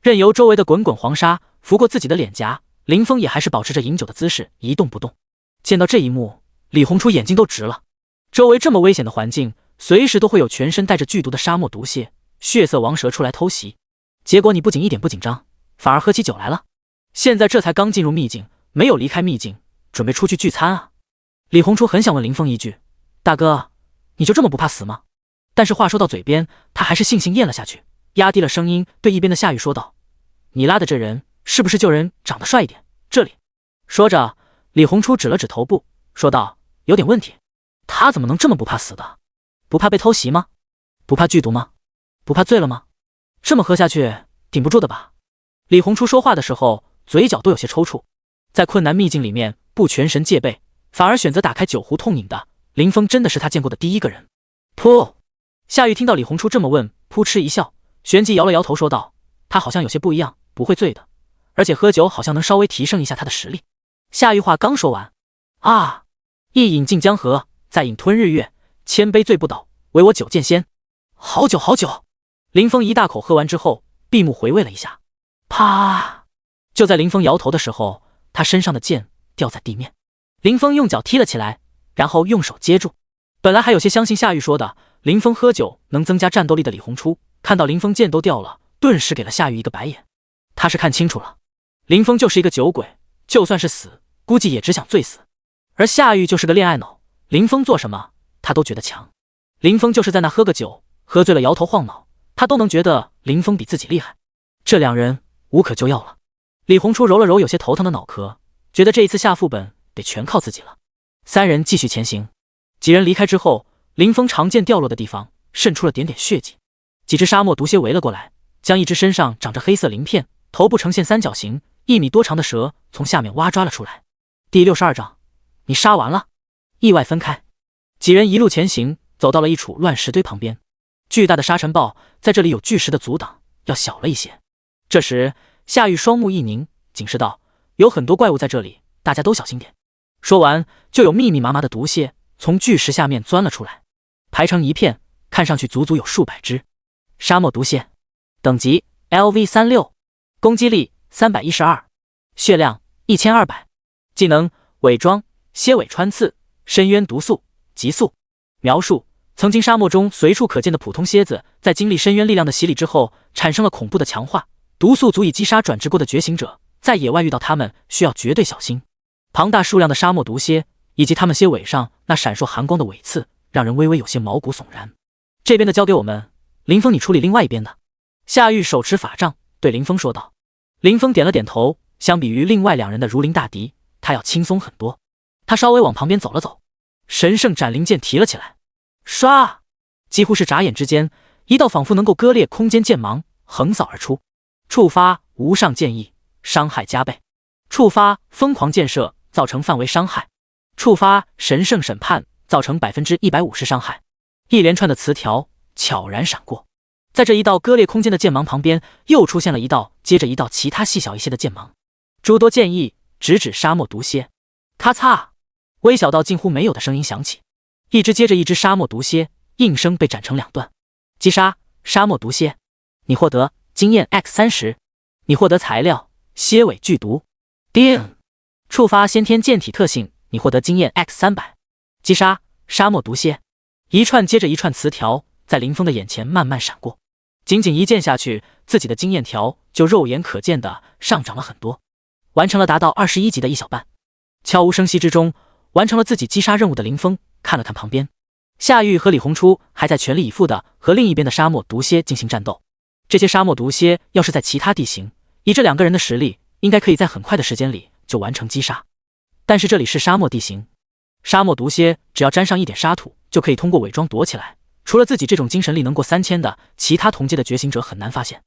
任由周围的滚滚黄沙拂过自己的脸颊，林峰也还是保持着饮酒的姿势一动不动。见到这一幕，李红初眼睛都直了。周围这么危险的环境，随时都会有全身带着剧毒的沙漠毒蝎、血色王蛇出来偷袭。结果你不仅一点不紧张，反而喝起酒来了。现在这才刚进入秘境，没有离开秘境，准备出去聚餐啊！李红初很想问林峰一句：“大哥，你就这么不怕死吗？”但是话说到嘴边，他还是悻悻咽了下去，压低了声音对一边的夏雨说道：“你拉的这人是不是救人长得帅一点？这里。”说着，李红初指了指头部，说道：“有点问题。他怎么能这么不怕死的？不怕被偷袭吗？不怕剧毒吗？不怕醉了吗？这么喝下去顶不住的吧？”李红初说话的时候，嘴角都有些抽搐。在困难秘境里面不全神戒备，反而选择打开酒壶痛饮的林峰，真的是他见过的第一个人。噗！夏雨听到李红初这么问，扑哧一笑，旋即摇了摇头说道：“他好像有些不一样，不会醉的，而且喝酒好像能稍微提升一下他的实力。”夏雨话刚说完，啊！一饮尽江河，再饮吞日月，千杯醉不倒，唯我酒剑仙。好酒好酒！林峰一大口喝完之后，闭目回味了一下，啪！就在林峰摇头的时候，他身上的剑掉在地面，林峰用脚踢了起来，然后用手接住。本来还有些相信夏雨说的林峰喝酒能增加战斗力的李红初，看到林峰剑都掉了，顿时给了夏雨一个白眼。他是看清楚了，林峰就是一个酒鬼，就算是死，估计也只想醉死。而夏雨就是个恋爱脑，林峰做什么他都觉得强。林峰就是在那喝个酒，喝醉了摇头晃脑，他都能觉得林峰比自己厉害。这两人无可救药了。李红初揉了揉有些头疼的脑壳，觉得这一次下副本得全靠自己了。三人继续前行，几人离开之后，林峰长剑掉落的地方渗出了点点血迹。几只沙漠毒蝎围了过来，将一只身上长着黑色鳞片、头部呈现三角形、1米多长的蛇从下面挖抓了出来。第62章，你杀完了。意外分开，几人一路前行，走到了一处乱石堆旁边。巨大的沙尘暴在这里有巨石的阻挡，要小了一些。这时夏雨双目一凝，警示道：“有很多怪物在这里，大家都小心点。”说完，就有密密麻麻的毒蝎从巨石下面钻了出来，排成一片，看上去足足有数百只。沙漠毒蝎，等级 LV36， 攻击力312，血量1200，技能伪装、蝎尾穿刺、深渊毒素、急速。描述：曾经沙漠中随处可见的普通蝎子，在经历深渊力量的洗礼之后，产生了恐怖的强化，毒素足以击杀转职过的觉醒者，在野外遇到它们需要绝对小心。庞大数量的沙漠毒蝎以及它们蝎尾上那闪烁寒光的尾刺，让人微微有些毛骨悚然。这边的交给我们，林峰你处理另外一边的。夏玉手持法杖对林峰说道。林峰点了点头，相比于另外两人的如临大敌，他要轻松很多。他稍微往旁边走了走，神圣斩灵剑提了起来，唰！几乎是眨眼之间，一道仿佛能够割裂空间剑芒横扫而出，触发无上剑意，伤害加倍；触发疯狂箭射，造成范围伤害；触发神圣审判，造成150%伤害。一连串的词条悄然闪过，在这一道割裂空间的剑芒旁边，又出现了一道接着一道其他细小一些的剑芒，诸多剑意直指沙漠毒蝎。咔嚓，微小到近乎没有的声音响起，一只接着一只沙漠毒蝎应声被斩成两段。击杀沙漠毒蝎，你获得经验 X30，你获得材料蝎尾剧毒。叮！触发先天剑体特性，你获得经验 X300。击杀沙漠毒蝎。一串接着一串词条在林峰的眼前慢慢闪过，仅仅一剑下去，自己的经验条就肉眼可见的上涨了很多，完成了达到21级的一小半。悄无声息之中，完成了自己击杀任务的林峰看了看旁边，夏玉和李红初还在全力以赴的和另一边的沙漠毒蝎进行战斗。这些沙漠毒蝎要是在其他地形，以这两个人的实力，应该可以在很快的时间里就完成击杀。但是这里是沙漠地形，沙漠毒蝎只要沾上一点沙土，就可以通过伪装躲起来，除了自己这种精神力能过3000的，其他同阶的觉醒者很难发现，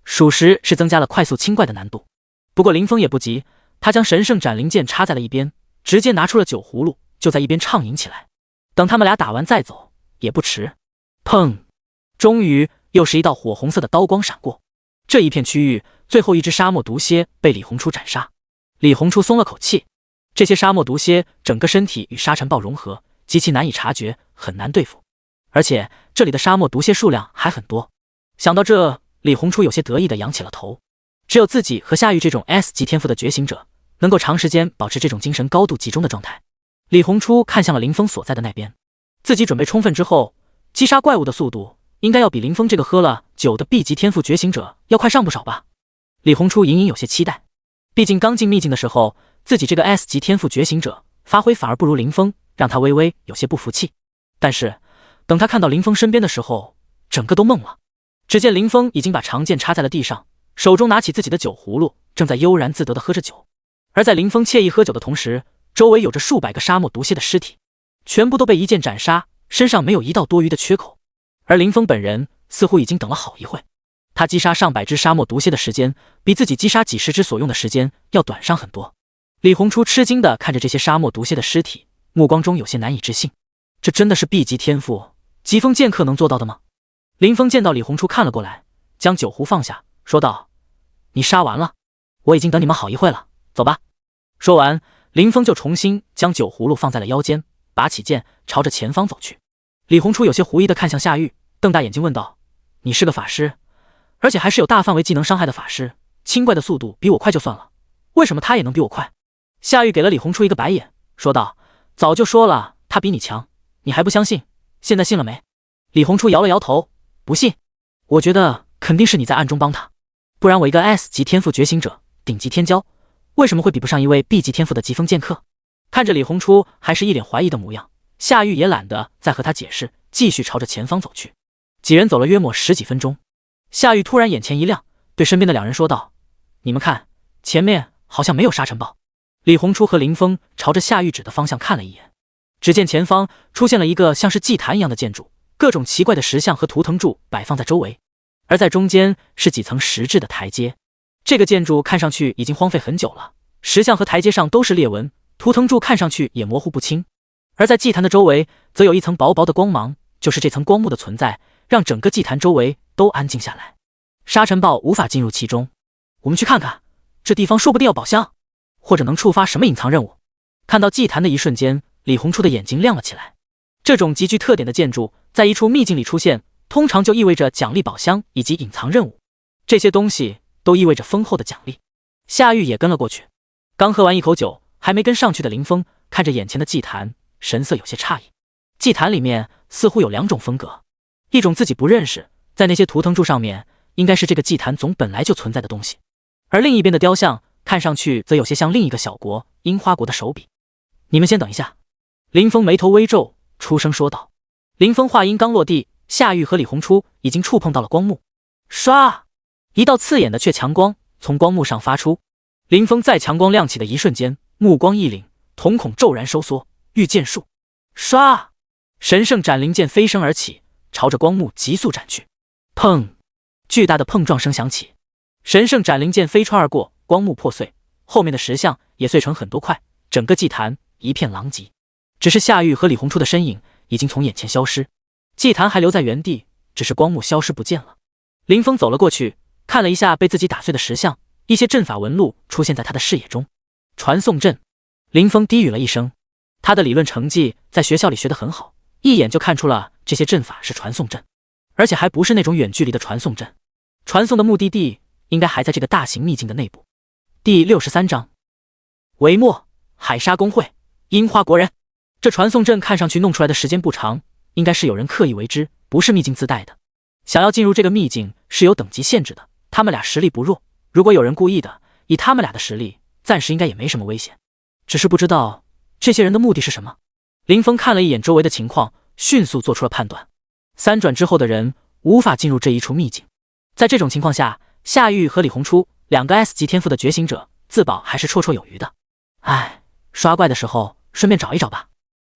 属实是增加了快速清怪的难度。不过林峰也不急，他将神圣斩灵剑插在了一边，直接拿出了酒葫芦，就在一边畅饮起来。等他们俩打完再走也不迟。砰！终于又是一道火红色的刀光闪过，这一片区域最后一只沙漠毒蝎被李红初斩杀。李红初松了口气，这些沙漠毒蝎整个身体与沙尘暴融合，极其难以察觉，很难对付，而且这里的沙漠毒蝎数量还很多。想到这，李红初有些得意地仰起了头。只有自己和夏玉这种 S 级天赋的觉醒者，能够长时间保持这种精神高度集中的状态。李红初看向了林峰所在的那边，自己准备充分之后，击杀怪物的速度应该要比林峰这个喝了酒的 B 级天赋觉醒者要快上不少吧。李红初隐隐有些期待，毕竟刚进秘境的时候，自己这个 S 级天赋觉醒者发挥反而不如林峰，让他微微有些不服气。但是等他看到林峰身边的时候，整个都懵了。只见林峰已经把长剑插在了地上，手中拿起自己的酒葫芦，正在悠然自得地喝着酒。而在林峰惬意喝酒的同时，周围有着数百个沙漠毒蝎的尸体，全部都被一剑斩杀，身上没有一道多余的缺口。而林峰本人似乎已经等了好一会，他击杀上百只沙漠毒蝎的时间，比自己击杀几十只所用的时间要短上很多。李红初吃惊地看着这些沙漠毒蝎的尸体，目光中有些难以置信。这真的是 B 级天赋疾风剑客能做到的吗？林峰见到李红初看了过来，将酒壶放下，说道：“你杀完了，我已经等你们好一会了，走吧。”说完，林峰就重新将酒葫芦放在了腰间，拔起剑朝着前方走去。李红初有些狐疑地看向夏玉，瞪大眼睛问道：“你是个法师，而且还是有大范围技能伤害的法师，清怪的速度比我快就算了，为什么他也能比我快？”夏玉给了李红初一个白眼，说道：“早就说了他比你强，你还不相信，现在信了没？”李红初摇了摇头，不信。我觉得肯定是你在暗中帮他，不然我一个 S 级天赋觉醒者，顶级天骄，为什么会比不上一位 B 级天赋的疾风剑客？看着李红初还是一脸怀疑的模样，夏玉也懒得再和他解释，继续朝着前方走去。几人走了约莫10几分钟，夏玉突然眼前一亮，对身边的两人说道：“你们看，前面好像没有沙尘暴。”李红初和林峰朝着夏玉指的方向看了一眼，只见前方出现了一个像是祭坛一样的建筑，各种奇怪的石像和图腾柱摆放在周围，而在中间是几层石质的台阶。这个建筑看上去已经荒废很久了，石像和台阶上都是裂纹，图腾柱看上去也模糊不清。而在祭坛的周围则有一层薄薄的光芒，就是这层光幕的存在，让整个祭坛周围都安静下来，沙尘暴无法进入其中。我们去看看，这地方说不定要宝箱，或者能触发什么隐藏任务。看到祭坛的一瞬间，李红初的眼睛亮了起来。这种极具特点的建筑在一处秘境里出现，通常就意味着奖励宝箱以及隐藏任务，这些东西都意味着丰厚的奖励。夏玉也跟了过去，刚喝完一口酒还没跟上去的林峰看着眼前的祭坛，神色有些诧异。祭坛里面似乎有两种风格，一种自己不认识，在那些图腾柱上面应该是这个祭坛总本来就存在的东西，而另一边的雕像看上去则有些像另一个小国樱花国的手笔。你们先等一下。林峰眉头微皱，出声说道。林峰话音刚落地，夏玉和李红初已经触碰到了光幕，唰，一道刺眼的却强光从光幕上发出。林峰在强光亮起的一瞬间，目光一凛，瞳孔骤然收缩，御剑术，唰，神圣斩灵剑飞升而起，朝着光幕急速斩去。砰，巨大的碰撞声响起，神圣斩灵剑飞穿而过，光幕破碎，后面的石像也碎成很多块，整个祭坛一片狼藉。只是夏玉和李红初的身影已经从眼前消失，祭坛还留在原地，只是光幕消失不见了。林峰走了过去，看了一下被自己打碎的石像，一些阵法纹路出现在他的视野中。传送阵。林峰低语了一声，他的理论成绩在学校里学得很好，一眼就看出了这些阵法是传送阵，而且还不是那种远距离的传送阵。传送的目的地应该还在这个大型秘境的内部。第63章，维莫海沙公会樱花国人。这传送阵看上去弄出来的时间不长，应该是有人刻意为之，不是秘境自带的。想要进入这个秘境是有等级限制的，他们俩实力不弱，如果有人故意的，以他们俩的实力，暂时应该也没什么危险。只是不知道这些人的目的是什么。林峰看了一眼周围的情况，迅速做出了判断。3转之后的人无法进入这一处秘境，在这种情况下，夏玉和李红初两个 S 级天赋的觉醒者自保还是绰绰有余的。唉，刷怪的时候顺便找一找吧。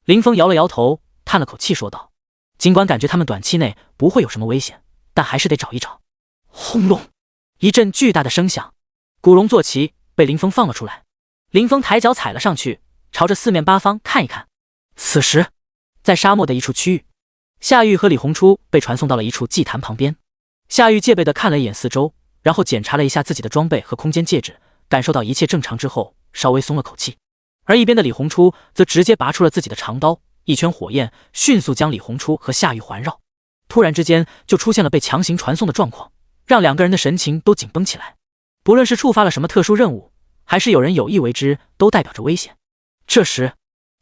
林峰摇了摇头，叹了口气说道。尽管感觉他们短期内不会有什么危险，但还是得找一找。轰隆，一阵巨大的声响，古龙坐骑被林峰放了出来。林峰抬脚踩了上去，朝着四面八方看一看。此时，在沙漠的一处区域，夏玉和李红初被传送到了一处祭坛旁边。夏玉戒备地看了一眼四周，然后检查了一下自己的装备和空间戒指，感受到一切正常之后，稍微松了口气。而一边的李红初则直接拔出了自己的长刀，一圈火焰迅速将李红初和夏玉环绕。突然之间就出现了被强行传送的状况，让两个人的神情都紧绷起来。不论是触发了什么特殊任务，还是有人有意为之，都代表着危险。这时，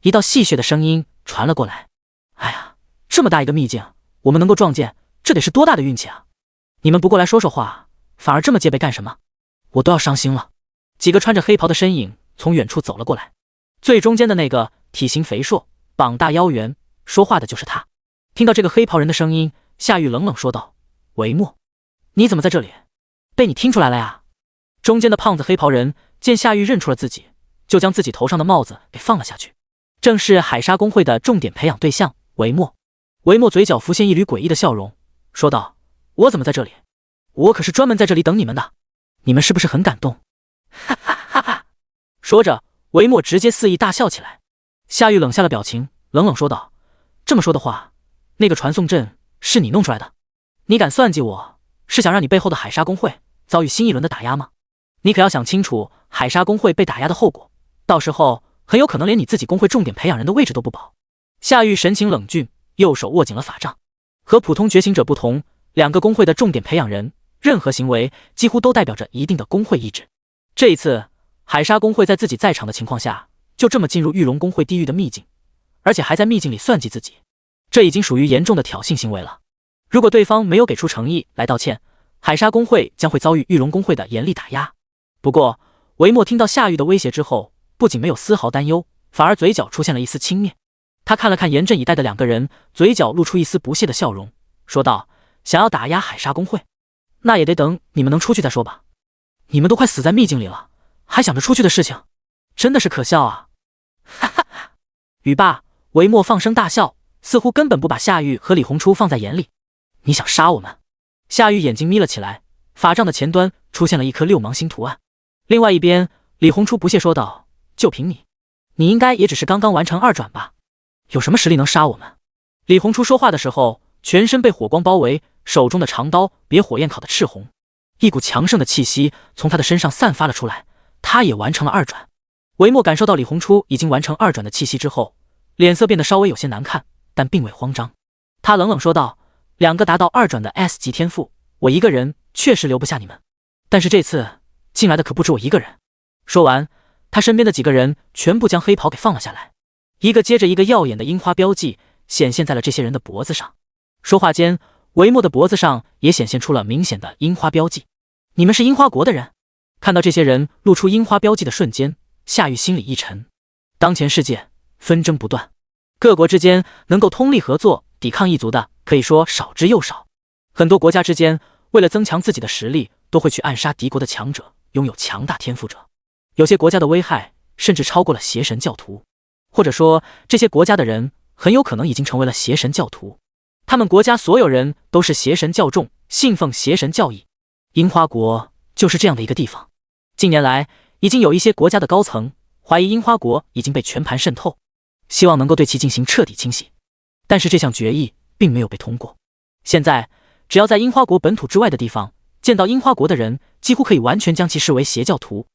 一道戏谑的声音传了过来：“哎呀，这么大一个秘境，我们能够撞见，这得是多大的运气啊！你们不过来说说话，反而这么戒备干什么？我都要伤心了。”几个穿着黑袍的身影从远处走了过来，最中间的那个体型肥硕，膀大腰圆，说话的就是他。听到这个黑袍人的声音，夏玉冷冷说道：“维莫，你怎么在这里？被你听出来了呀？”中间的胖子黑袍人见夏玉认出了自己，就将自己头上的帽子给放了下去，正是海沙公会的重点培养对象维莫。维莫嘴角浮现一缕诡异的笑容，说道：“我怎么在这里？我可是专门在这里等你们的，你们是不是很感动？”哈哈哈哈！说着，维莫直接肆意大笑起来。夏玉冷下了表情，冷冷说道：“这么说的话，那个传送阵是你弄出来的？你敢算计我，是想让你背后的海沙公会遭遇新一轮的打压吗？你可要想清楚海沙公会被打压的后果，到时候很有可能连你自己公会重点培养人的位置都不保。”夏玉神情冷峻，右手握紧了法杖。和普通觉醒者不同，两个公会的重点培养人，任何行为几乎都代表着一定的公会意志。这一次，海沙公会在自己在场的情况下，就这么进入玉龙公会地狱的秘境，而且还在秘境里算计自己，这已经属于严重的挑衅行为了。如果对方没有给出诚意来道歉，海沙公会将会遭遇玉龙公会的严厉打压。不过，维莫听到夏玉的威胁之后，不仅没有丝毫担忧，反而嘴角出现了一丝轻蔑。他看了看严阵以待的两个人，嘴角露出一丝不屑的笑容，说道：“想要打压海沙公会，那也得等你们能出去再说吧。你们都快死在秘境里了，还想着出去的事情，真的是可笑啊！”哈哈哈！语罢，维莫放声大笑，似乎根本不把夏玉和李红初放在眼里。“你想杀我们？”夏玉眼睛眯了起来，法杖的前端出现了一颗六芒星图案。另外一边，李红初不屑说道：“就凭你，你应该也只是刚刚完成2转吧？有什么实力能杀我们？”李红初说话的时候，全身被火光包围，手中的长刀别火焰烤得赤红，一股强盛的气息从他的身上散发了出来。他也完成了2转。维莫感受到李红初已经完成2转的气息之后，脸色变得稍微有些难看，但并未慌张。他冷冷说道：“两个达到2转的 S 级天赋，我一个人确实留不下你们，但是这次进来的可不止我一个人。”说完，他身边的几个人全部将黑袍给放了下来，一个接着一个耀眼的樱花标记显现在了这些人的脖子上。说话间，维莫的脖子上也显现出了明显的樱花标记。“你们是樱花国的人？”看到这些人露出樱花标记的瞬间，夏玉心里一沉。当前世界纷争不断，各国之间能够通力合作抵抗异族的可以说少之又少。很多国家之间为了增强自己的实力，都会去暗杀敌国的强者，拥有强大天赋者。有些国家的危害甚至超过了邪神教徒，或者说这些国家的人很有可能已经成为了邪神教徒。他们国家所有人都是邪神教众，信奉邪神教义。樱花国就是这样的一个地方。近年来，已经有一些国家的高层怀疑樱花国已经被全盘渗透，希望能够对其进行彻底清洗。但是这项决议并没有被通过。现在，只要在樱花国本土之外的地方见到樱花国的人，几乎可以完全将其视为邪教徒。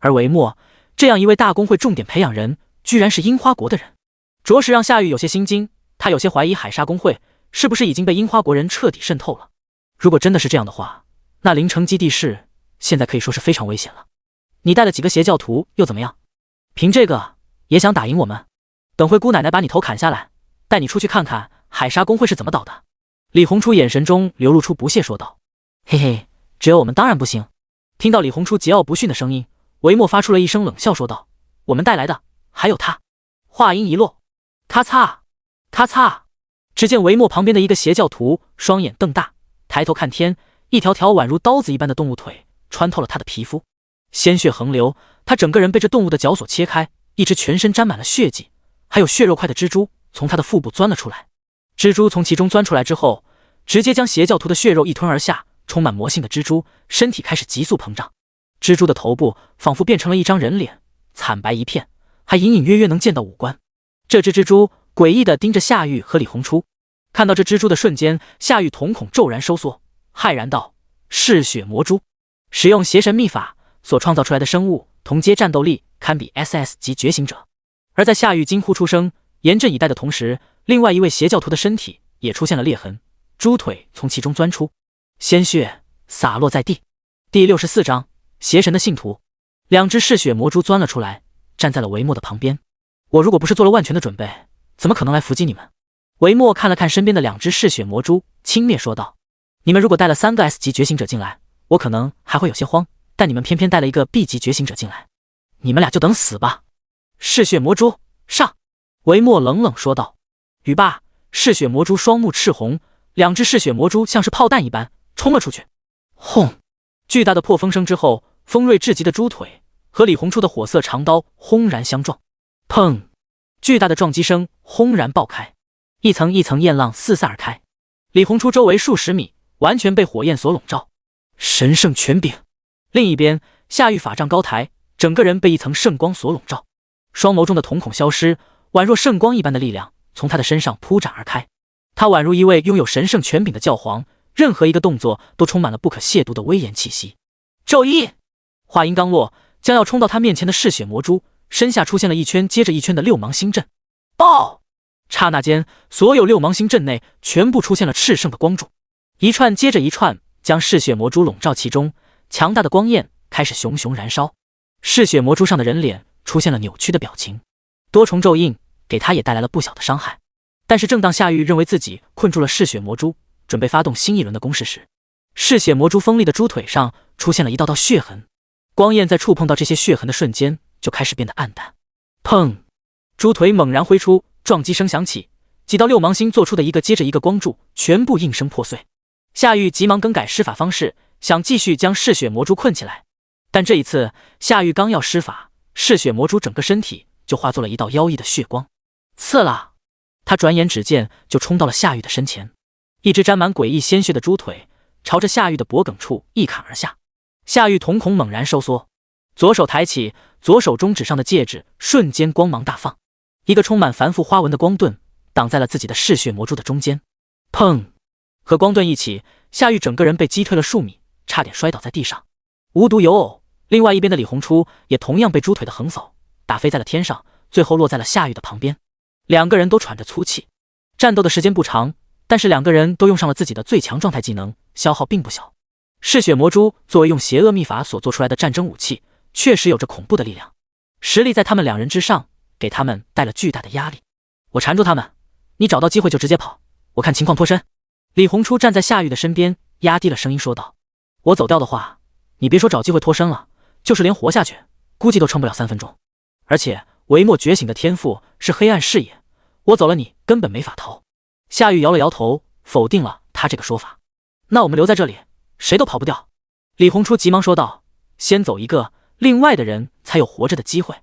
而维莫这样一位大公会重点培养人，居然是樱花国的人，着实让夏玉有些心惊。他有些怀疑海沙公会是不是已经被樱花国人彻底渗透了。如果真的是这样的话，那灵城基地市现在可以说是非常危险了。你带了几个邪教徒又怎么样？凭这个也想打赢我们？等会姑奶奶把你头砍下来，带你出去看看海沙公会是怎么倒的。李红初眼神中流露出不屑说道：“嘿嘿，只有我们当然不行。”听到李红初桀骜不驯的声音，维莫发出了一声冷笑说道：“我们带来的还有他。”话音一落，咔嚓咔嚓，只见维莫旁边的一个邪教徒双眼瞪大，抬头看天，一条条宛如刀子一般的动物腿穿透了他的皮肤，鲜血横流，他整个人被这动物的绞索切开，一只全身沾满了血迹还有血肉块的蜘蛛从他的腹部钻了出来。蜘蛛从其中钻出来之后，直接将邪教徒的血肉一吞而下，充满魔性的蜘蛛身体开始急速膨胀，蜘蛛的头部仿佛变成了一张人脸，惨白一片，还隐隐约约能见到五官。这只蜘蛛诡异地盯着夏玉和李红初，看到这蜘蛛的瞬间，夏玉瞳孔骤然收缩，骇然道：“嗜血魔蛛，使用邪神秘法所创造出来的生物，同阶战斗力堪比 SS 级觉醒者。”而在夏玉惊呼出声严阵以待的同时，另外一位邪教徒的身体也出现了裂痕，猪腿从其中钻出，鲜血洒落在地。第64章邪神的信徒。2只嗜血魔蛛钻了出来，站在了维莫的旁边。我如果不是做了万全的准备，怎么可能来伏击你们？维莫看了看身边的2只嗜血魔蛛，轻蔑说道：“你们如果带了3个 S 级觉醒者进来，我可能还会有些慌，但你们偏偏带了一个 B 级觉醒者进来，你们俩就等死吧！”嗜血魔蛛上！维莫冷冷说道。语罢，嗜血魔蛛双目赤红，2只嗜血魔蛛像是炮弹一般冲了出去。轰！巨大的破风声之后，锋锐至极的猪腿和李红初的火色长刀轰然相撞。砰！巨大的撞击声轰然爆开，一层一层焰浪四散而开。李红初周围数十米完全被火焰所笼罩。神圣权柄！另一边，夏玉法杖高抬，整个人被一层圣光所笼罩，双眸中的瞳孔消失，宛若圣光一般的力量从他的身上铺展而开。他宛如一位拥有神圣权柄的教皇，任何一个动作都充满了不可亵渎的威严气息。咒意！话音刚落，将要冲到他面前的嗜血魔蛛身下出现了一圈接着一圈的6芒星阵。爆！刹那间，所有6芒星阵内全部出现了炽盛的光柱，一串接着一串将嗜血魔蛛笼罩其中，强大的光焰开始熊熊燃烧。嗜血魔蛛上的人脸出现了扭曲的表情，多重咒印给他也带来了不小的伤害。但是正当夏玉认为自己困住了嗜血魔蛛，准备发动新一轮的攻势时，嗜血魔蛛锋利的猪腿上出现了一道道血痕，光焰在触碰到这些血痕的瞬间就开始变得暗淡。砰！猪腿猛然挥出，撞击声响起，几道6芒星做出的一个接着一个光柱全部应声破碎。夏玉急忙更改施法方式，想继续将嗜血魔蛛困起来，但这一次夏玉刚要施法，嗜血魔蛛整个身体就化作了一道妖异的血光。刺啦！他转眼只见就冲到了夏玉的身前，一只沾满诡异鲜血的猪腿朝着夏玉的脖颈处一砍而下。夏玉瞳孔猛然收缩，左手抬起，左手中指上的戒指瞬间光芒大放，一个充满繁复花纹的光盾挡在了自己的嗜血魔蛛的中间。砰！和光盾一起，夏玉整个人被击退了数米，差点摔倒在地上。无独有偶，另外一边的李红初也同样被猪腿的横扫打飞在了天上，最后落在了夏玉的旁边。2个人都喘着粗气，战斗的时间不长，但是2个人都用上了自己的最强状态技能，消耗并不小。嗜血魔蛛作为用邪恶秘法所做出来的战争武器，确实有着恐怖的力量，实力在他们2人之上，给他们带了巨大的压力。我缠住他们，你找到机会就直接跑，我看情况脱身。李红初站在夏玉的身边，压低了声音说道：“我走掉的话，你别说找机会脱身了，就是连活下去，估计都撑不了3分钟。而且维莫觉醒的天赋是黑暗视野，我走了你根本没法逃。”夏玉摇了摇头，否定了他这个说法。那我们留在这里，谁都跑不掉。李红初急忙说道：“先走一个，另外的人才有活着的机会。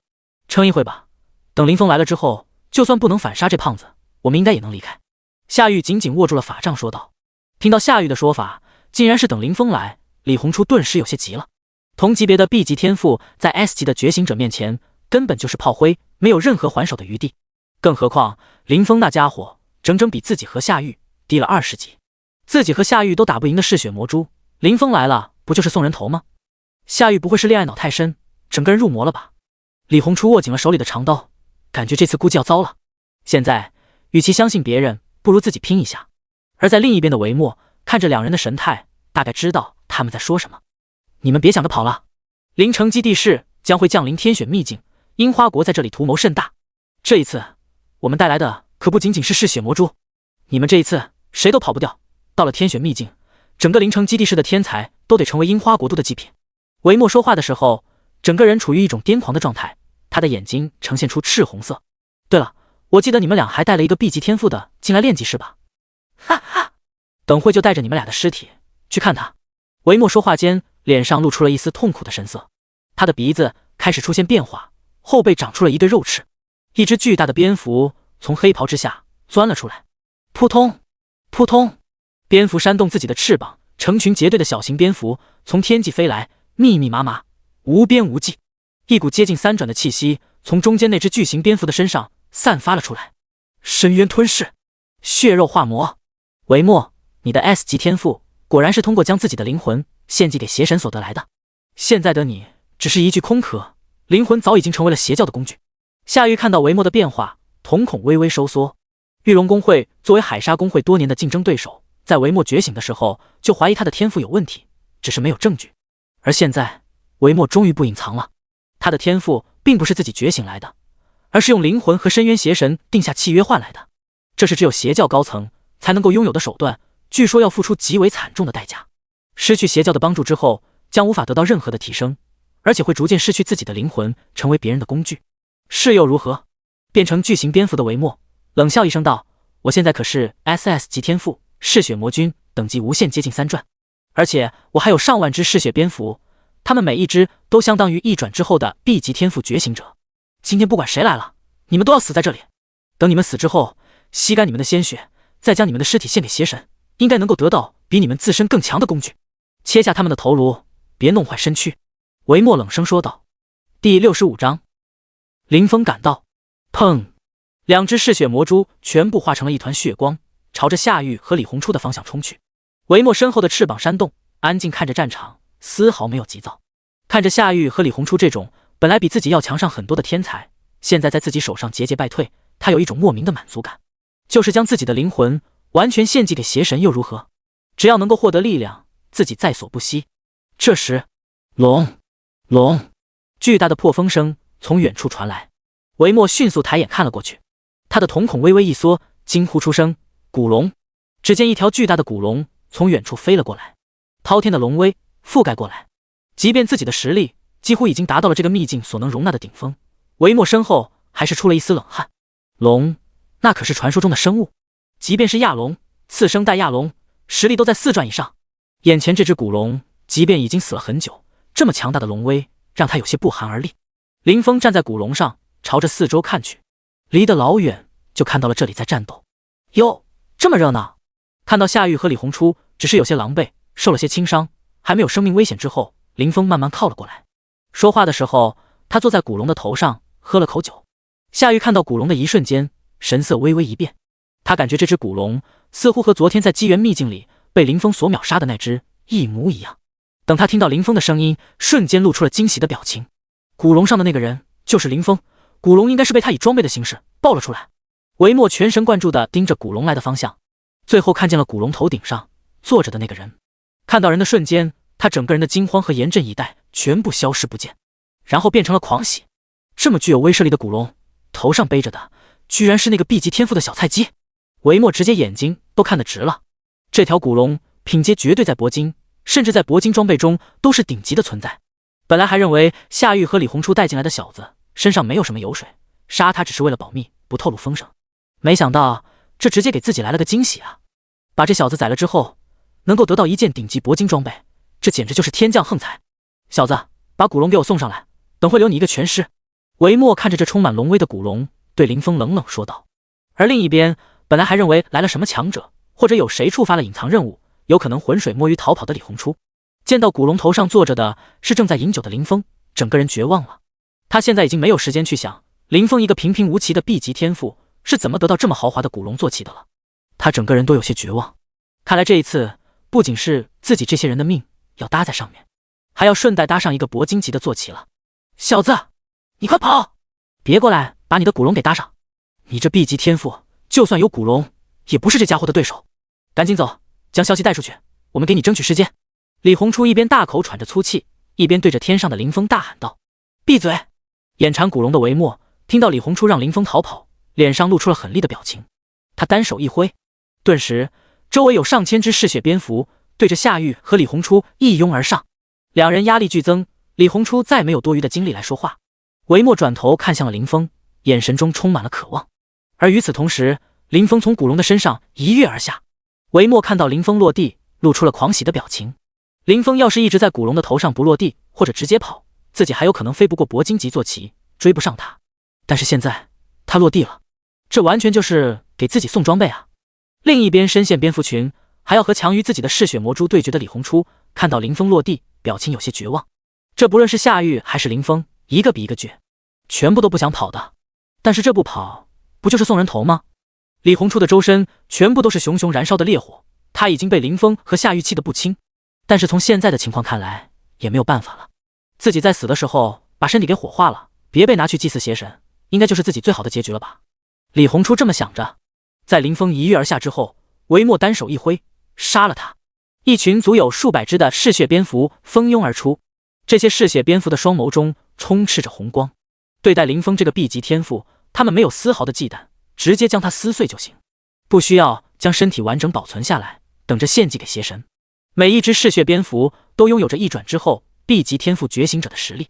撑一会吧，等林峰来了之后，就算不能反杀这胖子，我们应该也能离开。”夏玉紧紧握住了法杖说道。听到夏玉的说法，竟然是等林峰来，李红初顿时有些急了。同级别的 B 级天赋在 S 级的觉醒者面前根本就是炮灰，没有任何还手的余地。更何况林峰那家伙整整比自己和夏玉低了20级，自己和夏玉都打不赢的嗜血魔蛛，林峰来了不就是送人头吗？夏玉不会是恋爱脑太深，整个人入魔了吧？李红初握紧了手里的长刀，感觉这次估计要糟了。现在与其相信别人，不如自己拼一下。而在另一边的维莫看着2人的神态，大概知道他们在说什么。你们别想着跑了，灵城基地市将会降临天选秘境，樱花国在这里图谋甚大。这一次我们带来的可不仅仅是嗜血魔蛛，你们这一次谁都跑不掉。到了天选秘境，整个灵城基地市的天才都得成为樱花国度的祭品。维莫说话的时候，整个人处于一种癫狂的状态，他的眼睛呈现出赤红色。对了，我记得你们俩还带了一个 B 级天赋的进来练级是吧？哈哈，等会就带着你们俩的尸体去看他。维莫说话间，脸上露出了一丝痛苦的神色，他的鼻子开始出现变化，后背长出了一对肉翅，一只巨大的蝙蝠从黑袍之下钻了出来。扑通扑通，蝙蝠扇动自己的翅膀，成群结队的小型蝙蝠从天际飞来，密密麻麻，无边无际。一股接近3转的气息从中间那只巨型蝙蝠的身上散发了出来。深渊吞噬，血肉化魔。维莫，你的 S 级天赋果然是通过将自己的灵魂献祭给邪神所得来的。现在的你只是一具空壳，灵魂早已经成为了邪教的工具。夏玉看到维莫的变化，瞳孔微微收缩。玉龙公会作为海沙公会多年的竞争对手，在维莫觉醒的时候就怀疑他的天赋有问题，只是没有证据。而现在维莫终于不隐藏了。他的天赋并不是自己觉醒来的，而是用灵魂和深渊邪神定下契约换来的。这是只有邪教高层才能够拥有的手段，据说要付出极为惨重的代价。失去邪教的帮助之后，将无法得到任何的提升，而且会逐渐失去自己的灵魂，成为别人的工具。是又如何？变成巨型蝙蝠的维莫冷笑一声道：“我现在可是 SS 级天赋，嗜血魔君，等级无限接近3转，而且我还有上万只嗜血蝙蝠，他们每一只都相当于1转之后的 B 级天赋觉醒者。今天不管谁来了，你们都要死在这里。等你们死之后，吸干你们的鲜血，再将你们的尸体献给邪神，应该能够得到比你们自身更强的工具。切下他们的头颅，别弄坏身躯。”维莫冷声说道。第65章，林峰赶到。砰！两只嗜血魔蛛全部化成了一团血光，朝着夏玉和李红初的方向冲去。维莫身后的翅膀扇动，安静看着战场，丝毫没有急躁。看着夏玉和李红初这种本来比自己要强上很多的天才，现在在自己手上节节败退，他有一种莫名的满足感。就是将自己的灵魂完全献祭给邪神又如何？只要能够获得力量，自己在所不惜。这时，龙，巨大的破风声从远处传来。维莫迅速抬眼看了过去，他的瞳孔微微一缩，惊呼出声：“古龙！”只见一条巨大的古龙从远处飞了过来，滔天的龙威覆盖过来。即便自己的实力几乎已经达到了这个秘境所能容纳的顶峰，维莫身后还是出了一丝冷汗。龙，那可是传说中的生物，即便是亚龙、次生代亚龙，实力都在4转以上。眼前这只古龙，即便已经死了很久，这么强大的龙威让他有些不寒而栗。林峰站在古龙上，朝着四周看去，离得老远就看到了这里在战斗。哟，这么热闹！看到夏玉和李红初只是有些狼狈，受了些轻伤，还没有生命危险之后，林峰慢慢靠了过来。说话的时候，他坐在古龙的头上，喝了口酒。夏玉看到古龙的一瞬间，神色微微一变，他感觉这只古龙似乎和昨天在机缘秘境里被林峰所秒杀的那只一模一样。等他听到林峰的声音，瞬间露出了惊喜的表情。古龙上的那个人就是林峰，古龙应该是被他以装备的形式爆了出来。维莫全神贯注地盯着古龙来的方向，最后看见了古龙头顶上坐着的那个人。看到人的瞬间，他整个人的惊慌和严阵以待全部消失不见，然后变成了狂喜。这么具有威慑力的古龙，头上背着的居然是那个 B 级天赋的小菜鸡。维莫直接眼睛都看得直了。这条古龙品阶绝对在铂金，甚至在铂金装备中都是顶级的存在。本来还认为夏玉和李红初带进来的小子身上没有什么油水，杀他只是为了保密，不透露风声。没想到这直接给自己来了个惊喜啊！把这小子宰了之后，能够得到一件顶级铂金装备，这简直就是天降横财。小子，把古龙给我送上来，等会留你一个全尸。维莫看着这充满龙威的古龙，对林峰冷冷说道。而另一边，本来还认为来了什么强者，或者有谁触发了隐藏任务，有可能浑水摸鱼逃跑的李红初，见到古龙头上坐着的是正在饮酒的林峰，整个人绝望了。他现在已经没有时间去想林峰一个平平无奇的 B 级天赋是怎么得到这么豪华的古龙坐骑的了。他整个人都有些绝望。看来这一次不仅是自己这些人的命要搭在上面，还要顺带搭上一个铂金级的坐骑了。小子，你快跑！别过来把你的古龙给搭上，你这 B 级天赋就算有古龙也不是这家伙的对手。赶紧走，将消息带出去，我们给你争取时间。李红初一边大口喘着粗气，一边对着天上的林峰大喊道。闭嘴！眼馋古龙的维莫听到李红初让林峰逃跑，脸上露出了狠厉的表情。他单手一挥，顿时周围有上千只嗜血蝙蝠对着夏玉和李红初一拥而上，两人压力剧增。李红初再没有多余的精力来说话。维莫转头看向了林峰，眼神中充满了渴望。而与此同时，林峰从古龙的身上一跃而下。维莫看到林峰落地，露出了狂喜的表情。林峰要是一直在古龙的头上不落地，或者直接跑，自己还有可能飞不过铂金级坐骑，追不上他。但是现在他落地了，这完全就是给自己送装备啊！另一边深陷蝙蝠群，还要和强于自己的嗜血魔蛛对决的李红初，看到林峰落地，表情有些绝望。这不论是夏玉还是林峰，一个比一个倔，全部都不想跑的。但是这不跑，不就是送人头吗？李红初的周身全部都是熊熊燃烧的烈火，他已经被林峰和夏玉气得不轻。但是从现在的情况看来，也没有办法了。自己在死的时候把身体给火化了，别被拿去祭祀邪神，应该就是自己最好的结局了吧？李红初这么想着。在林峰一跃而下之后，维莫单手一挥，杀了他。一群足有数百只的嗜血蝙蝠蜂拥而出，这些嗜血蝙蝠的双眸中充斥着红光。对待林峰这个 B 级天赋，他们没有丝毫的忌惮，直接将它撕碎就行，不需要将身体完整保存下来，等着献祭给邪神。每一只嗜血蝙蝠都拥有着一转之后 B 级天赋觉醒者的实力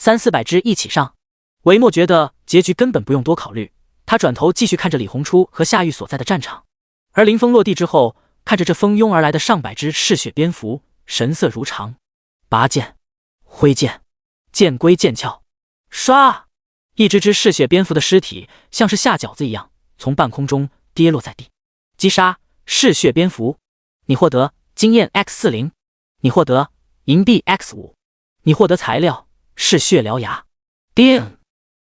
，300-400只一起上。维莫觉得结局根本不用多考虑，他转头继续看着李红初和夏玉所在的战场。而林峰落地之后，看着这蜂拥而来的上百只嗜血蝙蝠，神色如常，拔剑、挥剑，剑归剑鞘，唰！一只只嗜血蝙蝠的尸体像是下饺子一样，从半空中跌落在地。击杀嗜血蝙蝠，你获得经验 X40，你获得银币 X5，你获得材料嗜血獠牙。叮！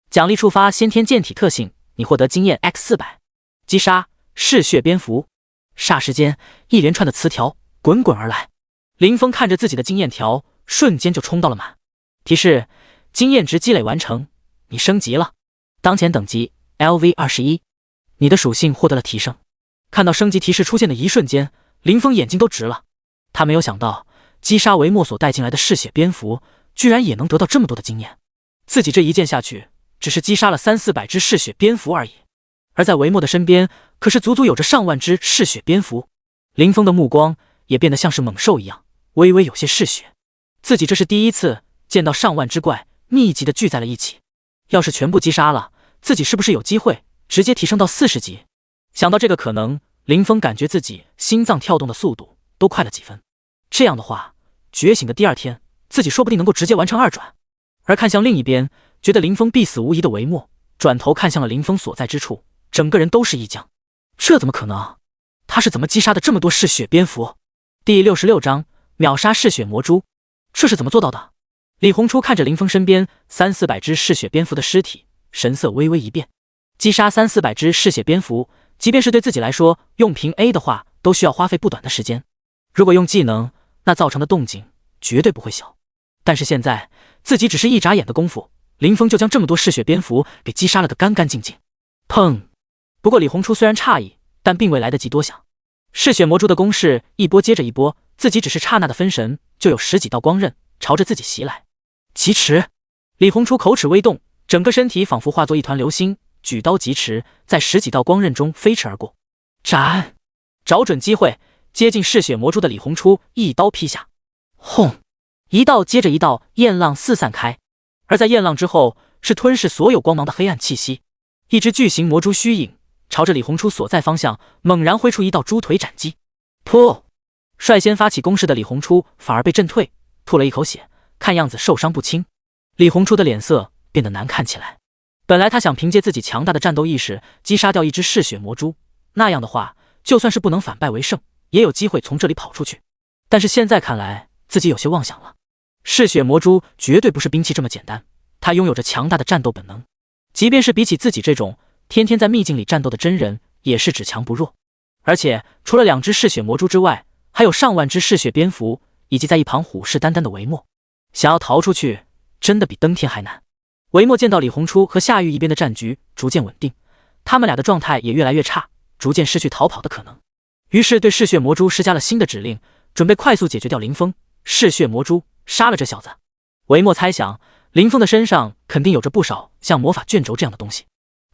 奖励触发先天剑体特性，你获得经验 X400。击杀嗜血蝙蝠。霎时间，一连串的词条滚滚而来。林峰看着自己的经验条，瞬间就冲到了满。提示：经验值积累完成，你升级了。当前等级 LV21，你的属性获得了提升。看到升级提示出现的一瞬间，林峰眼睛都直了。他没有想到，击杀维莫所带进来的嗜血蝙蝠，居然也能得到这么多的经验。自己这一剑下去，只是击杀了300-400只嗜血蝙蝠而已。而在维莫的身边，可是足足有着上万只嗜血蝙蝠。林峰的目光也变得像是猛兽一样，微微有些嗜血。自己这是第一次见到上万只怪密集的聚在了一起，要是全部击杀了，自己是不是有机会直接提升到40级？想到这个可能，林峰感觉自己心脏跳动的速度都快了几分。这样的话，觉醒的第二天，自己说不定能够直接完成2转。而看向另一边，觉得林峰必死无疑的维莫，转头看向了林峰所在之处，整个人都是一僵。这怎么可能？他是怎么击杀的这么多嗜血蝙蝠？第66章秒杀嗜血魔蛛，这是怎么做到的？李红初看着林峰身边300-400只嗜血蝙蝠的尸体，神色微微一变。击杀300-400只嗜血蝙蝠，即便是对自己来说，用凭 A 的话，都需要花费不短的时间。如果用技能，那造成的动静绝对不会小。但是现在，自己只是一眨眼的功夫，林峰就将这么多嗜血蝙蝠给击杀了个干干净净。砰！不过李红初虽然诧异，但并未来得及多想。嗜血魔蛛的攻势一波接着一波，自己只是刹那的分神，就有10几道光刃朝着自己袭来。疾驰！李红初口齿微动，整个身体仿佛化作一团流星，举刀疾驰，在10几道光刃中飞驰而过。斩！找准机会，接近嗜血魔蛛的李红初一刀劈下。轰！一道接着一道焰浪四散开，而在焰浪之后，是吞噬所有光芒的黑暗气息。一只巨型魔蛛虚影朝着李红初所在方向猛然挥出一道猪腿斩击。噗！率先发起攻势的李红初反而被震退，吐了一口血，看样子受伤不轻。李红初的脸色变得难看起来。本来他想凭借自己强大的战斗意识击杀掉一只嗜血魔蛛，那样的话，就算是不能反败为胜，也有机会从这里跑出去。但是现在看来，自己有些妄想了。嗜血魔蛛绝对不是兵器这么简单，它拥有着强大的战斗本能。即便是比起自己这种天天在秘境里战斗的真人，也是只强不弱。而且除了2只嗜血魔蛛之外，还有上万只嗜血蝙蝠，以及在一旁虎视眈眈的维莫。想要逃出去，真的比登天还难。维莫见到李红初和夏玉一边的战局逐渐稳定，他们俩的状态也越来越差，逐渐失去逃跑的可能。于是对嗜血魔蛛施加了新的指令，准备快速解决掉林峰。嗜血魔蛛，杀了这小子！维莫猜想，林峰的身上肯定有着不少像魔法卷轴这样的东西，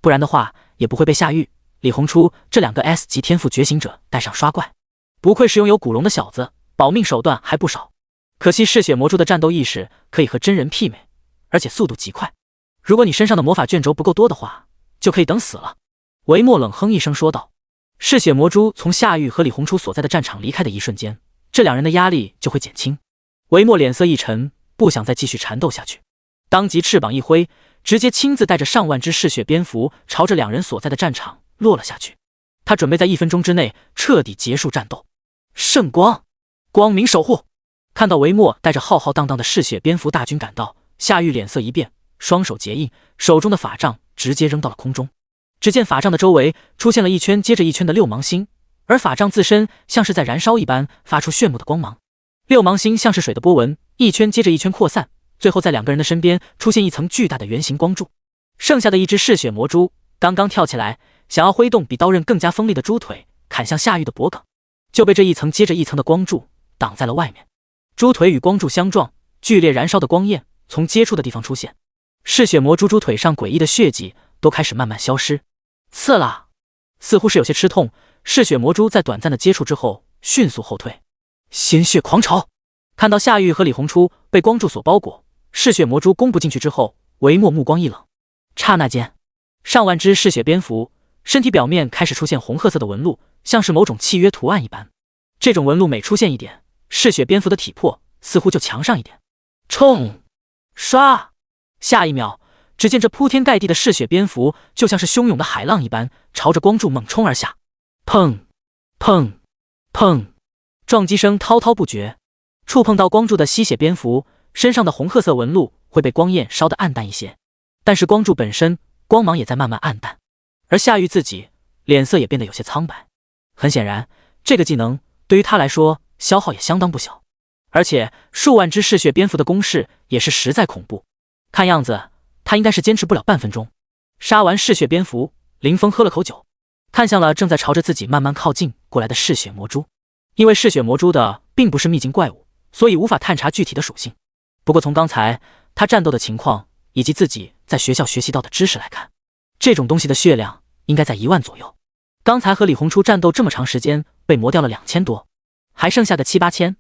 不然的话也不会被夏玉、李红初这2个 S 级天赋觉醒者带上刷怪。不愧是拥有古龙的小子，保命手段还不少。可惜嗜血魔蛛的战斗意识可以和真人媲美，而且速度极快。如果你身上的魔法卷轴不够多的话，就可以等死了。维莫冷哼一声说道。嗜血魔蛛从夏玉和李红初所在的战场离开的一瞬间，这2人的压力就会减轻。维莫脸色一沉，不想再继续缠斗下去，当即翅膀一挥，直接亲自带着上万只嗜血蝙蝠朝着2人所在的战场落了下去。他准备在1分钟之内彻底结束战斗。圣光，光明守护！看到维莫带着浩浩荡荡的嗜血蝙蝠大军赶到，夏玉脸色一变，双手结印，手中的法杖直接扔到了空中。只见法杖的周围出现了一圈接着一圈的6芒星，而法杖自身像是在燃烧一般，发出炫目的光芒。6芒星像是水的波纹，一圈接着一圈扩散，最后在2个人的身边出现一层巨大的圆形光柱。剩下的一只嗜血魔蛛刚刚跳起来，想要挥动比刀刃更加锋利的猪腿砍向夏玉的脖颈，就被这一层接着一层的光柱挡在了外面。猪腿与光柱相撞，剧烈燃烧的光焰从接触的地方出现，嗜血魔猪猪腿上诡异的血迹都开始慢慢消失。刺啦！似乎是有些吃痛，嗜血魔猪在短暂的接触之后迅速后退。鲜血狂潮！看到夏玉和李红初被光柱所包裹，嗜血魔猪攻不进去之后，韦墨目光一冷。刹那间，上万只嗜血蝙蝠身体表面开始出现红褐色的纹路，像是某种契约图案一般。这种纹路每出现一点，嗜血蝙蝠的体魄似乎就强上一点。冲！唰！下一秒，只见这铺天盖地的嗜血蝙蝠就像是汹涌的海浪一般，朝着光柱猛冲而下。砰！砰！砰！撞击声滔滔不绝。触碰到光柱的吸血蝙蝠身上的红褐色纹路会被光焰烧得暗淡一些，但是光柱本身光芒也在慢慢暗淡，而夏玉自己脸色也变得有些苍白。很显然，这个技能对于他来说消耗也相当不小，而且数万只嗜血蝙蝠的攻势也是实在恐怖。看样子他应该是坚持不了半分钟。杀完嗜血蝙蝠，林峰喝了口酒，看向了正在朝着自己慢慢靠近过来的嗜血魔蛛。因为嗜血魔蛛的并不是秘境怪物，所以无法探查具体的属性。不过从刚才他战斗的情况以及自己在学校学习到的知识来看，这种东西的血量应该在1万左右。刚才和李红初战斗这么长时间，被磨掉了2000多，还剩下个7、8千。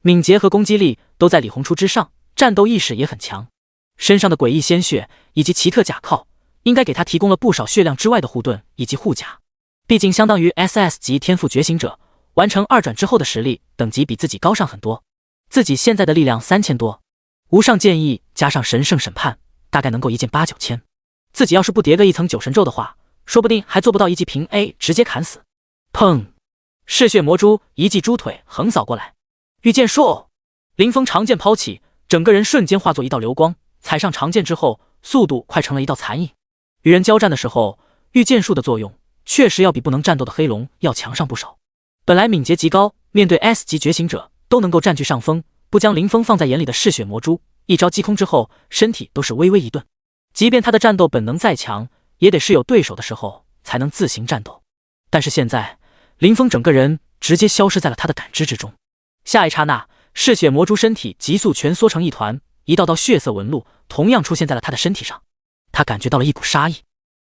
敏捷和攻击力都在李红初之上，战斗意识也很强。身上的诡异鲜血以及奇特甲铐，应该给他提供了不少血量之外的护盾以及护甲。毕竟相当于 SS 级天赋觉醒者，完成2转之后的实力等级比自己高上很多。自己现在的力量3000多，无上剑意加上神圣审判，大概能够一剑8、9千。自己要是不叠个一层9神咒的话，说不定还做不到一击平 A 直接砍死。砰！嗜血魔蛛一记猪腿横扫过来，御剑术！林峰长剑抛起，整个人瞬间化作一道流光，踩上长剑之后，速度快成了一道残影。与人交战的时候，御剑术的作用确实要比不能战斗的黑龙要强上不少。本来敏捷极高，面对 S 级觉醒者都能够占据上风，不将林峰放在眼里的嗜血魔蛛，一招击空之后，身体都是微微一顿。即便他的战斗本能再强，也得是有对手的时候才能自行战斗。但是现在，林峰整个人直接消失在了他的感知之中。下一刹那，嗜血魔蛛身体急速蜷缩成一团，一道道血色纹路同样出现在了他的身体上。他感觉到了一股杀意。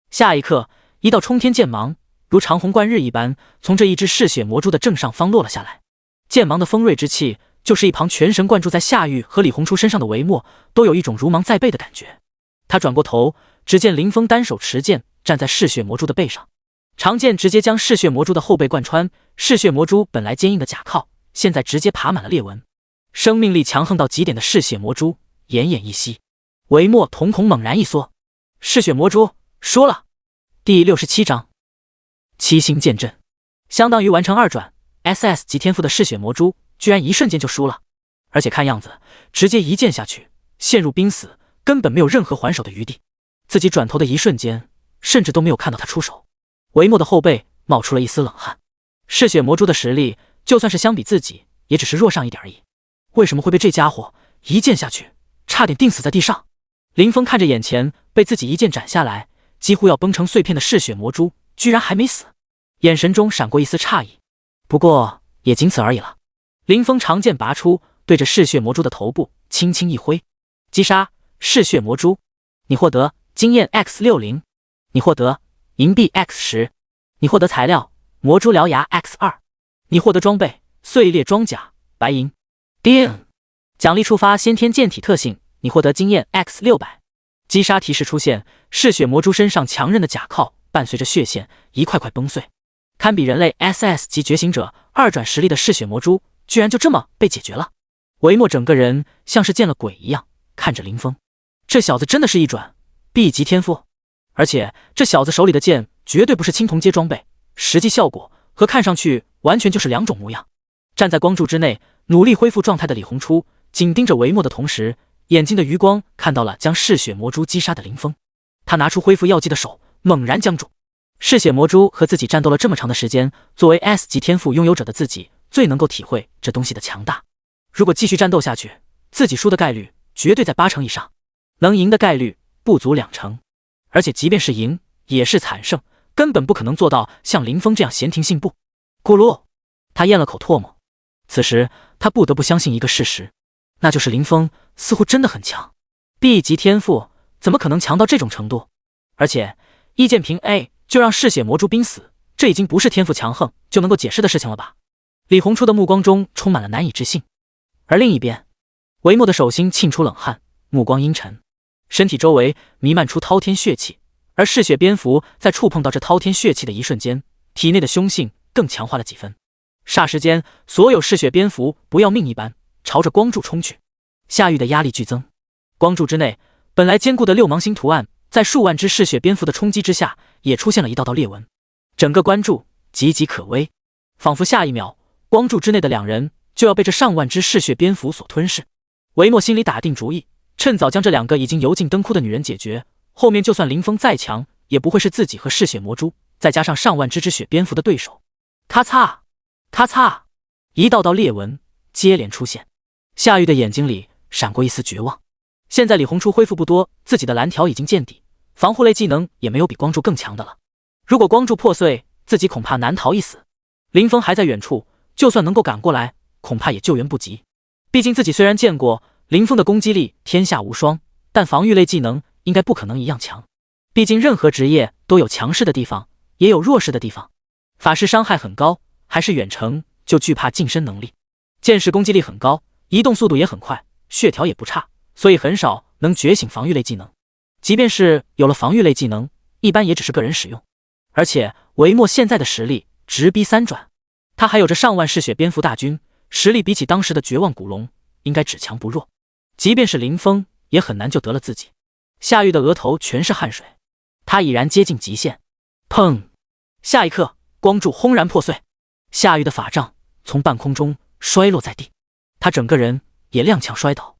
下一刻，一道冲天剑芒如长虹贯日一般，从这一只嗜血魔蛛的正上方落了下来。剑芒的锋锐之气，就是一旁全神贯注在夏玉和李红初身上的韦墨都有一种如芒在背的感觉。他转过头，只见林峰单手持剑站在嗜血魔蛛的背上，长剑直接将嗜血魔蛛的后背贯穿。嗜血魔蛛本来坚硬的甲铐，现在直接爬满了裂纹。生命力强横到极点的嗜血魔蛛奄奄一息。韦墨瞳孔猛然一缩，嗜血魔蛛输了。第67章七星剑阵。相当于完成2转 SS 级天赋的嗜血魔蛛居然一瞬间就输了，而且看样子直接一剑下去陷入濒死，根本没有任何还手的余地。自己转头的一瞬间，甚至都没有看到他出手。韦墨的后背冒出了一丝冷汗。嗜血魔蛛的实力就算是相比自己也只是弱上一点而已，为什么会被这家伙一剑下去差点钉死在地上？林峰看着眼前被自己一剑斩下来几乎要崩成碎片的嗜血魔蛛居然还没死，眼神中闪过一丝诧异。不过也仅此而已了。林峰长剑拔出，对着嗜血魔蛛的头部轻轻一挥，击杀嗜血魔蛛。你获得经验 X60， 你获得银币 X10， 你获得材料魔蛛獠牙 X2， 你获得装备碎裂装甲白银。叮！奖励触发先天剑体特性，你获得经验 X600。击杀提示出现，嗜血魔蛛身上强韧的甲铐伴随着血线一块块崩碎，堪比人类 SS 级觉醒者2转实力的嗜血魔蛛居然就这么被解决了。韦墨整个人像是见了鬼一样看着林峰，这小子真的是1转 B 级天赋，而且这小子手里的剑绝对不是青铜阶装备，实际效果和看上去完全就是2种模样。站在光柱之内努力恢复状态的李红初紧盯着韦墨的同时，眼睛的余光看到了将嗜血魔蛛击杀的林峰。他拿出恢复药剂的手猛然僵住。嗜血魔蛛和自己战斗了这么长的时间，作为 S 级天赋拥有者的自己最能够体会这东西的强大。如果继续战斗下去，自己输的概率绝对在8成以上，能赢的概率不足2成，而且即便是赢也是惨胜，根本不可能做到像林峰这样闲庭信步。咕噜，他咽了口唾沫。此时他不得不相信一个事实，那就是林峰似乎真的很强。 B 级天赋怎么可能强到这种程度？而且易建平 A 就让嗜血魔蛛濒死，这已经不是天赋强横就能够解释的事情了吧？李红初的目光中充满了难以置信。而另一边，维莫的手心沁出冷汗，目光阴沉，身体周围弥漫出滔天血气，而嗜血蝙蝠在触碰到这滔天血气的一瞬间，体内的凶性更强化了几分。霎时间，所有嗜血蝙蝠不要命一般朝着光柱冲去。夏玉的压力剧增，光柱之内本来坚固的六芒星图案，在数万只嗜血蝙蝠的冲击之下，也出现了一道道裂纹。整个关柱岌岌可危，仿佛下一秒，光柱之内的两人就要被这上万只嗜血蝙蝠所吞噬。维莫心里打定主意，趁早将这两个已经油尽灯枯的女人解决，后面就算林峰再强，也不会是自己和嗜血魔蛛再加上上万只血蝙蝠的对手。咔嚓咔嚓，一道道裂纹接连出现。夏玉的眼睛里闪过一丝绝望。现在李红初恢复不多，自己的蓝条已经见底，防护类技能也没有比光柱更强的了。如果光柱破碎，自己恐怕难逃一死。林峰还在远处，就算能够赶过来，恐怕也救援不及。毕竟自己虽然见过林峰的攻击力天下无双，但防御类技能应该不可能一样强。毕竟任何职业都有强势的地方，也有弱势的地方。法师伤害很高，还是远程就惧怕近身能力。剑士攻击力很高，移动速度也很快，血条也不差，所以很少能觉醒防御类技能。即便是有了防御类技能，一般也只是个人使用。而且维莫现在的实力直逼三转，他还有着上万嗜血蝙蝠大军，实力比起当时的绝望古龙应该只强不弱。即便是林峰也很难就得了自己。夏玉的额头全是汗水，他已然接近极限。砰！下一刻，光柱轰然破碎，夏玉的法杖从半空中摔落在地，他整个人也踉跄摔倒。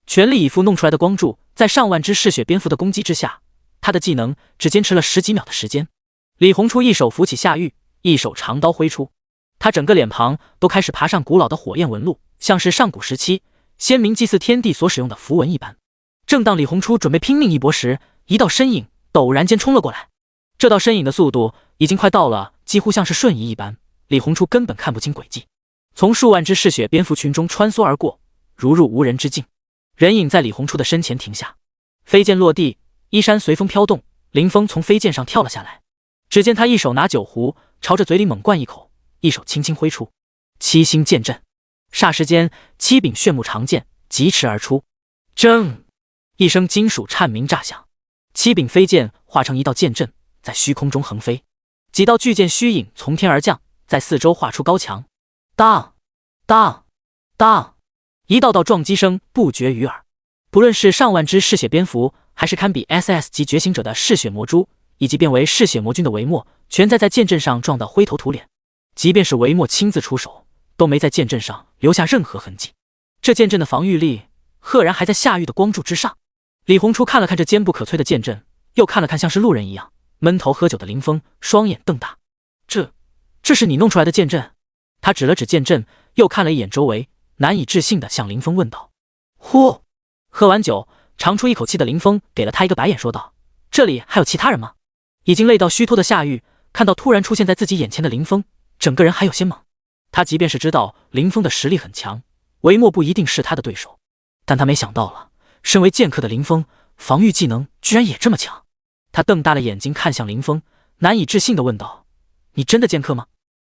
全力以赴弄出来的光柱，在上万只嗜血蝙蝠的攻击之下，他的技能只坚持了10几秒的时间。李红初一手扶起夏玉，一手长刀挥出，他整个脸庞都开始爬上古老的火焰纹路，像是上古时期先民祭祀天地所使用的符文一般。正当李红初准备拼命一搏时，一道身影陡然间冲了过来。这道身影的速度已经快到了几乎像是瞬移一般，李红初根本看不清轨迹，从数万只嗜血蝙蝠群中穿梭而过，如入无人之境。人影在李红初的身前停下，飞剑落地，衣衫随风飘动，林峰从飞剑上跳了下来。只见他一手拿酒壶，朝着嘴里猛灌一口，一手轻轻挥出七星剑阵。霎时间，七柄炫目长剑疾驰而出，铮一声金属颤鸣炸响，七柄飞剑化成一道剑阵，在虚空中横飞。几道巨剑虚影从天而降，在四周画出高墙。当当当，一道道撞击声不绝于耳。不论是上万只嗜血蝙蝠，还是堪比 SS 级觉醒者的嗜血魔蛛，以及变为嗜血魔君的维莫，全在剑阵上撞到灰头土脸。即便是维莫亲自出手，都没在剑阵上留下任何痕迹。这剑阵的防御力赫然还在夏玉的光柱之上。李红初看了看这坚不可摧的剑阵，又看了看像是路人一样闷头喝酒的林峰，双眼瞪大。这是你弄出来的剑阵？他指了指剑阵，又看了一眼周围，难以置信地向林峰问道。呼！喝完酒长出一口气的林峰给了他一个白眼，说道：这里还有其他人吗？已经累到虚脱的夏玉看到突然出现在自己眼前的林峰，整个人还有些懵。他即便是知道林峰的实力很强，维莫不一定是他的对手，但他没想到了，身为剑客的林峰防御技能居然也这么强。他瞪大了眼睛看向林峰，难以置信地问道：你真的剑客吗？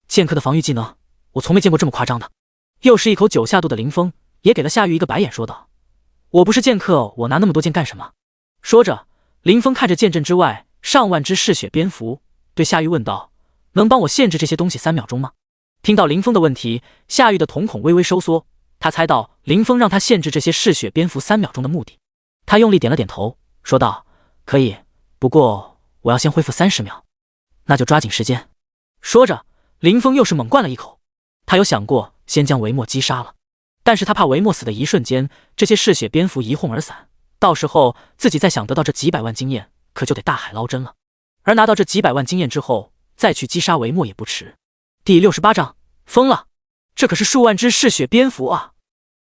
剑客的防御技能我从没见过这么夸张的。又是一口酒下肚的林峰也给了夏玉一个白眼，说道：我不是剑客，我拿那么多剑干什么？说着，林峰看着剑阵之外上万只嗜血蝙蝠，对夏玉问道：能帮我限制这些东西3秒钟吗？听到林峰的问题，夏玉的瞳孔微微收缩，他猜到林峰让他限制这些嗜血蝙蝠3秒钟的目的。他用力点了点头，说道：可以，不过我要先恢复30秒。那就抓紧时间。说着，林峰又是猛灌了一口。他有想过先将维莫击杀了，但是他怕维莫死的一瞬间，这些嗜血蝙蝠一哄而散，到时候自己再想得到这几百万经验，可就得大海捞针了。而拿到这几百万经验之后，再去击杀维莫也不迟。第68章，疯了！这可是数万只嗜血蝙蝠啊！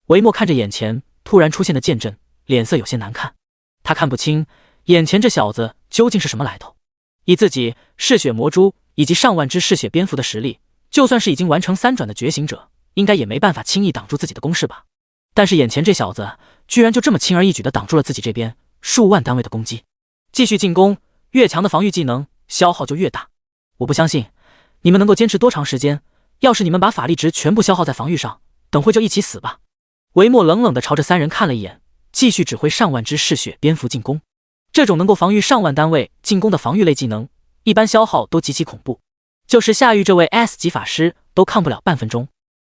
维莫看着眼前突然出现的剑阵，脸色有些难看。他看不清眼前这小子究竟是什么来头。以自己嗜血魔蛛以及上万只嗜血蝙蝠的实力，就算是已经完成3转的觉醒者，应该也没办法轻易挡住自己的攻势吧。但是眼前这小子居然就这么轻而易举地挡住了自己这边，数万单位的攻击。继续进攻，越强的防御技能消耗就越大。我不相信你们能够坚持多长时间，要是你们把法力值全部消耗在防御上，等会就一起死吧。维莫冷冷地朝着三人看了一眼，继续指挥上万只嗜血蝙蝠进攻。这种能够防御上万单位进攻的防御类技能，一般消耗都极其恐怖，就是夏玉这位 S 级法师都抗不了半分钟。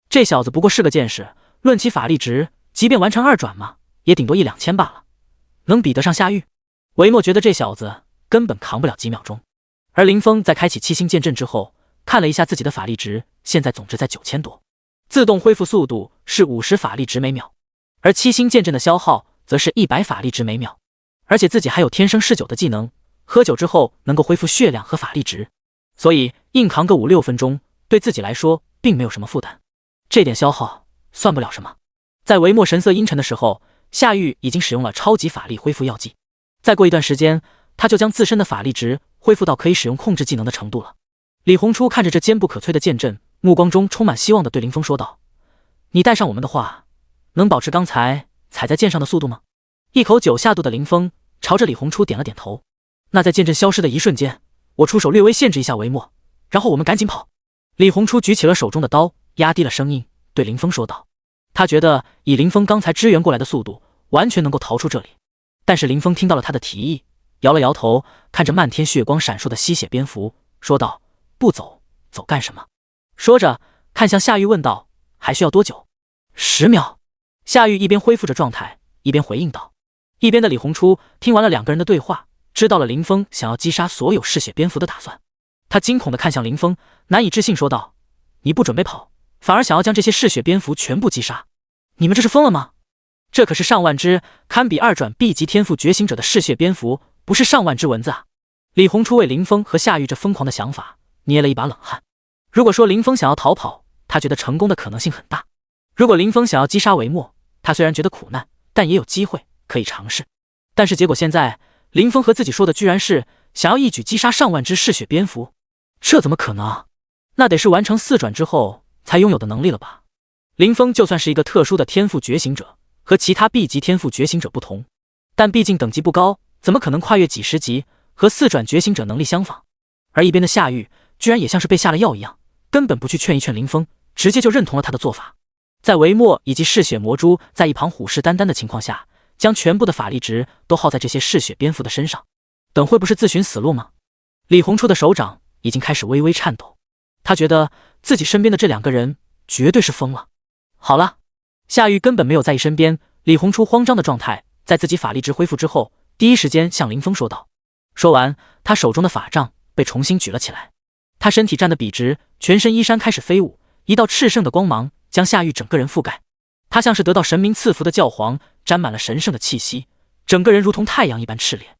这小子不过是个剑士，论其法力值，即便完成2转嘛，也顶多1、2千罢了，能比得上夏玉？维莫觉得这小子根本扛不了几秒钟。而林峰在开启7星剑阵之后，看了一下自己的法力值，现在总值在9000多，自动恢复速度是50法力值每秒，而7星剑阵的消耗则是100法力值每秒。而且自己还有天生嗜酒的技能，喝酒之后能够恢复血量和法力值，所以硬扛个5、6分钟，对自己来说并没有什么负担。这点消耗算不了什么。在维莫神色阴沉的时候，夏玉已经使用了超级法力恢复药剂，再过一段时间，他就将自身的法力值恢复到可以使用控制技能的程度了。李红初看着这坚不可摧的剑阵，目光中充满希望地对林峰说道：“你带上我们的话，能保持刚才踩在剑上的速度吗？”一口酒下肚的林峰朝着李红初点了点头。那在剑阵消失的一瞬间，我出手略微限制一下维莫，然后我们赶紧跑。李红初举起了手中的刀，压低了声音对林峰说道。他觉得以林峰刚才支援过来的速度，完全能够逃出这里。但是林峰听到了他的提议，摇了摇头，看着漫天血光闪烁的吸血蝙蝠，说道：“不走，走干什么？”说着看向夏玉问道：“还需要多久？”10秒。夏玉一边恢复着状态，一边回应道。一边的李红初听完了2个人的对话，知道了林峰想要击杀所有嗜血蝙蝠的打算。他惊恐地看向林峰，难以置信说道：“你不准备跑，反而想要将这些嗜血蝙蝠全部击杀？你们这是疯了吗？这可是上万只堪比2转 B 级天赋觉醒者的嗜血蝙蝠，不是上万只蚊子啊！”李红初为林峰和夏玉这疯狂的想法捏了一把冷汗。如果说林峰想要逃跑，他觉得成功的可能性很大；如果林峰想要击杀维莫，他虽然觉得苦难，但也有机会可以尝试。但是结果现在，林峰和自己说的居然是想要一举击杀上万只嗜血蝙蝠，这怎么可能啊？那得是完成4转之后才拥有的能力了吧？林峰就算是一个特殊的天赋觉醒者，和其他 B 级天赋觉醒者不同，但毕竟等级不高，怎么可能跨越几十级，和4转觉醒者能力相仿？而一边的夏玉居然也像是被下了药一样，根本不去劝一劝林峰，直接就认同了他的做法。在维莫以及嗜血魔蛛在一旁虎视眈眈的情况下，将全部的法力值都耗在这些嗜血蝙蝠的身上，等会不是自寻死路吗？李红初的手掌已经开始微微颤抖，他觉得自己身边的这2个人绝对是疯了。好了，夏玉根本没有在意身边李红初慌张的状态，在自己法力值恢复之后，第一时间向林峰说道。说完，他手中的法杖被重新举了起来，他身体站得笔直，全身衣衫开始飞舞，一道炽盛的光芒将夏玉整个人覆盖。他像是得到神明赐福的教皇，沾满了神圣的气息，整个人如同太阳一般炽烈。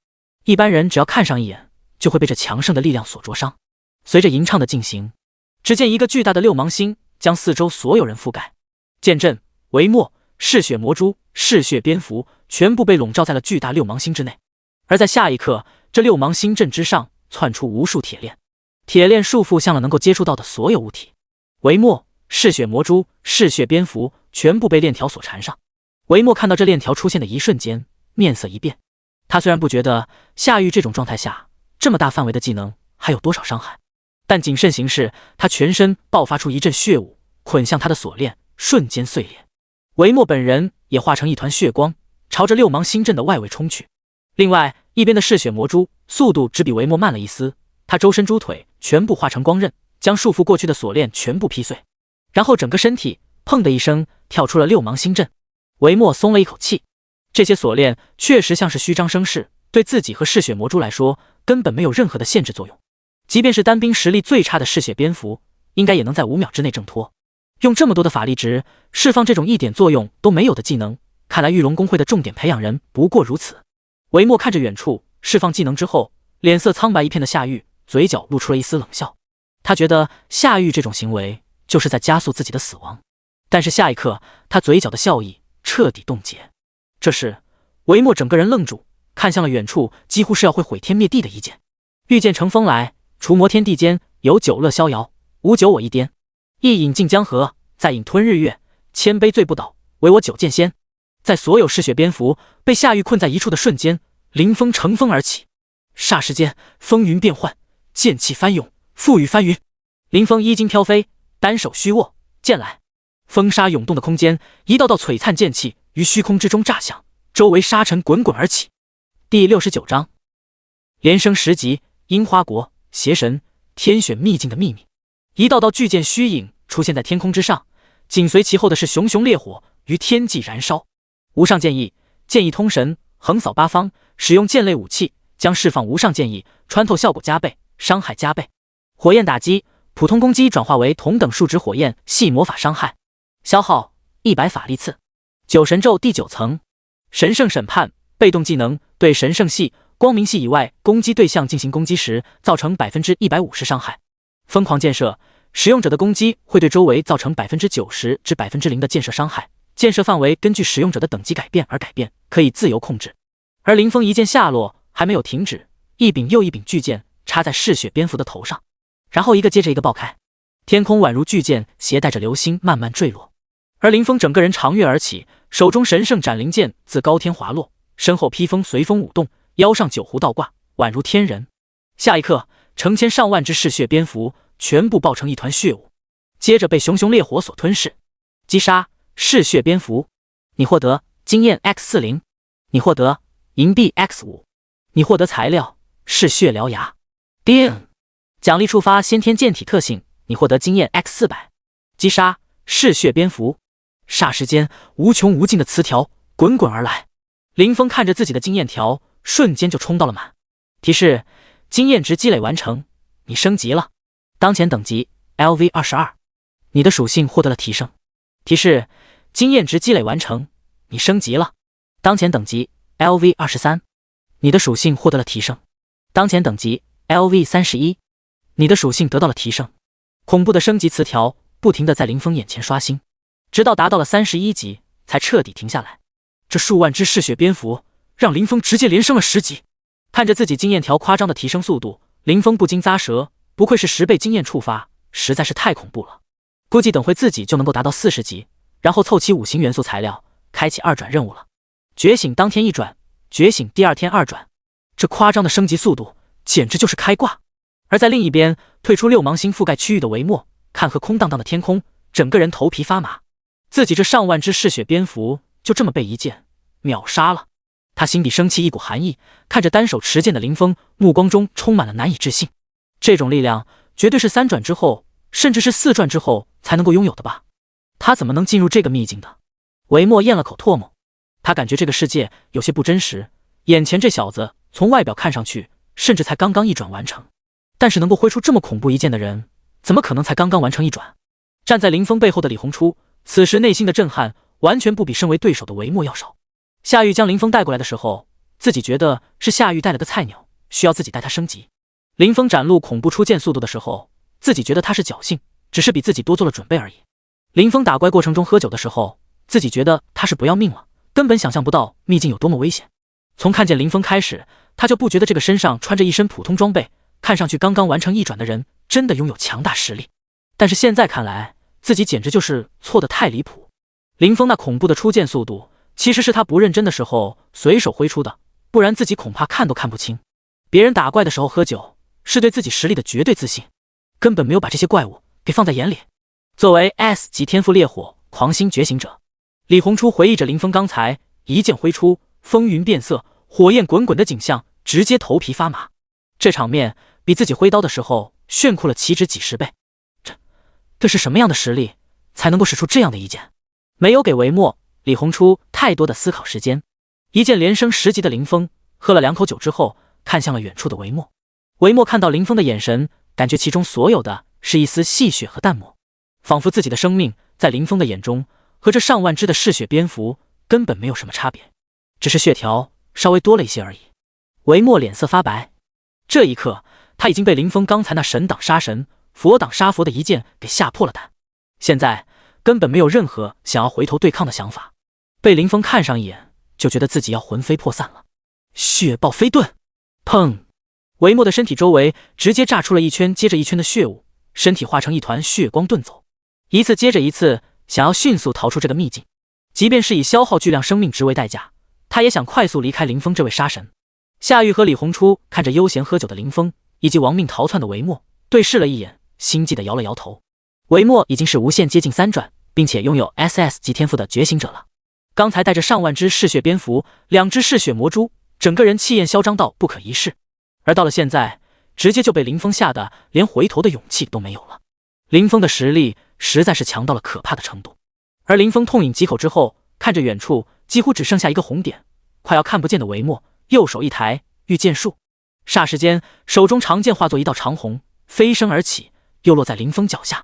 一般人只要看上一眼，就会被这强盛的力量所灼伤。随着吟唱的进行，只见一个巨大的6芒星将四周所有人覆盖。剑阵、维莫、嗜血魔蛛、嗜血蝙蝠全部被笼罩在了巨大6芒星之内。而在下一刻，这6芒星阵之上窜出无数铁链，铁链束缚向了能够接触到的所有物体。维莫、嗜血魔蛛、嗜血蝙蝠全部被链条所缠上。维莫看到这链条出现的一瞬间，面色一变。他虽然不觉得夏玉这种状态下这么大范围的技能还有多少伤害，但谨慎行事，他全身爆发出一阵血雾，捆向他的锁链瞬间碎裂。维莫本人也化成一团血光，朝着6芒星阵的外围冲去。另外一边的嗜血魔蛛速度只比维莫慢了一丝，他周身猪腿全部化成光刃，将束缚过去的锁链全部劈碎，然后整个身体砰的一声跳出了6芒星阵。维莫松了一口气，这些锁链确实像是虚张声势，对自己和嗜血魔蛛来说根本没有任何的限制作用。即便是单兵实力最差的嗜血蝙蝠，应该也能在5秒之内挣脱。用这么多的法力值释放这种一点作用都没有的技能，看来玉龙公会的重点培养人不过如此。维莫看着远处释放技能之后脸色苍白一片的夏玉，嘴角露出了一丝冷笑。他觉得夏玉这种行为就是在加速自己的死亡，但是下一刻他嘴角的笑意彻底冻结。这时维莫整个人愣住，看向了远处几乎是要会毁天灭地的一剑。御剑乘风来，除魔天地间，有酒乐逍遥，无酒我一颠。一饮尽江河，再饮吞日月，千杯醉不倒，唯我九剑仙。在所有嗜血蝙蝠被夏玉困在一处的瞬间，凌风乘风而起，霎时间风云变幻，剑气翻涌，覆雨翻云。凌风衣襟飘飞，单手虚握，剑来。风沙涌动的空间，一道道璀璨剑气于虚空之中炸响，周围沙尘滚滚而起。第69章，连升10级，樱花国邪神天选秘境的秘密。一道道巨剑虚影出现在天空之上，紧随其后的是熊熊烈火于天际燃烧。无上剑意，剑意通神，横扫八方，使用剑类武器将释放无上剑意，穿透效果加倍，伤害加倍。火焰打击，普通攻击转化为同等数值火焰系魔法伤害，消耗100法力次。九神咒第9层，神圣审判，被动技能，对神圣系、光明系以外攻击对象进行攻击时，造成150%伤害。疯狂箭射，使用者的攻击会对周围造成90%至0%的箭射伤害，箭射范围根据使用者的等级改变而改变，可以自由控制。而凌风一剑下落还没有停止，一柄又一柄巨剑插在嗜血蝙蝠的头上，然后一个接着一个爆开，天空宛如巨剑携带着流星慢慢坠落。而凌风整个人长跃而起，手中神圣斩灵剑自高天滑落，身后披风随风舞动，腰上九弧倒挂，宛如天人。下一刻，成千上万只嗜血蝙蝠全部爆成一团血雾，接着被熊熊烈火所吞噬。击杀嗜血蝙蝠，你获得经验 X40， 你获得银币 X5， 你获得材料嗜血獠牙。叮！奖励触发先天剑体特性，你获得经验 X400。击杀嗜血蝙蝠，霎时间无穷无尽的词条滚滚而来。凌风看着自己的经验条，瞬间就冲到了满。提示：经验值积累完成，你升级了。当前等级 LV22， 你的属性获得了提升。提示：经验值积累完成，你升级了。当前等级 LV23， 你的属性获得了提升。当前等级 LV31， 你的属性得到了提升。恐怖的升级词条不停地在凌风眼前刷新，直到达到了31级才彻底停下来。这数万只嗜血蝙蝠让凌风直接连升了10级。看着自己经验条夸张的提升速度，凌风不禁咂舌，不愧是10倍经验触发，实在是太恐怖了。估计等会自己就能够达到40级，然后凑齐5行元素材料，开启2转任务了。觉醒当天1转，觉醒第2天2转，这夸张的升级速度简直就是开挂。而在另一边，退出六芒星覆盖区域的维莫看和空荡荡的天空，整个人头皮发麻。自己这上万只嗜血蝙蝠就这么被一剑秒杀了，他心底升起一股寒意，看着单手持剑的凌风，目光中充满了难以置信。这种力量绝对是3转之后，甚至是4转之后才能够拥有的吧？他怎么能进入这个秘境的？维莫咽了口唾沫，他感觉这个世界有些不真实。眼前这小子从外表看上去甚至才刚刚1转完成，但是能够挥出这么恐怖一剑的人，怎么可能才刚刚完成1转？站在凌风背后的李红初，此时内心的震撼完全不比身为对手的维莫要少。夏玉将凌风带过来的时候，自己觉得是夏玉带了个菜鸟，需要自己带他升级。凌风展露恐怖出剑速度的时候，自己觉得他是侥幸，只是比自己多做了准备而已。凌风打怪过程中喝酒的时候，自己觉得他是不要命了，根本想象不到秘境有多么危险。从看见凌风开始，他就不觉得这个身上穿着一身普通装备，看上去刚刚完成1转的人真的拥有强大实力。但是现在看来，自己简直就是错得太离谱。凌风那恐怖的出剑速度，其实是他不认真的时候随手挥出的，不然自己恐怕看都看不清。别人打怪的时候喝酒，是对自己实力的绝对自信，根本没有把这些怪物给放在眼里。作为 S 级天赋烈火狂星觉醒者，李红初回忆着凌风刚才一剑挥出，风云变色，火焰滚滚的景象，直接头皮发麻。这场面比自己挥刀的时候炫酷了岂止几10倍。这是什么样的实力才能够使出这样的一剑？没有给维莫、李红初太多的思考时间。一剑连升10级的凌风喝了2口酒之后，看向了远处的维莫。维莫看到凌风的眼神，感觉其中所有的是一丝戏谑和淡漠，仿佛自己的生命在凌风的眼中和这上万只的嗜血蝙蝠根本没有什么差别，只是血条稍微多了一些而已。维莫脸色发白，这一刻他已经被凌风刚才那神挡杀神、佛挡杀佛的一剑给吓破了胆，现在根本没有任何想要回头对抗的想法。被凌风看上一眼，就觉得自己要魂飞魄散了。血爆飞遁，砰！维莫的身体周围直接炸出了一圈接着一圈的血雾，身体化成一团血光遁走，一次接着一次想要迅速逃出这个秘境。即便是以消耗巨量生命值为代价，他也想快速离开凌风这位杀神。夏玉和李红初看着悠闲喝酒的林峰以及亡命逃窜的韦墨，对视了一眼，心悸地摇了摇头。韦墨已经是无限接近3转，并且拥有 SS 级天赋的觉醒者了。刚才带着上万只嗜血蝙蝠，2只嗜血魔蛛，整个人气焰嚣张到不可一世。而到了现在，直接就被林峰吓得连回头的勇气都没有了。林峰的实力实在是强到了可怕的程度。而林峰痛饮几口之后，看着远处几乎只剩下一个红点，快要看不见的韦墨，右手一抬，御剑术，霎时间手中长剑化作一道长虹，飞升而起，又落在林峰脚下。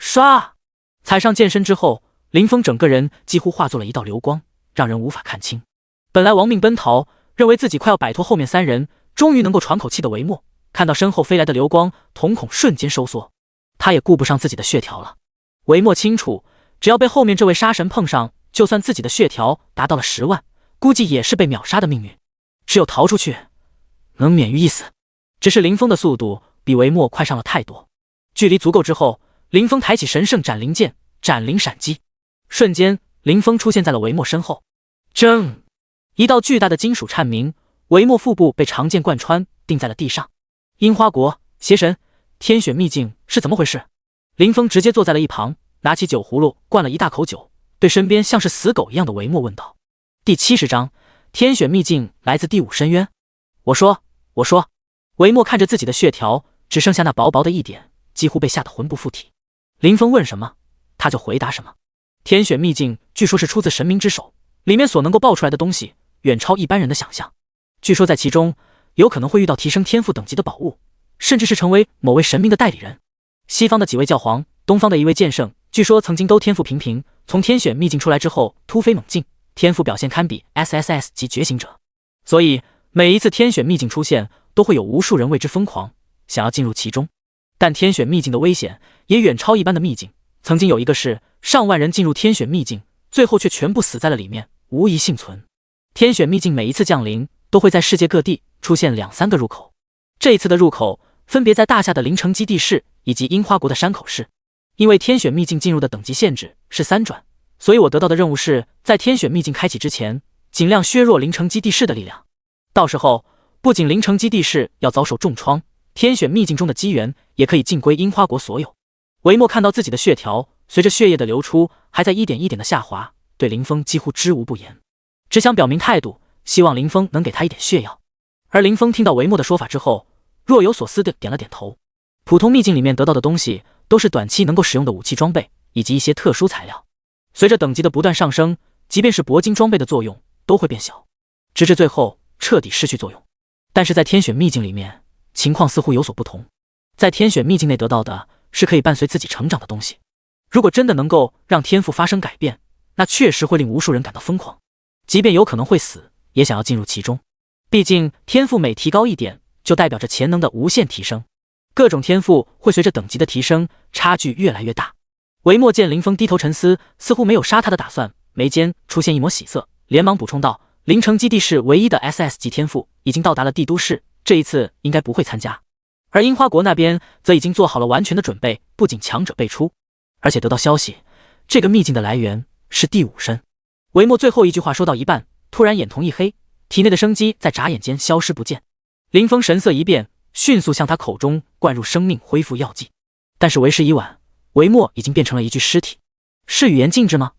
唰！踩上剑身之后，林峰整个人几乎化作了一道流光，让人无法看清。本来亡命奔逃，认为自己快要摆脱后面3人，终于能够喘口气的韦墨，看到身后飞来的流光，瞳孔瞬间收缩。他也顾不上自己的血条了。韦墨清楚，只要被后面这位杀神碰上，就算自己的血条达到了10万，估计也是被秒杀的命运。只有逃出去，能免于一死。只是林峰的速度比韦墨快上了太多。距离足够之后，林峰抬起神圣斩灵剑，斩灵闪击。瞬间，林峰出现在了韦墨身后。铮！一道巨大的金属颤鸣，韦墨腹部被长剑贯穿，定在了地上。樱花国邪神天选秘境是怎么回事？林峰直接坐在了一旁，拿起酒葫芦灌了一大口酒，对身边像是死狗一样的韦墨问道。第70章，天选秘境来自第5深渊。我说。韦墨看着自己的血条，只剩下那薄薄的一点，几乎被吓得魂不附体。林峰问什么，他就回答什么。天选秘境据说是出自神明之手，里面所能够爆出来的东西远超一般人的想象。据说在其中有可能会遇到提升天赋等级的宝物，甚至是成为某位神明的代理人。西方的几位教皇，东方的一位剑圣，据说曾经都天赋平平，从天选秘境出来之后突飞猛进，天赋表现堪比 SSS 级觉醒者。所以每一次天选秘境出现，都会有无数人为之疯狂，想要进入其中。但天选秘境的危险也远超一般的秘境，曾经有一个是上万人进入天选秘境，最后却全部死在了里面，无一幸存。天选秘境每一次降临，都会在世界各地出现2、3个入口。这一次的入口分别在大夏的灵城基地市以及樱花国的山口市。因为天选秘境进入的等级限制是3转，所以我得到的任务是在天选秘境开启之前，尽量削弱灵城基地市的力量。到时候不仅灵城基地市要遭受重创，天选秘境中的机缘也可以尽归樱花国所有。韦墨看到自己的血条随着血液的流出，还在一点一点的下滑，对林峰几乎知无不言，只想表明态度，希望林峰能给他一点血药。而林峰听到韦墨的说法之后，若有所思地点了点头。普通秘境里面得到的东西都是短期能够使用的武器装备以及一些特殊材料，随着等级的不断上升，即便是铂金装备的作用都会变小，直至最后彻底失去作用。但是在天选秘境里面，情况似乎有所不同。在天选秘境内得到的是可以伴随自己成长的东西，如果真的能够让天赋发生改变，那确实会令无数人感到疯狂，即便有可能会死，也想要进入其中。毕竟天赋每提高一点，就代表着潜能的无限提升，各种天赋会随着等级的提升，差距越来越大。韦墨见林峰低头沉思，似乎没有杀他的打算，眉间出现一抹喜色，连忙补充道：灵城基地市唯一的 SS 级天赋已经到达了帝都市，这一次应该不会参加。而樱花国那边则已经做好了完全的准备，不仅强者辈出，而且得到消息，这个秘境的来源是第5深。韦墨最后一句话说到一半，突然眼瞳一黑，体内的生机在眨眼间消失不见。林峰神色一变，迅速向他口中灌入生命恢复药剂，但是为时已晚，韦墨已经变成了一具尸体。是语言禁制吗？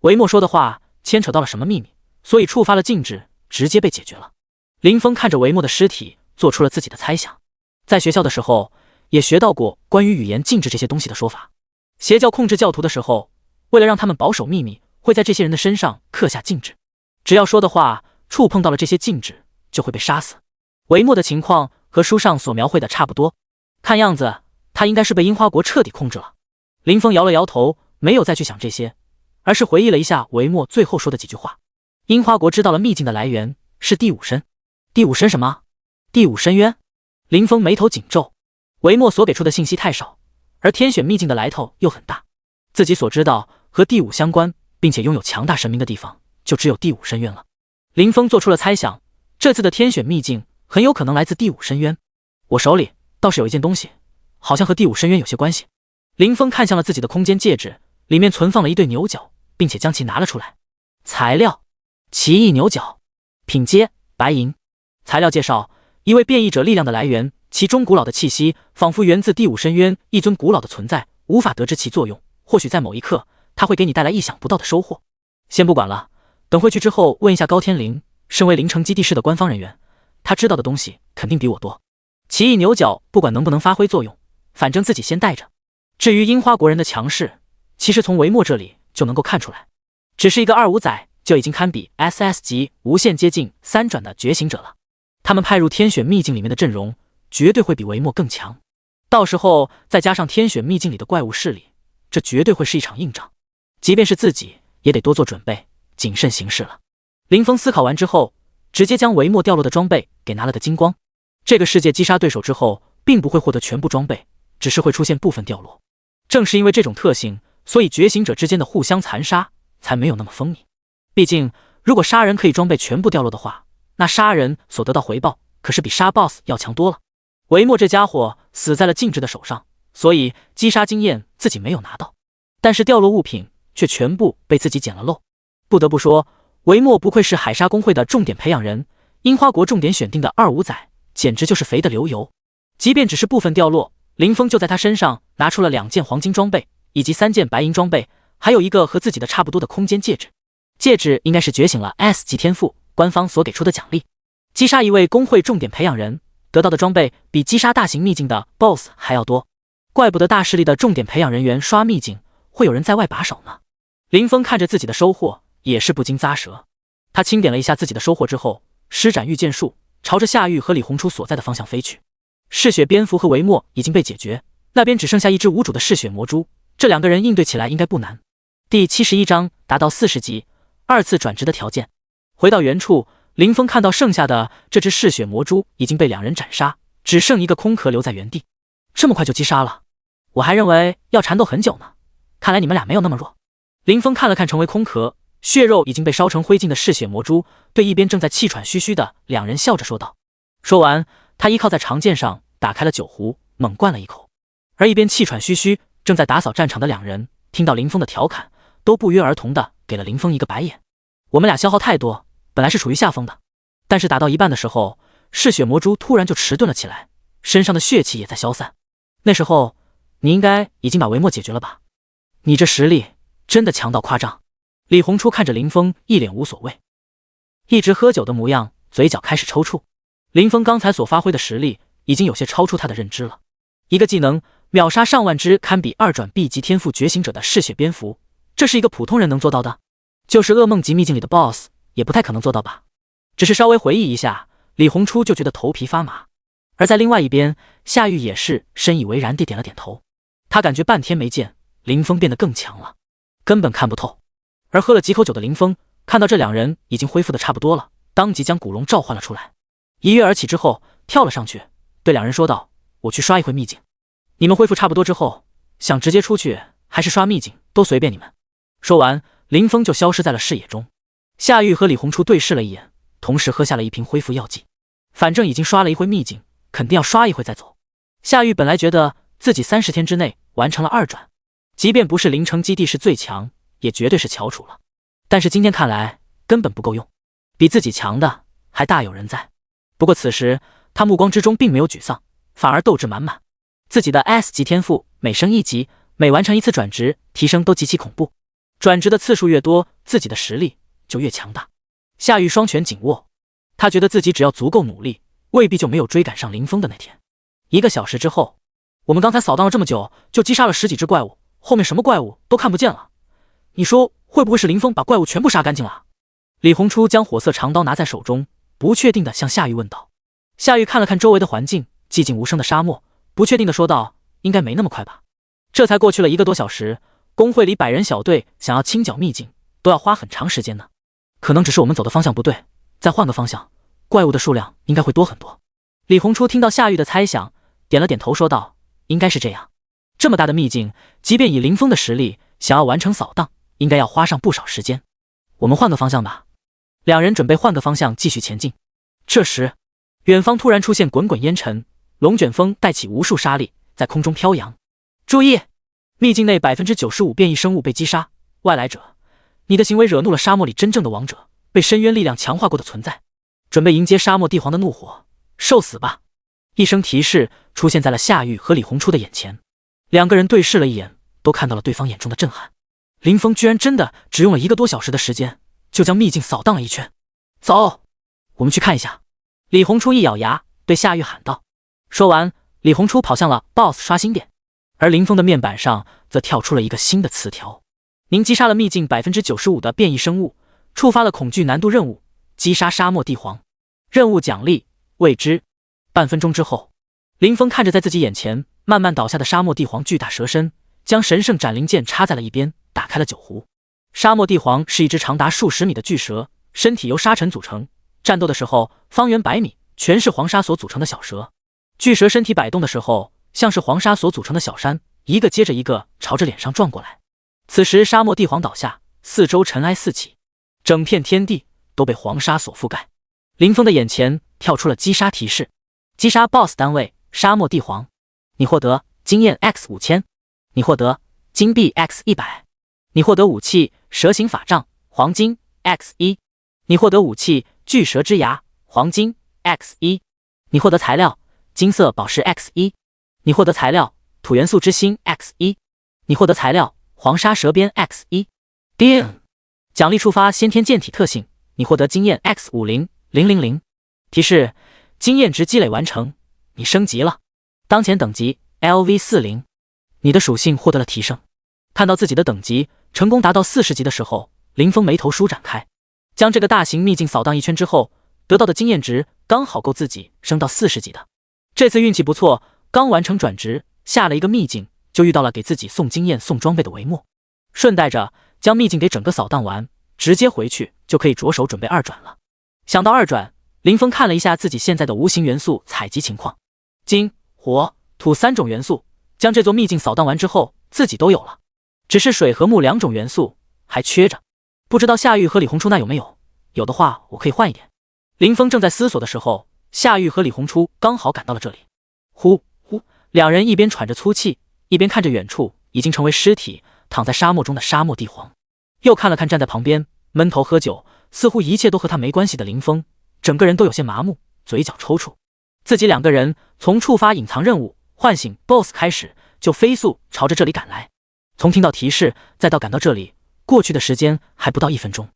韦墨说的话牵扯到了什么秘密，所以触发了禁制，直接被解决了。林峰看着韦墨的尸体，做出了自己的猜想。在学校的时候也学到过关于语言禁制这些东西的说法，邪教控制教徒的时候，为了让他们保守秘密，会在这些人的身上刻下禁制，只要说的话触碰到了这些禁制，就会被杀死。韦墨的情况和书上所描绘的差不多，看样子他应该是被樱花国彻底控制了。林峰摇了摇头，没有再去想这些，而是回忆了一下韦墨最后说的几句话。樱花国知道了秘境的来源是第5深。第5深什么？第5深渊？林峰眉头紧皱，韦墨所给出的信息太少，而天选秘境的来头又很大，自己所知道和第5相关并且拥有强大神明的地方就只有第5深渊了。林峰做出了猜想，这次的天选秘境很有可能来自第5深渊。我手里倒是有一件东西，好像和第5深渊有些关系。林峰看向了自己的空间戒指，里面存放了一对牛角，并且将其拿了出来。材料：奇异牛角，品阶白银。材料介绍：一位变异者力量的来源，其中古老的气息仿佛源自第五深渊，一尊古老的存在，无法得知其作用。或许在某一刻，它会给你带来意想不到的收获。先不管了，等回去之后问一下高天灵，身为灵城基地市的官方人员，他知道的东西肯定比我多。奇异牛角不管能不能发挥作用，反正自己先带着。至于樱花国人的强势，其实从维莫这里就能够看出来，只是一个25载就已经堪比 SS 级无限接近3转的觉醒者了。他们派入天选秘境里面的阵容，绝对会比维莫更强。到时候再加上天选秘境里的怪物势力，这绝对会是一场硬仗。即便是自己，也得多做准备，谨慎行事了。林峰思考完之后，直接将维莫掉落的装备给拿了个精光。这个世界击杀对手之后，并不会获得全部装备，只是会出现部分掉落。正是因为这种特性，所以觉醒者之间的互相残杀才没有那么锋利。毕竟，如果杀人可以装备全部掉落的话，那杀人所得到回报可是比杀 BOSS 要强多了。维莫这家伙死在了静止的手上，所以击杀经验自己没有拿到，但是掉落物品却全部被自己捡了漏。不得不说，维莫不愧是海沙公会的重点培养人，樱花国重点选定的25载，简直就是肥的流油。即便只是部分掉落，林峰就在他身上拿出了2件黄金装备，以及3件白银装备，还有一个和自己的差不多的空间戒指。戒指应该是觉醒了 S 级天赋官方所给出的奖励。击杀一位公会重点培养人，得到的装备比击杀大型秘境的 BOSS 还要多，怪不得大势力的重点培养人员刷秘境会有人在外把守呢。林峰看着自己的收获，也是不禁咂舌。他清点了一下自己的收获之后，施展御剑术，朝着夏玉和李红初所在的方向飞去。嗜血蝙蝠和维莫已经被解决，那边只剩下一只无主的嗜血魔蛛，这2个人应对起来应该不难。第71章达到40级，2次转职的条件。回到原处，林峰看到剩下的这只嗜血魔蛛已经被2人斩杀，只剩一个空壳留在原地。这么快就击杀了？我还认为要缠斗很久呢，看来你们俩没有那么弱。林峰看了看成为空壳、血肉已经被烧成灰烬的嗜血魔蛛，对一边正在气喘吁吁的2人笑着说道。说完，他依靠在长剑上打开了酒壶，猛灌了一口。而一边气喘吁吁正在打扫战场的2人，听到林峰的调侃，都不约而同的给了林峰一个白眼。我们俩消耗太多，本来是处于下风的，但是打到一半的时候，嗜血魔蛛突然就迟钝了起来，身上的血气也在消散。那时候你应该已经把维莫解决了吧？你这实力真的强到夸张。李红初看着林峰，一脸无所谓，一直喝酒的模样，嘴角开始抽搐。林峰刚才所发挥的实力已经有些超出他的认知了。一个技能秒杀上万只堪比2转 B 级天赋觉醒者的嗜血蝙蝠，这是一个普通人能做到的？就是噩梦级秘境里的 BOSS 也不太可能做到吧？只是稍微回忆一下，李红初就觉得头皮发麻。而在另外一边，夏玉也是深以为然地点了点头。他感觉半天没见，林峰变得更强了，根本看不透。而喝了几口酒的林峰看到这2人已经恢复的差不多了，当即将古龙召唤了出来，一跃而起之后跳了上去，对2人说道：我去刷一回秘境，你们恢复差不多之后，想直接出去还是刷秘境都随便你们。说完，林峰就消失在了视野中。夏玉和李红初对视了一眼，同时喝下了一瓶恢复药剂。反正已经刷了一回秘境，肯定要刷一回再走。夏玉本来觉得自己30天之内完成了2转，即便不是灵城基地是最强，也绝对是翘楚了。但是今天看来根本不够用，比自己强的还大有人在。不过此时他目光之中并没有沮丧，反而斗志满满。自己的 S 级天赋每升1级，每完成1次转职，提升都极其恐怖。转职的次数越多，自己的实力就越强大。夏玉双拳紧握，他觉得自己只要足够努力，未必就没有追赶上林峰的那天。1个小时之后，我们刚才扫荡了这么久，就击杀了10几只怪物，后面什么怪物都看不见了。你说会不会是林峰把怪物全部杀干净了？李红初将火色长刀拿在手中，不确定地向夏玉问道。夏玉看了看周围的环境，寂静无声的沙漠，不确定地说道：应该没那么快吧。这才过去了1个多小时，公会里100人小队想要清剿秘境，都要花很长时间呢。可能只是我们走的方向不对，再换个方向，怪物的数量应该会多很多。李红初听到夏玉的猜想，点了点头说道：应该是这样。这么大的秘境，即便以林峰的实力，想要完成扫荡，应该要花上不少时间。我们换个方向吧。2人准备换个方向继续前进。这时，远方突然出现滚滚烟尘，龙卷风带起无数沙粒在空中飘扬。注意，秘境内95%变异生物被击杀，外来者，你的行为惹怒了沙漠里真正的王者，被深渊力量强化过的存在。准备迎接沙漠帝皇的怒火，受死吧！一声提示出现在了夏玉和李红初的眼前，两个人对视了一眼，都看到了对方眼中的震撼。林峰居然真的只用了1个多小时的时间，就将秘境扫荡了一圈。走，我们去看一下。李红初一咬牙，对夏玉喊道。说完，李红初跑向了 BOSS 刷新点，而林峰的面板上则跳出了一个新的词条：您击杀了秘境 95% 的变异生物，触发了恐惧难度任务，击杀沙漠帝皇。任务奖励未知。半分钟之后，林峰看着在自己眼前慢慢倒下的沙漠帝皇巨大蛇身，将神圣斩灵剑插在了一边，打开了酒壶。沙漠帝皇是一只长达数十米的巨蛇，身体由沙尘组成，战斗的时候方圆100米全是黄沙所组成的小蛇。巨蛇身体摆动的时候，像是黄沙所组成的小山，一个接着一个朝着脸上撞过来。此时沙漠帝皇倒下，四周尘埃四起，整片天地都被黄沙所覆盖。林峰的眼前跳出了击杀提示：击杀 BOSS 单位沙漠帝皇，你获得经验 X5000，你获得金币 X100，你获得武器蛇形法杖黄金 X1，你获得武器巨蛇之牙黄金 X1，你获得材料金色宝石 X1，你获得材料土元素之心 X1，你获得材料黄沙蛇鞭 X1。叮！奖励触发先天剑体特性，你获得经验 X50000。提示：经验值积累完成，你升级了，当前等级 LV40，你的属性获得了提升。看到自己的等级成功达到40级的时候，林峰眉头舒展开。将这个大型秘境扫荡一圈之后，得到的经验值刚好够自己升到40级的。这次运气不错，刚完成转职，下了一个秘境，就遇到了给自己送经验送装备的维莫。顺带着将秘境给整个扫荡完，直接回去就可以着手准备2转了。想到2转，林峰看了一下自己现在的无形元素采集情况，金、火、土3种元素，将这座秘境扫荡完之后，自己都有了。只是水和木2种元素还缺着，不知道夏玉和李红初那有没有？有的话，我可以换一点。林峰正在思索的时候，夏玉和李红初刚好赶到了这里。呼呼，两人一边喘着粗气，一边看着远处已经成为尸体躺在沙漠中的沙漠帝皇，又看了看站在旁边闷头喝酒，似乎一切都和他没关系的林峰，整个人都有些麻木，嘴角抽搐。自己2个人从触发隐藏任务、唤醒 BOSS 开始，就飞速朝着这里赶来。从听到提示再到赶到这里，过去的时间还不到1分钟。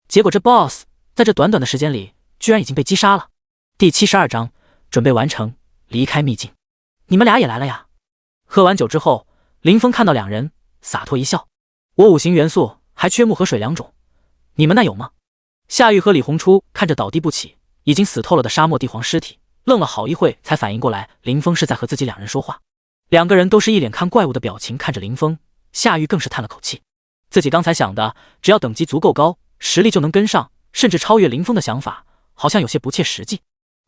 结果这 BOSS 在这短短的时间里，居然已经被击杀了。第72章准备完成，离开秘境。你们俩也来了呀？喝完酒之后，林峰看到2人，洒脱一笑。我5行元素还缺木和水2种，你们那有吗？夏玉和李红初看着倒地不起、已经死透了的沙漠帝皇尸体，愣了好一会才反应过来林峰是在和自己2人说话。2个人都是一脸看怪物的表情看着林峰，夏玉更是叹了口气。自己刚才想的只要等级足够高，实力就能跟上，甚至超越林峰的想法，好像有些不切实际。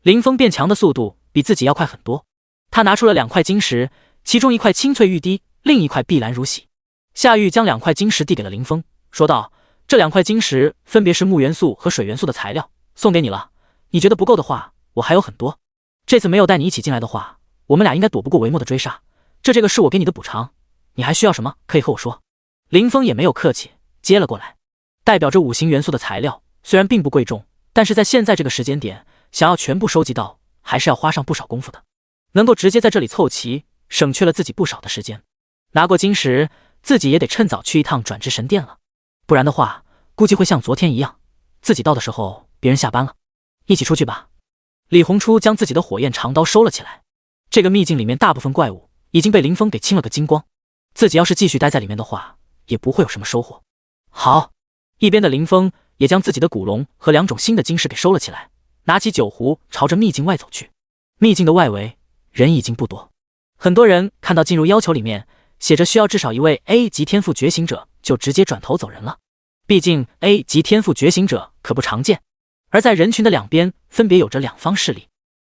林峰变强的速度比自己要快很多。他拿出了2块晶石，其中1块清脆欲滴，另1块碧蓝如洗。夏玉将2块晶石递给了林峰，说道：这2块晶石分别是木元素和水元素的材料，送给你了。你觉得不够的话，我还有很多。这次没有带你一起进来的话，我们俩应该躲不过维莫的追杀。这个是我给你的补偿，你还需要什么可以和我说。林峰也没有客气，接了过来。代表着5行元素的材料虽然并不贵重，但是在现在这个时间点，想要全部收集到，还是要花上不少功夫的。能够直接在这里凑齐，省去了自己不少的时间。拿过晶石，自己也得趁早去一趟转职神殿了，不然的话，估计会像昨天一样，自己到的时候别人下班了。一起出去吧。李红初将自己的火焰长刀收了起来。这个秘境里面大部分怪物已经被林峰给清了个精光，自己要是继续待在里面的话，也不会有什么收获。好，一边的林峰也将自己的古龙和2种新的晶石给收了起来，拿起酒壶朝着秘境外走去。秘境的外围人已经不多，很多人看到进入要求里面写着需要至少1位 A 级天赋觉醒者，就直接转头走人了。毕竟 A 级天赋觉醒者可不常见。而在人群的2边分别有着2方势力，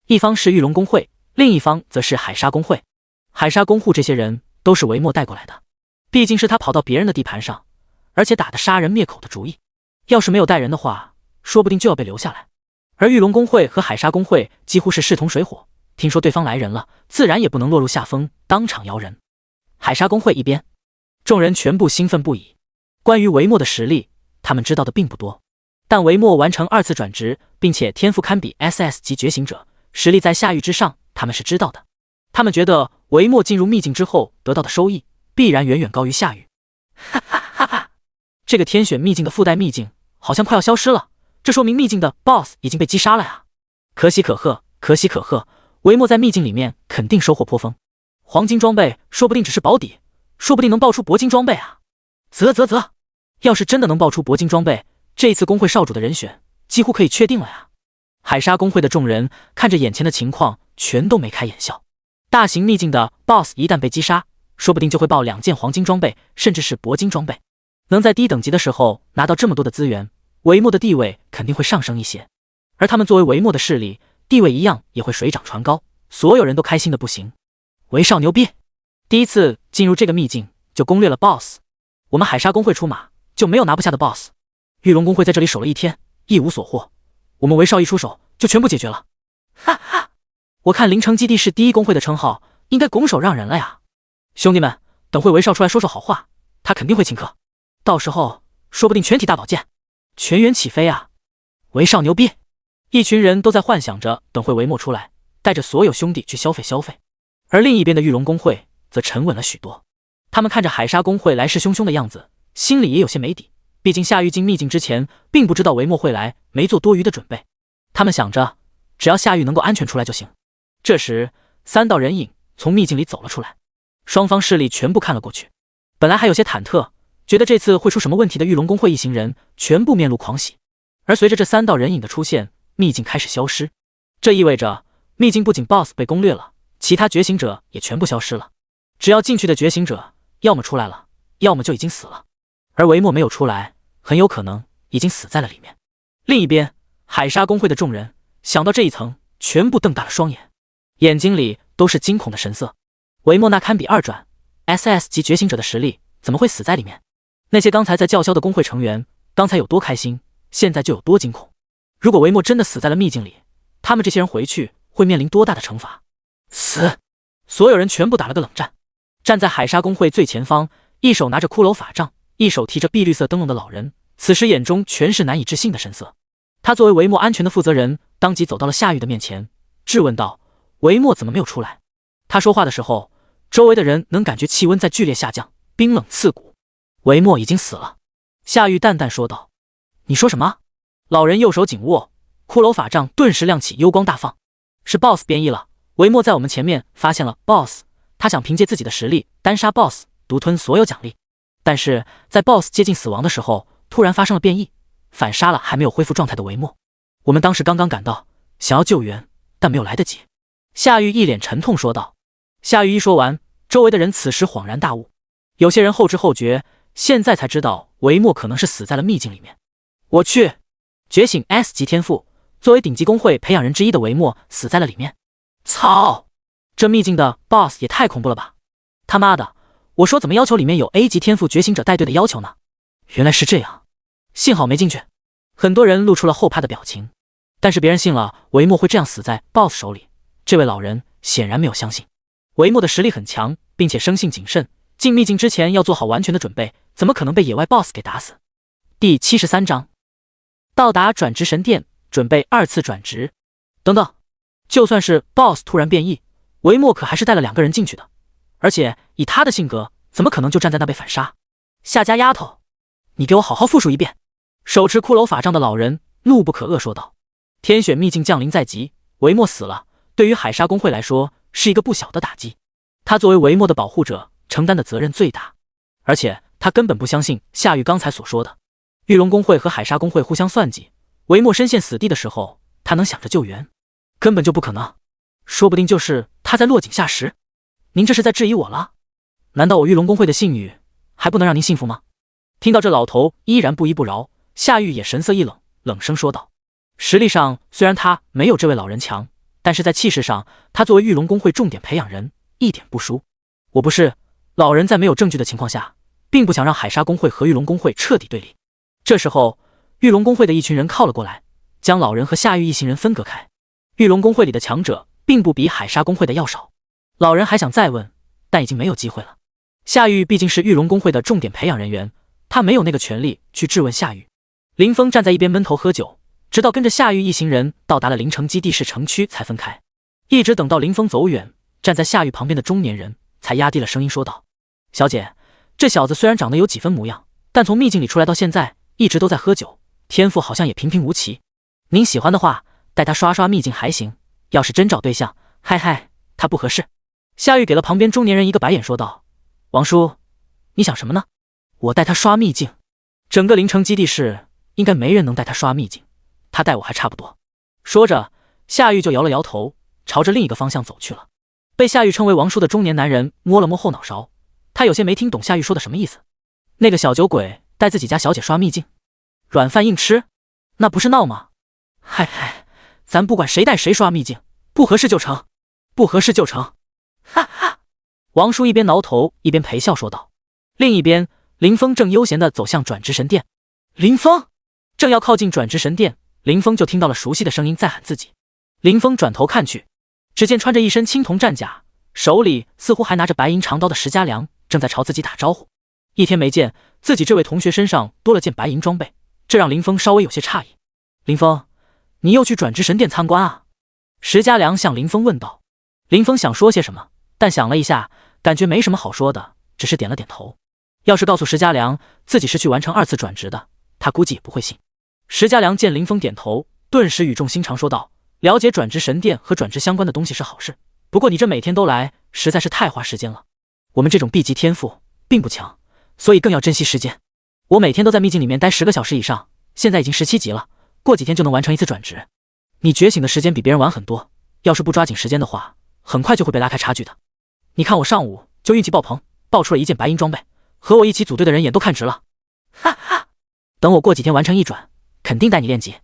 一方是玉龙公会，另一方则是海沙公会。海沙公户这些人都是维莫带过来的，毕竟是他跑到别人的地盘上，而且打的杀人灭口的主意，要是没有带人的话，说不定就要被留下来。而玉龙公会和海沙公会几乎是势同水火，听说对方来人了，自然也不能落入下风，当场摇人。海沙公会一边，众人全部兴奋不已。关于维莫的实力，他们知道的并不多，但维莫完成2次转职，并且天赋堪比 SS 级觉醒者，实力在夏玉之上，他们是知道的。他们觉得维莫进入秘境之后得到的收益必然远远高于夏玉。哈哈哈哈！这个天选秘境的附带秘境好像快要消失了，这说明秘境的 BOSS 已经被击杀了呀！可喜可贺，可喜可贺！维莫在秘境里面肯定收获颇丰，黄金装备说不定只是保底，说不定能爆出铂金装备啊！啧，要是真的能爆出铂金装备，这一次工会少主的人选几乎可以确定了呀！海沙工会的众人看着眼前的情况，全都眉开眼笑。大型秘境的 BOSS 一旦被击杀，说不定就会爆2件黄金装备，甚至是铂金装备。能在低等级的时候拿到这么多的资源，维莫的地位肯定会上升一些。而他们作为维莫的势力，地位一样也会水涨船高，所有人都开心的不行。维少牛逼，第一次进入这个秘境就攻略了 BOSS， 我们海沙工会出马就没有拿不下的 BOSS。 玉龙工会在这里守了1天，一无所获，我们维少一出手就全部解决了。哈哈，我看凌城基地是第1工会的称号应该拱手让人了呀。兄弟们，等会维少出来说说好话，他肯定会请客，到时候说不定全体大保健，全员起飞啊！维少牛逼！一群人都在幻想着等会维莫出来，带着所有兄弟去消费消费。而另一边的玉龙工会则沉稳了许多，他们看着海沙工会来势汹汹的样子，心里也有些没底。毕竟夏玉进秘境之前并不知道维莫会来，没做多余的准备。他们想着只要夏玉能够安全出来就行。这时3道人影从秘境里走了出来，双方势力全部看了过去。本来还有些忐忑，觉得这次会出什么问题的玉龙工会一行人全部面露狂喜。而随着这3道人影的出现，秘境开始消失。这意味着秘境不仅 BOSS 被攻略了，其他觉醒者也全部消失了。只要进去的觉醒者要么出来了，要么就已经死了。而维莫没有出来，很有可能已经死在了里面。另一边，海沙工会的众人想到这一层，全部瞪大了双眼，眼睛里都是惊恐的神色。维莫那堪比2转 SS 级觉醒者的实力，怎么会死在里面？那些刚才在叫嚣的工会成员，刚才有多开心，现在就有多惊恐。如果维莫真的死在了秘境里，他们这些人回去会面临多大的惩罚？死！所有人全部打了个冷战。站在海沙工会最前方，一手拿着骷髅法杖，一手提着碧绿色灯笼的老人，此时眼中全是难以置信的神色。他作为维莫安全的负责人，当即走到了夏玉的面前，质问道：维莫怎么没有出来？他说话的时候，周围的人能感觉气温在剧烈下降，冰冷刺骨。维莫已经死了。夏玉淡淡说道。你说什么？老人右手紧握，骷髅法杖顿时亮起，幽光大放。是 BOSS 变异了，维莫在我们前面发现了 BOSS， 他想凭借自己的实力单杀 BOSS， 独吞所有奖励。但是在 BOSS 接近死亡的时候，突然发生了变异，反杀了还没有恢复状态的维莫。我们当时刚刚赶到，想要救援，但没有来得及。夏玉一脸沉痛说道。夏玉一说完，周围的人此时恍然大悟，有些人后知后觉，现在才知道维莫可能是死在了秘境里面。我去，觉醒 S 级天赋，作为顶级工会培养人之一的维莫死在了里面。操，这秘境的 BOSS 也太恐怖了吧！他妈的，我说怎么要求里面有 A 级天赋觉醒者带队的要求呢？原来是这样，幸好没进去。很多人露出了后怕的表情，但是别人信了维莫会这样死在 BOSS 手里，这位老人显然没有相信。维莫的实力很强，并且生性谨慎，进秘境之前要做好完全的准备，怎么可能被野外 BOSS 给打死？第73章，到达转职神殿，准备2次转职。等等，就算是 BOSS 突然变异，维莫可还是带了2个人进去的，而且以他的性格，怎么可能就站在那被反杀？夏家丫头，你给我好好复述一遍！手持骷髅法杖的老人怒不可遏说道。天选秘境降临在即，维莫死了，对于海沙工会来说是一个不小的打击。他作为维莫的保护者，承担的责任最大，而且他根本不相信夏玉刚才所说的玉龙工会和海沙工会互相算计，维莫身陷死地的时候，他能想着救援？根本就不可能，说不定就是他在落井下石。您这是在质疑我了？难道我玉龙工会的信誉还不能让您信服吗？听到这老头依然不依不饶，夏玉也神色一冷，冷声说道。实力上虽然他没有这位老人强，但是在气势上，他作为玉龙工会重点培养人，一点不输。我不是，老人在没有证据的情况下，并不想让海沙工会和玉龙工会彻底对立。这时候，玉龙工会的一群人靠了过来，将老人和夏玉一行人分隔开。玉龙工会里的强者并不比海沙工会的要少。老人还想再问，但已经没有机会了。夏玉毕竟是玉龙工会的重点培养人员，他没有那个权利去质问夏玉。林峰站在一边闷头喝酒，直到跟着夏玉一行人到达了临城基地市城区才分开。一直等到林峰走远，站在夏玉旁边的中年人才压低了声音说道：“小姐，这小子虽然长得有几分模样，但从秘境里出来到现在一直都在喝酒，天赋好像也平平无奇。您喜欢的话，带他刷刷秘境还行，要是真找对象，嗨嗨，他不合适。”夏玉给了旁边中年人一个白眼说道：“王叔，你想什么呢？我带他刷秘境？整个临城基地市应该没人能带他刷秘境，他带我还差不多。”说着，夏玉就摇了摇头，朝着另一个方向走去了。被夏玉称为王叔的中年男人摸了摸后脑勺，他有些没听懂夏玉说的什么意思。那个小酒鬼带自己家小姐刷秘境，软饭硬吃，那不是闹吗？嗨嗨，咱不管谁带谁刷秘境，不合适就成，不合适就成。哈哈，王叔一边挠头一边陪笑说道。另一边，林峰正悠闲地走向转职神殿。林峰正要靠近转职神殿，林峰就听到了熟悉的声音在喊自己。林峰转头看去，只见穿着一身青铜战甲，手里似乎还拿着白银长刀的石家良正在朝自己打招呼。一天没见，自己这位同学身上多了件白银装备，这让林峰稍微有些诧异。林峰，你又去转职神殿参观啊？石家良向林峰问道。林峰想说些什么，但想了一下，感觉没什么好说的，只是点了点头。要是告诉石家良自己是去完成2次转职的，他估计也不会信。石家良见林峰点头，顿时语重心长说道：“了解转职神殿和转职相关的东西是好事，不过你这每天都来，实在是太花时间了。我们这种 B 级天赋并不强，所以更要珍惜时间。我每天都在秘境里面待10个小时以上，现在已经17级了，过几天就能完成1次转职。你觉醒的时间比别人晚很多，要是不抓紧时间的话，很快就会被拉开差距的。你看我上午就运气爆棚，爆出了1件白银装备，和我一起组队的人眼都看直了。哈哈，等我过几天完成1转，肯定带你练级。”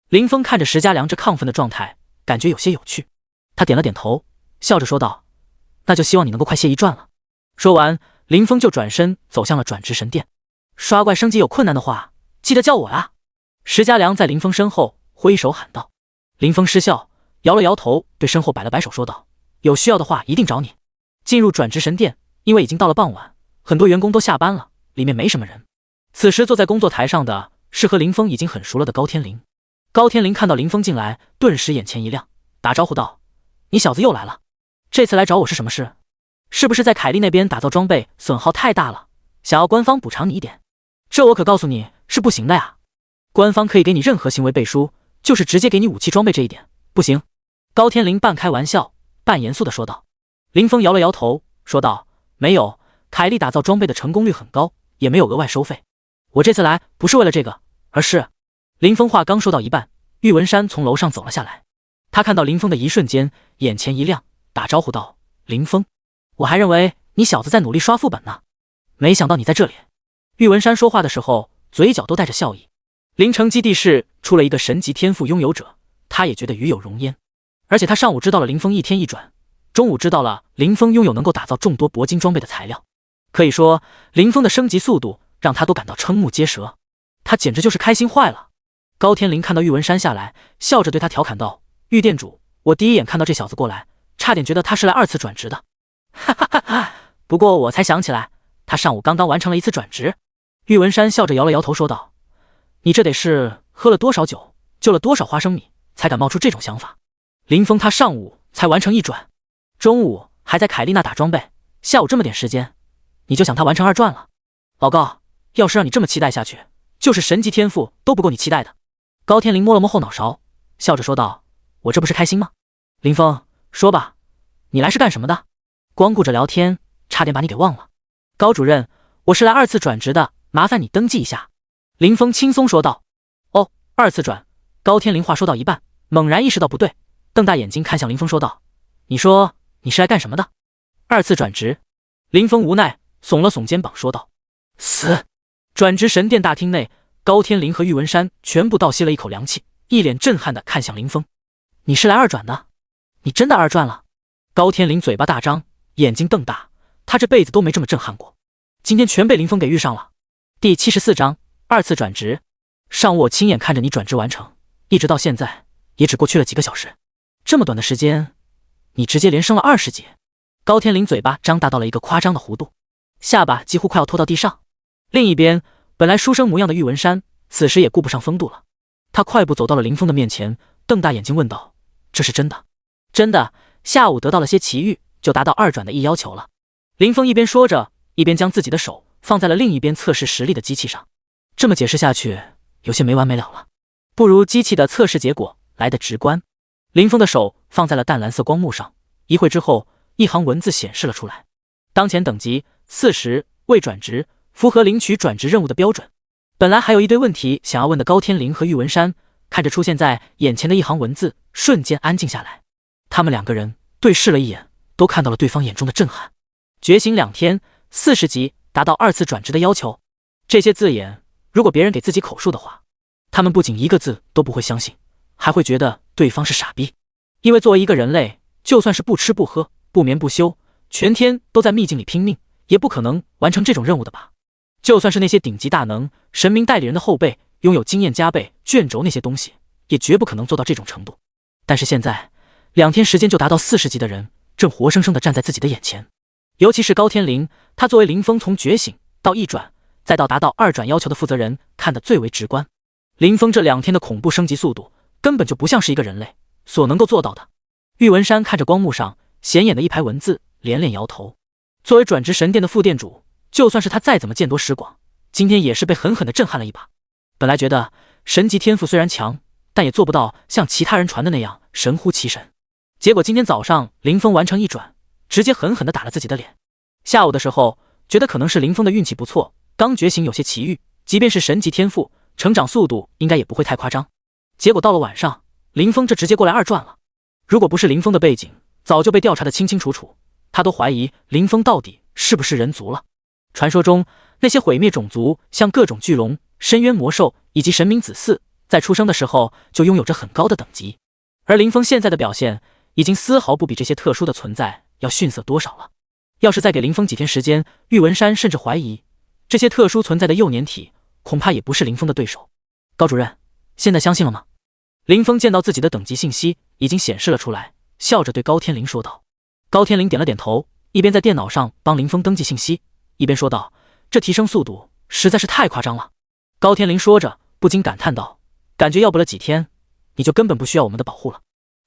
林峰看着石家良这亢奋的状态，感觉有些有趣。他点了点头，笑着说道：“那就希望你能够快些1转了。”说完，林峰就转身走向了转职神殿。刷怪升级有困难的话，记得叫我啊！石家良在林峰身后挥手喊道。林峰失笑，摇了摇头，对身后摆了摆手说道：“有需要的话一定找你。”进入转职神殿，因为已经到了傍晚，很多员工都下班了，里面没什么人。此时坐在工作台上的是和林峰已经很熟了的高天灵。高天灵看到林峰进来，顿时眼前一亮，打招呼道：“你小子又来了，这次来找我是什么事？是不是在凯莉那边打造装备损耗太大了，想要官方补偿你一点？这我可告诉你是不行的呀，官方可以给你任何行为背书，就是直接给你武器装备这一点不行。”高天灵半开玩笑半严肃地说道。林峰摇了摇头说道：“没有，凯莉打造装备的成功率很高，也没有额外收费。我这次来不是为了这个，而是……”林峰话刚说到一半，玉文山从楼上走了下来。他看到林峰的一瞬间，眼前一亮，打招呼道：“林峰，我还认为你小子在努力刷副本呢，没想到你在这里。”玉文山说话的时候，嘴角都带着笑意。临城基地市出了一个神级天赋拥有者，他也觉得与有荣焉。而且他上午知道了林峰1天1转，中午知道了林峰拥有能够打造众多铂金装备的材料。可以说，林峰的升级速度让他都感到瞠目结舌，他简直就是开心坏了。高天灵看到玉文山下来，笑着对他调侃道：“玉店主，我第一眼看到这小子过来，差点觉得他是来2次转职的。哈哈哈哈！不过我才想起来，他上午刚刚完成了1次转职。”玉文山笑着摇了摇头说道：“你这得是喝了多少酒，就了多少花生米，才敢冒出这种想法？林峰他上午才完成1转，中午还在凯莉那打装备，下午这么点时间，你就想他完成2转了？老高，要是让你这么期待下去，就是神级天赋都不够你期待的。”高天灵摸了摸后脑勺，笑着说道：“我这不是开心吗？林峰，说吧，你来是干什么的？光顾着聊天，差点把你给忘了。”高主任，我是来2次转职的，麻烦你登记一下。”林峰轻松说道。“哦，2次转。”高天灵话说到一半，猛然意识到不对，瞪大眼睛看向林峰说道：“你说你是来干什么的？2次转职？”林峰无奈耸了耸肩膀说道：“死！”转职神殿大厅内，高天灵和玉文山全部倒吸了一口凉气，一脸震撼地看向林峰：“你是来2转的？你真的2转了？”高天灵嘴巴大张，眼睛瞪大，他这辈子都没这么震撼过，今天全被林峰给遇上了。第74章2次转职。上午我亲眼看着你转职完成，一直到现在也只过去了几个小时，这么短的时间，你直接连升了20级。高天灵嘴巴张大到了一个夸张的弧度，下巴几乎快要拖到地上。另一边，本来书生模样的玉文山此时也顾不上风度了，他快步走到了林峰的面前，瞪大眼睛问道：“这是真的？”“真的，下午得到了些奇遇，就达到2转的要求了。”林峰一边说着，一边将自己的手放在了另一边测试实力的机器上。这么解释下去，有些没完没了了，不如机器的测试结果来得直观。林峰的手放在了淡蓝色光幕上，一会之后，一行文字显示了出来：当前等级40，未转职，符合领取转职任务的标准。本来还有一堆问题想要问的高天灵和玉文山，看着出现在眼前的一行文字，瞬间安静下来。他们2个人对视了一眼，都看到了对方眼中的震撼。觉醒2天，40级，达到2次转职的要求。这些字眼，如果别人给自己口述的话，他们不仅一个字都不会相信，还会觉得对方是傻逼。因为作为一个人类，就算是不吃不喝，不眠不休，全天都在秘境里拼命，也不可能完成这种任务的吧。就算是那些顶级大能、神明代理人的后辈，拥有经验加倍、卷轴那些东西，也绝不可能做到这种程度。但是现在2天时间就达到40级的人，正活生生地站在自己的眼前。尤其是高天灵，他作为林峰从觉醒到1转，再到达到2转要求的负责人，看得最为直观。林峰这2天的恐怖升级速度，根本就不像是一个人类所能够做到的。玉文山看着光幕上显眼的一排文字，连连摇头。作为转职神殿的副店主，就算是他再怎么见多识广，今天也是被狠狠地震撼了一把。本来觉得神级天赋虽然强，但也做不到像其他人传的那样神乎其神。结果今天早上林峰完成1转，直接狠狠地打了自己的脸。下午的时候觉得可能是林峰的运气不错，刚觉醒有些奇遇，即便是神级天赋，成长速度应该也不会太夸张。结果到了晚上，林峰这直接过来2转了。如果不是林峰的背景早就被调查得清清楚楚，他都怀疑林峰到底是不是人族了。传说中那些毁灭种族，像各种巨龙、深渊魔兽以及神明子嗣，在出生的时候就拥有着很高的等级，而林峰现在的表现已经丝毫不比这些特殊的存在要逊色多少了。要是再给林峰几天时间，玉文山甚至怀疑这些特殊存在的幼年体恐怕也不是林峰的对手。高主任，现在相信了吗？林峰见到自己的等级信息已经显示了出来，笑着对高天灵说道。高天灵点了点头，一边在电脑上帮林峰登记信息，一边说道：“这提升速度实在是太夸张了。”高天灵说着不禁感叹道：“感觉要不了几天，你就根本不需要我们的保护了。”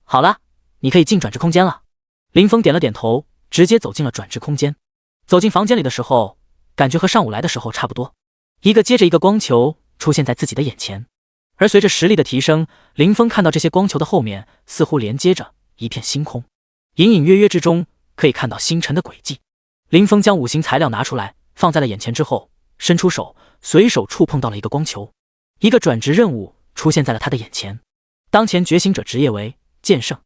好了，你可以进转职空间了。林峰点了点头，直接走进了转职空间。走进房间里的时候，感觉和上午来的时候差不多，一个接着一个光球出现在自己的眼前。而随着实力的提升，林峰看到这些光球的后面似乎连接着一片星空，隐隐约约之中可以看到星辰的轨迹。林峰将5行材料拿出来放在了眼前之后，伸出手随手触碰到了一个光球，一个转职任务出现在了他的眼前。当前觉醒者职业为剑圣，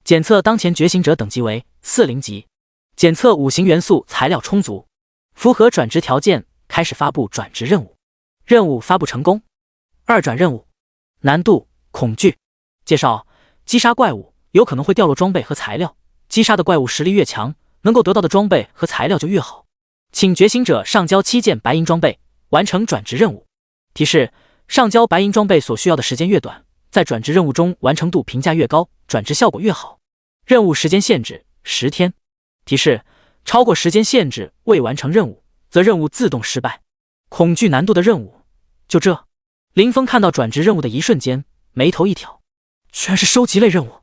检测当前觉醒者等级为40级，检测5行元素材料充足，符合转职条件，开始发布转职任务。任务发布成功。2转任务，难度恐惧。介绍：击杀怪物有可能会掉落装备和材料，击杀的怪物实力越强，能够得到的装备和材料就越好。请觉醒者上交7件白银装备，完成转职任务。提示：上交白银装备所需要的时间越短，在转职任务中完成度评价越高，转职效果越好。任务时间限制10天。提示：超过时间限制未完成任务，则任务自动失败。恐惧难度的任务，就这。林峰看到转职任务的一瞬间，眉头一挑，居然是收集类任务。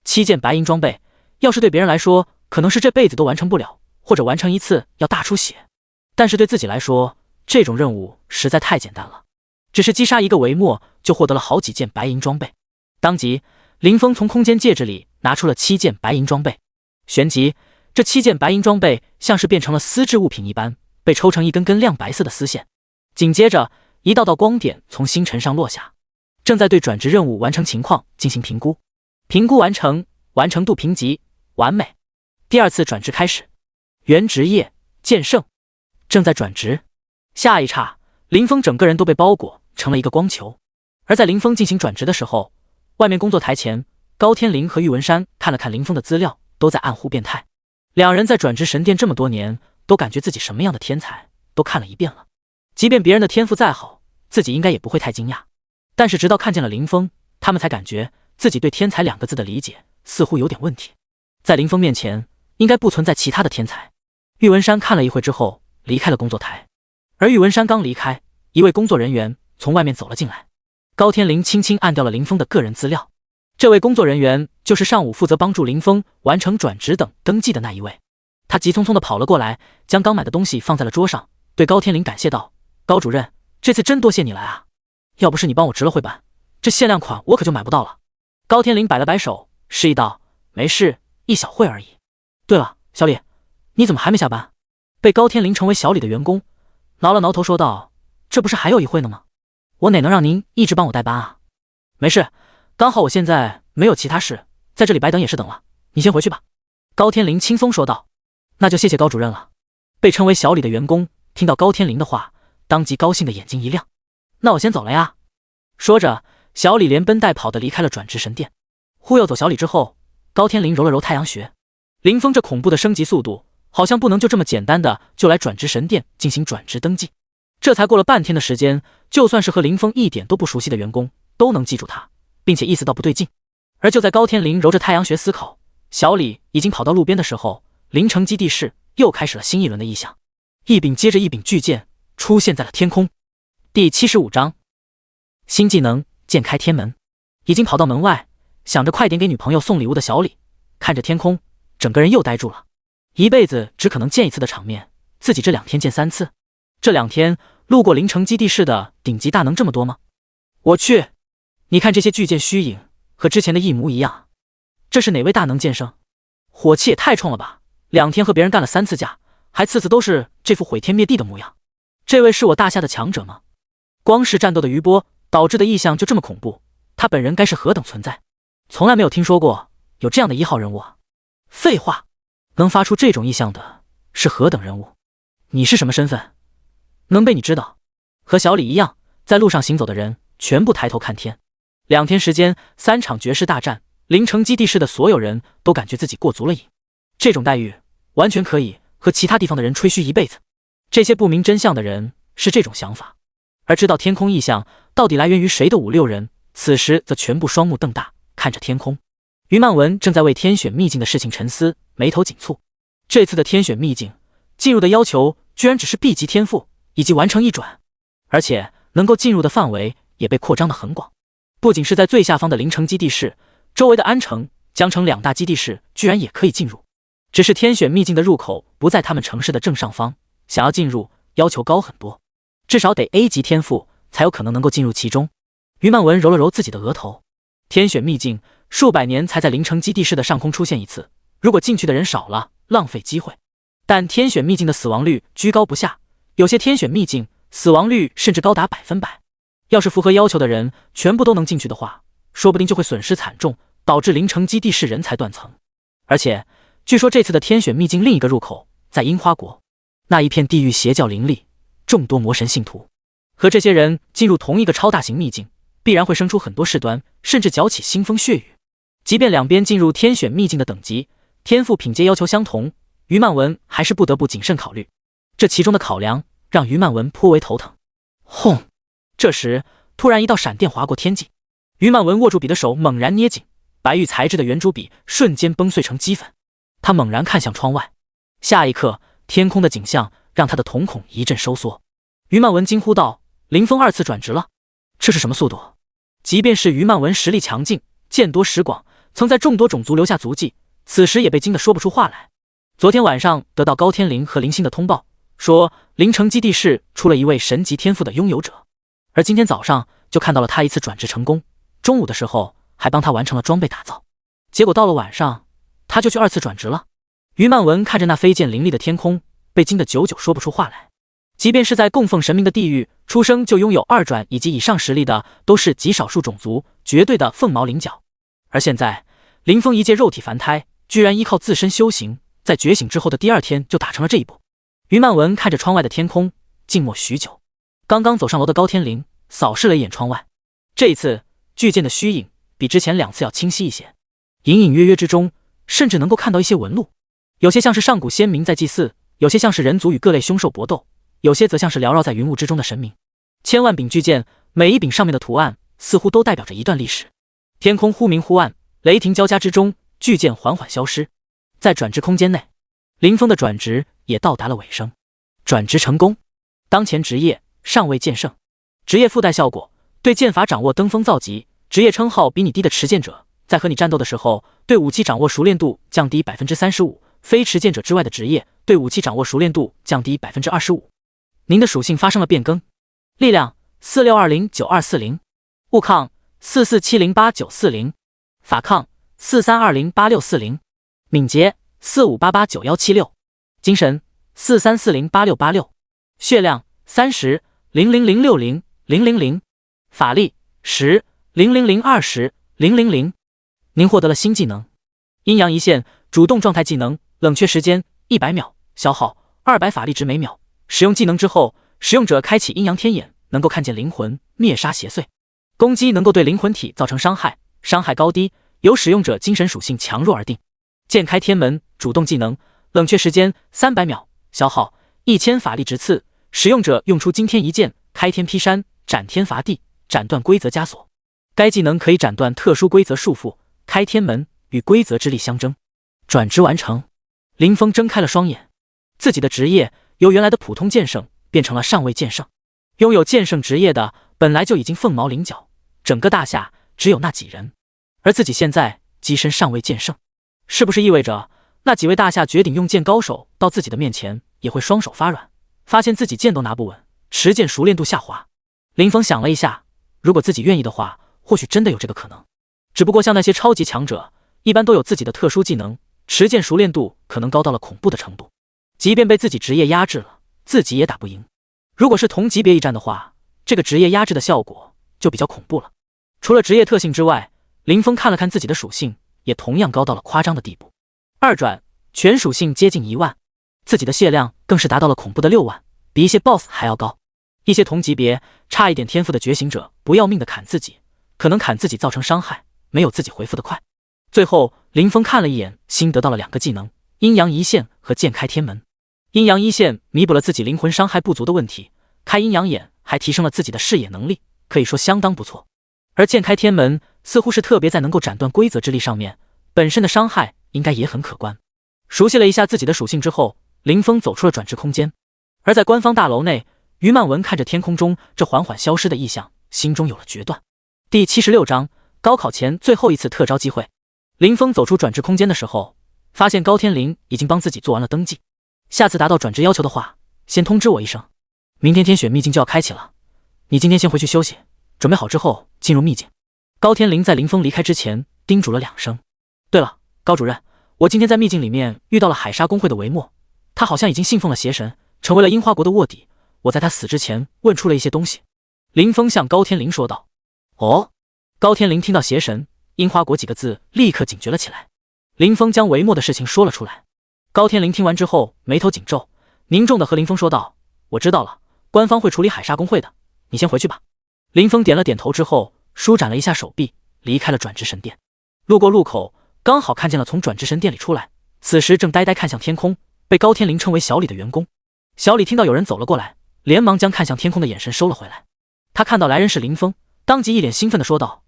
7件白银装备，要是对别人来说，可能是这辈子都完成不了，或者完成一次要大出血。但是对自己来说，这种任务实在太简单了，只是击杀一个维末就获得了好几件白银装备。当即，林峰从空间戒指里拿出了7件白银装备，旋即这7件白银装备像是变成了丝质物品一般，被抽成一根根亮白色的丝线。紧接着，一道道光点从星辰上落下，正在对转职任务完成情况进行评估。评估完成，完成度评级完美。第2次转职开始。原职业剑圣，正在转职。下一刹，林峰整个人都被包裹成了一个光球。而在林峰进行转职的时候，外面工作台前，高天灵和玉文山看了看林峰的资料，都在暗呼变态。2人在转职神殿这么多年，都感觉自己什么样的天才都看了一遍了。即便别人的天赋再好，自己应该也不会太惊讶。但是直到看见了林峰，他们才感觉自己对天才2个字的理解似乎有点问题。在林峰面前，应该不存在其他的天才。玉文山看了一会之后，离开了工作台。而玉文山刚离开，一位工作人员从外面走了进来。高天灵轻轻按掉了林峰的个人资料，这位工作人员就是上午负责帮助林峰完成转职等登记的那一位。他急匆匆地跑了过来，将刚买的东西放在了桌上，对高天灵感谢道：“高主任，这次真多谢你来啊！要不是你帮我值了汇版，这限量款我可就买不到了。”高天灵摆了摆手，示意道：“没事，一小会而已。对了，小李，你怎么还没下班？”被高天灵成为小李的员工，挠了挠头说道：“这不是还有一会呢吗？我哪能让您一直帮我代班啊？”“没事，刚好我现在没有其他事，在这里白等也是等了，你先回去吧。”高天灵轻松说道。“那就谢谢高主任了。”被称为小李的员工听到高天灵的话，当即高兴的眼睛一亮。“那我先走了呀。”说着，小李连奔带跑的离开了转职神殿。忽悠走小李之后，高天灵揉了揉太阳穴。林峰这恐怖的升级速度，好像不能就这么简单的就来转职神殿进行转职登记。这才过了半天的时间，就算是和林峰一点都不熟悉的员工都能记住他，并且意识到不对劲。而就在高天灵揉着太阳穴思考，小李已经跑到路边的时候，临城基地室又开始了新一轮的异象，一柄接着一柄巨剑出现在了天空。第75章新技能剑开天门。已经跑到门外，想着快点给女朋友送礼物的小李，看着天空，整个人又呆住了。一辈子只可能见一次的场面，自己这2天见3次。这2天路过临城基地室的顶级大能这么多吗？我去，你看这些巨剑虚影和之前的一模一样，这是哪位大能剑圣？火气也太冲了吧！2天和别人干了3次架，还次次都是这副毁天灭地的模样。这位是我大夏的强者吗？光是战斗的余波导致的异象就这么恐怖，他本人该是何等存在？从来没有听说过有这样的1号人物啊！废话，能发出这种异象的是何等人物？你是什么身份？能被你知道？和小李一样，在路上行走的人全部抬头看天。2天时间，3场绝世大战，临城基地室的所有人都感觉自己过足了瘾。这种待遇完全可以和其他地方的人吹嘘一辈子。这些不明真相的人是这种想法，而知道天空异象到底来源于谁的5、6人，此时则全部双目瞪大看着天空。于曼文正在为天选秘境的事情沉思，眉头紧蹙。这次的天选秘境进入的要求居然只是 B 级天赋以及完成1转，而且能够进入的范围也被扩张得很广。不仅是在最下方的临城基地室，周围的安城、江城2大基地室居然也可以进入。只是天选秘境的入口不在他们城市的正上方，想要进入要求高很多，至少得 A 级天赋才有可能能够进入其中。于曼文揉了揉自己的额头，天选秘境数百年才在临城基地室的上空出现一次，如果进去的人少了，浪费机会。但天选秘境的死亡率居高不下，有些天选秘境死亡率甚至高达100%。要是符合要求的人全部都能进去的话，说不定就会损失惨重，导致临城基地室人才断层。而且据说这次的天选秘境另一个入口在樱花国，那一片地狱邪教林立，众多魔神信徒，和这些人进入同一个超大型秘境，必然会生出很多事端，甚至搅起腥风血雨。即便两边进入天选秘境的等级、天赋品阶要求相同，于曼文还是不得不谨慎考虑。这其中的考量让于曼文颇为头疼。轰！这时突然一道闪电划过天际，于曼文握住笔的手猛然捏紧，白玉材质的圆珠笔瞬间崩碎成齑粉。他猛然看向窗外，下一刻天空的景象让他的瞳孔一阵收缩。于曼文惊呼道：“林峰2次转职了，这是什么速度？”即便是于曼文实力强劲，见多识广，曾在众多种族留下足迹，此时也被惊得说不出话来。昨天晚上得到高天灵和林星的通报，说临城基地室出了一位神级天赋的拥有者，而今天早上就看到了他1次转职成功，中午的时候还帮他完成了装备打造，结果到了晚上他就去2次转职了。于曼文看着那飞溅凌厉的天空，被惊得久久说不出话来。即便是在供奉神明的地域，出生就拥有2转以及以上实力的都是极少数种族，绝对的凤毛麟角。而现在林峰一介肉体凡胎，居然依靠自身修行，在觉醒之后的第2天就打成了这一步。于曼文看着窗外的天空，静默许久。刚刚走上楼的高天灵扫视了一眼窗外，这一次巨剑的虚影比之前2次要清晰一些，隐隐约约之中甚至能够看到一些纹路，有些像是上古先民在祭祀，有些像是人族与各类凶兽搏斗，有些则像是缭绕在云雾之中的神明。千万柄巨剑，每一柄上面的图案似乎都代表着一段历史。天空忽明忽暗，雷霆交加之中，巨剑缓缓消失。在转职空间内，林峰的转职也到达了尾声，转职成功。当前职业尚未剑圣，职业附带效果：对剑法掌握登峰造极，职业称号比你低的持剑者，在和你战斗的时候，对武器掌握熟练度降低 35%， 非持剑者之外的职业对武器掌握熟练度降低 25%。您的属性发生了变更：力量46209240，物抗44708940，法抗43208640，敏捷45889176，精神43408686，血量3000060000，法力1000020000。您获得了新技能阴阳一线主动状态技能，冷却时间100秒，消耗200法力值每秒。使用技能之后，使用者开启阴阳天眼，能够看见灵魂，灭杀邪祟。攻击能够对灵魂体造成伤害，伤害高低由使用者精神属性强弱而定。剑开天门主动技能，冷却时间300秒，消耗1000法力值次。使用者用出惊天一剑，开天劈山，斩天伐地，斩断规则枷锁。该技能可以斩断特殊规则束缚，开天门，与规则之力相争。转职完成，林峰睁开了双眼，自己的职业由原来的普通剑圣变成了上位剑圣。拥有剑圣职业的本来就已经凤毛麟角，整个大夏只有那几人，而自己现在跻身上位剑圣，是不是意味着那几位大夏绝顶用剑高手到自己的面前也会双手发软，发现自己剑都拿不稳，持剑熟练度下滑？林峰想了一下，如果自己愿意的话，或许真的有这个可能。只不过像那些超级强者，一般都有自己的特殊技能，持剑熟练度可能高到了恐怖的程度，即便被自己职业压制了，自己也打不赢。如果是同级别一战的话，这个职业压制的效果就比较恐怖了。除了职业特性之外，林峰看了看自己的属性，也同样高到了夸张的地步。二转全属性接近1万，自己的血量更是达到了恐怖的6万，比一些 BOSS 还要高。一些同级别差一点天赋的觉醒者不要命的砍自己，可能砍自己造成伤害，没有自己回复的快。最后林峰看了一眼，新得到了2个技能：阴阳一线和剑开天门。阴阳一线弥补了自己灵魂伤害不足的问题，开阴阳眼还提升了自己的视野能力，可以说相当不错。而剑开天门似乎是特别在能够斩断规则之力上面，本身的伤害应该也很可观。熟悉了一下自己的属性之后，林峰走出了转职空间。而在官方大楼内，于曼文看着天空中这缓缓消失的异象，心中有了决断。第76章高考前最后一次特招机会。林峰走出转职空间的时候，发现高天灵已经帮自己做完了登记。下次达到转职要求的话，先通知我一声。明天天选秘境就要开启了，你今天先回去休息，准备好之后进入秘境。高天灵在林峰离开之前叮嘱了2声。对了，高主任，我今天在秘境里面遇到了海沙公会的维莫，他好像已经信奉了邪神，成为了樱花国的卧底。我在他死之前问出了一些东西。林峰向高天灵说道。哦，高天灵听到邪神、樱花国几个字，立刻警觉了起来。林峰将维莫的事情说了出来。高天灵听完之后，眉头紧皱，凝重的和林峰说道：我知道了，官方会处理海沙公会的，你先回去吧。林峰点了点头之后，舒展了一下手臂，离开了转职神殿。路过路口，刚好看见了从转职神殿里出来，此时正呆呆看向天空，被高天灵称为小李的员工。小李听到有人走了过来，连忙将看向天空的眼神收了回来。他看到来人是林峰，当即一脸兴奋地说道：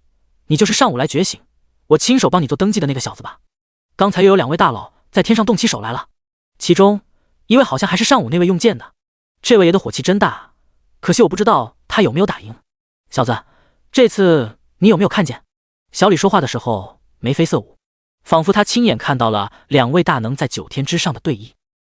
你就是上午来觉醒，我亲手帮你做登记的那个小子吧？刚才又有2位大佬在天上动起手来了，其中一位好像还是上午那位用剑的。这位爷的火气真大，可惜我不知道他有没有打赢。小子，这次你有没有看见？小李说话的时候眉飞色舞，仿佛他亲眼看到了2位大能在9天之上的对弈。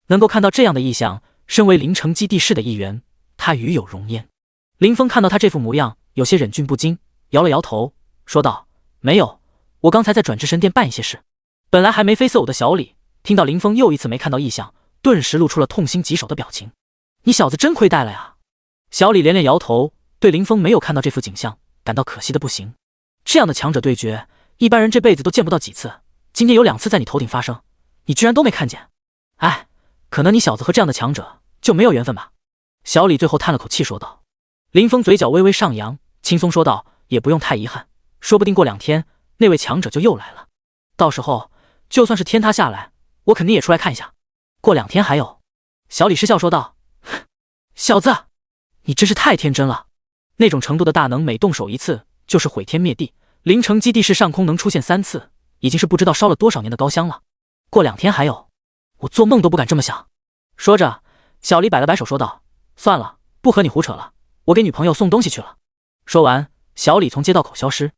能够看到这样的异象，身为临城基地市的一员，他与有荣焉。林峰看到他这副模样，有些忍俊不禁，摇了摇头，说道：没有，我刚才在转职神殿办一些事。本来还眉飞色舞的小李，听到林峰又一次没看到异象，顿时露出了痛心疾首的表情。你小子真亏待了呀！小李连连摇头，对林峰没有看到这幅景象感到可惜的不行。这样的强者对决，一般人这辈子都见不到几次，今天有2次在你头顶发生，你居然都没看见。哎，可能你小子和这样的强者就没有缘分吧。小李最后叹了口气说道。林峰嘴角微微上扬，轻松说道：也不用太遗憾，说不定过2天那位强者就又来了，到时候就算是天塌下来，我肯定也出来看一下。过2天还有。小李失笑说道：小子，你真是太天真了，那种程度的大能每动手一次就是毁天灭地，临城基地市上空能出现3次，已经是不知道烧了多少年的高香了。过2天还有，我做梦都不敢这么想。说着，小李摆了摆手说道：算了，不和你胡扯了，我给女朋友送东西去了。说完，小李从街道口消失。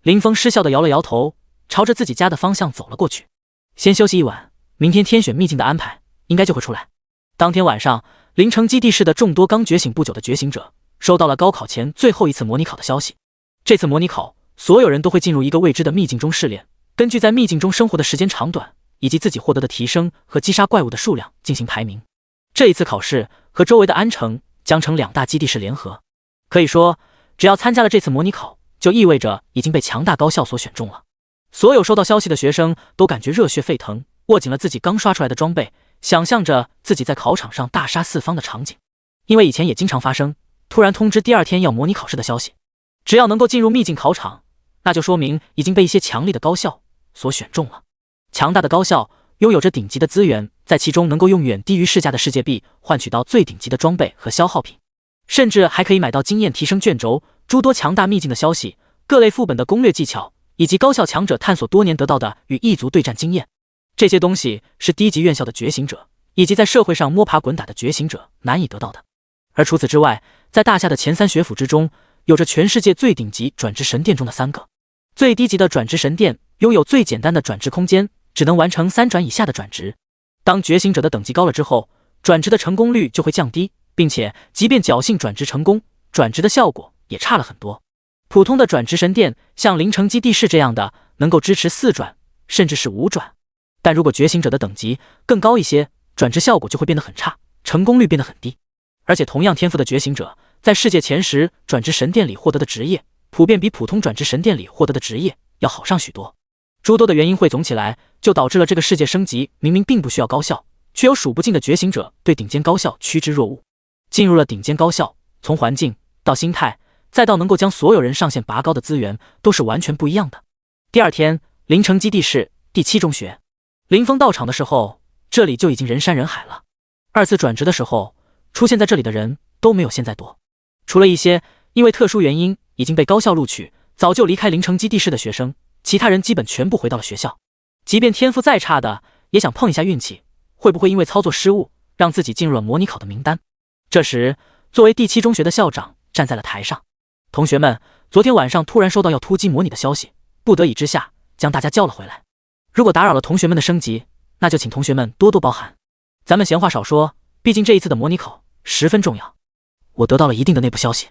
林峰失笑地摇了摇头，朝着自己家的方向走了过去。先休息一晚，明天天选秘境的安排应该就会出来。当天晚上，临城基地市的众多刚觉醒不久的觉醒者收到了高考前最后一次模拟考的消息。这次模拟考，所有人都会进入一个未知的秘境中试炼，根据在秘境中生活的时间长短，以及自己获得的提升和击杀怪物的数量进行排名。这一次考试和周围的安城、江城两大基地市联合，可以说，只要参加了这次模拟考，就意味着已经被强大高校所选中了。所有收到消息的学生都感觉热血沸腾，握紧了自己刚刷出来的装备，想象着自己在考场上大杀四方的场景。因为以前也经常发生突然通知第二天要模拟考试的消息，只要能够进入秘境考场，那就说明已经被一些强力的高校所选中了。强大的高校拥有着顶级的资源，在其中能够用远低于市价的世界币换取到最顶级的装备和消耗品，甚至还可以买到经验提升卷轴、诸多强大秘境的消息、各类副本的攻略技巧，以及高校强者探索多年得到的与异族对战经验。这些东西是低级院校的觉醒者以及在社会上摸爬滚打的觉醒者难以得到的。而除此之外，在大夏的前3学府之中，有着全世界最顶级转职神殿中的3个。最低级的转职神殿拥有最简单的转职空间，只能完成3转以下的转职。当觉醒者的等级高了之后，转职的成功率就会降低，并且即便侥幸转职成功，转职的效果也差了很多。普通的转职神殿像临城基地市这样的能够支持4转甚至是5转，但如果觉醒者的等级更高一些，转职效果就会变得很差，成功率变得很低。而且同样天赋的觉醒者在世界前10转职神殿里获得的职业普遍比普通转职神殿里获得的职业要好上许多。诸多的原因汇总起来，就导致了这个世界升级明明并不需要高校，却有数不尽的觉醒者对顶尖高校趋之若鹜。进入了顶尖高校，从环境到心态再到能够将所有人上限拔高的资源都是完全不一样的。第二天，临城基地市第7中学，林峰到场的时候，这里就已经人山人海了。2次转职的时候出现在这里的人都没有现在多，除了一些因为特殊原因已经被高校录取，早就离开临城基地市的学生，其他人基本全部回到了学校。即便天赋再差的，也想碰一下运气，会不会因为操作失误让自己进入了模拟考的名单。这时，作为第7中学的校长站在了台上。同学们，昨天晚上突然收到要突击模拟的消息，不得已之下将大家叫了回来。如果打扰了同学们的升级，那就请同学们多多包涵。咱们闲话少说，毕竟这一次的模拟考十分重要。我得到了一定的内部消息，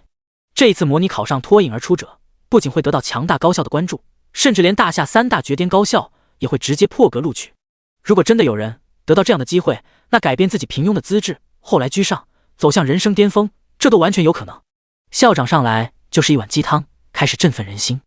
这一次模拟考上脱颖而出者不仅会得到强大高校的关注，甚至连大夏3大绝巅高校也会直接破格录取。如果真的有人得到这样的机会，那改变自己平庸的资质，后来居上，走向人生巅峰，这都完全有可能。校长上来就是一碗鸡汤，开始振奋人心。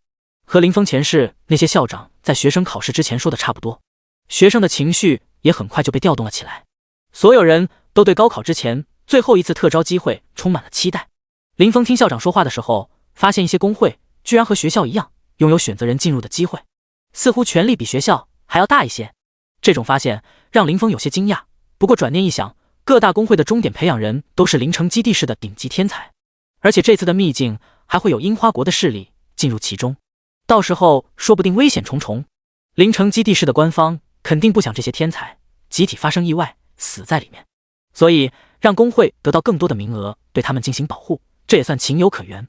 和林峰前世那些校长在学生考试之前说的差不多，学生的情绪也很快就被调动了起来。所有人都对高考之前最后一次特招机会充满了期待。林峰听校长说话的时候，发现一些工会居然和学校一样拥有选择人进入的机会，似乎权力比学校还要大一些。这种发现让林峰有些惊讶，不过转念一想，各大工会的终点培养人都是临城基地市的顶级天才，而且这次的秘境还会有樱花国的势力进入其中，到时候说不定危险重重。临城基地市的官方肯定不想这些天才集体发生意外死在里面，所以让工会得到更多的名额对他们进行保护，这也算情有可原。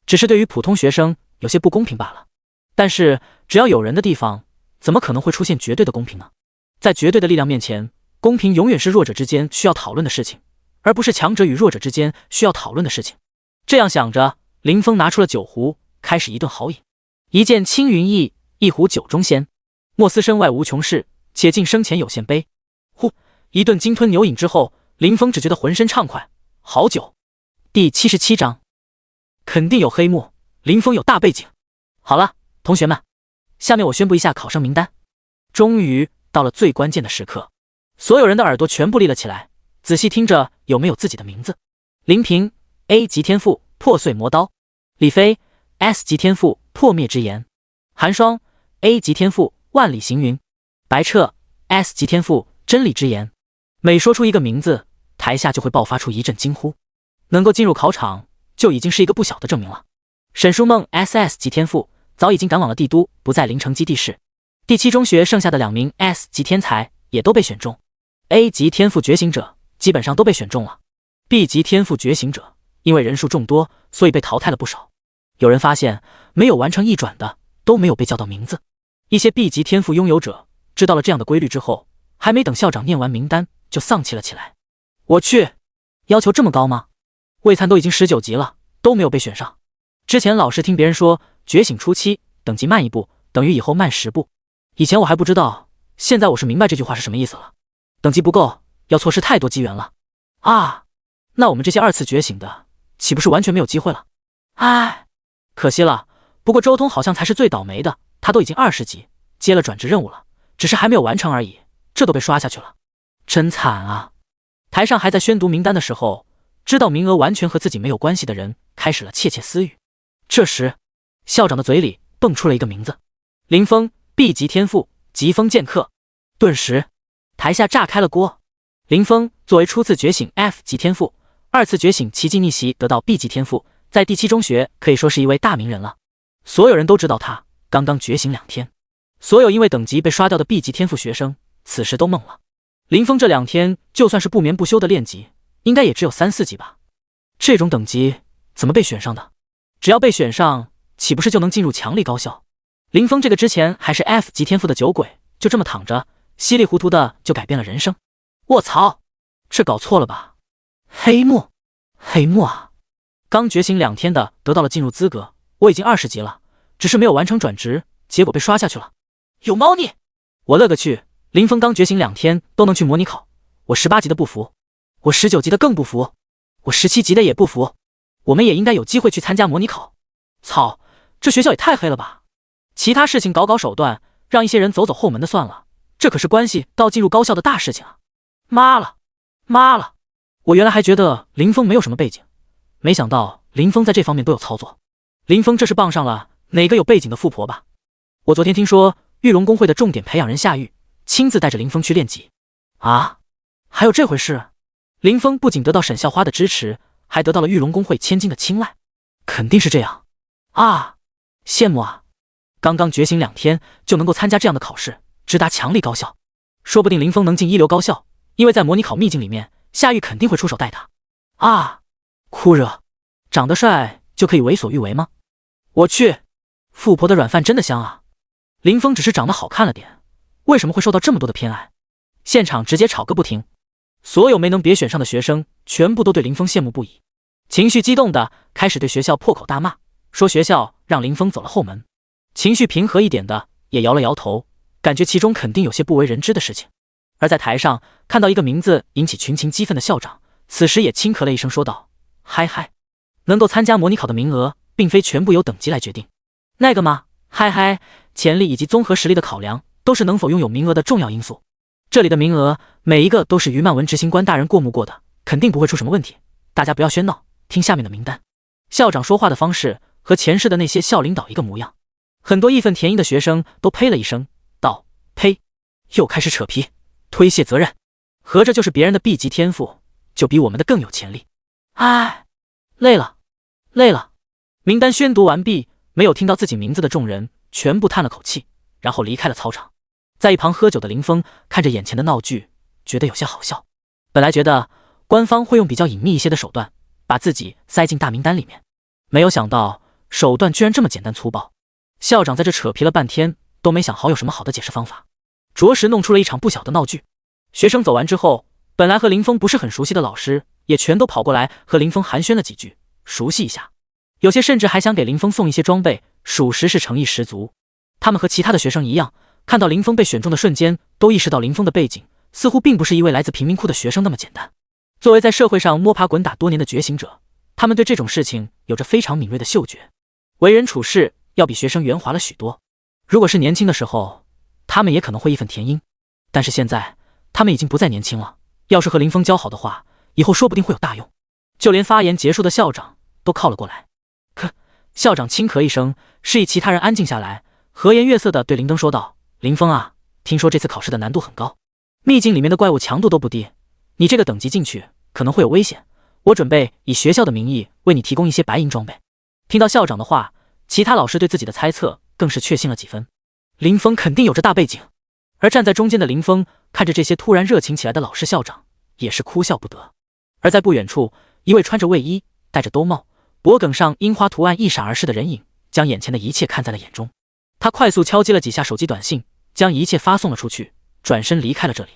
只是对于普通学生有些不公平罢了。但是只要有人的地方，怎么可能会出现绝对的公平呢？在绝对的力量面前，公平永远是弱者之间需要讨论的事情，而不是强者与弱者之间需要讨论的事情。这样想着，林峰拿出了酒壶，开始一顿豪饮。一见青云意，一壶酒中仙。莫思身外无穷事，且尽生前有限杯。呼，一顿鲸吞牛饮之后，林峰只觉得浑身畅快。好酒。第77章，肯定有黑幕，林峰有大背景。好了，同学们，下面我宣布一下考生名单。终于到了最关键的时刻，所有人的耳朵全部立了起来，仔细听着有没有自己的名字。林平 A 级天赋破碎魔刀，李飞 S 级天赋破灭之炎，寒霜 A 级天赋万里行云，白彻 S 级天赋真理之言。每说出一个名字，台下就会爆发出一阵惊呼。能够进入考场就已经是一个不小的证明了。沈书梦 SS 级天赋早已经赶往了帝都，不在临城基地市。第7中学剩下的2名 S 级天才也都被选中。A 级天赋觉醒者基本上都被选中了， B 级天赋觉醒者因为人数众多，所以被淘汰了不少。有人发现，没有完成一转的都没有被叫到名字。一些 B 级天赋拥有者知道了这样的规律之后，还没等校长念完名单，就丧气了起来。我去，要求这么高吗？魏灿都已经19级了，都没有被选上。之前老是听别人说，觉醒初期等级慢一步，等于以后慢10步。以前我还不知道，现在我是明白这句话是什么意思了。等级不够，要错失太多机缘了。啊，那我们这些2次觉醒的，岂不是完全没有机会了？唉，可惜了。不过周通好像才是最倒霉的，他都已经20级，接了转职任务了，只是还没有完成而已，这都被刷下去了，真惨啊！台上还在宣读名单的时候，知道名额完全和自己没有关系的人开始了窃窃私语。这时，校长的嘴里蹦出了一个名字：林峰 ，B 级天赋，疾风剑客。顿时，台下炸开了锅。林峰作为初次觉醒 F 级天赋，2次觉醒奇迹逆袭得到 B 级天赋，在第7中学可以说是一位大名人了。所有人都知道他刚刚觉醒2天，所有因为等级被刷掉的 B 级天赋学生，此时都懵了。林峰这2天就算是不眠不休的练级，应该也只有3、4级吧？这种等级怎么被选上的？只要被选上，岂不是就能进入强力高校？林峰这个之前还是 F 级天赋的酒鬼，就这么躺着，稀里糊涂的就改变了人生。卧槽，这搞错了吧？黑幕啊！刚觉醒2天的得到了进入资格，我已经20级了，只是没有完成转职，结果被刷下去了。有猫腻！我勒个去！林峰刚觉醒2天都能去模拟考，我18级的不服，我19级的更不服，我17级的也不服，我们也应该有机会去参加模拟考。操，这学校也太黑了吧！其他事情搞手段，让一些人走后门的算了，这可是关系到进入高校的大事情啊！妈了！我原来还觉得林峰没有什么背景，没想到林峰在这方面都有操作。林峰这是傍上了哪个有背景的富婆吧？我昨天听说玉龙公会的重点培养人夏玉亲自带着林峰去练级啊，还有这回事？林峰不仅得到沈校花的支持，还得到了玉龙公会千金的青睐，肯定是这样啊！羡慕啊！刚刚觉醒2天就能够参加这样的考试，直达强力高校，说不定林峰能进一流高校，因为在模拟考秘境里面，夏玉肯定会出手带他啊！酷热，长得帅就可以为所欲为吗？我去，富婆的软饭真的香啊！林峰只是长得好看了点，为什么会受到这么多的偏爱？现场直接吵个不停，所有没能别选上的学生全部都对林峰羡慕不已，情绪激动的开始对学校破口大骂，说学校让林峰走了后门。情绪平和一点的也摇了摇头，感觉其中肯定有些不为人知的事情。而在台上看到一个名字引起群情激愤的校长，此时也轻咳了一声说道：嗨，能够参加模拟考的名额并非全部由等级来决定，那个吗？嗨，潜力以及综合实力的考量都是能否拥有名额的重要因素。这里的名额每一个都是于曼文执行官大人过目过的，肯定不会出什么问题，大家不要喧闹，听下面的名单。校长说话的方式和前世的那些校领导一个模样，很多义愤填膺的学生都呸了一声，道：呸，又开始扯皮推卸责任，合着就是别人的 B 级天赋就比我们的更有潜力。唉，累了。名单宣读完毕，没有听到自己名字的众人全部叹了口气，然后离开了操场。在一旁喝酒的林峰看着眼前的闹剧，觉得有些好笑。本来觉得官方会用比较隐秘一些的手段把自己塞进大名单里面，没有想到手段居然这么简单粗暴。校长在这扯皮了半天都没想好有什么好的解释方法，着实弄出了一场不小的闹剧。学生走完之后，本来和林峰不是很熟悉的老师也全都跑过来和林峰寒暄了几句，熟悉一下，有些甚至还想给林峰送一些装备，属实是诚意十足。他们和其他的学生一样，看到林峰被选中的瞬间都意识到林峰的背景似乎并不是一位来自贫民窟的学生那么简单。作为在社会上摸爬滚打多年的觉醒者，他们对这种事情有着非常敏锐的嗅觉，为人处事要比学生圆滑了许多。如果是年轻的时候，他们也可能会义愤填膺，但是现在他们已经不再年轻了，要是和林峰交好的话，以后说不定会有大用。就连发言结束的校长都靠了过来。校长轻咳一声，示意其他人安静下来，和颜悦色地对林登说道：林峰啊，听说这次考试的难度很高，秘境里面的怪物强度都不低，你这个等级进去可能会有危险，我准备以学校的名义为你提供一些白银装备。听到校长的话，其他老师对自己的猜测更是确信了几分，林峰肯定有着大背景。而站在中间的林峰看着这些突然热情起来的老师校长，也是哭笑不得。而在不远处，一位穿着卫衣戴着兜帽，脖颈上樱花图案一闪而逝的人影，将眼前的一切看在了眼中。他快速敲击了几下手机短信，将一切发送了出去，转身离开了这里。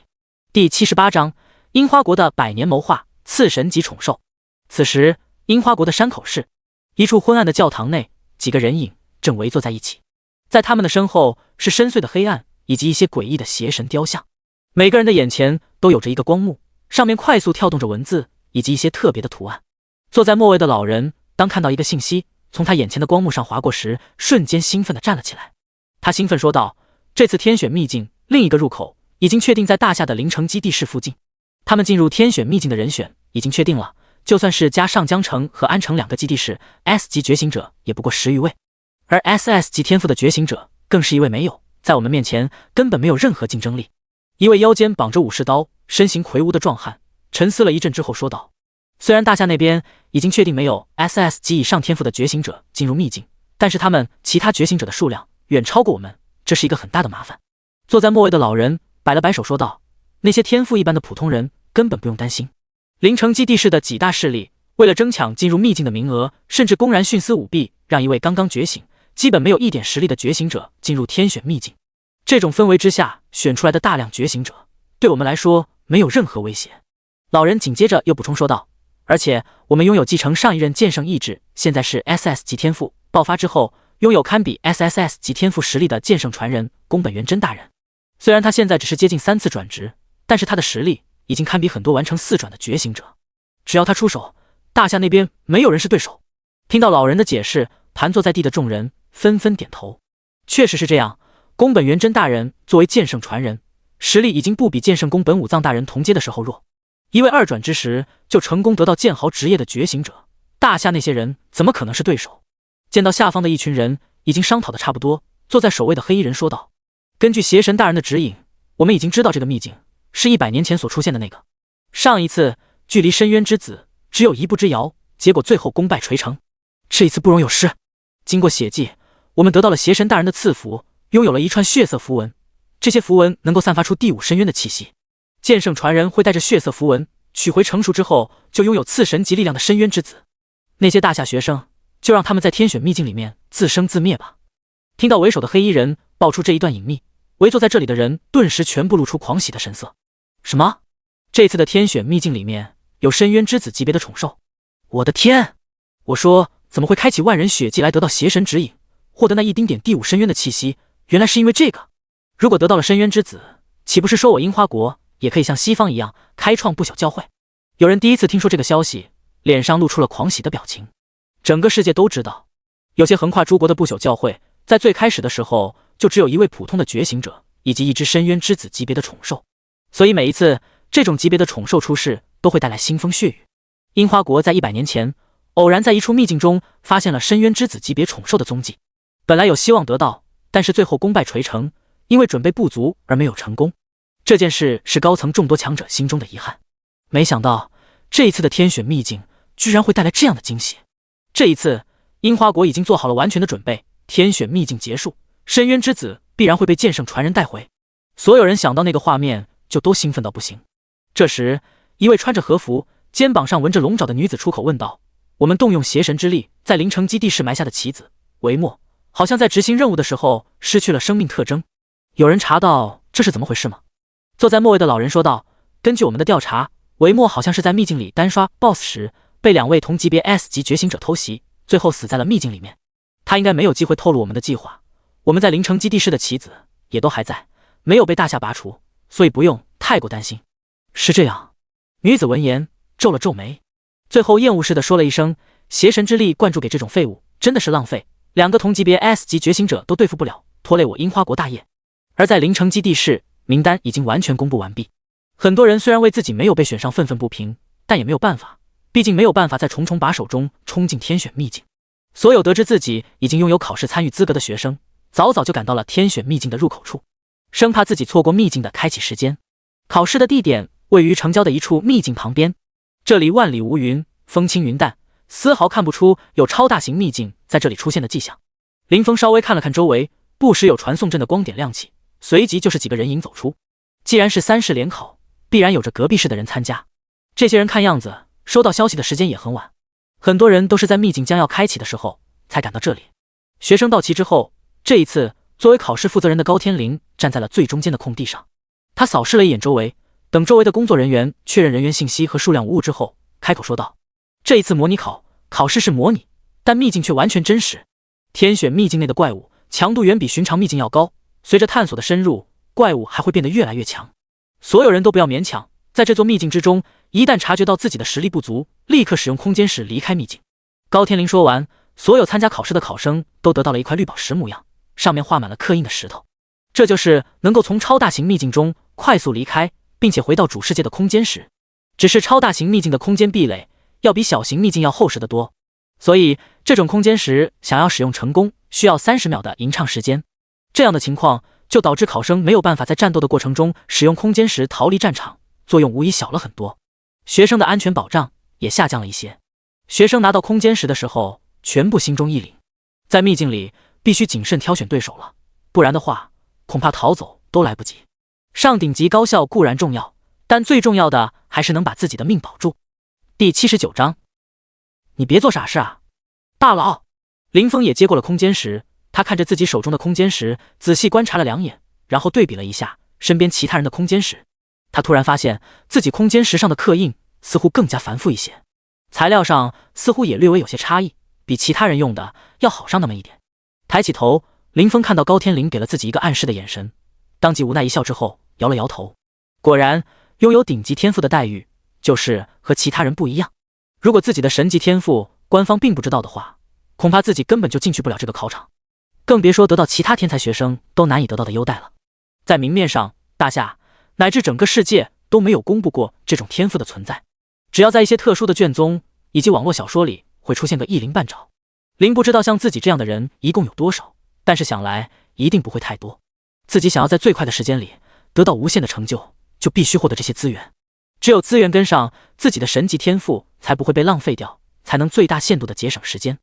第78章，樱花国的百年谋划，次神级宠兽。此时，樱花国的山口市，一处昏暗的教堂内，几个人影正围坐在一起，在他们的身后是深邃的黑暗，以及一些诡异的邪神雕像。每个人的眼前都有着一个光幕，上面快速跳动着文字以及一些特别的图案。坐在末位的老人当看到一个信息从他眼前的光幕上划过时，瞬间兴奋地站了起来。他兴奋说道：“这次天选秘境另一个入口已经确定在大夏的灵城基地市附近。他们进入天选秘境的人选已经确定了，就算是加上江城和安城2个基地市 S 级觉醒者，也不过10余位，而 SS 级天赋的觉醒者更是一位没有，在我们面前根本没有任何竞争力。”一位腰间绑着武士刀、身形魁梧的壮汉沉思了一阵之后说道：“虽然大夏那边已经确定没有 SS 级以上天赋的觉醒者进入秘境，但是他们其他觉醒者的数量远超过我们，这是一个很大的麻烦。”坐在末位的老人摆了摆手说道：“那些天赋一般的普通人根本不用担心。灵城基地市的几大势力为了争抢进入秘境的名额，甚至公然徇私舞弊，让一位刚刚觉醒、基本没有一点实力的觉醒者进入天选秘境。这种氛围之下选出来的大量觉醒者，对我们来说没有任何威胁。”老人紧接着又补充说道：“而且我们拥有继承上一任剑圣意志，现在是 SS 级天赋爆发之后，拥有堪比 SSS 级天赋实力的剑圣传人宫本元真大人。虽然他现在只是接近3次转职，但是他的实力已经堪比很多完成4转的觉醒者。只要他出手，大夏那边没有人是对手。”听到老人的解释，盘坐在地的众人纷纷点头。确实是这样，宫本元真大人作为剑圣传人，实力已经不比剑圣宫本武藏大人同阶的时候弱。一位2转之时就成功得到剑豪职业的觉醒者，大夏那些人怎么可能是对手？见到下方的一群人已经商讨的差不多，坐在首位的黑衣人说道：“根据邪神大人的指引，我们已经知道这个秘境是100年前所出现的那个。上一次距离深渊之子只有1步之遥，结果最后功败垂成。这一次不容有失。经过血祭，我们得到了邪神大人的赐福，拥有了一串血色符文，这些符文能够散发出第5深渊的气息。剑圣传人会带着血色符文取回成熟之后，就拥有次神级力量的深渊之子。那些大夏学生，就让他们在天选秘境里面自生自灭吧。”听到为首的黑衣人爆出这一段隐秘，围坐在这里的人顿时全部露出狂喜的神色。什么？这次的天选秘境里面有深渊之子级别的宠兽？我的天！我说怎么会开启万人血祭来得到邪神指引，获得那一丁点第5深渊的气息？原来是因为这个。如果得到了深渊之子，岂不是说我樱花国也可以像西方一样开创不朽教会？有人第一次听说这个消息，脸上露出了狂喜的表情。整个世界都知道，有些横跨诸国的不朽教会在最开始的时候就只有一位普通的觉醒者以及一只深渊之子级别的宠兽，所以每一次这种级别的宠兽出世都会带来腥风血雨。樱花国在100年前偶然在一处秘境中发现了深渊之子级别宠兽的踪迹，本来有希望得到，但是最后功败垂成，因为准备不足而没有成功。这件事是高层众多强者心中的遗憾。没想到这一次的天选秘境居然会带来这样的惊喜。这一次樱花国已经做好了完全的准备，天选秘境结束，深渊之子必然会被剑圣传人带回。所有人想到那个画面就都兴奋到不行。这时一位穿着和服、肩膀上纹着龙爪的女子出口问道：“我们动用邪神之力在灵城基地市埋下的棋子维莫，好像在执行任务的时候失去了生命特征，有人查到这是怎么回事吗？”坐在末位的老人说道：“根据我们的调查，维莫好像是在秘境里单刷 BOSS 时被2位同级别 S 级觉醒者偷袭，最后死在了秘境里面。他应该没有机会透露我们的计划。我们在灵城基地市的棋子也都还在，没有被大夏拔除，所以不用太过担心。”是这样。女子闻言皱了皱眉，最后厌恶似的说了一声：“邪神之力灌注给这种废物真的是浪费，2个同级别 S 级觉醒者都对付不了，拖累我樱花国大业。”而在灵城基地市，名单已经完全公布完毕。很多人虽然为自己没有被选上愤愤不平，但也没有办法，毕竟没有办法在重重把手中冲进天选秘境。所有得知自己已经拥有考试参与资格的学生，早早就赶到了天选秘境的入口处，生怕自己错过秘境的开启时间。考试的地点位于城郊的一处秘境旁边，这里万里无云，风轻云淡，丝毫看不出有超大型秘境在这里出现的迹象。林峰稍微看了看周围，不时有传送阵的光点亮起，随即就是几个人影走出。既然是3试联考，必然有着隔壁市的人参加。这些人看样子收到消息的时间也很晚。很多人都是在秘境将要开启的时候才赶到这里。学生到齐之后，这一次作为考试负责人的高天灵站在了最中间的空地上。他扫视了一眼周围，等周围的工作人员确认人员信息和数量无误之后，开口说道：“这一次模拟考试是模拟，但秘境却完全真实。天选秘境内的怪物强度远比寻常秘境要高，随着探索的深入，怪物还会变得越来越强。所有人都不要勉强，在这座秘境之中，一旦察觉到自己的实力不足，立刻使用空间石离开秘境。”高天灵说完，所有参加考试的考生都得到了一块绿宝石模样，上面画满了刻印的石头。这就是能够从超大型秘境中快速离开，并且回到主世界的空间石。只是超大型秘境的空间壁垒要比小型秘境要厚实得多，所以这种空间石想要使用成功，需要30秒的吟唱时间。这样的情况就导致考生没有办法在战斗的过程中使用空间石逃离战场，作用无疑小了很多，学生的安全保障也下降了一些。学生拿到空间石的时候，全部心中一凛，在秘境里必须谨慎挑选对手了，不然的话恐怕逃走都来不及。上顶级高校固然重要，但最重要的还是能把自己的命保住。第79章，你别做傻事啊！大佬，林峰也接过了空间石，他看着自己手中的空间石，仔细观察了2眼，然后对比了一下身边其他人的空间石。他突然发现自己空间石上的刻印似乎更加繁复一些，材料上似乎也略微有些差异，比其他人用的要好上那么一点。抬起头，林峰看到高天灵给了自己一个暗示的眼神，当即无奈一笑之后摇了摇头。果然，拥有顶级天赋的待遇就是和其他人不一样。如果自己的神级天赋官方并不知道的话，恐怕自己根本就进去不了这个考场，更别说得到其他天才学生都难以得到的优待了。在明面上，大夏乃至整个世界都没有公布过这种天赋的存在，只要在一些特殊的卷宗以及网络小说里会出现个一灵半爪。林不知道像自己这样的人一共有多少，但是想来一定不会太多。自己想要在最快的时间里得到无限的成就，就必须获得这些资源。只有资源跟上，自己的神级天赋才不会被浪费掉，才能最大限度的节省时间。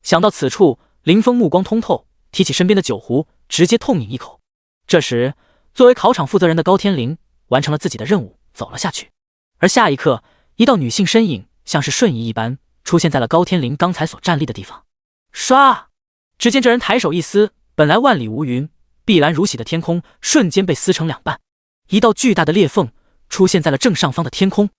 想到此处，林峰目光通透，提起身边的酒壶，直接痛饮一口。这时，作为考场负责人的高天灵完成了自己的任务，走了下去。而下一刻，一道女性身影像是瞬移一般出现在了高天灵刚才所站立的地方。唰！只见这人抬手一撕，本来万里无云、碧蓝如洗的天空瞬间被撕成2半，一道巨大的裂缝出现在了正上方的天空。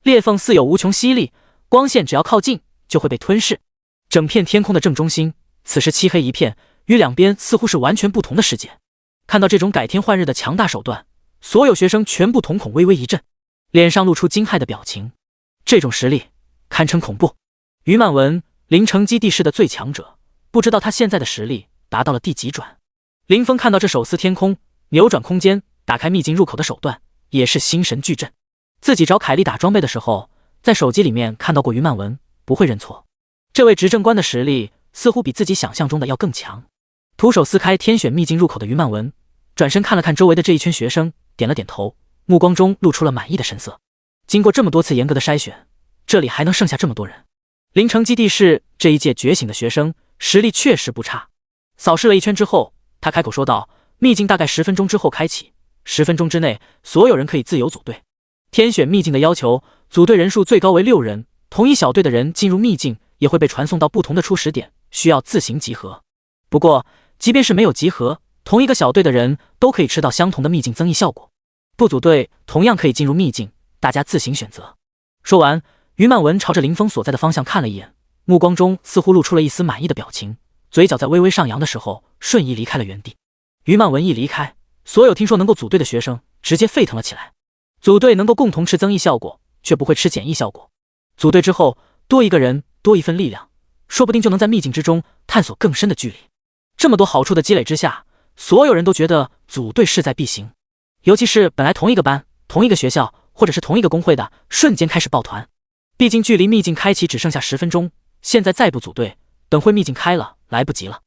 裂缝似有无穷吸力，光线只要靠近就会被吞噬。整片天空的正中心此时漆黑一片，与两边似乎是完全不同的世界。看到这种改天换日的强大手段，所有学生全部瞳孔微微一震，脸上露出惊骇的表情。这种实力堪称恐怖。于曼文，灵城基地市的最强者，不知道他现在的实力达到了第几转。林峰看到这手撕天空、扭转空间、打开秘境入口的手段，也是心神俱震。自己找凯莉打装备的时候，在手机里面看到过于曼文，不会认错。这位执政官的实力似乎比自己想象中的要更强。徒手撕开天选秘境入口的于曼文，转身看了看周围的这一圈学生，点了点头，目光中露出了满意的神色。经过这么多次严格的筛选，这里还能剩下这么多人。灵城基地市这一届觉醒的学生实力确实不差。扫视了一圈之后，他开口说道：“秘境大概10分钟之后开启，10分钟之内，所有人可以自由组队。天选秘境的要求，组队人数最高为6人，同一小队的人进入秘境也会被传送到不同的初始点，需要自行集合。不过，即便是没有集合，同一个小队的人都可以吃到相同的秘境增益效果。不组队同样可以进入秘境，大家自行选择。”说完，于曼文朝着林峰所在的方向看了一眼，目光中似乎露出了一丝满意的表情，嘴角在微微上扬的时候，瞬移离开了原地。于曼文一离开，所有听说能够组队的学生直接沸腾了起来。组队能够共同吃增益效果，却不会吃减益效果。组队之后，多一个人，多一份力量，说不定就能在秘境之中探索更深的距离。这么多好处的积累之下，所有人都觉得组队势在必行。尤其是本来同一个班、同一个学校或者是同一个工会的，瞬间开始抱团。毕竟距离秘境开启只剩下10分钟，现在再不组队，等会秘境开了来不及了。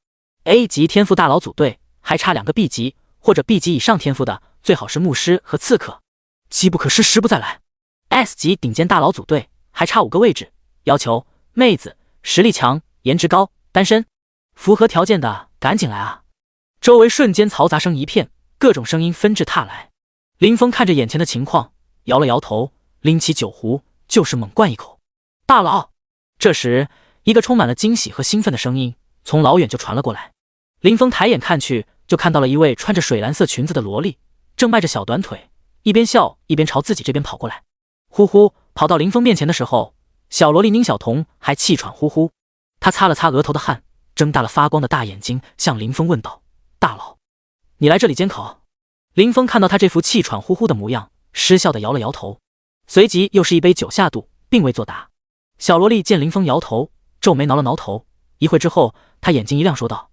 A 级天赋大佬组队，还差2个 B 级或者 B 级以上天赋的，最好是牧师和刺客。机不可失，时不再来。S 级顶尖大佬组队，还差5个位置，要求妹子实力强、颜值高、单身，符合条件的赶紧来啊！周围瞬间嘈杂声一片，各种声音纷至沓来。林峰看着眼前的情况，摇了摇头，拎起酒壶就是猛灌一口。大佬！这时一个充满了惊喜和兴奋的声音从老远就传了过来。林峰抬眼看去，就看到了一位穿着水蓝色裙子的萝莉，正迈着小短腿，一边笑一边朝自己这边跑过来。呼呼，跑到林峰面前的时候，小萝莉宁小彤还气喘呼呼。她擦了擦额头的汗，睁大了发光的大眼睛向林峰问道：大佬，你来这里监考？林峰看到他这副气喘呼呼的模样，失笑地摇了摇头，随即又是一杯酒下肚，并未作答。小萝莉见林峰摇头，皱眉挠了挠头，一会之后，她眼睛一亮说道：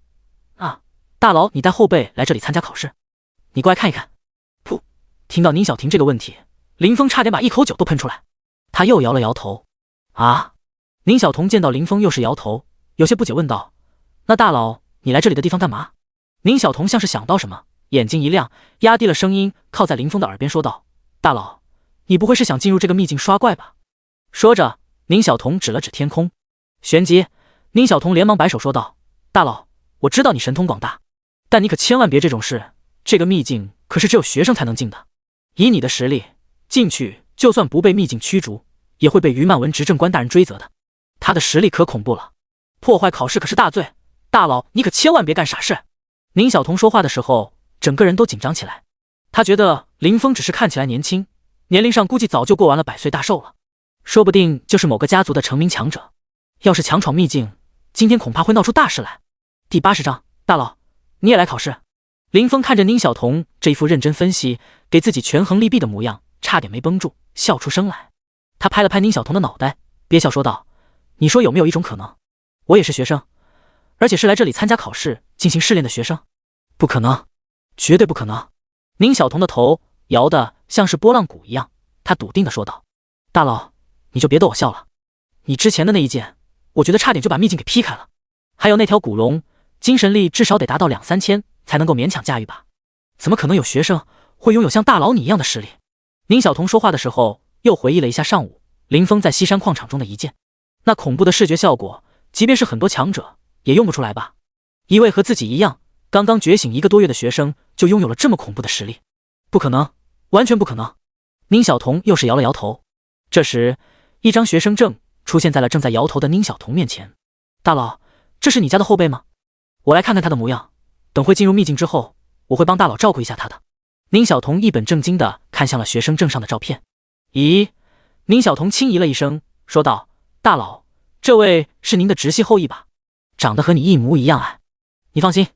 啊，大佬，你带后辈来这里参加考试，你过来看一看。噗！听到宁小婷这个问题，林峰差点把一口酒都喷出来。他又摇了摇头。啊！宁小彤见到林峰又是摇头，有些不解问道：那大佬，你来这里的地方干嘛？宁小彤像是想到什么，眼睛一亮，压低了声音靠在林峰的耳边说道：大佬，你不会是想进入这个秘境刷怪吧？说着，宁小彤指了指天空。旋即，宁小彤连忙摆手说道：大佬，我知道你神通广大，但你可千万别这种事，这个秘境可是只有学生才能进的，以你的实力，进去就算不被秘境驱逐，也会被于曼文执政官大人追责的。他的实力可恐怖了，破坏考试可是大罪，大佬你可千万别干傻事。宁小彤说话的时候，整个人都紧张起来。他觉得林峰只是看起来年轻，年龄上估计早就过完了100岁大寿了，说不定就是某个家族的成名强者。要是强闯秘境，今天恐怕会闹出大事来。第80章，大佬，你也来考试？林峰看着宁小彤这一副认真分析，给自己权衡利弊的模样，差点没绷住，笑出声来。他拍了拍宁小彤的脑袋，憋笑说道：你说有没有一种可能，我也是学生，而且是来这里参加考试进行试炼的学生？不可能，绝对不可能。宁小彤的头摇得像是拨浪鼓一样，他笃定地说道：大佬，你就别逗我笑了，你之前的那一剑，我觉得差点就把秘境给劈开了，还有那条古龙，精神力至少得达到2-3千才能够勉强驾驭吧？怎么可能有学生会拥有像大佬你一样的实力？宁小彤说话的时候又回忆了一下上午林峰在西山矿场中的一剑，那恐怖的视觉效果，即便是很多强者也用不出来吧？一位和自己一样刚刚觉醒1个多月的学生就拥有了这么恐怖的实力，不可能，完全不可能。宁小彤又是摇了摇头。这时，一张学生证出现在了正在摇头的宁小彤面前。大佬，这是你家的后辈吗？我来看看他的模样，等会进入秘境之后，我会帮大佬照顾一下他的。宁小彤一本正经地看向了学生证上的照片。咦？宁小彤轻咦了一声，说道：大佬，这位是您的直系后裔吧？长得和你一模一样啊！你放心，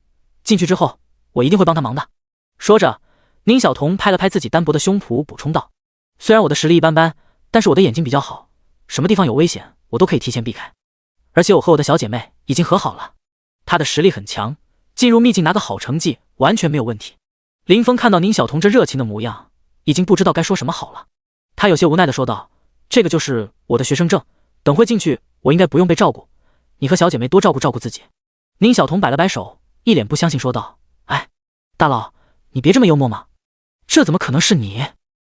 进去之后我一定会帮他忙的。说着，宁小彤拍了拍自己单薄的胸脯，补充道：虽然我的实力一般般，但是我的眼睛比较好，什么地方有危险我都可以提前避开，而且我和我的小姐妹已经和好了，她的实力很强，进入秘境拿个好成绩完全没有问题。林峰看到宁小彤这热情的模样，已经不知道该说什么好了。他有些无奈地说道：这个就是我的学生证，等会进去我应该不用被照顾，你和小姐妹多照顾照顾自己。宁小彤摆了摆手，一脸不相信说道：哎，大佬，你别这么幽默嘛，这怎么可能是你？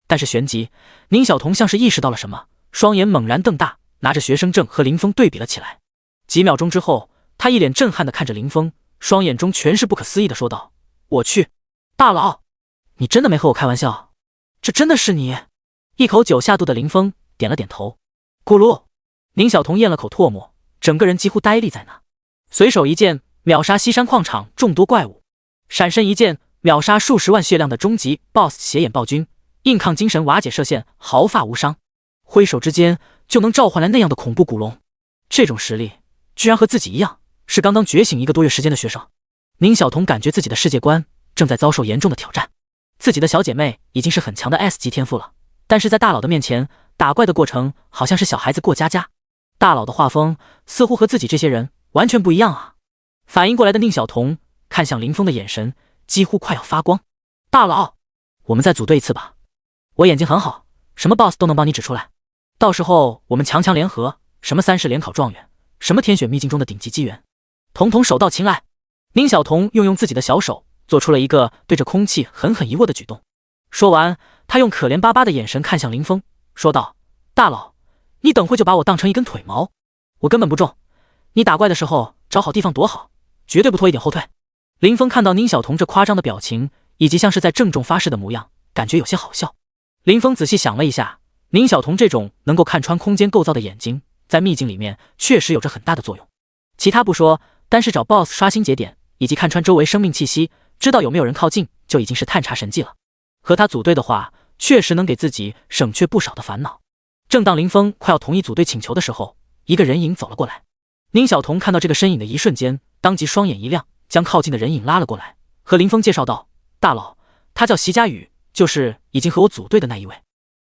但是旋即，宁小彤像是意识到了什么，双眼猛然瞪大，拿着学生证和林峰对比了起来。几秒钟之后，他一脸震撼地看着林峰，双眼中全是不可思议地说道：我去，大佬，你真的没和我开玩笑？这真的是你？一口酒下肚的林峰点了点头。咕噜，宁小彤咽了口唾沫，整个人几乎呆立在那，随手一剑秒杀西山矿场众多怪物，闪身一剑秒杀数十万血量的终极 BOSS 斜眼暴君，硬抗精神瓦解射线毫发无伤，挥手之间就能召唤来那样的恐怖古龙。这种实力居然和自己一样，是刚刚觉醒1个多月时间的学生。宁小彤感觉自己的世界观正在遭受严重的挑战。自己的小姐妹已经是很强的 S 级天赋了，但是在大佬的面前打怪的过程好像是小孩子过家家。大佬的画风似乎和自己这些人完全不一样啊！反应过来的宁小彤看向林峰的眼神几乎快要发光。大佬，我们再组队一次吧，我眼睛很好，什么 BOSS 都能帮你指出来，到时候我们强强联合，什么30联考状元，什么天选秘境中的顶级机缘，统统手到擒来。宁小彤用自己的小手做出了一个对着空气狠狠一握的举动。说完，他用可怜巴巴的眼神看向林峰，说道：大佬，你等会就把我当成一根腿毛，我根本不重，你打怪的时候找好地方躲好，绝对不拖一点后退。林峰看到宁小彤这夸张的表情，以及像是在郑重发誓的模样，感觉有些好笑。林峰仔细想了一下，宁小彤这种能够看穿空间构造的眼睛，在秘境里面确实有着很大的作用。其他不说，单是找 BOSS 刷新节点，以及看穿周围生命气息，知道有没有人靠近，就已经是探查神技了。和他组队的话，确实能给自己省却不少的烦恼。正当林峰快要同意组队请求的时候，一个人影走了过来。宁小彤看到这个身影的一瞬间，当即双眼一亮，将靠近的人影拉了过来，和林峰介绍道：“大佬，他叫席佳宇，就是已经和我组队的那一位。”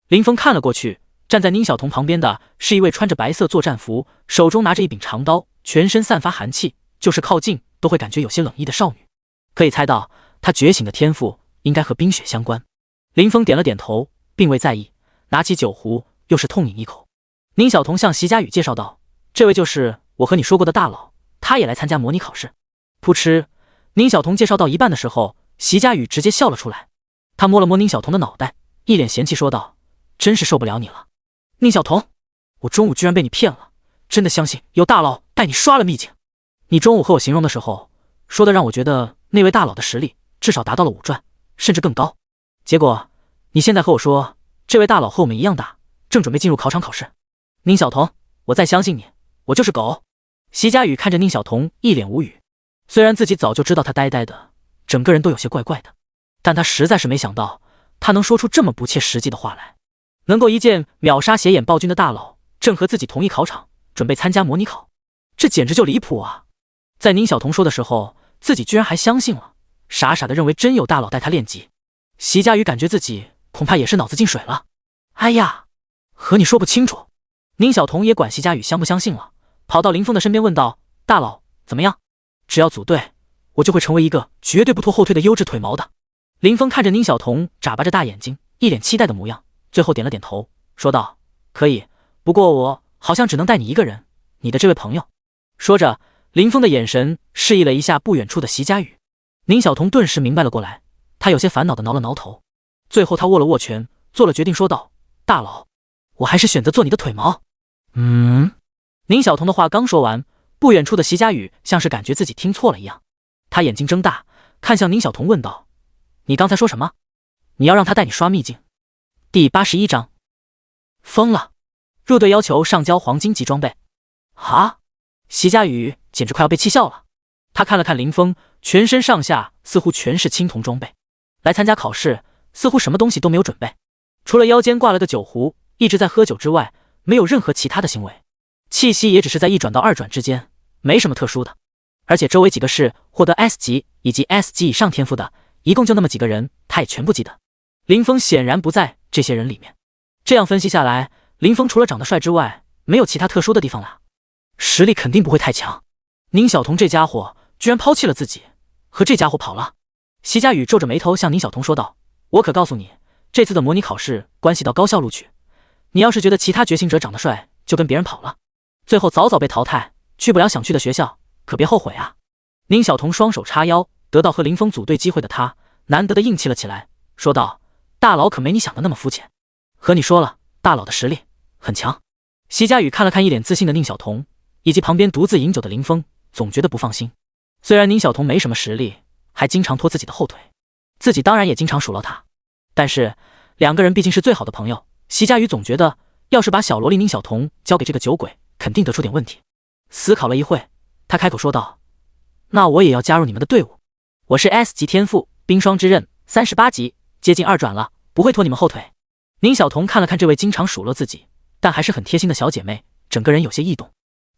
林峰看了过去，站在宁小彤旁边的是一位穿着白色作战服，手中拿着一柄长刀，全身散发寒气，就是靠近都会感觉有些冷意的少女。可以猜到，她觉醒的天赋应该和冰雪相关。林峰点了点头，并未在意，拿起酒壶，又是痛饮一口。宁小彤向席佳宇介绍道：“这位就是我和你说过的大佬，他也来参加模拟考试。”噗嗤，宁小彤介绍到一半的时候，席佳宇直接笑了出来。他摸了摸宁小彤的脑袋，一脸嫌弃说道：“真是受不了你了，宁小彤，我中午居然被你骗了，真的相信有大佬带你刷了秘境。你中午和我形容的时候，说的让我觉得那位大佬的实力至少达到了5转，甚至更高。结果你现在和我说，这位大佬和我们一样大，正准备进入考场考试。宁小彤，我再相信你，我就是狗。”席佳宇看着宁小彤一脸无语，虽然自己早就知道他呆呆的，整个人都有些怪怪的，但他实在是没想到他能说出这么不切实际的话来。能够一剑秒杀邪眼暴君的大佬，正和自己同一考场，准备参加模拟考，这简直就离谱啊！在宁小彤说的时候，自己居然还相信了，傻傻的认为真有大佬带他练级。席佳宇感觉自己恐怕也是脑子进水了。哎呀，和你说不清楚。宁小彤也管席佳宇相不相信了，跑到林峰的身边问道：“大佬，怎么样？只要组队，我就会成为一个绝对不拖后腿的优质腿毛的。”林峰看着宁小彤眨巴着大眼睛，一脸期待的模样，最后点了点头，说道：“可以，不过我好像只能带你一个人，你的这位朋友。”说着，林峰的眼神示意了一下不远处的席佳宇。宁小彤顿时明白了过来，他有些烦恼的挠了挠头，最后他握了握拳，做了决定，说道：“大佬，我还是选择做你的腿毛。”宁小彤的话刚说完，不远处的席佳宇像是感觉自己听错了一样，他眼睛睁大，看向宁小彤问道：“你刚才说什么？你要让他带你刷秘境？”第81章，疯了！入队要求上交黄金级装备。哈！席佳宇简直快要被气笑了。他看了看林峰，全身上下似乎全是青铜装备，来参加考试似乎什么东西都没有准备，除了腰间挂了个酒壶，一直在喝酒之外，没有任何其他的行为，气息也只是在1转到2转之间，没什么特殊的。而且周围几个是获得 S 级以及 S 级以上天赋的，一共就那么几个人，他也全部记得。林峰显然不在这些人里面。这样分析下来，林峰除了长得帅之外，没有其他特殊的地方了，实力肯定不会太强。宁小彤这家伙居然抛弃了自己，和这家伙跑了。席佳宇皱着眉头向宁小彤说道：“我可告诉你，这次的模拟考试关系到高校录取，你要是觉得其他觉醒者长得帅，就跟别人跑了，最后早早被淘汰，去不了想去的学校，可别后悔啊！”宁小彤双手叉腰，得到和林峰组队机会的他，难得的硬气了起来，说道：“大佬可没你想的那么肤浅，和你说了，大佬的实力很强。”席佳宇看了看一脸自信的宁小彤，以及旁边独自饮酒的林峰，总觉得不放心。虽然宁小彤没什么实力，还经常拖自己的后腿，自己当然也经常数落他，但是两个人毕竟是最好的朋友，席佳宇总觉得要是把小萝莉宁小彤交给这个酒鬼，肯定得出点问题。思考了一会，他开口说道：“那我也要加入你们的队伍，我是 S 级天赋冰霜之刃38级，接近2转了，不会拖你们后腿。”宁小彤看了看这位经常数落自己但还是很贴心的小姐妹，整个人有些异动。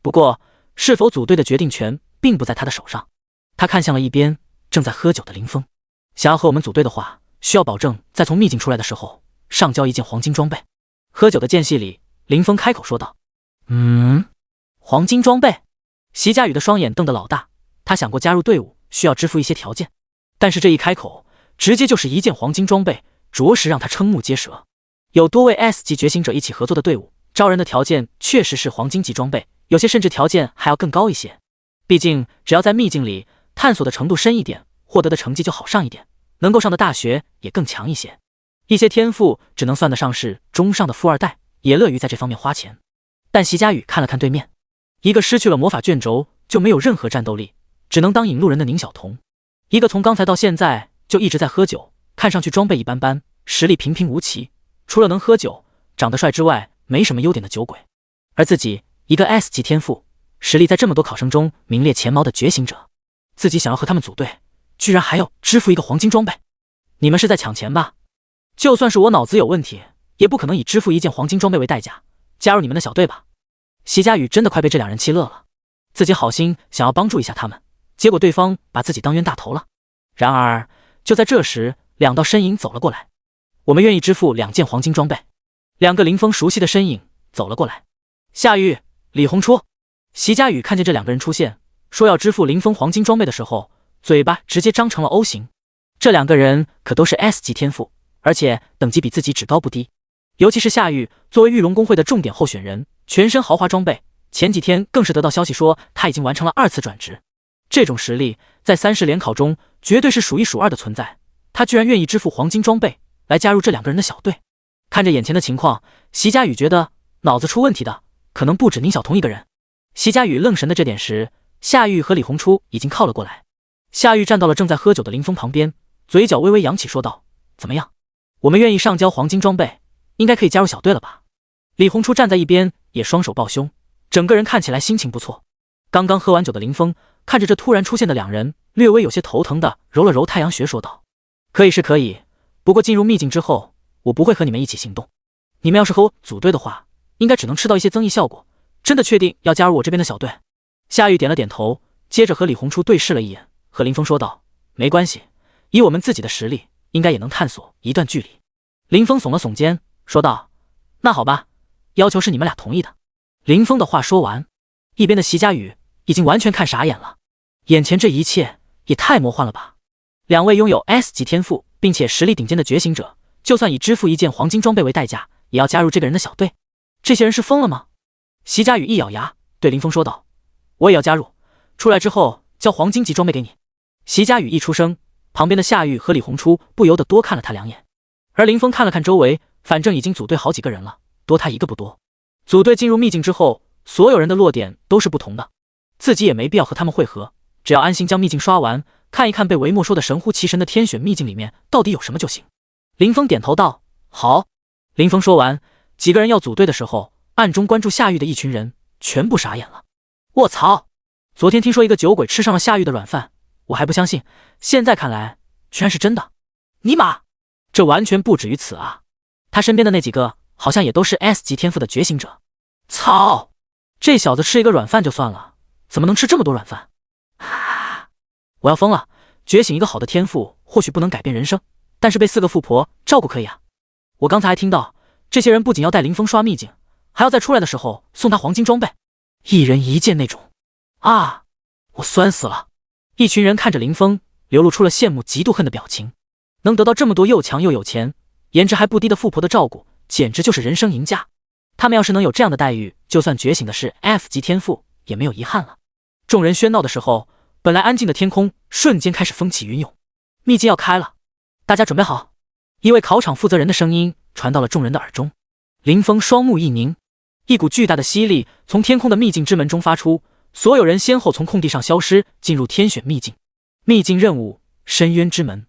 不过是否组队的决定权并不在他的手上。他看向了一边正在喝酒的林峰，想要和我们组队的话，需要保证在从秘境出来的时候上交一件黄金装备。喝酒的间隙里，林峰开口说道：“黄金装备？”席佳宇的双眼瞪得老大，他想过加入队伍需要支付一些条件，但是这一开口，直接就是一件黄金装备，着实让他瞠目结舌。有多位 S 级觉醒者一起合作的队伍，招人的条件确实是黄金级装备，有些甚至条件还要更高一些。毕竟只要在秘境里探索的程度深一点，获得的成绩就好上一点，能够上的大学也更强一些。一些天赋只能算得上是中上的富二代，也乐于在这方面花钱。但席佳宇看了看对面，一个失去了魔法卷轴就没有任何战斗力，只能当引路人的宁小彤，一个从刚才到现在就一直在喝酒，看上去装备一般般，实力平平无奇，除了能喝酒长得帅之外没什么优点的酒鬼。而自己一个 S 级天赋，实力在这么多考生中名列前茅的觉醒者，自己想要和他们组队，居然还要支付一个黄金装备，你们是在抢钱吧？就算是我脑子有问题，也不可能以支付一件黄金装备为代价加入你们的小队吧？席佳雨真的快被这两人气乐了，自己好心想要帮助一下他们，结果对方把自己当冤大头了。然而就在这时，两道身影走了过来。我们愿意支付2件黄金装备。两个林峰熟悉的身影走了过来。夏玉、李红初。席佳雨看见这两个人出现，说要支付林峰黄金装备的时候，嘴巴直接张成了 O 型。这两个人可都是 S 级天赋，而且等级比自己只高不低。尤其是夏玉，作为玉龙公会的重点候选人，全身豪华装备，前几天更是得到消息说他已经完成了2次转职。这种实力在30联考中绝对是数1数2的存在，他居然愿意支付黄金装备来加入这两个人的小队。看着眼前的情况，席佳雨觉得脑子出问题的可能不止宁小彤一个人。席佳雨愣神的这点时，夏玉和李红初已经靠了过来。夏玉站到了正在喝酒的林峰旁边，嘴角微微扬起说道：怎么样，我们愿意上交黄金装备，应该可以加入小队了吧？李红初站在一边也双手抱胸，整个人看起来心情不错。刚刚喝完酒的林峰看着这突然出现的两人，略微有些头疼的揉了揉太阳穴说道：可以是可以，不过进入秘境之后，我不会和你们一起行动，你们要是和我组队的话，应该只能吃到一些增益效果。真的确定要加入我这边的小队？夏玉点了点头，接着和李红初对视了一眼，和林峰说道：没关系，以我们自己的实力，应该也能探索一段距离。林峰耸了耸肩，说道：那好吧，要求是你们俩同意的。林峰的话说完，一边的席佳雨已经完全看傻眼了，眼前这一切也太魔幻了吧！两位拥有 S 级天赋并且实力顶尖的觉醒者，就算以支付1件黄金装备为代价，也要加入这个人的小队，这些人是疯了吗？席佳雨一咬牙对林峰说道：我也要加入，出来之后交黄金级装备给你。席佳雨一出声，旁边的夏玉和李红初不由得多看了他2眼。而林峰看了看周围，反正已经组队好几个人了，多他一个不多。组队进入秘境之后，所有人的落点都是不同的，自己也没必要和他们会合，只要安心将秘境刷完，看一看被维莫说的神乎其神的天选秘境里面到底有什么就行。林峰点头道：好。林峰说完，几个人要组队的时候，暗中关注夏玉的一群人全部傻眼了。卧槽！昨天听说一个酒鬼吃上了夏玉的软饭，我还不相信，现在看来居然是真的。尼玛，这完全不止于此啊！他身边的那几个好像也都是 S 级天赋的觉醒者。操！这小子吃一个软饭就算了，怎么能吃这么多软饭？啊！我要疯了！觉醒一个好的天赋或许不能改变人生，但是被4个富婆照顾可以啊！我刚才还听到这些人不仅要带林峰刷秘境，还要在出来的时候送他黄金装备，1人1件那种。啊！我酸死了！一群人看着林峰，流露出了羡慕嫉妒恨的表情。能得到这么多又强又有钱、颜值还不低的富婆的照顾，简直就是人生赢家。他们要是能有这样的待遇，就算觉醒的是 F 级天赋，也没有遗憾了。众人喧闹的时候，本来安静的天空瞬间开始风起云涌。秘境要开了，大家准备好。一位考场负责人的声音传到了众人的耳中。林峰双目一凝，一股巨大的吸力从天空的秘境之门中发出，所有人先后从空地上消失，进入天选秘境。秘境任务：深渊之门。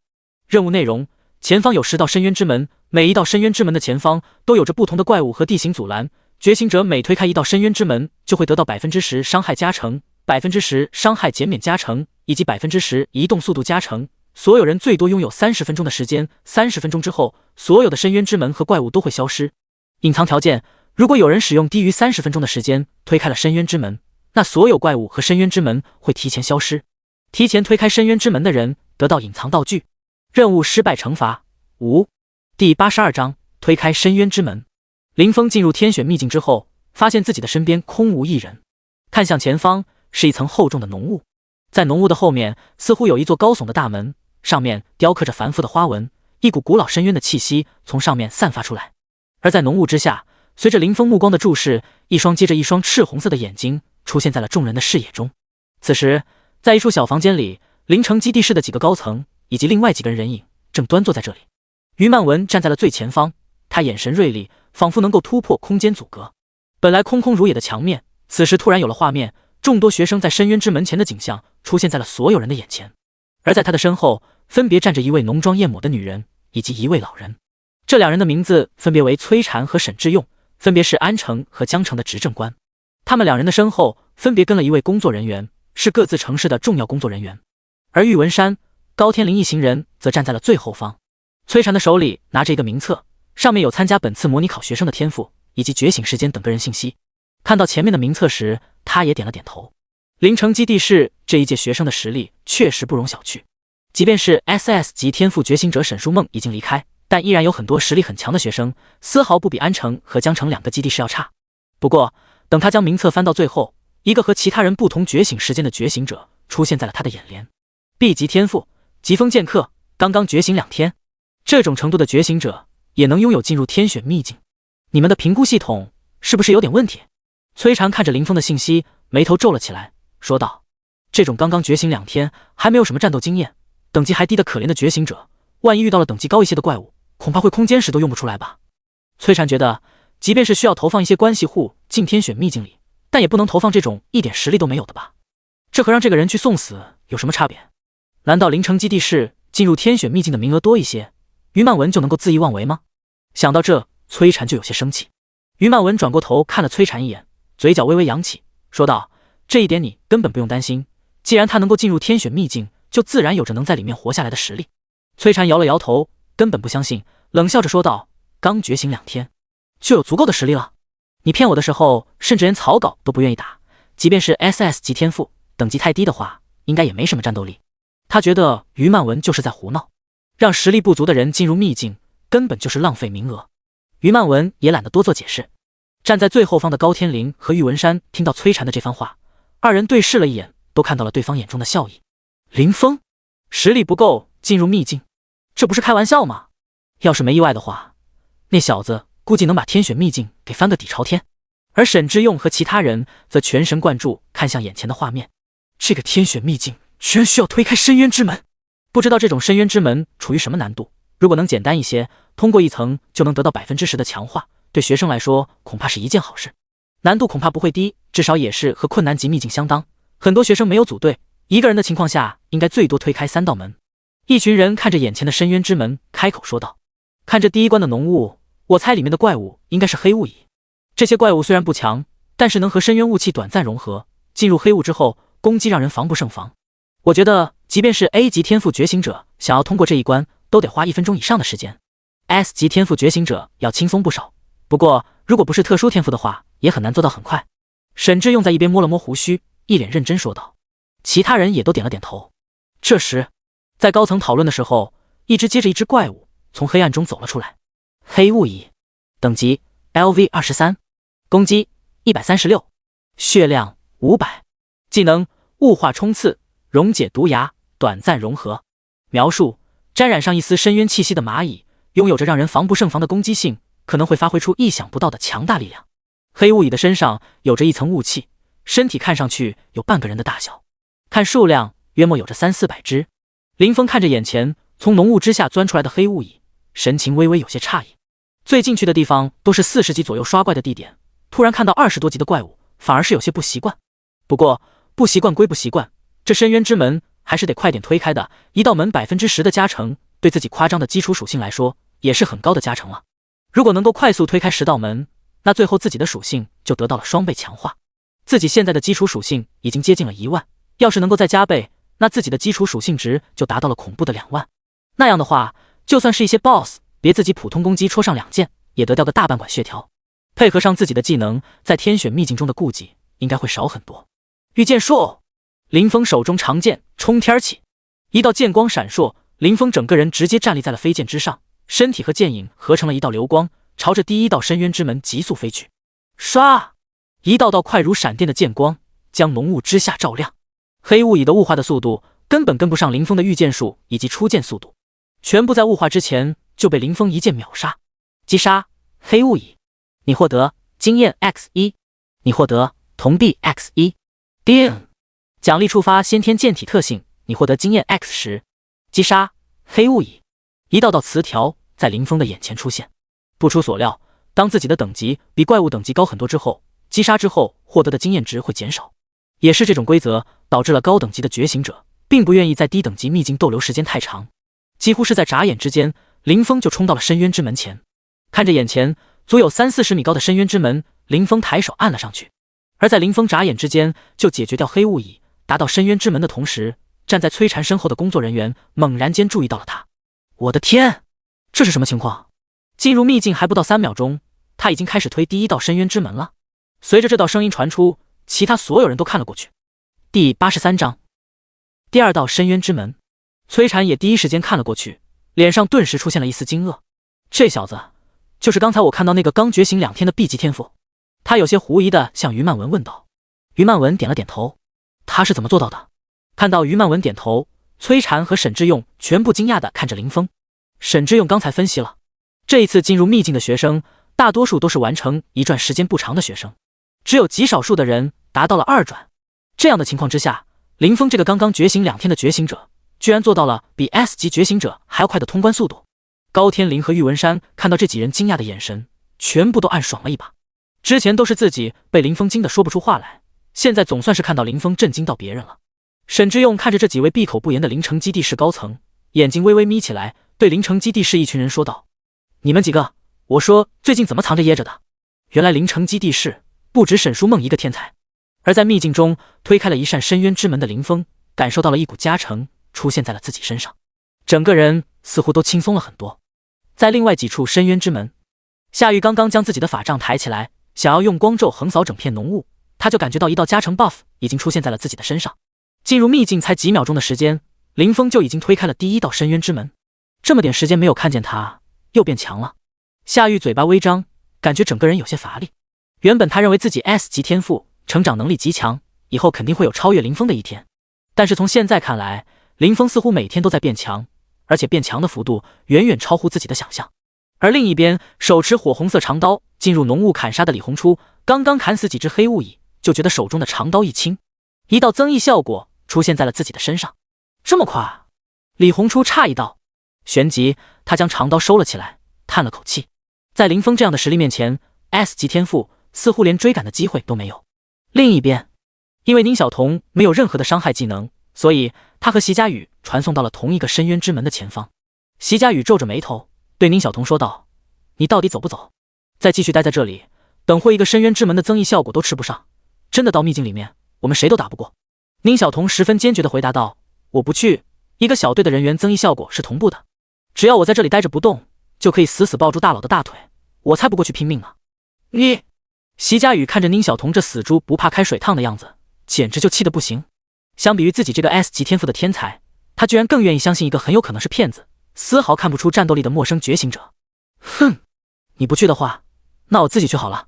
任务内容：前方有10道深渊之门，每一道深渊之门的前方都有着不同的怪物和地形阻拦。觉醒者每推开1道深渊之门，就会得到 10% 伤害加成、10% 伤害减免加成以及 10% 移动速度加成。所有人最多拥有30分钟的时间，30分钟之后，所有的深渊之门和怪物都会消失。隐藏条件：如果有人使用低于30分钟的时间推开了深渊之门，那所有怪物和深渊之门会提前消失。提前推开深渊之门的人得到隐藏道具。任务失败惩罚5。第82章推开深渊之门。林峰进入天选秘境之后，发现自己的身边空无一人，看向前方是一层厚重的浓雾，在浓雾的后面似乎有一座高耸的大门，上面雕刻着繁复的花纹，一股古老深渊的气息从上面散发出来。而在浓雾之下，随着林峰目光的注视，一双接着一双赤红色的眼睛出现在了众人的视野中。此时，在一处小房间里，凌城基地室的几个高层以及另外几个人影正端坐在这里。于曼文站在了最前方，他眼神锐利，仿佛能够突破空间阻隔。本来空空如也的墙面，此时突然有了画面，众多学生在深渊之门前的景象出现在了所有人的眼前。而在他的身后，分别站着一位浓妆艳抹的女人以及一位老人。这2人的名字分别为崔禅和沈志用，分别是安城和江城的执政官。他们两人的身后分别跟了一位工作人员，是各自城市的重要工作人员。而玉文山、高天灵一行人则站在了最后方。崔禅的手里拿着一个名册，上面有参加本次模拟考学生的天赋以及觉醒时间等个人信息。看到前面的名册时，他也点了点头。灵城基地市这一届学生的实力确实不容小觑，即便是 SS 级天赋觉醒者沈书梦已经离开，但依然有很多实力很强的学生，丝毫不比安城和江城两个基地市要差。不过等他将名册翻到最后，一个和其他人不同觉醒时间的觉醒者出现在了他的眼帘。 B 级天赋疾风剑客，刚刚觉醒2天，这种程度的觉醒者也能拥有进入天选秘境，你们的评估系统是不是有点问题？崔禅看着林峰的信息，眉头皱了起来，说道：这种刚刚觉醒2天还没有什么战斗经验，等级还低的可怜的觉醒者，万一遇到了等级高一些的怪物，恐怕会空间时都用不出来吧。崔禅觉得即便是需要投放一些关系户进天选秘境里，但也不能投放这种一点实力都没有的吧，这和让这个人去送死有什么差别？难道灵城基地市进入天选秘境的名额多一些，于曼文就能够恣意妄为吗？想到这，崔禅就有些生气。于曼文转过头看了崔禅一眼，嘴角微微扬起，说道：这一点你根本不用担心，既然他能够进入天选秘境，就自然有着能在里面活下来的实力。崔禅摇了摇头，根本不相信，冷笑着说道：刚觉醒2天就有足够的实力了？你骗我的时候甚至连草稿都不愿意打，即便是 SS 级天赋等级太低的话，应该也没什么战斗力。他觉得于曼文就是在胡闹，让实力不足的人进入秘境根本就是浪费名额。于曼文也懒得多做解释。站在最后方的高天灵和玉文山听到崔禅的这番话，二人对视了一眼，都看到了对方眼中的笑意。林峰实力不够进入秘境，这不是开玩笑吗？要是没意外的话，那小子估计能把天选秘境给翻个底朝天。而沈之用和其他人则全神贯注看向眼前的画面，这个天选秘境居然需要推开深渊之门，不知道这种深渊之门处于什么难度，如果能简单一些，通过一层就能得到 10% 的强化，对学生来说恐怕是一件好事。难度恐怕不会低，至少也是和困难级秘境相当，很多学生没有组队，一个人的情况下应该最多推开3道门。一群人看着眼前的深渊之门，开口说道：看着第一关的浓雾，我猜里面的怪物应该是黑雾蚁。这些怪物虽然不强，但是能和深渊雾气短暂融合，进入黑雾之后攻击让人防不胜防。我觉得即便是 A 级天赋觉醒者想要通过这一关，都得花1分钟以上的时间。 S 级天赋觉醒者要轻松不少，不过如果不是特殊天赋的话，也很难做到很快。沈志用在一边摸了摸胡须，一脸认真说道。其他人也都点了点头。这时在高层讨论的时候，一只接着一只怪物从黑暗中走了出来。黑雾蚁，等级 LV23， 攻击136，血量500，技能雾化冲刺，溶解毒牙，短暂融合。描述：沾染上一丝深渊气息的蚂蚁，拥有着让人防不胜防的攻击性，可能会发挥出意想不到的强大力量。黑雾蚁的身上有着一层雾气，身体看上去有半个人的大小，看数量约莫有着300-400只。林峰看着眼前从浓雾之下钻出来的黑雾蚁，神情微微有些诧异。最近去的地方都是40级左右刷怪的地点，突然看到20多级的怪物，反而是有些不习惯。不过不习惯归不习惯，这深渊之门还是得快点推开的，一道门 10% 的加成，对自己夸张的基础属性来说也是很高的加成了。如果能够快速推开10道门，那最后自己的属性就得到了双倍强化。自己现在的基础属性已经接近了1万，要是能够再加倍，那自己的基础属性值就达到了恐怖的2万。那样的话，就算是一些 BOSS 别自己普通攻击戳上2剑，也得掉个大半管血条。配合上自己的技能，在天选秘境中的顾忌应该会少很多。御剑术，林峰手中长剑冲天起，一道剑光闪烁，林峰整个人直接站立在了飞剑之上，身体和剑影合成了一道流光，朝着第一道深渊之门急速飞去。唰，一道道快如闪电的剑光将浓雾之下照亮。黑雾蚁的雾化的速度根本跟不上林峰的御剑术以及出剑速度，全部在雾化之前就被林峰一剑秒杀。击杀黑雾蚁，你获得经验 X1， 你获得铜币 X1。叮，奖励触发先天剑体特性，你获得经验 X10。击杀黑雾蚁，一道道词条在林峰的眼前出现。不出所料，当自己的等级比怪物等级高很多之后，击杀之后获得的经验值会减少。也是这种规则导致了高等级的觉醒者并不愿意在低等级秘境逗留时间太长。几乎是在眨眼之间，林峰就冲到了深渊之门前。看着眼前足有30-40米高的深渊之门，林峰抬手按了上去。而在林峰眨眼之间就解决掉黑雾蚁，达到深渊之门的同时，站在崔禅身后的工作人员猛然间注意到了他。我的天，这是什么情况？进入秘境还不到3秒钟，他已经开始推第1道深渊之门了。随着这道声音传出，其他所有人都看了过去。第83章，第2道深渊之门。崔禅也第一时间看了过去，脸上顿时出现了一丝惊愕。这小子就是刚才我看到那个刚觉醒2天的 B 级天赋。他有些狐疑地向于曼文问道。于曼文点了点头。他是怎么做到的？看到于曼文点头，崔禅和沈志用全部惊讶地看着林峰。沈志用刚才分析了，这一次进入秘境的学生大多数都是完成1转时间不长的学生，只有极少数的人达到了2转。这样的情况之下，林峰这个刚刚觉醒2天的觉醒者居然做到了比 S 级觉醒者还要快的通关速度。高天林和玉文山看到这几人惊讶的眼神，全部都暗爽了一把。之前都是自己被林峰惊得说不出话来，现在总算是看到林峰震惊到别人了。沈之用看着这几位闭口不言的凌城基地市高层，眼睛微微眯起来，对凌城基地市一群人说道：你们几个，我说最近怎么藏着掖着的？原来凌城基地市不止沈书梦一个天才。而在秘境中推开了一扇深渊之门的林峰，感受到了一股加成出现在了自己身上，整个人似乎都轻松了很多。在另外几处深渊之门，夏玉刚刚将自己的法杖抬起来，想要用光咒横扫整片浓雾，他就感觉到一道加成 buff 已经出现在了自己的身上。进入秘境才几秒钟的时间，林峰就已经推开了第1道深渊之门。这么点时间没有看见他又变强了。夏玉嘴巴微张，感觉整个人有些乏力。原本他认为自己 S 级天赋成长能力极强，以后肯定会有超越林峰的一天，但是从现在看来，林峰似乎每天都在变强，而且变强的幅度远远超乎自己的想象。而另一边，手持火红色长刀进入浓雾砍杀的李红初，刚刚砍死几只黑雾蚁，就觉得手中的长刀一轻，一道增益效果出现在了自己的身上。这么快？李红初诧异道。旋即他将长刀收了起来，叹了口气。在林峰这样的实力面前， S 级天赋似乎连追赶的机会都没有。另一边，因为宁小童没有任何的伤害技能，所以他和席佳宇传送到了同一个深渊之门的前方。席佳宇皱着眉头对宁小童说道：你到底走不走？再继续待在这里，等会一个深渊之门的增益效果都吃不上，真的到秘境里面我们谁都打不过。宁小童十分坚决地回答道：我不去，一个小队的人员增益效果是同步的，只要我在这里待着不动，就可以死死抱住大佬的大腿，我才不过去拼命呢。你……席佳宇看着宁小童这死猪不怕开水烫的样子，简直就气得不行。相比于自己这个 S 级天赋的天才，他居然更愿意相信一个很有可能是骗子，丝毫看不出战斗力的陌生觉醒者。哼，你不去的话，那我自己去好了。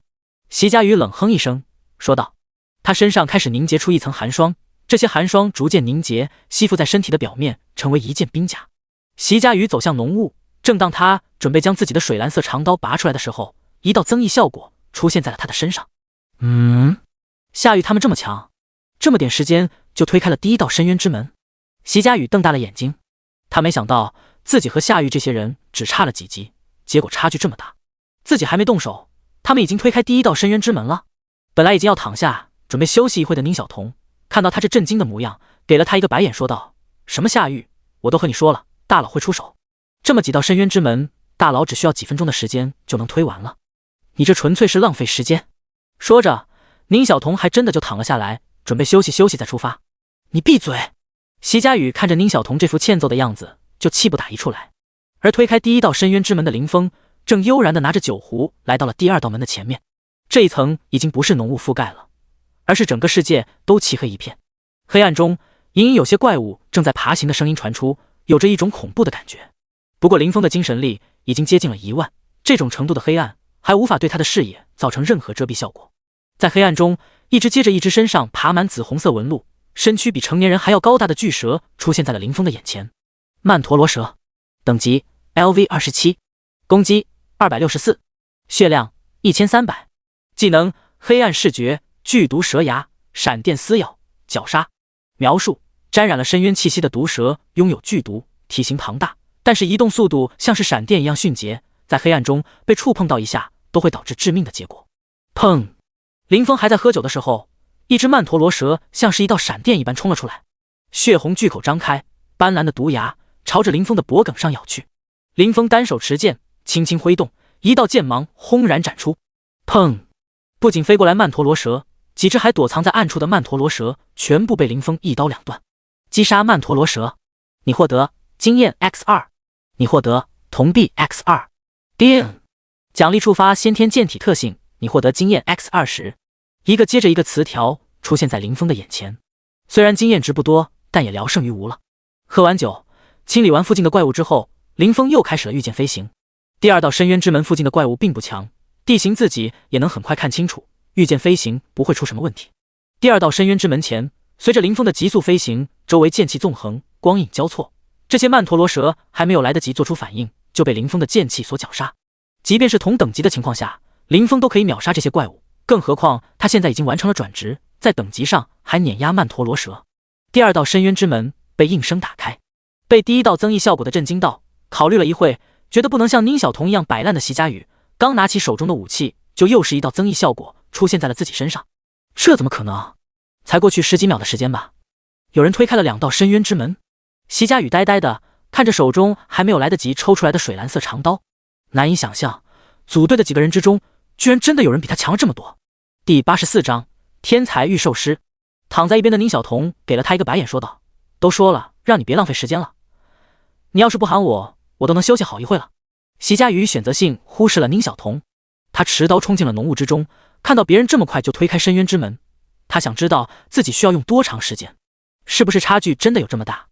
席佳宇冷哼一声说道。他身上开始凝结出一层寒霜，这些寒霜逐渐凝结，吸附在身体的表面，成为一件冰甲。席佳宇走向浓雾，正当他准备将自己的水蓝色长刀拔出来的时候，一道增益效果出现在了他的身上。夏玉他们这么强，这么点时间就推开了第1道深渊之门。席佳宇瞪大了眼睛，他没想到自己和夏玉这些人只差了几级，结果差距这么大。自己还没动手，他们已经推开第1道深渊之门了。本来已经要躺下准备休息一会的宁小童看到他这震惊的模样，给了他一个白眼说道：什么夏玉，我都和你说了，大佬会出手，这么几道深渊之门，大佬只需要几分钟的时间就能推完了，你这纯粹是浪费时间。说着，宁小童还真的就躺了下来，准备休息休息再出发。你闭嘴！席佳宇看着宁小童这副欠揍的样子，就气不打一处来。而推开第1道深渊之门的林峰，正悠然地拿着酒壶来到了第2道门的前面。这一层已经不是浓雾覆盖了，而是整个世界都漆黑一片。黑暗中隐隐有些怪物正在爬行的声音传出，有着一种恐怖的感觉。不过林峰的精神力已经接近了1万，这种程度的黑暗还无法对他的视野造成任何遮蔽效果。在黑暗中，一只接着一只身上爬满紫红色纹路，身躯比成年人还要高大的巨蛇出现在了林峰的眼前。曼陀罗蛇，等级 LV27， 攻击264，血量1300，技能黑暗视觉，剧毒蛇牙，闪电撕咬，绞杀。描述：沾染了深渊气息的毒蛇拥有剧毒，体型庞大，但是移动速度像是闪电一样迅捷，在黑暗中被触碰到一下都会导致致命的结果。砰！林峰还在喝酒的时候，一只曼陀罗蛇像是一道闪电一般冲了出来，血红巨口张开，斑斓的毒牙朝着林峰的脖颈上咬去。林峰单手持剑，轻轻挥动，一道剑芒轰然斩出。砰！不仅飞过来曼陀罗蛇，几只还躲藏在暗处的曼陀罗蛇全部被林峰一刀两断。击杀曼陀罗蛇，你获得经验 X2， 你获得铜币 X2。叮！奖励触发先天剑体特性，你获得经验 X20。一个接着一个词条出现在林峰的眼前，虽然经验值不多，但也聊胜于无了。喝完酒，清理完附近的怪物之后，林峰又开始了御剑飞行。第二道深渊之门附近的怪物并不强，地形自己也能很快看清楚，御剑飞行不会出什么问题。第二道深渊之门前，随着林峰的急速飞行，周围剑气纵横，光影交错，这些曼陀罗蛇还没有来得及做出反应，就被林峰的剑气所绞杀。即便是同等级的情况下，林峰都可以秒杀这些怪物，更何况他现在已经完成了转职，在等级上还碾压曼陀罗蛇。第二道深渊之门被应声打开，被第一道增益效果的震惊到，考虑了一会，觉得不能像宁小童一样摆烂的席佳宇，刚拿起手中的武器，就又是一道增益效果出现在了自己身上。这怎么可能？才过去10几秒的时间吧，有人推开了2道深渊之门。席佳宇呆呆的看着手中还没有来得及抽出来的水蓝色长刀，难以想象组队的几个人之中，居然真的有人比他强了这么多。第84章天才御兽师。躺在一边的宁小童给了他一个白眼，说道：都说了让你别浪费时间了，你要是不喊我，我都能休息好一会了。席佳宇选择性忽视了宁小童，他持刀冲进了浓雾之中，看到别人这么快就推开深渊之门，他想知道自己需要用多长时间，是不是差距真的有这么大。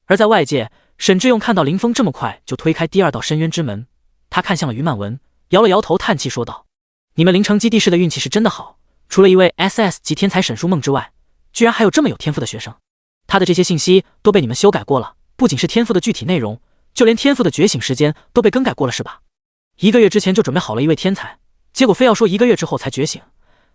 而在外界，沈志勇看到林峰这么快就推开第二道深渊之门，他看向了于曼文，摇了摇头叹气说道：你们灵城基地市的运气是真的好，除了一位 SS 级天才沈书梦之外，居然还有这么有天赋的学生。他的这些信息都被你们修改过了，不仅是天赋的具体内容，就连天赋的觉醒时间都被更改过了是吧？1个月之前就准备好了一位天才，结果非要说1个月之后才觉醒，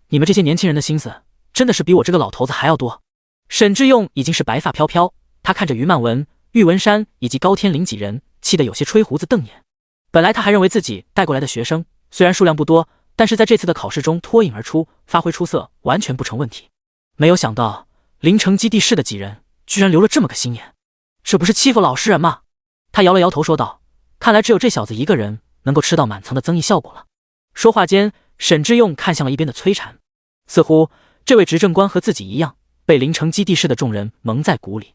你们这些年轻人的心思真的是比我这个老头子还要多。沈志用已经是白发飘飘，他看着于曼文、玉文山以及高天灵几人，气得有些吹胡子瞪眼。本来他还认为自己带过来的学生虽然数量不多，但是在这次的考试中脱颖而出，发挥出色，完全不成问题。没有想到灵城基地市的几人居然留了这么个心眼，这不是欺负老实人吗？他摇了摇头说道：看来只有这小子一个人能够吃到满层的增益效果了。说话间，沈志用看向了一边的崔禅，似乎这位执政官和自己一样，被灵城基地市的众人蒙在鼓里。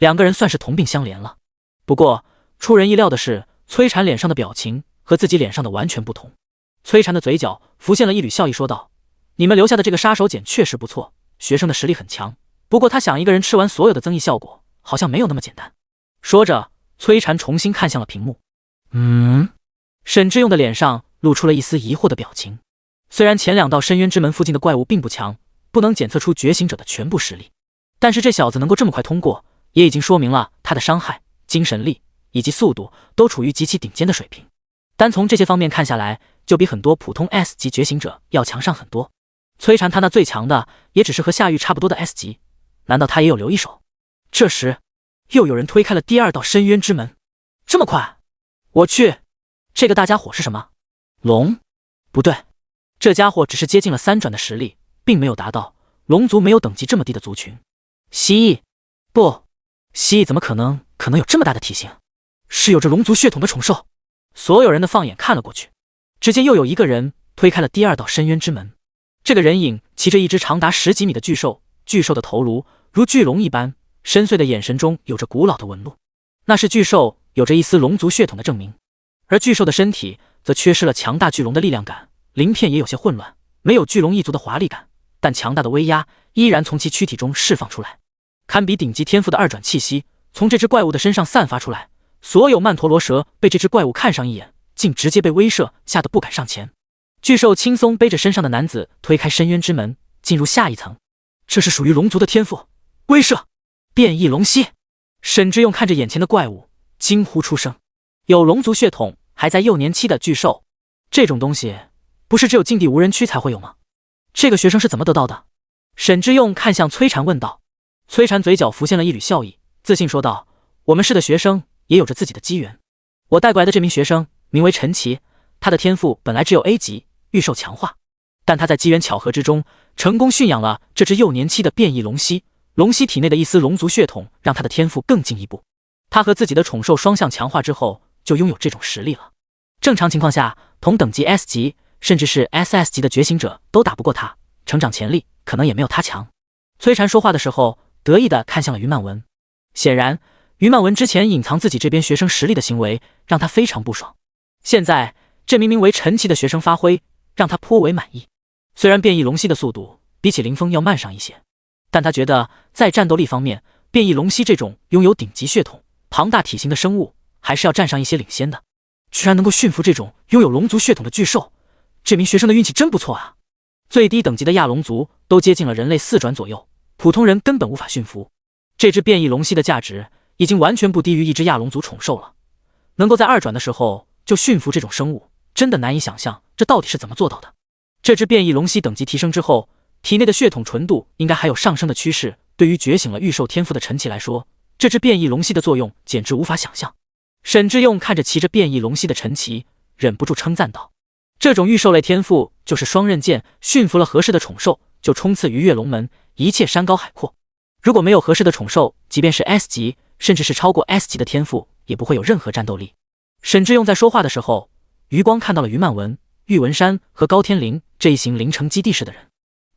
2个人算是同病相怜了。不过出人意料的是，崔禅脸上的表情和自己脸上的完全不同。崔禅的嘴角浮现了一缕笑意说道：你们留下的这个杀手锏确实不错，学生的实力很强，不过他想一个人吃完所有的增益效果，好像没有那么简单。说着，崔禅重新看向了屏幕。沈志用的脸上露出了一丝疑惑的表情。虽然前2道深渊之门附近的怪物并不强，不能检测出觉醒者的全部实力，但是这小子能够这么快通过，也已经说明了他的伤害、精神力以及速度都处于极其顶尖的水平。单从这些方面看下来，就比很多普通 S 级觉醒者要强上很多。崔禅他那最强的也只是和夏玉差不多的 S 级，难道他也有留一手？这时又有人推开了第2道深渊之门。这么快？我去，这个大家伙是什么？龙？不对，这家伙只是接近了3转的实力，并没有达到龙族没有等级这么低的族群。蜥蜴？不，蜥蜴怎么可能有这么大的体型？是有着龙族血统的宠兽。所有人的放眼看了过去，只见又有一个人推开了第2道深渊之门。这个人影骑着一只长达10几米的巨兽，巨兽的头颅如巨龙一般，深邃的眼神中有着古老的纹路，那是巨兽有着一丝龙族血统的证明。而巨兽的身体则缺失了强大巨龙的力量感，鳞片也有些混乱，没有巨龙一族的华丽感，但强大的威压依然从其躯体中释放出来，堪比顶级天赋的2转气息从这只怪物的身上散发出来。所有曼陀罗蛇被这只怪物看上一眼，竟直接被威慑，吓得不敢上前。巨兽轻松背着身上的男子推开深渊之门，进入下一层。这是属于龙族的天赋，威慑！变异龙息！沈之用看着眼前的怪物，惊呼出声。有龙族血统还在幼年期的巨兽，这种东西不是只有禁地无人区才会有吗？这个学生是怎么得到的？沈之用看向崔禅问道。崔禅嘴角浮现了一缕笑意，自信说道：我们市的学生也有着自己的机缘，我带过来的这名学生名为陈奇，他的天赋本来只有 A 级，预受强化，但他在机缘巧合之中成功驯养了这只幼年期的变异龙息，龙息体内的一丝龙族血统让他的天赋更进一步，他和自己的宠兽双向强化之后就拥有这种实力了。正常情况下，同等级 S 级甚至是 SS 级的觉醒者都打不过他，成长潜力可能也没有他强。崔禅说话的时候，得意地看向了于曼文。显然，于曼文之前隐藏自己这边学生实力的行为，让他非常不爽。现在，这名名为陈奇的学生发挥，让他颇为满意。虽然变异龙息的速度比起林峰要慢上一些，但他觉得在战斗力方面，变异龙息这种拥有顶级血统、庞大体型的生物，还是要占上一些领先的。居然能够驯服这种拥有龙族血统的巨兽，这名学生的运气真不错啊！最低等级的亚龙族都接近了人类4转左右，普通人根本无法驯服。这只变异龙息的价值已经完全不低于一只亚龙族宠兽了。能够在2转的时候就驯服这种生物，真的难以想象这到底是怎么做到的。这只变异龙息等级提升之后，体内的血统纯度应该还有上升的趋势。对于觉醒了御兽天赋的陈奇来说，这只变异龙息的作用简直无法想象。沈之用看着骑着变异龙息的陈奇，忍不住称赞道：“这种御兽类天赋就是双刃剑，驯服了合适的宠兽，就冲刺于跃龙门，一切山高海阔。如果没有合适的宠兽，即便是 S 级，甚至是超过 S 级的天赋，也不会有任何战斗力。”沈之用在说话的时候，余光看到了于曼文、玉文山和高天林这一行凌城基地式的人。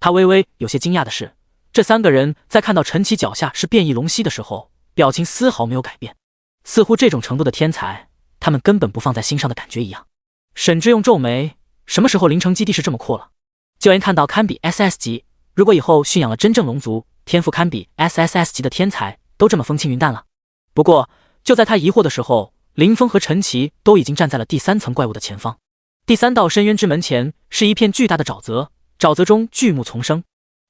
他微微有些惊讶的是，这3个人在看到陈奇脚下是变异龙息的时候，表情丝毫没有改变，似乎这种程度的天才，他们根本不放在心上的感觉一样。沈之用皱眉，什么时候凌城基地是这么阔了？就连看到堪比 SS 级，如果以后驯养了真正龙族，天赋堪比 SSS 级的天才，都这么风轻云淡了。不过，就在他疑惑的时候，林峰和陈奇都已经站在了第3层怪物的前方。第3道深渊之门前是一片巨大的沼泽，沼泽中巨木丛生，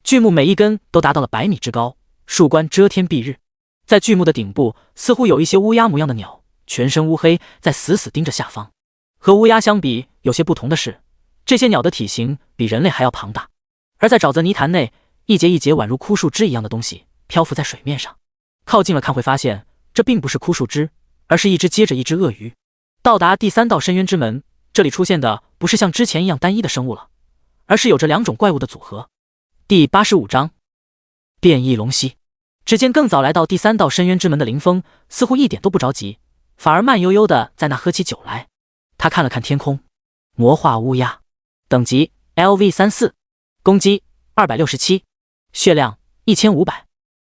巨木每一根都达到了100米之高，树冠遮天蔽日。在巨木的顶部，似乎有一些乌鸦模样的鸟，全身乌黑，在死死盯着下方。和乌鸦相比，有些不同的是，这些鸟的体型比人类还要庞大。而在沼泽泥潭内，一节一节宛如枯树枝一样的东西漂浮在水面上。靠近了看会发现，这并不是枯树枝，而是一只接着一只鳄鱼。到达第3道深渊之门，这里出现的不是像之前一样单一的生物了，而是有着2种怪物的组合。第85章变异龙息。只见更早来到第3道深渊之门的林峰似乎一点都不着急，反而慢悠悠的在那喝起酒来。他看了看天空，魔化乌鸦，等级 LV34， 攻击267，血量1500，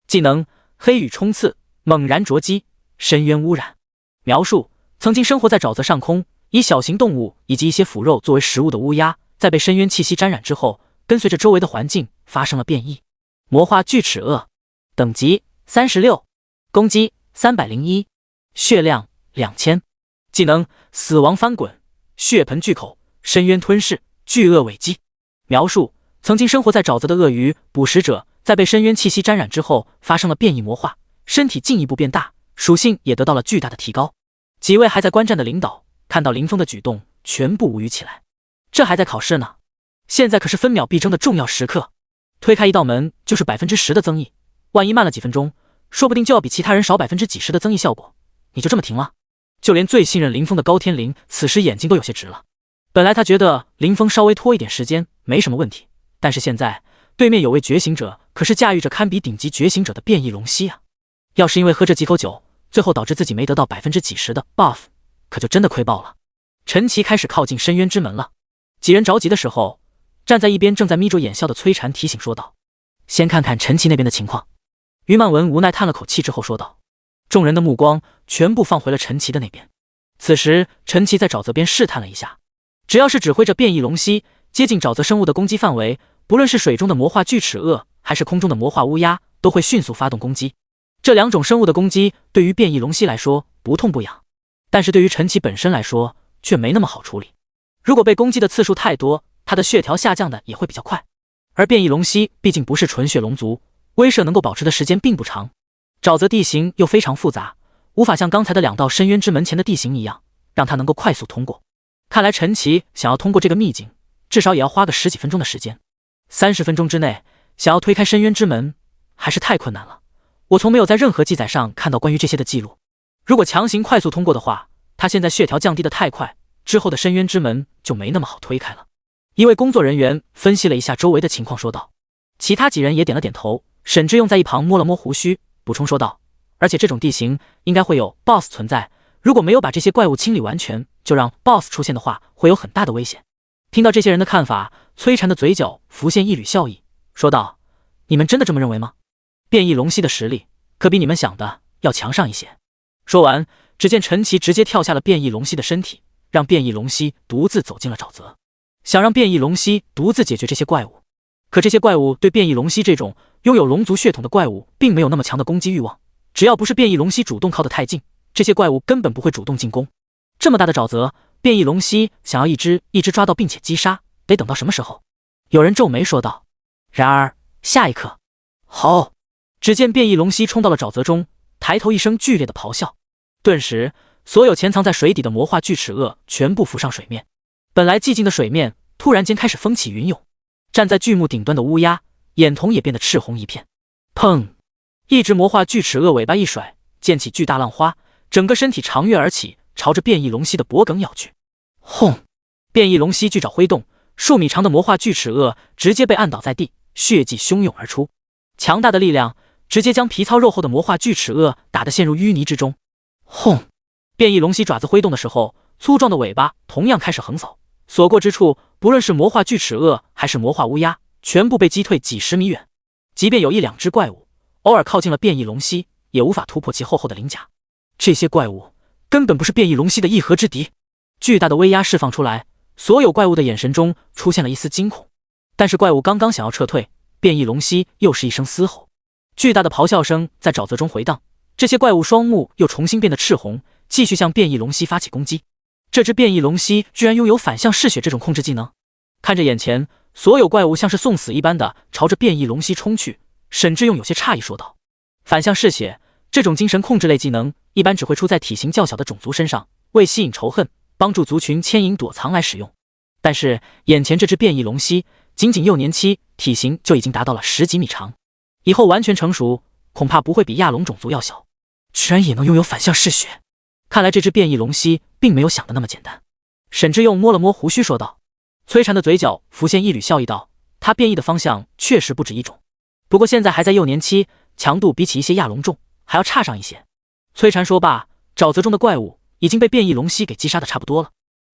技能黑羽冲刺，猛然啄击，深渊污染。描述：曾经生活在沼泽上空，以小型动物以及一些腐肉作为食物的乌鸦，在被深渊气息沾染之后，跟随着周围的环境发生了变异。魔化巨齿鳄，等级36，攻击301，血量2000，技能死亡翻滚，血盆巨口，深渊吞噬，巨鳄尾击。描述：曾经生活在沼泽的鳄鱼捕食者，在被深渊气息沾染之后发生了变异魔化，身体进一步变大，属性也得到了巨大的提高。几位还在观战的领导看到林峰的举动，全部无语起来。这还在考试呢，现在可是分秒必争的重要时刻，推开一道门就是10%的增益，万一慢了几分钟，说不定就要比其他人少几十的增益效果。你就这么停了？就连最信任林峰的高天林此时眼睛都有些直了。本来他觉得林峰稍微拖一点时间没什么问题，但是现在对面有位觉醒者，可是驾驭着堪比顶级觉醒者的变异龙息啊！要是因为喝这几口酒，最后导致自己没得到几十的 buff， 可就真的亏爆了。陈奇开始靠近深渊之门了，几人着急的时候，站在一边正在眯着眼笑的崔禅提醒说道：“先看看陈奇那边的情况。”于曼文无奈叹了口气之后说道。众人的目光全部放回了陈奇的那边。此时陈奇在沼泽边试探了一下，只要是指挥着变异龙息接近沼泽生物的攻击范围，不论是水中的魔化巨齿鳄还是空中的魔化乌鸦，都会迅速发动攻击。这2种生物的攻击对于变异龙息来说不痛不痒，但是对于陈奇本身来说却没那么好处理。如果被攻击的次数太多，他的血条下降的也会比较快。而变异龙息毕竟不是纯血龙族，威慑能够保持的时间并不长。沼泽地形又非常复杂，无法像刚才的2道深渊之门前的地形一样，让他能够快速通过。看来陈奇想要通过这个秘境，至少也要花个10几分钟的时间。30分钟之内想要推开深渊之门，还是太困难了。我从没有在任何记载上看到关于这些的记录。如果强行快速通过的话，他现在血条降低的太快，之后的深渊之门就没那么好推开了。一位工作人员分析了一下周围的情况说道。其他几人也点了点头，沈之用在一旁摸了摸胡须，补充说道：“而且这种地形应该会有 BOSS 存在，如果没有把这些怪物清理完全，就让 BOSS 出现的话，会有很大的危险。”听到这些人的看法，崔禅的嘴角浮现一缕笑意，说道：“你们真的这么认为吗？变异龙息的实力可比你们想的要强上一些。说完，只见陈奇直接跳下了变异龙息的身体，让变异龙息独自走进了沼泽，想让变异龙息独自解决这些怪物。可这些怪物对变异龙息这种拥有龙族血统的怪物并没有那么强的攻击欲望，只要不是变异龙息主动靠得太近，这些怪物根本不会主动进攻。这么大的沼泽，变异龙息想要一只一只抓到并且击杀，得等到什么时候？有人皱眉说道。然而下一刻，吼！只见变异龙息冲到了沼泽中，抬头一声剧烈的咆哮，顿时所有潜藏在水底的魔化巨齿鳄全部浮上水面。本来寂静的水面突然间开始风起云涌，站在巨木顶端的乌鸦眼瞳也变得赤红一片。砰！一只魔化巨齿鳄尾巴一甩，溅起巨大浪花，整个身体长跃而起，朝着变异龙息的脖颈咬去。轰！变异龙息巨爪挥动，数米长的魔化巨齿鳄直接被按倒在地，血迹汹涌而出。强大的力量直接将皮糙肉厚的魔化巨齿鳄打得陷入淤泥之中。轰！变异龙息爪子挥动的时候，粗壮的尾巴同样开始横扫，所过之处，不论是魔化巨齿鳄还是魔化乌鸦，全部被击退几十米远。即便有一两只怪物偶尔靠近了变异龙息，也无法突破其厚厚的鳞甲。这些怪物根本不是变异龙息的一合之敌。巨大的威压释放出来，所有怪物的眼神中出现了一丝惊恐。但是怪物刚刚想要撤退，变异龙息又是一声嘶吼，巨大的咆哮声在沼泽中回荡。这些怪物双目又重新变得赤红，继续向变异龙息发起攻击。这只变异龙息居然拥有反向嗜血这种控制技能。看着眼前所有怪物像是送死一般的朝着变异龙息冲去，沈志用有些诧异说道：反向嗜血这种精神控制类技能一般只会出在体型较小的种族身上，为吸引仇恨，帮助族群牵引躲藏来使用。但是眼前这只变异龙息仅仅幼年期，体型就已经达到了10几米长，以后完全成熟，恐怕不会比亚龙种族要小，居然也能拥有反向嗜血。看来这只变异龙息并没有想的那么简单。沈之用摸了摸胡须说道。崔禅的嘴角浮现一缕笑意道，他变异的方向确实不止一种，不过现在还在幼年期，强度比起一些亚龙种还要差上一些。崔禅说罢，沼泽中的怪物已经被变异龙息给击杀的差不多了。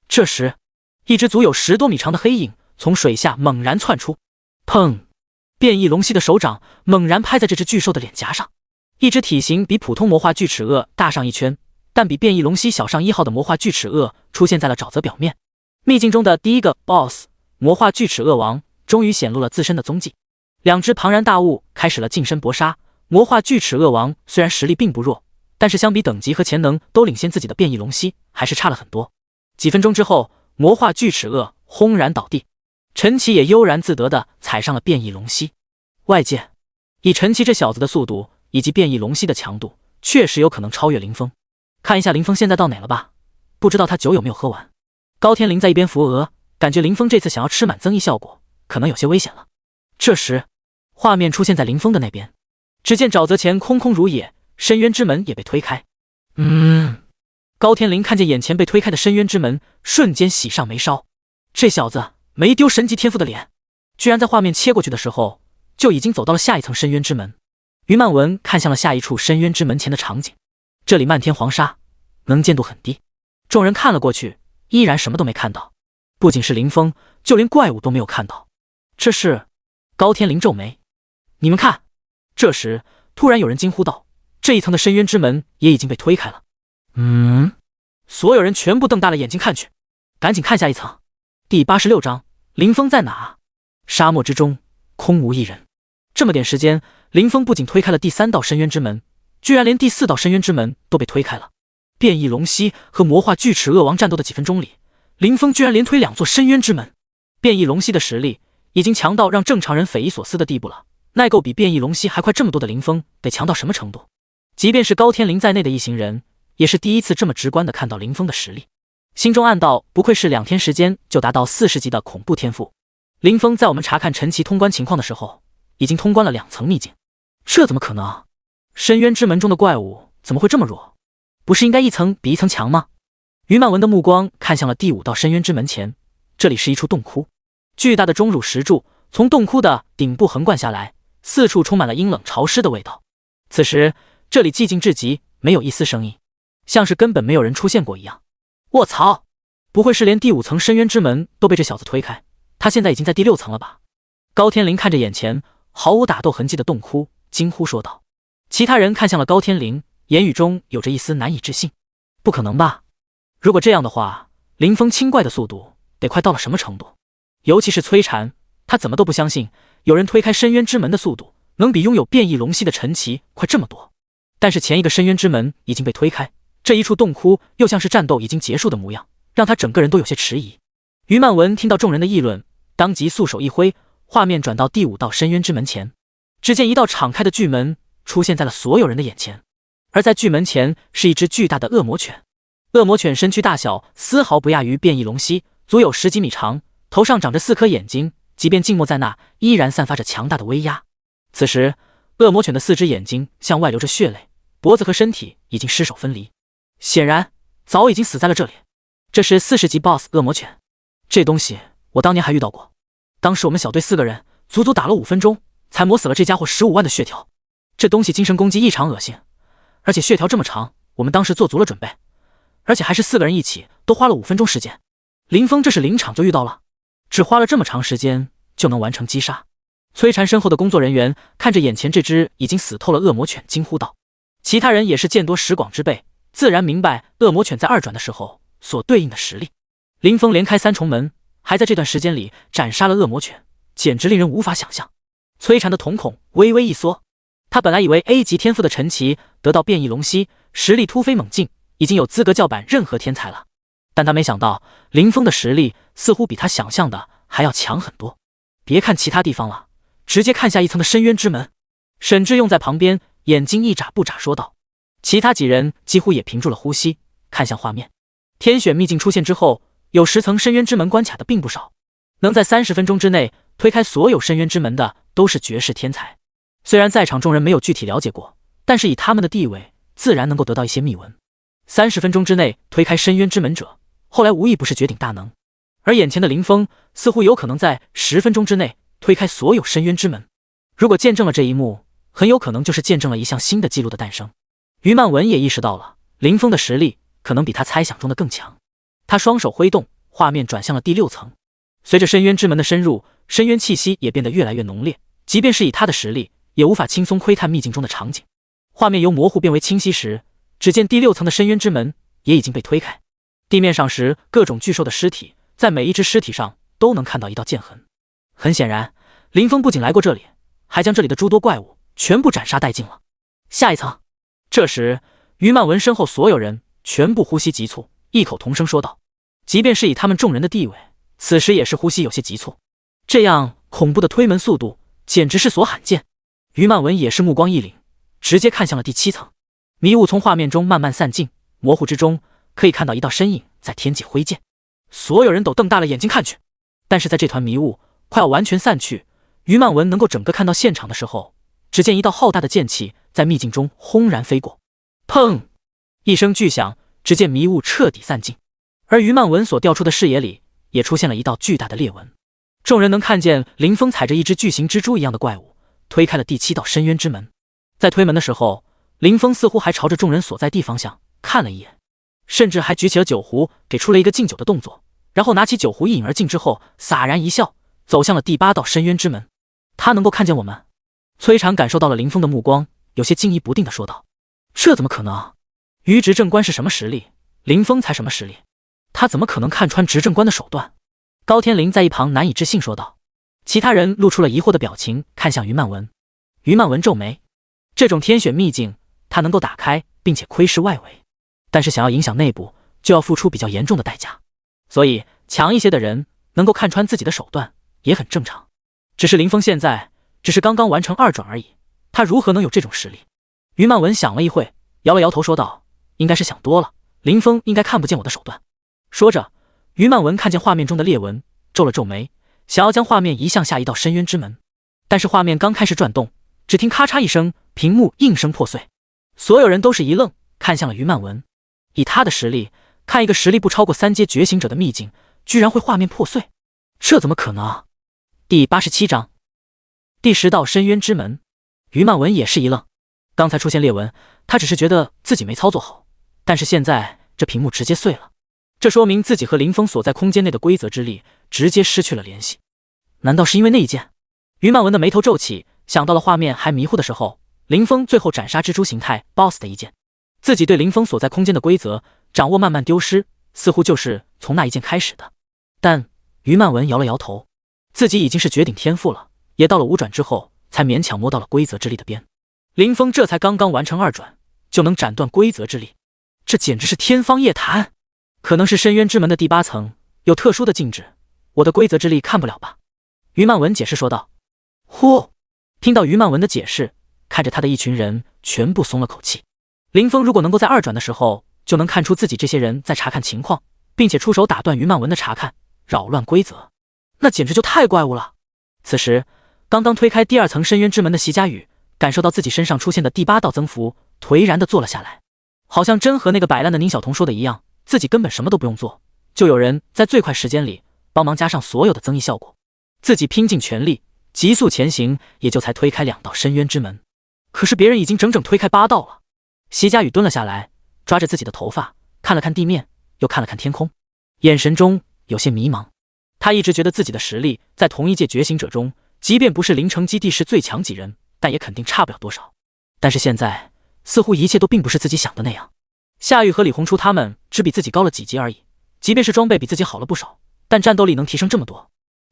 这时一只足有10多米长的黑影从水下猛然窜出，砰！变异龙息的手掌猛然拍在这只巨兽的脸颊上。一只体型比普通魔化巨齿鳄大上一圈，但比变异龙息小上1号的魔化巨齿鳄出现在了沼泽表面。秘境中的第一个 BOSS 魔化巨齿鳄王终于显露了自身的踪迹。两只庞然大物开始了近身搏杀。魔化巨齿鳄王虽然实力并不弱，但是相比等级和潜能都领先自己的变异龙息还是差了很多。几分钟之后，魔化巨齿鳄轰然倒地，陈奇也悠然自得地踩上了变异龙息。外界以陈奇这小子的速度以及变异龙息的强度，确实有可能超越林峰。看一下林峰现在到哪了吧，不知道他酒有没有喝完。高天灵在一边扶额，感觉林峰这次想要吃满增益效果可能有些危险了。这时画面出现在林峰的那边，只见沼泽前空空如也，深渊之门也被推开。高天灵看见眼前被推开的深渊之门，瞬间喜上眉梢。这小子没丢神级天赋的脸，居然在画面切过去的时候就已经走到了下一层深渊之门。于曼文看向了下一处深渊之门前的场景，这里漫天黄沙，能见度很低。众人看了过去，依然什么都没看到，不仅是林峰，就连怪物都没有看到。这是……高天灵皱眉，你们看。这时突然有人惊呼道，这一层的深渊之门也已经被推开了。所有人全部瞪大了眼睛看去，赶紧看下一层。第86章，林峰在哪？沙漠之中空无一人。这么点时间，林峰不仅推开了第3道深渊之门，居然连第4道深渊之门都被推开了。变异龙息和魔化巨齿鳄王战斗的几分钟里，林峰居然连推2座深渊之门。变异龙息的实力已经强到让正常人匪夷所思的地步了，耐够比变异龙息还快这么多的林峰得强到什么程度？即便是高天灵在内的一行人也是第一次这么直观的看到林峰的实力，心中暗道不愧是2天时间就达到40级的恐怖天赋。林峰在我们查看陈奇通关情况的时候已经通关了2层秘境，这怎么可能？深渊之门中的怪物怎么会这么弱？不是应该一层比一层强吗？于曼文的目光看向了第5道深渊之门前，这里是一处洞窟，巨大的钟乳石柱从洞窟的顶部横贯下来，四处充满了阴冷潮湿的味道。此时这里寂静至极，没有一丝声音，像是根本没有人出现过一样。卧槽，不会是连第5层深渊之门都被这小子推开？他现在已经在第6层了吧？高天灵看着眼前毫无打斗痕迹的洞窟，惊呼说道。其他人看向了高天灵，言语中有着一丝难以置信。不可能吧？如果这样的话，林峰清怪的速度得快到了什么程度？尤其是崔禅，他怎么都不相信有人推开深渊之门的速度能比拥有变异龙息的陈奇快这么多。但是前一个深渊之门已经被推开，这一处洞窟又像是战斗已经结束的模样，让他整个人都有些迟疑。于曼文听到众人的议论，当即素手一挥，画面转到第5道深渊之门前。只见一道敞开的巨门出现在了所有人的眼前，而在巨门前是一只巨大的恶魔犬。恶魔犬身躯大小丝毫不亚于变异龙息，足有10几米长，头上长着4颗眼睛，即便静默在那，依然散发着强大的威压。此时，恶魔犬的4只眼睛向外流着血泪，脖子和身体已经失手分离，显然早已经死在了这里。这是40级 BOSS 恶魔犬，这东西我当年还遇到过，当时我们小队4个人足足打了5分钟，才磨死了这家伙15万的血条。这东西精神攻击异常恶心，而且血条这么长，我们当时做足了准备，而且还是4个人一起，都花了5分钟时间。林峰这是临场就遇到了，只花了这么长时间就能完成击杀。崔禅身后的工作人员看着眼前这只已经死透了恶魔犬，惊呼道。其他人也是见多识广之辈，自然明白恶魔犬在2转的时候所对应的实力。林峰连开3重门，还在这段时间里斩杀了恶魔犬，简直令人无法想象。崔禅的瞳孔微微一缩，他本来以为 A 级天赋的陈奇得到变异龙息，实力突飞猛进，已经有资格叫板任何天才了，但他没想到林峰的实力似乎比他想象的还要强很多。别看其他地方了，直接看下一层的深渊之门。沈志用在旁边眼睛一眨不眨说道。其他几人几乎也屏住了呼吸，看向画面。天选秘境出现之后，有10层深渊之门关卡的并不少，能在30分钟之内推开所有深渊之门的都是绝世天才。虽然在场众人没有具体了解过，但是以他们的地位，自然能够得到一些秘闻。30分钟之内推开深渊之门者，后来无一不是绝顶大能，而眼前的林峰似乎有可能在10分钟之内推开所有深渊之门。如果见证了这一幕，很有可能就是见证了一项新的纪录的诞生。于曼文也意识到了林峰的实力可能比他猜想中的更强，他双手挥动，画面转向了第6层。随着深渊之门的深入，深渊气息也变得越来越浓烈，即便是以他的实力，也无法轻松窥探秘境中的场景。画面由模糊变为清晰时，只见第6层的深渊之门也已经被推开。地面上时，各种巨兽的尸体，在每一只尸体上都能看到一道剑痕。很显然，林峰不仅来过这里，还将这里的诸多怪物全部斩杀殆尽了。下一层。这时，于曼文身后所有人全部呼吸急促，异口同声说道。即便是以他们众人的地位，此时也是呼吸有些急促。这样恐怖的推门速度，简直是所罕见。于曼文也是目光一凛，直接看向了第7层。迷雾从画面中慢慢散尽，模糊之中可以看到一道身影在天际挥剑。所有人都瞪大了眼睛看去，但是在这团迷雾快要完全散去，于曼文能够整个看到现场的时候，只见一道浩大的剑气在秘境中轰然飞过，砰！一声巨响，只见迷雾彻底散尽，而于曼文所调出的视野里也出现了一道巨大的裂纹。众人能看见林峰踩着一只巨型蜘蛛一样的怪物，推开了第7道深渊之门。在推门的时候，林峰似乎还朝着众人所在地方向看了一眼，甚至还举起了酒壶，给出了一个敬酒的动作，然后拿起酒壶一饮而尽之后，洒然一笑，走向了第8道深渊之门。他能够看见我们？崔禅感受到了林峰的目光，有些惊疑不定地说道：“这怎么可能？于执政官是什么实力，林峰才什么实力？他怎么可能看穿执政官的手段？”高天灵在一旁难以置信说道。其他人露出了疑惑的表情，看向于曼文。于曼文皱眉，这种天选秘境他能够打开并且窥视外围，但是想要影响内部，就要付出比较严重的代价，所以强一些的人能够看穿自己的手段也很正常。只是林峰现在只是刚刚完成2转而已，他如何能有这种实力？于曼文想了一会，摇了摇头说道：“应该是想多了，林峰应该看不见我的手段。”说着，于曼文看见画面中的裂纹，皱了皱眉，想要将画面移向下一道深渊之门。但是画面刚开始转动，只听咔嚓一声，屏幕应声破碎。所有人都是一愣，看向了于曼文。以他的实力，看一个实力不超过3阶觉醒者的秘境，居然会画面破碎，这怎么可能？第87章第10道深渊之门。于曼文也是一愣，刚才出现裂纹，他只是觉得自己没操作好，但是现在这屏幕直接碎了，这说明自己和林峰所在空间内的规则之力直接失去了联系。难道是因为那一剑？于曼文的眉头皱起，想到了画面还迷糊的时候，林峰最后斩杀蜘蛛形态 BOSS 的一剑。自己对林峰所在空间的规则掌握慢慢丢失，似乎就是从那一剑开始的。但于曼文摇了摇头，自己已经是绝顶天赋了，也到了5转之后才勉强摸到了规则之力的边。林峰这才刚刚完成2转，就能斩断规则之力，这简直是天方夜谭。可能是深渊之门的第8层有特殊的禁止，我的规则之力看不了吧？于曼文解释说道。呼！听到于曼文的解释，看着他的一群人全部松了口气。林峰如果能够在2转的时候就能看出自己这些人在查看情况，并且出手打断于曼文的查看，扰乱规则，那简直就太怪物了。此时刚刚推开第2层深渊之门的席佳宇感受到自己身上出现的第8道增幅，颓然地坐了下来。好像真和那个摆烂的宁小彤说的一样，自己根本什么都不用做，就有人在最快时间里帮忙加上所有的增益效果，自己拼尽全力急速前行，也就才推开2道深渊之门。可是别人已经整整推开8道了。席佳宇蹲了下来，抓着自己的头发看了看地面，又看了看天空，眼神中有些迷茫。他一直觉得自己的实力在同一届觉醒者中，即便不是0成基地是最强几人，但也肯定差不了多少。但是现在似乎一切都并不是自己想的那样。夏雨和李红初他们只比自己高了几级而已，即便是装备比自己好了不少，但战斗力能提升这么多。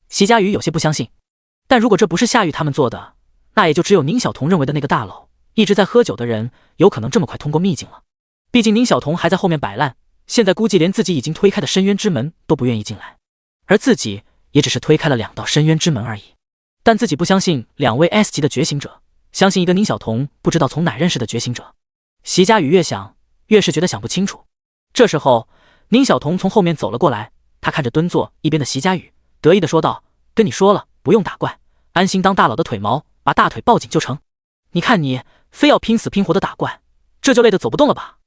席佳宇有些不相信，但如果这不是夏雨他们做的，那也就只有宁小彤认为的那个大佬一直在喝酒的人有可能这么快通过秘境了。毕竟宁小彤还在后面摆烂，现在估计连自己已经推开的深渊之门都不愿意进来，而自己也只是推开了2道深渊之门而已。但自己不相信2位 S 级的觉醒者，相信一个宁小彤不知道从哪认识的觉醒者。席佳宇越想越是觉得想不清楚。这时候宁小彤从后面走了过来，他看着蹲坐一边的席佳宇，得意地说道：跟你说了不用打怪，安心当大佬的腿毛，把大腿抱紧就成。你看你非要拼死拼活的打怪，这就累得走不动了吧？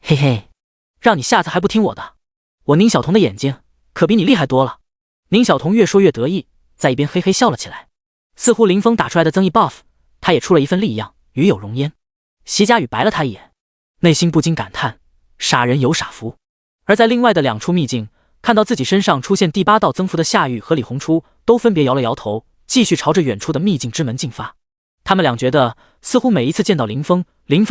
嘿嘿，让你下次还不听我的，我宁小彤的眼睛可比你厉害多了。宁小彤越说越得意，在一边嘿嘿笑了起来，似乎林峰打出来的增益 buff 他也出了一份力一样，与有荣焉。席佳宇白了他一眼，内心不禁感叹，傻人有傻福。而在另外的2处秘境，看到自己身上出现第8道增幅的夏玉和李红初都分别摇了摇头，继续朝着远处的秘境之门进发。他们俩觉得似乎每一次见到林峰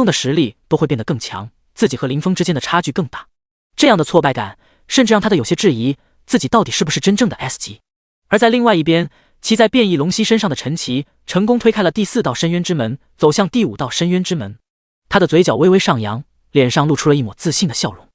的实力都会变得更强，自己和林峰之间的差距更大。这样的挫败感甚至让他的有些质疑自己到底是不是真正的 S 级。而在另外一边，骑在变异龙蜥身上的陈奇成功推开了第4道深渊之门，走向第5道深渊之门。他的嘴角微微上扬，脸上露出了一抹自信的笑容。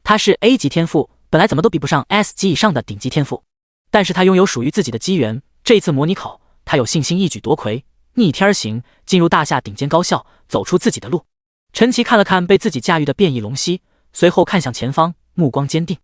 他是 A 级天赋，本来怎么都比不上 S 级以上的顶级天赋，但是他拥有属于自己的机缘，这次模拟考他有信心一举夺魁，逆天而行，进入大夏顶尖高校，走出自己的路。陈奇看了看被自己驾驭的变异龙蜥，随后看向前方，目光坚定。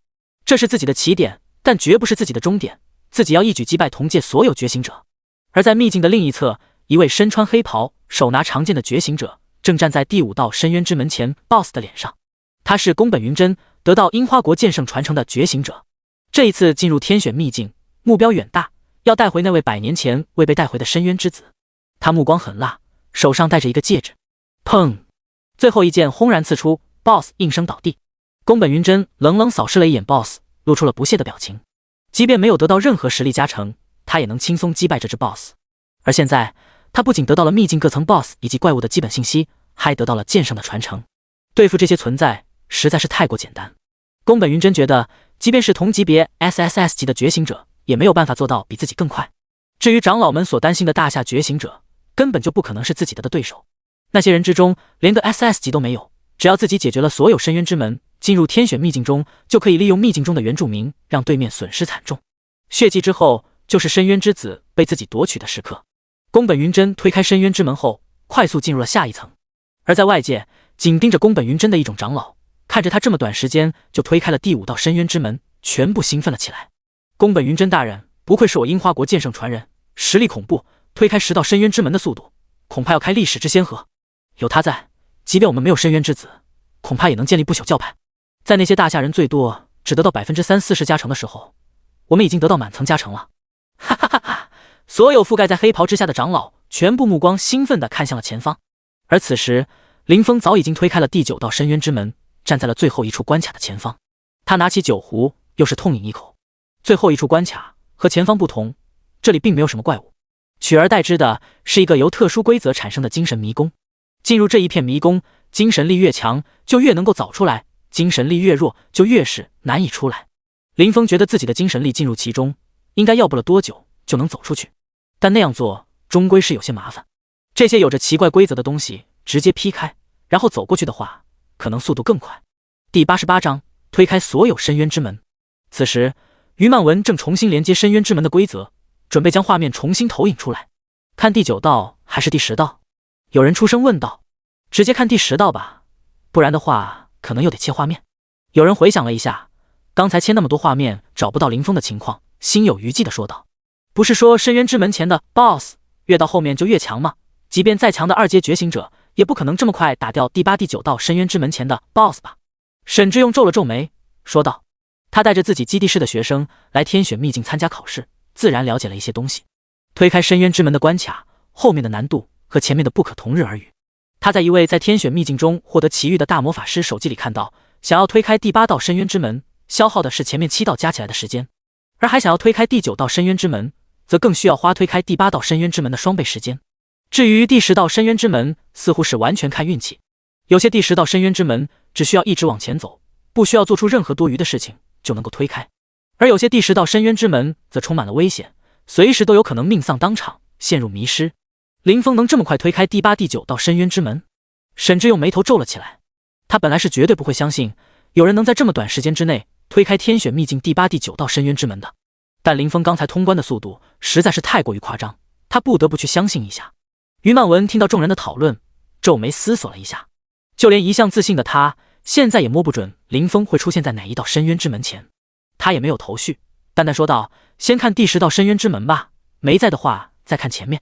这是自己的起点，但绝不是自己的终点，自己要一举击败同届所有觉醒者。而在秘境的另一侧，一位身穿黑袍手拿长剑的觉醒者正站在第5道深渊之门前 BOSS 的脸上。他是宫本云真，得到樱花国剑圣传承的觉醒者。这一次进入天选秘境，目标远大，要带回那位100年前未被带回的深渊之子。他目光狠辣，手上戴着一个戒指。砰！最后一剑轰然刺出， BOSS 应声倒地。宫本云真冷冷扫视了一眼 BOSS， 露出了不屑的表情。即便没有得到任何实力加成，他也能轻松击败这只 BOSS。而现在他不仅得到了秘境各层 BOSS 以及怪物的基本信息，还得到了剑圣的传承。对付这些存在实在是太过简单。宫本云真觉得即便是同级别 SSS 级的觉醒者也没有办法做到比自己更快。至于长老们所担心的大夏觉醒者，根本就不可能是自己的对手。那些人之中连个 SS 级都没有，只要自己解决了所有深渊之门，进入天选秘境中，就可以利用秘境中的原住民让对面损失惨重。血祭之后就是深渊之子被自己夺取的时刻。宫本云真推开深渊之门后，快速进入了下一层。而在外界紧盯着宫本云真的一种长老，看着他这么短时间就推开了第5道深渊之门，全部兴奋了起来。宫本云真大人，不愧是我樱花国剑圣传人，实力恐怖，推开10道深渊之门的速度恐怕要开历史之先河。有他在，即便我们没有深渊之子，恐怕也能建立不朽教派。在那些大夏人最多只得到30-40%加成的时候，我们已经得到满层加成了。哈哈哈哈！所有覆盖在黑袍之下的长老全部目光兴奋地看向了前方。而此时林峰早已经推开了第9道深渊之门，站在了最后一处关卡的前方。他拿起酒壶，又是痛饮一口。最后一处关卡和前方不同，这里并没有什么怪物，取而代之的是一个由特殊规则产生的精神迷宫。进入这一片迷宫，精神力越强就越能够早出来，精神力越弱就越是难以出来。林峰觉得自己的精神力进入其中，应该要不了多久就能走出去，但那样做终归是有些麻烦。这些有着奇怪规则的东西直接劈开，然后走过去的话，可能速度更快。第88章推开所有深渊之门。此时于曼文正重新连接深渊之门的规则，准备将画面重新投影出来。看第9道还是第10道？有人出声问道。直接看第10道吧，不然的话可能又得切画面。有人回想了一下，刚才切那么多画面找不到林峰的情况，心有余悸地说道。不是说深渊之门前的 BOSS 越到后面就越强吗？即便再强的2阶觉醒者，也不可能这么快打掉第8、第9道深渊之门前的 BOSS 吧？沈志用皱了皱眉说道。他带着自己基地室的学生来天选秘境参加考试，自然了解了一些东西。推开深渊之门的关卡，后面的难度和前面的不可同日而语。他在一位在天选秘境中获得奇遇的大魔法师手记里看到，想要推开第8道深渊之门，消耗的是前面7道加起来的时间，而还想要推开第9道深渊之门，则更需要花推开第8道深渊之门的双倍时间。至于第10道深渊之门，似乎是完全看运气。有些第10道深渊之门只需要一直往前走，不需要做出任何多余的事情就能够推开，而有些第10道深渊之门则充满了危险，随时都有可能命丧当场，陷入迷失。林峰能这么快推开第8、第9道深渊之门，沈志用眉头皱了起来。他本来是绝对不会相信有人能在这么短时间之内推开天选秘境第8、第9道深渊之门的，但林峰刚才通关的速度实在是太过于夸张，他不得不去相信一下。于曼文听到众人的讨论，皱眉思索了一下，就连一向自信的他，现在也摸不准林峰会出现在哪一道深渊之门前。他也没有头绪，淡淡说道：“先看第10道深渊之门吧，没在的话再看前面。”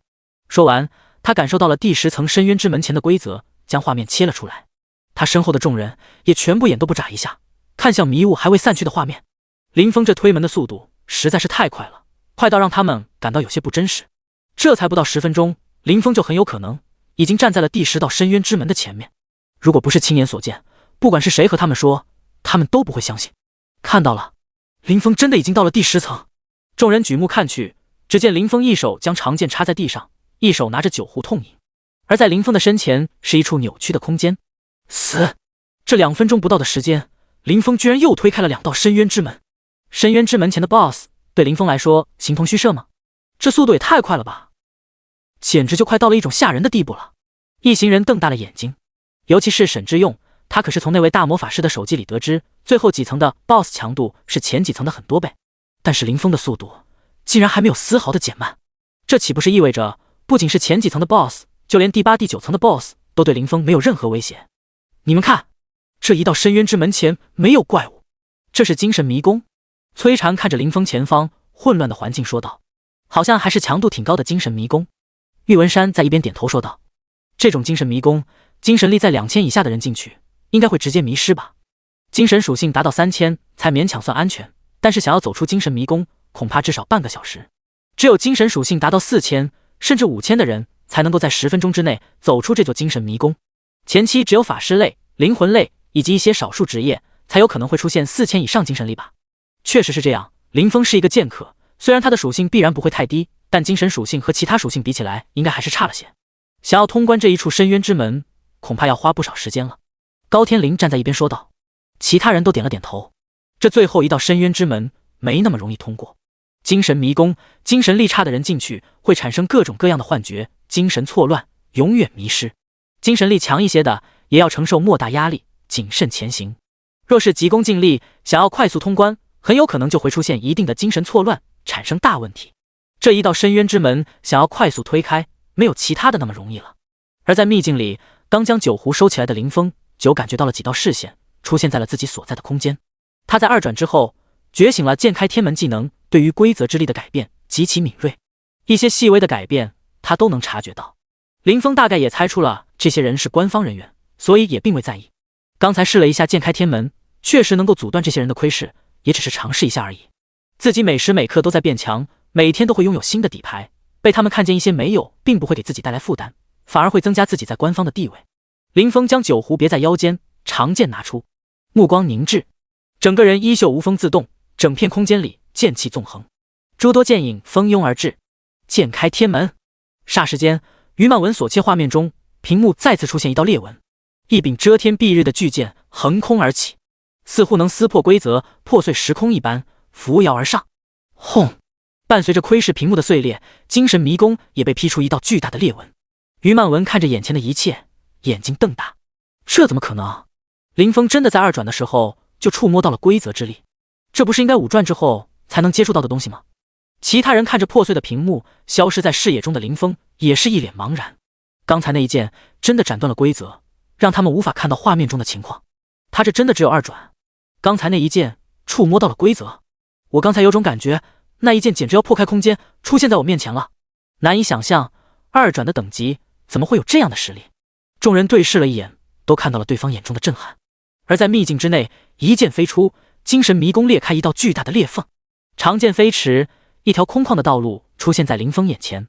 说完，他感受到了第10层深渊之门前的规则，将画面切了出来。他身后的众人也全部眼都不眨一下，看向迷雾还未散去的画面。林峰这推门的速度实在是太快了，快到让他们感到有些不真实。这才不到10分钟，林峰就很有可能已经站在了第10道深渊之门的前面。如果不是亲眼所见，不管是谁和他们说，他们都不会相信。看到了，林峰真的已经到了第10层。众人举目看去，只见林峰一手将长剑插在地上，一手拿着酒壶痛饮，而在林峰的身前是一处扭曲的空间。死！这2分钟不到的时间，林峰居然又推开了2道深渊之门。深渊之门前的 BOSS 对林峰来说形同虚设吗？这速度也太快了吧，简直就快到了一种吓人的地步了。一行人瞪大了眼睛，尤其是沈之用，他可是从那位大魔法师的手记里得知，最后几层的 BOSS 强度是前几层的很多倍，但是林峰的速度竟然还没有丝毫的减慢，这岂不是意味着不仅是前几层的 BOSS， 就连第8、第9层的 BOSS 都对林峰没有任何威胁？你们看，这一道深渊之门前没有怪物，这是精神迷宫。崔禅看着林峰前方混乱的环境说道，好像还是强度挺高的精神迷宫。玉文山在一边点头说道，这种精神迷宫，精神力在2000以下的人进去应该会直接迷失吧，精神属性达到3000才勉强算安全，但是想要走出精神迷宫，恐怕至少半个小时。只有精神属性达到4000甚至5000的人才能够在10分钟之内走出这座精神迷宫。前期只有法师类、灵魂类以及一些少数职业才有可能会出现4000以上精神力吧。确实是这样，林峰是一个剑客，虽然他的属性必然不会太低，但精神属性和其他属性比起来应该还是差了些。想要通关这一处深渊之门，恐怕要花不少时间了。高天灵站在一边说道，其他人都点了点头。这最后一道深渊之门没那么容易通过。精神迷宫，精神力差的人进去会产生各种各样的幻觉，精神错乱，永远迷失。精神力强一些的也要承受莫大压力，谨慎前行。若是急功近利，想要快速通关，很有可能就会出现一定的精神错乱，产生大问题。这一道深渊之门想要快速推开，没有其他的那么容易了。而在秘境里，刚将酒壶收起来的林峰就感觉到了几道视线出现在了自己所在的空间。他在2转之后觉醒了剑开天门技能，对于规则之力的改变极其敏锐，一些细微的改变他都能察觉到。林峰大概也猜出了这些人是官方人员，所以也并未在意。刚才试了一下剑开天门，确实能够阻断这些人的窥视，也只是尝试一下而已。自己每时每刻都在变强，每天都会拥有新的底牌，被他们看见一些没有，并不会给自己带来负担，反而会增加自己在官方的地位。林峰将酒壶别在腰间，长剑拿出，目光凝滞，整个人衣袖无风自动，整片空间里剑气纵横，诸多剑影蜂拥而至。剑开天门，霎时间，于曼文所切画面中，屏幕再次出现一道裂纹，一柄遮天蔽日的巨剑横空而起，似乎能撕破规则、破碎时空一般，扶摇而上。轰！伴随着窥视屏幕的碎裂，精神迷宫也被劈出一道巨大的裂纹。于曼文看着眼前的一切，眼睛瞪大，这怎么可能？林峰真的在二转的时候就触摸到了规则之力，这不是应该五转之后才能接触到的东西吗？其他人看着破碎的屏幕，消失在视野中的林峰也是一脸茫然。刚才那一剑真的斩断了规则，让他们无法看到画面中的情况。他这真的只有二转？刚才那一剑触摸到了规则，我刚才有种感觉，那一剑简直要破开空间，出现在我面前了。难以想象，二转的等级怎么会有这样的实力？众人对视了一眼，都看到了对方眼中的震撼。而在秘境之内，一剑飞出，精神迷宫裂开一道巨大的裂缝，长剑飞驰，一条空旷的道路出现在林峰眼前。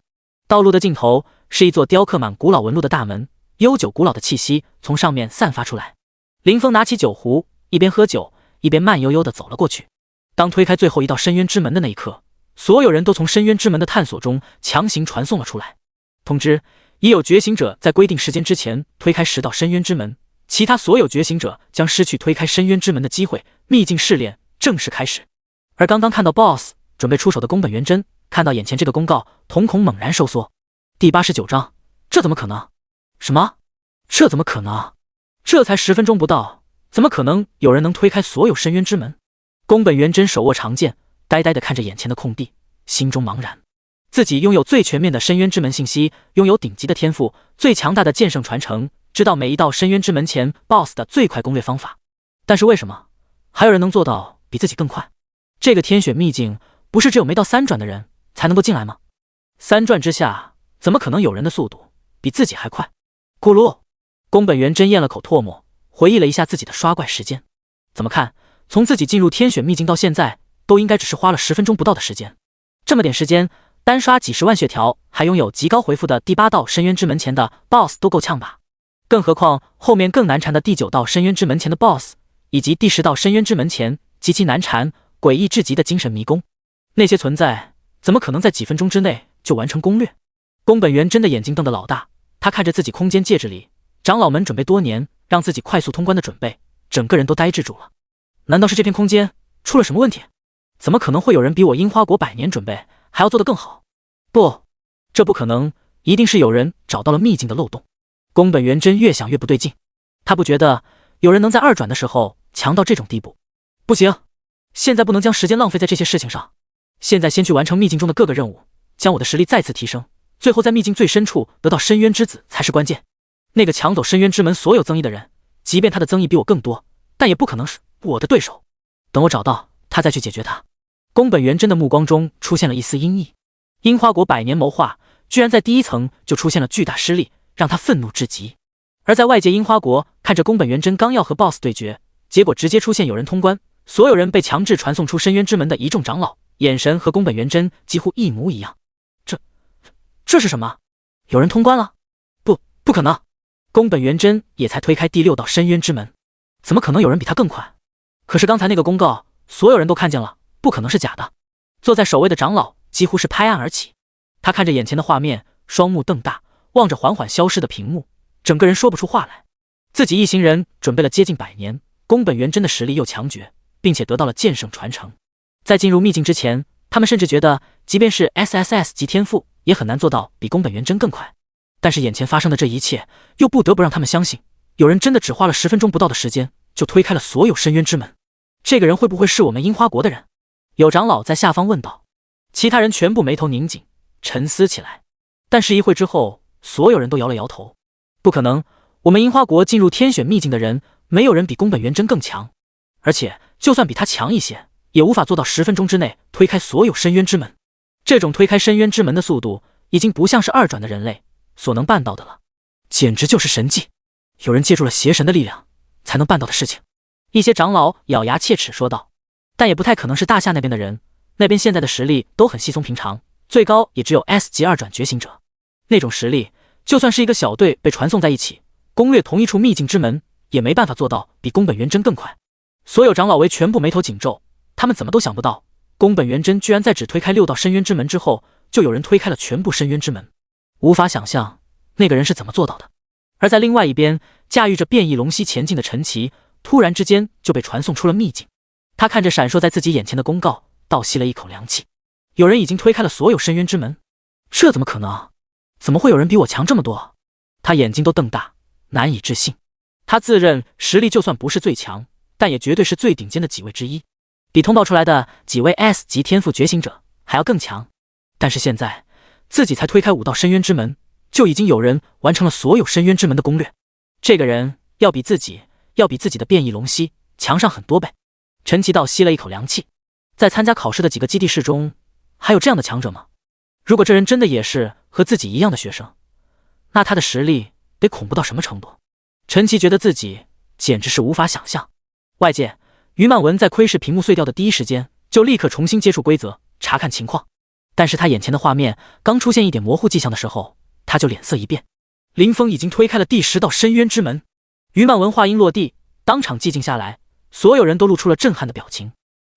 道路的尽头是一座雕刻满古老纹路的大门，悠久古老的气息从上面散发出来。林峰拿起酒壶，一边喝酒一边慢悠悠地走了过去。当推开最后一道深渊之门的那一刻，所有人都从深渊之门的探索中强行传送了出来。通知，已有觉醒者在规定时间之前推开10道深渊之门，其他所有觉醒者将失去推开深渊之门的机会。秘境试炼正式开始。而刚刚看到 BOSS 准备出手的宫本元真，看到眼前这个公告，瞳孔猛然收缩。第89章，这怎么可能？什么？这怎么可能？这才10分钟不到，怎么可能有人能推开所有深渊之门？宫本元真手握长剑，呆呆地看着眼前的空地，心中茫然。自己拥有最全面的深渊之门信息，拥有顶级的天赋，最强大的剑圣传承，知道每一道深渊之门前 BOSS 的最快攻略方法。但是为什么还有人能做到比自己更快？这个天选秘境不是只有没到3转的人才能够进来吗？3转之下，怎么可能有人的速度比自己还快？咕噜，宫本元真咽了口唾沫，回忆了一下自己的刷怪时间。怎么看，从自己进入天选秘境到现在，都应该只是花了10分钟不到的时间。这么点时间，单刷几10万血条，还拥有极高回复的第8道深渊之门前的 BOSS 都够呛吧？更何况后面更难缠的第9道深渊之门前的 BOSS， 以及第10道深渊之门前极其难缠、诡异至极的精神迷宫，那些存在怎么可能在几分钟之内就完成攻略？宫本元真的眼睛瞪得老大，他看着自己空间戒指里长老们准备多年让自己快速通关的准备，整个人都呆滞住了。难道是这片空间出了什么问题？怎么可能会有人比我樱花国100年准备还要做得更好？不，这不可能，一定是有人找到了秘境的漏洞。宫本元真越想越不对劲，他不觉得有人能在2转的时候强到这种地步。不行，现在不能将时间浪费在这些事情上，现在先去完成秘境中的各个任务，将我的实力再次提升，最后在秘境最深处得到深渊之子才是关键。那个抢走深渊之门所有增益的人，即便他的增益比我更多，但也不可能是我的对手。等我找到他再去解决他。宫本元真的目光中出现了一丝阴翳，樱花国100年谋划居然在第1层就出现了巨大失利，让他愤怒至极。而在外界，樱花国看着宫本元真刚要和 BOSS 对决，结果直接出现有人通关，所有人被强制传送出深渊之门的一众长老，眼神和宫本元真几乎一模一样。这是什么？有人通关了？不可能！宫本元真也才推开第6道深渊之门，怎么可能有人比他更快？可是刚才那个公告，所有人都看见了，不可能是假的。坐在首位的长老几乎是拍案而起，他看着眼前的画面，双目瞪大，望着缓缓消失的屏幕，整个人说不出话来。自己一行人准备了接近100年，宫本元真的实力又强绝，并且得到了剑圣传承。在进入秘境之前，他们甚至觉得即便是 SSS 级天赋也很难做到比宫本元真更快。但是眼前发生的这一切，又不得不让他们相信，有人真的只花了10分钟不到的时间就推开了所有深渊之门。这个人会不会是我们樱花国的人？有长老在下方问道。其他人全部眉头拧紧，沉思起来。但是一会之后，所有人都摇了摇头。不可能，我们樱花国进入天选秘境的人，没有人比宫本元真更强。而且就算比他强一些，也无法做到10分钟之内推开所有深渊之门。这种推开深渊之门的速度，已经不像是2转的人类所能办到的了，简直就是神迹，有人借助了邪神的力量才能办到的事情。一些长老咬牙切齿说道。但也不太可能是大夏那边的人，那边现在的实力都很稀松平常，最高也只有 S 级2转觉醒者。那种实力，就算是一个小队被传送在一起，攻略同一处秘境之门，也没办法做到比宫本元真更快。所有长老为全部眉头紧皱，他们怎么都想不到，宫本元真居然在只推开6道深渊之门之后，就有人推开了全部深渊之门。无法想象那个人是怎么做到的。而在另外一边，驾驭着变异龙息前进的陈奇，突然之间就被传送出了秘境。他看着闪烁在自己眼前的公告，倒吸了一口凉气。有人已经推开了所有深渊之门，这怎么可能？怎么会有人比我强这么多？他眼睛都瞪大，难以置信。他自认实力就算不是最强，但也绝对是最顶尖的几位之一，比通报出来的几位 S 级天赋觉醒者还要更强。但是现在自己才推开5道深渊之门，就已经有人完成了所有深渊之门的攻略。这个人要比自己的变异龙息强上很多倍。陈奇倒吸了一口凉气，在参加考试的几个基地室中，还有这样的强者吗？如果这人真的也是和自己一样的学生，那他的实力得恐怖到什么程度？陈奇觉得自己简直是无法想象。外界，于曼文在窥视屏幕碎掉的第一时间，就立刻重新接触规则，查看情况。但是他眼前的画面刚出现一点模糊迹象的时候，他就脸色一变。林峰已经推开了第10道深渊之门。于曼文话音落地，当场寂静下来，所有人都露出了震撼的表情。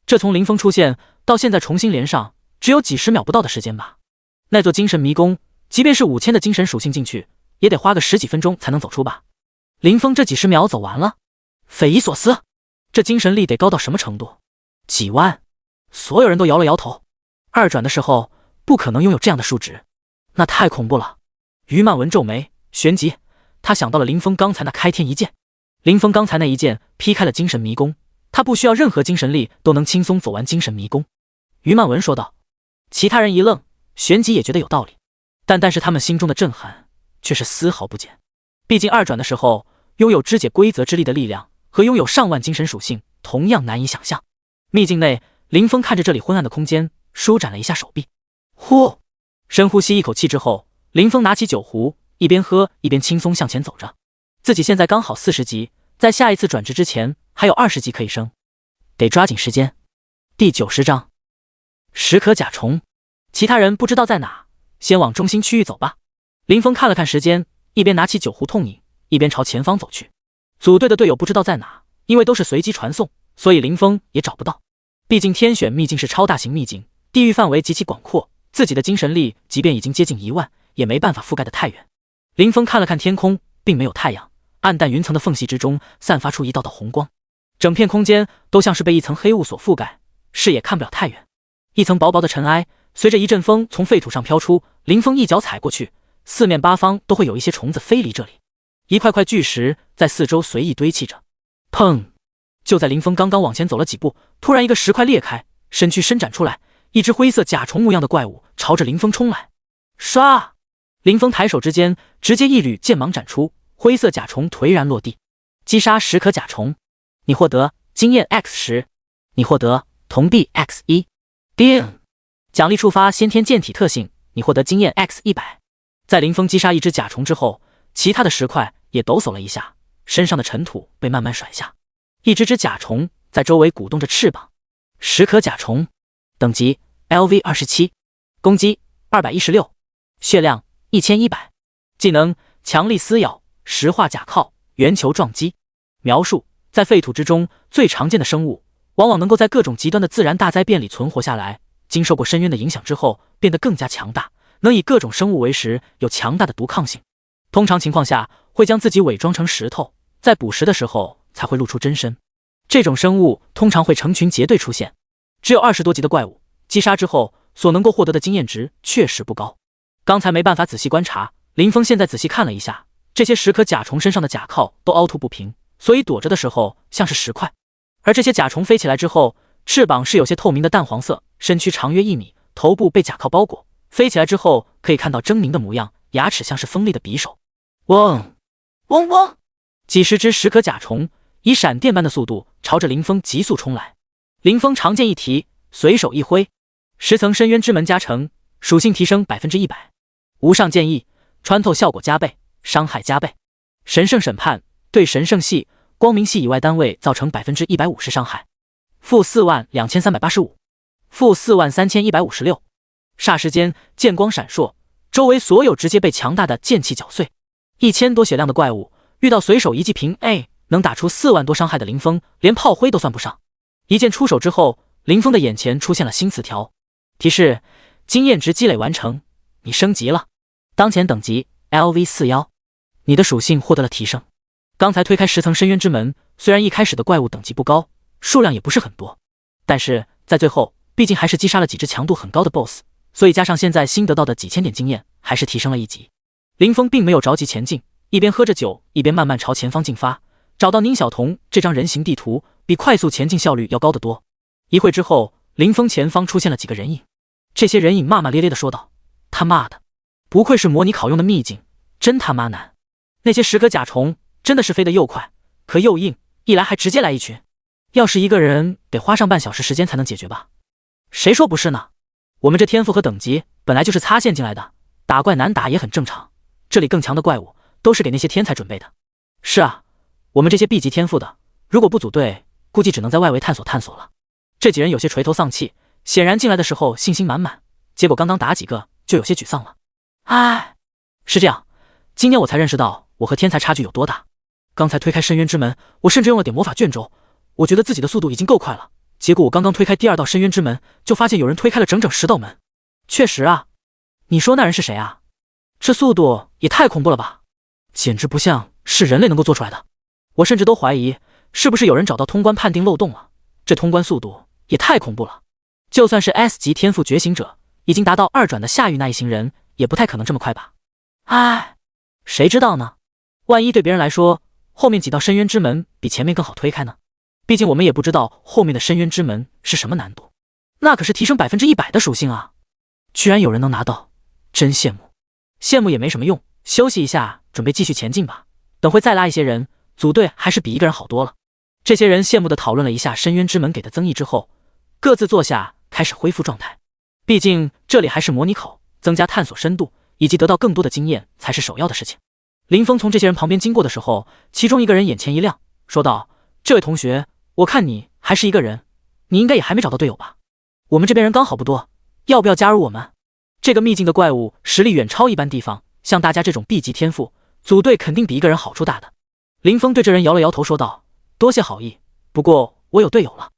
这从林峰出现到现在重新连上，只有几十秒不到的时间吧。那座精神迷宫，即便是5000的精神属性进去，也得花个10几分钟才能走出吧。林峰这几十秒走完了，匪夷所思。这精神力得高到什么程度？几万？所有人都摇了摇头。2转的时候不可能拥有这样的数值，那太恐怖了。于曼文皱眉旋即，他想到了林峰刚才那开天一剑。林峰刚才那一剑劈开了精神迷宫，他不需要任何精神力都能轻松走完精神迷宫。于曼文说道。其他人一愣，旋即也觉得有道理，但是他们心中的震撼却是丝毫不减。毕竟2转的时候，拥有肢解规则之力的力量和拥有上万精神属性同样难以想象。秘境内，林峰看着这里昏暗的空间，舒展了一下手臂。呼，深呼吸一口气之后，林峰拿起酒壶，一边喝一边轻松向前走着。自己现在刚好40级，在下一次转职之前还有20级可以升，得抓紧时间。第90章石可甲虫。其他人不知道在哪，先往中心区域走吧。林峰看了看时间，一边拿起酒壶痛饮，一边朝前方走去。组队的队友不知道在哪，因为都是随机传送，所以林峰也找不到。毕竟天选秘境是超大型秘境，地域范围极其广阔，自己的精神力即便已经接近1万，也没办法覆盖得太远。林峰看了看天空，并没有太阳，暗淡云层的缝隙之中散发出一道道红光，整片空间都像是被一层黑雾所覆盖，视野看不了太远。一层薄薄的尘埃随着一阵风从废土上飘出，林峰一脚踩过去，四面八方都会有一些虫子飞离这里。一块块巨石在四周随意堆砌着。砰！就在林峰刚刚往前走了几步，突然一个石块裂开，身躯伸展出来，一只灰色甲虫模样的怪物朝着林峰冲来。唰！林峰抬手之间，直接一缕剑芒斩出，灰色甲虫颓然落地。击杀石可甲虫，你获得经验 X10，你获得铜币 X1。叮！奖励触发先天剑体特性，你获得经验 X100。在林峰击杀一只甲虫之后，其他的石块也抖擞了一下，身上的尘土被慢慢甩下。一只甲虫在周围鼓动着翅膀。石可甲虫，等级 LV27， 攻击216，血量1100，技能强力撕咬、石化甲铐、圆球撞击。描述：在废土之中，最常见的生物往往能够在各种极端的自然大灾变里存活下来，经受过深渊的影响之后变得更加强大，能以各种生物为食，有强大的毒抗性。通常情况下会将自己伪装成石头，在捕食的时候才会露出真身。这种生物通常会成群结队出现，只有20多级的怪物击杀之后所能够获得的经验值确实不高。刚才没办法仔细观察，林峰现在仔细看了一下，这些石可甲虫身上的甲铐都凹凸不平，所以躲着的时候像是石块。而这些甲虫飞起来之后，翅膀是有些透明的淡黄色，身躯长约1米，头部被甲铐包裹，飞起来之后可以看到狰狞的模样，牙齿像是锋利的匕首。嗡嗡嗡！几十只石可甲虫以闪电般的速度朝着林峰急速冲来。林峰长剑一提，随手一挥，10层深渊之门加成，属性提升 100%， 无上剑意，穿透效果加倍，伤害加倍。神圣审判，对神圣系、光明系以外单位造成 150% 伤害。-42385， -43156。霎时间剑光闪烁，周围所有直接被强大的剑气搅碎。1000多血量的怪物遇到随手一击平 A 能打出4万多伤害的林峰，连炮灰都算不上。一剑出手之后，林峰的眼前出现了新词条，提示：经验值积累完成，你升级了。当前等级 LV41，你的属性获得了提升。刚才推开10层深渊之门，虽然一开始的怪物等级不高，数量也不是很多，但是在最后毕竟还是击杀了几只强度很高的 BOSS， 所以加上现在新得到的几千点经验，还是提升了一级。林峰并没有着急前进，一边喝着酒，一边慢慢朝前方进发。找到宁小彤这张人形地图，比快速前进效率要高得多。一会之后，林峰前方出现了几个人影，这些人影骂骂咧咧地说道：“他妈的，不愧是模拟考用的秘境，真他妈难！那些10个甲虫真的是飞得又快，可又硬，一来还直接来一群，要是一个人得花上半小时时间才能解决吧？谁说不是呢？我们这天赋和等级本来就是擦线进来的，打怪难打也很正常。这里更强的怪物都是给那些天才准备的。是啊。我们这些 B 级天赋的，如果不组队，估计只能在外围探索了。”这几人有些垂头丧气，显然进来的时候信心满满，结果刚刚打几个就有些沮丧了。唉，是这样，今天我才认识到我和天才差距有多大。刚才推开深渊之门，我甚至用了点魔法卷轴，我觉得自己的速度已经够快了。结果我刚刚推开第2道深渊之门，就发现有人推开了整整10道门。确实啊，你说那人是谁啊？这速度也太恐怖了吧，简直不像是人类能够做出来的。我甚至都怀疑，是不是有人找到通关判定漏洞了？这通关速度也太恐怖了！就算是 S 级天赋觉醒者，已经达到2转的下域那一行人，也不太可能这么快吧？唉，谁知道呢？万一对别人来说，后面几道深渊之门比前面更好推开呢？毕竟我们也不知道后面的深渊之门是什么难度，那可是提升100%的属性啊！居然有人能拿到，真羡慕。羡慕也没什么用，休息一下，准备继续前进吧。等会再拉一些人。组队还是比一个人好多了。这些人羡慕地讨论了一下深渊之门给的增益之后，各自坐下，开始恢复状态。毕竟这里还是模拟考，增加探索深度以及得到更多的经验才是首要的事情。林峰从这些人旁边经过的时候，其中一个人眼前一亮，说道：“这位同学，我看你还是一个人，你应该也还没找到队友吧？我们这边人刚好不多，要不要加入我们？这个秘境的怪物实力远超一般地方，像大家这种 B 级天赋，组队肯定比一个人好处大的。”林峰对这人摇了摇头说道：“多谢好意，不过我有队友了。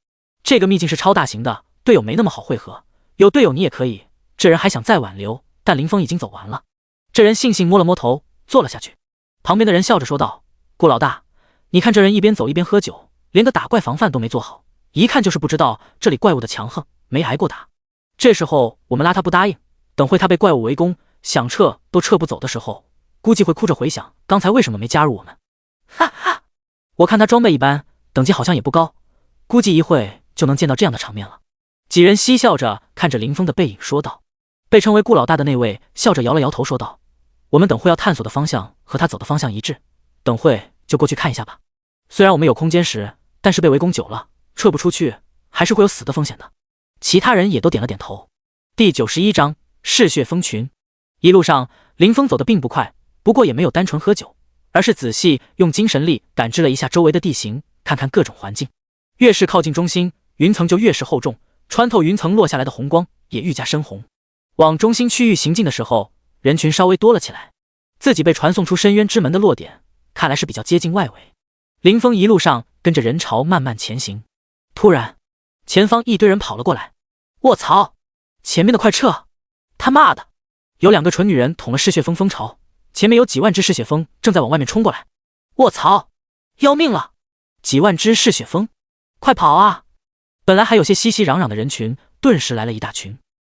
这个秘境是超大型的，队友没那么好汇合，有队友你也可以。”这人还想再挽留，但林峰已经走完了。这人悻悻摸了摸头，坐了下去。旁边的人笑着说道：“顾老大，你看这人一边走一边喝酒，连个打怪防范都没做好，一看就是不知道这里怪物的强横，没挨过打。这时候我们拉他不答应，等会他被怪物围攻，想撤都撤不走的时候，估计会哭着回想刚才为什么没加入我们。哈哈，我看他装备一般，等级好像也不高，估计一会就能见到这样的场面了。”几人嬉笑着看着林峰的背影说道。被称为顾老大的那位笑着摇了摇头说道：“我们等会要探索的方向和他走的方向一致，等会就过去看一下吧。虽然我们有空间石，但是被围攻久了，撤不出去，还是会有死的风险的。”其他人也都点了点头。第91章嗜血蜂群。一路上林峰走得并不快，不过也没有单纯喝酒，而是仔细用精神力感知了一下周围的地形，看看各种环境。越是靠近中心，云层就越是厚重，穿透云层落下来的红光也愈加深红。往中心区域行进的时候，人群稍微多了起来。自己被传送出深渊之门的落点，看来是比较接近外围。林峰一路上跟着人潮慢慢前行。突然，前方一堆人跑了过来。卧槽！前面的快撤！他妈的！有2个蠢女人捅了嗜血蜂蜂巢，前面有几万只嗜血蜂正在往外面冲过来。卧槽！要命了！几万只嗜血蜂，快跑啊！本来还有些熙熙攘攘的人群，顿时来了一大群。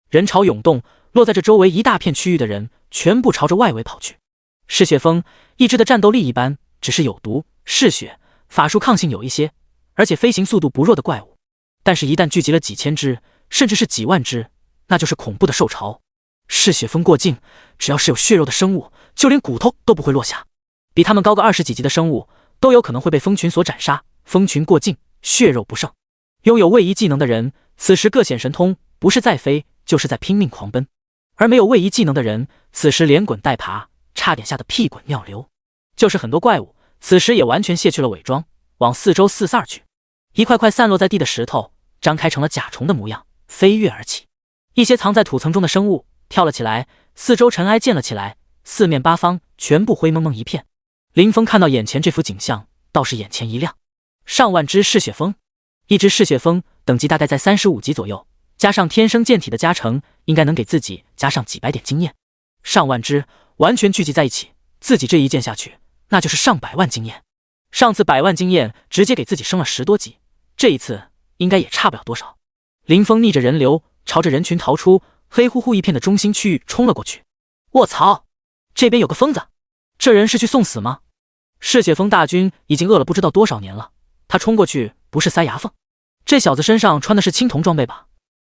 人潮涌动，落在这周围一大片区域的人全部朝着外围跑去。嗜血蜂一只的战斗力一般，只是有毒、嗜血、法术抗性有一些，而且飞行速度不弱的怪物。但是，一旦聚集了几千只，甚至是几万只，那就是恐怖的兽潮。嗜血蜂过境，只要是有血肉的生物，就连骨头都不会落下。比他们高个20几级的生物，都有可能会被蜂群所斩杀。蜂群过境，血肉不剩。拥有位移技能的人，此时各显神通，不是在飞，就是在拼命狂奔。而没有位移技能的人，此时连滚带爬，差点吓得屁滚尿流。就是很多怪物，此时也完全卸去了伪装，往四周四散而去。一块块散落在地的石头，张开成了甲虫的模样，飞跃而起。一些藏在土层中的生物跳了起来，四周尘埃溅了起来，四面八方全部灰蒙蒙一片。林峰看到眼前这幅景象，倒是眼前一亮。上万只嗜血蜂，一只嗜血蜂等级大概在35级左右，加上天生健体的加成，应该能给自己加上几百点经验。上万只，完全聚集在一起，自己这一剑下去，那就是上百万经验。上次100万经验直接给自己升了10多级，这一次应该也差不了多少。林峰逆着人流，朝着人群逃出黑乎乎一片的中心区域冲了过去。卧槽，这边有个疯子，这人是去送死吗？嗜血峰大军已经饿了不知道多少年了，他冲过去不是塞牙缝。这小子身上穿的是青铜装备吧？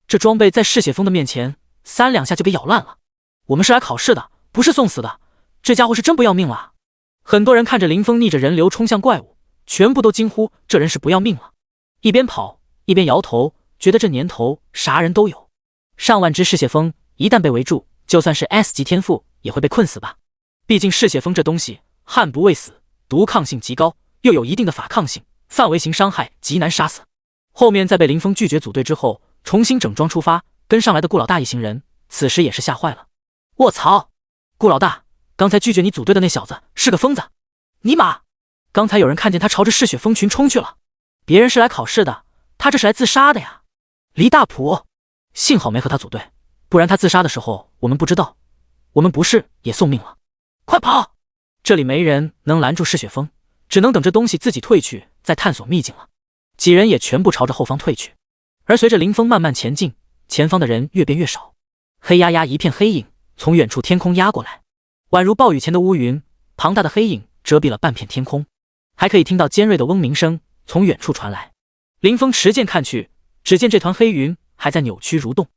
这装备在嗜血峰的面前3两下就给咬烂了。我们是来考试的，不是送死的，这家伙是真不要命了。很多人看着林峰逆着人流冲向怪物，全部都惊呼这人是不要命了，一边跑一边摇头，觉得这年头啥人都有。上万只嗜血蜂一旦被围住，就算是 S 级天赋也会被困死吧。毕竟嗜血蜂这东西悍不畏死，毒抗性极高，又有一定的法抗性，范围型伤害极难杀死。后面在被林峰拒绝组队之后，重新整装出发，跟上来的顾老大一行人此时也是吓坏了。卧槽，顾老大，刚才拒绝你组队的那小子是个疯子！尼玛，刚才有人看见他朝着嗜血蜂群冲去了，别人是来考试的，他这是来自杀的呀！黎大普，幸好没和他组队，不然他自杀的时候我们不知道，我们不是也送命了。快跑！这里没人能拦住嗜血蜂，只能等这东西自己退去，再探索秘境了。几人也全部朝着后方退去，而随着林峰慢慢前进，前方的人越变越少，黑压压一片黑影从远处天空压过来，宛如暴雨前的乌云，庞大的黑影遮蔽了半片天空，还可以听到尖锐的嗡鸣声从远处传来。林峰持剑看去，只见这团黑云还在扭曲蠕动，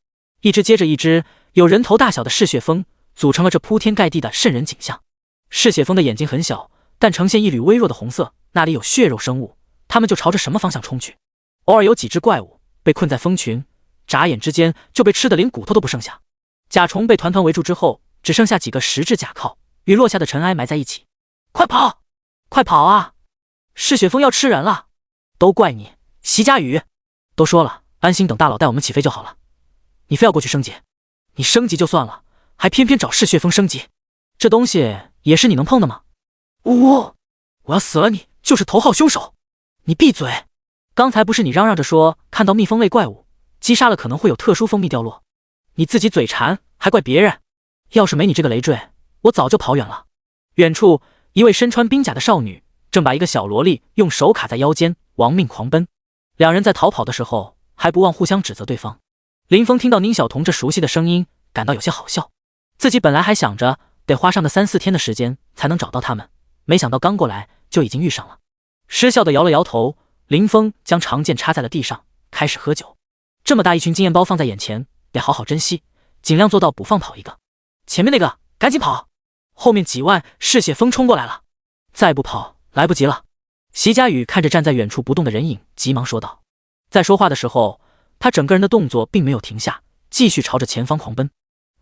一只接着一只有人头大小的嗜血蜂组成了这铺天盖地的瘆人景象。嗜血蜂的眼睛很小，但呈现一缕微弱的红色，那里有血肉生物，他们就朝着什么方向冲去。偶尔有几只怪物被困在蜂群，眨眼之间就被吃得连骨头都不剩下。甲虫被团团围住之后，只剩下几个实质甲靠，与落下的尘埃埋在一起。快跑！快跑啊！嗜血蜂要吃人了！都怪你，席家宇！都说了，安心等大佬带我们起飞就好了，你非要过去升级，你升级就算了，还偏偏找嗜血蜂升级，这东西也是你能碰的吗？我要死了你就是头号凶手！你闭嘴！刚才不是你嚷嚷着说看到蜜蜂类怪物击杀了可能会有特殊蜂蜜掉落，你自己嘴馋还怪别人，要是没你这个累赘，我早就跑远了。远处一位身穿冰甲的少女正把一个小萝莉用手卡在腰间亡命狂奔，两人在逃跑的时候还不忘互相指责对方。林峰听到宁小彤这熟悉的声音，感到有些好笑，自己本来还想着得花上个3、4天的时间才能找到他们，没想到刚过来就已经遇上了。失笑的摇了摇头，林峰将长剑插在了地上，开始喝酒。这么大一群经验包放在眼前，得好好珍惜，尽量做到不放跑一个。前面那个赶紧跑，后面几万嗜血蜂冲过来了，再不跑来不及了。席家宇看着站在远处不动的人影，急忙说道。在说话的时候，他整个人的动作并没有停下，继续朝着前方狂奔。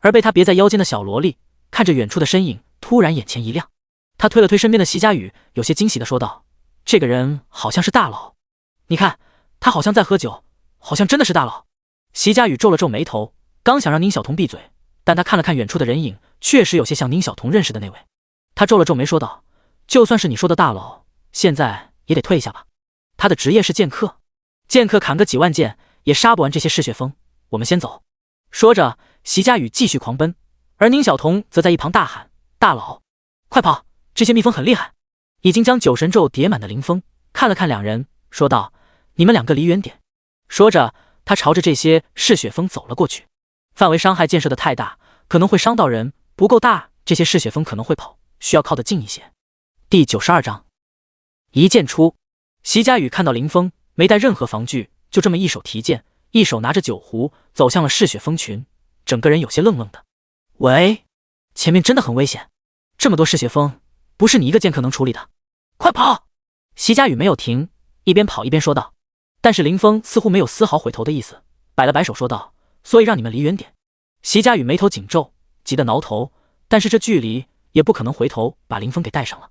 而被他别在腰间的小萝莉看着远处的身影，突然眼前一亮，他推了推身边的席家宇，有些惊喜地说道，这个人好像是大佬，你看他好像在喝酒，好像真的是大佬。席家宇皱了皱眉头，刚想让宁小彤闭嘴，但他看了看远处的人影，确实有些像宁小彤认识的那位。他皱了皱眉说道，就算是你说的大佬，现在也得退下吧。他的职业是剑客，剑客砍个几万剑也杀不完这些嗜血蜂，我们先走。说着席家宇继续狂奔，而宁小彤则在一旁大喊，大佬快跑，这些蜜蜂很厉害。已经将9神咒叠满的林峰看了看两人，说道，你们两个离远点。说着他朝着这些嗜血蜂走了过去。范围伤害建设的太大，可能会伤到人，不够大这些嗜血蜂可能会跑，需要靠得近一些。第92章一剑出。席家宇看到林峰没带任何防具，就这么一手提剑，一手拿着酒壶走向了嗜血蜂群，整个人有些愣愣的。喂，前面真的很危险，这么多嗜血蜂不是你一个剑客能处理的，快跑！席家宇没有停，一边跑一边说道。但是林峰似乎没有丝毫回头的意思，摆了摆手说道，所以让你们离远点。席家宇眉头紧皱，急得挠头，但是这距离也不可能回头把林峰给带上了。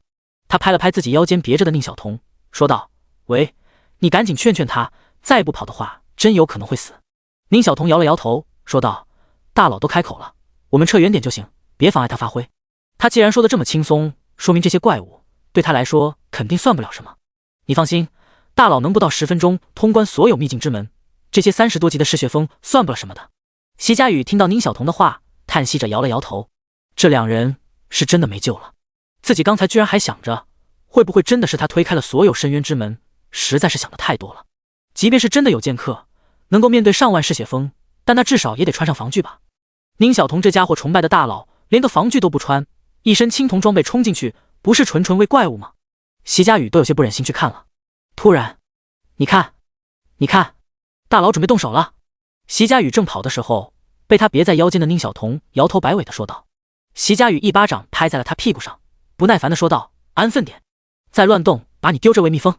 他拍了拍自己腰间别着的宁小彤，说道，喂，你赶紧劝劝他，再不跑的话真有可能会死。宁小彤摇了摇头说道，大佬都开口了，我们撤远点就行，别妨碍他发挥。他既然说的这么轻松，说明这些怪物对他来说肯定算不了什么。你放心，大佬能不到10分钟通关所有秘境之门，这些30多级的嗜血蜂算不了什么的。席家宇听到宁小彤的话，叹息着摇了摇头。这两人是真的没救了。自己刚才居然还想着，会不会真的是他推开了所有深渊之门，实在是想的太多了。即便是真的有剑客能够面对上万嗜血锋，但那至少也得穿上防具吧。宁小彤这家伙崇拜的大佬，连个防具都不穿，一身青铜装备冲进去，不是纯纯为怪物吗？席佳宇都有些不忍心去看了。突然，你看，大佬准备动手了。席佳宇正跑的时候，被他别在腰间的宁小彤摇头摆尾的说道。席佳宇一巴掌拍在了他屁股上，不耐烦的说道：安分点，再乱动把你丢这位蜜蜂，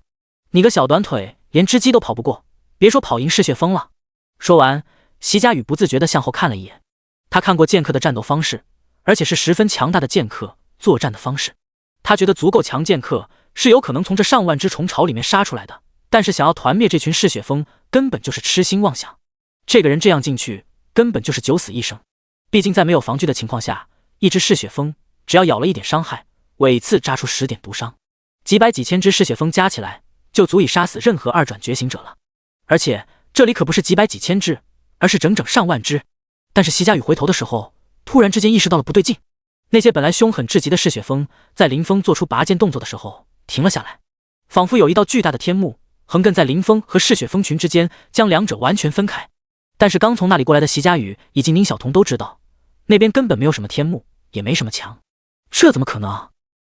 你个小短腿连只鸡都跑不过，别说跑赢嗜血锋了。说完，席佳宇不自觉地向后看了一眼。他看过剑客的战斗方式，而且是十分强大的剑客作战的方式。他觉得足够强剑客是有可能从这上万只虫巢里面杀出来的，但是想要团灭这群嗜血锋，根本就是痴心妄想。这个人这样进去，根本就是九死一生。毕竟在没有防具的情况下，一只嗜血锋只要咬了一点伤害，尾刺扎出10点毒伤，几百几千只嗜血锋加起来，就足以杀死任何2转觉醒者了。而且这里可不是几百几千只，而是整整上万只。但是席佳宇回头的时候，突然之间意识到了不对劲。那些本来凶狠至极的嗜血锋，在林峰做出拔剑动作的时候停了下来，仿佛有一道巨大的天幕横亘在林峰和嗜血锋群之间，将两者完全分开。但是刚从那里过来的席佳宇以及宁小彤都知道，那边根本没有什么天幕，也没什么墙。这怎么可能？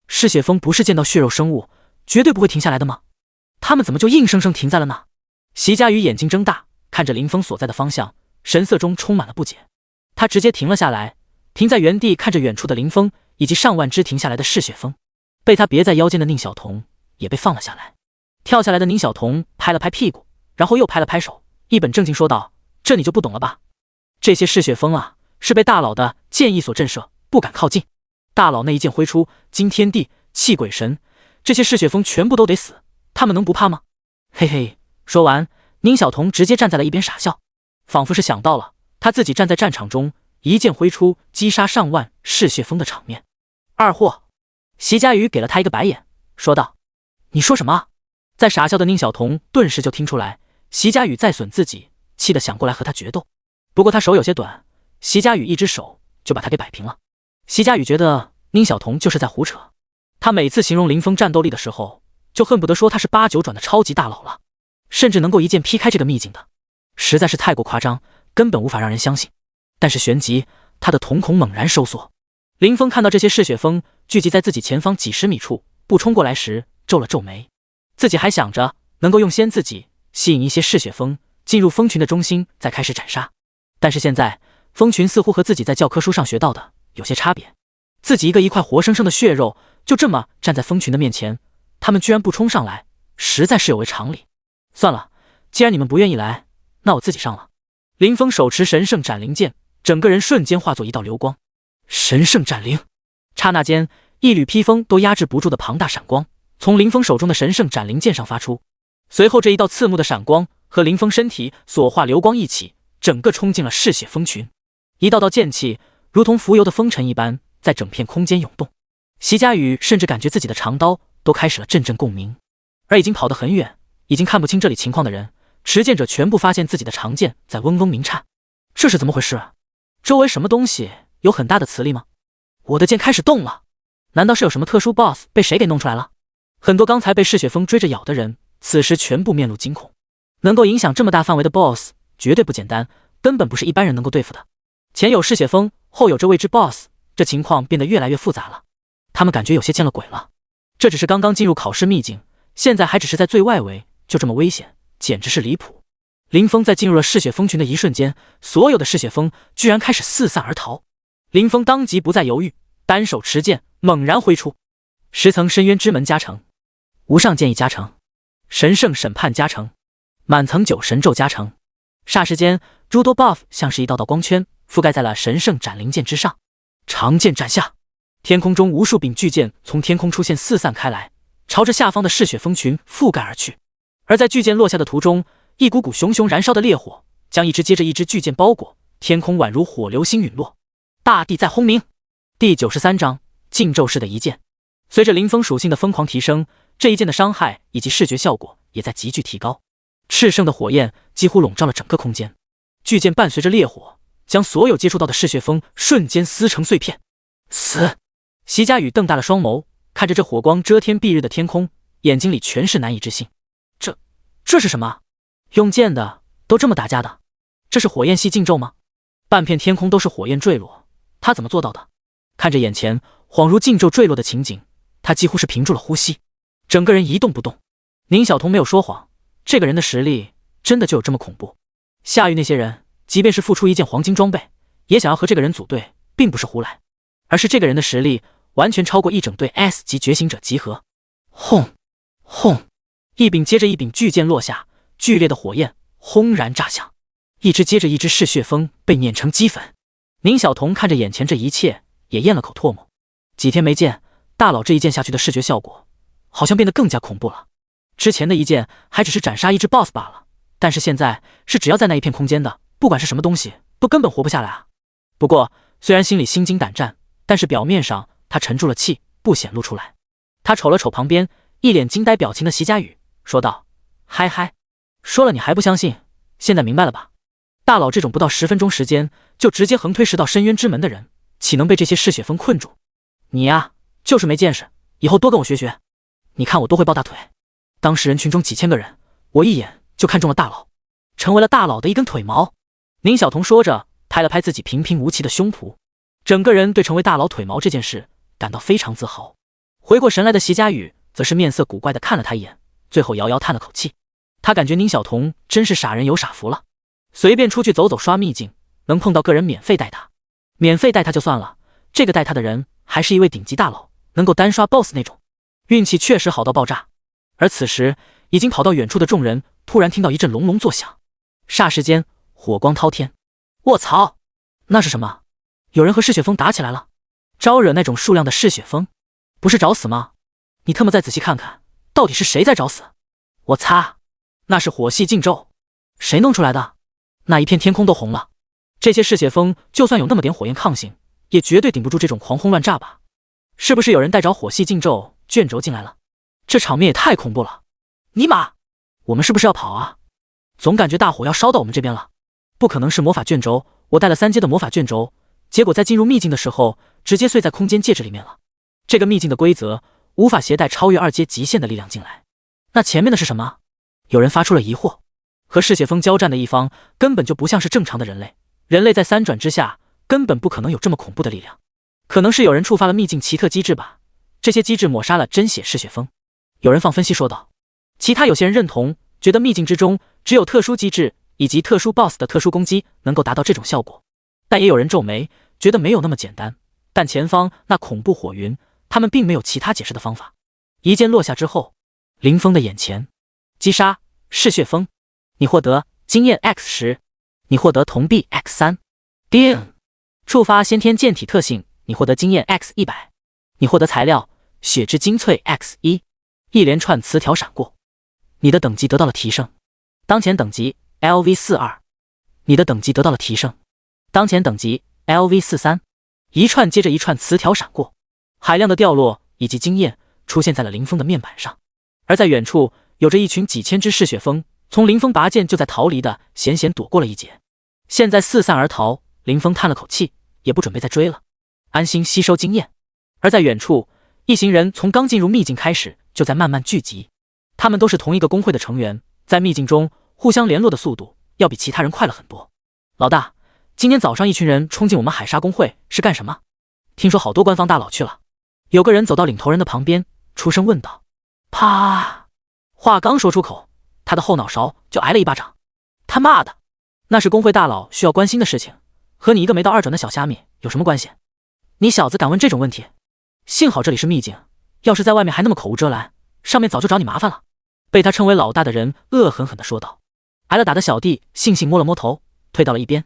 嗜血锋不是见到血肉生物绝对不会停下来的吗？他们怎么就硬生生停在了呢？席佳宇眼睛睁大，看着林峰所在的方向，神色中充满了不解。他直接停了下来，停在原地，看着远处的林峰以及上万只停下来的嗜血锋。被他别在腰间的宁小彤也被放了下来。跳下来的宁小彤拍了拍屁股，然后又拍了拍手，一本正经说道：这你就不懂了吧？这些嗜血锋啊，是被大佬的剑意所震慑，不敢靠近。大佬那一剑挥出，惊天地，泣鬼神，这些嗜血锋全部都得死，他们能不怕吗？嘿嘿。说完，宁小彤直接站在了一边傻笑，仿佛是想到了他自己站在战场中一剑挥出击杀上万嗜血锋的场面。二货！席佳宇给了他一个白眼，说道：你说什么？在傻笑的宁小彤顿时就听出来席佳宇在损自己，气得想过来和他决斗。不过他手有些短，席佳宇一只手就把他给摆平了。席佳宇觉得宁小彤就是在胡扯，他每次形容林峰战斗力的时候，就恨不得说他是8、9转的超级大佬了，甚至能够一剑劈开这个秘境的，实在是太过夸张，根本无法让人相信。但是旋即，他的瞳孔猛然收缩。林峰看到这些嗜血锋聚集在自己前方几十米处，不冲过来时，皱了皱眉。自己还想着能够用先自己吸引一些嗜血锋进入蜂群的中心，再开始斩杀。但是现在，蜂群似乎和自己在教科书上学到的有些差别。自己一块活生生的血肉，就这么站在蜂群的面前，他们居然不冲上来，实在是有违常理。算了，既然你们不愿意来，那我自己上了。林峰手持神圣斩灵剑，整个人瞬间化作一道流光。神圣斩灵！刹那间，一缕披风都压制不住的庞大闪光从林峰手中的神圣斩灵剑上发出。随后，这一道刺目的闪光和林峰身体所化流光一起，整个冲进了嗜血蜂群。一道道剑气如同浮游的风尘一般，在整片空间涌动。席佳宇甚至感觉自己的长刀都开始了阵阵共鸣。而已经跑得很远，已经看不清这里情况的人，持剑者全部发现自己的长剑在嗡嗡鸣颤。这是怎么回事？周围什么东西有很大的磁力吗？我的剑开始动了，难道是有什么特殊 BOSS 被谁给弄出来了？很多刚才被嗜血锋追着咬的人，此时全部面露惊恐。能够影响这么大范围的 BOSS 绝对不简单，根本不是一般人能够对付的。前有嗜血锋，后有这未知 BOSS， 这情况变得越来越复杂了。他们感觉有些见了鬼了。这只是刚刚进入考试秘境，现在还只是在最外围，就这么危险，简直是离谱。林峰在进入了嗜血蜂群的一瞬间，所有的嗜血蜂居然开始四散而逃。林峰当即不再犹豫，单手持剑猛然挥出，10层深渊之门加成，无上剑意加成，神圣审判加成，满层9神咒加成。霎时间，诸多 buff 像是一道道光圈，覆盖在了神圣斩灵剑之上。长剑斩下，天空中无数柄巨剑从天空出现，四散开来，朝着下方的嗜血蜂群覆盖而去。而在巨剑落下的途中，一股股熊熊燃烧的烈火将一只接着一只巨剑包裹，天空宛如火流星陨落，大地在轰鸣。第93章禁咒式的一剑。随着灵风属性的疯狂提升，这一剑的伤害以及视觉效果也在急剧提高。炽盛的火焰几乎笼罩了整个空间，巨剑伴随着烈火，将所有接触到的嗜血锋瞬间撕成碎片。死！席佳宇瞪大了双眸，看着这火光遮天蔽日的天空，眼睛里全是难以置信。这是什么？用剑的都这么打架的？这是火焰系禁咒吗？半片天空都是火焰坠落，他怎么做到的？看着眼前恍如禁咒坠落的情景，他几乎是屏住了呼吸，整个人一动不动。宁小彤没有说谎，这个人的实力真的就有这么恐怖。夏玉那些人即便是付出一件黄金装备，也想要和这个人组队，并不是胡来，而是这个人的实力完全超过一整队 S 级觉醒者集合。轰轰，一柄接着一柄巨剑落下，剧烈的火焰轰然炸响，一只接着一只嗜血蜂被碾成齑粉。宁小彤看着眼前这一切，也咽了口唾沫。几天没见，大佬这一剑下去的视觉效果好像变得更加恐怖了。之前的一剑还只是斩杀一只 BOSS 罢了，但是现在是只要在那一片空间的，不管是什么东西，都根本活不下来啊。不过虽然心里心惊胆战，但是表面上他沉住了气，不显露出来。他瞅了瞅旁边一脸惊呆表情的席佳宇，说道：嗨嗨，说了你还不相信，现在明白了吧？大佬这种不到10分钟时间就直接横推10道深渊之门的人，岂能被这些嗜血蜂困住？你呀，就是没见识，以后多跟我学学。你看我多会抱大腿。当时人群中几千个人，我一眼就看中了大佬，成为了大佬的一根腿毛。宁小彤说着，拍了拍自己平平无奇的胸脯，整个人对成为大佬腿毛这件事感到非常自豪。回过神来的席佳宇则是面色古怪地看了他一眼，最后摇摇叹了口气。他感觉宁小彤真是傻人有傻福了，随便出去走走刷秘境，能碰到个人免费带他。免费带他就算了，这个带他的人还是一位顶级大佬，能够单刷 BOSS 那种，运气确实好到爆炸。而此时已经跑到远处的众人突然听到一阵隆隆作响，霎时间火光滔天。卧槽，那是什么？有人和嗜血蜂打起来了？招惹那种数量的嗜血蜂，不是找死吗？你他妈再仔细看看，到底是谁在找死？我擦，那是火系禁咒，谁弄出来的？那一片天空都红了。这些嗜血蜂就算有那么点火焰抗性，也绝对顶不住这种狂轰乱炸吧？是不是有人带着火系禁咒卷轴进来了？这场面也太恐怖了！尼玛，我们是不是要跑啊？总感觉大火要烧到我们这边了。不可能是魔法卷轴，我带了3阶的魔法卷轴，结果在进入秘境的时候直接碎在空间戒指里面了。这个秘境的规则无法携带超越2阶极限的力量进来。那前面的是什么？有人发出了疑惑。和嗜血蜂交战的一方根本就不像是正常的人类，人类在3转之下根本不可能有这么恐怖的力量。可能是有人触发了秘境奇特机制吧，这些机制抹杀了真血嗜血蜂。有人放分析说道。其他有些人认同，觉得秘境之中只有特殊机制以及特殊 BOSS 的特殊攻击能够达到这种效果。但也有人皱眉，觉得没有那么简单。但前方那恐怖火云，他们并没有其他解释的方法。一剑落下之后，林峰的眼前，击杀嗜血蜂，你获得经验 X10，你获得铜币 X3。叮，触发先天剑体特性，你获得经验 X100，你获得材料血之精粹 X1。一连串词条闪过，你的等级得到了提升，当前等级 LV42，你的等级得到了提升，当前等级 LV43。一串接着一串词条闪过，海量的掉落以及经验出现在了林峰的面板上。而在远处有着一群几千只嗜血蜂，从林峰拔剑就在逃离的险险躲过了一劫，现在四散而逃。林峰叹了口气，也不准备再追了，安心吸收经验。而在远处，一行人从刚进入秘境开始就在慢慢聚集，他们都是同一个公会的成员，在秘境中互相联络的速度要比其他人快了很多。老大，今天早上一群人冲进我们海沙公会是干什么？听说好多官方大佬去了。有个人走到领头人的旁边，出声问道。啪！话刚说出口，他的后脑勺就挨了一巴掌。他妈的，那是公会大佬需要关心的事情，和你一个没到2转的小虾米有什么关系？你小子敢问这种问题？幸好这里是秘境，要是在外面还那么口无遮拦，上面早就找你麻烦了。被他称为老大的人恶狠狠地说道。挨了打的小弟悻悻摸了摸头，退到了一边。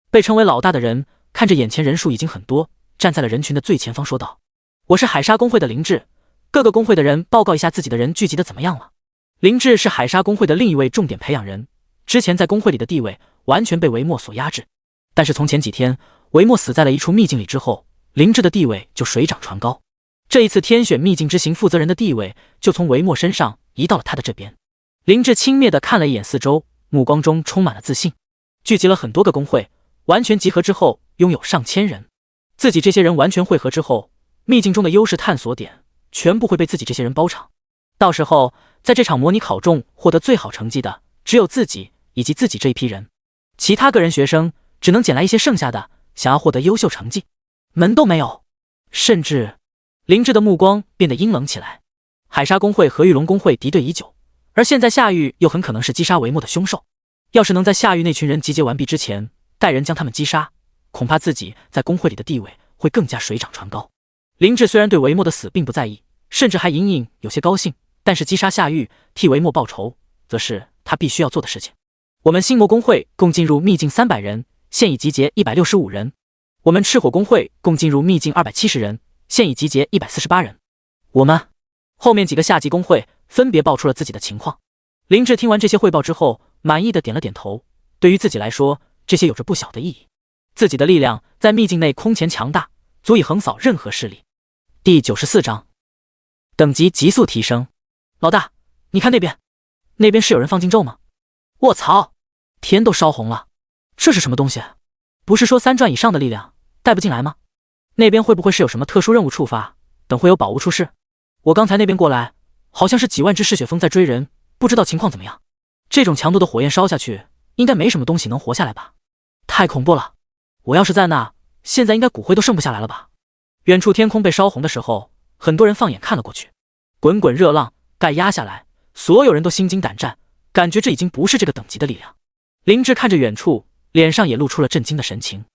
被称为老大的人看着眼前人数已经很多，站在了人群的最前方说道。我是海沙公会的林志，各个公会的人报告一下自己的人聚集的怎么样了。林志是海沙公会的另一位重点培养人，之前在公会里的地位完全被维莫所压制，但是从前几天维莫死在了一处秘境里之后，林志的地位就水涨船高。这一次天选秘境之行负责人的地位就从维莫身上移到了他的这边。林志轻蔑地看了一眼四周，目光中充满了自信。聚集了很多个公会，完全集合之后拥有上千人。自己这些人完全汇合之后，秘境中的优势探索点全部会被自己这些人包场。到时候，在这场模拟考中获得最好成绩的只有自己以及自己这一批人，其他个人学生只能捡来一些剩下的，想要获得优秀成绩，门都没有。甚至，林志的目光变得阴冷起来。海沙公会和玉龙公会敌对已久，而现在夏玉又很可能是击杀维莫的凶手。要是能在夏玉那群人集结完毕之前带人将他们击杀，恐怕自己在公会里的地位会更加水涨船高。林志虽然对维莫的死并不在意，甚至还隐隐有些高兴，但是击杀夏玉替维莫报仇则是他必须要做的事情。我们星魔公会共进入秘境300人，现已集结165人。我们赤火公会共进入秘境270人，现已集结148人。我们后面几个下级公会分别报出了自己的情况。林志听完这些汇报之后，满意的点了点头。对于自己来说，这些有着不小的意义。自己的力量在秘境内空前强大，足以横扫任何势力。第94章，等级急速提升。老大，你看那边是有人放禁咒吗？卧槽，天都烧红了，这是什么东西？不是说3转以上的力量带不进来吗？那边会不会是有什么特殊任务触发，等会有宝物出世？我刚才那边过来，好像是几万只嗜血蜂在追人，不知道情况怎么样。这种强度的火焰烧下去，应该没什么东西能活下来吧？太恐怖了！我要是在那，现在应该骨灰都剩不下来了吧？远处天空被烧红的时候，很多人放眼看了过去，滚滚热浪盖压下来，所有人都心惊胆战，感觉这已经不是这个等级的力量。林志看着远处，脸上也露出了震惊的神情。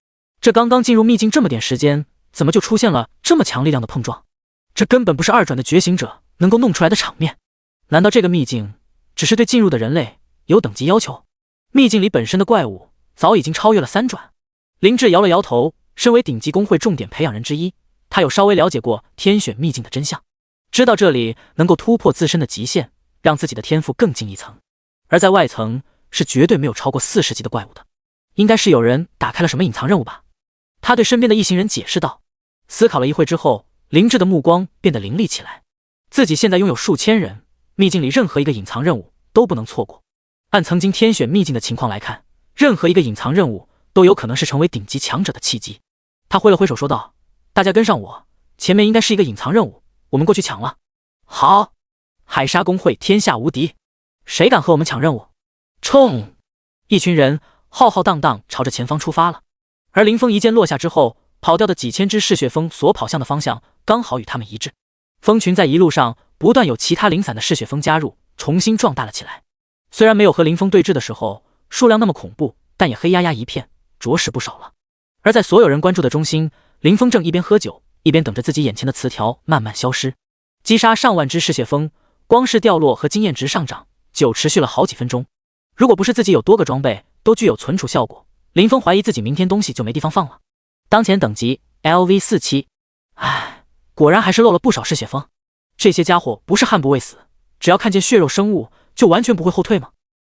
这刚刚进入秘境这么点时间，怎么就出现了这么强力量的碰撞？这根本不是2转的觉醒者能够弄出来的场面。难道这个秘境只是对进入的人类有等级要求？秘境里本身的怪物早已经超越了3转。林志摇了摇头，身为顶级公会重点培养人之一，他有稍微了解过天选秘境的真相，知道这里能够突破自身的极限，让自己的天赋更进一层。而在外层是绝对没有超过40级的怪物的，应该是有人打开了什么隐藏任务吧？他对身边的一行人解释道。思考了一会之后，林志的目光变得凌厉起来。自己现在拥有数千人，秘境里任何一个隐藏任务都不能错过。按曾经天选秘境的情况来看，任何一个隐藏任务都有可能是成为顶级强者的契机。他挥了挥手说道：大家跟上我，前面应该是一个隐藏任务，我们过去抢了。好，海沙公会天下无敌，谁敢和我们抢任务？冲！一群人浩浩荡荡朝着前方出发了。而林峰一剑落下之后，跑掉的几千只嗜血蜂所跑向的方向刚好与他们一致。蜂群在一路上不断有其他零散的嗜血蜂加入，重新壮大了起来。虽然没有和林峰对峙的时候数量那么恐怖，但也黑压压一片，着实不少了。而在所有人关注的中心，林峰正一边喝酒，一边等着自己眼前的词条慢慢消失。击杀上万只嗜血蜂，光是掉落和经验值上涨就持续了好几分钟。如果不是自己有多个装备都具有存储效果，林峰怀疑自己明天东西就没地方放了。当前等级 LV47， 唉，果然还是漏了不少嗜血蜂。这些家伙不是悍不畏死，只要看见血肉生物就完全不会后退吗？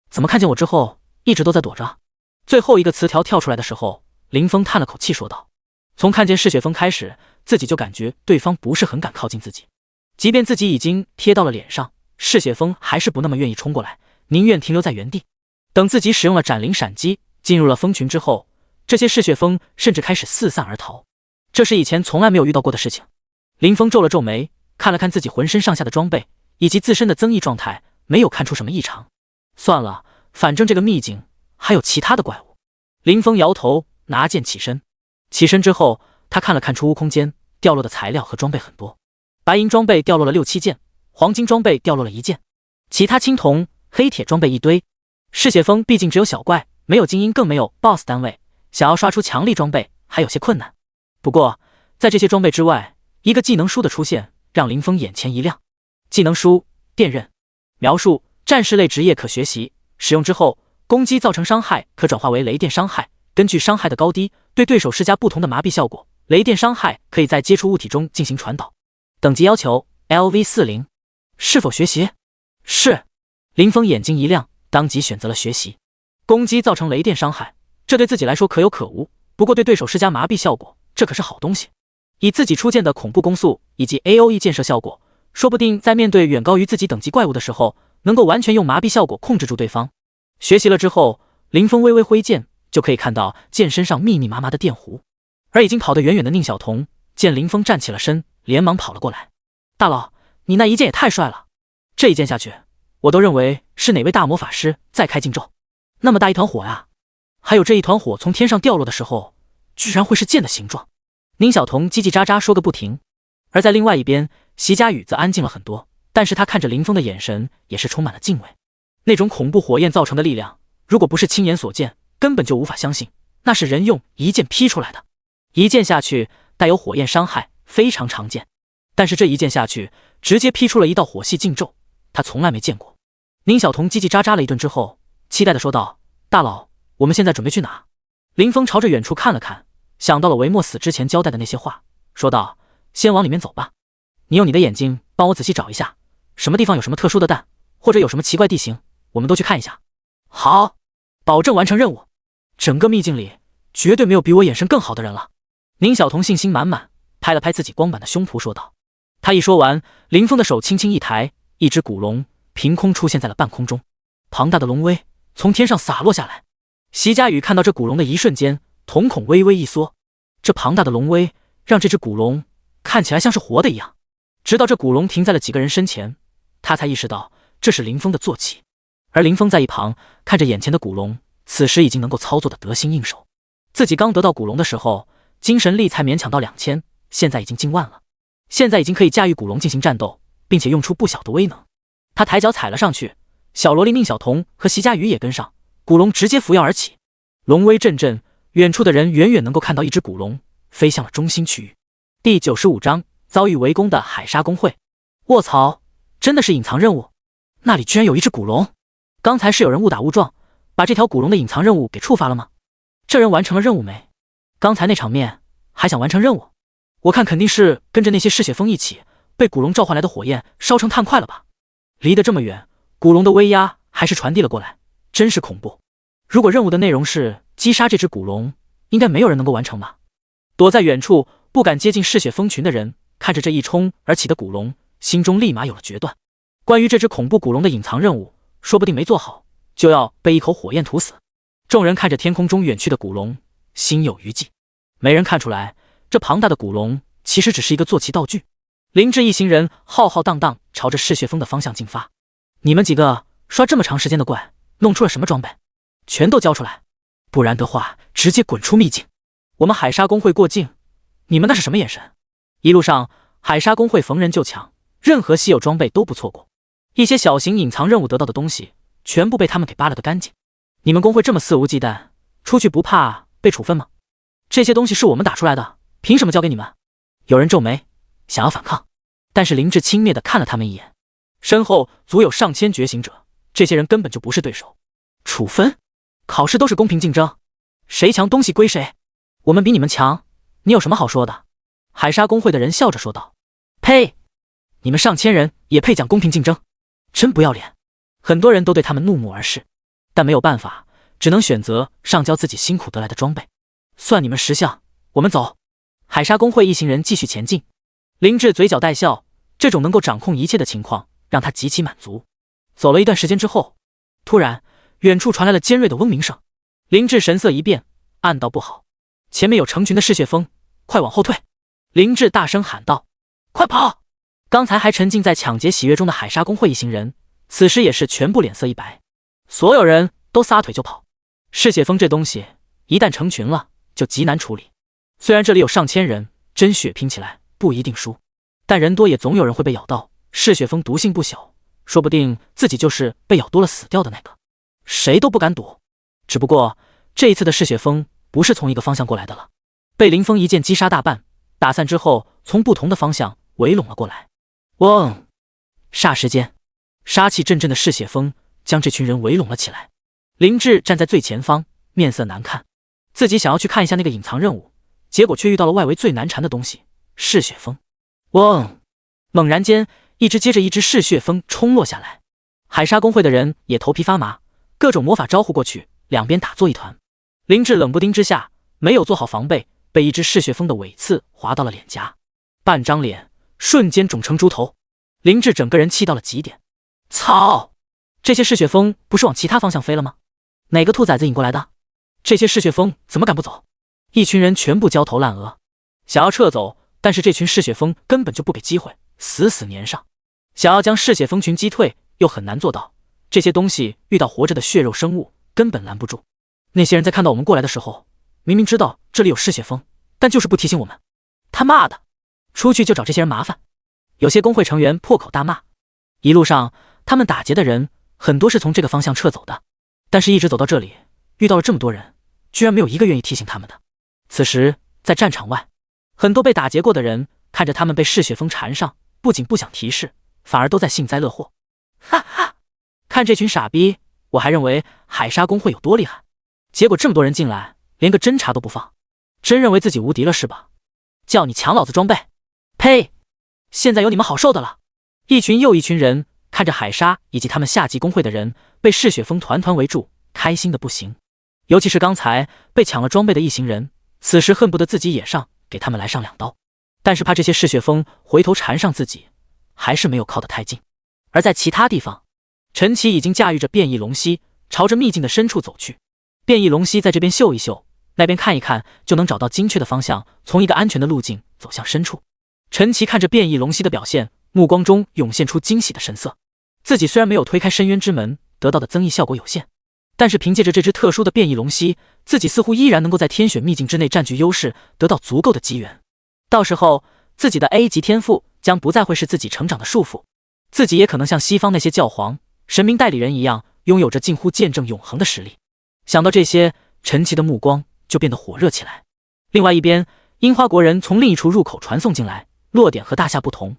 怎么看见我之后一直都在躲着？最后一个词条跳出来的时候，林峰叹了口气说道：从看见嗜血蜂开始，自己就感觉对方不是很敢靠近自己，即便自己已经贴到了脸上，嗜血蜂还是不那么愿意冲过来，宁愿停留在原地。等自己使用了斩灵闪击进入了蜂群之后，这些嗜血蜂甚至开始四散而逃，这是以前从来没有遇到过的事情。林峰皱了皱眉，看了看自己浑身上下的装备以及自身的增益状态，没有看出什么异常。算了，反正这个秘境还有其他的怪物。林峰摇头，拿剑起身。起身之后，他看了看储物空间，掉落的材料和装备很多，白银装备掉落了6、7件，黄金装备掉落了1件，其他青铜、黑铁装备一堆。嗜血蜂毕竟只有小怪，没有精英，更没有 BOSS 单位，想要刷出强力装备还有些困难。不过在这些装备之外，一个技能书的出现让林峰眼前一亮。技能书电刃，描述战士类职业可学习，使用之后攻击造成伤害可转化为雷电伤害，根据伤害的高低对对手施加不同的麻痹效果，雷电伤害可以在接触物体中进行传导。等级要求 LV40， 是否学习？是。林峰眼睛一亮，当即选择了学习。攻击造成雷电伤害，这对自己来说可有可无，不过对对手施加麻痹效果，这可是好东西。以自己出剑的恐怖攻速以及 AOE 建设效果，说不定在面对远高于自己等级怪物的时候，能够完全用麻痹效果控制住对方。学习了之后，林峰微微挥剑，就可以看到剑身上密密麻麻的电弧。而已经跑得远远的宁小彤见林峰站起了身，连忙跑了过来。大佬，你那一剑也太帅了，这一剑下去，我都认为是哪位大魔法师在开禁咒。那么大一团火呀，还有这一团火从天上掉落的时候，居然会是剑的形状。宁小彤叽叽喳喳说个不停，而在另外一边，席佳雨则安静了很多，但是他看着林峰的眼神也是充满了敬畏。那种恐怖火焰造成的力量，如果不是亲眼所见，根本就无法相信那是人用一剑劈出来的。一剑下去带有火焰伤害非常常见，但是这一剑下去直接劈出了一道火系禁咒，他从来没见过。宁小彤叽叽喳喳了一顿之后，期待地说道：大佬，我们现在准备去哪？林峰朝着远处看了看，想到了维莫死之前交代的那些话，说道：先往里面走吧，你用你的眼睛帮我仔细找一下，什么地方有什么特殊的蛋，或者有什么奇怪地形，我们都去看一下。好，保证完成任务。整个秘境里绝对没有比我眼神更好的人了。宁小彤信心满满，拍了拍自己光板的胸脯说道。他一说完，林峰的手轻轻一抬，一只古龙凭空出现在了半空中，庞大的龙威从天上洒落下来。席佳雨看到这古龙的一瞬间，瞳孔微微一缩，这庞大的龙威让这只古龙看起来像是活的一样。直到这古龙停在了几个人身前，他才意识到这是林峰的坐骑。而林峰在一旁看着眼前的古龙，此时已经能够操作的得心应手。自己刚得到古龙的时候，精神力才勉强到2000，现在已经近万了，现在已经可以驾驭古龙进行战斗，并且用出不小的威能。他抬脚踩了上去，小萝莉宁小彤和席佳雨也跟上，古龙直接扶摇而起，龙威阵阵，远处的人远远能够看到一只古龙飞向了中心区域。第95章遭遇围攻的海沙公会。卧槽，真的是隐藏任务，那里居然有一只古龙。刚才是有人误打误撞把这条古龙的隐藏任务给触发了吗？这人完成了任务没？刚才那场面还想完成任务？我看肯定是跟着那些嗜血蜂一起被古龙召唤来的火焰烧成炭块了吧。离得这么远，古龙的威压还是传递了过来，真是恐怖。如果任务的内容是击杀这只古龙，应该没有人能够完成吧。躲在远处不敢接近嗜血蜂群的人看着这一冲而起的古龙，心中立马有了决断。关于这只恐怖古龙的隐藏任务，说不定没做好就要被一口火焰吐死。众人看着天空中远去的古龙，心有余悸。没人看出来，这庞大的古龙其实只是一个坐骑道具。林志一行人浩浩荡荡朝着嗜血蜂的方向进发。你们几个刷这么长时间的怪，弄出了什么装备？全都交出来，不然的话直接滚出秘境。我们海沙公会过境，你们那是什么眼神？一路上海沙公会逢人就抢，任何稀有装备都不错过，一些小型隐藏任务得到的东西全部被他们给扒了个干净。你们公会这么肆无忌惮，出去不怕被处分吗？这些东西是我们打出来的，凭什么交给你们？有人皱眉想要反抗，但是林志轻蔑地看了他们一眼，身后足有上千觉醒者，这些人根本就不是对手。处分？考试都是公平竞争，谁强东西归谁。我们比你们强，你有什么好说的？海沙公会的人笑着说道。呸！你们上千人也配讲公平竞争？真不要脸！很多人都对他们怒目而视，但没有办法，只能选择上交自己辛苦得来的装备。算你们识相，我们走。海沙公会一行人继续前进。林志嘴角带笑，这种能够掌控一切的情况让他极其满足。走了一段时间之后，突然远处传来了尖锐的嗡鸣声。林志神色一变，暗道不好，前面有成群的嗜血蜂，快往后退！林志大声喊道：快跑！刚才还沉浸在抢劫喜悦中的海沙公会一行人，此时也是全部脸色一白，所有人都撒腿就跑。嗜血蜂这东西一旦成群了就极难处理，虽然这里有上千人，真血拼起来不一定输，但人多也总有人会被咬到。嗜血蜂毒性不小，说不定自己就是被咬多了死掉的那个，谁都不敢赌。只不过这一次的嗜血蜂不是从一个方向过来的了，被林峰一剑击杀大半，打散之后从不同的方向围拢了过来。嗡！霎时间，杀气阵阵的嗜血蜂将这群人围拢了起来。林志站在最前方，面色难看。自己想要去看一下那个隐藏任务，结果却遇到了外围最难缠的东西——嗜血蜂。嗡！猛然间，一只接着一只嗜血蜂冲落下来。海沙公会的人也头皮发麻，各种魔法招呼过去，两边打作一团。林志冷不丁之下没有做好防备，被一只嗜血蜂的尾刺划到了脸颊，半张脸瞬间肿成猪头。林志整个人气到了极点。操！这些嗜血蜂不是往其他方向飞了吗？哪个兔崽子引过来的？这些嗜血蜂怎么敢不走？一群人全部焦头烂额，想要撤走，但是这群嗜血蜂根本就不给机会，死死粘上。想要将嗜血蜂群击退，又很难做到。这些东西遇到活着的血肉生物，根本拦不住。那些人在看到我们过来的时候，明明知道这里有嗜血蜂，但就是不提醒我们。他妈的，出去就找这些人麻烦。有些工会成员破口大骂。一路上，他们打劫的人很多是从这个方向撤走的，但是一直走到这里，遇到了这么多人，居然没有一个愿意提醒他们的。此时，在战场外，很多被打劫过的人看着他们被嗜血蜂缠上，不仅不想提示，反而都在幸灾乐祸。哈哈，看这群傻逼，我还认为海沙工会有多厉害，结果这么多人进来，连个侦察都不放，真认为自己无敌了是吧？叫你抢老子装备，呸！现在有你们好受的了。一群又一群人看着海沙以及他们下级工会的人被嗜血蜂团团围住，开心的不行。尤其是刚才被抢了装备的一行人，此时恨不得自己也上，给他们来上2刀。但是怕这些嗜血蜂回头缠上自己，还是没有靠得太近。而在其他地方，陈奇已经驾驭着变异龙蜥朝着秘境的深处走去。变异龙蜥在这边嗅一嗅，那边看一看，就能找到精确的方向，从一个安全的路径走向深处。陈奇看着变异龙蜥的表现，目光中涌现出惊喜的神色。自己虽然没有推开深渊之门，得到的增益效果有限，但是凭借着这只特殊的变异龙蜥，自己似乎依然能够在天选秘境之内占据优势，得到足够的机缘。到时候，自己的 A 级天赋将不再会是自己成长的束缚，自己也可能像西方那些教皇、神明代理人一样，拥有着近乎见证永恒的实力。想到这些，陈奇的目光就变得火热起来。另外一边，樱花国人从另一处入口传送进来，落点和大夏不同。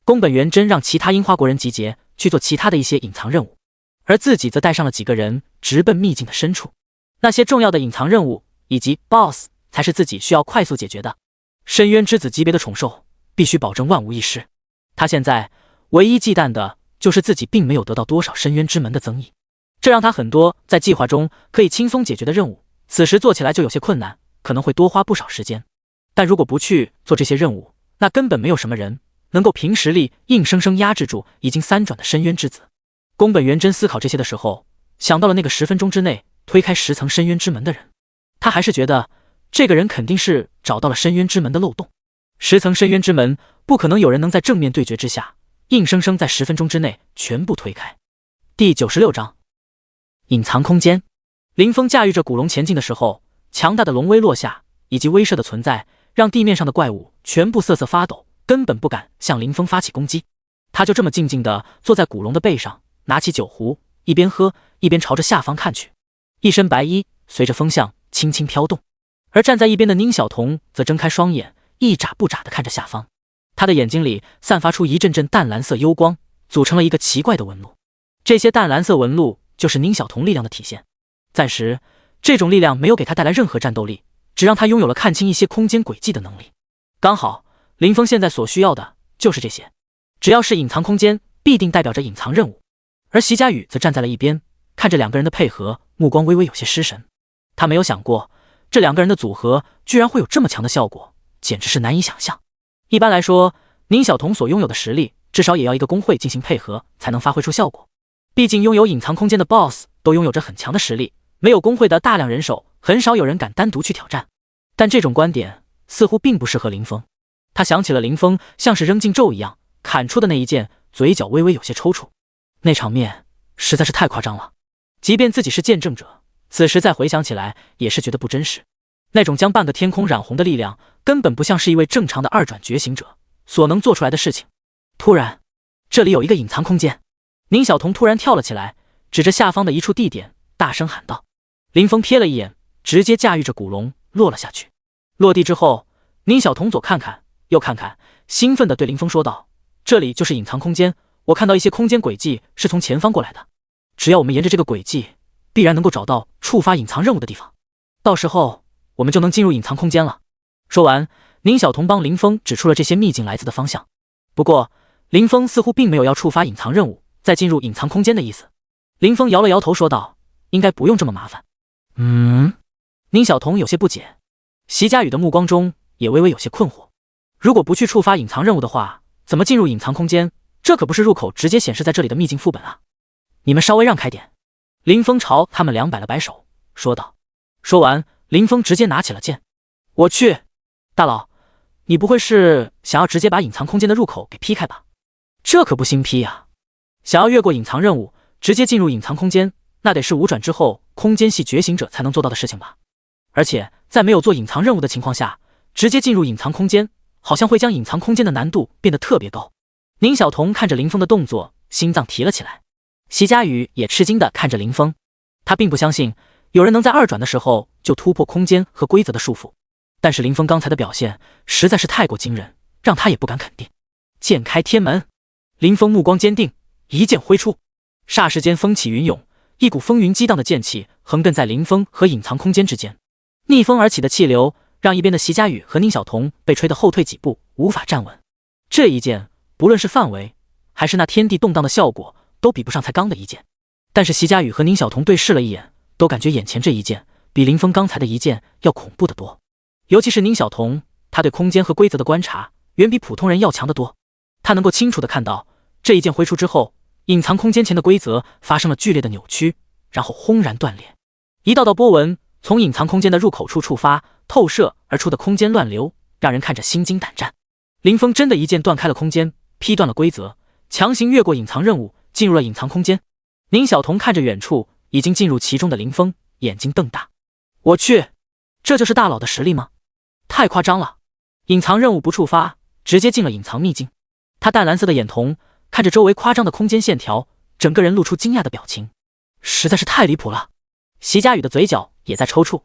宫本元真让其他樱花国人集结，去做其他的一些隐藏任务，而自己则带上了几个人，直奔秘境的深处。那些重要的隐藏任务以及 BOSS 才是自己需要快速解决的。深渊之子级别的宠兽，必须保证万无一失。他现在唯一忌惮的就是自己并没有得到多少深渊之门的增益，这让他很多在计划中可以轻松解决的任务，此时做起来就有些困难，可能会多花不少时间。但如果不去做这些任务，那根本没有什么人能够凭实力硬生生压制住已经3转的深渊之子。宫本元真思考这些的时候，想到了那个10分钟之内推开10层深渊之门的人，他还是觉得这个人肯定是找到了深渊之门的漏洞。10层深渊之门不可能有人能在正面对决之下硬生生在10分钟之内全部推开。第96章隐藏空间。林峰驾驭着古龙前进的时候，强大的龙威落下以及威慑的存在，让地面上的怪物全部瑟瑟发抖，根本不敢向林峰发起攻击。他就这么静静地坐在古龙的背上，拿起酒壶，一边喝一边朝着下方看去。一身白衣随着风向轻轻飘动，而站在一边的宁小童则睁开双眼，一眨不眨地看着下方。他的眼睛里散发出一阵阵淡蓝色幽光，组成了一个奇怪的纹路。这些淡蓝色纹路就是宁小童力量的体现。暂时，这种力量没有给他带来任何战斗力，只让他拥有了看清一些空间轨迹的能力。刚好，林峰现在所需要的就是这些。只要是隐藏空间，必定代表着隐藏任务。而席佳宇则站在了一边，看着两个人的配合，目光微微有些失神。他没有想过，这两个人的组合居然会有这么强的效果，简直是难以想象。一般来说，宁小童所拥有的实力，至少也要一个工会进行配合才能发挥出效果。毕竟拥有隐藏空间的 BOSS 都拥有着很强的实力，没有工会的大量人手，很少有人敢单独去挑战。但这种观点似乎并不适合林峰。他想起了林峰像是扔进咒一样砍出的那一剑，嘴角微微有些抽搐。那场面实在是太夸张了，即便自己是见证者，此时再回想起来也是觉得不真实。那种将半个天空染红的力量，根本不像是一位正常的2转觉醒者所能做出来的事情。突然，这里有一个隐藏空间。宁小童突然跳了起来，指着下方的一处地点，大声喊道。林峰瞥了一眼，直接驾驭着古龙落了下去。落地之后，宁小童左看看右看看，兴奋地对林峰说道：“这里就是隐藏空间，我看到一些空间轨迹是从前方过来的，只要我们沿着这个轨迹，必然能够找到触发隐藏任务的地方，到时候我们就能进入隐藏空间了。”说完，宁小童帮林峰指出了这些秘境来自的方向。不过，林峰似乎并没有要触发隐藏任务再进入隐藏空间的意思。林峰摇了摇头说道：“应该不用这么麻烦。”宁小童有些不解，席佳宇的目光中也微微有些困惑。如果不去触发隐藏任务的话，怎么进入隐藏空间？这可不是入口直接显示在这里的秘境副本啊！你们稍微让开点。林峰朝他们俩摆了摆手，说道。说完，林峰直接拿起了剑。我去，大佬，你不会是想要直接把隐藏空间的入口给劈开吧？这可不新劈啊！想要越过隐藏任务，直接进入隐藏空间，那得是5转之后空间系觉醒者才能做到的事情吧？而且在没有做隐藏任务的情况下，直接进入隐藏空间，好像会将隐藏空间的难度变得特别高。宁小彤看着林峰的动作，心脏提了起来。席佳宇也吃惊地看着林峰，他并不相信有人能在2转的时候就突破空间和规则的束缚，但是林峰刚才的表现实在是太过惊人，让他也不敢肯定。剑开天门，林峰目光坚定，一剑挥出，霎时间风起云涌，一股风云激荡的剑气横亘在林峰和隐藏空间之间，逆风而起的气流让一边的席佳宇和宁小彤被吹得后退几步，无法站稳。这一剑不论是范围还是那天地动荡的效果，都比不上才刚的一剑。但是席佳宇和宁小彤对视了一眼，都感觉眼前这一剑比林峰刚才的一剑要恐怖得多。尤其是宁小彤，他对空间和规则的观察远比普通人要强得多。他能够清楚地看到，这一剑挥出之后，隐藏空间前的规则发生了剧烈的扭曲，然后轰然断裂。一道道波纹从隐藏空间的入口处触发，透射而出的空间乱流，让人看着心惊胆战。林峰真的一剑断开了空间，劈断了规则，强行越过隐藏任务，进入了隐藏空间。宁小彤看着远处已经进入其中的林峰，眼睛瞪大。我去，这就是大佬的实力吗？太夸张了！隐藏任务不触发，直接进了隐藏秘境。他淡蓝色的眼瞳看着周围夸张的空间线条，整个人露出惊讶的表情，实在是太离谱了。席佳宇的嘴角也在抽搐。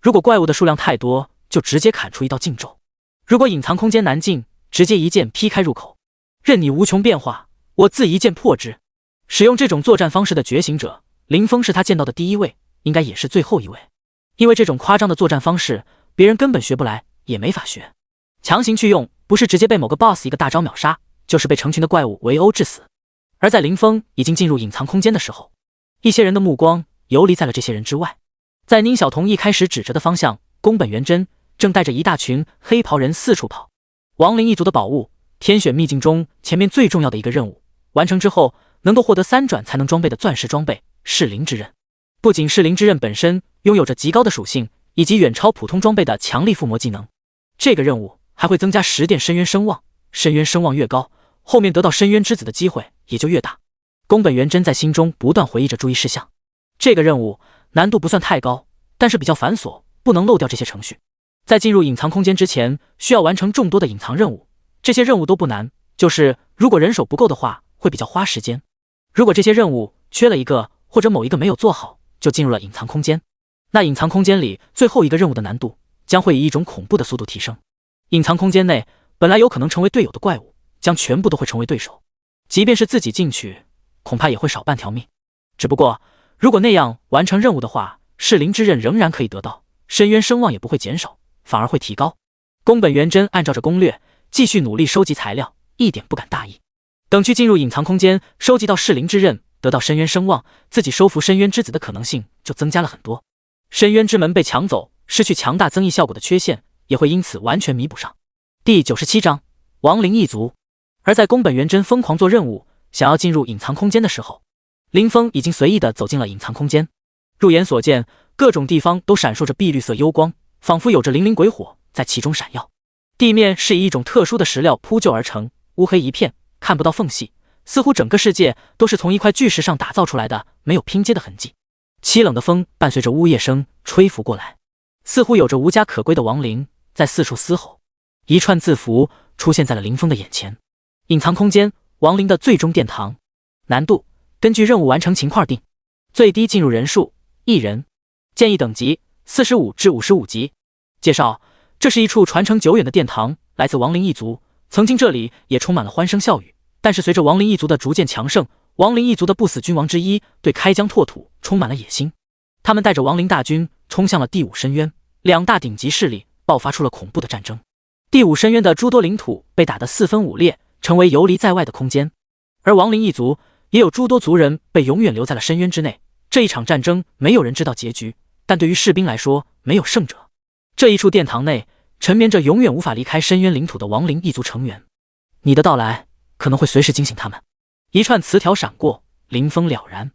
如果怪物的数量太多，就直接砍出一道禁咒；如果隐藏空间难进，直接一剑劈开入口。任你无穷变化，我自一剑破之。使用这种作战方式的觉醒者，林峰是他见到的第一位，应该也是最后一位。因为这种夸张的作战方式，别人根本学不来，也没法学。强行去用，不是直接被某个 BOSS 一个大招秒杀，就是被成群的怪物围殴致死。而在林峰已经进入隐藏空间的时候，一些人的目光游离在了这些人之外。在宁小彤一开始指着的方向，宫本元真正带着一大群黑袍人四处跑。亡灵一族的宝物天选秘境中前面最重要的一个任务，完成之后能够获得3转才能装备的钻石装备噬灵之刃。不仅噬灵之刃本身拥有着极高的属性，以及远超普通装备的强力附魔技能，这个任务还会增加10点深渊声望，深渊声望越高，后面得到深渊之子的机会也就越大。宫本元真在心中不断回忆着注意事项。这个任务难度不算太高，但是比较繁琐，不能漏掉这些程序。在进入隐藏空间之前，需要完成众多的隐藏任务，这些任务都不难，就是如果人手不够的话，会比较花时间。如果这些任务缺了一个，或者某一个没有做好，就进入了隐藏空间，那隐藏空间里最后一个任务的难度将会以一种恐怖的速度提升。隐藏空间内本来有可能成为队友的怪物，将全部都会成为对手，即便是自己进去，恐怕也会少半条命。只不过如果那样完成任务的话，噬灵之刃仍然可以得到，深渊声望也不会减少，反而会提高。宫本元真按照着攻略继续努力收集材料，一点不敢大意。等去进入隐藏空间，收集到噬灵之刃，得到深渊声望，自己收服深渊之子的可能性就增加了很多。深渊之门被抢走，失去强大增益效果的缺陷也会因此完全弥补上。第97章亡灵一族。而在宫本元真疯狂做任务，想要进入隐藏空间的时候，林峰已经随意地走进了隐藏空间。入眼所见，各种地方都闪烁着碧绿色幽光，仿佛有着粼粼鬼火在其中闪耀。地面是以一种特殊的石料铺就而成，乌黑一片，看不到缝隙，似乎整个世界都是从一块巨石上打造出来的，没有拼接的痕迹。凄冷的风伴随着呜咽声吹拂过来，似乎有着无家可归的亡灵在四处嘶吼。一串字符出现在了林峰的眼前。隐藏空间，亡灵的最终殿堂。难度根据任务完成情况定，最低进入人数1人，建议等级45至55级。介绍：这是一处传承久远的殿堂，来自亡灵一族，曾经这里也充满了欢声笑语。但是随着亡灵一族的逐渐强盛，亡灵一族的不死君王之一对开疆拓土充满了野心。他们带着亡灵大军冲向了第5深渊，2大顶级势力爆发出了恐怖的战争。第5深渊的诸多领土被打得4分5裂，成为游离在外的空间。而亡灵一族也有诸多族人被永远留在了深渊之内。这一场战争没有人知道结局，但对于士兵来说，没有胜者。这一处殿堂内沉眠着永远无法离开深渊领土的亡灵一族成员。你的到来可能会随时惊醒他们。一串词条闪过，林峰了然。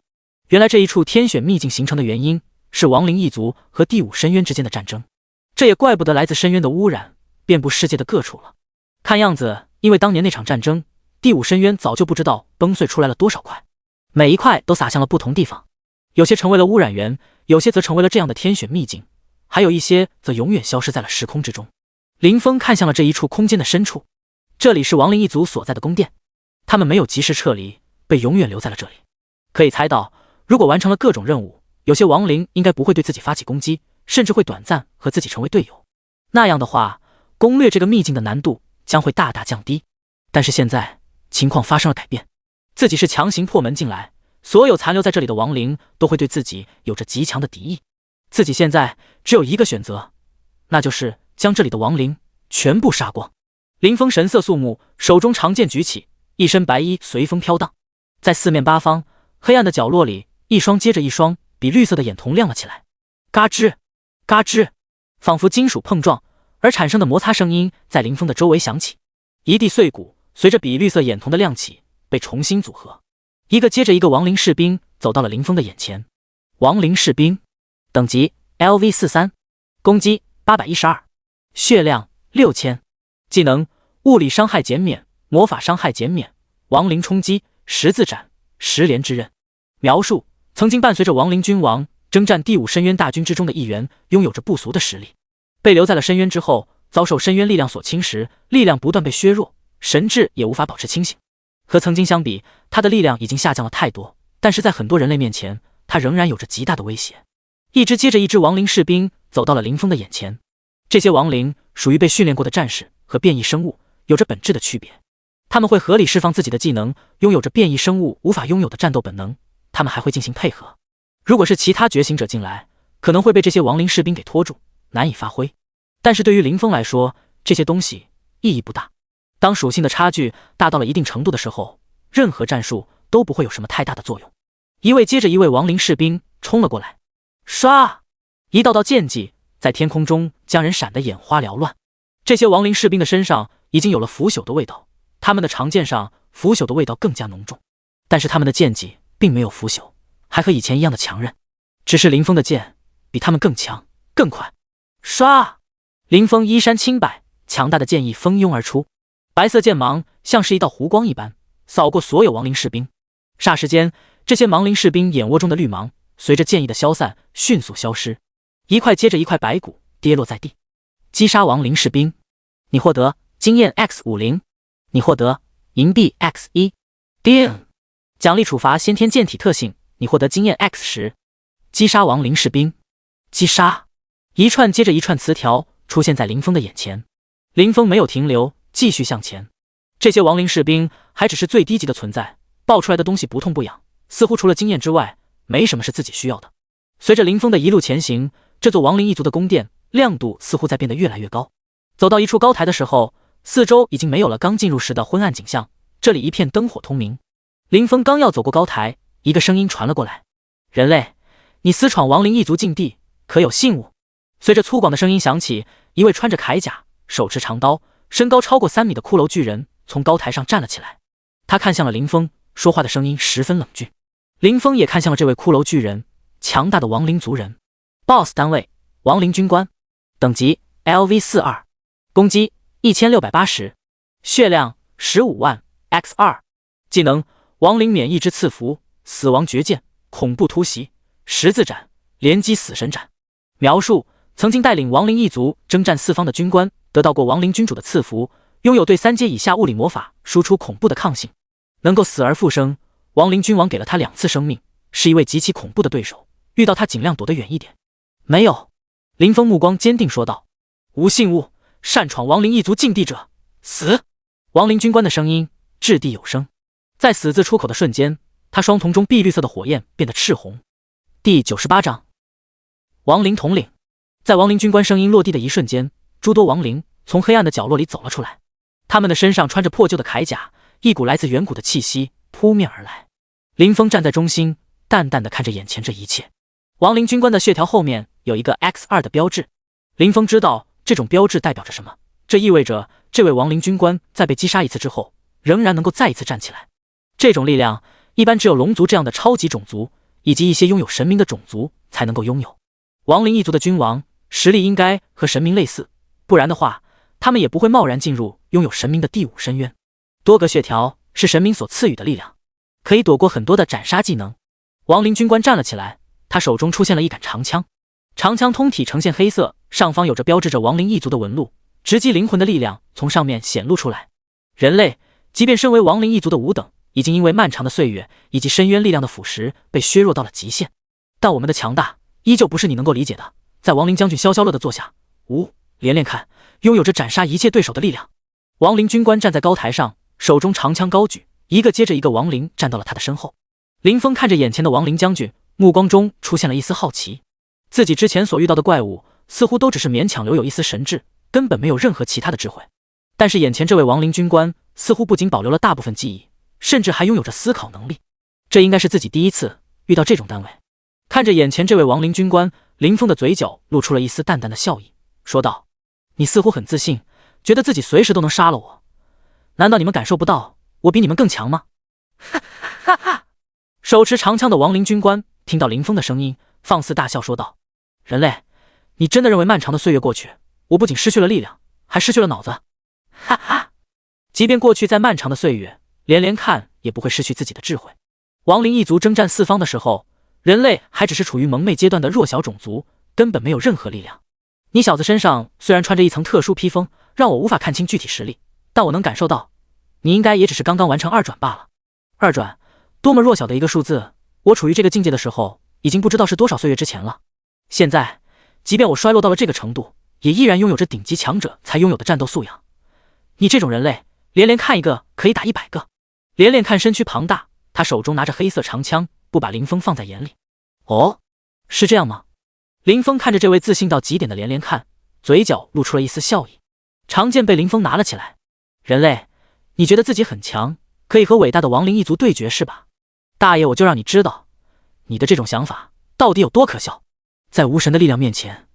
原来这一处天选秘境形成的原因是亡灵一族和第5深渊之间的战争。这也怪不得来自深渊的污染，遍布世界的各处了。看样子，因为当年那场战争，第五深渊早就不知道崩碎出来了多少块，每一块都洒向了不同地方，有些成为了污染源，有些则成为了这样的天选秘境，还有一些则永远消失在了时空之中。林峰看向了这一处空间的深处，这里是亡灵一族所在的宫殿，他们没有及时撤离，被永远留在了这里。可以猜到，如果完成了各种任务，有些亡灵应该不会对自己发起攻击，甚至会短暂和自己成为队友。那样的话，攻略这个秘境的难度将会大大降低。但是现在情况发生了改变，自己是强行破门进来，所有残留在这里的亡灵都会对自己有着极强的敌意。自己现在只有一个选择，那就是将这里的亡灵全部杀光。林峰神色肃穆，手中长剑举起，一身白衣随风飘荡。在四面八方黑暗的角落里，一双接着一双比绿色的眼瞳亮了起来。嘎吱嘎吱，仿佛金属碰撞而产生的摩擦声音在林峰的周围响起，一地碎骨随着比绿色眼瞳的亮起被重新组合，一个接着一个亡灵士兵走到了林峰的眼前。亡灵士兵，等级 LV43， 攻击812，血量6000，技能物理伤害减免，魔法伤害减免，亡灵冲击，十字斩，十连之刃。描述：曾经伴随着亡灵君王征战第五深渊大军之中的一员，拥有着不俗的实力。被留在了深渊之后，遭受深渊力量所侵蚀，力量不断被削弱，神智也无法保持清醒。和曾经相比，他的力量已经下降了太多，但是在很多人类面前，他仍然有着极大的威胁。一只接着一只亡灵士兵走到了林峰的眼前。这些亡灵属于被训练过的战士和变异生物，有着本质的区别。他们会合理释放自己的技能，拥有着变异生物无法拥有的战斗本能。他们还会进行配合。如果是其他觉醒者进来，可能会被这些亡灵士兵给拖住，难以发挥。但是对于林峰来说，这些东西意义不大。当属性的差距大到了一定程度的时候，任何战术都不会有什么太大的作用。一位接着一位亡灵士兵冲了过来，唰，一道道剑迹在天空中将人闪得眼花缭乱。这些亡灵士兵的身上已经有了腐朽的味道，他们的长剑上腐朽的味道更加浓重，但是他们的剑技并没有腐朽，还和以前一样的强韧，只是林峰的剑比他们更强更快。唰，林峰衣衫轻摆，强大的剑意蜂拥而出，白色剑芒像是一道弧光一般扫过所有亡灵士兵。霎时间，这些亡灵士兵眼窝中的绿芒随着剑意的消散迅速消失，一块接着一块白骨跌落在地。击杀亡灵士兵，你获得经验 X50， 你获得银币 X1。 叮，奖励处罚先天剑体特性，你获得经验 X10。 击杀亡灵士兵，击杀。一串接着一串词条出现在林峰的眼前。林峰没有停留，继续向前。这些亡灵士兵还只是最低级的存在，爆出来的东西不痛不痒，似乎除了经验之外没什么是自己需要的。随着林峰的一路前行，这座亡灵一族的宫殿亮度似乎在变得越来越高。走到一处高台的时候，四周已经没有了刚进入时的昏暗景象，这里一片灯火通明。林峰刚要走过高台，一个声音传了过来：人类，你私闯亡灵一族禁地，可有信物？随着粗犷的声音响起，一位穿着铠甲，手持长刀，身高超过3米的骷髅巨人从高台上站了起来。他看向了林峰，说话的声音十分冷峻。林峰也看向了这位骷髅巨人，强大的亡灵族人。 BOSS 单位亡灵军官，等级 LV42， 攻击1680，血量15万 X2， 技能亡灵免疫之赐福，死亡绝剑，恐怖突袭，十字斩，连击死神斩。描述：曾经带领亡灵一族征战四方的军官，得到过亡灵君主的赐福，拥有对3阶以下物理魔法输出恐怖的抗性，能够死而复生。亡灵君王给了他2次生命，是一位极其恐怖的对手，遇到他尽量躲得远一点。没有，林峰目光坚定说道：无信物，擅闯亡灵一族禁地者死。亡灵军官的声音掷地有声，在死字出口的瞬间，他双瞳中碧绿色的火焰变得赤红。第98章亡灵统领。在亡灵军官声音落地的一瞬间，诸多亡灵从黑暗的角落里走了出来，他们的身上穿着破旧的铠甲，一股来自远古的气息扑面而来。林峰站在中心，淡淡的看着眼前这一切。亡灵军官的血条后面有一个 X2 的标志，林峰知道这种标志代表着什么，这意味着这位亡灵军官在被击杀一次之后，仍然能够再一次站起来。这种力量一般只有龙族这样的超级种族，以及一些拥有神明的种族才能够拥有。亡灵一族的君王实力应该和神明类似，不然的话，他们也不会贸然进入拥有神明的第5深渊。多个血条是神明所赐予的力量，可以躲过很多的斩杀技能。亡灵军官站了起来，他手中出现了一杆长枪，长枪通体呈现黑色，上方有着标志着亡灵一族的纹路，直击灵魂的力量从上面显露出来。人类即便身为亡灵一族的5等，已经因为漫长的岁月以及深渊力量的腐蚀被削弱到了极限，但我们的强大依旧不是你能够理解的。在亡灵将军消消乐地坐下，连连看，拥有着斩杀一切对手的力量。亡灵军官站在高台上，手中长枪高举，一个接着一个亡灵站到了他的身后。林峰看着眼前的亡灵将军，目光中出现了一丝好奇。自己之前所遇到的怪物似乎都只是勉强留有一丝神智，根本没有任何其他的智慧，但是眼前这位亡灵军官似乎不仅保留了大部分记忆，甚至还拥有着思考能力。这应该是自己第一次遇到这种单位。看着眼前这位亡灵军官，林峰的嘴角露出了一丝淡淡的笑意，说道：你似乎很自信，觉得自己随时都能杀了我，难道你们感受不到我比你们更强吗？哈哈哈！手持长枪的亡灵军官听到林峰的声音，放肆大笑说道：人类，你真的认为漫长的岁月过去，我不仅失去了力量，还失去了脑子？哈哈！即便过去再漫长的岁月，连连看也不会失去自己的智慧。亡灵一族征战四方的时候，人类还只是处于蒙昧阶段的弱小种族，根本没有任何力量。你小子身上虽然穿着一层特殊披风，让我无法看清具体实力，但我能感受到，你应该也只是刚刚完成2转罢了。2转，多么弱小的一个数字！我处于这个境界的时候，已经不知道是多少岁月之前了。现在，即便我衰落到了这个程度，也依然拥有着顶级强者才拥有的战斗素养。你这种人类，连连看一个可以打100个。连连看身躯庞大，他手中拿着黑色长枪，不把林峰放在眼里。哦，是这样吗？林峰看着这位自信到极点的连连看，嘴角露出了一丝笑意。长剑被林峰拿了起来。人类，你觉得自己很强，可以和伟大的亡灵一族对决是吧？大爷我就让你知道，你的这种想法到底有多可笑。在无神的力量面前，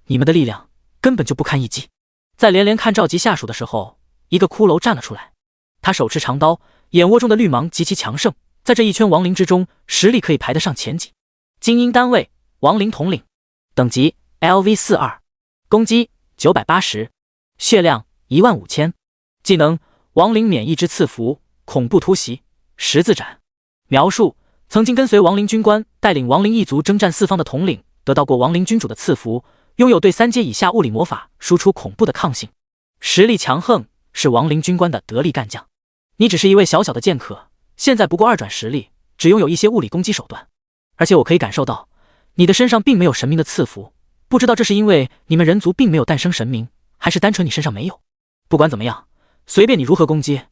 你们的力量根本就不堪一击。在连连看召集下属的时候，一个骷髅站了出来，他手持长刀，眼窝中的绿芒极其强盛，在这一圈亡灵之中，实力可以排得上前几。精英单位亡灵统领，等级 LV42， 攻击980，血量15000，技能亡灵免疫之赐福，恐怖突袭，十字斩。描述：曾经跟随亡灵军官带领亡灵一族征战四方的统领，得到过亡灵君主的赐福，拥有对3阶以下物理魔法输出恐怖的抗性，实力强横，是亡灵军官的得力干将。你只是一位小小的剑客，现在不过2转实力，只拥有一些物理攻击手段，而且我可以感受到你的身上并没有神明的赐福，不知道这是因为你们人族并没有诞生神明，还是单纯你身上没有。不管怎么样，随便你如何攻击，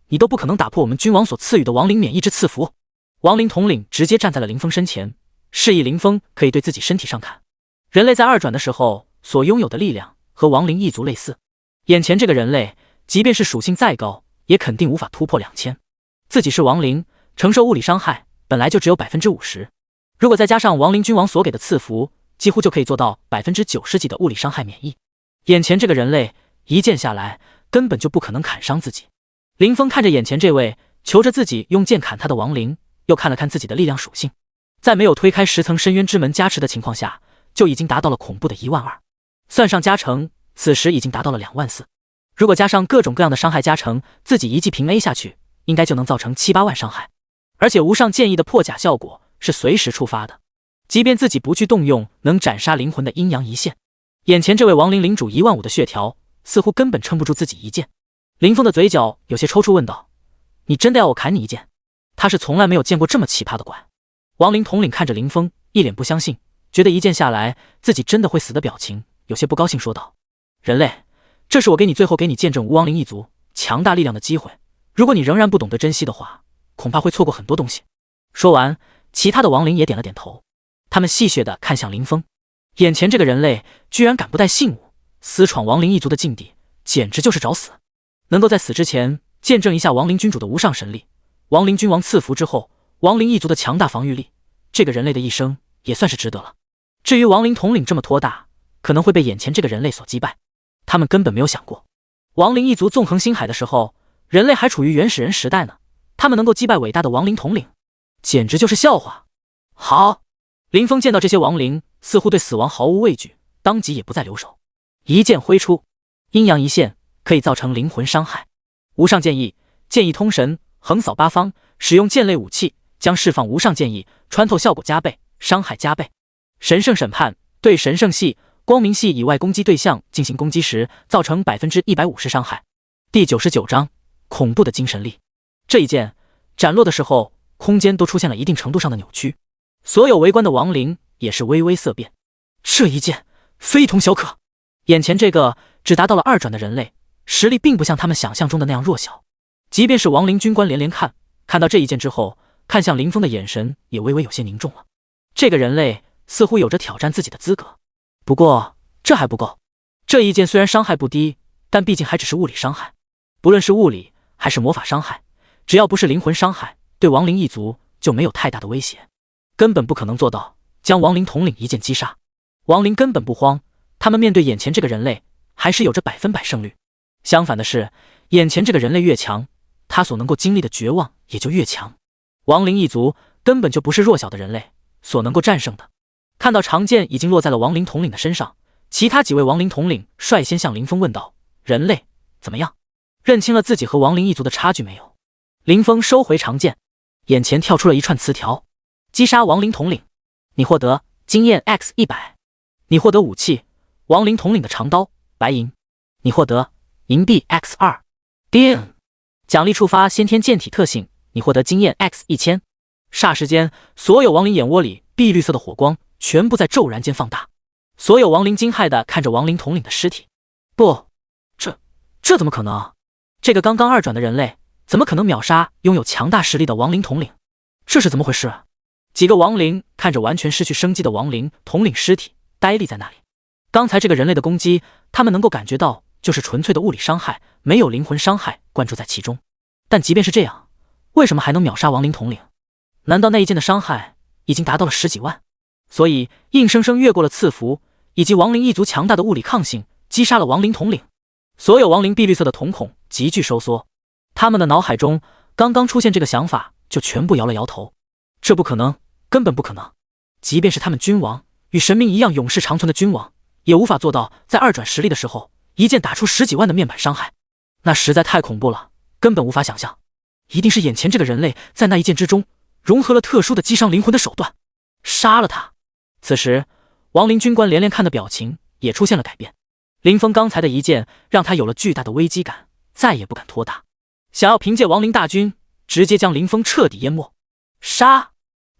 你都不可能打破我们君王所赐予的亡灵免疫之赐福。亡灵统领直接站在了林峰身前，示意林峰可以对自己身体上砍。人类在2转的时候所拥有的力量和亡灵一族类似，眼前这个人类即便是属性再高，也肯定无法突破2000。自己是亡灵，承受物理伤害本来就只有 50%， 如果再加上亡灵君王所给的赐福，几乎就可以做到 90% 几的物理伤害免疫。眼前这个人类一剑下来根本就不可能砍伤自己。林峰看着眼前这位求着自己用剑砍他的亡灵，又看了看自己的力量属性，在没有推开10层深渊之门加持的情况下，就已经达到了恐怖的12000，算上加成，此时已经达到了24000。如果加上各种各样的伤害加成，自己一记平 A 下去，应该就能造成7、8万伤害。而且无上剑意的破甲效果是随时触发的，即便自己不去动用能斩杀灵魂的阴阳一线，眼前这位亡灵领主15000的血条似乎根本撑不住自己一剑。林峰的嘴角有些抽搐，问道：你真的要我砍你一剑？他是从来没有见过这么奇葩的怪。亡灵统领看着林峰，一脸不相信，觉得一剑下来自己真的会死的表情，有些不高兴说道：人类，这是我最后给你见证无亡灵一族强大力量的机会，如果你仍然不懂得珍惜的话，恐怕会错过很多东西。说完，其他的亡灵也点了点头，他们戏谑地看向林峰，眼前这个人类居然敢不带信物私闯亡灵一族的境地，简直就是找死。能够在死之前见证一下亡灵君主的无上神力，亡灵君王赐福之后亡灵一族的强大防御力，这个人类的一生也算是值得了。至于亡灵统领这么托大，可能会被眼前这个人类所击败，他们根本没有想过，亡灵一族纵横星海的时候，人类还处于原始人时代呢，他们能够击败伟大的亡灵统领，简直就是笑话。好，林峰见到这些亡灵似乎对死亡毫无畏惧，当即也不再留手，一剑挥出，阴阳一线，可以造成灵魂伤害。无上剑意，剑意通神，横扫八方，使用剑类武器将释放无上剑意，穿透效果加倍，伤害加倍。神圣审判，对神圣系、光明系以外攻击对象进行攻击时，造成150%伤害。第99章，恐怖的精神力。这一剑斩落的时候，空间都出现了一定程度上的扭曲，所有围观的亡灵也是微微色变。这一剑非同小可，眼前这个只达到了2转的人类，实力并不像他们想象中的那样弱小。即便是亡灵军官连连看到这一剑之后，看向林峰的眼神也微微有些凝重了。这个人类似乎有着挑战自己的资格。不过这还不够，这一剑虽然伤害不低，但毕竟还只是物理伤害。不论是物理还是魔法伤害，只要不是灵魂伤害，对亡灵一族就没有太大的威胁，根本不可能做到将亡灵统领一剑击杀。亡灵根本不慌，他们面对眼前这个人类还是有着100%胜率。相反的是，眼前这个人类越强，他所能够经历的绝望也就越强。亡灵一族根本就不是弱小的人类所能够战胜的。看到长剑已经落在了亡灵统领的身上，其他几位亡灵统领率先向林峰问道：人类怎么样？认清了自己和亡灵一族的差距没有？林峰收回长剑，眼前跳出了一串词条：击杀亡灵统领，你获得经验 X100，你获得武器亡灵统领的长刀白银，你获得银币 X2。叮，奖励触发先天剑体特性，你获得经验 X1000。霎时间，所有亡灵眼窝里碧绿色的火光全部在骤然间放大，所有亡灵惊骇地看着亡灵统领的尸体。不，这怎么可能？这个刚刚2转的人类怎么可能秒杀拥有强大实力的亡灵统领？这是怎么回事？几个亡灵看着完全失去生机的亡灵统领尸体，呆立在那里。刚才这个人类的攻击，他们能够感觉到就是纯粹的物理伤害，没有灵魂伤害灌注在其中。但即便是这样，为什么还能秒杀亡灵统领？难道那一剑的伤害已经达到了10几万？所以硬生生越过了赐福以及亡灵一族强大的物理抗性，击杀了亡灵统领。所有亡灵碧绿色的瞳孔急剧收缩，他们的脑海中刚刚出现这个想法，就全部摇了摇头。这不可能，根本不可能。即便是他们君王，与神明一样永世长存的君王，也无法做到在2转实力的时候，一剑打出10几万的面板伤害。那实在太恐怖了，根本无法想象。一定是眼前这个人类在那一剑之中融合了特殊的击伤灵魂的手段，杀了他。此时亡灵军官连连看的表情也出现了改变。林峰刚才的一剑让他有了巨大的危机感，再也不敢拖大，想要凭借亡灵大军直接将林峰彻底淹没。杀！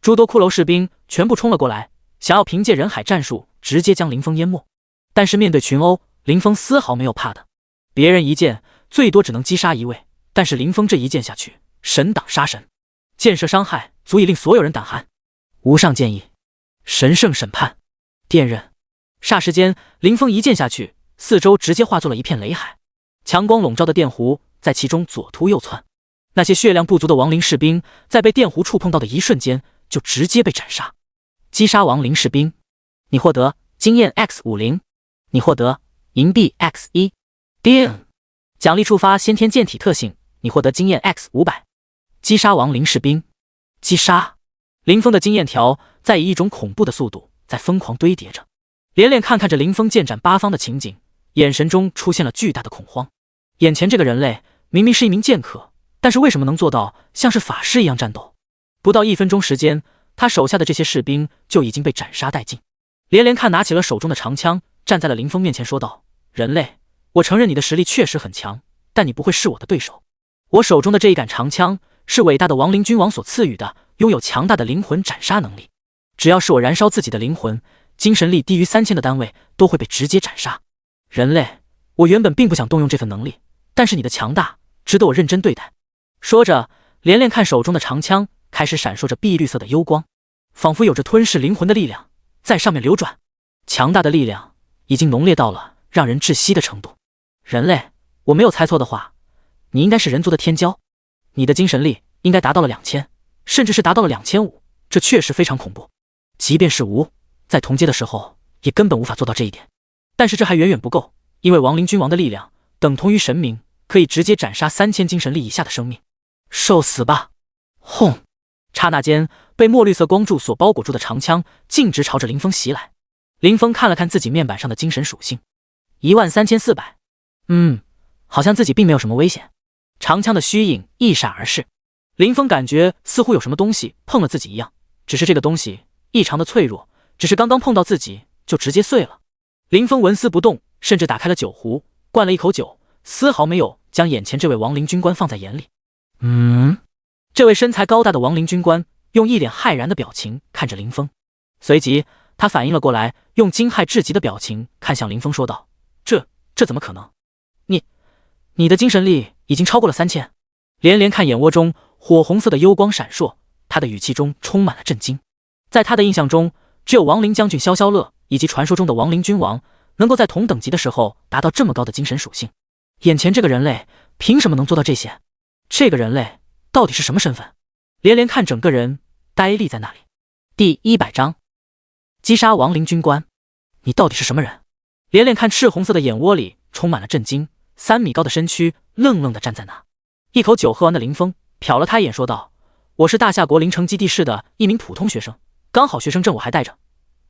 诸多骷髅士兵全部冲了过来，想要凭借人海战术直接将林峰淹没。但是面对群殴，林峰丝毫没有怕的。别人一剑最多只能击杀1位，但是林峰这一剑下去，神挡杀神，箭射伤害足以令所有人胆寒。无上剑意，神圣审判，电刃。霎时间，林峰一剑下去，四周直接化作了一片雷海，强光笼罩的电弧在其中左突右窜。那些血量不足的亡灵士兵在被电弧触碰到的一瞬间，就直接被斩杀。击杀亡灵士兵，你获得经验 X50，你获得银币 X1。叮，奖励触发先天剑体特性，你获得经验 X500。击杀亡灵士兵，击杀！林峰的经验条在以一种恐怖的速度在疯狂堆叠着。连连看着林峰剑斩八方的情景，眼神中出现了巨大的恐慌。眼前这个人类明明是一名剑客，但是为什么能做到像是法师一样战斗？不到1分钟时间，他手下的这些士兵就已经被斩杀殆尽。连连看拿起了手中的长枪，站在了林峰面前说道：人类，我承认你的实力确实很强，但你不会是我的对手。我手中的这一杆长枪是伟大的亡灵君王所赐予的，拥有强大的灵魂斩杀能力。只要是我燃烧自己的灵魂，精神力低于3000的单位都会被直接斩杀。人类，我原本并不想动用这份能力，但是你的强大值得我认真对待。说着，连连看手中的长枪开始闪烁着碧绿色的幽光，仿佛有着吞噬灵魂的力量在上面流转。强大的力量已经浓烈到了让人窒息的程度。人类，我没有猜错的话，你应该是人族的天骄，你的精神力应该达到了2000，甚至是达到了2500，这确实非常恐怖。即便是无在同阶的时候，也根本无法做到这一点。但是这还远远不够，因为亡灵君王的力量等同于神明，可以直接斩杀3000精神力以下的生命。受死吧！轰！刹那间，被墨绿色光柱所包裹住的长枪径直朝着林峰袭来。林峰看了看自己面板上的精神属性，13400，好像自己并没有什么危险。长枪的虚影一闪而逝，林峰感觉似乎有什么东西碰了自己一样，只是这个东西异常的脆弱，只是刚刚碰到自己就直接碎了。林峰纹丝不动，甚至打开了酒壶，灌了一口酒，丝毫没有将眼前这位亡灵军官放在眼里。这位身材高大的亡灵军官用一脸骇然的表情看着林峰，随即他反应了过来，用惊骇至极的表情看向林峰说道：这怎么可能？你的精神力已经超过了3000。连连看眼窝中火红色的幽光闪烁，他的语气中充满了震惊。在他的印象中，只有亡灵将军萧萧乐以及传说中的亡灵君王能够在同等级的时候达到这么高的精神属性。眼前这个人类凭什么能做到这些？这个人类到底是什么身份？连连看整个人呆立在那里。第100章击杀亡灵军官，你到底是什么人？连连看赤红色的眼窝里充满了震惊，3米高的身躯愣愣地站在那。一口酒喝完的林峰瞟了他一眼说道：我是大夏国灵城基地市的一名普通学生，刚好学生证我还带着，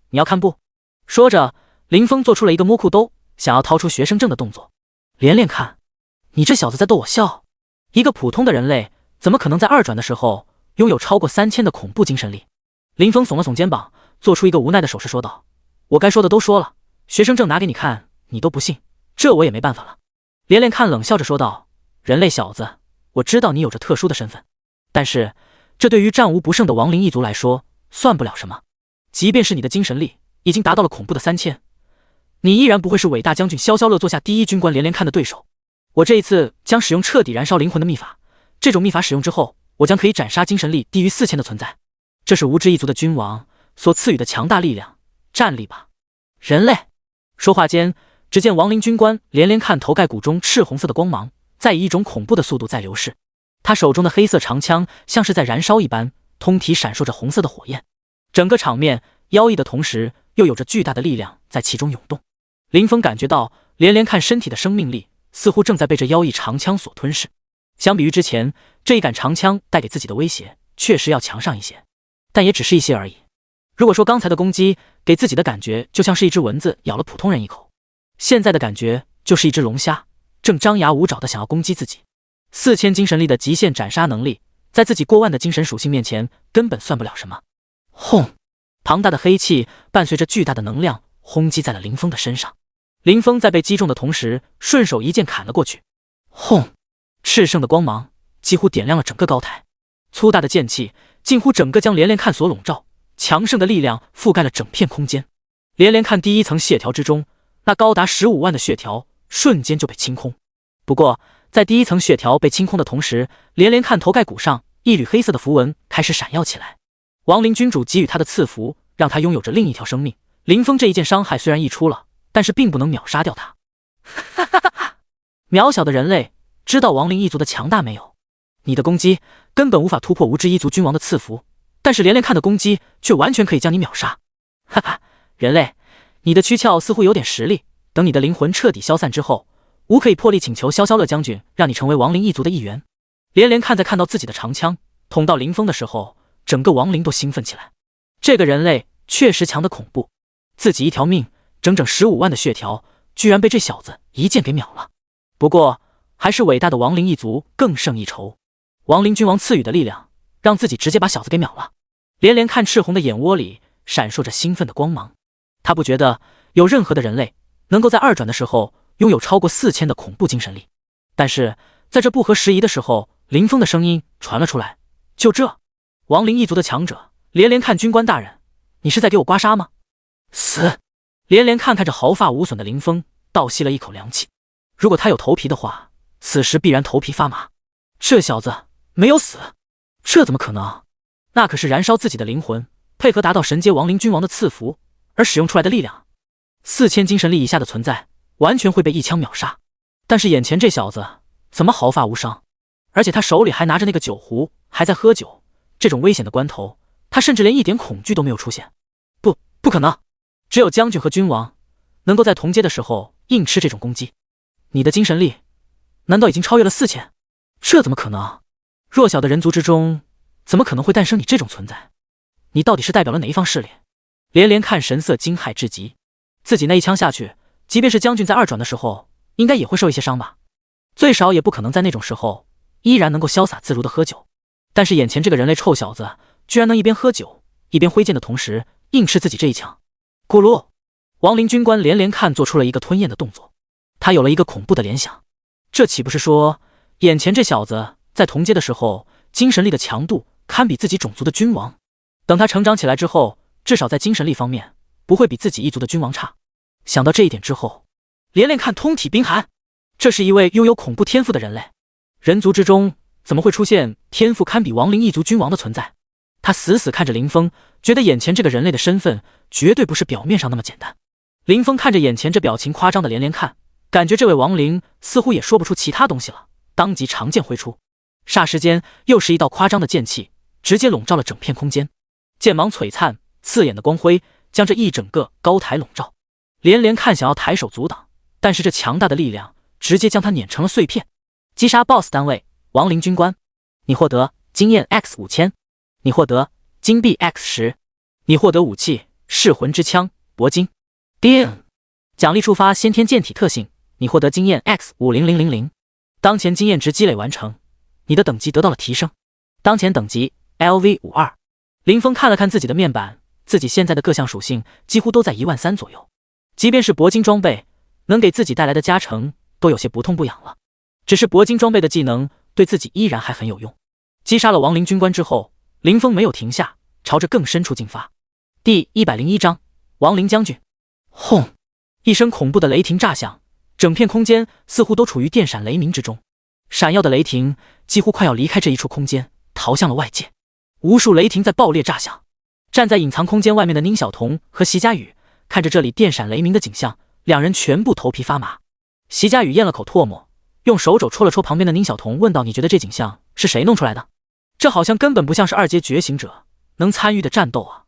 你要看不？说着，林峰做出了一个摸裤兜想要掏出学生证的动作。连连看，你这小子在逗我笑？一个普通的人类怎么可能在2转的时候拥有超过3000的恐怖精神力？林峰耸了耸肩膀，做出一个无奈的手势说道：我该说的都说了，学生证拿给你看你都不信，这我也没办法了。连连看冷笑着说道：人类小子，我知道你有着特殊的身份，但是这对于战无不胜的亡灵一族来说算不了什么。即便是你的精神力已经达到了恐怖的3000，你依然不会是伟大将军萧萧乐座下第一军官连连看的对手。我这一次将使用彻底燃烧灵魂的秘法，这种秘法使用之后，我将可以斩杀精神力低于4000的存在，这是无知一族的君王所赐予的强大力量，站立吧，人类！说话间，只见亡灵军官连连看头盖骨中赤红色的光芒在以一种恐怖的速度在流逝，他手中的黑色长枪像是在燃烧一般，通体闪烁着红色的火焰。整个场面妖异的同时，又有着巨大的力量在其中涌动。林峰感觉到连连看身体的生命力似乎正在被这妖异长枪所吞噬。相比于之前，这一杆长枪带给自己的威胁确实要强上一些，但也只是一些而已。如果说刚才的攻击给自己的感觉就像是一只蚊子咬了普通人一口，现在的感觉就是一只龙虾正张牙舞爪的想要攻击自己。4000精神力的极限斩杀能力，在自己过万的精神属性面前根本算不了什么。轰！庞大的黑气伴随着巨大的能量轰击在了林峰的身上。林峰在被击中的同时，顺手一剑砍了过去。轰！炽盛的光芒几乎点亮了整个高台，粗大的剑气近乎整个将连连看所笼罩，强盛的力量覆盖了整片空间。连连看第一层血条之中，那高达15万的血条瞬间就被清空。不过在第一层血条被清空的同时，连连看头盖骨上一缕黑色的符文开始闪耀起来。亡灵君主给予他的赐福，让他拥有着另一条生命。林峰这一剑伤害虽然溢出了，但是并不能秒杀掉他。哈哈哈！渺小的人类，知道亡灵一族的强大没有？你的攻击根本无法突破无知一族君王的赐福，但是连连看的攻击却完全可以将你秒杀。哈哈，人类，你的躯壳似乎有点实力，等你的灵魂彻底消散之后，吾可以破例请求萧萧乐将军让你成为亡灵一族的一员。连连看在看到自己的长枪捅到林峰的时候，整个亡灵都兴奋起来。这个人类确实强得恐怖，自己一条命，整整15万的血条，居然被这小子一剑给秒了。不过还是伟大的亡灵一族更胜一筹，亡灵君王赐予的力量让自己直接把小子给秒了。连连看赤红的眼窝里闪烁着兴奋的光芒，他不觉得有任何的人类能够在2转的时候拥有超过4000的恐怖精神力。但是在这不合时宜的时候，林峰的声音传了出来：就这，亡灵一族的强者连连看军官大人，你是在给我刮痧吗？死！连连看着毫发无损的林峰，倒吸了一口凉气。如果他有头皮的话，此时必然头皮发麻。这小子没有死，这怎么可能？那可是燃烧自己的灵魂，配合达到神阶亡灵君王的赐福而使用出来的力量。4000精神力以下的存在完全会被一枪秒杀。但是眼前这小子怎么毫发无伤？而且他手里还拿着那个酒壶，还在喝酒。这种危险的关头，他甚至连一点恐惧都没有出现。不可能！只有将军和君王能够在同阶的时候硬吃这种攻击。你的精神力难道已经超越了4000？这怎么可能？弱小的人族之中怎么可能会诞生你这种存在？你到底是代表了哪一方势力？连连看神色惊骇至极，自己那一枪下去，即便是将军在2转的时候应该也会受一些伤吧，最少也不可能在那种时候依然能够潇洒自如的喝酒。但是眼前这个人类臭小子，居然能一边喝酒一边挥剑的同时硬吃自己这一枪。咕噜，亡灵军官连连看做出了一个吞咽的动作，他有了一个恐怖的联想，这岂不是说眼前这小子在同阶的时候精神力的强度堪比自己种族的君王？等他成长起来之后，至少在精神力方面不会比自己一族的君王差。想到这一点之后，连连看通体冰寒，这是一位拥有恐怖天赋的人类，人族之中怎么会出现天赋堪比亡灵一族君王的存在？他死死看着林峰，觉得眼前这个人类的身份绝对不是表面上那么简单。林峰看着眼前这表情夸张的连连看，感觉这位亡灵似乎也说不出其他东西了，当即长剑挥出，霎时间又是一道夸张的剑气，直接笼罩了整片空间。剑芒璀璨，刺眼的光辉将这一整个高台笼罩。连连看想要抬手阻挡，但是这强大的力量直接将他碾成了碎片。击杀 BOSS 单位亡灵军官，你获得经验 X5000，你获得金币 X10，你获得武器噬魂之枪铂金。叮，奖励触发先天剑体特性，你获得经验 X50000。当前经验值积累完成，你的等级得到了提升，当前等级 LV52。林峰看了看自己的面板，自己现在的各项属性几乎都在13000左右，即便是铂金装备能给自己带来的加成都有些不痛不痒了。只是铂金装备的技能对自己依然还很有用。击杀了亡灵军官之后，林峰没有停下，朝着更深处进发。第101章亡灵将军。轰！一声恐怖的雷霆炸响，整片空间似乎都处于电闪雷鸣之中，闪耀的雷霆几乎快要离开这一处空间，逃向了外界。无数雷霆在爆裂炸响，站在隐藏空间外面的宁小彤和席佳宇看着这里电闪雷鸣的景象，两人全部头皮发麻。席佳宇咽了口唾沫，用手肘戳了戳旁边的宁小彤，问道：“你觉得这景象是谁弄出来的？这好像根本不像是二阶觉醒者能参与的战斗啊！”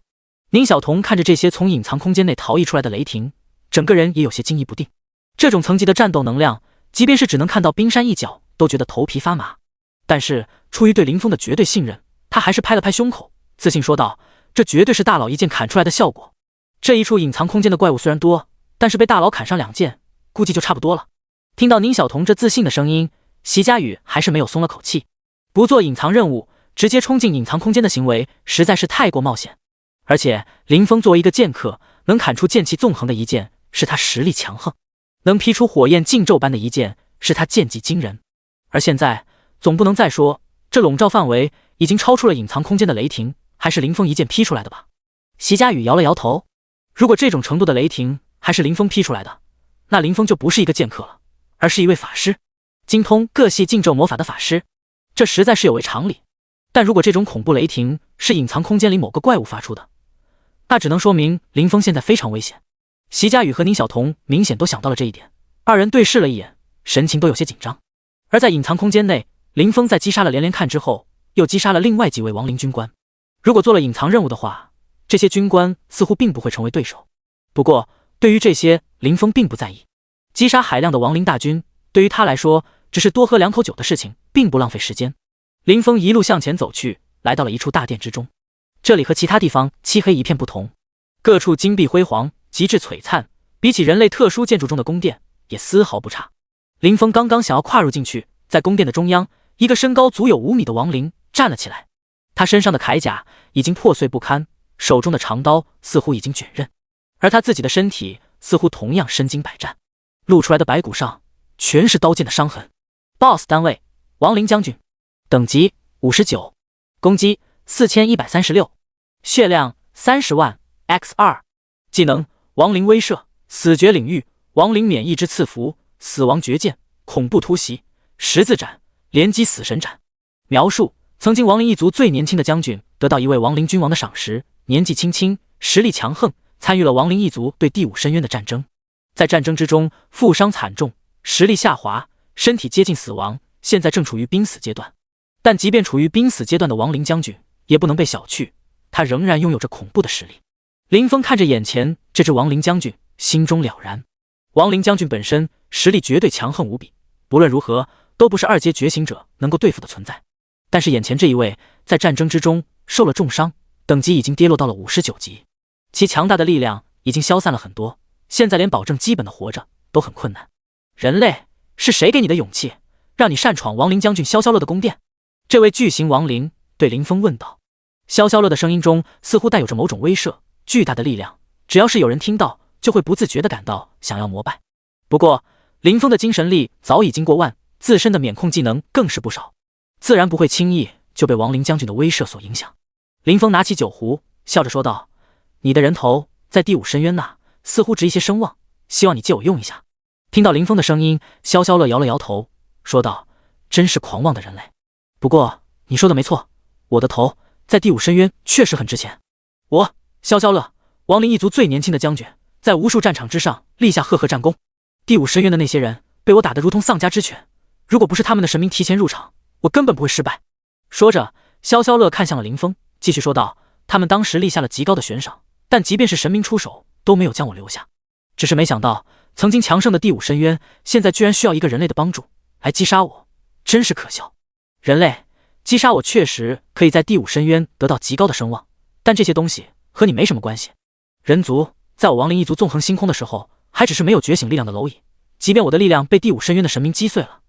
宁小彤看着这些从隐藏空间内逃逸出来的雷霆，整个人也有些惊疑不定。这种层级的战斗能量，即便是只能看到冰山一角，都觉得头皮发麻。但是出于对林峰的绝对信任，他还是拍了拍胸口，自信说道：“这绝对是大佬一剑砍出来的效果。这一处隐藏空间的怪物虽然多，但是被大佬砍上2剑，估计就差不多了。”听到宁小彤这自信的声音，席佳宇还是没有松了口气。不做隐藏任务，直接冲进隐藏空间的行为实在是太过冒险。而且林峰作为一个剑客，能砍出剑气纵横的一剑，是他实力强横；能劈出火焰劲骤般的一剑，是他剑技惊人。而现在总不能再说这笼罩范围已经超出了隐藏空间的雷霆还是林峰一剑劈出来的吧？席佳宇摇了摇头，如果这种程度的雷霆还是林峰劈出来的，那林峰就不是一个剑客了，而是一位法师，精通各系禁咒魔法的法师，这实在是有违常理。但如果这种恐怖雷霆是隐藏空间里某个怪物发出的，那只能说明林峰现在非常危险。席佳宇和宁小彤明显都想到了这一点，二人对视了一眼，神情都有些紧张。而在隐藏空间内，林峰在击杀了连连看之后，又击杀了另外几位亡灵军官。如果做了隐藏任务的话，这些军官似乎并不会成为对手。不过对于这些，林峰并不在意。击杀海量的亡灵大军，对于他来说只是多喝2口酒的事情，并不浪费时间。林峰一路向前走去，来到了一处大殿之中。这里和其他地方漆黑一片不同，各处金碧辉煌，极致璀璨，比起人类特殊建筑中的宫殿也丝毫不差。林峰刚刚想要跨入进去，在宫殿的中央，一个身高足有5米的亡灵站了起来。他身上的铠甲已经破碎不堪，手中的长刀似乎已经卷刃，而他自己的身体似乎同样身经百战，露出来的白骨上全是刀剑的伤痕。BOSS 单位亡灵将军，等级59，攻击4136，血量30万 X2， 技能亡灵威慑，死绝领域，亡灵免疫之赐福，死亡绝剑，恐怖突袭，十字斩，连击死神斩。描述：曾经亡灵一族最年轻的将军，得到一位亡灵君王的赏识，年纪轻轻，实力强横，参与了亡灵一族对第5深渊的战争。在战争之中负伤惨重，实力下滑，身体接近死亡，现在正处于濒死阶段。但即便处于濒死阶段的亡灵将军，也不能被小觑，他仍然拥有着恐怖的实力。林峰看着眼前这只亡灵将军，心中了然。亡灵将军本身实力绝对强横无比，不论如何都不是2阶觉醒者能够对付的存在。但是眼前这一位在战争之中受了重伤，等级已经跌落到了59级，其强大的力量已经消散了很多，现在连保证基本的活着都很困难。人类，是谁给你的勇气，让你擅闯亡灵将军萧萧乐的宫殿？这位巨型亡灵对林峰问道。萧萧乐的声音中似乎带有着某种威慑，巨大的力量，只要是有人听到，就会不自觉地感到想要膜拜。不过，林峰的精神力早已经过万，自身的免控技能更是不少，自然不会轻易就被亡灵将军的威慑所影响。林峰拿起酒壶，笑着说道：“你的人头在第5深渊那，似乎值一些声望，希望你借我用一下。”听到林峰的声音，萧萧乐摇了摇头，说道：“真是狂妄的人类。不过你说的没错，我的头在第5深渊确实很值钱。我萧萧乐，亡灵一族最年轻的将军，在无数战场之上立下赫赫战功。第5深渊的那些人被我打得如同丧家之犬，如果不是他们的神明提前入场，我根本不会失败。”说着，萧萧乐看向了林峰，继续说道：“他们当时立下了极高的悬赏，但即便是神明出手，都没有将我留下。只是没想到，曾经强盛的第5深渊，现在居然需要一个人类的帮助来击杀我，真是可笑。人类，击杀我确实可以在第5深渊得到极高的声望，但这些东西和你没什么关系。人族在我亡灵一族纵横星空的时候，还只是没有觉醒力量的蝼蚁，即便我的力量被第5深渊的神明击碎了，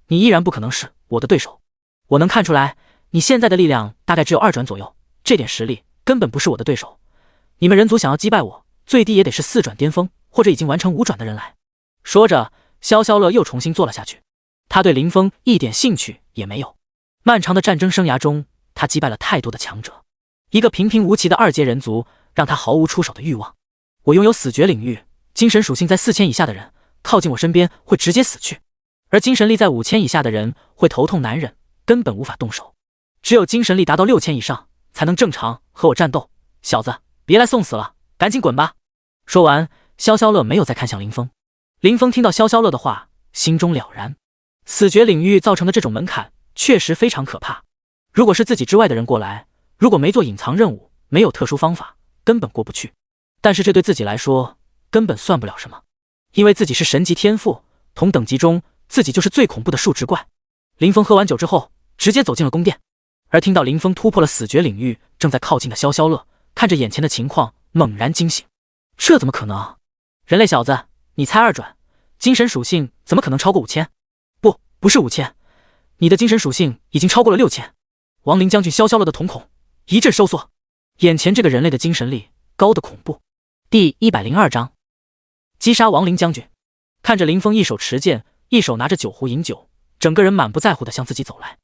你依然不可能是我的对手。我能看出来，你现在的力量大概只有2转左右，这点实力根本不是我的对手。你们人族想要击败我，最低也得是4转巅峰，或者已经完成5转的人来。”说着，萧萧乐又重新坐了下去。他对林峰一点兴趣也没有。漫长的战争生涯中，他击败了太多的强者，一个平平无奇的2阶人族让他毫无出手的欲望。我拥有死绝领域，精神属性在4000以下的人靠近我身边会直接死去，而精神力在5000以下的人会头痛难忍，根本无法动手。只有精神力达到6000以上，才能正常和我战斗。小子，别来送死了，赶紧滚吧！说完，萧萧乐没有再看向林峰。林峰听到萧萧乐的话，心中了然，死绝领域造成的这种门槛确实非常可怕。如果是自己之外的人过来，如果没做隐藏任务，没有特殊方法，根本过不去。但是这对自己来说根本算不了什么，因为自己是神级天赋，同等级中自己就是最恐怖的数值怪。林峰喝完酒之后，直接走进了宫殿，而听到林峰突破了死绝领域，正在靠近的萧萧乐看着眼前的情况，猛然惊醒。这怎么可能？人类小子，你才2转，精神属性怎么可能超过5000？不是5000，你的精神属性已经超过了6000。亡灵将军萧萧乐的瞳孔一阵收缩，眼前这个人类的精神力高的恐怖。第102章，击杀亡灵将军。看着林峰一手持剑，一手拿着酒壶饮酒，整个人满不在乎地向自己走来。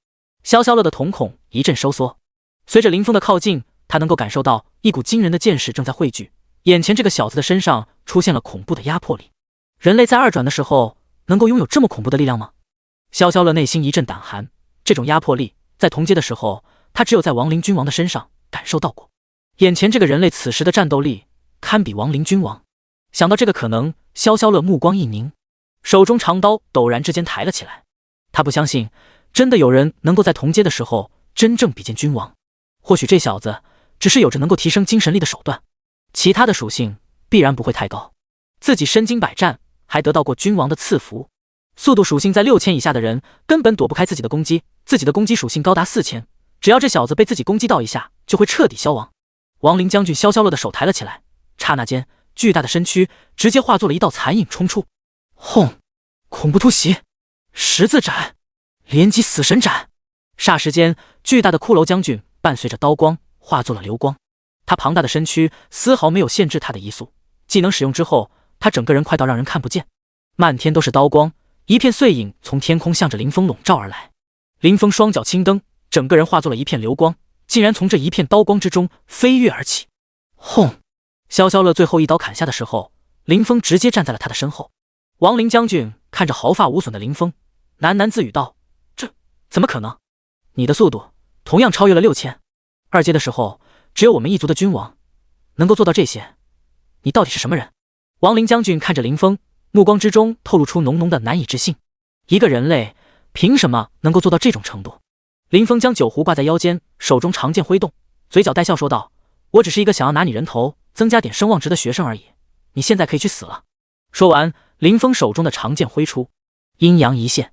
萧萧乐的瞳孔一阵收缩，随着林峰的靠近，他能够感受到一股惊人的剑势正在汇聚，眼前这个小子的身上出现了恐怖的压迫力。人类在2转的时候能够拥有这么恐怖的力量吗？萧萧乐内心一阵胆寒，这种压迫力在同阶的时候，他只有在亡灵君王的身上感受到过。眼前这个人类此时的战斗力堪比亡灵君王。想到这个可能，萧萧乐目光一凝，手中长刀陡然之间抬了起来。他不相信真的有人能够在同阶的时候真正比肩君王。或许这小子只是有着能够提升精神力的手段，其他的属性必然不会太高。自己身经百战，还得到过君王的赐福，速度属性在6000以下的人根本躲不开自己的攻击，自己的攻击属性高达4000，只要这小子被自己攻击到一下，就会彻底消亡。亡灵将军萧萧乐的手抬了起来，刹那间，巨大的身躯直接化作了一道残影冲出。轰！恐怖突袭，十字斩，连击死神斩。霎时间，巨大的骷髅将军伴随着刀光化作了流光。他庞大的身躯丝毫没有限制他的移速，技能使用之后，他整个人快到让人看不见，漫天都是刀光，一片碎影从天空向着林峰笼罩而来。林峰双脚轻蹬，整个人化作了一片流光，竟然从这一片刀光之中飞跃而起。轰！萧萧乐最后一刀砍下的时候，林峰直接站在了他的身后。亡灵将军看着毫发无损的林峰，喃喃自语道：“这怎么可能？你的速度同样超越了6000，2阶的时候只有我们一族的君王能够做到这些，你到底是什么人？”亡灵将军看着林峰，目光之中透露出浓浓的难以置信。一个人类凭什么能够做到这种程度？林峰将酒壶挂在腰间，手中长剑挥动，嘴角带笑说道：“我只是一个想要拿你人头增加点声望值的学生而已，你现在可以去死了。”说完，林峰手中的长剑挥出，阴阳一现，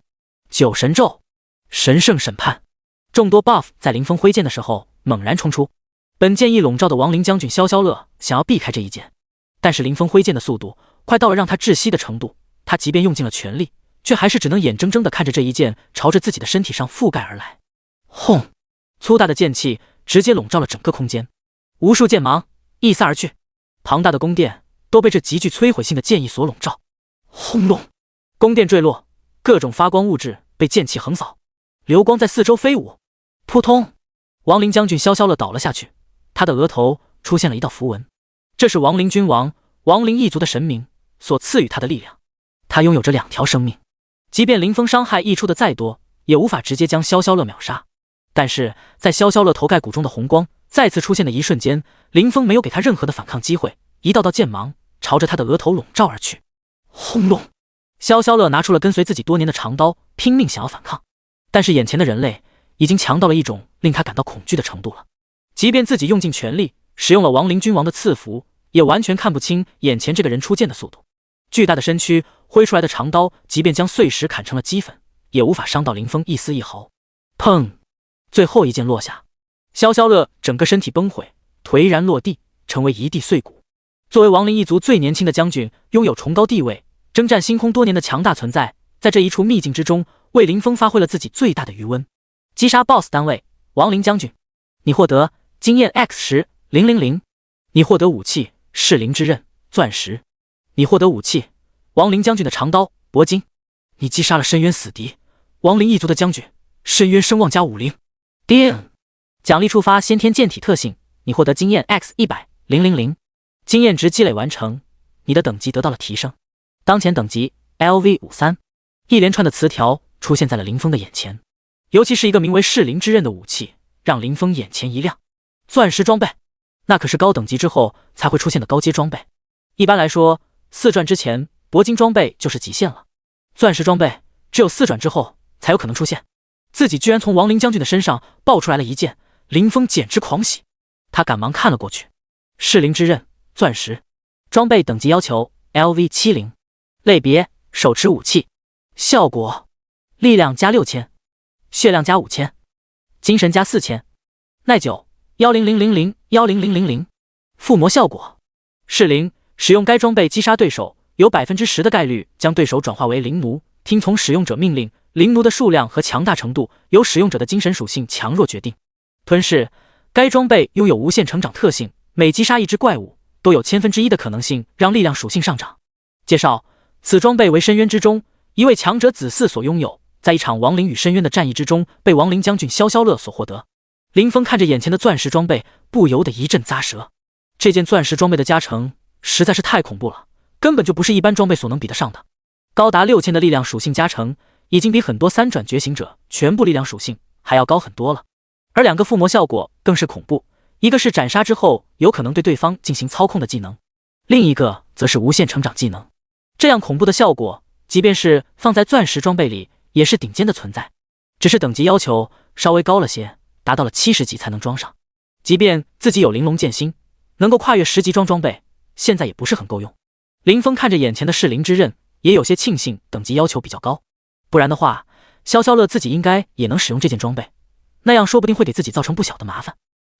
九神咒，神圣审判。众多 buff 在林峰挥剑的时候猛然冲出，本剑意笼罩的亡灵将军萧萧乐想要避开这一剑，但是林峰挥剑的速度快到了让他窒息的程度，他即便用尽了全力，却还是只能眼睁睁地看着这一剑朝着自己的身体上覆盖而来。轰！粗大的剑气直接笼罩了整个空间，无数剑芒一撒而去，庞大的宫殿都被这极具摧毁性的剑意所笼罩。轰隆！宫殿坠落，各种发光物质被剑气横扫，流光在四周飞舞。扑通！亡灵将军萧萧乐倒了下去，他的额头出现了一道符文，这是亡灵君王、亡灵一族的神明所赐予他的力量。他拥有着2条生命，即便灵风伤害溢出的再多，也无法直接将萧萧乐秒杀。但是在萧萧乐头盖骨中的红光再次出现的一瞬间，林峰没有给他任何的反抗机会，一道道剑芒朝着他的额头笼罩而去。轰隆！萧萧乐拿出了跟随自己多年的长刀，拼命想要反抗，但是眼前的人类已经强到了一种令他感到恐惧的程度了。即便自己用尽全力，使用了亡灵君王的赐福，也完全看不清眼前这个人出剑的速度。巨大的身躯挥出来的长刀，即便将碎石砍成了齑粉，也无法伤到林峰一丝一毫。砰！最后一剑落下，萧萧乐整个身体崩毁，颓然落地，成为一地碎骨。作为亡灵一族最年轻的将军，拥有崇高地位，征战星空多年的强大存在，在这一处秘境之中，为林峰发挥了自己最大的余温。击杀 BOSS 单位亡灵将军，你获得经验 X10,000，你获得武器噬灵之刃钻石，你获得武器亡灵将军的长刀铂金，你击杀了深渊死敌亡灵一族的将军深渊声望加50。叮！奖励触发先天剑体特性，你获得经验 X100,000，经验值积累完成，你的等级得到了提升。当前等级 LV53。一连串的词条出现在了林峰的眼前，尤其是一个名为噬灵之刃的武器，让林峰眼前一亮。钻石装备，那可是高等级之后才会出现的高阶装备。一般来说，4转之前铂金装备就是极限了，钻石装备只有4转之后才有可能出现。自己居然从亡灵将军的身上爆出来了一剑，林峰简直狂喜。他赶忙看了过去，噬灵之刃钻石，装备等级要求 LV70，类别手持武器，效果力量加6000，血量加5000，精神加4000，耐久10000，10000，附魔效果噬灵，使用该装备击杀对手，有 10% 的概率将对手转化为灵奴，听从使用者命令，灵奴的数量和强大程度由使用者的精神属性强弱决定。吞噬，该装备拥有无限成长特性，每击杀一只怪物都有1/1000的可能性让力量属性上涨。介绍，此装备为深渊之中一位强者子嗣所拥有，在一场亡灵与深渊的战役之中被亡灵将军萧萧乐所获得。林峰看着眼前的钻石装备，不由得一阵咂舌。这件钻石装备的加成实在是太恐怖了，根本就不是一般装备所能比得上的。高达6000的力量属性加成，已经比很多3转觉醒者全部力量属性还要高很多了。而2个附魔效果更是恐怖，一个是斩杀之后有可能对对方进行操控的技能，另一个则是无限成长技能。这样恐怖的效果，即便是放在钻石装备里也是顶尖的存在，只是等级要求稍微高了些，达到了70级才能装上。即便自己有玲珑剑心，能够跨越10级装备，现在也不是很够用。林峰看着眼前的噬灵之刃，也有些庆幸等级要求比较高，不然的话萧萧乐自己应该也能使用这件装备，那样说不定会给自己造成不小的麻烦。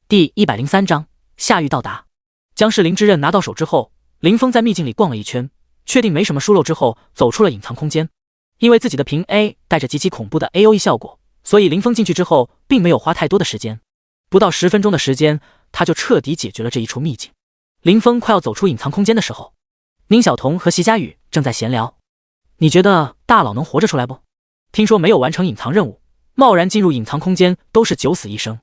第103章下狱到达。将噬灵之刃拿到手之后，林峰在秘境里逛了一圈，确定没什么疏漏之后，走出了隐藏空间。因为自己的平 A 带着极其恐怖的 AOE 效果，所以林峰进去之后并没有花太多的时间，不到10分钟的时间，他就彻底解决了这一处秘境。林峰快要走出隐藏空间的时候，宁小彤和席佳雨正在闲聊。你觉得大佬能活着出来不？听说没有完成隐藏任务，贸然进入隐藏空间都是九死一生。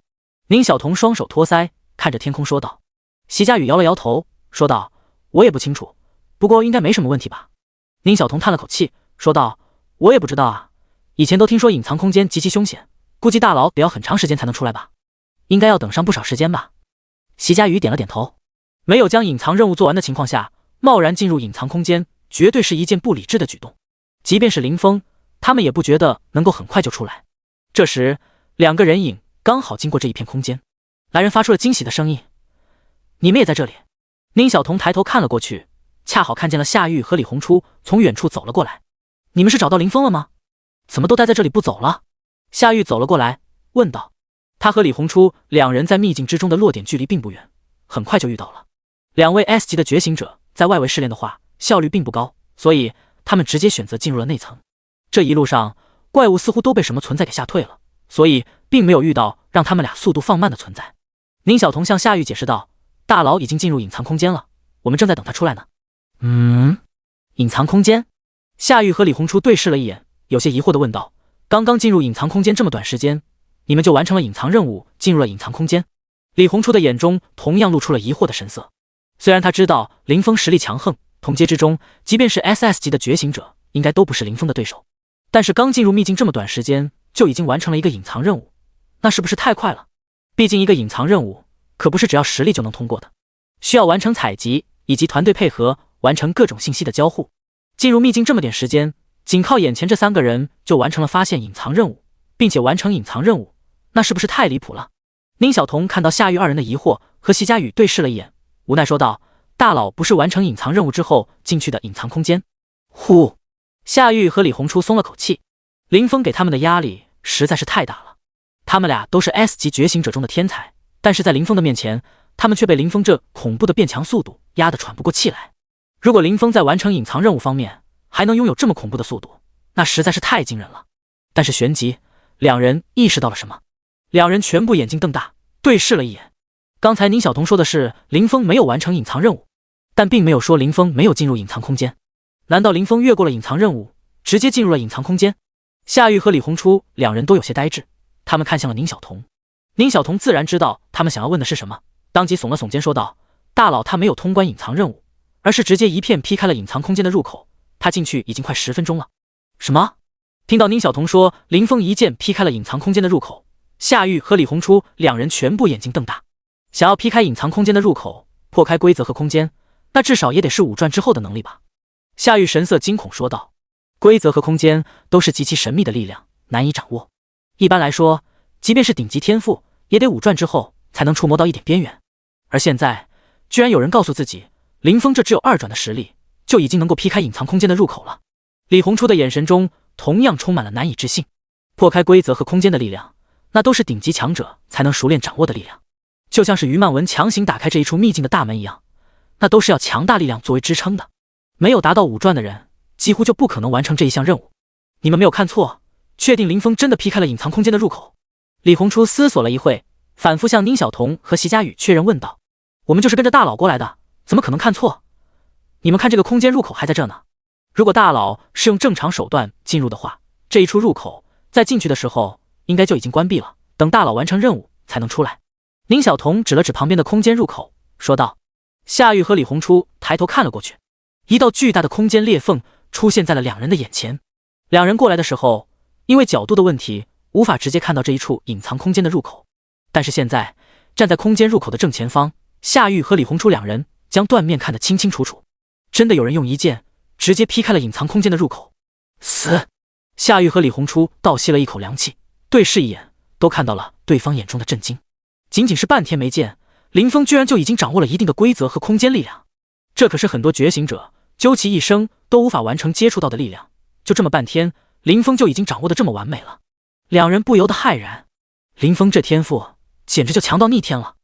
宁小彤双手托腮，看着天空说道。席佳雨摇了摇头，说道：我也不清楚，不过应该没什么问题吧。宁小彤叹了口气，说道：我也不知道啊，以前都听说隐藏空间极其凶险，估计大佬得要很长时间才能出来吧，应该要等上不少时间吧。席佳雨点了点头，没有将隐藏任务做完的情况下，贸然进入隐藏空间绝对是一件不理智的举动，即便是林峰，他们也不觉得能够很快就出来。这时2个人影刚好经过这一片空间，来人发出了惊喜的声音：你们也在这里？宁小彤抬头看了过去，恰好看见了夏玉和李红初从远处走了过来。你们是找到林峰了吗？怎么都待在这里不走了？夏玉走了过来问道。他和李红初2人在秘境之中的落点距离并不远，很快就遇到了。2位 S 级的觉醒者在外围试炼的话效率并不高，所以他们直接选择进入了内层。这一路上，怪物似乎都被什么存在给吓退了，所以并没有遇到让他们俩速度放慢的存在。宁小彤向夏玉解释道：“大佬已经进入隐藏空间了，我们正在等他出来呢。”隐藏空间？夏玉和李红初对视了一眼，有些疑惑地问道：“刚刚进入隐藏空间这么短时间，你们就完成了隐藏任务，进入了隐藏空间？”李红初的眼中同样露出了疑惑的神色。虽然他知道林峰实力强横，同阶之中，即便是 SS 级的觉醒者，应该都不是林峰的对手，但是刚进入秘境这么短时间，就已经完成了一个隐藏任务，那是不是太快了？毕竟一个隐藏任务可不是只要实力就能通过的，需要完成采集以及团队配合，完成各种信息的交互。进入秘境这么点时间，仅靠眼前这3个人就完成了发现隐藏任务，并且完成隐藏任务，那是不是太离谱了？宁小彤看到夏玉2人的疑惑，和席佳宇对视了一眼，无奈说道：“大佬不是完成隐藏任务之后进去的隐藏空间？”呼，夏玉和李红初松了口气，林峰给他们的压力实在是太大了。他们俩都是 S 级觉醒者中的天才，但是在林峰的面前，他们却被林峰这恐怖的变强速度压得喘不过气来。如果林峰在完成隐藏任务方面还能拥有这么恐怖的速度，那实在是太惊人了。但是旋即，两人意识到了什么，两人全部眼睛瞪大，对视了一眼。刚才宁小彤说的是林峰没有完成隐藏任务，但并没有说林峰没有进入隐藏空间。难道林峰越过了隐藏任务，直接进入了隐藏空间？夏玉和李红初两人都有些呆滞，他们看向了宁小彤。宁小彤自然知道他们想要问的是什么，当即耸了耸肩说道：“大佬他没有通关隐藏任务，而是直接一片劈开了隐藏空间的入口，他进去已经快10分钟了。”什么？听到宁小彤说林峰一剑劈开了隐藏空间的入口，夏玉和李红初两人全部眼睛瞪大。想要劈开隐藏空间的入口，破开规则和空间，那至少也得是5转之后的能力吧？夏玉神色惊恐说道：“规则和空间都是极其神秘的力量，难以掌握。一般来说，即便是顶级天赋，也得5转之后才能触摸到一点边缘。而现在，居然有人告诉自己，林峰这只有2转的实力，就已经能够劈开隐藏空间的入口了。”李红初的眼神中同样充满了难以置信。破开规则和空间的力量，那都是顶级强者才能熟练掌握的力量。就像是于曼文强行打开这一处秘境的大门一样，那都是要强大力量作为支撑的。没有达到5转的人，几乎就不可能完成这一项任务。你们没有看错，确定林峰真的劈开了隐藏空间的入口？李红初思索了一会，反复向宁小彤和席佳宇确认问道：“我们就是跟着大佬过来的，怎么可能看错？你们看这个空间入口还在这呢。如果大佬是用正常手段进入的话，这一处入口在进去的时候应该就已经关闭了，等大佬完成任务才能出来。”宁小彤指了指旁边的空间入口，说道。夏玉和李红初抬头看了过去，一道巨大的空间裂缝出现在了两人的眼前。两人过来的时候，因为角度的问题，无法直接看到这一处隐藏空间的入口。但是现在，站在空间入口的正前方，夏玉和李红初两人将断面看得清清楚楚。真的有人用一剑直接劈开了隐藏空间的入口。死！夏玉和李红初倒吸了一口凉气，对视一眼，都看到了对方眼中的震惊。仅仅是半天没见，林峰居然就已经掌握了一定的规则和空间力量，这可是很多觉醒者究其一生都无法完成接触到的力量。就这么半天，林峰就已经掌握得这么完美了。两人不由得骇然，林峰这天赋简直就强到逆天了。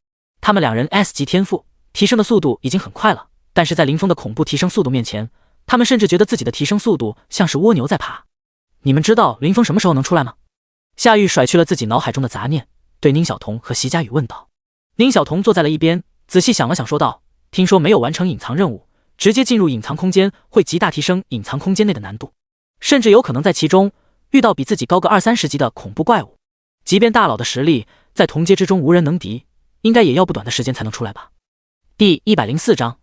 他们两人 S 级天赋提升的速度已经很快了，但是在林峰的恐怖提升速度面前，他们甚至觉得自己的提升速度像是蜗牛在爬。你们知道林峰什么时候能出来吗？夏玉甩去了自己脑海中的杂念，对宁小彤和席佳宇问道。宁小彤坐在了一边，仔细想了想说道：“听说没有完成隐藏任务，直接进入隐藏空间会极大提升隐藏空间内的难度，甚至有可能在其中遇到比自己高个20-30级的恐怖怪物。即便大佬的实力在同阶之中无人能敌，应该也要不短的时间才能出来吧。”第104章，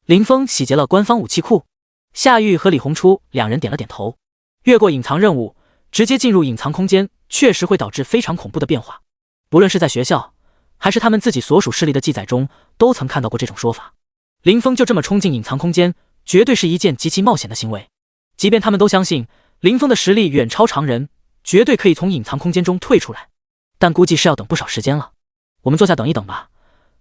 林峰洗劫了官方武器库。夏玉和李红初两人点了点头。越过隐藏任务，直接进入隐藏空间，确实会导致非常恐怖的变化。不论是在学校，还是他们自己所属势力的记载中，都曾看到过这种说法。林峰就这么冲进隐藏空间，绝对是一件极其冒险的行为。即便他们都相信林峰的实力远超常人，绝对可以从隐藏空间中退出来，但估计是要等不少时间了。我们坐下等一等吧。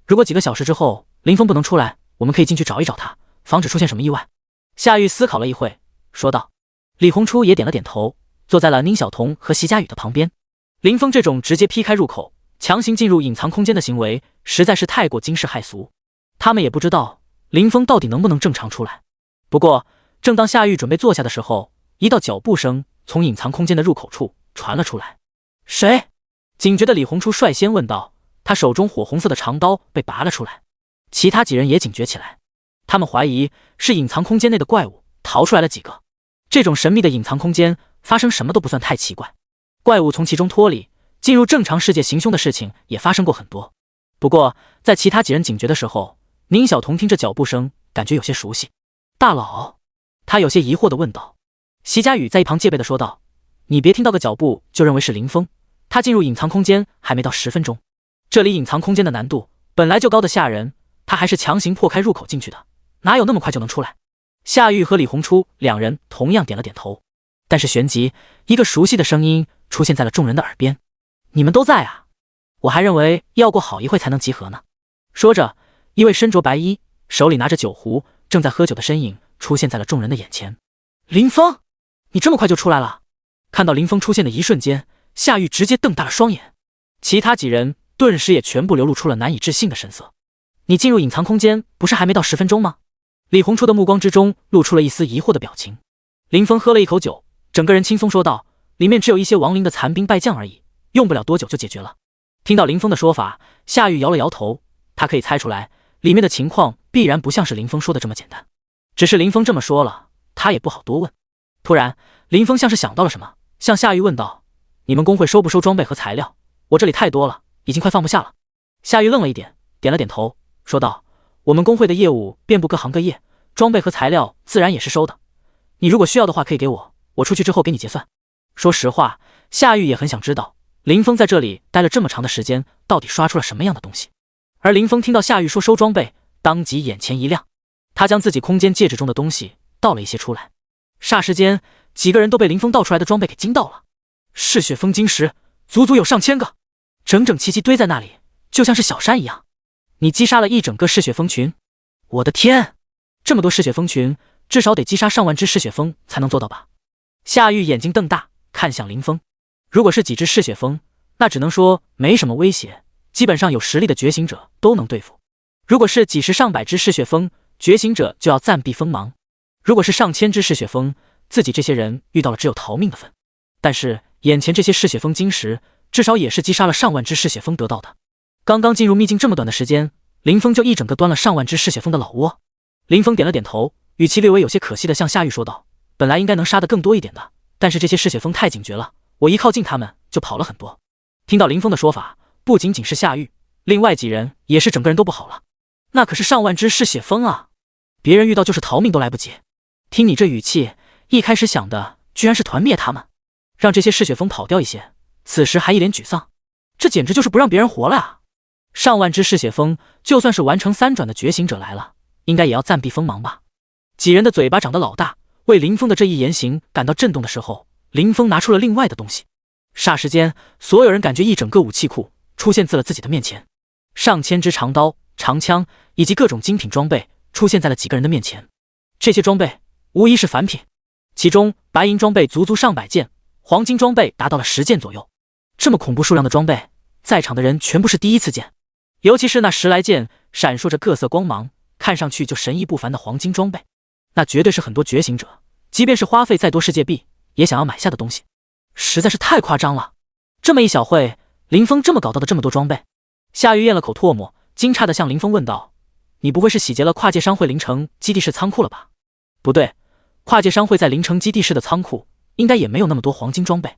如果几个小时之后林峰不能出来，我们可以进去找一找他，防止出现什么意外。夏玉思考了一会，说道。李红初也点了点头，坐在了宁小彤和席佳宇的旁边。林峰这种直接劈开入口，强行进入隐藏空间的行为，实在是太过惊世骇俗。他们也不知道林峰到底能不能正常出来。不过正当夏玉准备坐下的时候，一道脚步声从隐藏空间的入口处传了出来。谁？警觉的李红初率先问道，他手中火红色的长刀被拔了出来。其他几人也警觉起来，他们怀疑是隐藏空间内的怪物逃出来了几个。这种神秘的隐藏空间发生什么都不算太奇怪，怪物从其中脱离，进入正常世界行凶的事情也发生过很多。不过在其他几人警觉的时候，宁小彤听着脚步声感觉有些熟悉。大佬，他有些疑惑地问道。席佳宇在一旁戒备地说道，你别听到个脚步就认为是林峰，他进入隐藏空间还没到10分钟，这里隐藏空间的难度本来就高得吓人，他还是强行破开入口进去的，哪有那么快就能出来？夏玉和李红初两人同样点了点头，但是旋即一个熟悉的声音出现在了众人的耳边，你们都在啊，我还认为要过好一会才能集合呢。说着，一位身着白衣，手里拿着酒壶，正在喝酒的身影出现在了众人的眼前。林峰，你这么快就出来了？看到林峰出现的一瞬间，夏玉直接瞪大了双眼，其他几人顿时也全部流露出了难以置信的神色。你进入隐藏空间不是还没到10分钟吗？李红初的目光之中露出了一丝疑惑的表情。林峰喝了一口酒，整个人轻松说道，里面只有一些亡灵的残兵败将而已，用不了多久就解决了。听到林峰的说法，夏玉摇了摇头，他可以猜出来里面的情况必然不像是林峰说的这么简单，只是林峰这么说了，他也不好多问。突然林峰像是想到了什么，向夏玉问道，你们工会收不收装备和材料？我这里太多了，已经快放不下了。夏玉愣了一点，点了点头，说道，我们工会的业务遍布各行各业，装备和材料自然也是收的，你如果需要的话可以给我，我出去之后给你结算。说实话，夏玉也很想知道林峰在这里待了这么长的时间到底刷出了什么样的东西。而林峰听到夏玉说收装备，当即眼前一亮，他将自己空间戒指中的东西倒了一些出来，霎时间几个人都被林峰倒出来的装备给惊到了。嗜血封晶石足足有上千个，整整齐齐堆在那里，就像是小山一样。你击杀了一整个嗜血蜂群？我的天，这么多嗜血蜂群，至少得击杀上万只嗜血蜂才能做到吧？夏玉眼睛瞪大，看向林峰。如果是几只嗜血蜂，那只能说没什么威胁，基本上有实力的觉醒者都能对付。如果是几十上百只嗜血蜂，觉醒者就要暂避锋芒。如果是上千只嗜血蜂，自己这些人遇到了只有逃命的份。但是眼前这些嗜血蜂晶石，至少也是击杀了上万只嗜血蜂得到的。刚刚进入秘境这么短的时间，林峰就一整个端了上万只嗜血蜂的老窝。林峰点了点头，语气略微有些可惜的向夏玉说道，本来应该能杀得更多一点的，但是这些嗜血蜂太警觉了，我一靠近他们就跑了很多。听到林峰的说法，不仅仅是夏玉，另外几人也是整个人都不好了。那可是上万只嗜血蜂啊，别人遇到就是逃命都来不及。听你这语气，一开始想的居然是团灭他们，让这些嗜血蜂跑掉一些，此时还一脸沮丧，这简直就是不让别人活了啊！上万只嗜血蜂，就算是完成3转的觉醒者来了，应该也要暂避锋芒吧？几人的嘴巴长得老大，为林峰的这一言行感到震动的时候，林峰拿出了另外的东西。霎时间，所有人感觉一整个武器库出现在了自己的面前，上千支长刀、长枪以及各种精品装备出现在了几个人的面前。这些装备无疑是凡品，其中白银装备足足上百件，黄金装备达到了10件左右。这么恐怖数量的装备，在场的人全部是第一次见。尤其是那10来件闪烁着各色光芒，看上去就神异不凡的黄金装备，那绝对是很多觉醒者即便是花费再多世界币也想要买下的东西，实在是太夸张了。这么一小会，林峰这么搞到的这么多装备？夏玉咽了口唾沫，惊诧地向林峰问道，你不会是洗劫了跨界商会灵城基地室仓库了吧？不对，跨界商会在灵城基地室的仓库应该也没有那么多黄金装备，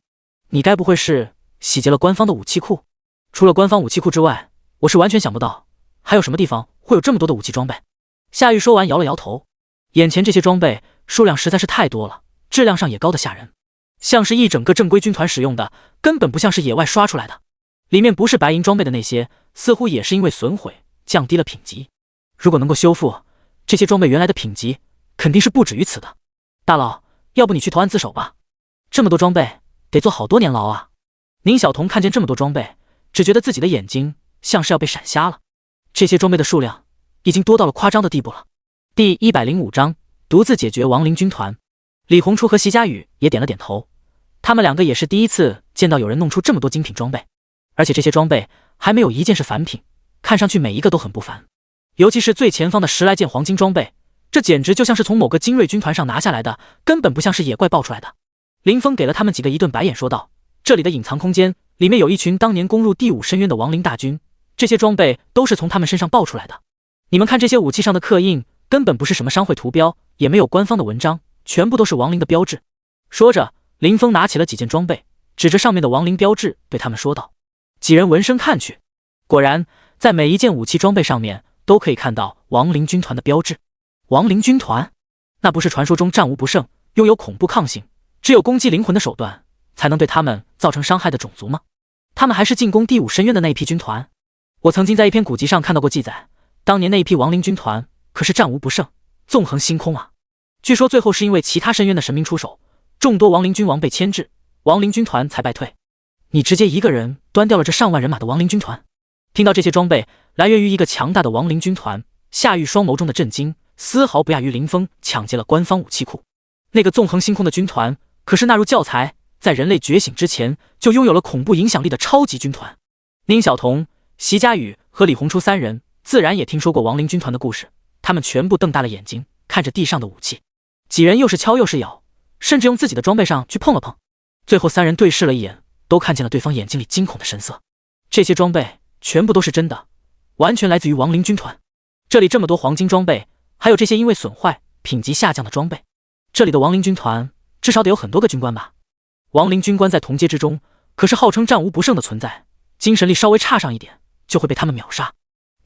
你该不会是洗劫了官方的武器库？除了官方武器库之外，我是完全想不到还有什么地方会有这么多的武器装备。夏玉说完摇了摇头，眼前这些装备数量实在是太多了，质量上也高得吓人，像是一整个正规军团使用的，根本不像是野外刷出来的。里面不是白银装备的那些，似乎也是因为损毁降低了品级，如果能够修复，这些装备原来的品级肯定是不止于此的。大佬，要不你去投案自首吧，这么多装备得坐好多年牢啊。宁小彤看见这么多装备，只觉得自己的眼睛像是要被闪瞎了，这些装备的数量已经多到了夸张的地步了。第105章独自解决亡灵军团。李红初和席佳宇也点了点头，他们两个也是第一次见到有人弄出这么多精品装备，而且这些装备还没有一件是凡品，看上去每一个都很不凡。尤其是最前方的10来件黄金装备，这简直就像是从某个精锐军团上拿下来的，根本不像是野怪爆出来的。林峰给了他们几个一顿白眼，说道：“这里的隐藏空间里面有一群当年攻入第5深渊的亡灵大军，这些装备都是从他们身上爆出来的。你们看这些武器上的刻印，根本不是什么商会图标，也没有官方的文章，全部都是亡灵的标志。”说着，林峰拿起了几件装备，指着上面的亡灵标志对他们说道。几人闻声看去，果然在每一件武器装备上面都可以看到亡灵军团的标志。亡灵军团，那不是传说中战无不胜，拥有恐怖抗性，只有攻击灵魂的手段才能对他们造成伤害的种族吗？他们还是进攻第5深渊的那一批军团。我曾经在一篇古籍上看到过记载，当年那一批亡灵军团可是战无不胜，纵横星空啊！据说最后是因为其他深渊的神明出手，众多亡灵君王被牵制，亡灵军团才败退。你直接一个人端掉了这上万人马的亡灵军团。听到这些装备来源于一个强大的亡灵军团，夏玉双眸中的震惊丝毫不亚于林峰抢劫了官方武器库。那个纵横星空的军团可是纳入教材，在人类觉醒之前就拥有了恐怖影响力的超级军团。宁小彤、席佳宇和李红初三人自然也听说过亡灵军团的故事，他们全部瞪大了眼睛看着地上的武器，几人又是敲又是咬，甚至用自己的装备上去碰了碰。最后三人对视了一眼，都看见了对方眼睛里惊恐的神色。这些装备全部都是真的，完全来自于亡灵军团。这里这么多黄金装备，还有这些因为损坏品级下降的装备，这里的亡灵军团至少得有很多个军官吧。亡灵军官在同阶之中可是号称战无不胜的存在，精神力稍微差上一点就会被他们秒杀。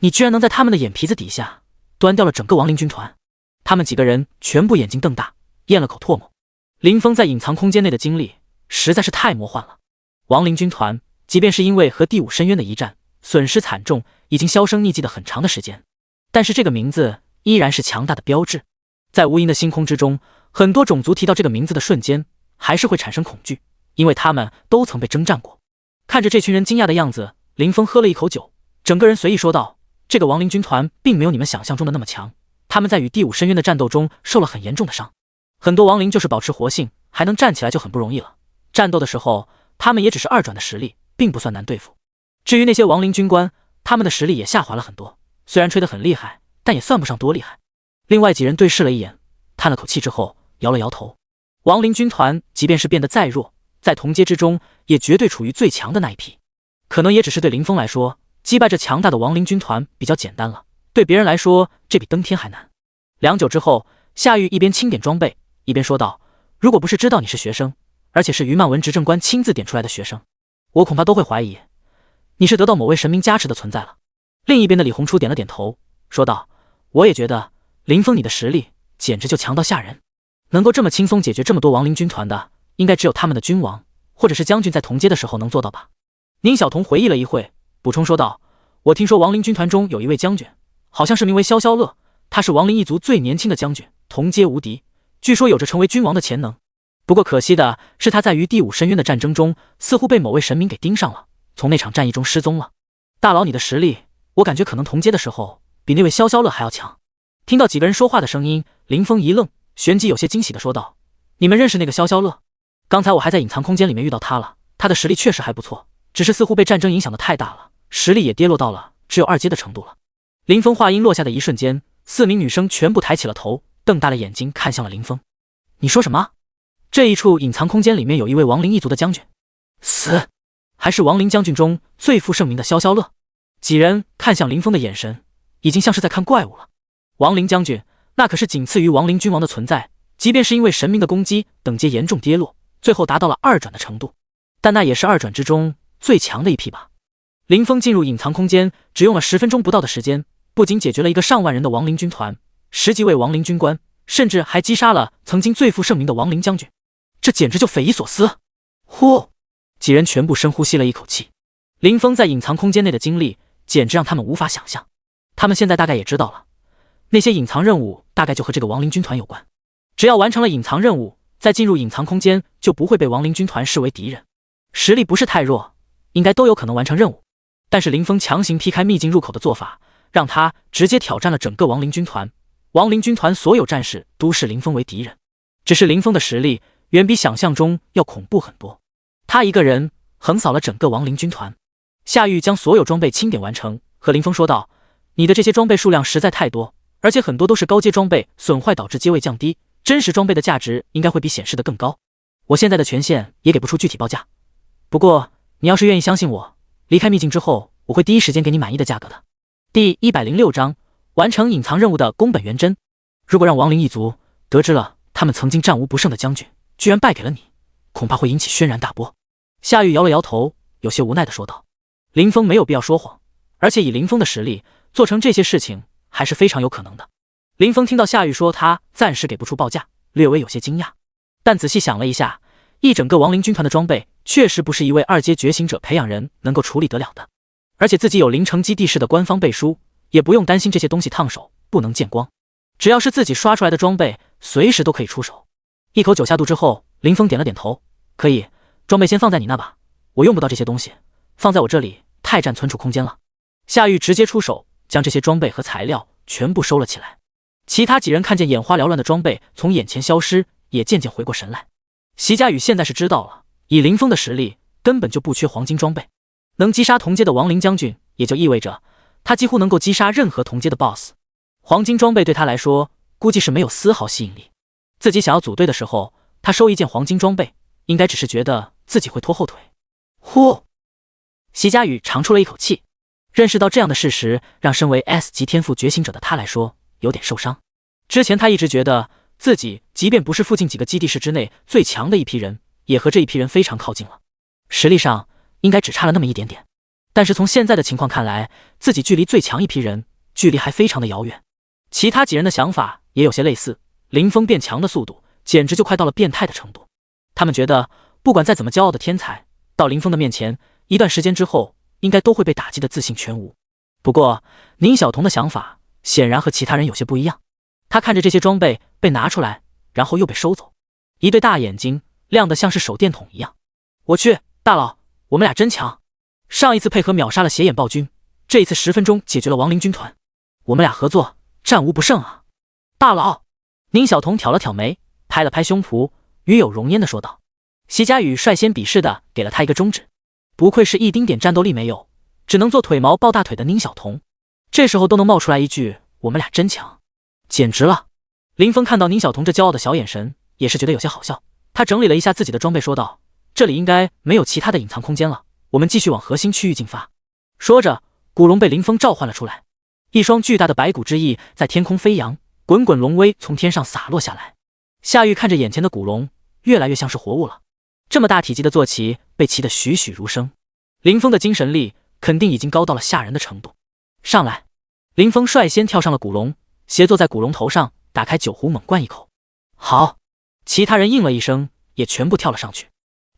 你居然能在他们的眼皮子底下端掉了整个亡灵军团。他们几个人全部眼睛瞪大，咽了口唾沫。林峰在隐藏空间内的经历实在是太魔幻了。亡灵军团即便是因为和第5深渊的一战损失惨重，已经销声匿迹的很长的时间，但是这个名字依然是强大的标志。在无垠的星空之中，很多种族提到这个名字的瞬间还是会产生恐惧，因为他们都曾被征战过。看着这群人惊讶的样子，林峰喝了一口酒，整个人随意说道：“这个亡灵军团并没有你们想象中的那么强，他们在与第5深渊的战斗中受了很严重的伤。很多亡灵就是保持活性还能站起来就很不容易了，战斗的时候他们也只是2转的实力，并不算难对付。至于那些亡灵军官，他们的实力也下滑了很多，虽然吹得很厉害，但也算不上多厉害。”另外几人对视了一眼，叹了口气之后摇了摇头。亡灵军团即便是变得再弱，在同阶之中也绝对处于最强的那一批。可能也只是对林峰来说，击败这强大的亡灵军团比较简单了，对别人来说这比登天还难。良久之后，夏玉一边清点装备一边说道：“如果不是知道你是学生，而且是于曼文执政官亲自点出来的学生，我恐怕都会怀疑你是得到某位神明加持的存在了。”另一边的李红初点了点头，说道：“我也觉得林峰你的实力简直就强到吓人，能够这么轻松解决这么多亡灵军团的，应该只有他们的君王或者是将军在同阶的时候能做到吧。”宁小彤回忆了一会，补充说道：“我听说亡灵军团中有一位将军，好像是名为萧萧乐，他是亡灵一族最年轻的将军，同阶无敌，据说有着成为君王的潜能。不过可惜的是，他在与第5深渊的战争中似乎被某位神明给盯上了，从那场战役中失踪了。大佬，你的实力我感觉可能同阶的时候比那位萧萧乐还要强。”听到几个人说话的声音，林峰一愣，旋即有些惊喜地说道：“你们认识那个萧萧乐？刚才我还在隐藏空间里面遇到他了，他的实力确实还不错，只是似乎被战争影响的太大了，实力也跌落到了只有2阶的程度了。”林峰话音落下的一瞬间，4名女生全部抬起了头，瞪大了眼睛看向了林峰。“你说什么？这一处隐藏空间里面有一位亡灵一族的将军死，还是亡灵将军中最负盛名的萧萧乐？”几人看向林峰的眼神已经像是在看怪物了。亡灵将军那可是仅次于亡灵君王的存在，即便是因为神明的攻击等阶严重跌落，最后达到了2转的程度，但那也是2转之中最强的一批吧。林峰进入隐藏空间只用了10分钟不到的时间，不仅解决了一个上万人的亡灵军团，10几位亡灵军官，甚至还击杀了曾经最负盛名的亡灵将军，这简直就匪夷所思。呼！几人全部深呼吸了一口气。林峰在隐藏空间内的经历简直让他们无法想象。他们现在大概也知道了，那些隐藏任务大概就和这个亡灵军团有关。只要完成了隐藏任务，再进入隐藏空间就不会被亡灵军团视为敌人，实力不是太弱，应该都有可能完成任务。但是林峰强行劈开秘境入口的做法，让他直接挑战了整个亡灵军团。亡灵军团所有战士都视林峰为敌人，只是林峰的实力远比想象中要恐怖很多。他一个人横扫了整个亡灵军团。夏玉将所有装备清点完成，和林峰说道：“你的这些装备数量实在太多，而且很多都是高阶装备，损坏导致阶位降低，真实装备的价值应该会比显示的更高。我现在的权限也给不出具体报价，不过你要是愿意相信我，离开秘境之后，我会第一时间给你满意的价格的。第106章，完成隐藏任务的宫本元真。如果让亡灵一族得知了他们曾经战无不胜的将军居然败给了你，恐怕会引起轩然大波。夏玉摇了摇头，有些无奈地说道。林峰没有必要说谎，而且以林峰的实力，做成这些事情还是非常有可能的。林峰听到夏玉说他暂时给不出报价，略微有些惊讶，但仔细想了一下，一整个亡灵军团的装备确实不是一位2阶觉醒者培养人能够处理得了的，而且自己有灵城基地式的官方背书，也不用担心这些东西烫手不能见光，只要是自己刷出来的装备，随时都可以出手。一口酒下肚之后，林峰点了点头，可以，装备先放在你那吧，我用不到这些东西，放在我这里太占存储空间了。夏玉直接出手，将这些装备和材料全部收了起来。其他几人看见眼花缭乱的装备从眼前消失，也渐渐回过神来。席家宇现在是知道了，以林峰的实力，根本就不缺黄金装备，能击杀同阶的亡灵将军，也就意味着他几乎能够击杀任何同阶的 BOSS。黄金装备对他来说，估计是没有丝毫吸引力。自己想要组队的时候，他收一件黄金装备，应该只是觉得自己会拖后腿。呼，席家宇长出了一口气，认识到这样的事实，让身为 S 级天赋觉醒者的他来说有点受伤。之前他一直觉得自己即便不是附近几个基地市之内最强的一批人，也和这一批人非常靠近了，实力上应该只差了那么一点点。但是从现在的情况看来，自己距离最强一批人距离还非常的遥远。其他几人的想法也有些类似，林峰变强的速度简直就快到了变态的程度。他们觉得不管再怎么骄傲的天才，到林峰的面前，一段时间之后应该都会被打击的自信全无。不过宁小彤的想法显然和其他人有些不一样，他看着这些装备被拿出来，然后又被收走，一对大眼睛亮得像是手电筒一样。我去，大佬，我们俩真强！上一次配合秒杀了邪眼暴君，这一次10分钟解决了亡灵军团，我们俩合作战无不胜啊！大佬，宁小彤挑了挑眉，拍了拍胸脯，与有容焉地说道。席家宇率先鄙视的给了他一个中指，不愧是一丁点战斗力没有，只能做腿毛抱大腿的宁小彤，这时候都能冒出来一句我们俩真强，简直了。林峰看到宁小彤这骄傲的小眼神，也是觉得有些好笑。他整理了一下自己的装备，说道：这里应该没有其他的隐藏空间了，我们继续往核心区域进发。说着，古龙被林峰召唤了出来，一双巨大的白骨之翼在天空飞扬，滚滚龙威从天上洒落下来。夏玉看着眼前的古龙，越来越像是活物了。这么大体积的坐骑被骑得栩栩如生，林峰的精神力肯定已经高到了吓人的程度。上来！林峰率先跳上了古龙，斜坐在古龙头上，打开酒壶猛灌一口。好！其他人应了一声，也全部跳了上去。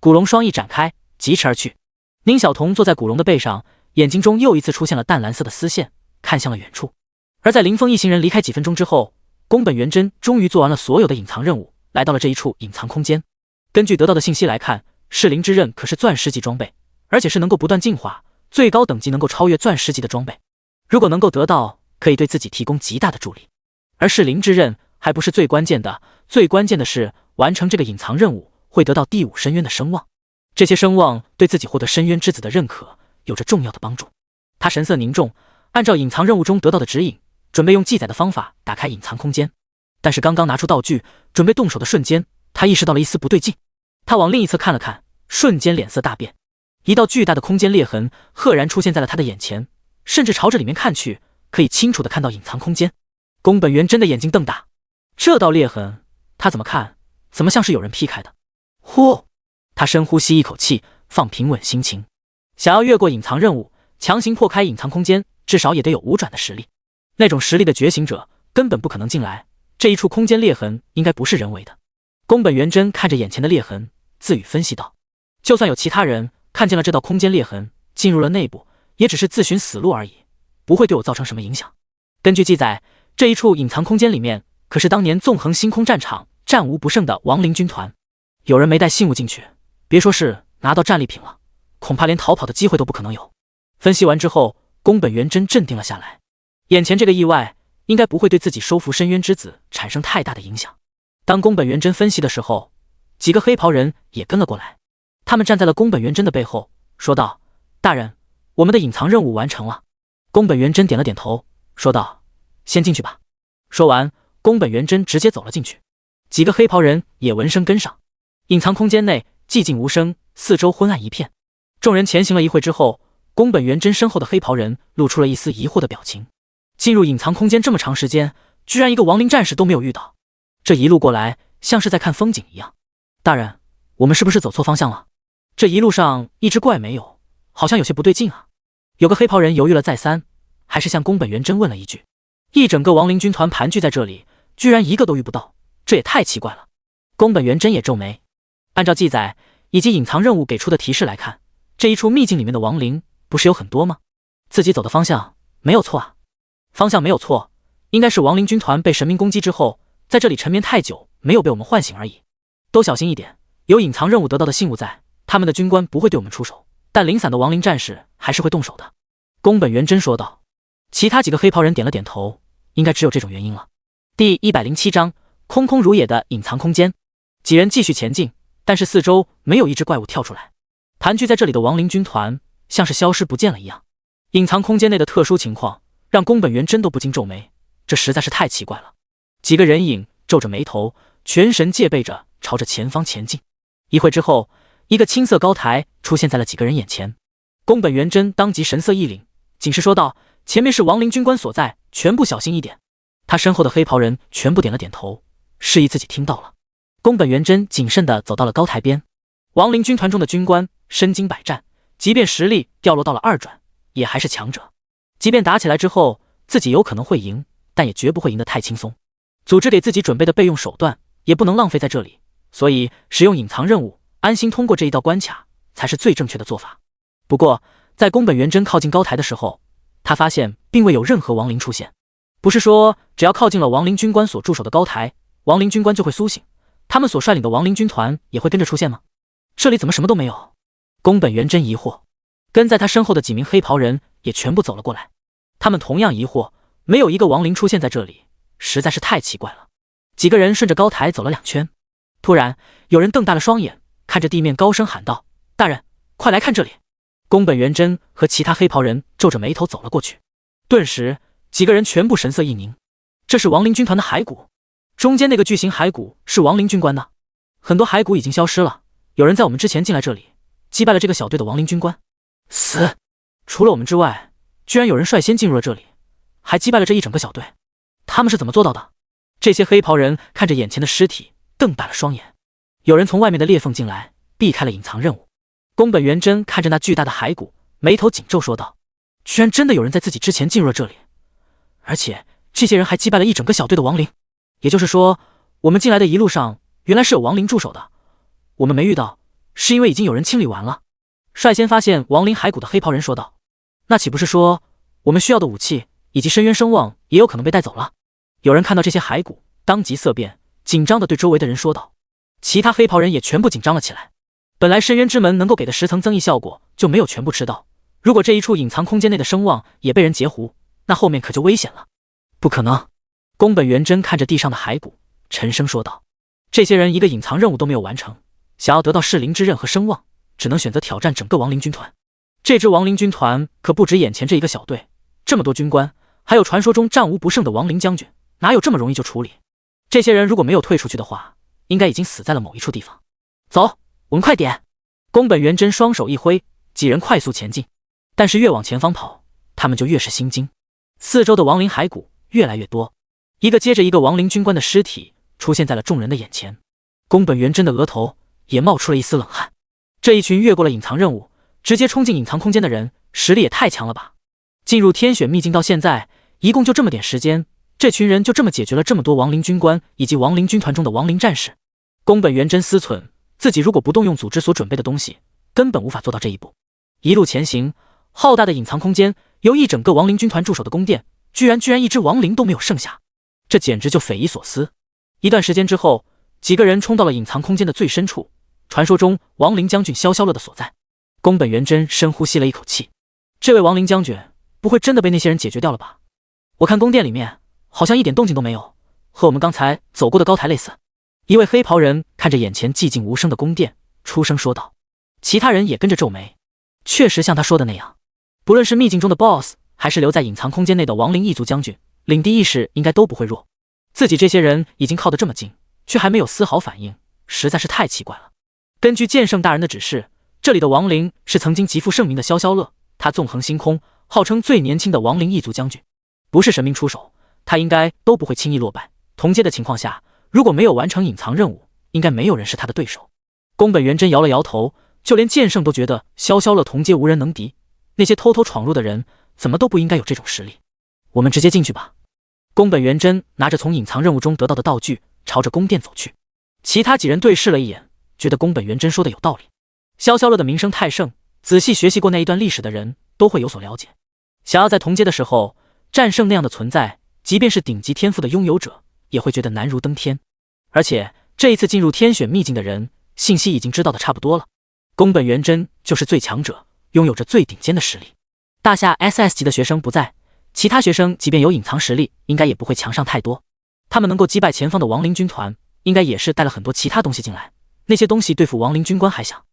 古龙双翼展开，疾驰而去。宁小彤坐在古龙的背上，眼睛中又一次出现了淡蓝色的丝线，看向了远处。而在林峰一行人离开几分钟之后，宫本元真终于做完了所有的隐藏任务，来到了这一处隐藏空间。根据得到的信息来看，噬灵之刃可是钻石级装备，而且是能够不断进化，最高等级能够超越钻石级的装备。如果能够得到，可以对自己提供极大的助力。而噬灵之刃还不是最关键的，最关键的是完成这个隐藏任务会得到第5深渊的声望，这些声望对自己获得深渊之子的认可有着重要的帮助。他神色凝重，按照隐藏任务中得到的指引，准备用记载的方法打开隐藏空间。但是刚刚拿出道具准备动手的瞬间，他意识到了一丝不对劲。他往另一侧看了看，瞬间脸色大变，一道巨大的空间裂痕赫然出现在了他的眼前，甚至朝着里面看去，可以清楚地看到隐藏空间。宫本元真的眼睛瞪大，这道裂痕他怎么看怎么像是有人劈开的。呼，他深呼吸一口气，放平稳心情，想要越过隐藏任务，强行破开隐藏空间，至少也得有5转的实力。那种实力的觉醒者根本不可能进来，这一处空间裂痕应该不是人为的。宫本元真看着眼前的裂痕，自语分析道：就算有其他人看见了这道空间裂痕，进入了内部，也只是自寻死路而已，不会对我造成什么影响。根据记载，这一处隐藏空间里面可是当年纵横星空战场战无不胜的亡灵军团，有人没带信物进去，别说是拿到战利品了，恐怕连逃跑的机会都不可能有。分析完之后，宫本元真镇定了下来，眼前这个意外应该不会对自己收服深渊之子产生太大的影响。当宫本元真分析的时候，几个黑袍人也跟了过来，他们站在了宫本元真的背后，说道：大人，我们的隐藏任务完成了。宫本元真点了点头，说道：先进去吧。说完，宫本元真直接走了进去，几个黑袍人也闻声跟上。隐藏空间内寂静无声，四周昏暗一片。众人前行了一会之后，宫本元真身后的黑袍人露出了一丝疑惑的表情。进入隐藏空间这么长时间，居然一个亡灵战士都没有遇到，这一路过来像是在看风景一样。大人，我们是不是走错方向了？这一路上一只怪没有，好像有些不对劲啊。有个黑袍人犹豫了再三，还是向宫本元真问了一句。一整个亡灵军团盘踞在这里，居然一个都遇不到，这也太奇怪了。宫本元真也皱眉。按照记载以及隐藏任务给出的提示来看，这一处秘境里面的亡灵不是有很多吗？自己走的方向没有错啊。方向没有错，应该是亡灵军团被神明攻击之后，在这里沉眠太久，没有被我们唤醒而已。都小心一点，有隐藏任务得到的信物在，他们的军官不会对我们出手，但零散的亡灵战士还是会动手的。宫本元真说道。其他几个黑袍人点了点头，应该只有这种原因了。第107章，空空如也的隐藏空间。几人继续前进，但是四周没有一只怪物跳出来，盘踞在这里的亡灵军团像是消失不见了一样。隐藏空间内的特殊情况让宫本元真都不禁皱眉，这实在是太奇怪了。几个人影皱着眉头，全神戒备着朝着前方前进。一会之后，一个青色高台出现在了几个人眼前。宫本元真当即神色一凛，警示说道：前面是亡灵军官所在，全部小心一点。他身后的黑袍人全部点了点头，示意自己听到了。宫本元真谨慎地走到了高台边。亡灵军团中的军官身经百战，即便实力掉落到了2转，也还是强者。即便打起来之后自己有可能会赢，但也绝不会赢得太轻松。组织给自己准备的备用手段也不能浪费在这里，所以使用隐藏任务，安心通过这一道关卡才是最正确的做法。不过在宫本元真靠近高台的时候，他发现并未有任何亡灵出现。不是说只要靠近了亡灵军官所驻守的高台，亡灵军官就会苏醒，他们所率领的亡灵军团也会跟着出现吗？这里怎么什么都没有？宫本元真疑惑。跟在他身后的几名黑袍人也全部走了过来，他们同样疑惑，没有一个亡灵出现在这里，实在是太奇怪了。几个人顺着高台走了2圈，突然有人瞪大了双眼，看着地面高声喊道：大人，快来看这里！宫本元真和其他黑袍人皱着眉头走了过去，顿时几个人全部神色一凝。这是亡灵军团的骸骨，中间那个巨型骸骨是亡灵军官的，很多骸骨已经消失了，有人在我们之前进来这里，击败了这个小队的亡灵军官。死！除了我们之外，居然有人率先进入了这里，还击败了这一整个小队，他们是怎么做到的？这些黑袍人看着眼前的尸体，瞪大了双眼。有人从外面的裂缝进来，避开了隐藏任务。宫本元真看着那巨大的骸骨，眉头紧皱说道：居然真的有人在自己之前进入了这里，而且这些人还击败了一整个小队的亡灵。也就是说，我们进来的一路上原来是有亡灵驻守的，我们没遇到，是因为已经有人清理完了。率先发现亡灵骸骨的黑袍人说道：那岂不是说我们需要的武器以及深渊声望也有可能被带走了？有人看到这些骸骨，当即色变，紧张地对周围的人说道。其他黑袍人也全部紧张了起来。本来深渊之门能够给的10层增益效果就没有全部吃到，如果这一处隐藏空间内的声望也被人截胡，那后面可就危险了。不可能！宫本元真看着地上的骸骨，沉声说道。这些人一个隐藏任务都没有完成，想要得到噬灵之刃和声望，只能选择挑战整个亡灵军团。这支亡灵军团可不止眼前这一个小队，这么多军官，还有传说中战无不胜的亡灵将军，哪有这么容易就处理？这些人如果没有退出去的话，应该已经死在了某一处地方。走，我们快点！宫本元真双手一挥，几人快速前进。但是越往前方跑，他们就越是心惊。四周的亡灵骸骨越来越多，一个接着一个亡灵军官的尸体出现在了众人的眼前。宫本元真的额头也冒出了一丝冷汗。这一群越过了隐藏任务，直接冲进隐藏空间的人，实力也太强了吧！进入天选秘境到现在，一共就这么点时间，这群人就这么解决了这么多亡灵军官以及亡灵军团中的亡灵战士。宫本元真思忖，自己如果不动用组织所准备的东西，根本无法做到这一步。一路前行，浩大的隐藏空间，由一整个亡灵军团驻守的宫殿，居然一只亡灵都没有剩下，这简直就匪夷所思。一段时间之后，几个人冲到了隐藏空间的最深处，传说中亡灵将军消消乐的所在。宫本元真深呼吸了一口气，这位亡灵将军不会真的被那些人解决掉了吧？我看宫殿里面好像一点动静都没有，和我们刚才走过的高台类似。一位黑袍人看着眼前寂静无声的宫殿，出声说道。其他人也跟着皱眉，确实像他说的那样，不论是秘境中的 BOSS， 还是留在隐藏空间内的亡灵异族将军，领地意识应该都不会弱。自己这些人已经靠得这么近，却还没有丝毫反应，实在是太奇怪了。根据剑圣大人的指示，这里的亡灵是曾经极负盛名的萧萧乐，他纵横星空，号称最年轻的亡灵一族将军。不是神明出手，他应该都不会轻易落败。同阶的情况下，如果没有完成隐藏任务，应该没有人是他的对手。宫本元真摇了摇头，就连剑圣都觉得萧萧乐同阶无人能敌，那些偷偷闯入的人怎么都不应该有这种实力。我们直接进去吧。宫本元真拿着从隐藏任务中得到的道具，朝着宫殿走去。其他几人对视了一眼，觉得宫本元真说的有道理。萧萧乐的名声太盛，仔细学习过那一段历史的人都会有所了解。想要在同阶的时候战胜那样的存在，即便是顶级天赋的拥有者，也会觉得难如登天。而且这一次进入天选秘境的人，信息已经知道的差不多了。宫本元真就是最强者，拥有着最顶尖的实力。大夏 SS 级的学生不在，其他学生即便有隐藏实力，应该也不会强上太多。他们能够击败前方的亡灵军团，应该也是带了很多其他东西进来，那些东西对付亡灵军官还想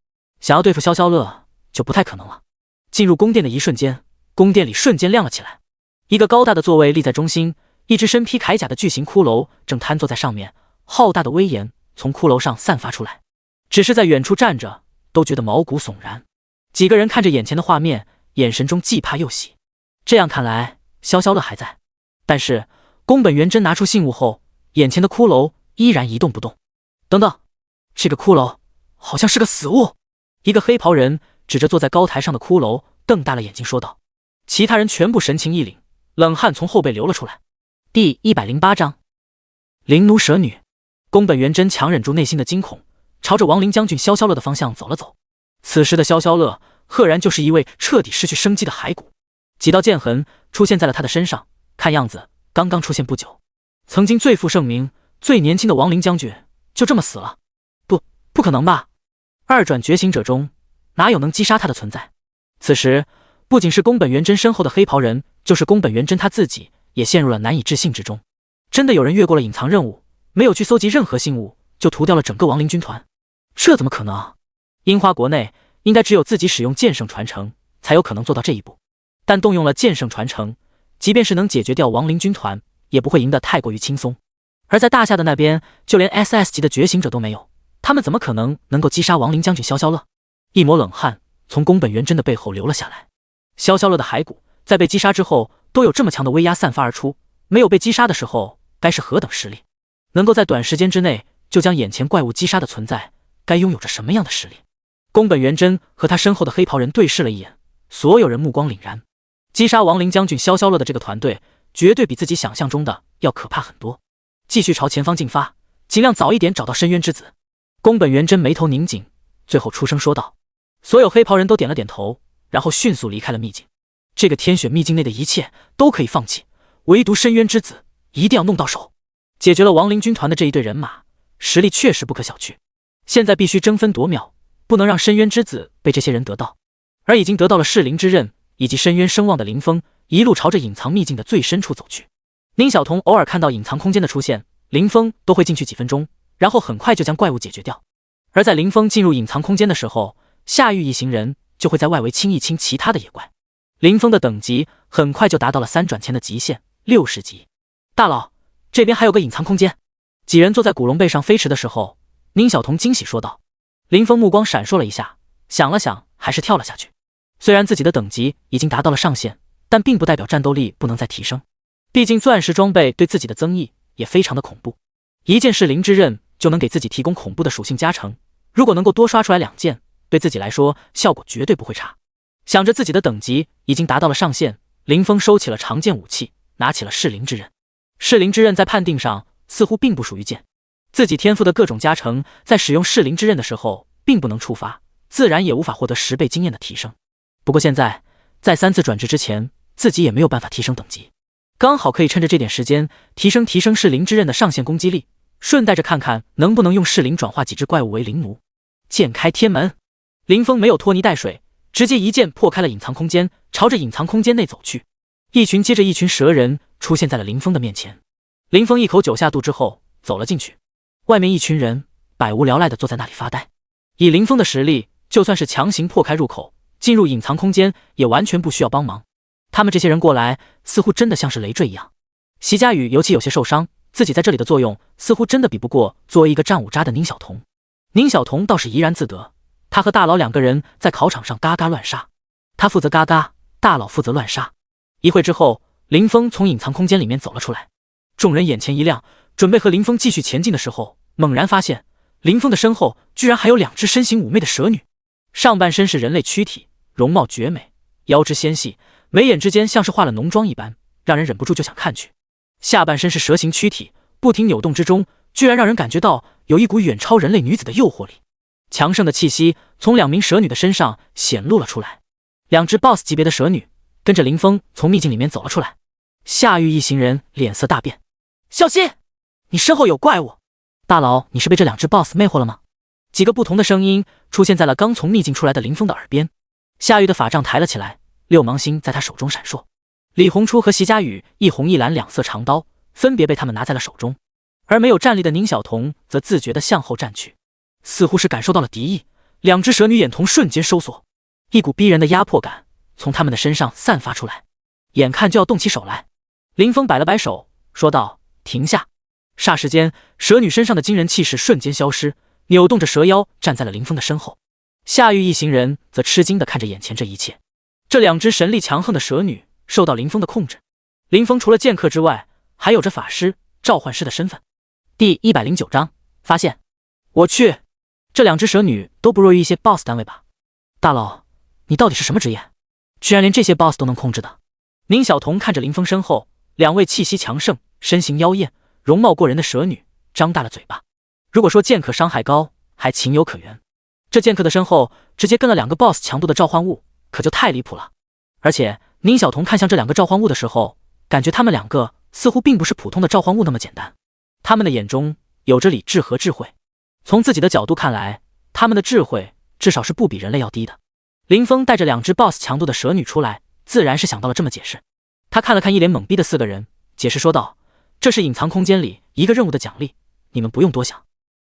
要对付萧萧乐就不太可能了。进入宫殿的一瞬间，宫殿里瞬间亮了起来。一个高大的座位立在中心，一只身披铠甲的巨型骷髅正瘫坐在上面，浩大的威严从骷髅上散发出来，只是在远处站着都觉得毛骨悚然。几个人看着眼前的画面，眼神中既怕又喜。这样看来萧萧乐还在，但是宫本元真拿出信物后，眼前的骷髅依然一动不动。等等，这个骷髅好像是个死物。一个黑袍人指着坐在高台上的骷髅，瞪大了眼睛说道。其他人全部神情一凛，冷汗从后背流了出来。第108章灵奴蛇女。宫本元真强忍住内心的惊恐，朝着亡灵将军萧萧乐的方向走了走。此时的萧萧乐赫然就是一位彻底失去生机的骸骨，几道剑痕出现在了他的身上，看样子刚刚出现不久。曾经最负盛名、最年轻的亡灵将军就这么死了？不可能吧！二转觉醒者中哪有能击杀他的存在？此时不仅是宫本元真身后的黑袍人，就是宫本元真他自己也陷入了难以置信之中。真的有人越过了隐藏任务，没有去搜集任何信物，就屠掉了整个亡灵军团？这怎么可能？樱花国内应该只有自己使用剑圣传承才有可能做到这一步，但动用了剑圣传承，即便是能解决掉亡灵军团，也不会赢得太过于轻松。而在大夏的那边，就连 SS 级的觉醒者都没有，他们怎么可能够击杀亡灵将军萧萧乐？一抹冷汗从宫本元真的背后流了下来。萧萧乐的骸骨在被击杀之后都有这么强的威压散发而出，没有被击杀的时候该是何等实力？能够在短时间之内就将眼前怪物击杀的存在，该拥有着什么样的实力？宫本元真和他身后的黑袍人对视了一眼，所有人目光凛然。击杀亡灵将军萧萧乐的这个团队，绝对比自己想象中的要可怕很多。继续朝前方进发，尽量早一点找到深渊之子。宫本元真眉头拧紧，最后出声说道。所有黑袍人都点了点头，然后迅速离开了秘境。这个天选秘境内的一切都可以放弃，唯独深渊之子一定要弄到手。解决了亡灵军团的这一队人马，实力确实不可小觑。现在必须争分夺秒，不能让深渊之子被这些人得到。而已经得到了噬灵之刃以及深渊声望的林峰，一路朝着隐藏秘境的最深处走去。宁小彤偶尔看到隐藏空间的出现，林峰都会进去几分钟，然后很快就将怪物解决掉。而在林峰进入隐藏空间的时候，夏玉一行人就会在外围清一清其他的野怪。林峰的等级很快就达到了3转前的极限60级。大佬，这边还有个隐藏空间。几人坐在古龙背上飞驰的时候，宁小彤惊喜说道。林峰目光闪烁了一下，想了想还是跳了下去。虽然自己的等级已经达到了上限，但并不代表战斗力不能再提升。毕竟钻石装备对自己的增益也非常的恐怖，一件噬灵之刃就能给自己提供恐怖的属性加成，如果能够多刷出来2件，对自己来说效果绝对不会差。想着自己的等级已经达到了上限，林峰收起了长剑武器，拿起了噬灵之刃。噬灵之刃在判定上似乎并不属于剑，自己天赋的各种加成在使用噬灵之刃的时候并不能触发，自然也无法获得10倍经验的提升。不过现在在3次转职之前，自己也没有办法提升等级，刚好可以趁着这点时间提升噬灵之刃的上限攻击力，顺带着看看能不能用噬灵转化几只怪物为灵奴。剑开天门，林峰没有拖泥带水，直接一剑破开了隐藏空间，朝着隐藏空间内走去。一群接着一群蛇人出现在了林峰的面前。林峰一口酒下肚之后走了进去，外面一群人百无聊赖地坐在那里发呆。以林峰的实力，就算是强行破开入口进入隐藏空间，也完全不需要帮忙。他们这些人过来似乎真的像是累赘一样。席佳雨尤其有些受伤，自己在这里的作用似乎真的比不过作为一个战五渣的宁小童。宁小童倒是怡然自得，他和大佬两个人在考场上嘎嘎乱杀，他负责嘎嘎，大佬负责乱杀。一会之后，林峰从隐藏空间里面走了出来，众人眼前一亮，准备和林峰继续前进的时候，猛然发现林峰的身后居然还有两只身形妩媚的蛇女，上半身是人类躯体，容貌绝美，腰肢纤细，眉眼之间像是化了浓妆一般，让人忍不住就想看去。下半身是蛇形躯体，不停扭动之中，居然让人感觉到有一股远超人类女子的诱惑力。强盛的气息从两名蛇女的身上显露了出来。两只 BOSS 级别的蛇女跟着林峰从秘境里面走了出来。夏玉一行人脸色大变，小心，你身后有怪物！大佬，你是被这两只 BOSS 魅惑了吗？几个不同的声音出现在了刚从秘境出来的林峰的耳边。夏玉的法杖抬了起来，六芒星在他手中闪烁。李红初和席佳雨一红一蓝两色长刀分别被他们拿在了手中，而没有战力的宁小童则自觉地向后站去，似乎是感受到了敌意，两只蛇女眼瞳瞬间收缩，一股逼人的压迫感从他们的身上散发出来，眼看就要动起手来。林峰摆了摆手，说道：“停下！”霎时间，蛇女身上的惊人气势瞬间消失，扭动着蛇腰站在了林峰的身后。夏玉一行人则吃惊地看着眼前这一切。这两只神力强横的蛇女受到林峰的控制，林峰除了剑客之外，还有着法师、召唤师的身份。第109章发现。我去，这两只蛇女都不弱于一些 BOSS 单位吧？大佬，你到底是什么职业？居然连这些 BOSS 都能控制的？宁小童看着林峰身后两位气息强盛、身形妖艳、容貌过人的蛇女，张大了嘴巴。如果说剑客伤害高，还情有可原，这剑客的身后直接跟了两个 BOSS 强度的召唤物，可就太离谱了。而且宁小童看向这两个召唤物的时候，感觉他们两个似乎并不是普通的召唤物那么简单，他们的眼中有着理智和智慧。从自己的角度看来，他们的智慧至少是不比人类要低的。林峰带着两只 BOSS 强度的蛇女出来，自然是想到了这么解释。他看了看一脸懵逼的四个人，解释说道：“这是隐藏空间里一个任务的奖励，你们不用多想。”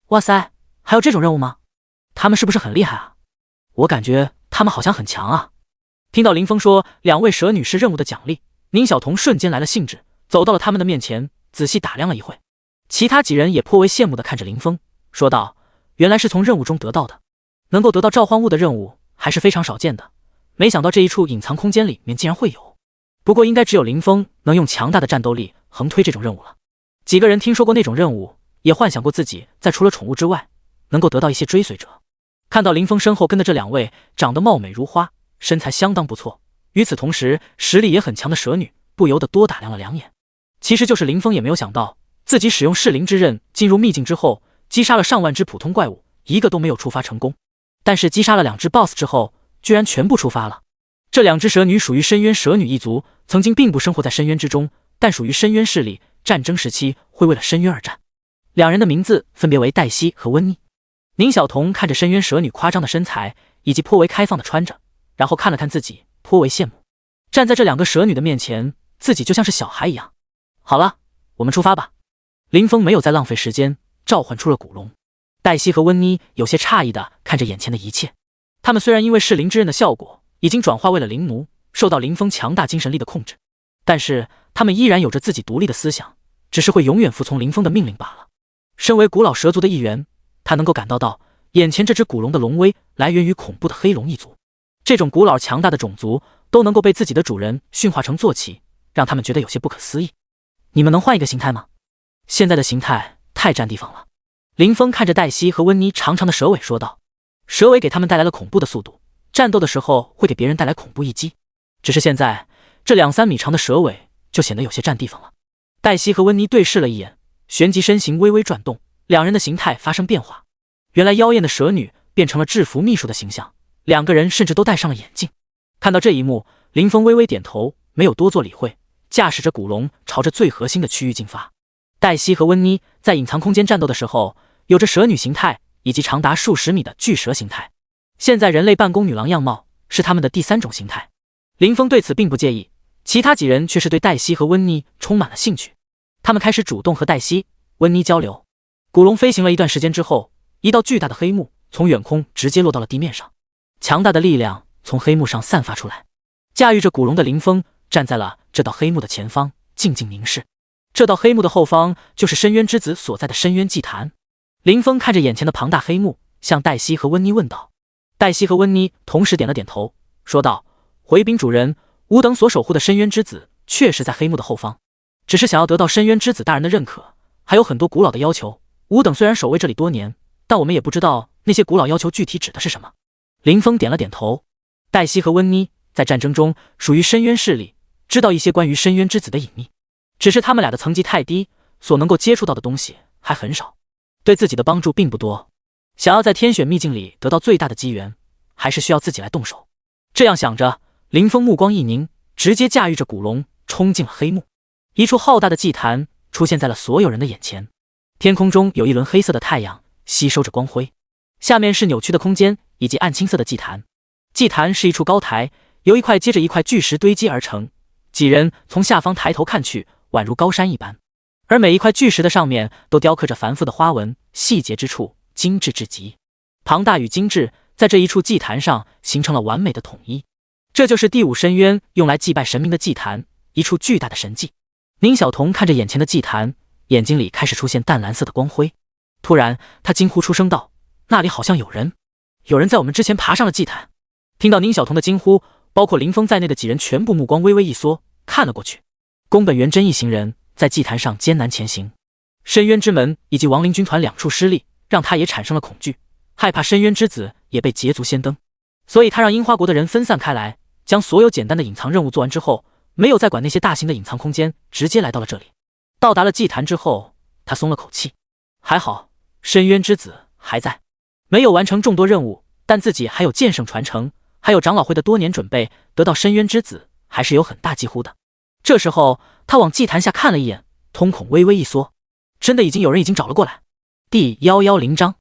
哇塞，还有这种任务吗？他们是不是很厉害啊？我感觉他们好像很强啊。听到林峰说两位蛇女是任务的奖励，宁小童瞬间来了兴致，走到了他们的面前，仔细打量了一会。其他几人也颇为羡慕地看着林峰，说道：“原来是从任务中得到的，能够得到召唤物的任务还是非常少见的，没想到这一处隐藏空间里面竟然会有。不过应该只有林峰能用强大的战斗力横推这种任务了。”几个人听说过那种任务，也幻想过自己在除了宠物之外，能够得到一些追随者。看到林峰身后跟的这两位长得貌美如花、身材相当不错，与此同时实力也很强的蛇女，不由得多打量了两眼。其实就是林峰也没有想到，自己使用噬灵之刃进入秘境之后，击杀了上万只普通怪物，一个都没有触发成功。但是击杀了两只 BOSS 之后，居然全部触发了。这两只蛇女属于深渊蛇女一族，曾经并不生活在深渊之中，但属于深渊势力，战争时期会为了深渊而战。两人的名字分别为黛西和温妮。宁小童看着深渊蛇女夸张的身材以及颇为开放的穿着，然后看了看自己，颇为羡慕。站在这两个蛇女的面前，自己就像是小孩一样。好了，我们出发吧。林峰没有再浪费时间，召唤出了古龙。黛西和温妮有些诧异地看着眼前的一切。他们虽然因为噬灵之刃的效果已经转化为了灵奴，受到林峰强大精神力的控制，但是他们依然有着自己独立的思想，只是会永远服从林峰的命令罢了。身为古老蛇族的一员，他能够感到到眼前这只古龙的龙威来源于恐怖的黑龙一族。这种古老强大的种族都能够被自己的主人驯化成坐骑，让他们觉得有些不可思议。你们能换一个形态吗？现在的形态太占地方了。林峰看着黛西和温妮长长的蛇尾说道。蛇尾给他们带来了恐怖的速度，战斗的时候会给别人带来恐怖一击。只是现在这2-3米长的蛇尾就显得有些占地方了。黛西和温妮对视了一眼，旋即身形微微转动，两人的形态发生变化。原来妖艳的蛇女变成了制服秘书的形象，两个人甚至都戴上了眼镜。看到这一幕，林峰微微点头，没有多做理会，驾驶着古龙朝着最核心的区域进发。黛西和温妮在隐藏空间战斗的时候，有着蛇女形态以及长达数十米的巨蛇形态，现在人类办公女郎样貌是他们的第3种形态。林峰对此并不介意，其他几人却是对黛西和温妮充满了兴趣。他们开始主动和黛西、温妮交流。古龙飞行了一段时间之后，一道巨大的黑幕从远空直接落到了地面上，强大的力量从黑幕上散发出来。驾驭着古龙的林峰站在了这道黑幕的前方，静静凝视。这道黑幕的后方就是深渊之子所在的深渊祭坛。林峰看着眼前的庞大黑幕，向黛西和温妮问道。黛西和温妮同时点了点头，说道：“回禀主人，吾等所守护的深渊之子确实在黑幕的后方，只是想要得到深渊之子大人的认可，还有很多古老的要求。吾等虽然守卫这里多年，但我们也不知道那些古老要求具体指的是什么。”林峰点了点头。黛西和温妮在战争中属于深渊势力，知道一些关于深渊之子的隐秘，只是他们俩的层级太低，所能够接触到的东西还很少，对自己的帮助并不多。想要在天选秘境里得到最大的机缘，还是需要自己来动手。这样想着，林峰目光一凝，直接驾驭着古龙冲进了黑幕。一处浩大的祭坛出现在了所有人的眼前，天空中有一轮黑色的太阳吸收着光辉，下面是扭曲的空间以及暗青色的祭坛。祭坛是一处高台，由一块接着一块巨石堆积而成，几人从下方抬头看去，宛如高山一般，而每一块巨石的上面都雕刻着繁复的花纹，细节之处精致至极。庞大与精致在这一处祭坛上形成了完美的统一。这就是第五深渊用来祭拜神明的祭坛，一处巨大的神迹。宁小彤看着眼前的祭坛，眼睛里开始出现淡蓝色的光辉。突然他惊呼出声道：“那里好像有人在我们之前爬上了祭坛。”听到宁小彤的惊呼，包括林峰在内的几人全部目光微微一缩，看了过去。宫本元真一行人在祭坛上艰难前行，深渊之门以及亡灵军团两处失利，让他也产生了恐惧，害怕深渊之子也被捷足先登，所以他让樱花国的人分散开来，将所有简单的隐藏任务做完之后，没有再管那些大型的隐藏空间，直接来到了这里。到达了祭坛之后，他松了口气，还好深渊之子还在，没有完成众多任务，但自己还有剑圣传承，还有长老会的多年准备，得到深渊之子还是有很大几乎的。这时候他往祭坛下看了一眼，瞳孔微微一缩，真的有人找了过来。第110章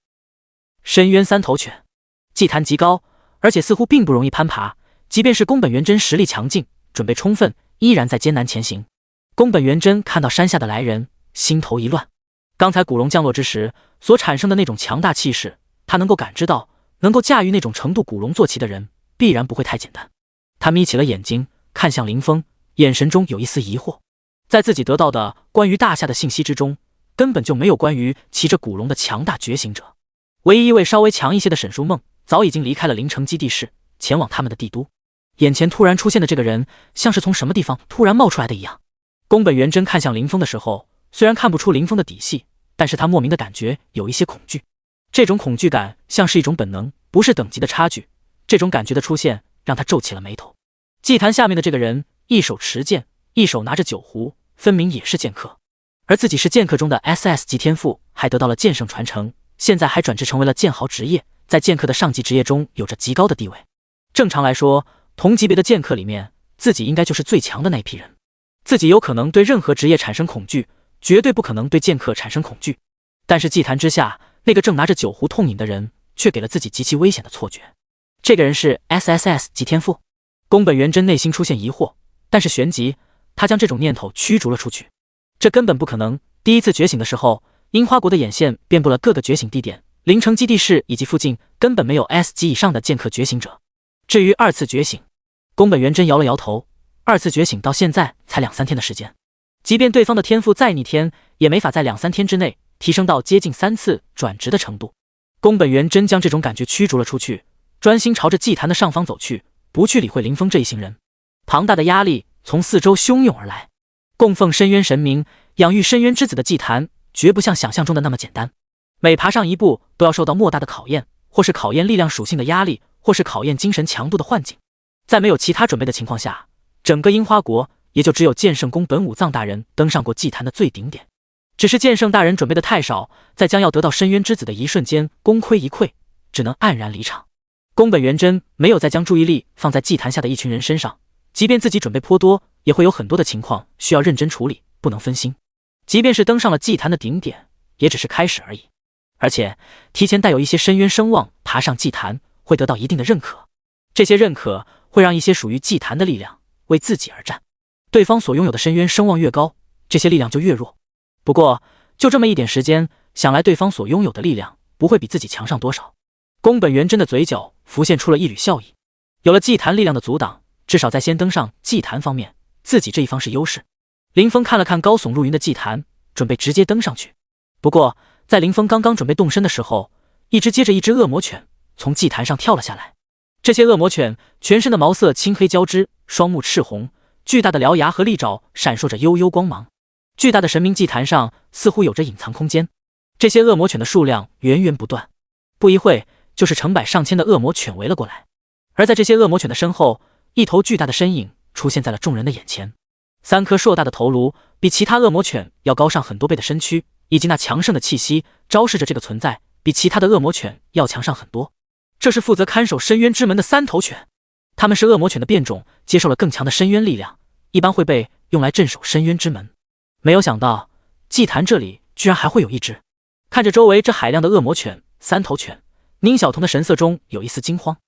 深渊三头犬。祭坛极高，而且似乎并不容易攀爬，即便是宫本元真实力强劲，准备充分，依然在艰难前行。宫本元真看到山下的来人，心头一乱。刚才古龙降落之时所产生的那种强大气势，他能够感知到，能够驾驭那种程度古龙坐骑的人必然不会太简单。他眯起了眼睛，看向林峰，眼神中有一丝疑惑。在自己得到的关于大夏的信息之中，根本就没有关于骑着古龙的强大觉醒者。唯一一位稍微强一些的沈书梦早已经离开了灵城基地室，前往他们的帝都。眼前突然出现的这个人，像是从什么地方突然冒出来的一样。宫本元真看向林峰的时候，虽然看不出林峰的底细，但是他莫名的感觉有一些恐惧。这种恐惧感像是一种本能，不是等级的差距。这种感觉的出现让他皱起了眉头。祭坛下面的这个人，一手持剑，一手拿着酒壶，分明也是剑客。而自己是剑客中的 SS 级天赋，还得到了剑圣传承，现在还转职成为了剑豪职业，在剑客的上级职业中有着极高的地位。正常来说，同级别的剑客里面，自己应该就是最强的那一批人。自己有可能对任何职业产生恐惧，绝对不可能对剑客产生恐惧。但是祭坛之下，那个正拿着酒壶痛饮的人，却给了自己极其危险的错觉。这个人是 SSS 级天赋。宫本元真内心出现疑惑，但是旋即他将这种念头驱逐了出去。这根本不可能。第一次觉醒的时候，樱花国的眼线遍布了各个觉醒地点，灵城基地室以及附近根本没有 S 级以上的剑客觉醒者。至于二次觉醒，宫本元真摇了摇头，二次觉醒到现在才2-3天的时间，即便对方的天赋再逆天，也没法在2-3天之内提升到接近3次转职的程度。宫本元真将这种感觉驱逐了出去，专心朝着祭坛的上方走去，不去理会林峰这一行人。庞大的压力从四周汹涌而来，供奉深渊神明、养育深渊之子的祭坛绝不像想象中的那么简单，每爬上一步都要受到莫大的考验，或是考验力量属性的压力，或是考验精神强度的幻境。在没有其他准备的情况下，整个樱花国也就只有剑圣宫本武藏大人登上过祭坛的最顶点。只是剑圣大人准备的太少，在将要得到深渊之子的一瞬间功亏一篑，只能黯然离场。宫本元真没有再将注意力放在祭坛下的一群人身上，即便自己准备颇多，也会有很多的情况需要认真处理，不能分心。即便是登上了祭坛的顶点，也只是开始而已。而且提前带有一些深渊声望爬上祭坛，会得到一定的认可，这些认可会让一些属于祭坛的力量为自己而战。对方所拥有的深渊声望越高，这些力量就越弱。不过就这么一点时间，想来对方所拥有的力量不会比自己强上多少。宫本元真的嘴角浮现出了一缕笑意，有了祭坛力量的阻挡，至少在先登上祭坛方面，自己这一方是优势。林峰看了看高耸入云的祭坛，准备直接登上去。不过，在林峰刚刚准备动身的时候，一只接着一只恶魔犬从祭坛上跳了下来。这些恶魔犬全身的毛色青黑交织，双目赤红，巨大的獠牙和利爪闪烁着幽幽光芒。巨大的神明祭坛上似乎有着隐藏空间。这些恶魔犬的数量源源不断，不一会就是成百上千的恶魔犬围了过来。而在这些恶魔犬的身后，一头巨大的身影出现在了众人的眼前。3颗硕大的头颅，比其他恶魔犬要高上很多倍的身躯，以及那强盛的气息，昭示着这个存在比其他的恶魔犬要强上很多。这是负责看守深渊之门的3头犬，它们是恶魔犬的变种，接受了更强的深渊力量，一般会被用来镇守深渊之门。没有想到，祭坛这里居然还会有一只。看着周围这海量的恶魔犬，3头犬，宁小童的神色中有一丝惊慌，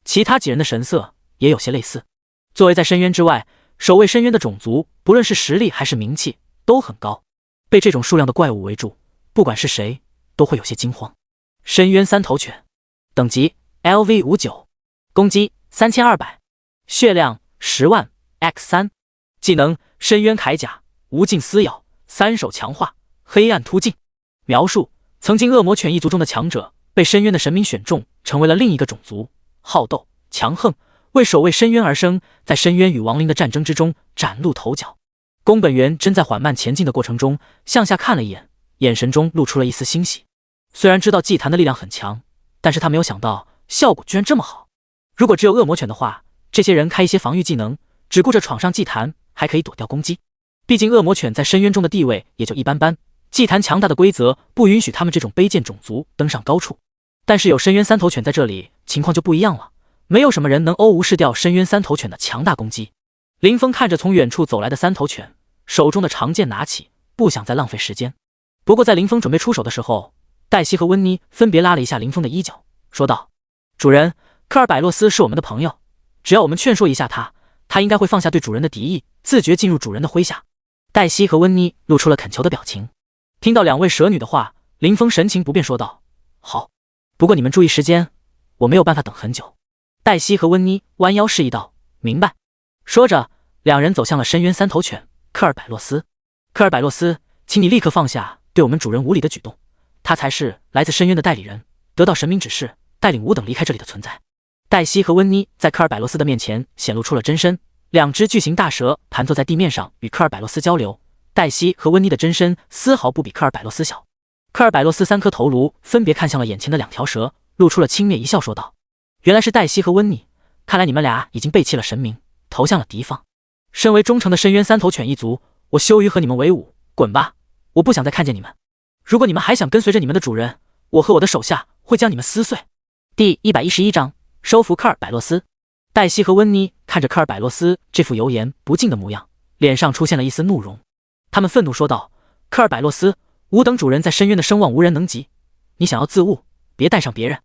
其他几人的神色也有些类似。作为在深渊之外守卫深渊的种族，不论是实力还是名气都很高，被这种数量的怪物围住，不管是谁都会有些惊慌。深渊3头犬，等级 LV59， 攻击3200，血量10万 X3， 技能深渊铠甲，无尽撕咬，3手强化，黑暗突进。描述：曾经恶魔犬一族中的强者，被深渊的神明选中，成为了另一个种族，好斗强横，为守卫深渊而生，在深渊与亡灵的战争之中崭露头角。宫本源真在缓慢前进的过程中向下看了一眼，眼神中露出了一丝欣喜。虽然知道祭坛的力量很强，但是他没有想到效果居然这么好。如果只有恶魔犬的话，这些人开一些防御技能，只顾着闯上祭坛，还可以躲掉攻击。毕竟恶魔犬在深渊中的地位也就一般般，祭坛强大的规则不允许他们这种卑贱种族登上高处。但是有深渊3头犬在这里，情况就不一样了，没有什么人能无视掉深渊3头犬的强大攻击。林峰看着从远处走来的3头犬，手中的长剑拿起，不想再浪费时间。不过在林峰准备出手的时候，黛西和温妮分别拉了一下林峰的衣角，说道：主人，科尔百洛斯是我们的朋友，只要我们劝说一下他，他应该会放下对主人的敌意，自觉进入主人的麾下。黛西和温妮露出了恳求的表情。听到2位蛇女的话，林峰神情不变说道：好，不过你们注意时间，我没有办法等很久。黛西和温妮弯腰示意道：明白。说着，2人走向了深渊3头犬科尔百洛斯。科尔百洛斯，请你立刻放下对我们主人无礼的举动，他才是来自深渊的代理人，得到神明指示，带领吾等离开这里的存在。黛西和温妮在科尔百洛斯的面前显露出了真身，2只巨型大蛇盘坐在地面上与科尔百洛斯交流。黛西和温妮的真身丝毫不比科尔百洛斯小。科尔百洛斯3颗头颅分别看向了眼前的2条蛇，露出了轻蔑一笑说道：原来是黛西和温妮，看来你们俩已经背弃了神明，投向了敌方。身为忠诚的深渊3头犬一族，我羞于和你们为伍，滚吧，我不想再看见你们。如果你们还想跟随着你们的主人，我和我的手下会将你们撕碎。第111章收服科尔百洛斯。黛西和温妮看着科尔百洛斯这副油盐不进的模样，脸上出现了一丝怒容。他们愤怒说道：科尔百洛斯，吾等主人在深渊的声望无人能及，你想要自误，别带上别人。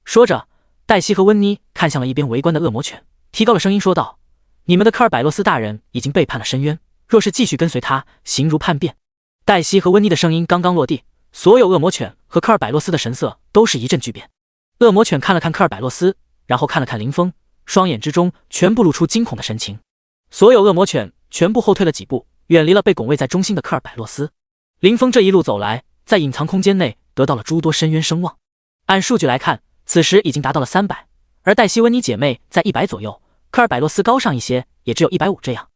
说着，黛西和温妮看向了一边围观的恶魔犬，提高了声音说道：你们的科尔百洛斯大人已经背叛了深渊，若是继续跟随他，形如叛变。黛西和温妮的声音刚刚落地，所有恶魔犬和科尔百洛斯的神色都是一阵巨变。恶魔犬看了看科尔百洛斯，然后看了看林峰，双眼之中全部露出惊恐的神情。所有恶魔犬全部后退了几步，远离了被拱卫在中心的科尔百洛斯。林峰这一路走来，在隐藏空间内得到了诸多深渊声望，按数据来看，此时已经达到了300，而黛西温妮姐妹在100左右，科尔百洛斯高上一些，也只有150这样。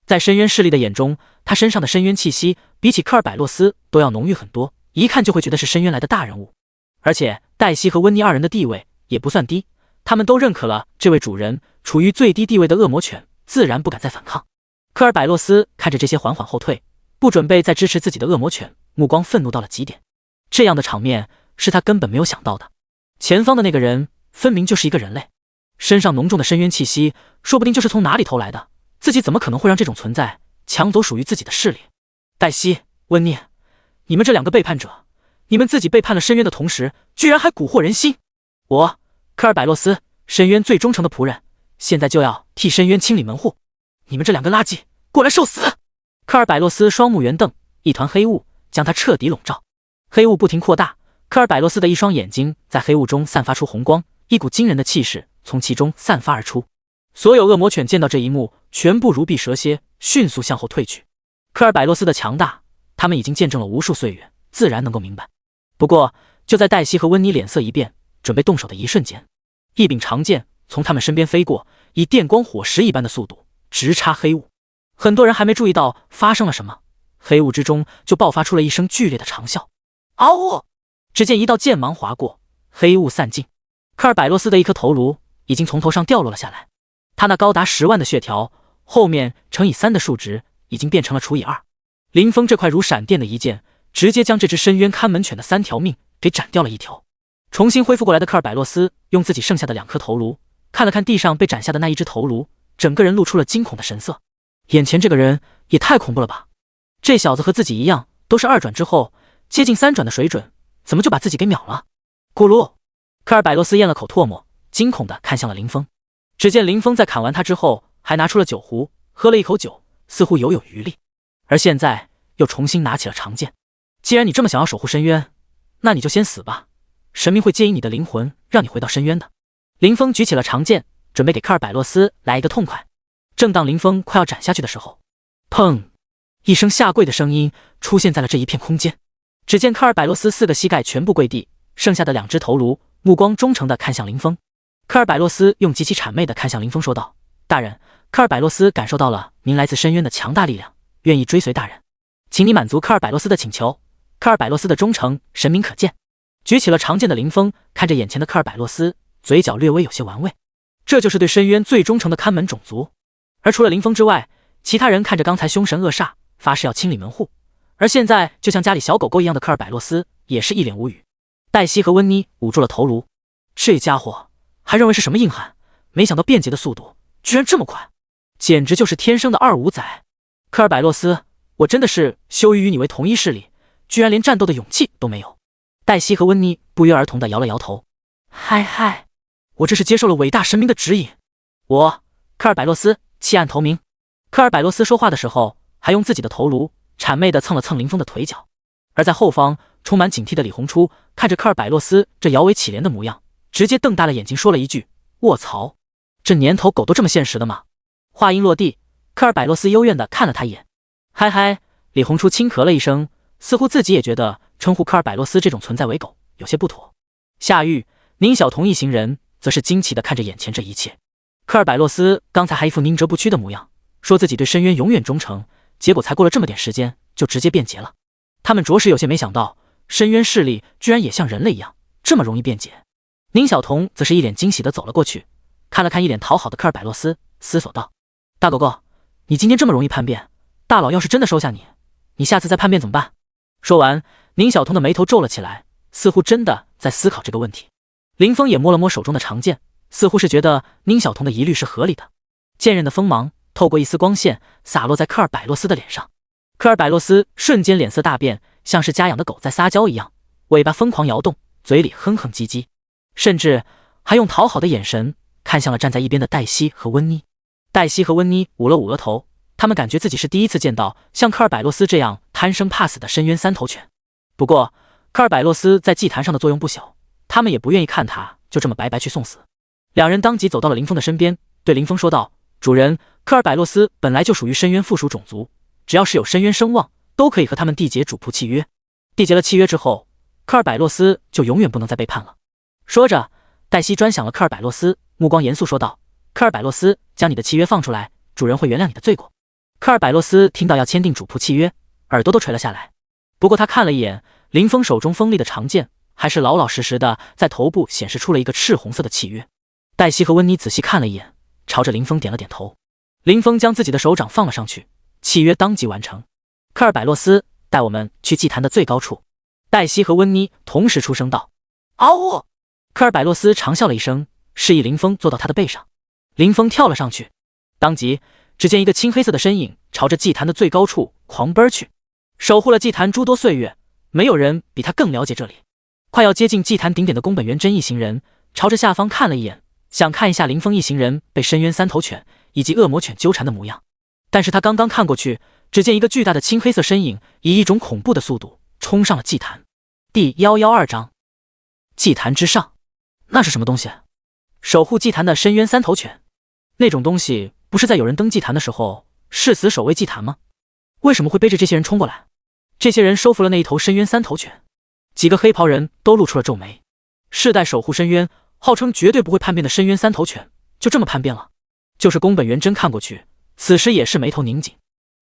在深渊势力的眼中，他身上的深渊气息比起科尔百洛斯都要浓郁很多，一看就会觉得是深渊来的大人物。而且黛西和温妮2人的地位也不算低，他们都认可了这位主人，处于最低地位的恶魔犬自然不敢再反抗。科尔百洛斯看着这些缓缓后退，不准备再支持自己的恶魔犬，目光愤怒到了极点。这样的场面是他根本没有想到的。前方的那个人分明就是一个人类，身上浓重的深渊气息，说不定就是从哪里偷来的，自己怎么可能会让这种存在抢走属于自己的势力？黛西、温妮，你们这2个背叛者，你们自己背叛了深渊的同时，居然还蛊惑人心！我科尔百洛斯，深渊最忠诚的仆人，现在就要替深渊清理门户。你们这2个垃圾，过来受死！科尔百洛斯双目圆瞪，一团黑雾将他彻底笼罩。黑雾不停扩大，科尔百洛斯的一双眼睛在黑雾中散发出红光，一股惊人的气势从其中散发而出。所有恶魔犬见到这一幕，全部如避蛇蝎，迅速向后退去。科尔百洛斯的强大，他们已经见证了无数岁月，自然能够明白。不过，就在黛西和温妮脸色一变，准备动手的一瞬间，一柄长剑从他们身边飞过，以电光火石一般的速度直插黑雾。很多人还没注意到发生了什么，黑雾之中就爆发出了一声剧烈的长啸。嗷呜！只见一道剑芒划过，黑雾散尽，科尔百洛斯的一颗头颅已经从头上掉落了下来。他那高达10万的血条，后面乘以3的数值已经变成了除以2。林峰这块如闪电的一剑，直接将这只深渊看门犬的3条命给斩掉了一条。重新恢复过来的科尔百洛斯用自己剩下的2颗头颅看了看地上被斩下的那一只头颅，整个人露出了惊恐的神色。眼前这个人也太恐怖了吧！这小子和自己一样，都是2转之后接近3转的水准，怎么就把自己给秒了？咕噜！科尔百洛斯咽了口唾沫，惊恐地看向了林峰。只见林峰在砍完他之后，还拿出了酒壶，喝了一口酒，似乎犹有余力。而现在又重新拿起了长剑。既然你这么想要守护深渊，那你就先死吧，神明会接引你的灵魂，让你回到深渊的。林峰举起了长剑，准备给科尔百洛斯来一个痛快。正当林峰快要斩下去的时候，砰！一声下跪的声音出现在了这一片空间。只见科尔百洛斯4个膝盖全部跪地，剩下的2只头颅目光忠诚地看向林峰。科尔百洛斯用极其谄媚地看向林峰说道：“大人，科尔百洛斯感受到了您来自深渊的强大力量，愿意追随大人，请你满足科尔百洛斯的请求。科尔百洛斯的忠诚神明可见。”举起了长剑的林峰看着眼前的科尔百洛斯，嘴角略微有些玩味。这就是对深渊最忠诚的看门种族。而除了林峰之外，其他人看着刚才凶神恶煞，发誓要清理门户，而现在就像家里小狗狗一样的科尔百洛斯也是一脸无语。黛西和温妮捂住了头颅，这家伙还认为是什么硬汉，没想到变节的速度居然这么快，简直就是天生的2五仔。科尔百洛斯，我真的是羞于与你为同一势力，居然连战斗的勇气都没有。黛西和温妮不约而同地摇了摇头。嗨，我这是接受了伟大神明的指引，我科尔百洛斯弃暗投明。科尔百洛斯说话的时候，还用自己的头颅谄媚地蹭了蹭林峰的腿脚。而在后方充满警惕的李红初看着科尔百洛斯这摇尾乞怜的模样，直接瞪大了眼睛说了一句：“卧槽，这年头狗都这么现实的吗？”话音落地，科尔百洛斯幽怨地看了他一眼。嗨，李红初轻咳了一声，似乎自己也觉得称呼科尔百洛斯这种存在为狗有些不妥。夏玉、宁小彤一行人则是惊奇地看着眼前这一切。科尔百洛斯刚才还一副宁折不屈的模样，说自己对深渊永远忠诚，结果才过了这么点时间就直接变节了。他们着实有些没想到，深渊势力居然也像人类一样这么容易变节。宁小彤则是一脸惊喜地走了过去，看了看一脸讨好的科尔百洛斯，思索道：“大狗狗，你今天这么容易叛变，大佬要是真的收下你，你下次再叛变怎么办？”说完，宁小彤的眉头皱了起来，似乎真的在思考这个问题。林峰也摸了摸手中的长剑，似乎是觉得宁小彤的疑虑是合理的。剑刃的锋芒透过一丝光线洒落在科尔百洛斯的脸上，科尔百洛斯瞬间脸色大变，像是家养的狗在撒娇一样，尾巴疯狂摇动，嘴里哼哼唧唧，甚至还用讨好的眼神看向了站在一边的黛西和温妮。黛西和温妮捂了捂额头，他们感觉自己是第一次见到像科尔百洛斯这样贪生怕死的深渊3头犬。不过科尔百洛斯在祭坛上的作用不小，他们也不愿意看他就这么白白去送死。两人当即走到了林峰的身边，对林峰说道：“主人，科尔百洛斯本来就属于深渊附属种族，只要是有深渊声望，都可以和他们缔结主仆契约。缔结了契约之后，科尔百洛斯就永远不能再背叛了。”说着，黛西专享了科尔百洛斯，目光严肃说道：“科尔百洛斯，将你的契约放出来，主人会原谅你的罪过。”科尔百洛斯听到要签订主仆契约，耳朵都垂了下来。不过他看了一眼林峰手中锋利的长剑，还是老老实实的在头部显示出了一个赤红色的契约。黛西和温妮仔细看了一眼，朝着林峰点了点头。林峰将自己的手掌放了上去，契约当即完成。科尔百洛斯，带我们去祭坛的最高处。黛西和温妮同时出声道：“嗷呜！”科尔百洛斯长啸了一声，示意林峰坐到他的背上。林峰跳了上去，当即只见一个青黑色的身影朝着祭坛的最高处狂奔去。守护了祭坛诸多岁月，没有人比他更了解这里。快要接近祭坛顶点的宫本元真一行人朝着下方看了一眼，想看一下林峰一行人被深渊3头犬以及恶魔犬纠缠的模样。但是他刚刚看过去，只见一个巨大的青黑色身影以一种恐怖的速度冲上了祭坛。第112章，祭坛之上，那是什么东西？守护祭坛的深渊3头犬，那种东西不是在有人登祭坛的时候誓死守卫祭坛吗？为什么会背着这些人冲过来？这些人收服了那一头深渊三头犬。几个黑袍人都露出了皱眉。世代守护深渊，号称绝对不会叛变的深渊三头犬，就这么叛变了。就是宫本元真看过去，此时也是眉头拧紧。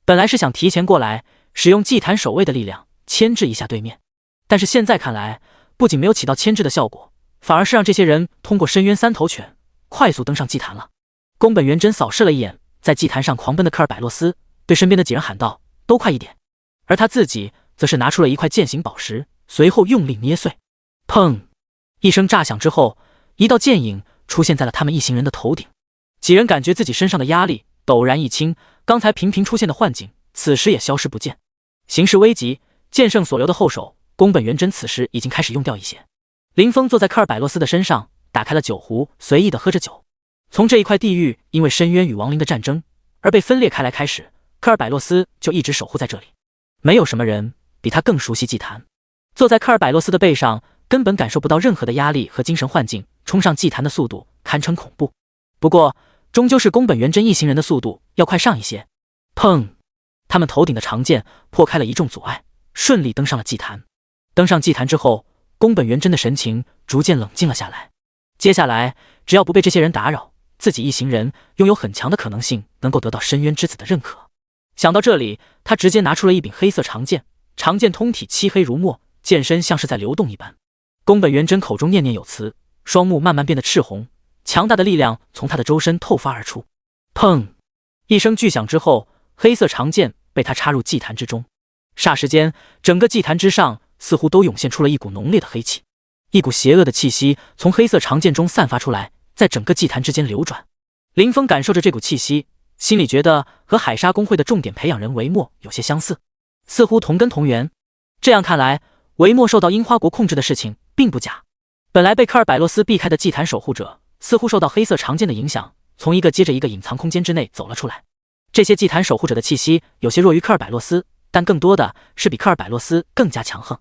本来是想提前过来，使用祭坛守卫的力量牵制一下对面，但是现在看来，不仅没有起到牵制的效果，反而是让这些人通过深渊三头犬快速登上祭坛了。宫本元真扫视了一眼在祭坛上狂奔的科尔百洛斯，对身边的几人喊道：“都快一点！”而他自己则是拿出了一块剑形宝石，随后用力捏碎。砰！一声炸响之后，一道剑影出现在了他们一行人的头顶。几人感觉自己身上的压力陡然一轻，刚才频频出现的幻境此时也消失不见。形势危急，剑圣所留的后手宫本元真此时已经开始用掉一些。林峰坐在科尔百洛斯的身上，打开了酒壶，随意的喝着酒。从这一块地域因为深渊与亡灵的战争而被分裂开来开始，科尔百洛斯就一直守护在这里。没有什么人比他更熟悉祭坛。坐在科尔百洛斯的背上，根本感受不到任何的压力和精神幻境，冲上祭坛的速度堪称恐怖。不过终究是宫本元真一行人的速度要快上一些。砰！他们头顶的长剑破开了一众阻碍，顺利登上了祭坛。登上祭坛之后，宫本元真的神情逐渐冷静了下来。接下来只要不被这些人打扰，自己一行人拥有很强的可能性能够得到深渊之子的认可。想到这里，他直接拿出了一柄黑色长剑，长剑通体漆黑如墨，剑身像是在流动一般。宫本元真口中念念有词，双目慢慢变得赤红，强大的力量从他的周身透发而出。砰！一声巨响之后，黑色长剑被他插入祭坛之中。霎时间，整个祭坛之上似乎都涌现出了一股浓烈的黑气，一股邪恶的气息从黑色长剑中散发出来，在整个祭坛之间流转。林峰感受着这股气息，心里觉得和海沙公会的重点培养人维莫有些相似，似乎同根同源。这样看来，维莫受到樱花国控制的事情并不假。本来被科尔百洛斯避开的祭坛守护者，似乎受到黑色长剑的影响，从一个接着一个隐藏空间之内走了出来。这些祭坛守护者的气息有些弱于科尔百洛斯，但更多的是比科尔百洛斯更加强横。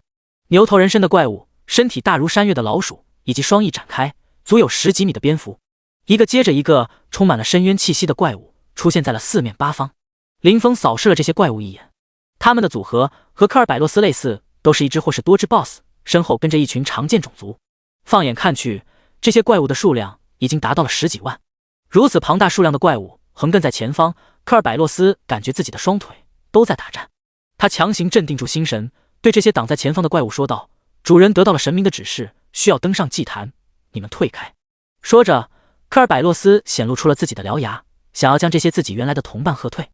牛头人身的怪物，身体大如山岳的老鼠，以及双翼展开足有10几米的蝙蝠，一个接着一个充满了深渊气息的怪物出现在了四面八方。林峰扫视了这些怪物一眼，他们的组合和科尔百洛斯类似，都是一只或是多只 BOSS， 身后跟着一群常见种族。放眼看去，这些怪物的数量已经达到了10几万。如此庞大数量的怪物横亘在前方，科尔百洛斯感觉自己的双腿都在打颤。他强行镇定住心神，对这些挡在前方的怪物说道：“主人得到了神明的指示，需要登上祭坛，你们退开。”说着，科尔百洛斯显露出了自己的獠牙，想要将这些自己原来的同伴喝退。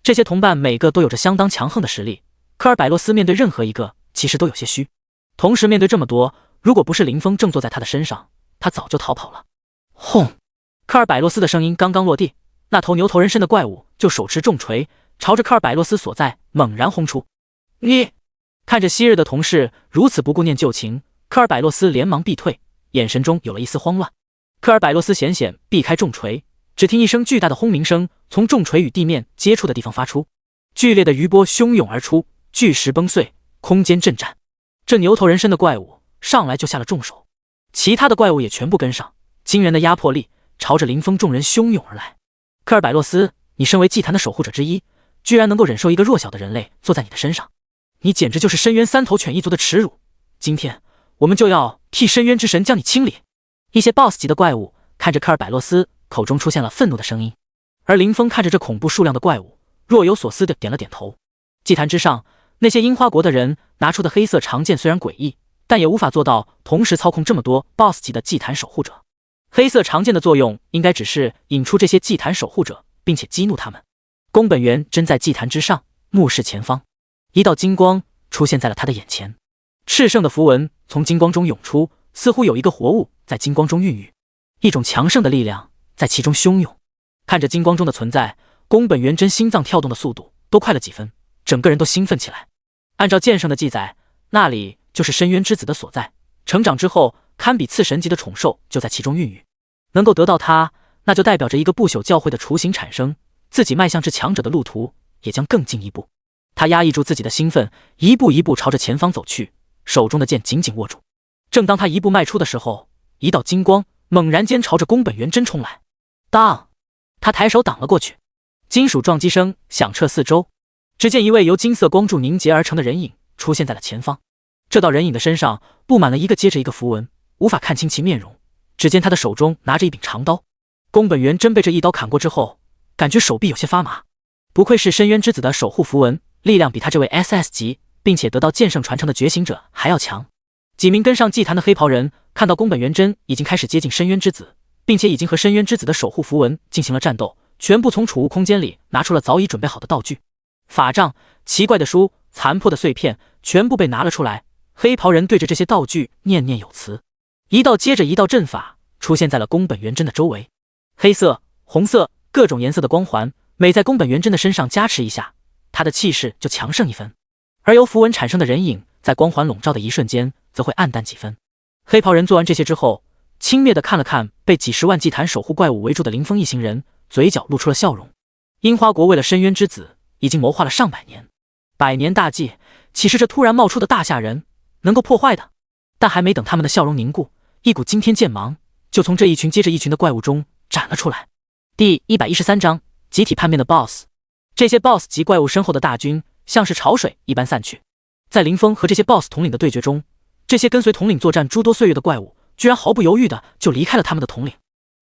这些同伴每个都有着相当强横的实力，科尔百洛斯面对任何一个其实都有些虚。同时面对这么多，如果不是林峰正坐在他的身上，他早就逃跑了。轰！科尔百洛斯的声音刚刚落地，那头牛头人身的怪物就手持重锤，朝着科尔百洛斯所在猛然轰出。你看着昔日的同事如此不顾念旧情，科尔百洛斯连忙避退，眼神中有了一丝慌乱。科尔百洛斯险险避开重锤，只听一声巨大的轰鸣声从重锤与地面接触的地方发出，剧烈的余波汹涌而出，巨石崩碎，空间震颤。这牛头人身的怪物上来就下了重手，其他的怪物也全部跟上，惊人的压迫力朝着林峰众人汹涌而来。科尔百洛斯，你身为祭坛的守护者之一，居然能够忍受一个弱小的人类坐在你的身上，你简直就是深渊三头犬一族的耻辱！今天我们就要替深渊之神将你清理！一些 BOSS 级的怪物看着科尔百洛斯，口中出现了愤怒的声音。而林峰看着这恐怖数量的怪物，若有所思地点了点头。祭坛之上，那些樱花国的人拿出的黑色长剑虽然诡异，但也无法做到同时操控这么多 BOSS 级的祭坛守护者。黑色长剑的作用应该只是引出这些祭坛守护者，并且激怒他们。宫本元真在祭坛之上，目视前方，一道金光出现在了他的眼前。炽盛的符文从金光中涌出，似乎有一个活物在金光中孕育，一种强盛的力量在其中汹涌。看着金光中的存在，宫本元真心脏跳动的速度都快了几分，整个人都兴奋起来。按照剑圣的记载，那里就是深渊之子的所在，成长之后堪比次神级的宠兽就在其中孕育。能够得到它，那就代表着一个不朽教会的雏形产生，自己迈向至强者的路途也将更进一步。他压抑住自己的兴奋，一步一步朝着前方走去，手中的剑紧紧握住。正当他一步迈出的时候，一道金光猛然间朝着宫本元真冲来。当！他抬手挡了过去，金属撞击声响彻四周。只见一位由金色光柱凝结而成的人影出现在了前方。这道人影的身上布满了一个接着一个符文，无法看清其面容。只见他的手中拿着一柄长刀。宫本元真被这一刀砍过之后，感觉手臂有些发麻。不愧是深渊之子的守护符文，力量比他这位 SS 级并且得到剑圣传承的觉醒者还要强。几名跟上祭坛的黑袍人看到宫本元真已经开始接近深渊之子，并且已经和深渊之子的守护符文进行了战斗，全部从储物空间里拿出了早已准备好的道具。法杖、奇怪的书、残破的碎片全部被拿了出来。黑袍人对着这些道具念念有词，一道接着一道阵法出现在了宫本元真的周围。黑色、红色各种颜色的光环每在宫本元真的身上加持一下，他的气势就强盛一分，而由符文产生的人影在光环笼罩的一瞬间则会暗淡几分。黑袍人做完这些之后，轻蔑地看了看被几十万祭坛守护怪物围住的林峰一行人，嘴角露出了笑容。樱花国为了深渊之子已经谋划了上百年，100年大计岂是这突然冒出的大吓人能够破坏的？但还没等他们的笑容凝固，一股惊天剑芒就从这一群接着一群的怪物中斩了出来。第113章集体叛变的 BOSS。 这些 BOSS 级怪物身后的大军像是潮水一般散去。在林峰和这些 BOSS 统领的对决中，这些跟随统领作战诸多岁月的怪物居然毫不犹豫的就离开了他们的统领。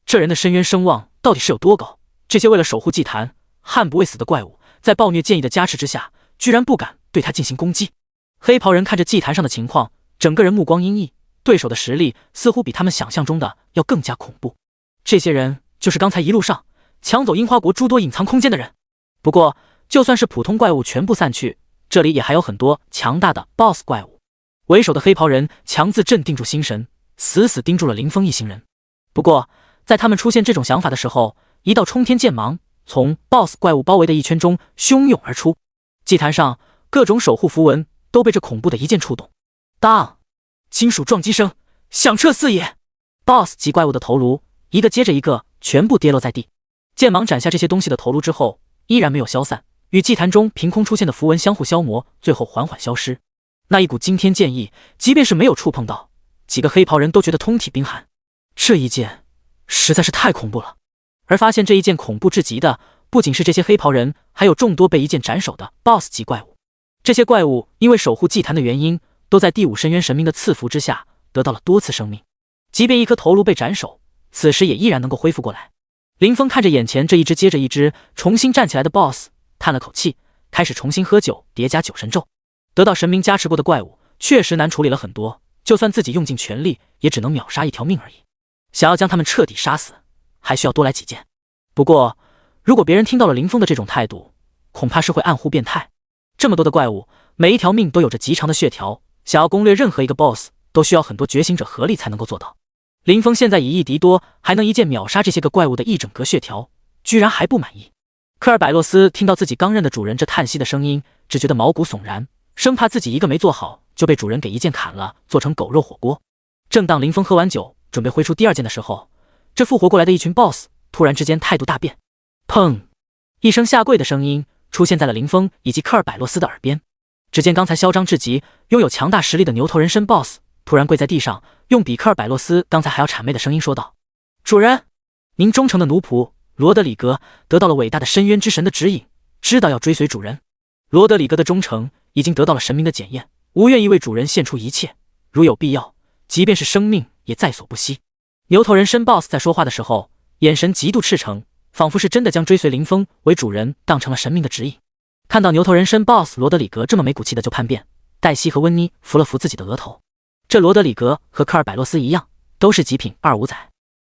这人的深渊声望到底是有多高？这些为了守护祭坛悍不畏死的怪物，在暴虐剑意的加持之下，居然不敢对他进行攻击。黑袍人看着祭坛上的情况，整个人目光阴翳，对手的实力似乎比他们想象中的要更加恐怖。这些人就是刚才一路上抢走樱花国诸多隐藏空间的人。不过就算是普通怪物全部散去，这里也还有很多强大的 BOSS 怪物。为首的黑袍人强自镇定住心神，死死盯住了林峰一行人。不过在他们出现这种想法的时候，一道冲天剑芒从 BOSS 怪物包围的一圈中汹涌而出。祭坛上各种守护符文都被这恐怖的一剑触动。当，金属撞击声响彻四野。 BOSS 级怪物的头颅一个接着一个全部跌落在地。剑芒斩下这些东西的头颅之后，依然没有消散，与祭坛中凭空出现的符文相互消磨，最后缓缓消失。那一股惊天剑意，即便是没有触碰到，几个黑袍人都觉得通体冰寒。这一剑实在是太恐怖了。而发现这一剑恐怖至极的，不仅是这些黑袍人，还有众多被一剑斩首的 BOSS 级怪物。这些怪物因为守护祭坛的原因，都在第5深渊神明的赐福之下得到了多次生命。即便一颗头颅被斩首，此时也依然能够恢复过来。林峰看着眼前这一只接着一只重新站起来的 BOSS， 叹了口气，开始重新喝酒叠加酒神咒。得到神明加持过的怪物确实难处理了很多，就算自己用尽全力，也只能秒杀一条命而已。想要将他们彻底杀死，还需要多来几剑。不过如果别人听到了林峰的这种态度，恐怕是会暗呼变态。这么多的怪物，每一条命都有着极长的血条，想要攻略任何一个 BOSS， 都需要很多觉醒者合力才能够做到。林峰现在以一敌多，还能一剑秒杀这些个怪物的一整格血条，居然还不满意。科尔百洛斯听到自己刚认的主人这叹息的声音，只觉得毛骨悚然，生怕自己一个没做好就被主人给一剑砍了，做成狗肉火锅。正当林峰喝完酒准备挥出第2剑的时候，这复活过来的一群 BOSS 突然之间态度大变。砰！一声下跪的声音出现在了林峰以及科尔百洛斯的耳边。只见刚才嚣张至极、拥有强大实力的牛头人身 BOSS 突然跪在地上，用比科尔百洛斯刚才还要谄媚的声音说道：“主人，您忠诚的奴仆罗德里格得到了伟大的深渊之神的指引，知道要追随主人。罗德里格的忠诚已经得到了神明的检验，无愿意为主人献出一切，如有必要，即便是生命也在所不惜。”牛头人身 BOSS 在说话的时候，眼神极度赤诚，仿佛是真的将追随林峰为主人当成了神明的指引。看到牛头人身 BOSS 罗德里格这么没骨气的就叛变，黛西和温妮扶了扶自己的额头。这罗德里格和科尔百洛斯一样，都是极品25载。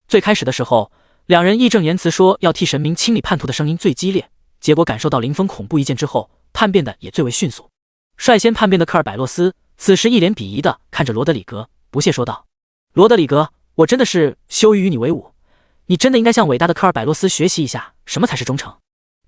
最开始的时候，两人义正言辞说要替神明清理叛徒的声音最激烈，结果感受到林峰恐怖一剑之后，叛变的也最为迅速。率先叛变的科尔百洛斯此时一脸鄙夷的看着罗德里格，不屑说道：“罗德里格，我真的是羞于与你为伍，你真的应该向伟大的科尔百洛斯学习一下什么才是忠诚。”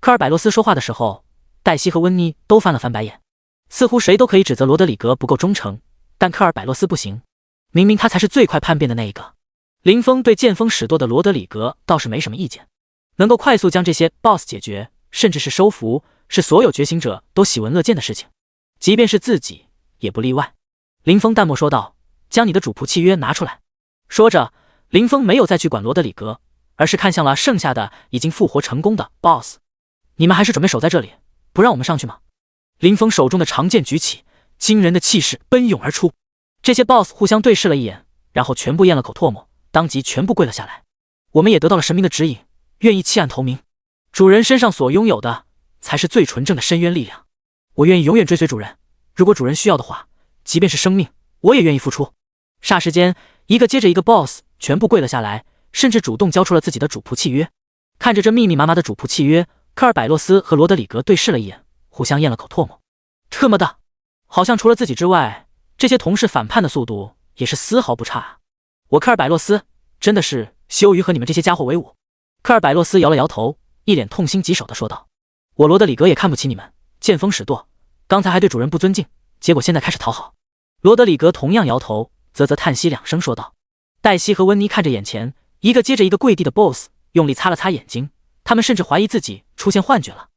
科尔百洛斯说话的时候，黛西和温妮都翻了翻白眼，似乎谁都可以指责罗德里格不够忠诚，但科尔百洛斯不行，明明他才是最快叛变的那一个。林峰对见风使舵的罗德里格倒是没什么意见，能够快速将这些 BOSS 解决，甚至是收服，是所有觉醒者都喜闻乐见的事情，即便是自己也不例外。林峰淡漠说道：“将你的主仆契约拿出来。”说着，林峰没有再去管罗德里格，而是看向了剩下的已经复活成功的 BOSS。 你们还是准备守在这里，不让我们上去吗？林峰手中的长剑举起，惊人的气势奔涌而出。这些 BOSS 互相对视了一眼，然后全部咽了口唾沫，当即全部跪了下来。我们也得到了神明的指引，愿意弃暗投明。主人身上所拥有的才是最纯正的深渊力量，我愿意永远追随主人。如果主人需要的话，即便是生命，我也愿意付出。霎时间，一个接着一个 BOSS 全部跪了下来，甚至主动交出了自己的主仆契约。看着这密密麻麻的主仆契约，科尔百洛斯和罗德里格对视了一眼，互相咽了口唾沫。特么的，好像除了自己之外，这些同事反叛的速度也是丝毫不差啊！我科尔百洛斯真的是羞于和你们这些家伙为伍。科尔百洛斯摇了摇头，一脸痛心疾首地说道：我罗德里格也看不起你们，见风使舵，刚才还对主人不尊敬，结果现在开始讨好。罗德里格同样摇头，啧啧叹息两声说道。黛西和温妮看着眼前一个接着一个跪地的 BOSS， 用力擦了擦眼睛，他们甚至怀疑自己出现幻觉了。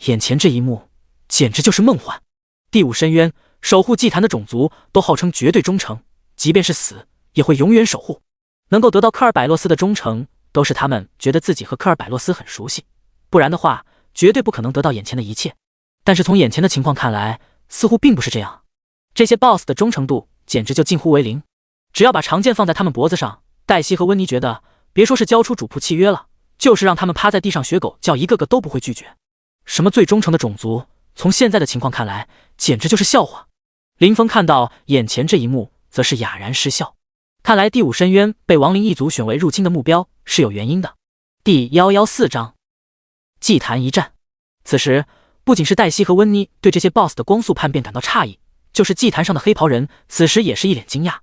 眼前这一幕简直就是梦幻。第五深渊守护祭坛的种族都号称绝对忠诚，即便是死也会永远守护。能够得到科尔百洛斯的忠诚，都是他们觉得自己和科尔百洛斯很熟悉，不然的话绝对不可能得到眼前的一切。但是从眼前的情况看来，似乎并不是这样。这些 BOSS 的忠诚度简直就近乎为零，只要把长剑放在他们脖子上，黛西和温妮觉得别说是交出主仆契约了，就是让他们趴在地上学狗叫，一个个都不会拒绝。什么最忠诚的种族，从现在的情况看来简直就是笑话。林峰看到眼前这一幕则是哑然失笑，看来第五深渊被亡灵一族选为入侵的目标是有原因的。第114章祭坛一战。此时不仅是黛西和温妮对这些 BOSS 的光速叛变感到诧异，就是祭坛上的黑袍人此时也是一脸惊讶。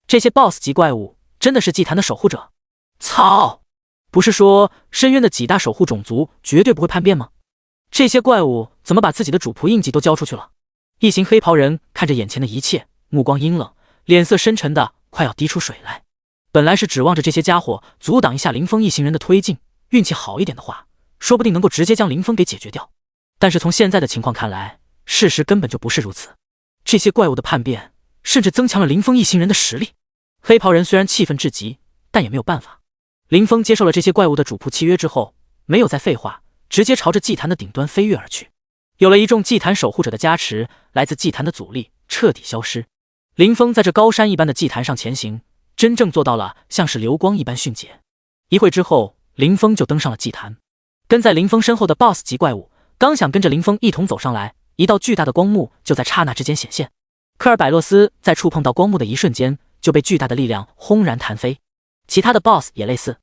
这些 BOSS 级怪物真的是祭坛的守护者？操！不是说深渊的几大守护种族绝对不会叛变吗？这些怪物怎么把自己的主仆印记都交出去了？一行黑袍人看着眼前的一切，目光阴冷，脸色深沉的快要滴出水来。本来是指望着这些家伙阻挡一下林峰一行人的推进，运气好一点的话，说不定能够直接将林峰给解决掉。但是从现在的情况看来，事实根本就不是如此。这些怪物的叛变甚至增强了林峰一行人的实力。黑袍人虽然气愤至极，但也没有办法。林峰接受了这些怪物的主仆契约之后，没有再废话，直接朝着祭坛的顶端飞跃而去。有了一众祭坛守护者的加持，来自祭坛的阻力彻底消失。林峰在这高山一般的祭坛上前行，真正做到了像是流光一般迅捷。一会之后，林峰就登上了祭坛。跟在林峰身后的 BOSS 级怪物刚想跟着林峰一同走上来，一道巨大的光幕就在刹那之间显现。科尔百洛斯在触碰到光幕的一瞬间就被巨大的力量轰然弹飞，其他的 BOSS 也类似，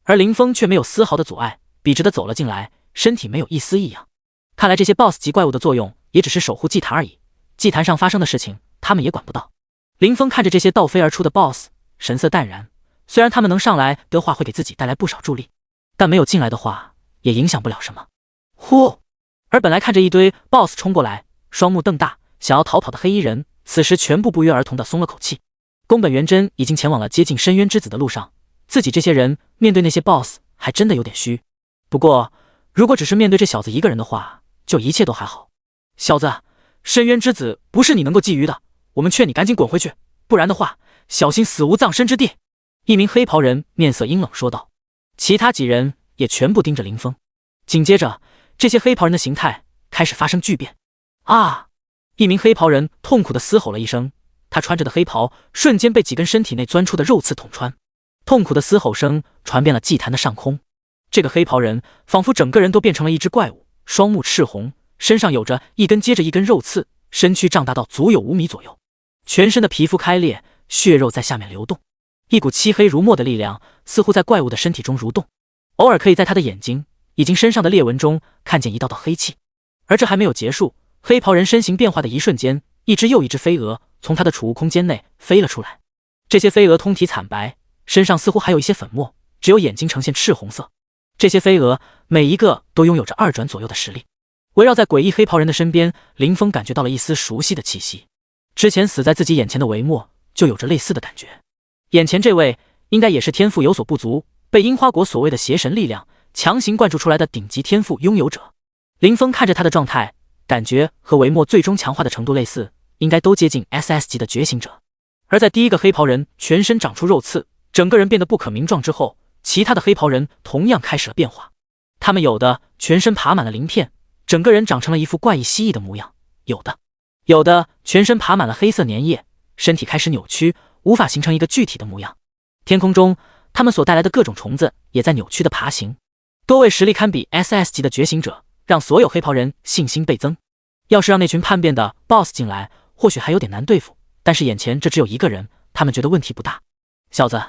而林峰却没有丝毫的阻碍，笔直的走了进来，身体没有一丝异样。看来这些 BOSS 级怪物的作用也只是守护祭坛而已，祭坛上发生的事情他们也管不到。林峰看着这些倒飞而出的 BOSS， 神色淡然，虽然他们能上来的话会给自己带来不少助力，但没有进来的话也影响不了什么。呼！而本来看着一堆 BOSS 冲过来，双目瞪大想要逃跑的黑衣人，此时全部不约而同地松了口气。宫本元真已经前往了接近深渊之子的路上，自己这些人面对那些 BOSS 还真的有点虚。不过如果只是面对这小子一个人的话，就一切都还好。小子，深渊之子不是你能够觊觎的，我们劝你赶紧滚回去，不然的话小心死无葬身之地。一名黑袍人面色阴冷说道。其他几人也全部盯着林峰。紧接着这些黑袍人的形态开始发生巨变。啊！一名黑袍人痛苦地嘶吼了一声，他穿着的黑袍瞬间被几根身体内钻出的肉刺捅穿，痛苦的嘶吼声传遍了祭坛的上空。这个黑袍人仿佛整个人都变成了一只怪物，双目赤红，身上有着一根接着一根肉刺，身躯胀大到足有5米左右，全身的皮肤开裂，血肉在下面流动，一股漆黑如墨的力量似乎在怪物的身体中蠕动，偶尔可以在他的眼睛以及身上的裂纹中看见一道道黑气。而这还没有结束，黑袍人身形变化的一瞬间，一只又一只飞蛾从他的储物空间内飞了出来。这些飞蛾通体惨白，身上似乎还有一些粉末，只有眼睛呈现赤红色。这些飞蛾每一个都拥有着2转左右的实力。围绕在诡异黑袍人的身边，林峰感觉到了一丝熟悉的气息。之前死在自己眼前的维莫就有着类似的感觉。眼前这位应该也是天赋有所不足，被樱花国所谓的邪神力量强行灌注出来的顶级天赋拥有者。林峰看着他的状态，感觉和维莫最终强化的程度类似，应该都接近 SS 级的觉醒者。而在第一个黑袍人全身长出肉刺，整个人变得不可名状之后，其他的黑袍人同样开始了变化。他们有的全身爬满了鳞片，整个人长成了一副怪异蜥蜴的模样，有的全身爬满了黑色粘液，身体开始扭曲，无法形成一个具体的模样。天空中，他们所带来的各种虫子也在扭曲的爬行。多位实力堪比 SS 级的觉醒者，让所有黑袍人信心倍增。要是让那群叛变的 BOSS 进来，或许还有点难对付，但是眼前这只有一个人，他们觉得问题不大。小子，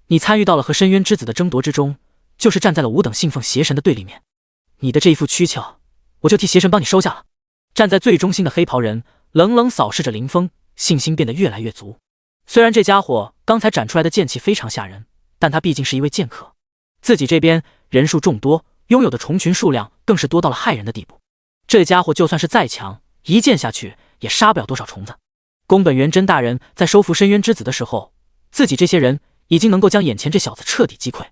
你参与到了和深渊之子的争夺之中，就是站在了5等信奉邪神的对立面。你的这一副躯壳，我就替邪神帮你收下了。站在最中心的黑袍人冷冷扫视着林峰，信心变得越来越足。虽然这家伙刚才展出来的剑气非常吓人，但他毕竟是一位剑客，自己这边人数众多，拥有的虫群数量更是多到了骇人的地步。这家伙就算是再强，一剑下去也杀不了多少虫子。宫本元真大人在收服深渊之子的时候，自己这些人已经能够将眼前这小子彻底击溃。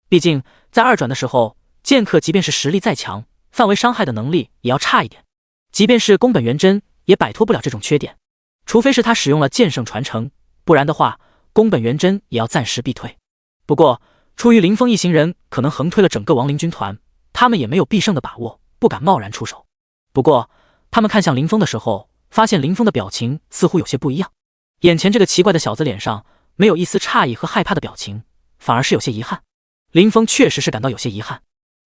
毕竟在2转的时候，剑客即便是实力再强，范围伤害的能力也要差一点。即便是宫本元真也摆脱不了这种缺点，除非是他使用了剑圣传承，不然的话，宫本元真也要暂时避退。不过出于林峰一行人可能横推了整个亡灵军团，他们也没有必胜的把握，不敢贸然出手。不过他们看向林峰的时候，发现林峰的表情似乎有些不一样。眼前这个奇怪的小子脸上没有一丝诧异和害怕的表情，反而是有些遗憾。林峰确实是感到有些遗憾，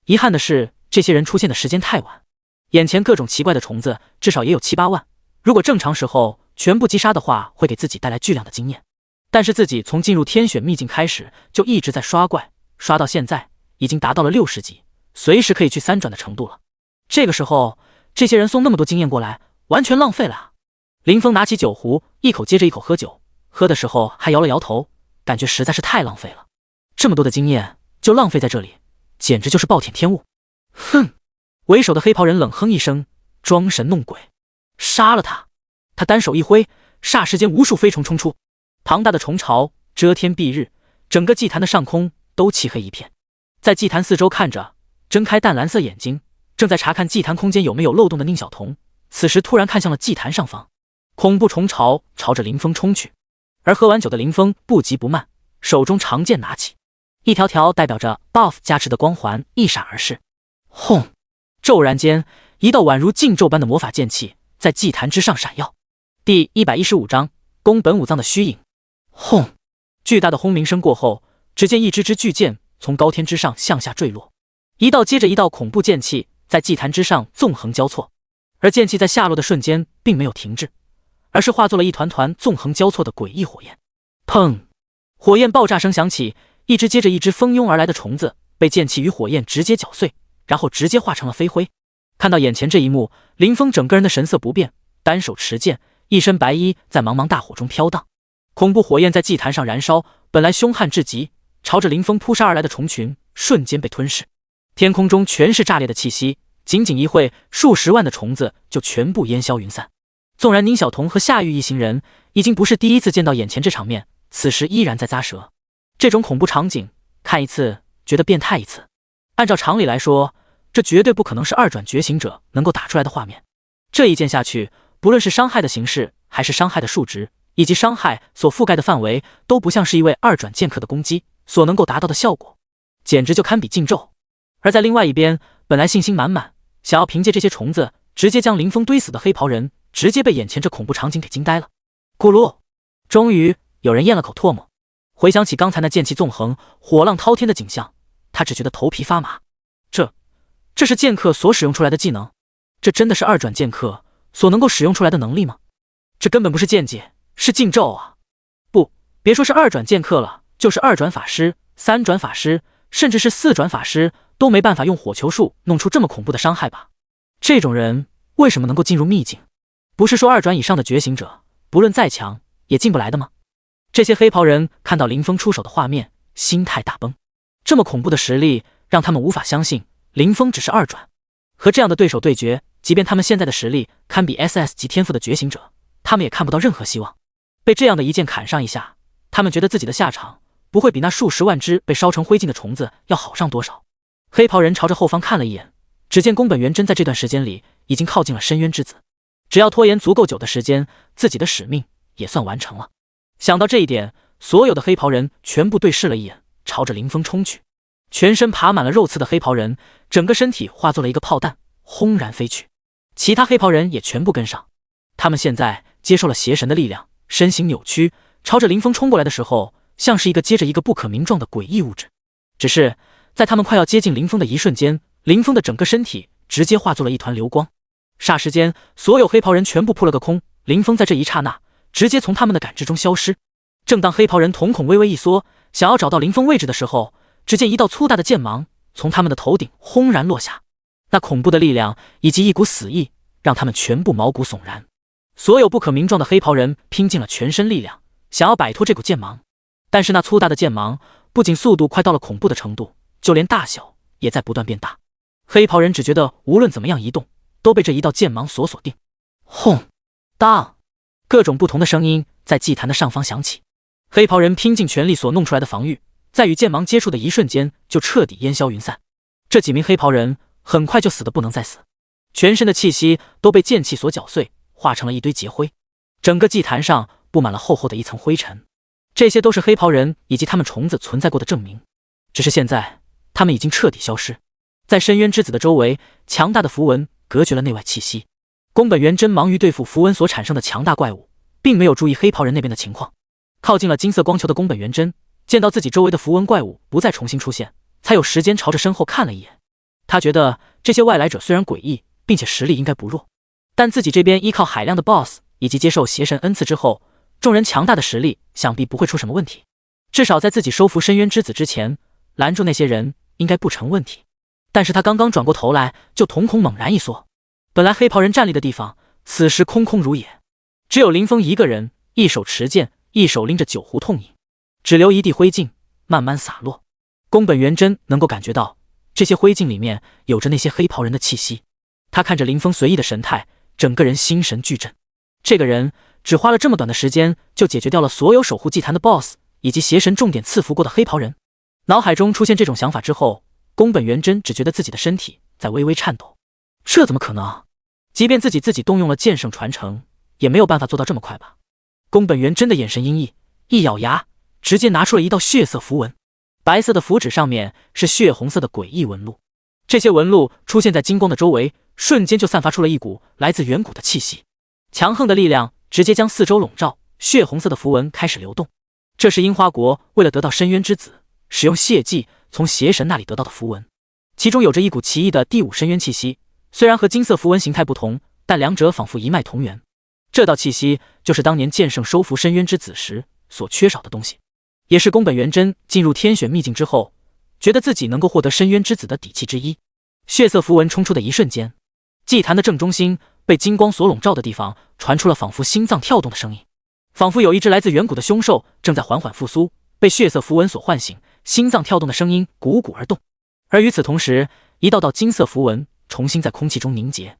遗憾的是这些人出现的时间太晚。眼前各种奇怪的虫子至少也有7、8万，如果正常时候全部击杀的话，会给自己带来巨量的经验。但是自己从进入天选秘境开始就一直在刷怪，刷到现在已经达到了60级，随时可以去3转的程度了。这个时候这些人送那么多经验过来，完全浪费了啊！林峰拿起酒壶，一口接着一口喝酒，喝的时候还摇了摇头，感觉实在是太浪费了。这么多的经验就浪费在这里，简直就是暴殄天物。哼！为首的黑袍人冷哼一声，装神弄鬼，杀了他！他单手一挥，霎时间无数飞虫冲出，庞大的虫巢遮天蔽日，整个祭坛的上空都漆黑一片。在祭坛四周看着，睁开淡蓝色眼睛，正在查看祭坛空间有没有漏洞的宁小童，此时突然看向了祭坛上方，恐怖虫巢朝着林峰冲去。而喝完酒的林峰不急不慢，手中长剑拿起，一条条代表着 buff 加持的光环一闪而逝。轰！骤然间，一道宛如劲咒般的魔法剑气在祭坛之上闪耀。第115章宫本武藏的虚影。轰！巨大的轰鸣声过后，只见一支支巨剑从高天之上向下坠落，一道接着一道恐怖剑气在祭坛之上纵横交错。而剑气在下落的瞬间并没有停滞，而是化作了一团团纵横交错的诡异火焰。砰！火焰爆炸声响起，一只接着一只蜂拥而来的虫子被剑气与火焰直接搅碎，然后直接化成了飞灰。看到眼前这一幕，林峰整个人的神色不变，单手持剑，一身白衣在茫茫大火中飘荡。恐怖火焰在祭坛上燃烧，本来凶悍至极，朝着林峰扑杀而来的虫群瞬间被吞噬。天空中全是炸裂的气息，仅仅一会，数十万的虫子就全部烟消云散。纵然宁小童和夏玉一行人已经不是第一次见到眼前这场面，此时依然在咂舌。这种恐怖场景，看一次觉得变态一次。按照常理来说，这绝对不可能是2转觉醒者能够打出来的画面。这一剑下去，不论是伤害的形式，还是伤害的数值，以及伤害所覆盖的范围，都不像是一位2转剑客的攻击所能够达到的效果，简直就堪比禁咒。而在另外一边，本来信心满满，想要凭借这些虫子直接将林峰堆死的黑袍人，直接被眼前这恐怖场景给惊呆了。咕噜！终于有人咽了口唾沫，回想起刚才那剑气纵横、火浪滔天的景象，他只觉得头皮发麻。这是剑客所使用出来的技能？这真的是2转剑客所能够使用出来的能力吗？这根本不是剑技，是禁咒啊！不，别说是2转剑客了，就是2转法师、3转法师，甚至是4转法师，都没办法用火球术弄出这么恐怖的伤害吧？这种人为什么能够进入秘境？不是说2转以上的觉醒者，不论再强也进不来的吗？这些黑袍人看到林峰出手的画面，心态大崩。这么恐怖的实力，让他们无法相信林峰只是2转。和这样的对手对决，即便他们现在的实力堪比 SS 级天赋的觉醒者，他们也看不到任何希望。被这样的一剑砍上一下，他们觉得自己的下场不会比那数十万只被烧成灰烬的虫子要好上多少。黑袍人朝着后方看了一眼，只见宫本元真在这段时间里已经靠近了深渊之子，只要拖延足够久的时间，自己的使命也算完成了。想到这一点，所有的黑袍人全部对视了一眼，朝着林峰冲去。全身爬满了肉刺的黑袍人，整个身体化作了一个炮弹，轰然飞去。其他黑袍人也全部跟上，他们现在接受了邪神的力量，身形扭曲，朝着林峰冲过来的时候，像是一个接着一个不可名状的诡异物质。只是在他们快要接近林峰的一瞬间，林峰的整个身体直接化作了一团流光，霎时间，所有黑袍人全部扑了个空。林峰在这一刹那直接从他们的感知中消失。正当黑袍人瞳孔微微一缩，想要找到林峰位置的时候，只见一道粗大的剑芒从他们的头顶轰然落下，那恐怖的力量以及一股死意让他们全部毛骨悚然。所有不可名状的黑袍人拼尽了全身力量，想要摆脱这股剑芒，但是那粗大的剑芒不仅速度快到了恐怖的程度，就连大小也在不断变大。黑袍人只觉得无论怎么样移动，都被这一道剑芒所锁定。轰！当！各种不同的声音在祭坛的上方响起。黑袍人拼尽全力所弄出来的防御，在与剑芒接触的一瞬间就彻底烟消云散。这几名黑袍人很快就死得不能再死，全身的气息都被剑气所搅碎，化成了一堆劫灰。整个祭坛上布满了厚厚的一层灰尘，这些都是黑袍人以及他们虫子存在过的证明。只是现在，他们已经彻底消失。在深渊之子的周围，强大的符文隔绝了内外气息。宫本元真忙于对付符文所产生的强大怪物，并没有注意黑袍人那边的情况。靠近了金色光球的宫本元真见到自己周围的符文怪物不再重新出现，才有时间朝着身后看了一眼。他觉得这些外来者虽然诡异，并且实力应该不弱，但自己这边依靠海量的 BOSS 以及接受邪神恩赐之后，众人强大的实力想必不会出什么问题。至少在自己收服深渊之子之前，拦住那些人应该不成问题。但是他刚刚转过头来，就瞳孔猛然一缩。本来黑袍人站立的地方，此时空空如也，只有林峰一个人，一手持剑，一手拎着酒壶痛饮，只留一地灰烬慢慢洒落。宫本元真能够感觉到这些灰烬里面有着那些黑袍人的气息。他看着林峰随意的神态，整个人心神俱震。这个人只花了这么短的时间，就解决掉了所有守护祭坛的 BOSS 以及邪神重点赐福过的黑袍人。脑海中出现这种想法之后，宫本元真只觉得自己的身体在微微颤抖。这怎么可能？即便自己动用了剑圣传承，也没有办法做到这么快吧。宫本元真的眼神阴翳，一咬牙，直接拿出了一道血色符文。白色的符纸上面是血红色的诡异纹路，这些纹路出现在金光的周围，瞬间就散发出了一股来自远古的气息。强横的力量直接将四周笼罩，血红色的符文开始流动。这是樱花国为了得到深渊之子，使用血迹从邪神那里得到的符文，其中有着一股奇异的第五深渊气息。虽然和金色符文形态不同，但两者仿佛一脉同源。这道气息就是当年剑圣收服深渊之子时所缺少的东西，也是宫本元真进入天选秘境之后，觉得自己能够获得深渊之子的底气之一。血色符文冲出的一瞬间，祭坛的正中心被金光所笼罩的地方传出了仿佛心脏跳动的声音，仿佛有一只来自远古的凶兽正在缓缓复苏，被血色符文所唤醒，心脏跳动的声音汩汩而动。而与此同时，一道道金色符文重新在空气中凝结，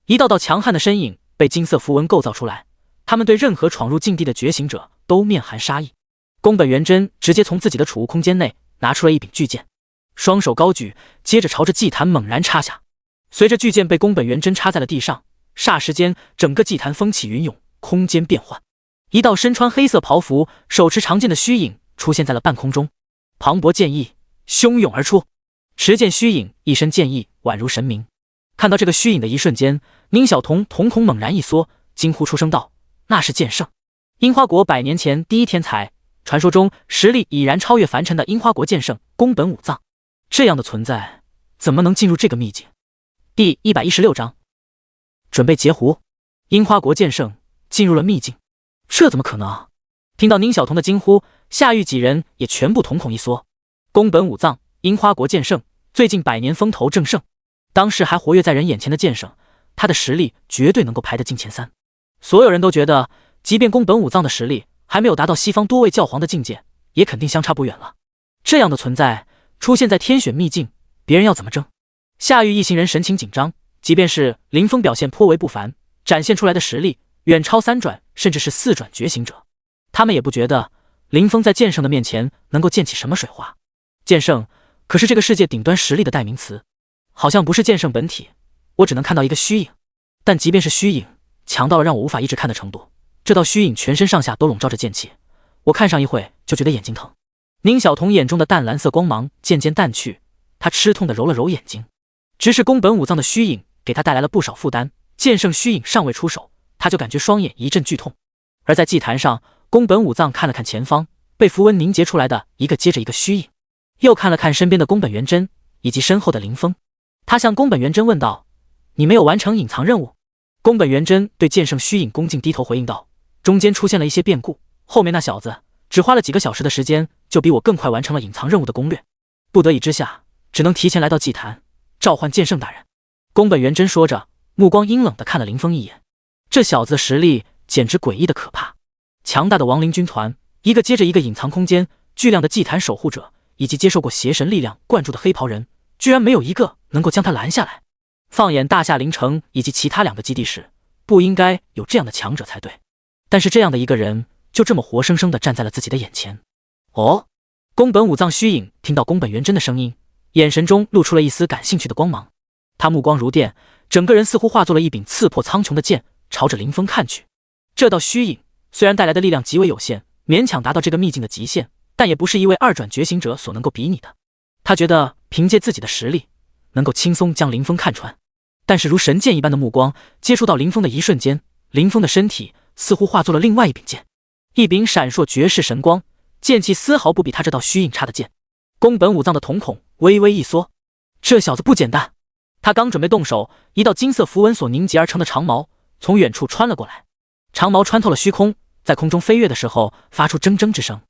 一道道强悍的身影被金色符文构造出来，他们对任何闯入禁地的觉醒者都面含杀意。宫本元真直接从自己的储物空间内拿出了一柄巨剑，双手高举，接着朝着祭坛猛然插下。随着巨剑被宫本元真插在了地上，霎时间整个祭坛风起云涌，空间变幻。一道身穿黑色袍服、手持长剑的虚影出现在了半空中，磅礴剑意汹涌而出。持剑虚影一身剑意宛如神明。看到这个虚影的一瞬间，宁小彤瞳孔猛然一缩，惊呼出声道：“那是剑圣！樱花国100年前第一天才，传说中实力已然超越凡尘的樱花国剑圣宫本武藏，这样的存在怎么能进入这个秘境？”第116章，准备截胡。樱花国剑圣进入了秘境，这怎么可能？听到宁小彤的惊呼，夏玉几人也全部瞳孔一缩。宫本武藏，樱花国剑圣，最近100年风头正盛，当时还活跃在人眼前的剑圣，他的实力绝对能够排得进前3。所有人都觉得，即便宫本武藏的实力还没有达到西方多位教皇的境界，也肯定相差不远了。这样的存在出现在天选秘境，别人要怎么争？夏玉一行人神情紧张，即便是林峰表现颇为不凡，展现出来的实力远超3转甚至是4转觉醒者，他们也不觉得林峰在剑圣的面前能够溅起什么水花。剑圣可是这个世界顶端实力的代名词，好像不是剑圣本体，我只能看到一个虚影。但即便是虚影，强到了让我无法一直看的程度。这道虚影全身上下都笼罩着剑气，我看上一会就觉得眼睛疼。宁小彤眼中的淡蓝色光芒渐渐淡去，他吃痛地揉了揉眼睛。直视宫本武藏的虚影给他带来了不少负担，剑圣虚影尚未出手，他他就感觉双眼一阵剧痛。而在祭坛上，宫本武藏看了看前方被符文凝结出来的一个接着一个虚影，又看了看身边的宫本元真以及身后的林峰，他向宫本元真问道：“你没有完成隐藏任务？”宫本元真对剑圣虚影恭敬低头回应道：“中间出现了一些变故，后面那小子只花了几个小时的时间，就比我更快完成了隐藏任务的攻略。不得已之下，只能提前来到祭坛，召唤剑圣大人。”宫本元真说着，目光阴冷地看了林峰一眼。这小子的实力简直诡异的可怕，强大的亡灵军团，一个接着一个隐藏空间、巨量的祭坛守护者，以及接受过邪神力量灌注的黑袍人，居然没有一个能够将他拦下来。放眼大夏灵城以及其他2个基地时，不应该有这样的强者才对。但是这样的一个人，就这么活生生地站在了自己的眼前。哦，宫本武藏虚影听到宫本元真的声音，眼神中露出了一丝感兴趣的光芒。他目光如电，整个人似乎化作了一柄刺破苍穹的剑，朝着林峰看去。这道虚影虽然带来的力量极为有限，勉强达到这个秘境的极限，但也不是一位2转觉醒者所能够比拟的。他觉得凭借自己的实力，能够轻松将林峰看穿。但是如神剑一般的目光接触到林峰的一瞬间，林峰的身体似乎化作了另外一柄剑，一柄闪烁绝世神光，剑气丝毫不比他这道虚影差的剑。宫本武藏的瞳孔微微一缩，这小子不简单。他刚准备动手，一道金色符文所凝结而成的长矛从远处穿了过来。长矛穿透了虚空，在空中飞跃的时候发出铮铮之声。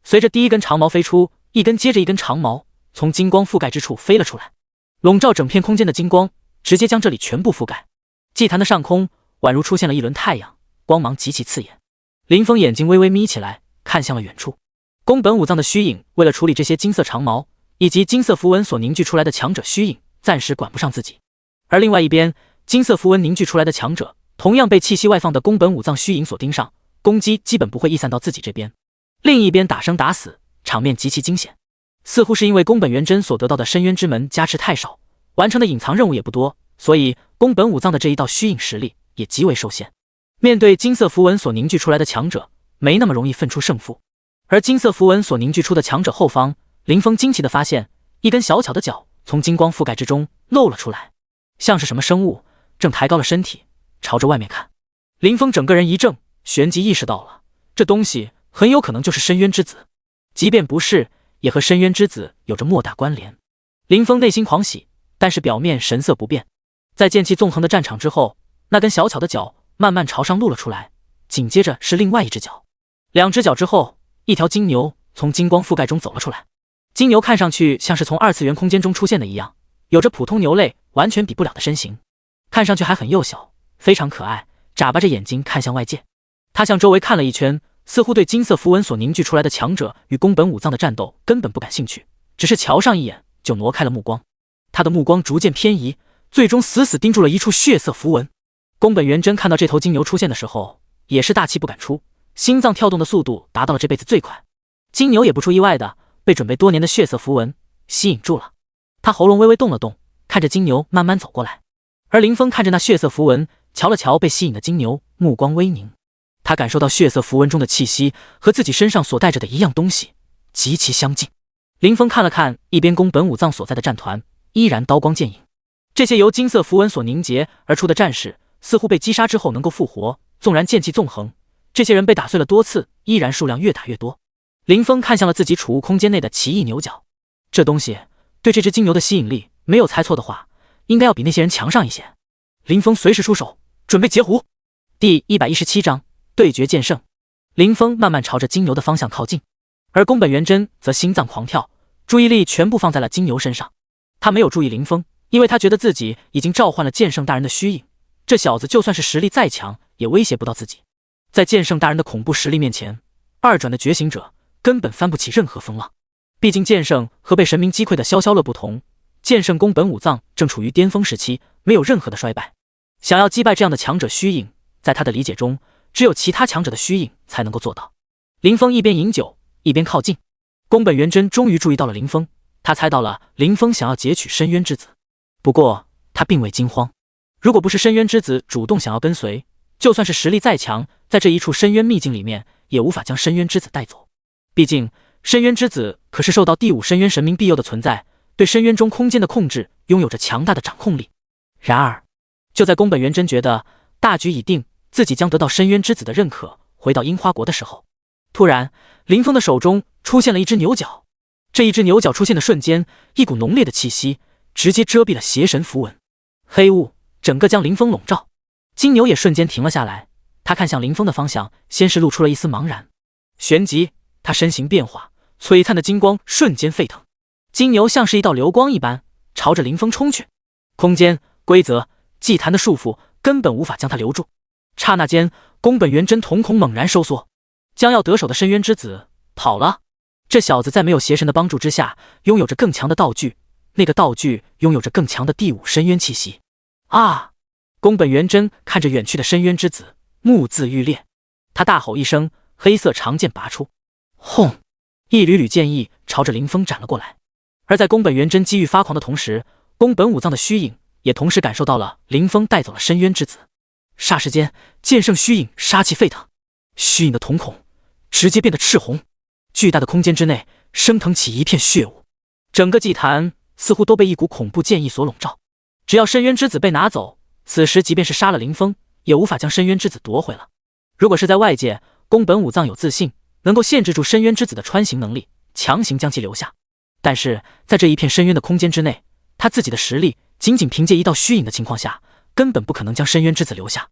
随着第一根长矛飞出，一根接着一根长矛从金光覆盖之处飞了出来，笼罩整片空间的金光直接将这里全部覆盖。祭坛的上空宛如出现了一轮太阳，光芒极其刺眼。林峰眼睛微微眯起来，看向了远处。宫本武藏的虚影为了处理这些金色长矛以及金色符文所凝聚出来的强者虚影，暂时管不上自己。而另外一边，金色符文凝聚出来的强者同样被气息外放的宫本武藏虚影所盯上，攻击基本不会溢散到自己这边。另一边打生打死，场面极其惊险。似乎是因为宫本元真所得到的深渊之门加持太少，完成的隐藏任务也不多，所以宫本武藏的这一道虚影实力也极为受限。面对金色符文所凝聚出来的强者，没那么容易分出胜负。而金色符文所凝聚出的强者后方，林峰惊奇地发现一根小巧的脚从金光覆盖之中露了出来，像是什么生物正抬高了身体朝着外面看。林峰整个人一怔，旋即意识到了这东西很有可能就是深渊之子，即便不是，也和深渊之子有着莫大关联。林峰内心狂喜，但是表面神色不变。在剑气纵横的战场之后，那根小巧的脚慢慢朝上露了出来，紧接着是另外一只脚，2只脚之后，一条金牛从金光覆盖中走了出来。金牛看上去像是从2次元空间中出现的一样，有着普通牛类完全比不了的身形，看上去还很幼小，非常可爱，眨巴着眼睛看向外界。他向周围看了一圈，似乎对金色符文所凝聚出来的强者与宫本武藏的战斗根本不感兴趣，只是瞧上一眼就挪开了目光。他的目光逐渐偏移，最终死死盯住了一处血色符文。宫本元真看到这头金牛出现的时候，也是大气不敢出，心脏跳动的速度达到了这辈子最快。金牛也不出意外的被准备多年的血色符文吸引住了，他喉咙微微动了动，看着金牛慢慢走过来。而林峰看着那血色符文，瞧了瞧被吸引的金牛，目光微凝。他感受到血色符文中的气息和自己身上所带着的一样东西极其相近。林峰看了看一边宫本武藏所在的战团，依然刀光剑影。这些由金色符文所凝结而出的战士似乎被击杀之后能够复活，纵然剑气纵横，这些人被打碎了多次，依然数量越打越多。林峰看向了自己储物空间内的奇异牛角，这东西对这只金牛的吸引力，没有猜错的话，应该要比那些人强上一些。林峰随时出手，准备截胡。第117章对决剑圣。林峰慢慢朝着金牛的方向靠近，而宫本元真则心脏狂跳，注意力全部放在了金牛身上。他没有注意林峰，因为他觉得自己已经召唤了剑圣大人的虚影，这小子就算是实力再强，也威胁不到自己。在剑圣大人的恐怖实力面前，2转的觉醒者根本翻不起任何风浪。毕竟剑圣和被神明击溃的消消乐不同，剑圣宫本武藏正处于巅峰时期，没有任何的衰败。想要击败这样的强者虚影，在他的理解中，只有其他强者的虚影才能够做到。林峰一边饮酒一边靠近，宫本元真终于注意到了林峰，他猜到了林峰想要截取深渊之子。不过他并未惊慌，如果不是深渊之子主动想要跟随，就算是实力再强，在这一处深渊秘境里面也无法将深渊之子带走。毕竟深渊之子可是受到第5深渊神明庇佑的存在，对深渊中空间的控制拥有着强大的掌控力。然而就在宫本元真觉得大局已定，自己将得到深渊之子的认可，回到樱花国的时候，突然林峰的手中出现了一只牛角。这一只牛角出现的瞬间，一股浓烈的气息直接遮蔽了邪神符文，黑雾整个将林峰笼罩。金牛也瞬间停了下来，他看向林峰的方向，先是露出了一丝茫然，旋即他身形变化，璀璨的金光瞬间沸腾，金牛像是一道流光一般朝着林峰冲去。空间、规则、祭坛的束缚根本无法将他留住。刹那间，宫本元真瞳孔猛然收缩，将要得手的深渊之子跑了。这小子在没有邪神的帮助之下，拥有着更强的道具，那个道具拥有着更强的第五深渊气息。啊！宫本元真看着远去的深渊之子，目眦欲裂，他大吼一声，黑色长剑拔出，轰！一缕缕剑意朝着林峰斩了过来。而在宫本元真机遇发狂的同时，宫本武藏的虚影也同时感受到了林峰带走了深渊之子。霎时间，剑圣虚影杀气沸腾，虚影的瞳孔直接变得赤红，巨大的空间之内升腾起一片血雾，整个祭坛似乎都被一股恐怖剑意所笼罩。只要深渊之子被拿走，此时即便是杀了林峰，也无法将深渊之子夺回了。如果是在外界，宫本武藏有自信能够限制住深渊之子的穿行能力，强行将其留下。但是在这一片深渊的空间之内，他自己的实力仅凭借一道虚影的情况下，根本不可能将深渊之子留下。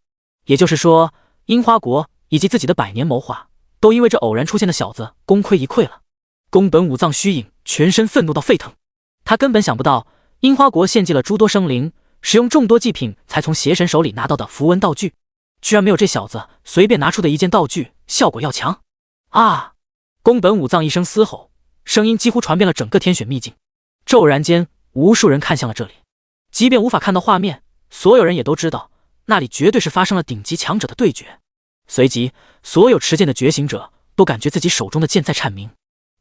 也就是说，樱花国以及自己的百年谋划，都因为这偶然出现的小子功亏一篑了。宫本武藏虚影全身愤怒到沸腾，他根本想不到樱花国献祭了诸多生灵，使用众多祭品才从邪神手里拿到的符文道具，居然没有这小子随便拿出的一件道具效果要强。啊！宫本武藏一声嘶吼，声音几乎传遍了整个天选秘境。骤然间，无数人看向了这里，即便无法看到画面，所有人也都知道那里绝对是发生了顶级强者的对决。随即，所有持剑的觉醒者都感觉自己手中的剑在颤鸣，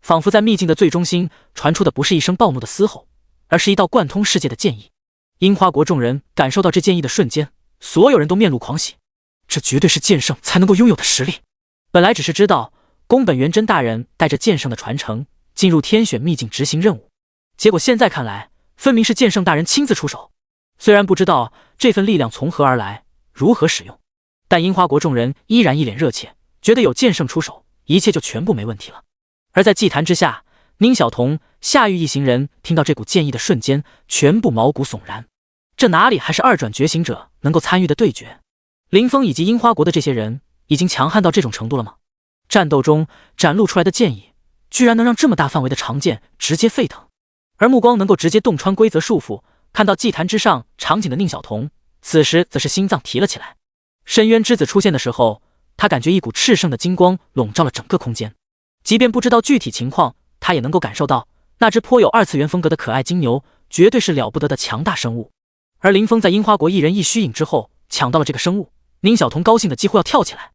仿佛在秘境的最中心传出的不是一声暴怒的嘶吼，而是一道贯通世界的剑意。樱花国众人感受到这剑意的瞬间，所有人都面露狂喜，这绝对是剑圣才能够拥有的实力。本来只是知道宫本元真大人带着剑圣的传承进入天选秘境执行任务，结果现在看来，分明是剑圣大人亲自出手。虽然不知道这份力量从何而来，如何使用，但樱花国众人依然一脸热切，觉得有剑圣出手，一切就全部没问题了。而在祭坛之下，宁小彤、夏玉一行人听到这股剑意的瞬间，全部毛骨悚然。这哪里还是二转觉醒者能够参与的对决？林峰以及樱花国的这些人已经强悍到这种程度了吗？战斗中展露出来的剑意，居然能让这么大范围的长剑直接沸腾，而目光能够直接洞穿规则束缚，看到祭坛之上场景的宁小彤，此时则是心脏提了起来。深渊之子出现的时候，他感觉一股炽盛的金光笼罩了整个空间，即便不知道具体情况，他也能够感受到那只颇有二次元风格的可爱金牛绝对是了不得的强大生物。而林峰在樱花国一人一虚影之后抢到了这个生物，宁小彤高兴的几乎要跳起来。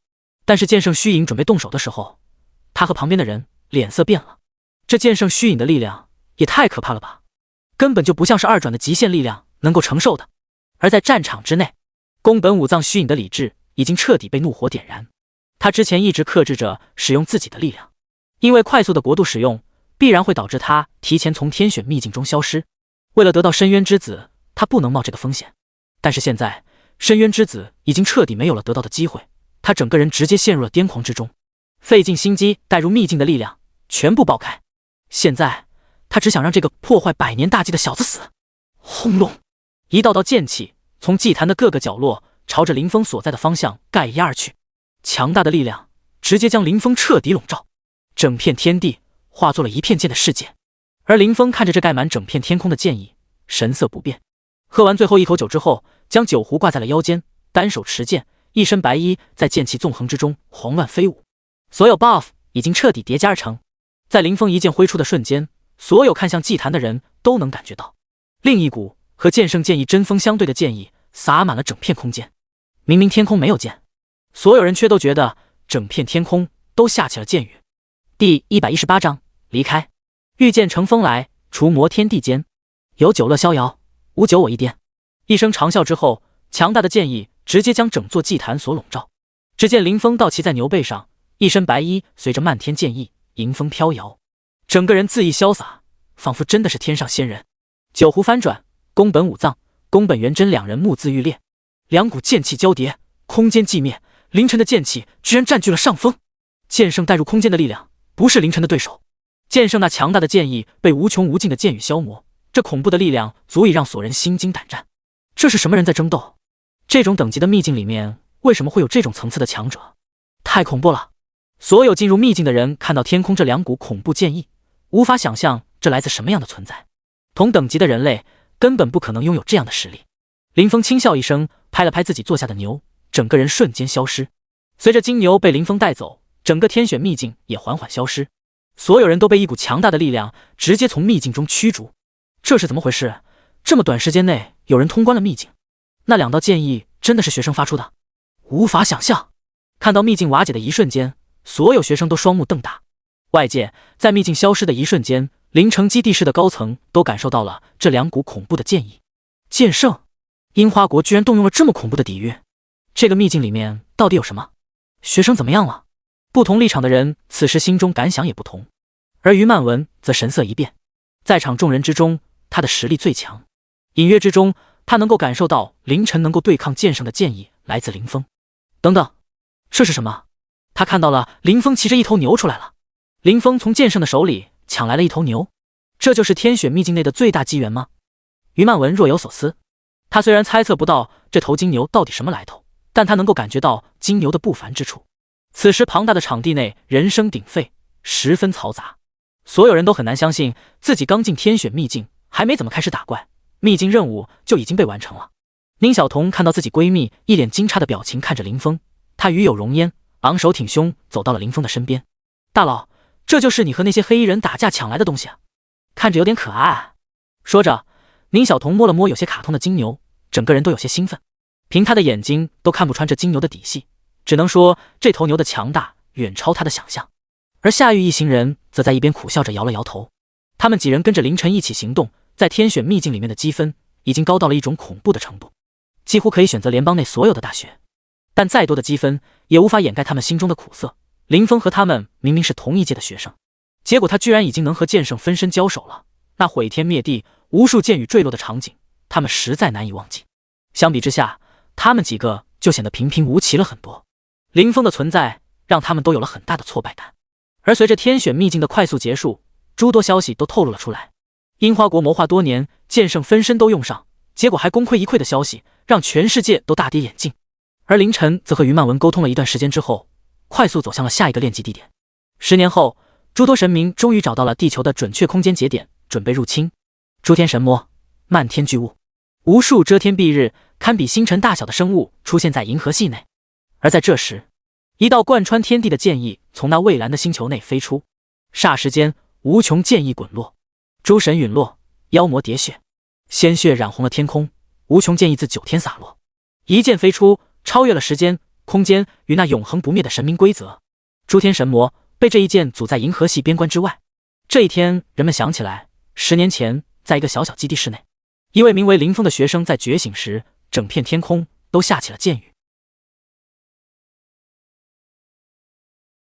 但是剑圣虚影准备动手的时候，他和旁边的人脸色变了。这剑圣虚影的力量也太可怕了吧，根本就不像是二转的极限力量能够承受的。而在战场之内，宫本武藏虚影的理智已经彻底被怒火点燃。他之前一直克制着使用自己的力量，因为快速的过度使用必然会导致他提前从天选秘境中消失。为了得到深渊之子，他不能冒这个风险。但是现在深渊之子已经彻底没有了得到的机会，他整个人直接陷入了癫狂之中，费尽心机带入秘境的力量全部爆开。现在他只想让这个破坏百年大计的小子死。轰隆，一道道剑气从祭坛的各个角落朝着林峰所在的方向盖压而去，强大的力量直接将林峰彻底笼罩，整片天地化作了一片剑的世界。而林峰看着这盖满整片天空的剑意，神色不变。喝完最后一口酒之后，将酒壶挂在了腰间，单手持剑，一身白衣在剑气纵横之中慌乱飞舞。所有 buff 已经彻底叠加而成，在林峰一剑挥出的瞬间，所有看向祭坛的人都能感觉到另一股和剑圣剑意针锋相对的剑意洒满了整片空间。明明天空没有剑，所有人却都觉得整片天空都下起了剑雨。第118章离开。御剑乘风来，除魔天地间，有酒乐逍遥，无酒我一颠。一声长啸之后，强大的剑意直接将整座祭坛所笼罩。只见林峰倒骑在牛背上，一身白衣随着漫天剑意迎风飘摇，整个人恣意潇洒，仿佛真的是天上仙人。酒壶翻转，宫本武藏、宫本元真两人目眦欲裂，两股剑气交叠，空间寂灭，凌晨的剑气居然占据了上风。剑圣带入空间的力量不是凌晨的对手。剑圣那强大的剑意被无穷无尽的剑雨消磨，这恐怖的力量足以让所人心惊胆战。这是什么人在争斗？这种等级的秘境里面为什么会有这种层次的强者？太恐怖了！所有进入秘境的人看到天空这两股恐怖剑意，无法想象这来自什么样的存在。同等级的人类根本不可能拥有这样的实力。林峰轻笑一声，拍了拍自己坐下的牛，整个人瞬间消失。随着金牛被林峰带走，整个天选秘境也缓缓消失。所有人都被一股强大的力量直接从秘境中驱逐。这是怎么回事？这么短时间内有人通关了秘境？那两道剑意真的是学生发出的？无法想象。看到秘境瓦解的一瞬间，所有学生都双目瞪大。外界在秘境消失的一瞬间，灵城基地市的高层都感受到了这两股恐怖的剑意。剑圣，樱花国居然动用了这么恐怖的底蕴，这个秘境里面到底有什么？学生怎么样了？不同立场的人此时心中感想也不同，而于曼文则神色一变。在场众人之中，他的实力最强，隐约之中他能够感受到凌晨能够对抗剑圣的剑意来自林峰。等等，这是什么？他看到了林峰骑着一头牛出来了。林峰从剑圣的手里抢来了一头牛，这就是天选秘境内的最大机缘吗？于曼文若有所思。他虽然猜测不到这头金牛到底什么来头，但他能够感觉到金牛的不凡之处。此时庞大的场地内人声鼎沸，十分嘈杂，所有人都很难相信自己刚进天选秘境，还没怎么开始打怪，秘境任务就已经被完成了。宁小彤看到自己闺蜜一脸惊诧的表情看着林峰，她与有容焉，昂首挺胸走到了林峰的身边。大佬，这就是你和那些黑衣人打架抢来的东西啊，看着有点可爱。说着，宁小彤摸了摸有些卡通的金牛，整个人都有些兴奋。凭她的眼睛都看不穿这金牛的底细，只能说这头牛的强大远超她的想象。而夏玉一行人则在一边苦笑着摇了摇头。他们几人跟着凌晨一起行动，在天选秘境里面的积分已经高到了一种恐怖的程度，几乎可以选择联邦内所有的大学。但再多的积分也无法掩盖他们心中的苦涩。林峰和他们明明是同一届的学生，结果他居然已经能和剑圣分身交手了。那毁天灭地、无数剑雨坠落的场景，他们实在难以忘记。相比之下，他们几个就显得平平无奇了很多。林峰的存在让他们都有了很大的挫败感。而随着天选秘境的快速结束，诸多消息都透露了出来。樱花国谋划多年，剑圣分身都用上，结果还功亏一篑的消息让全世界都大跌眼镜。而凌晨则和于曼文沟通了一段时间之后，快速走向了下一个炼级地点。10年后，诸多神明终于找到了地球的准确空间节点，准备入侵。诸天神魔，漫天巨雾，无数遮天蔽日、堪比星辰大小的生物出现在银河系内。而在这时，一道贯穿天地的剑意从那蔚蓝的星球内飞出，霎时间无穷剑意滚落，诸神陨落，妖魔喋血，鲜血染红了天空，无穷剑意自九天洒落，一剑飞出，超越了时间、空间与那永恒不灭的神明规则。诸天神魔被这一剑阻在银河系边关之外。这一天，人们想起来10年前，在一个小小基地室内，一位名为林峰的学生在觉醒时，整片天空都下起了剑雨。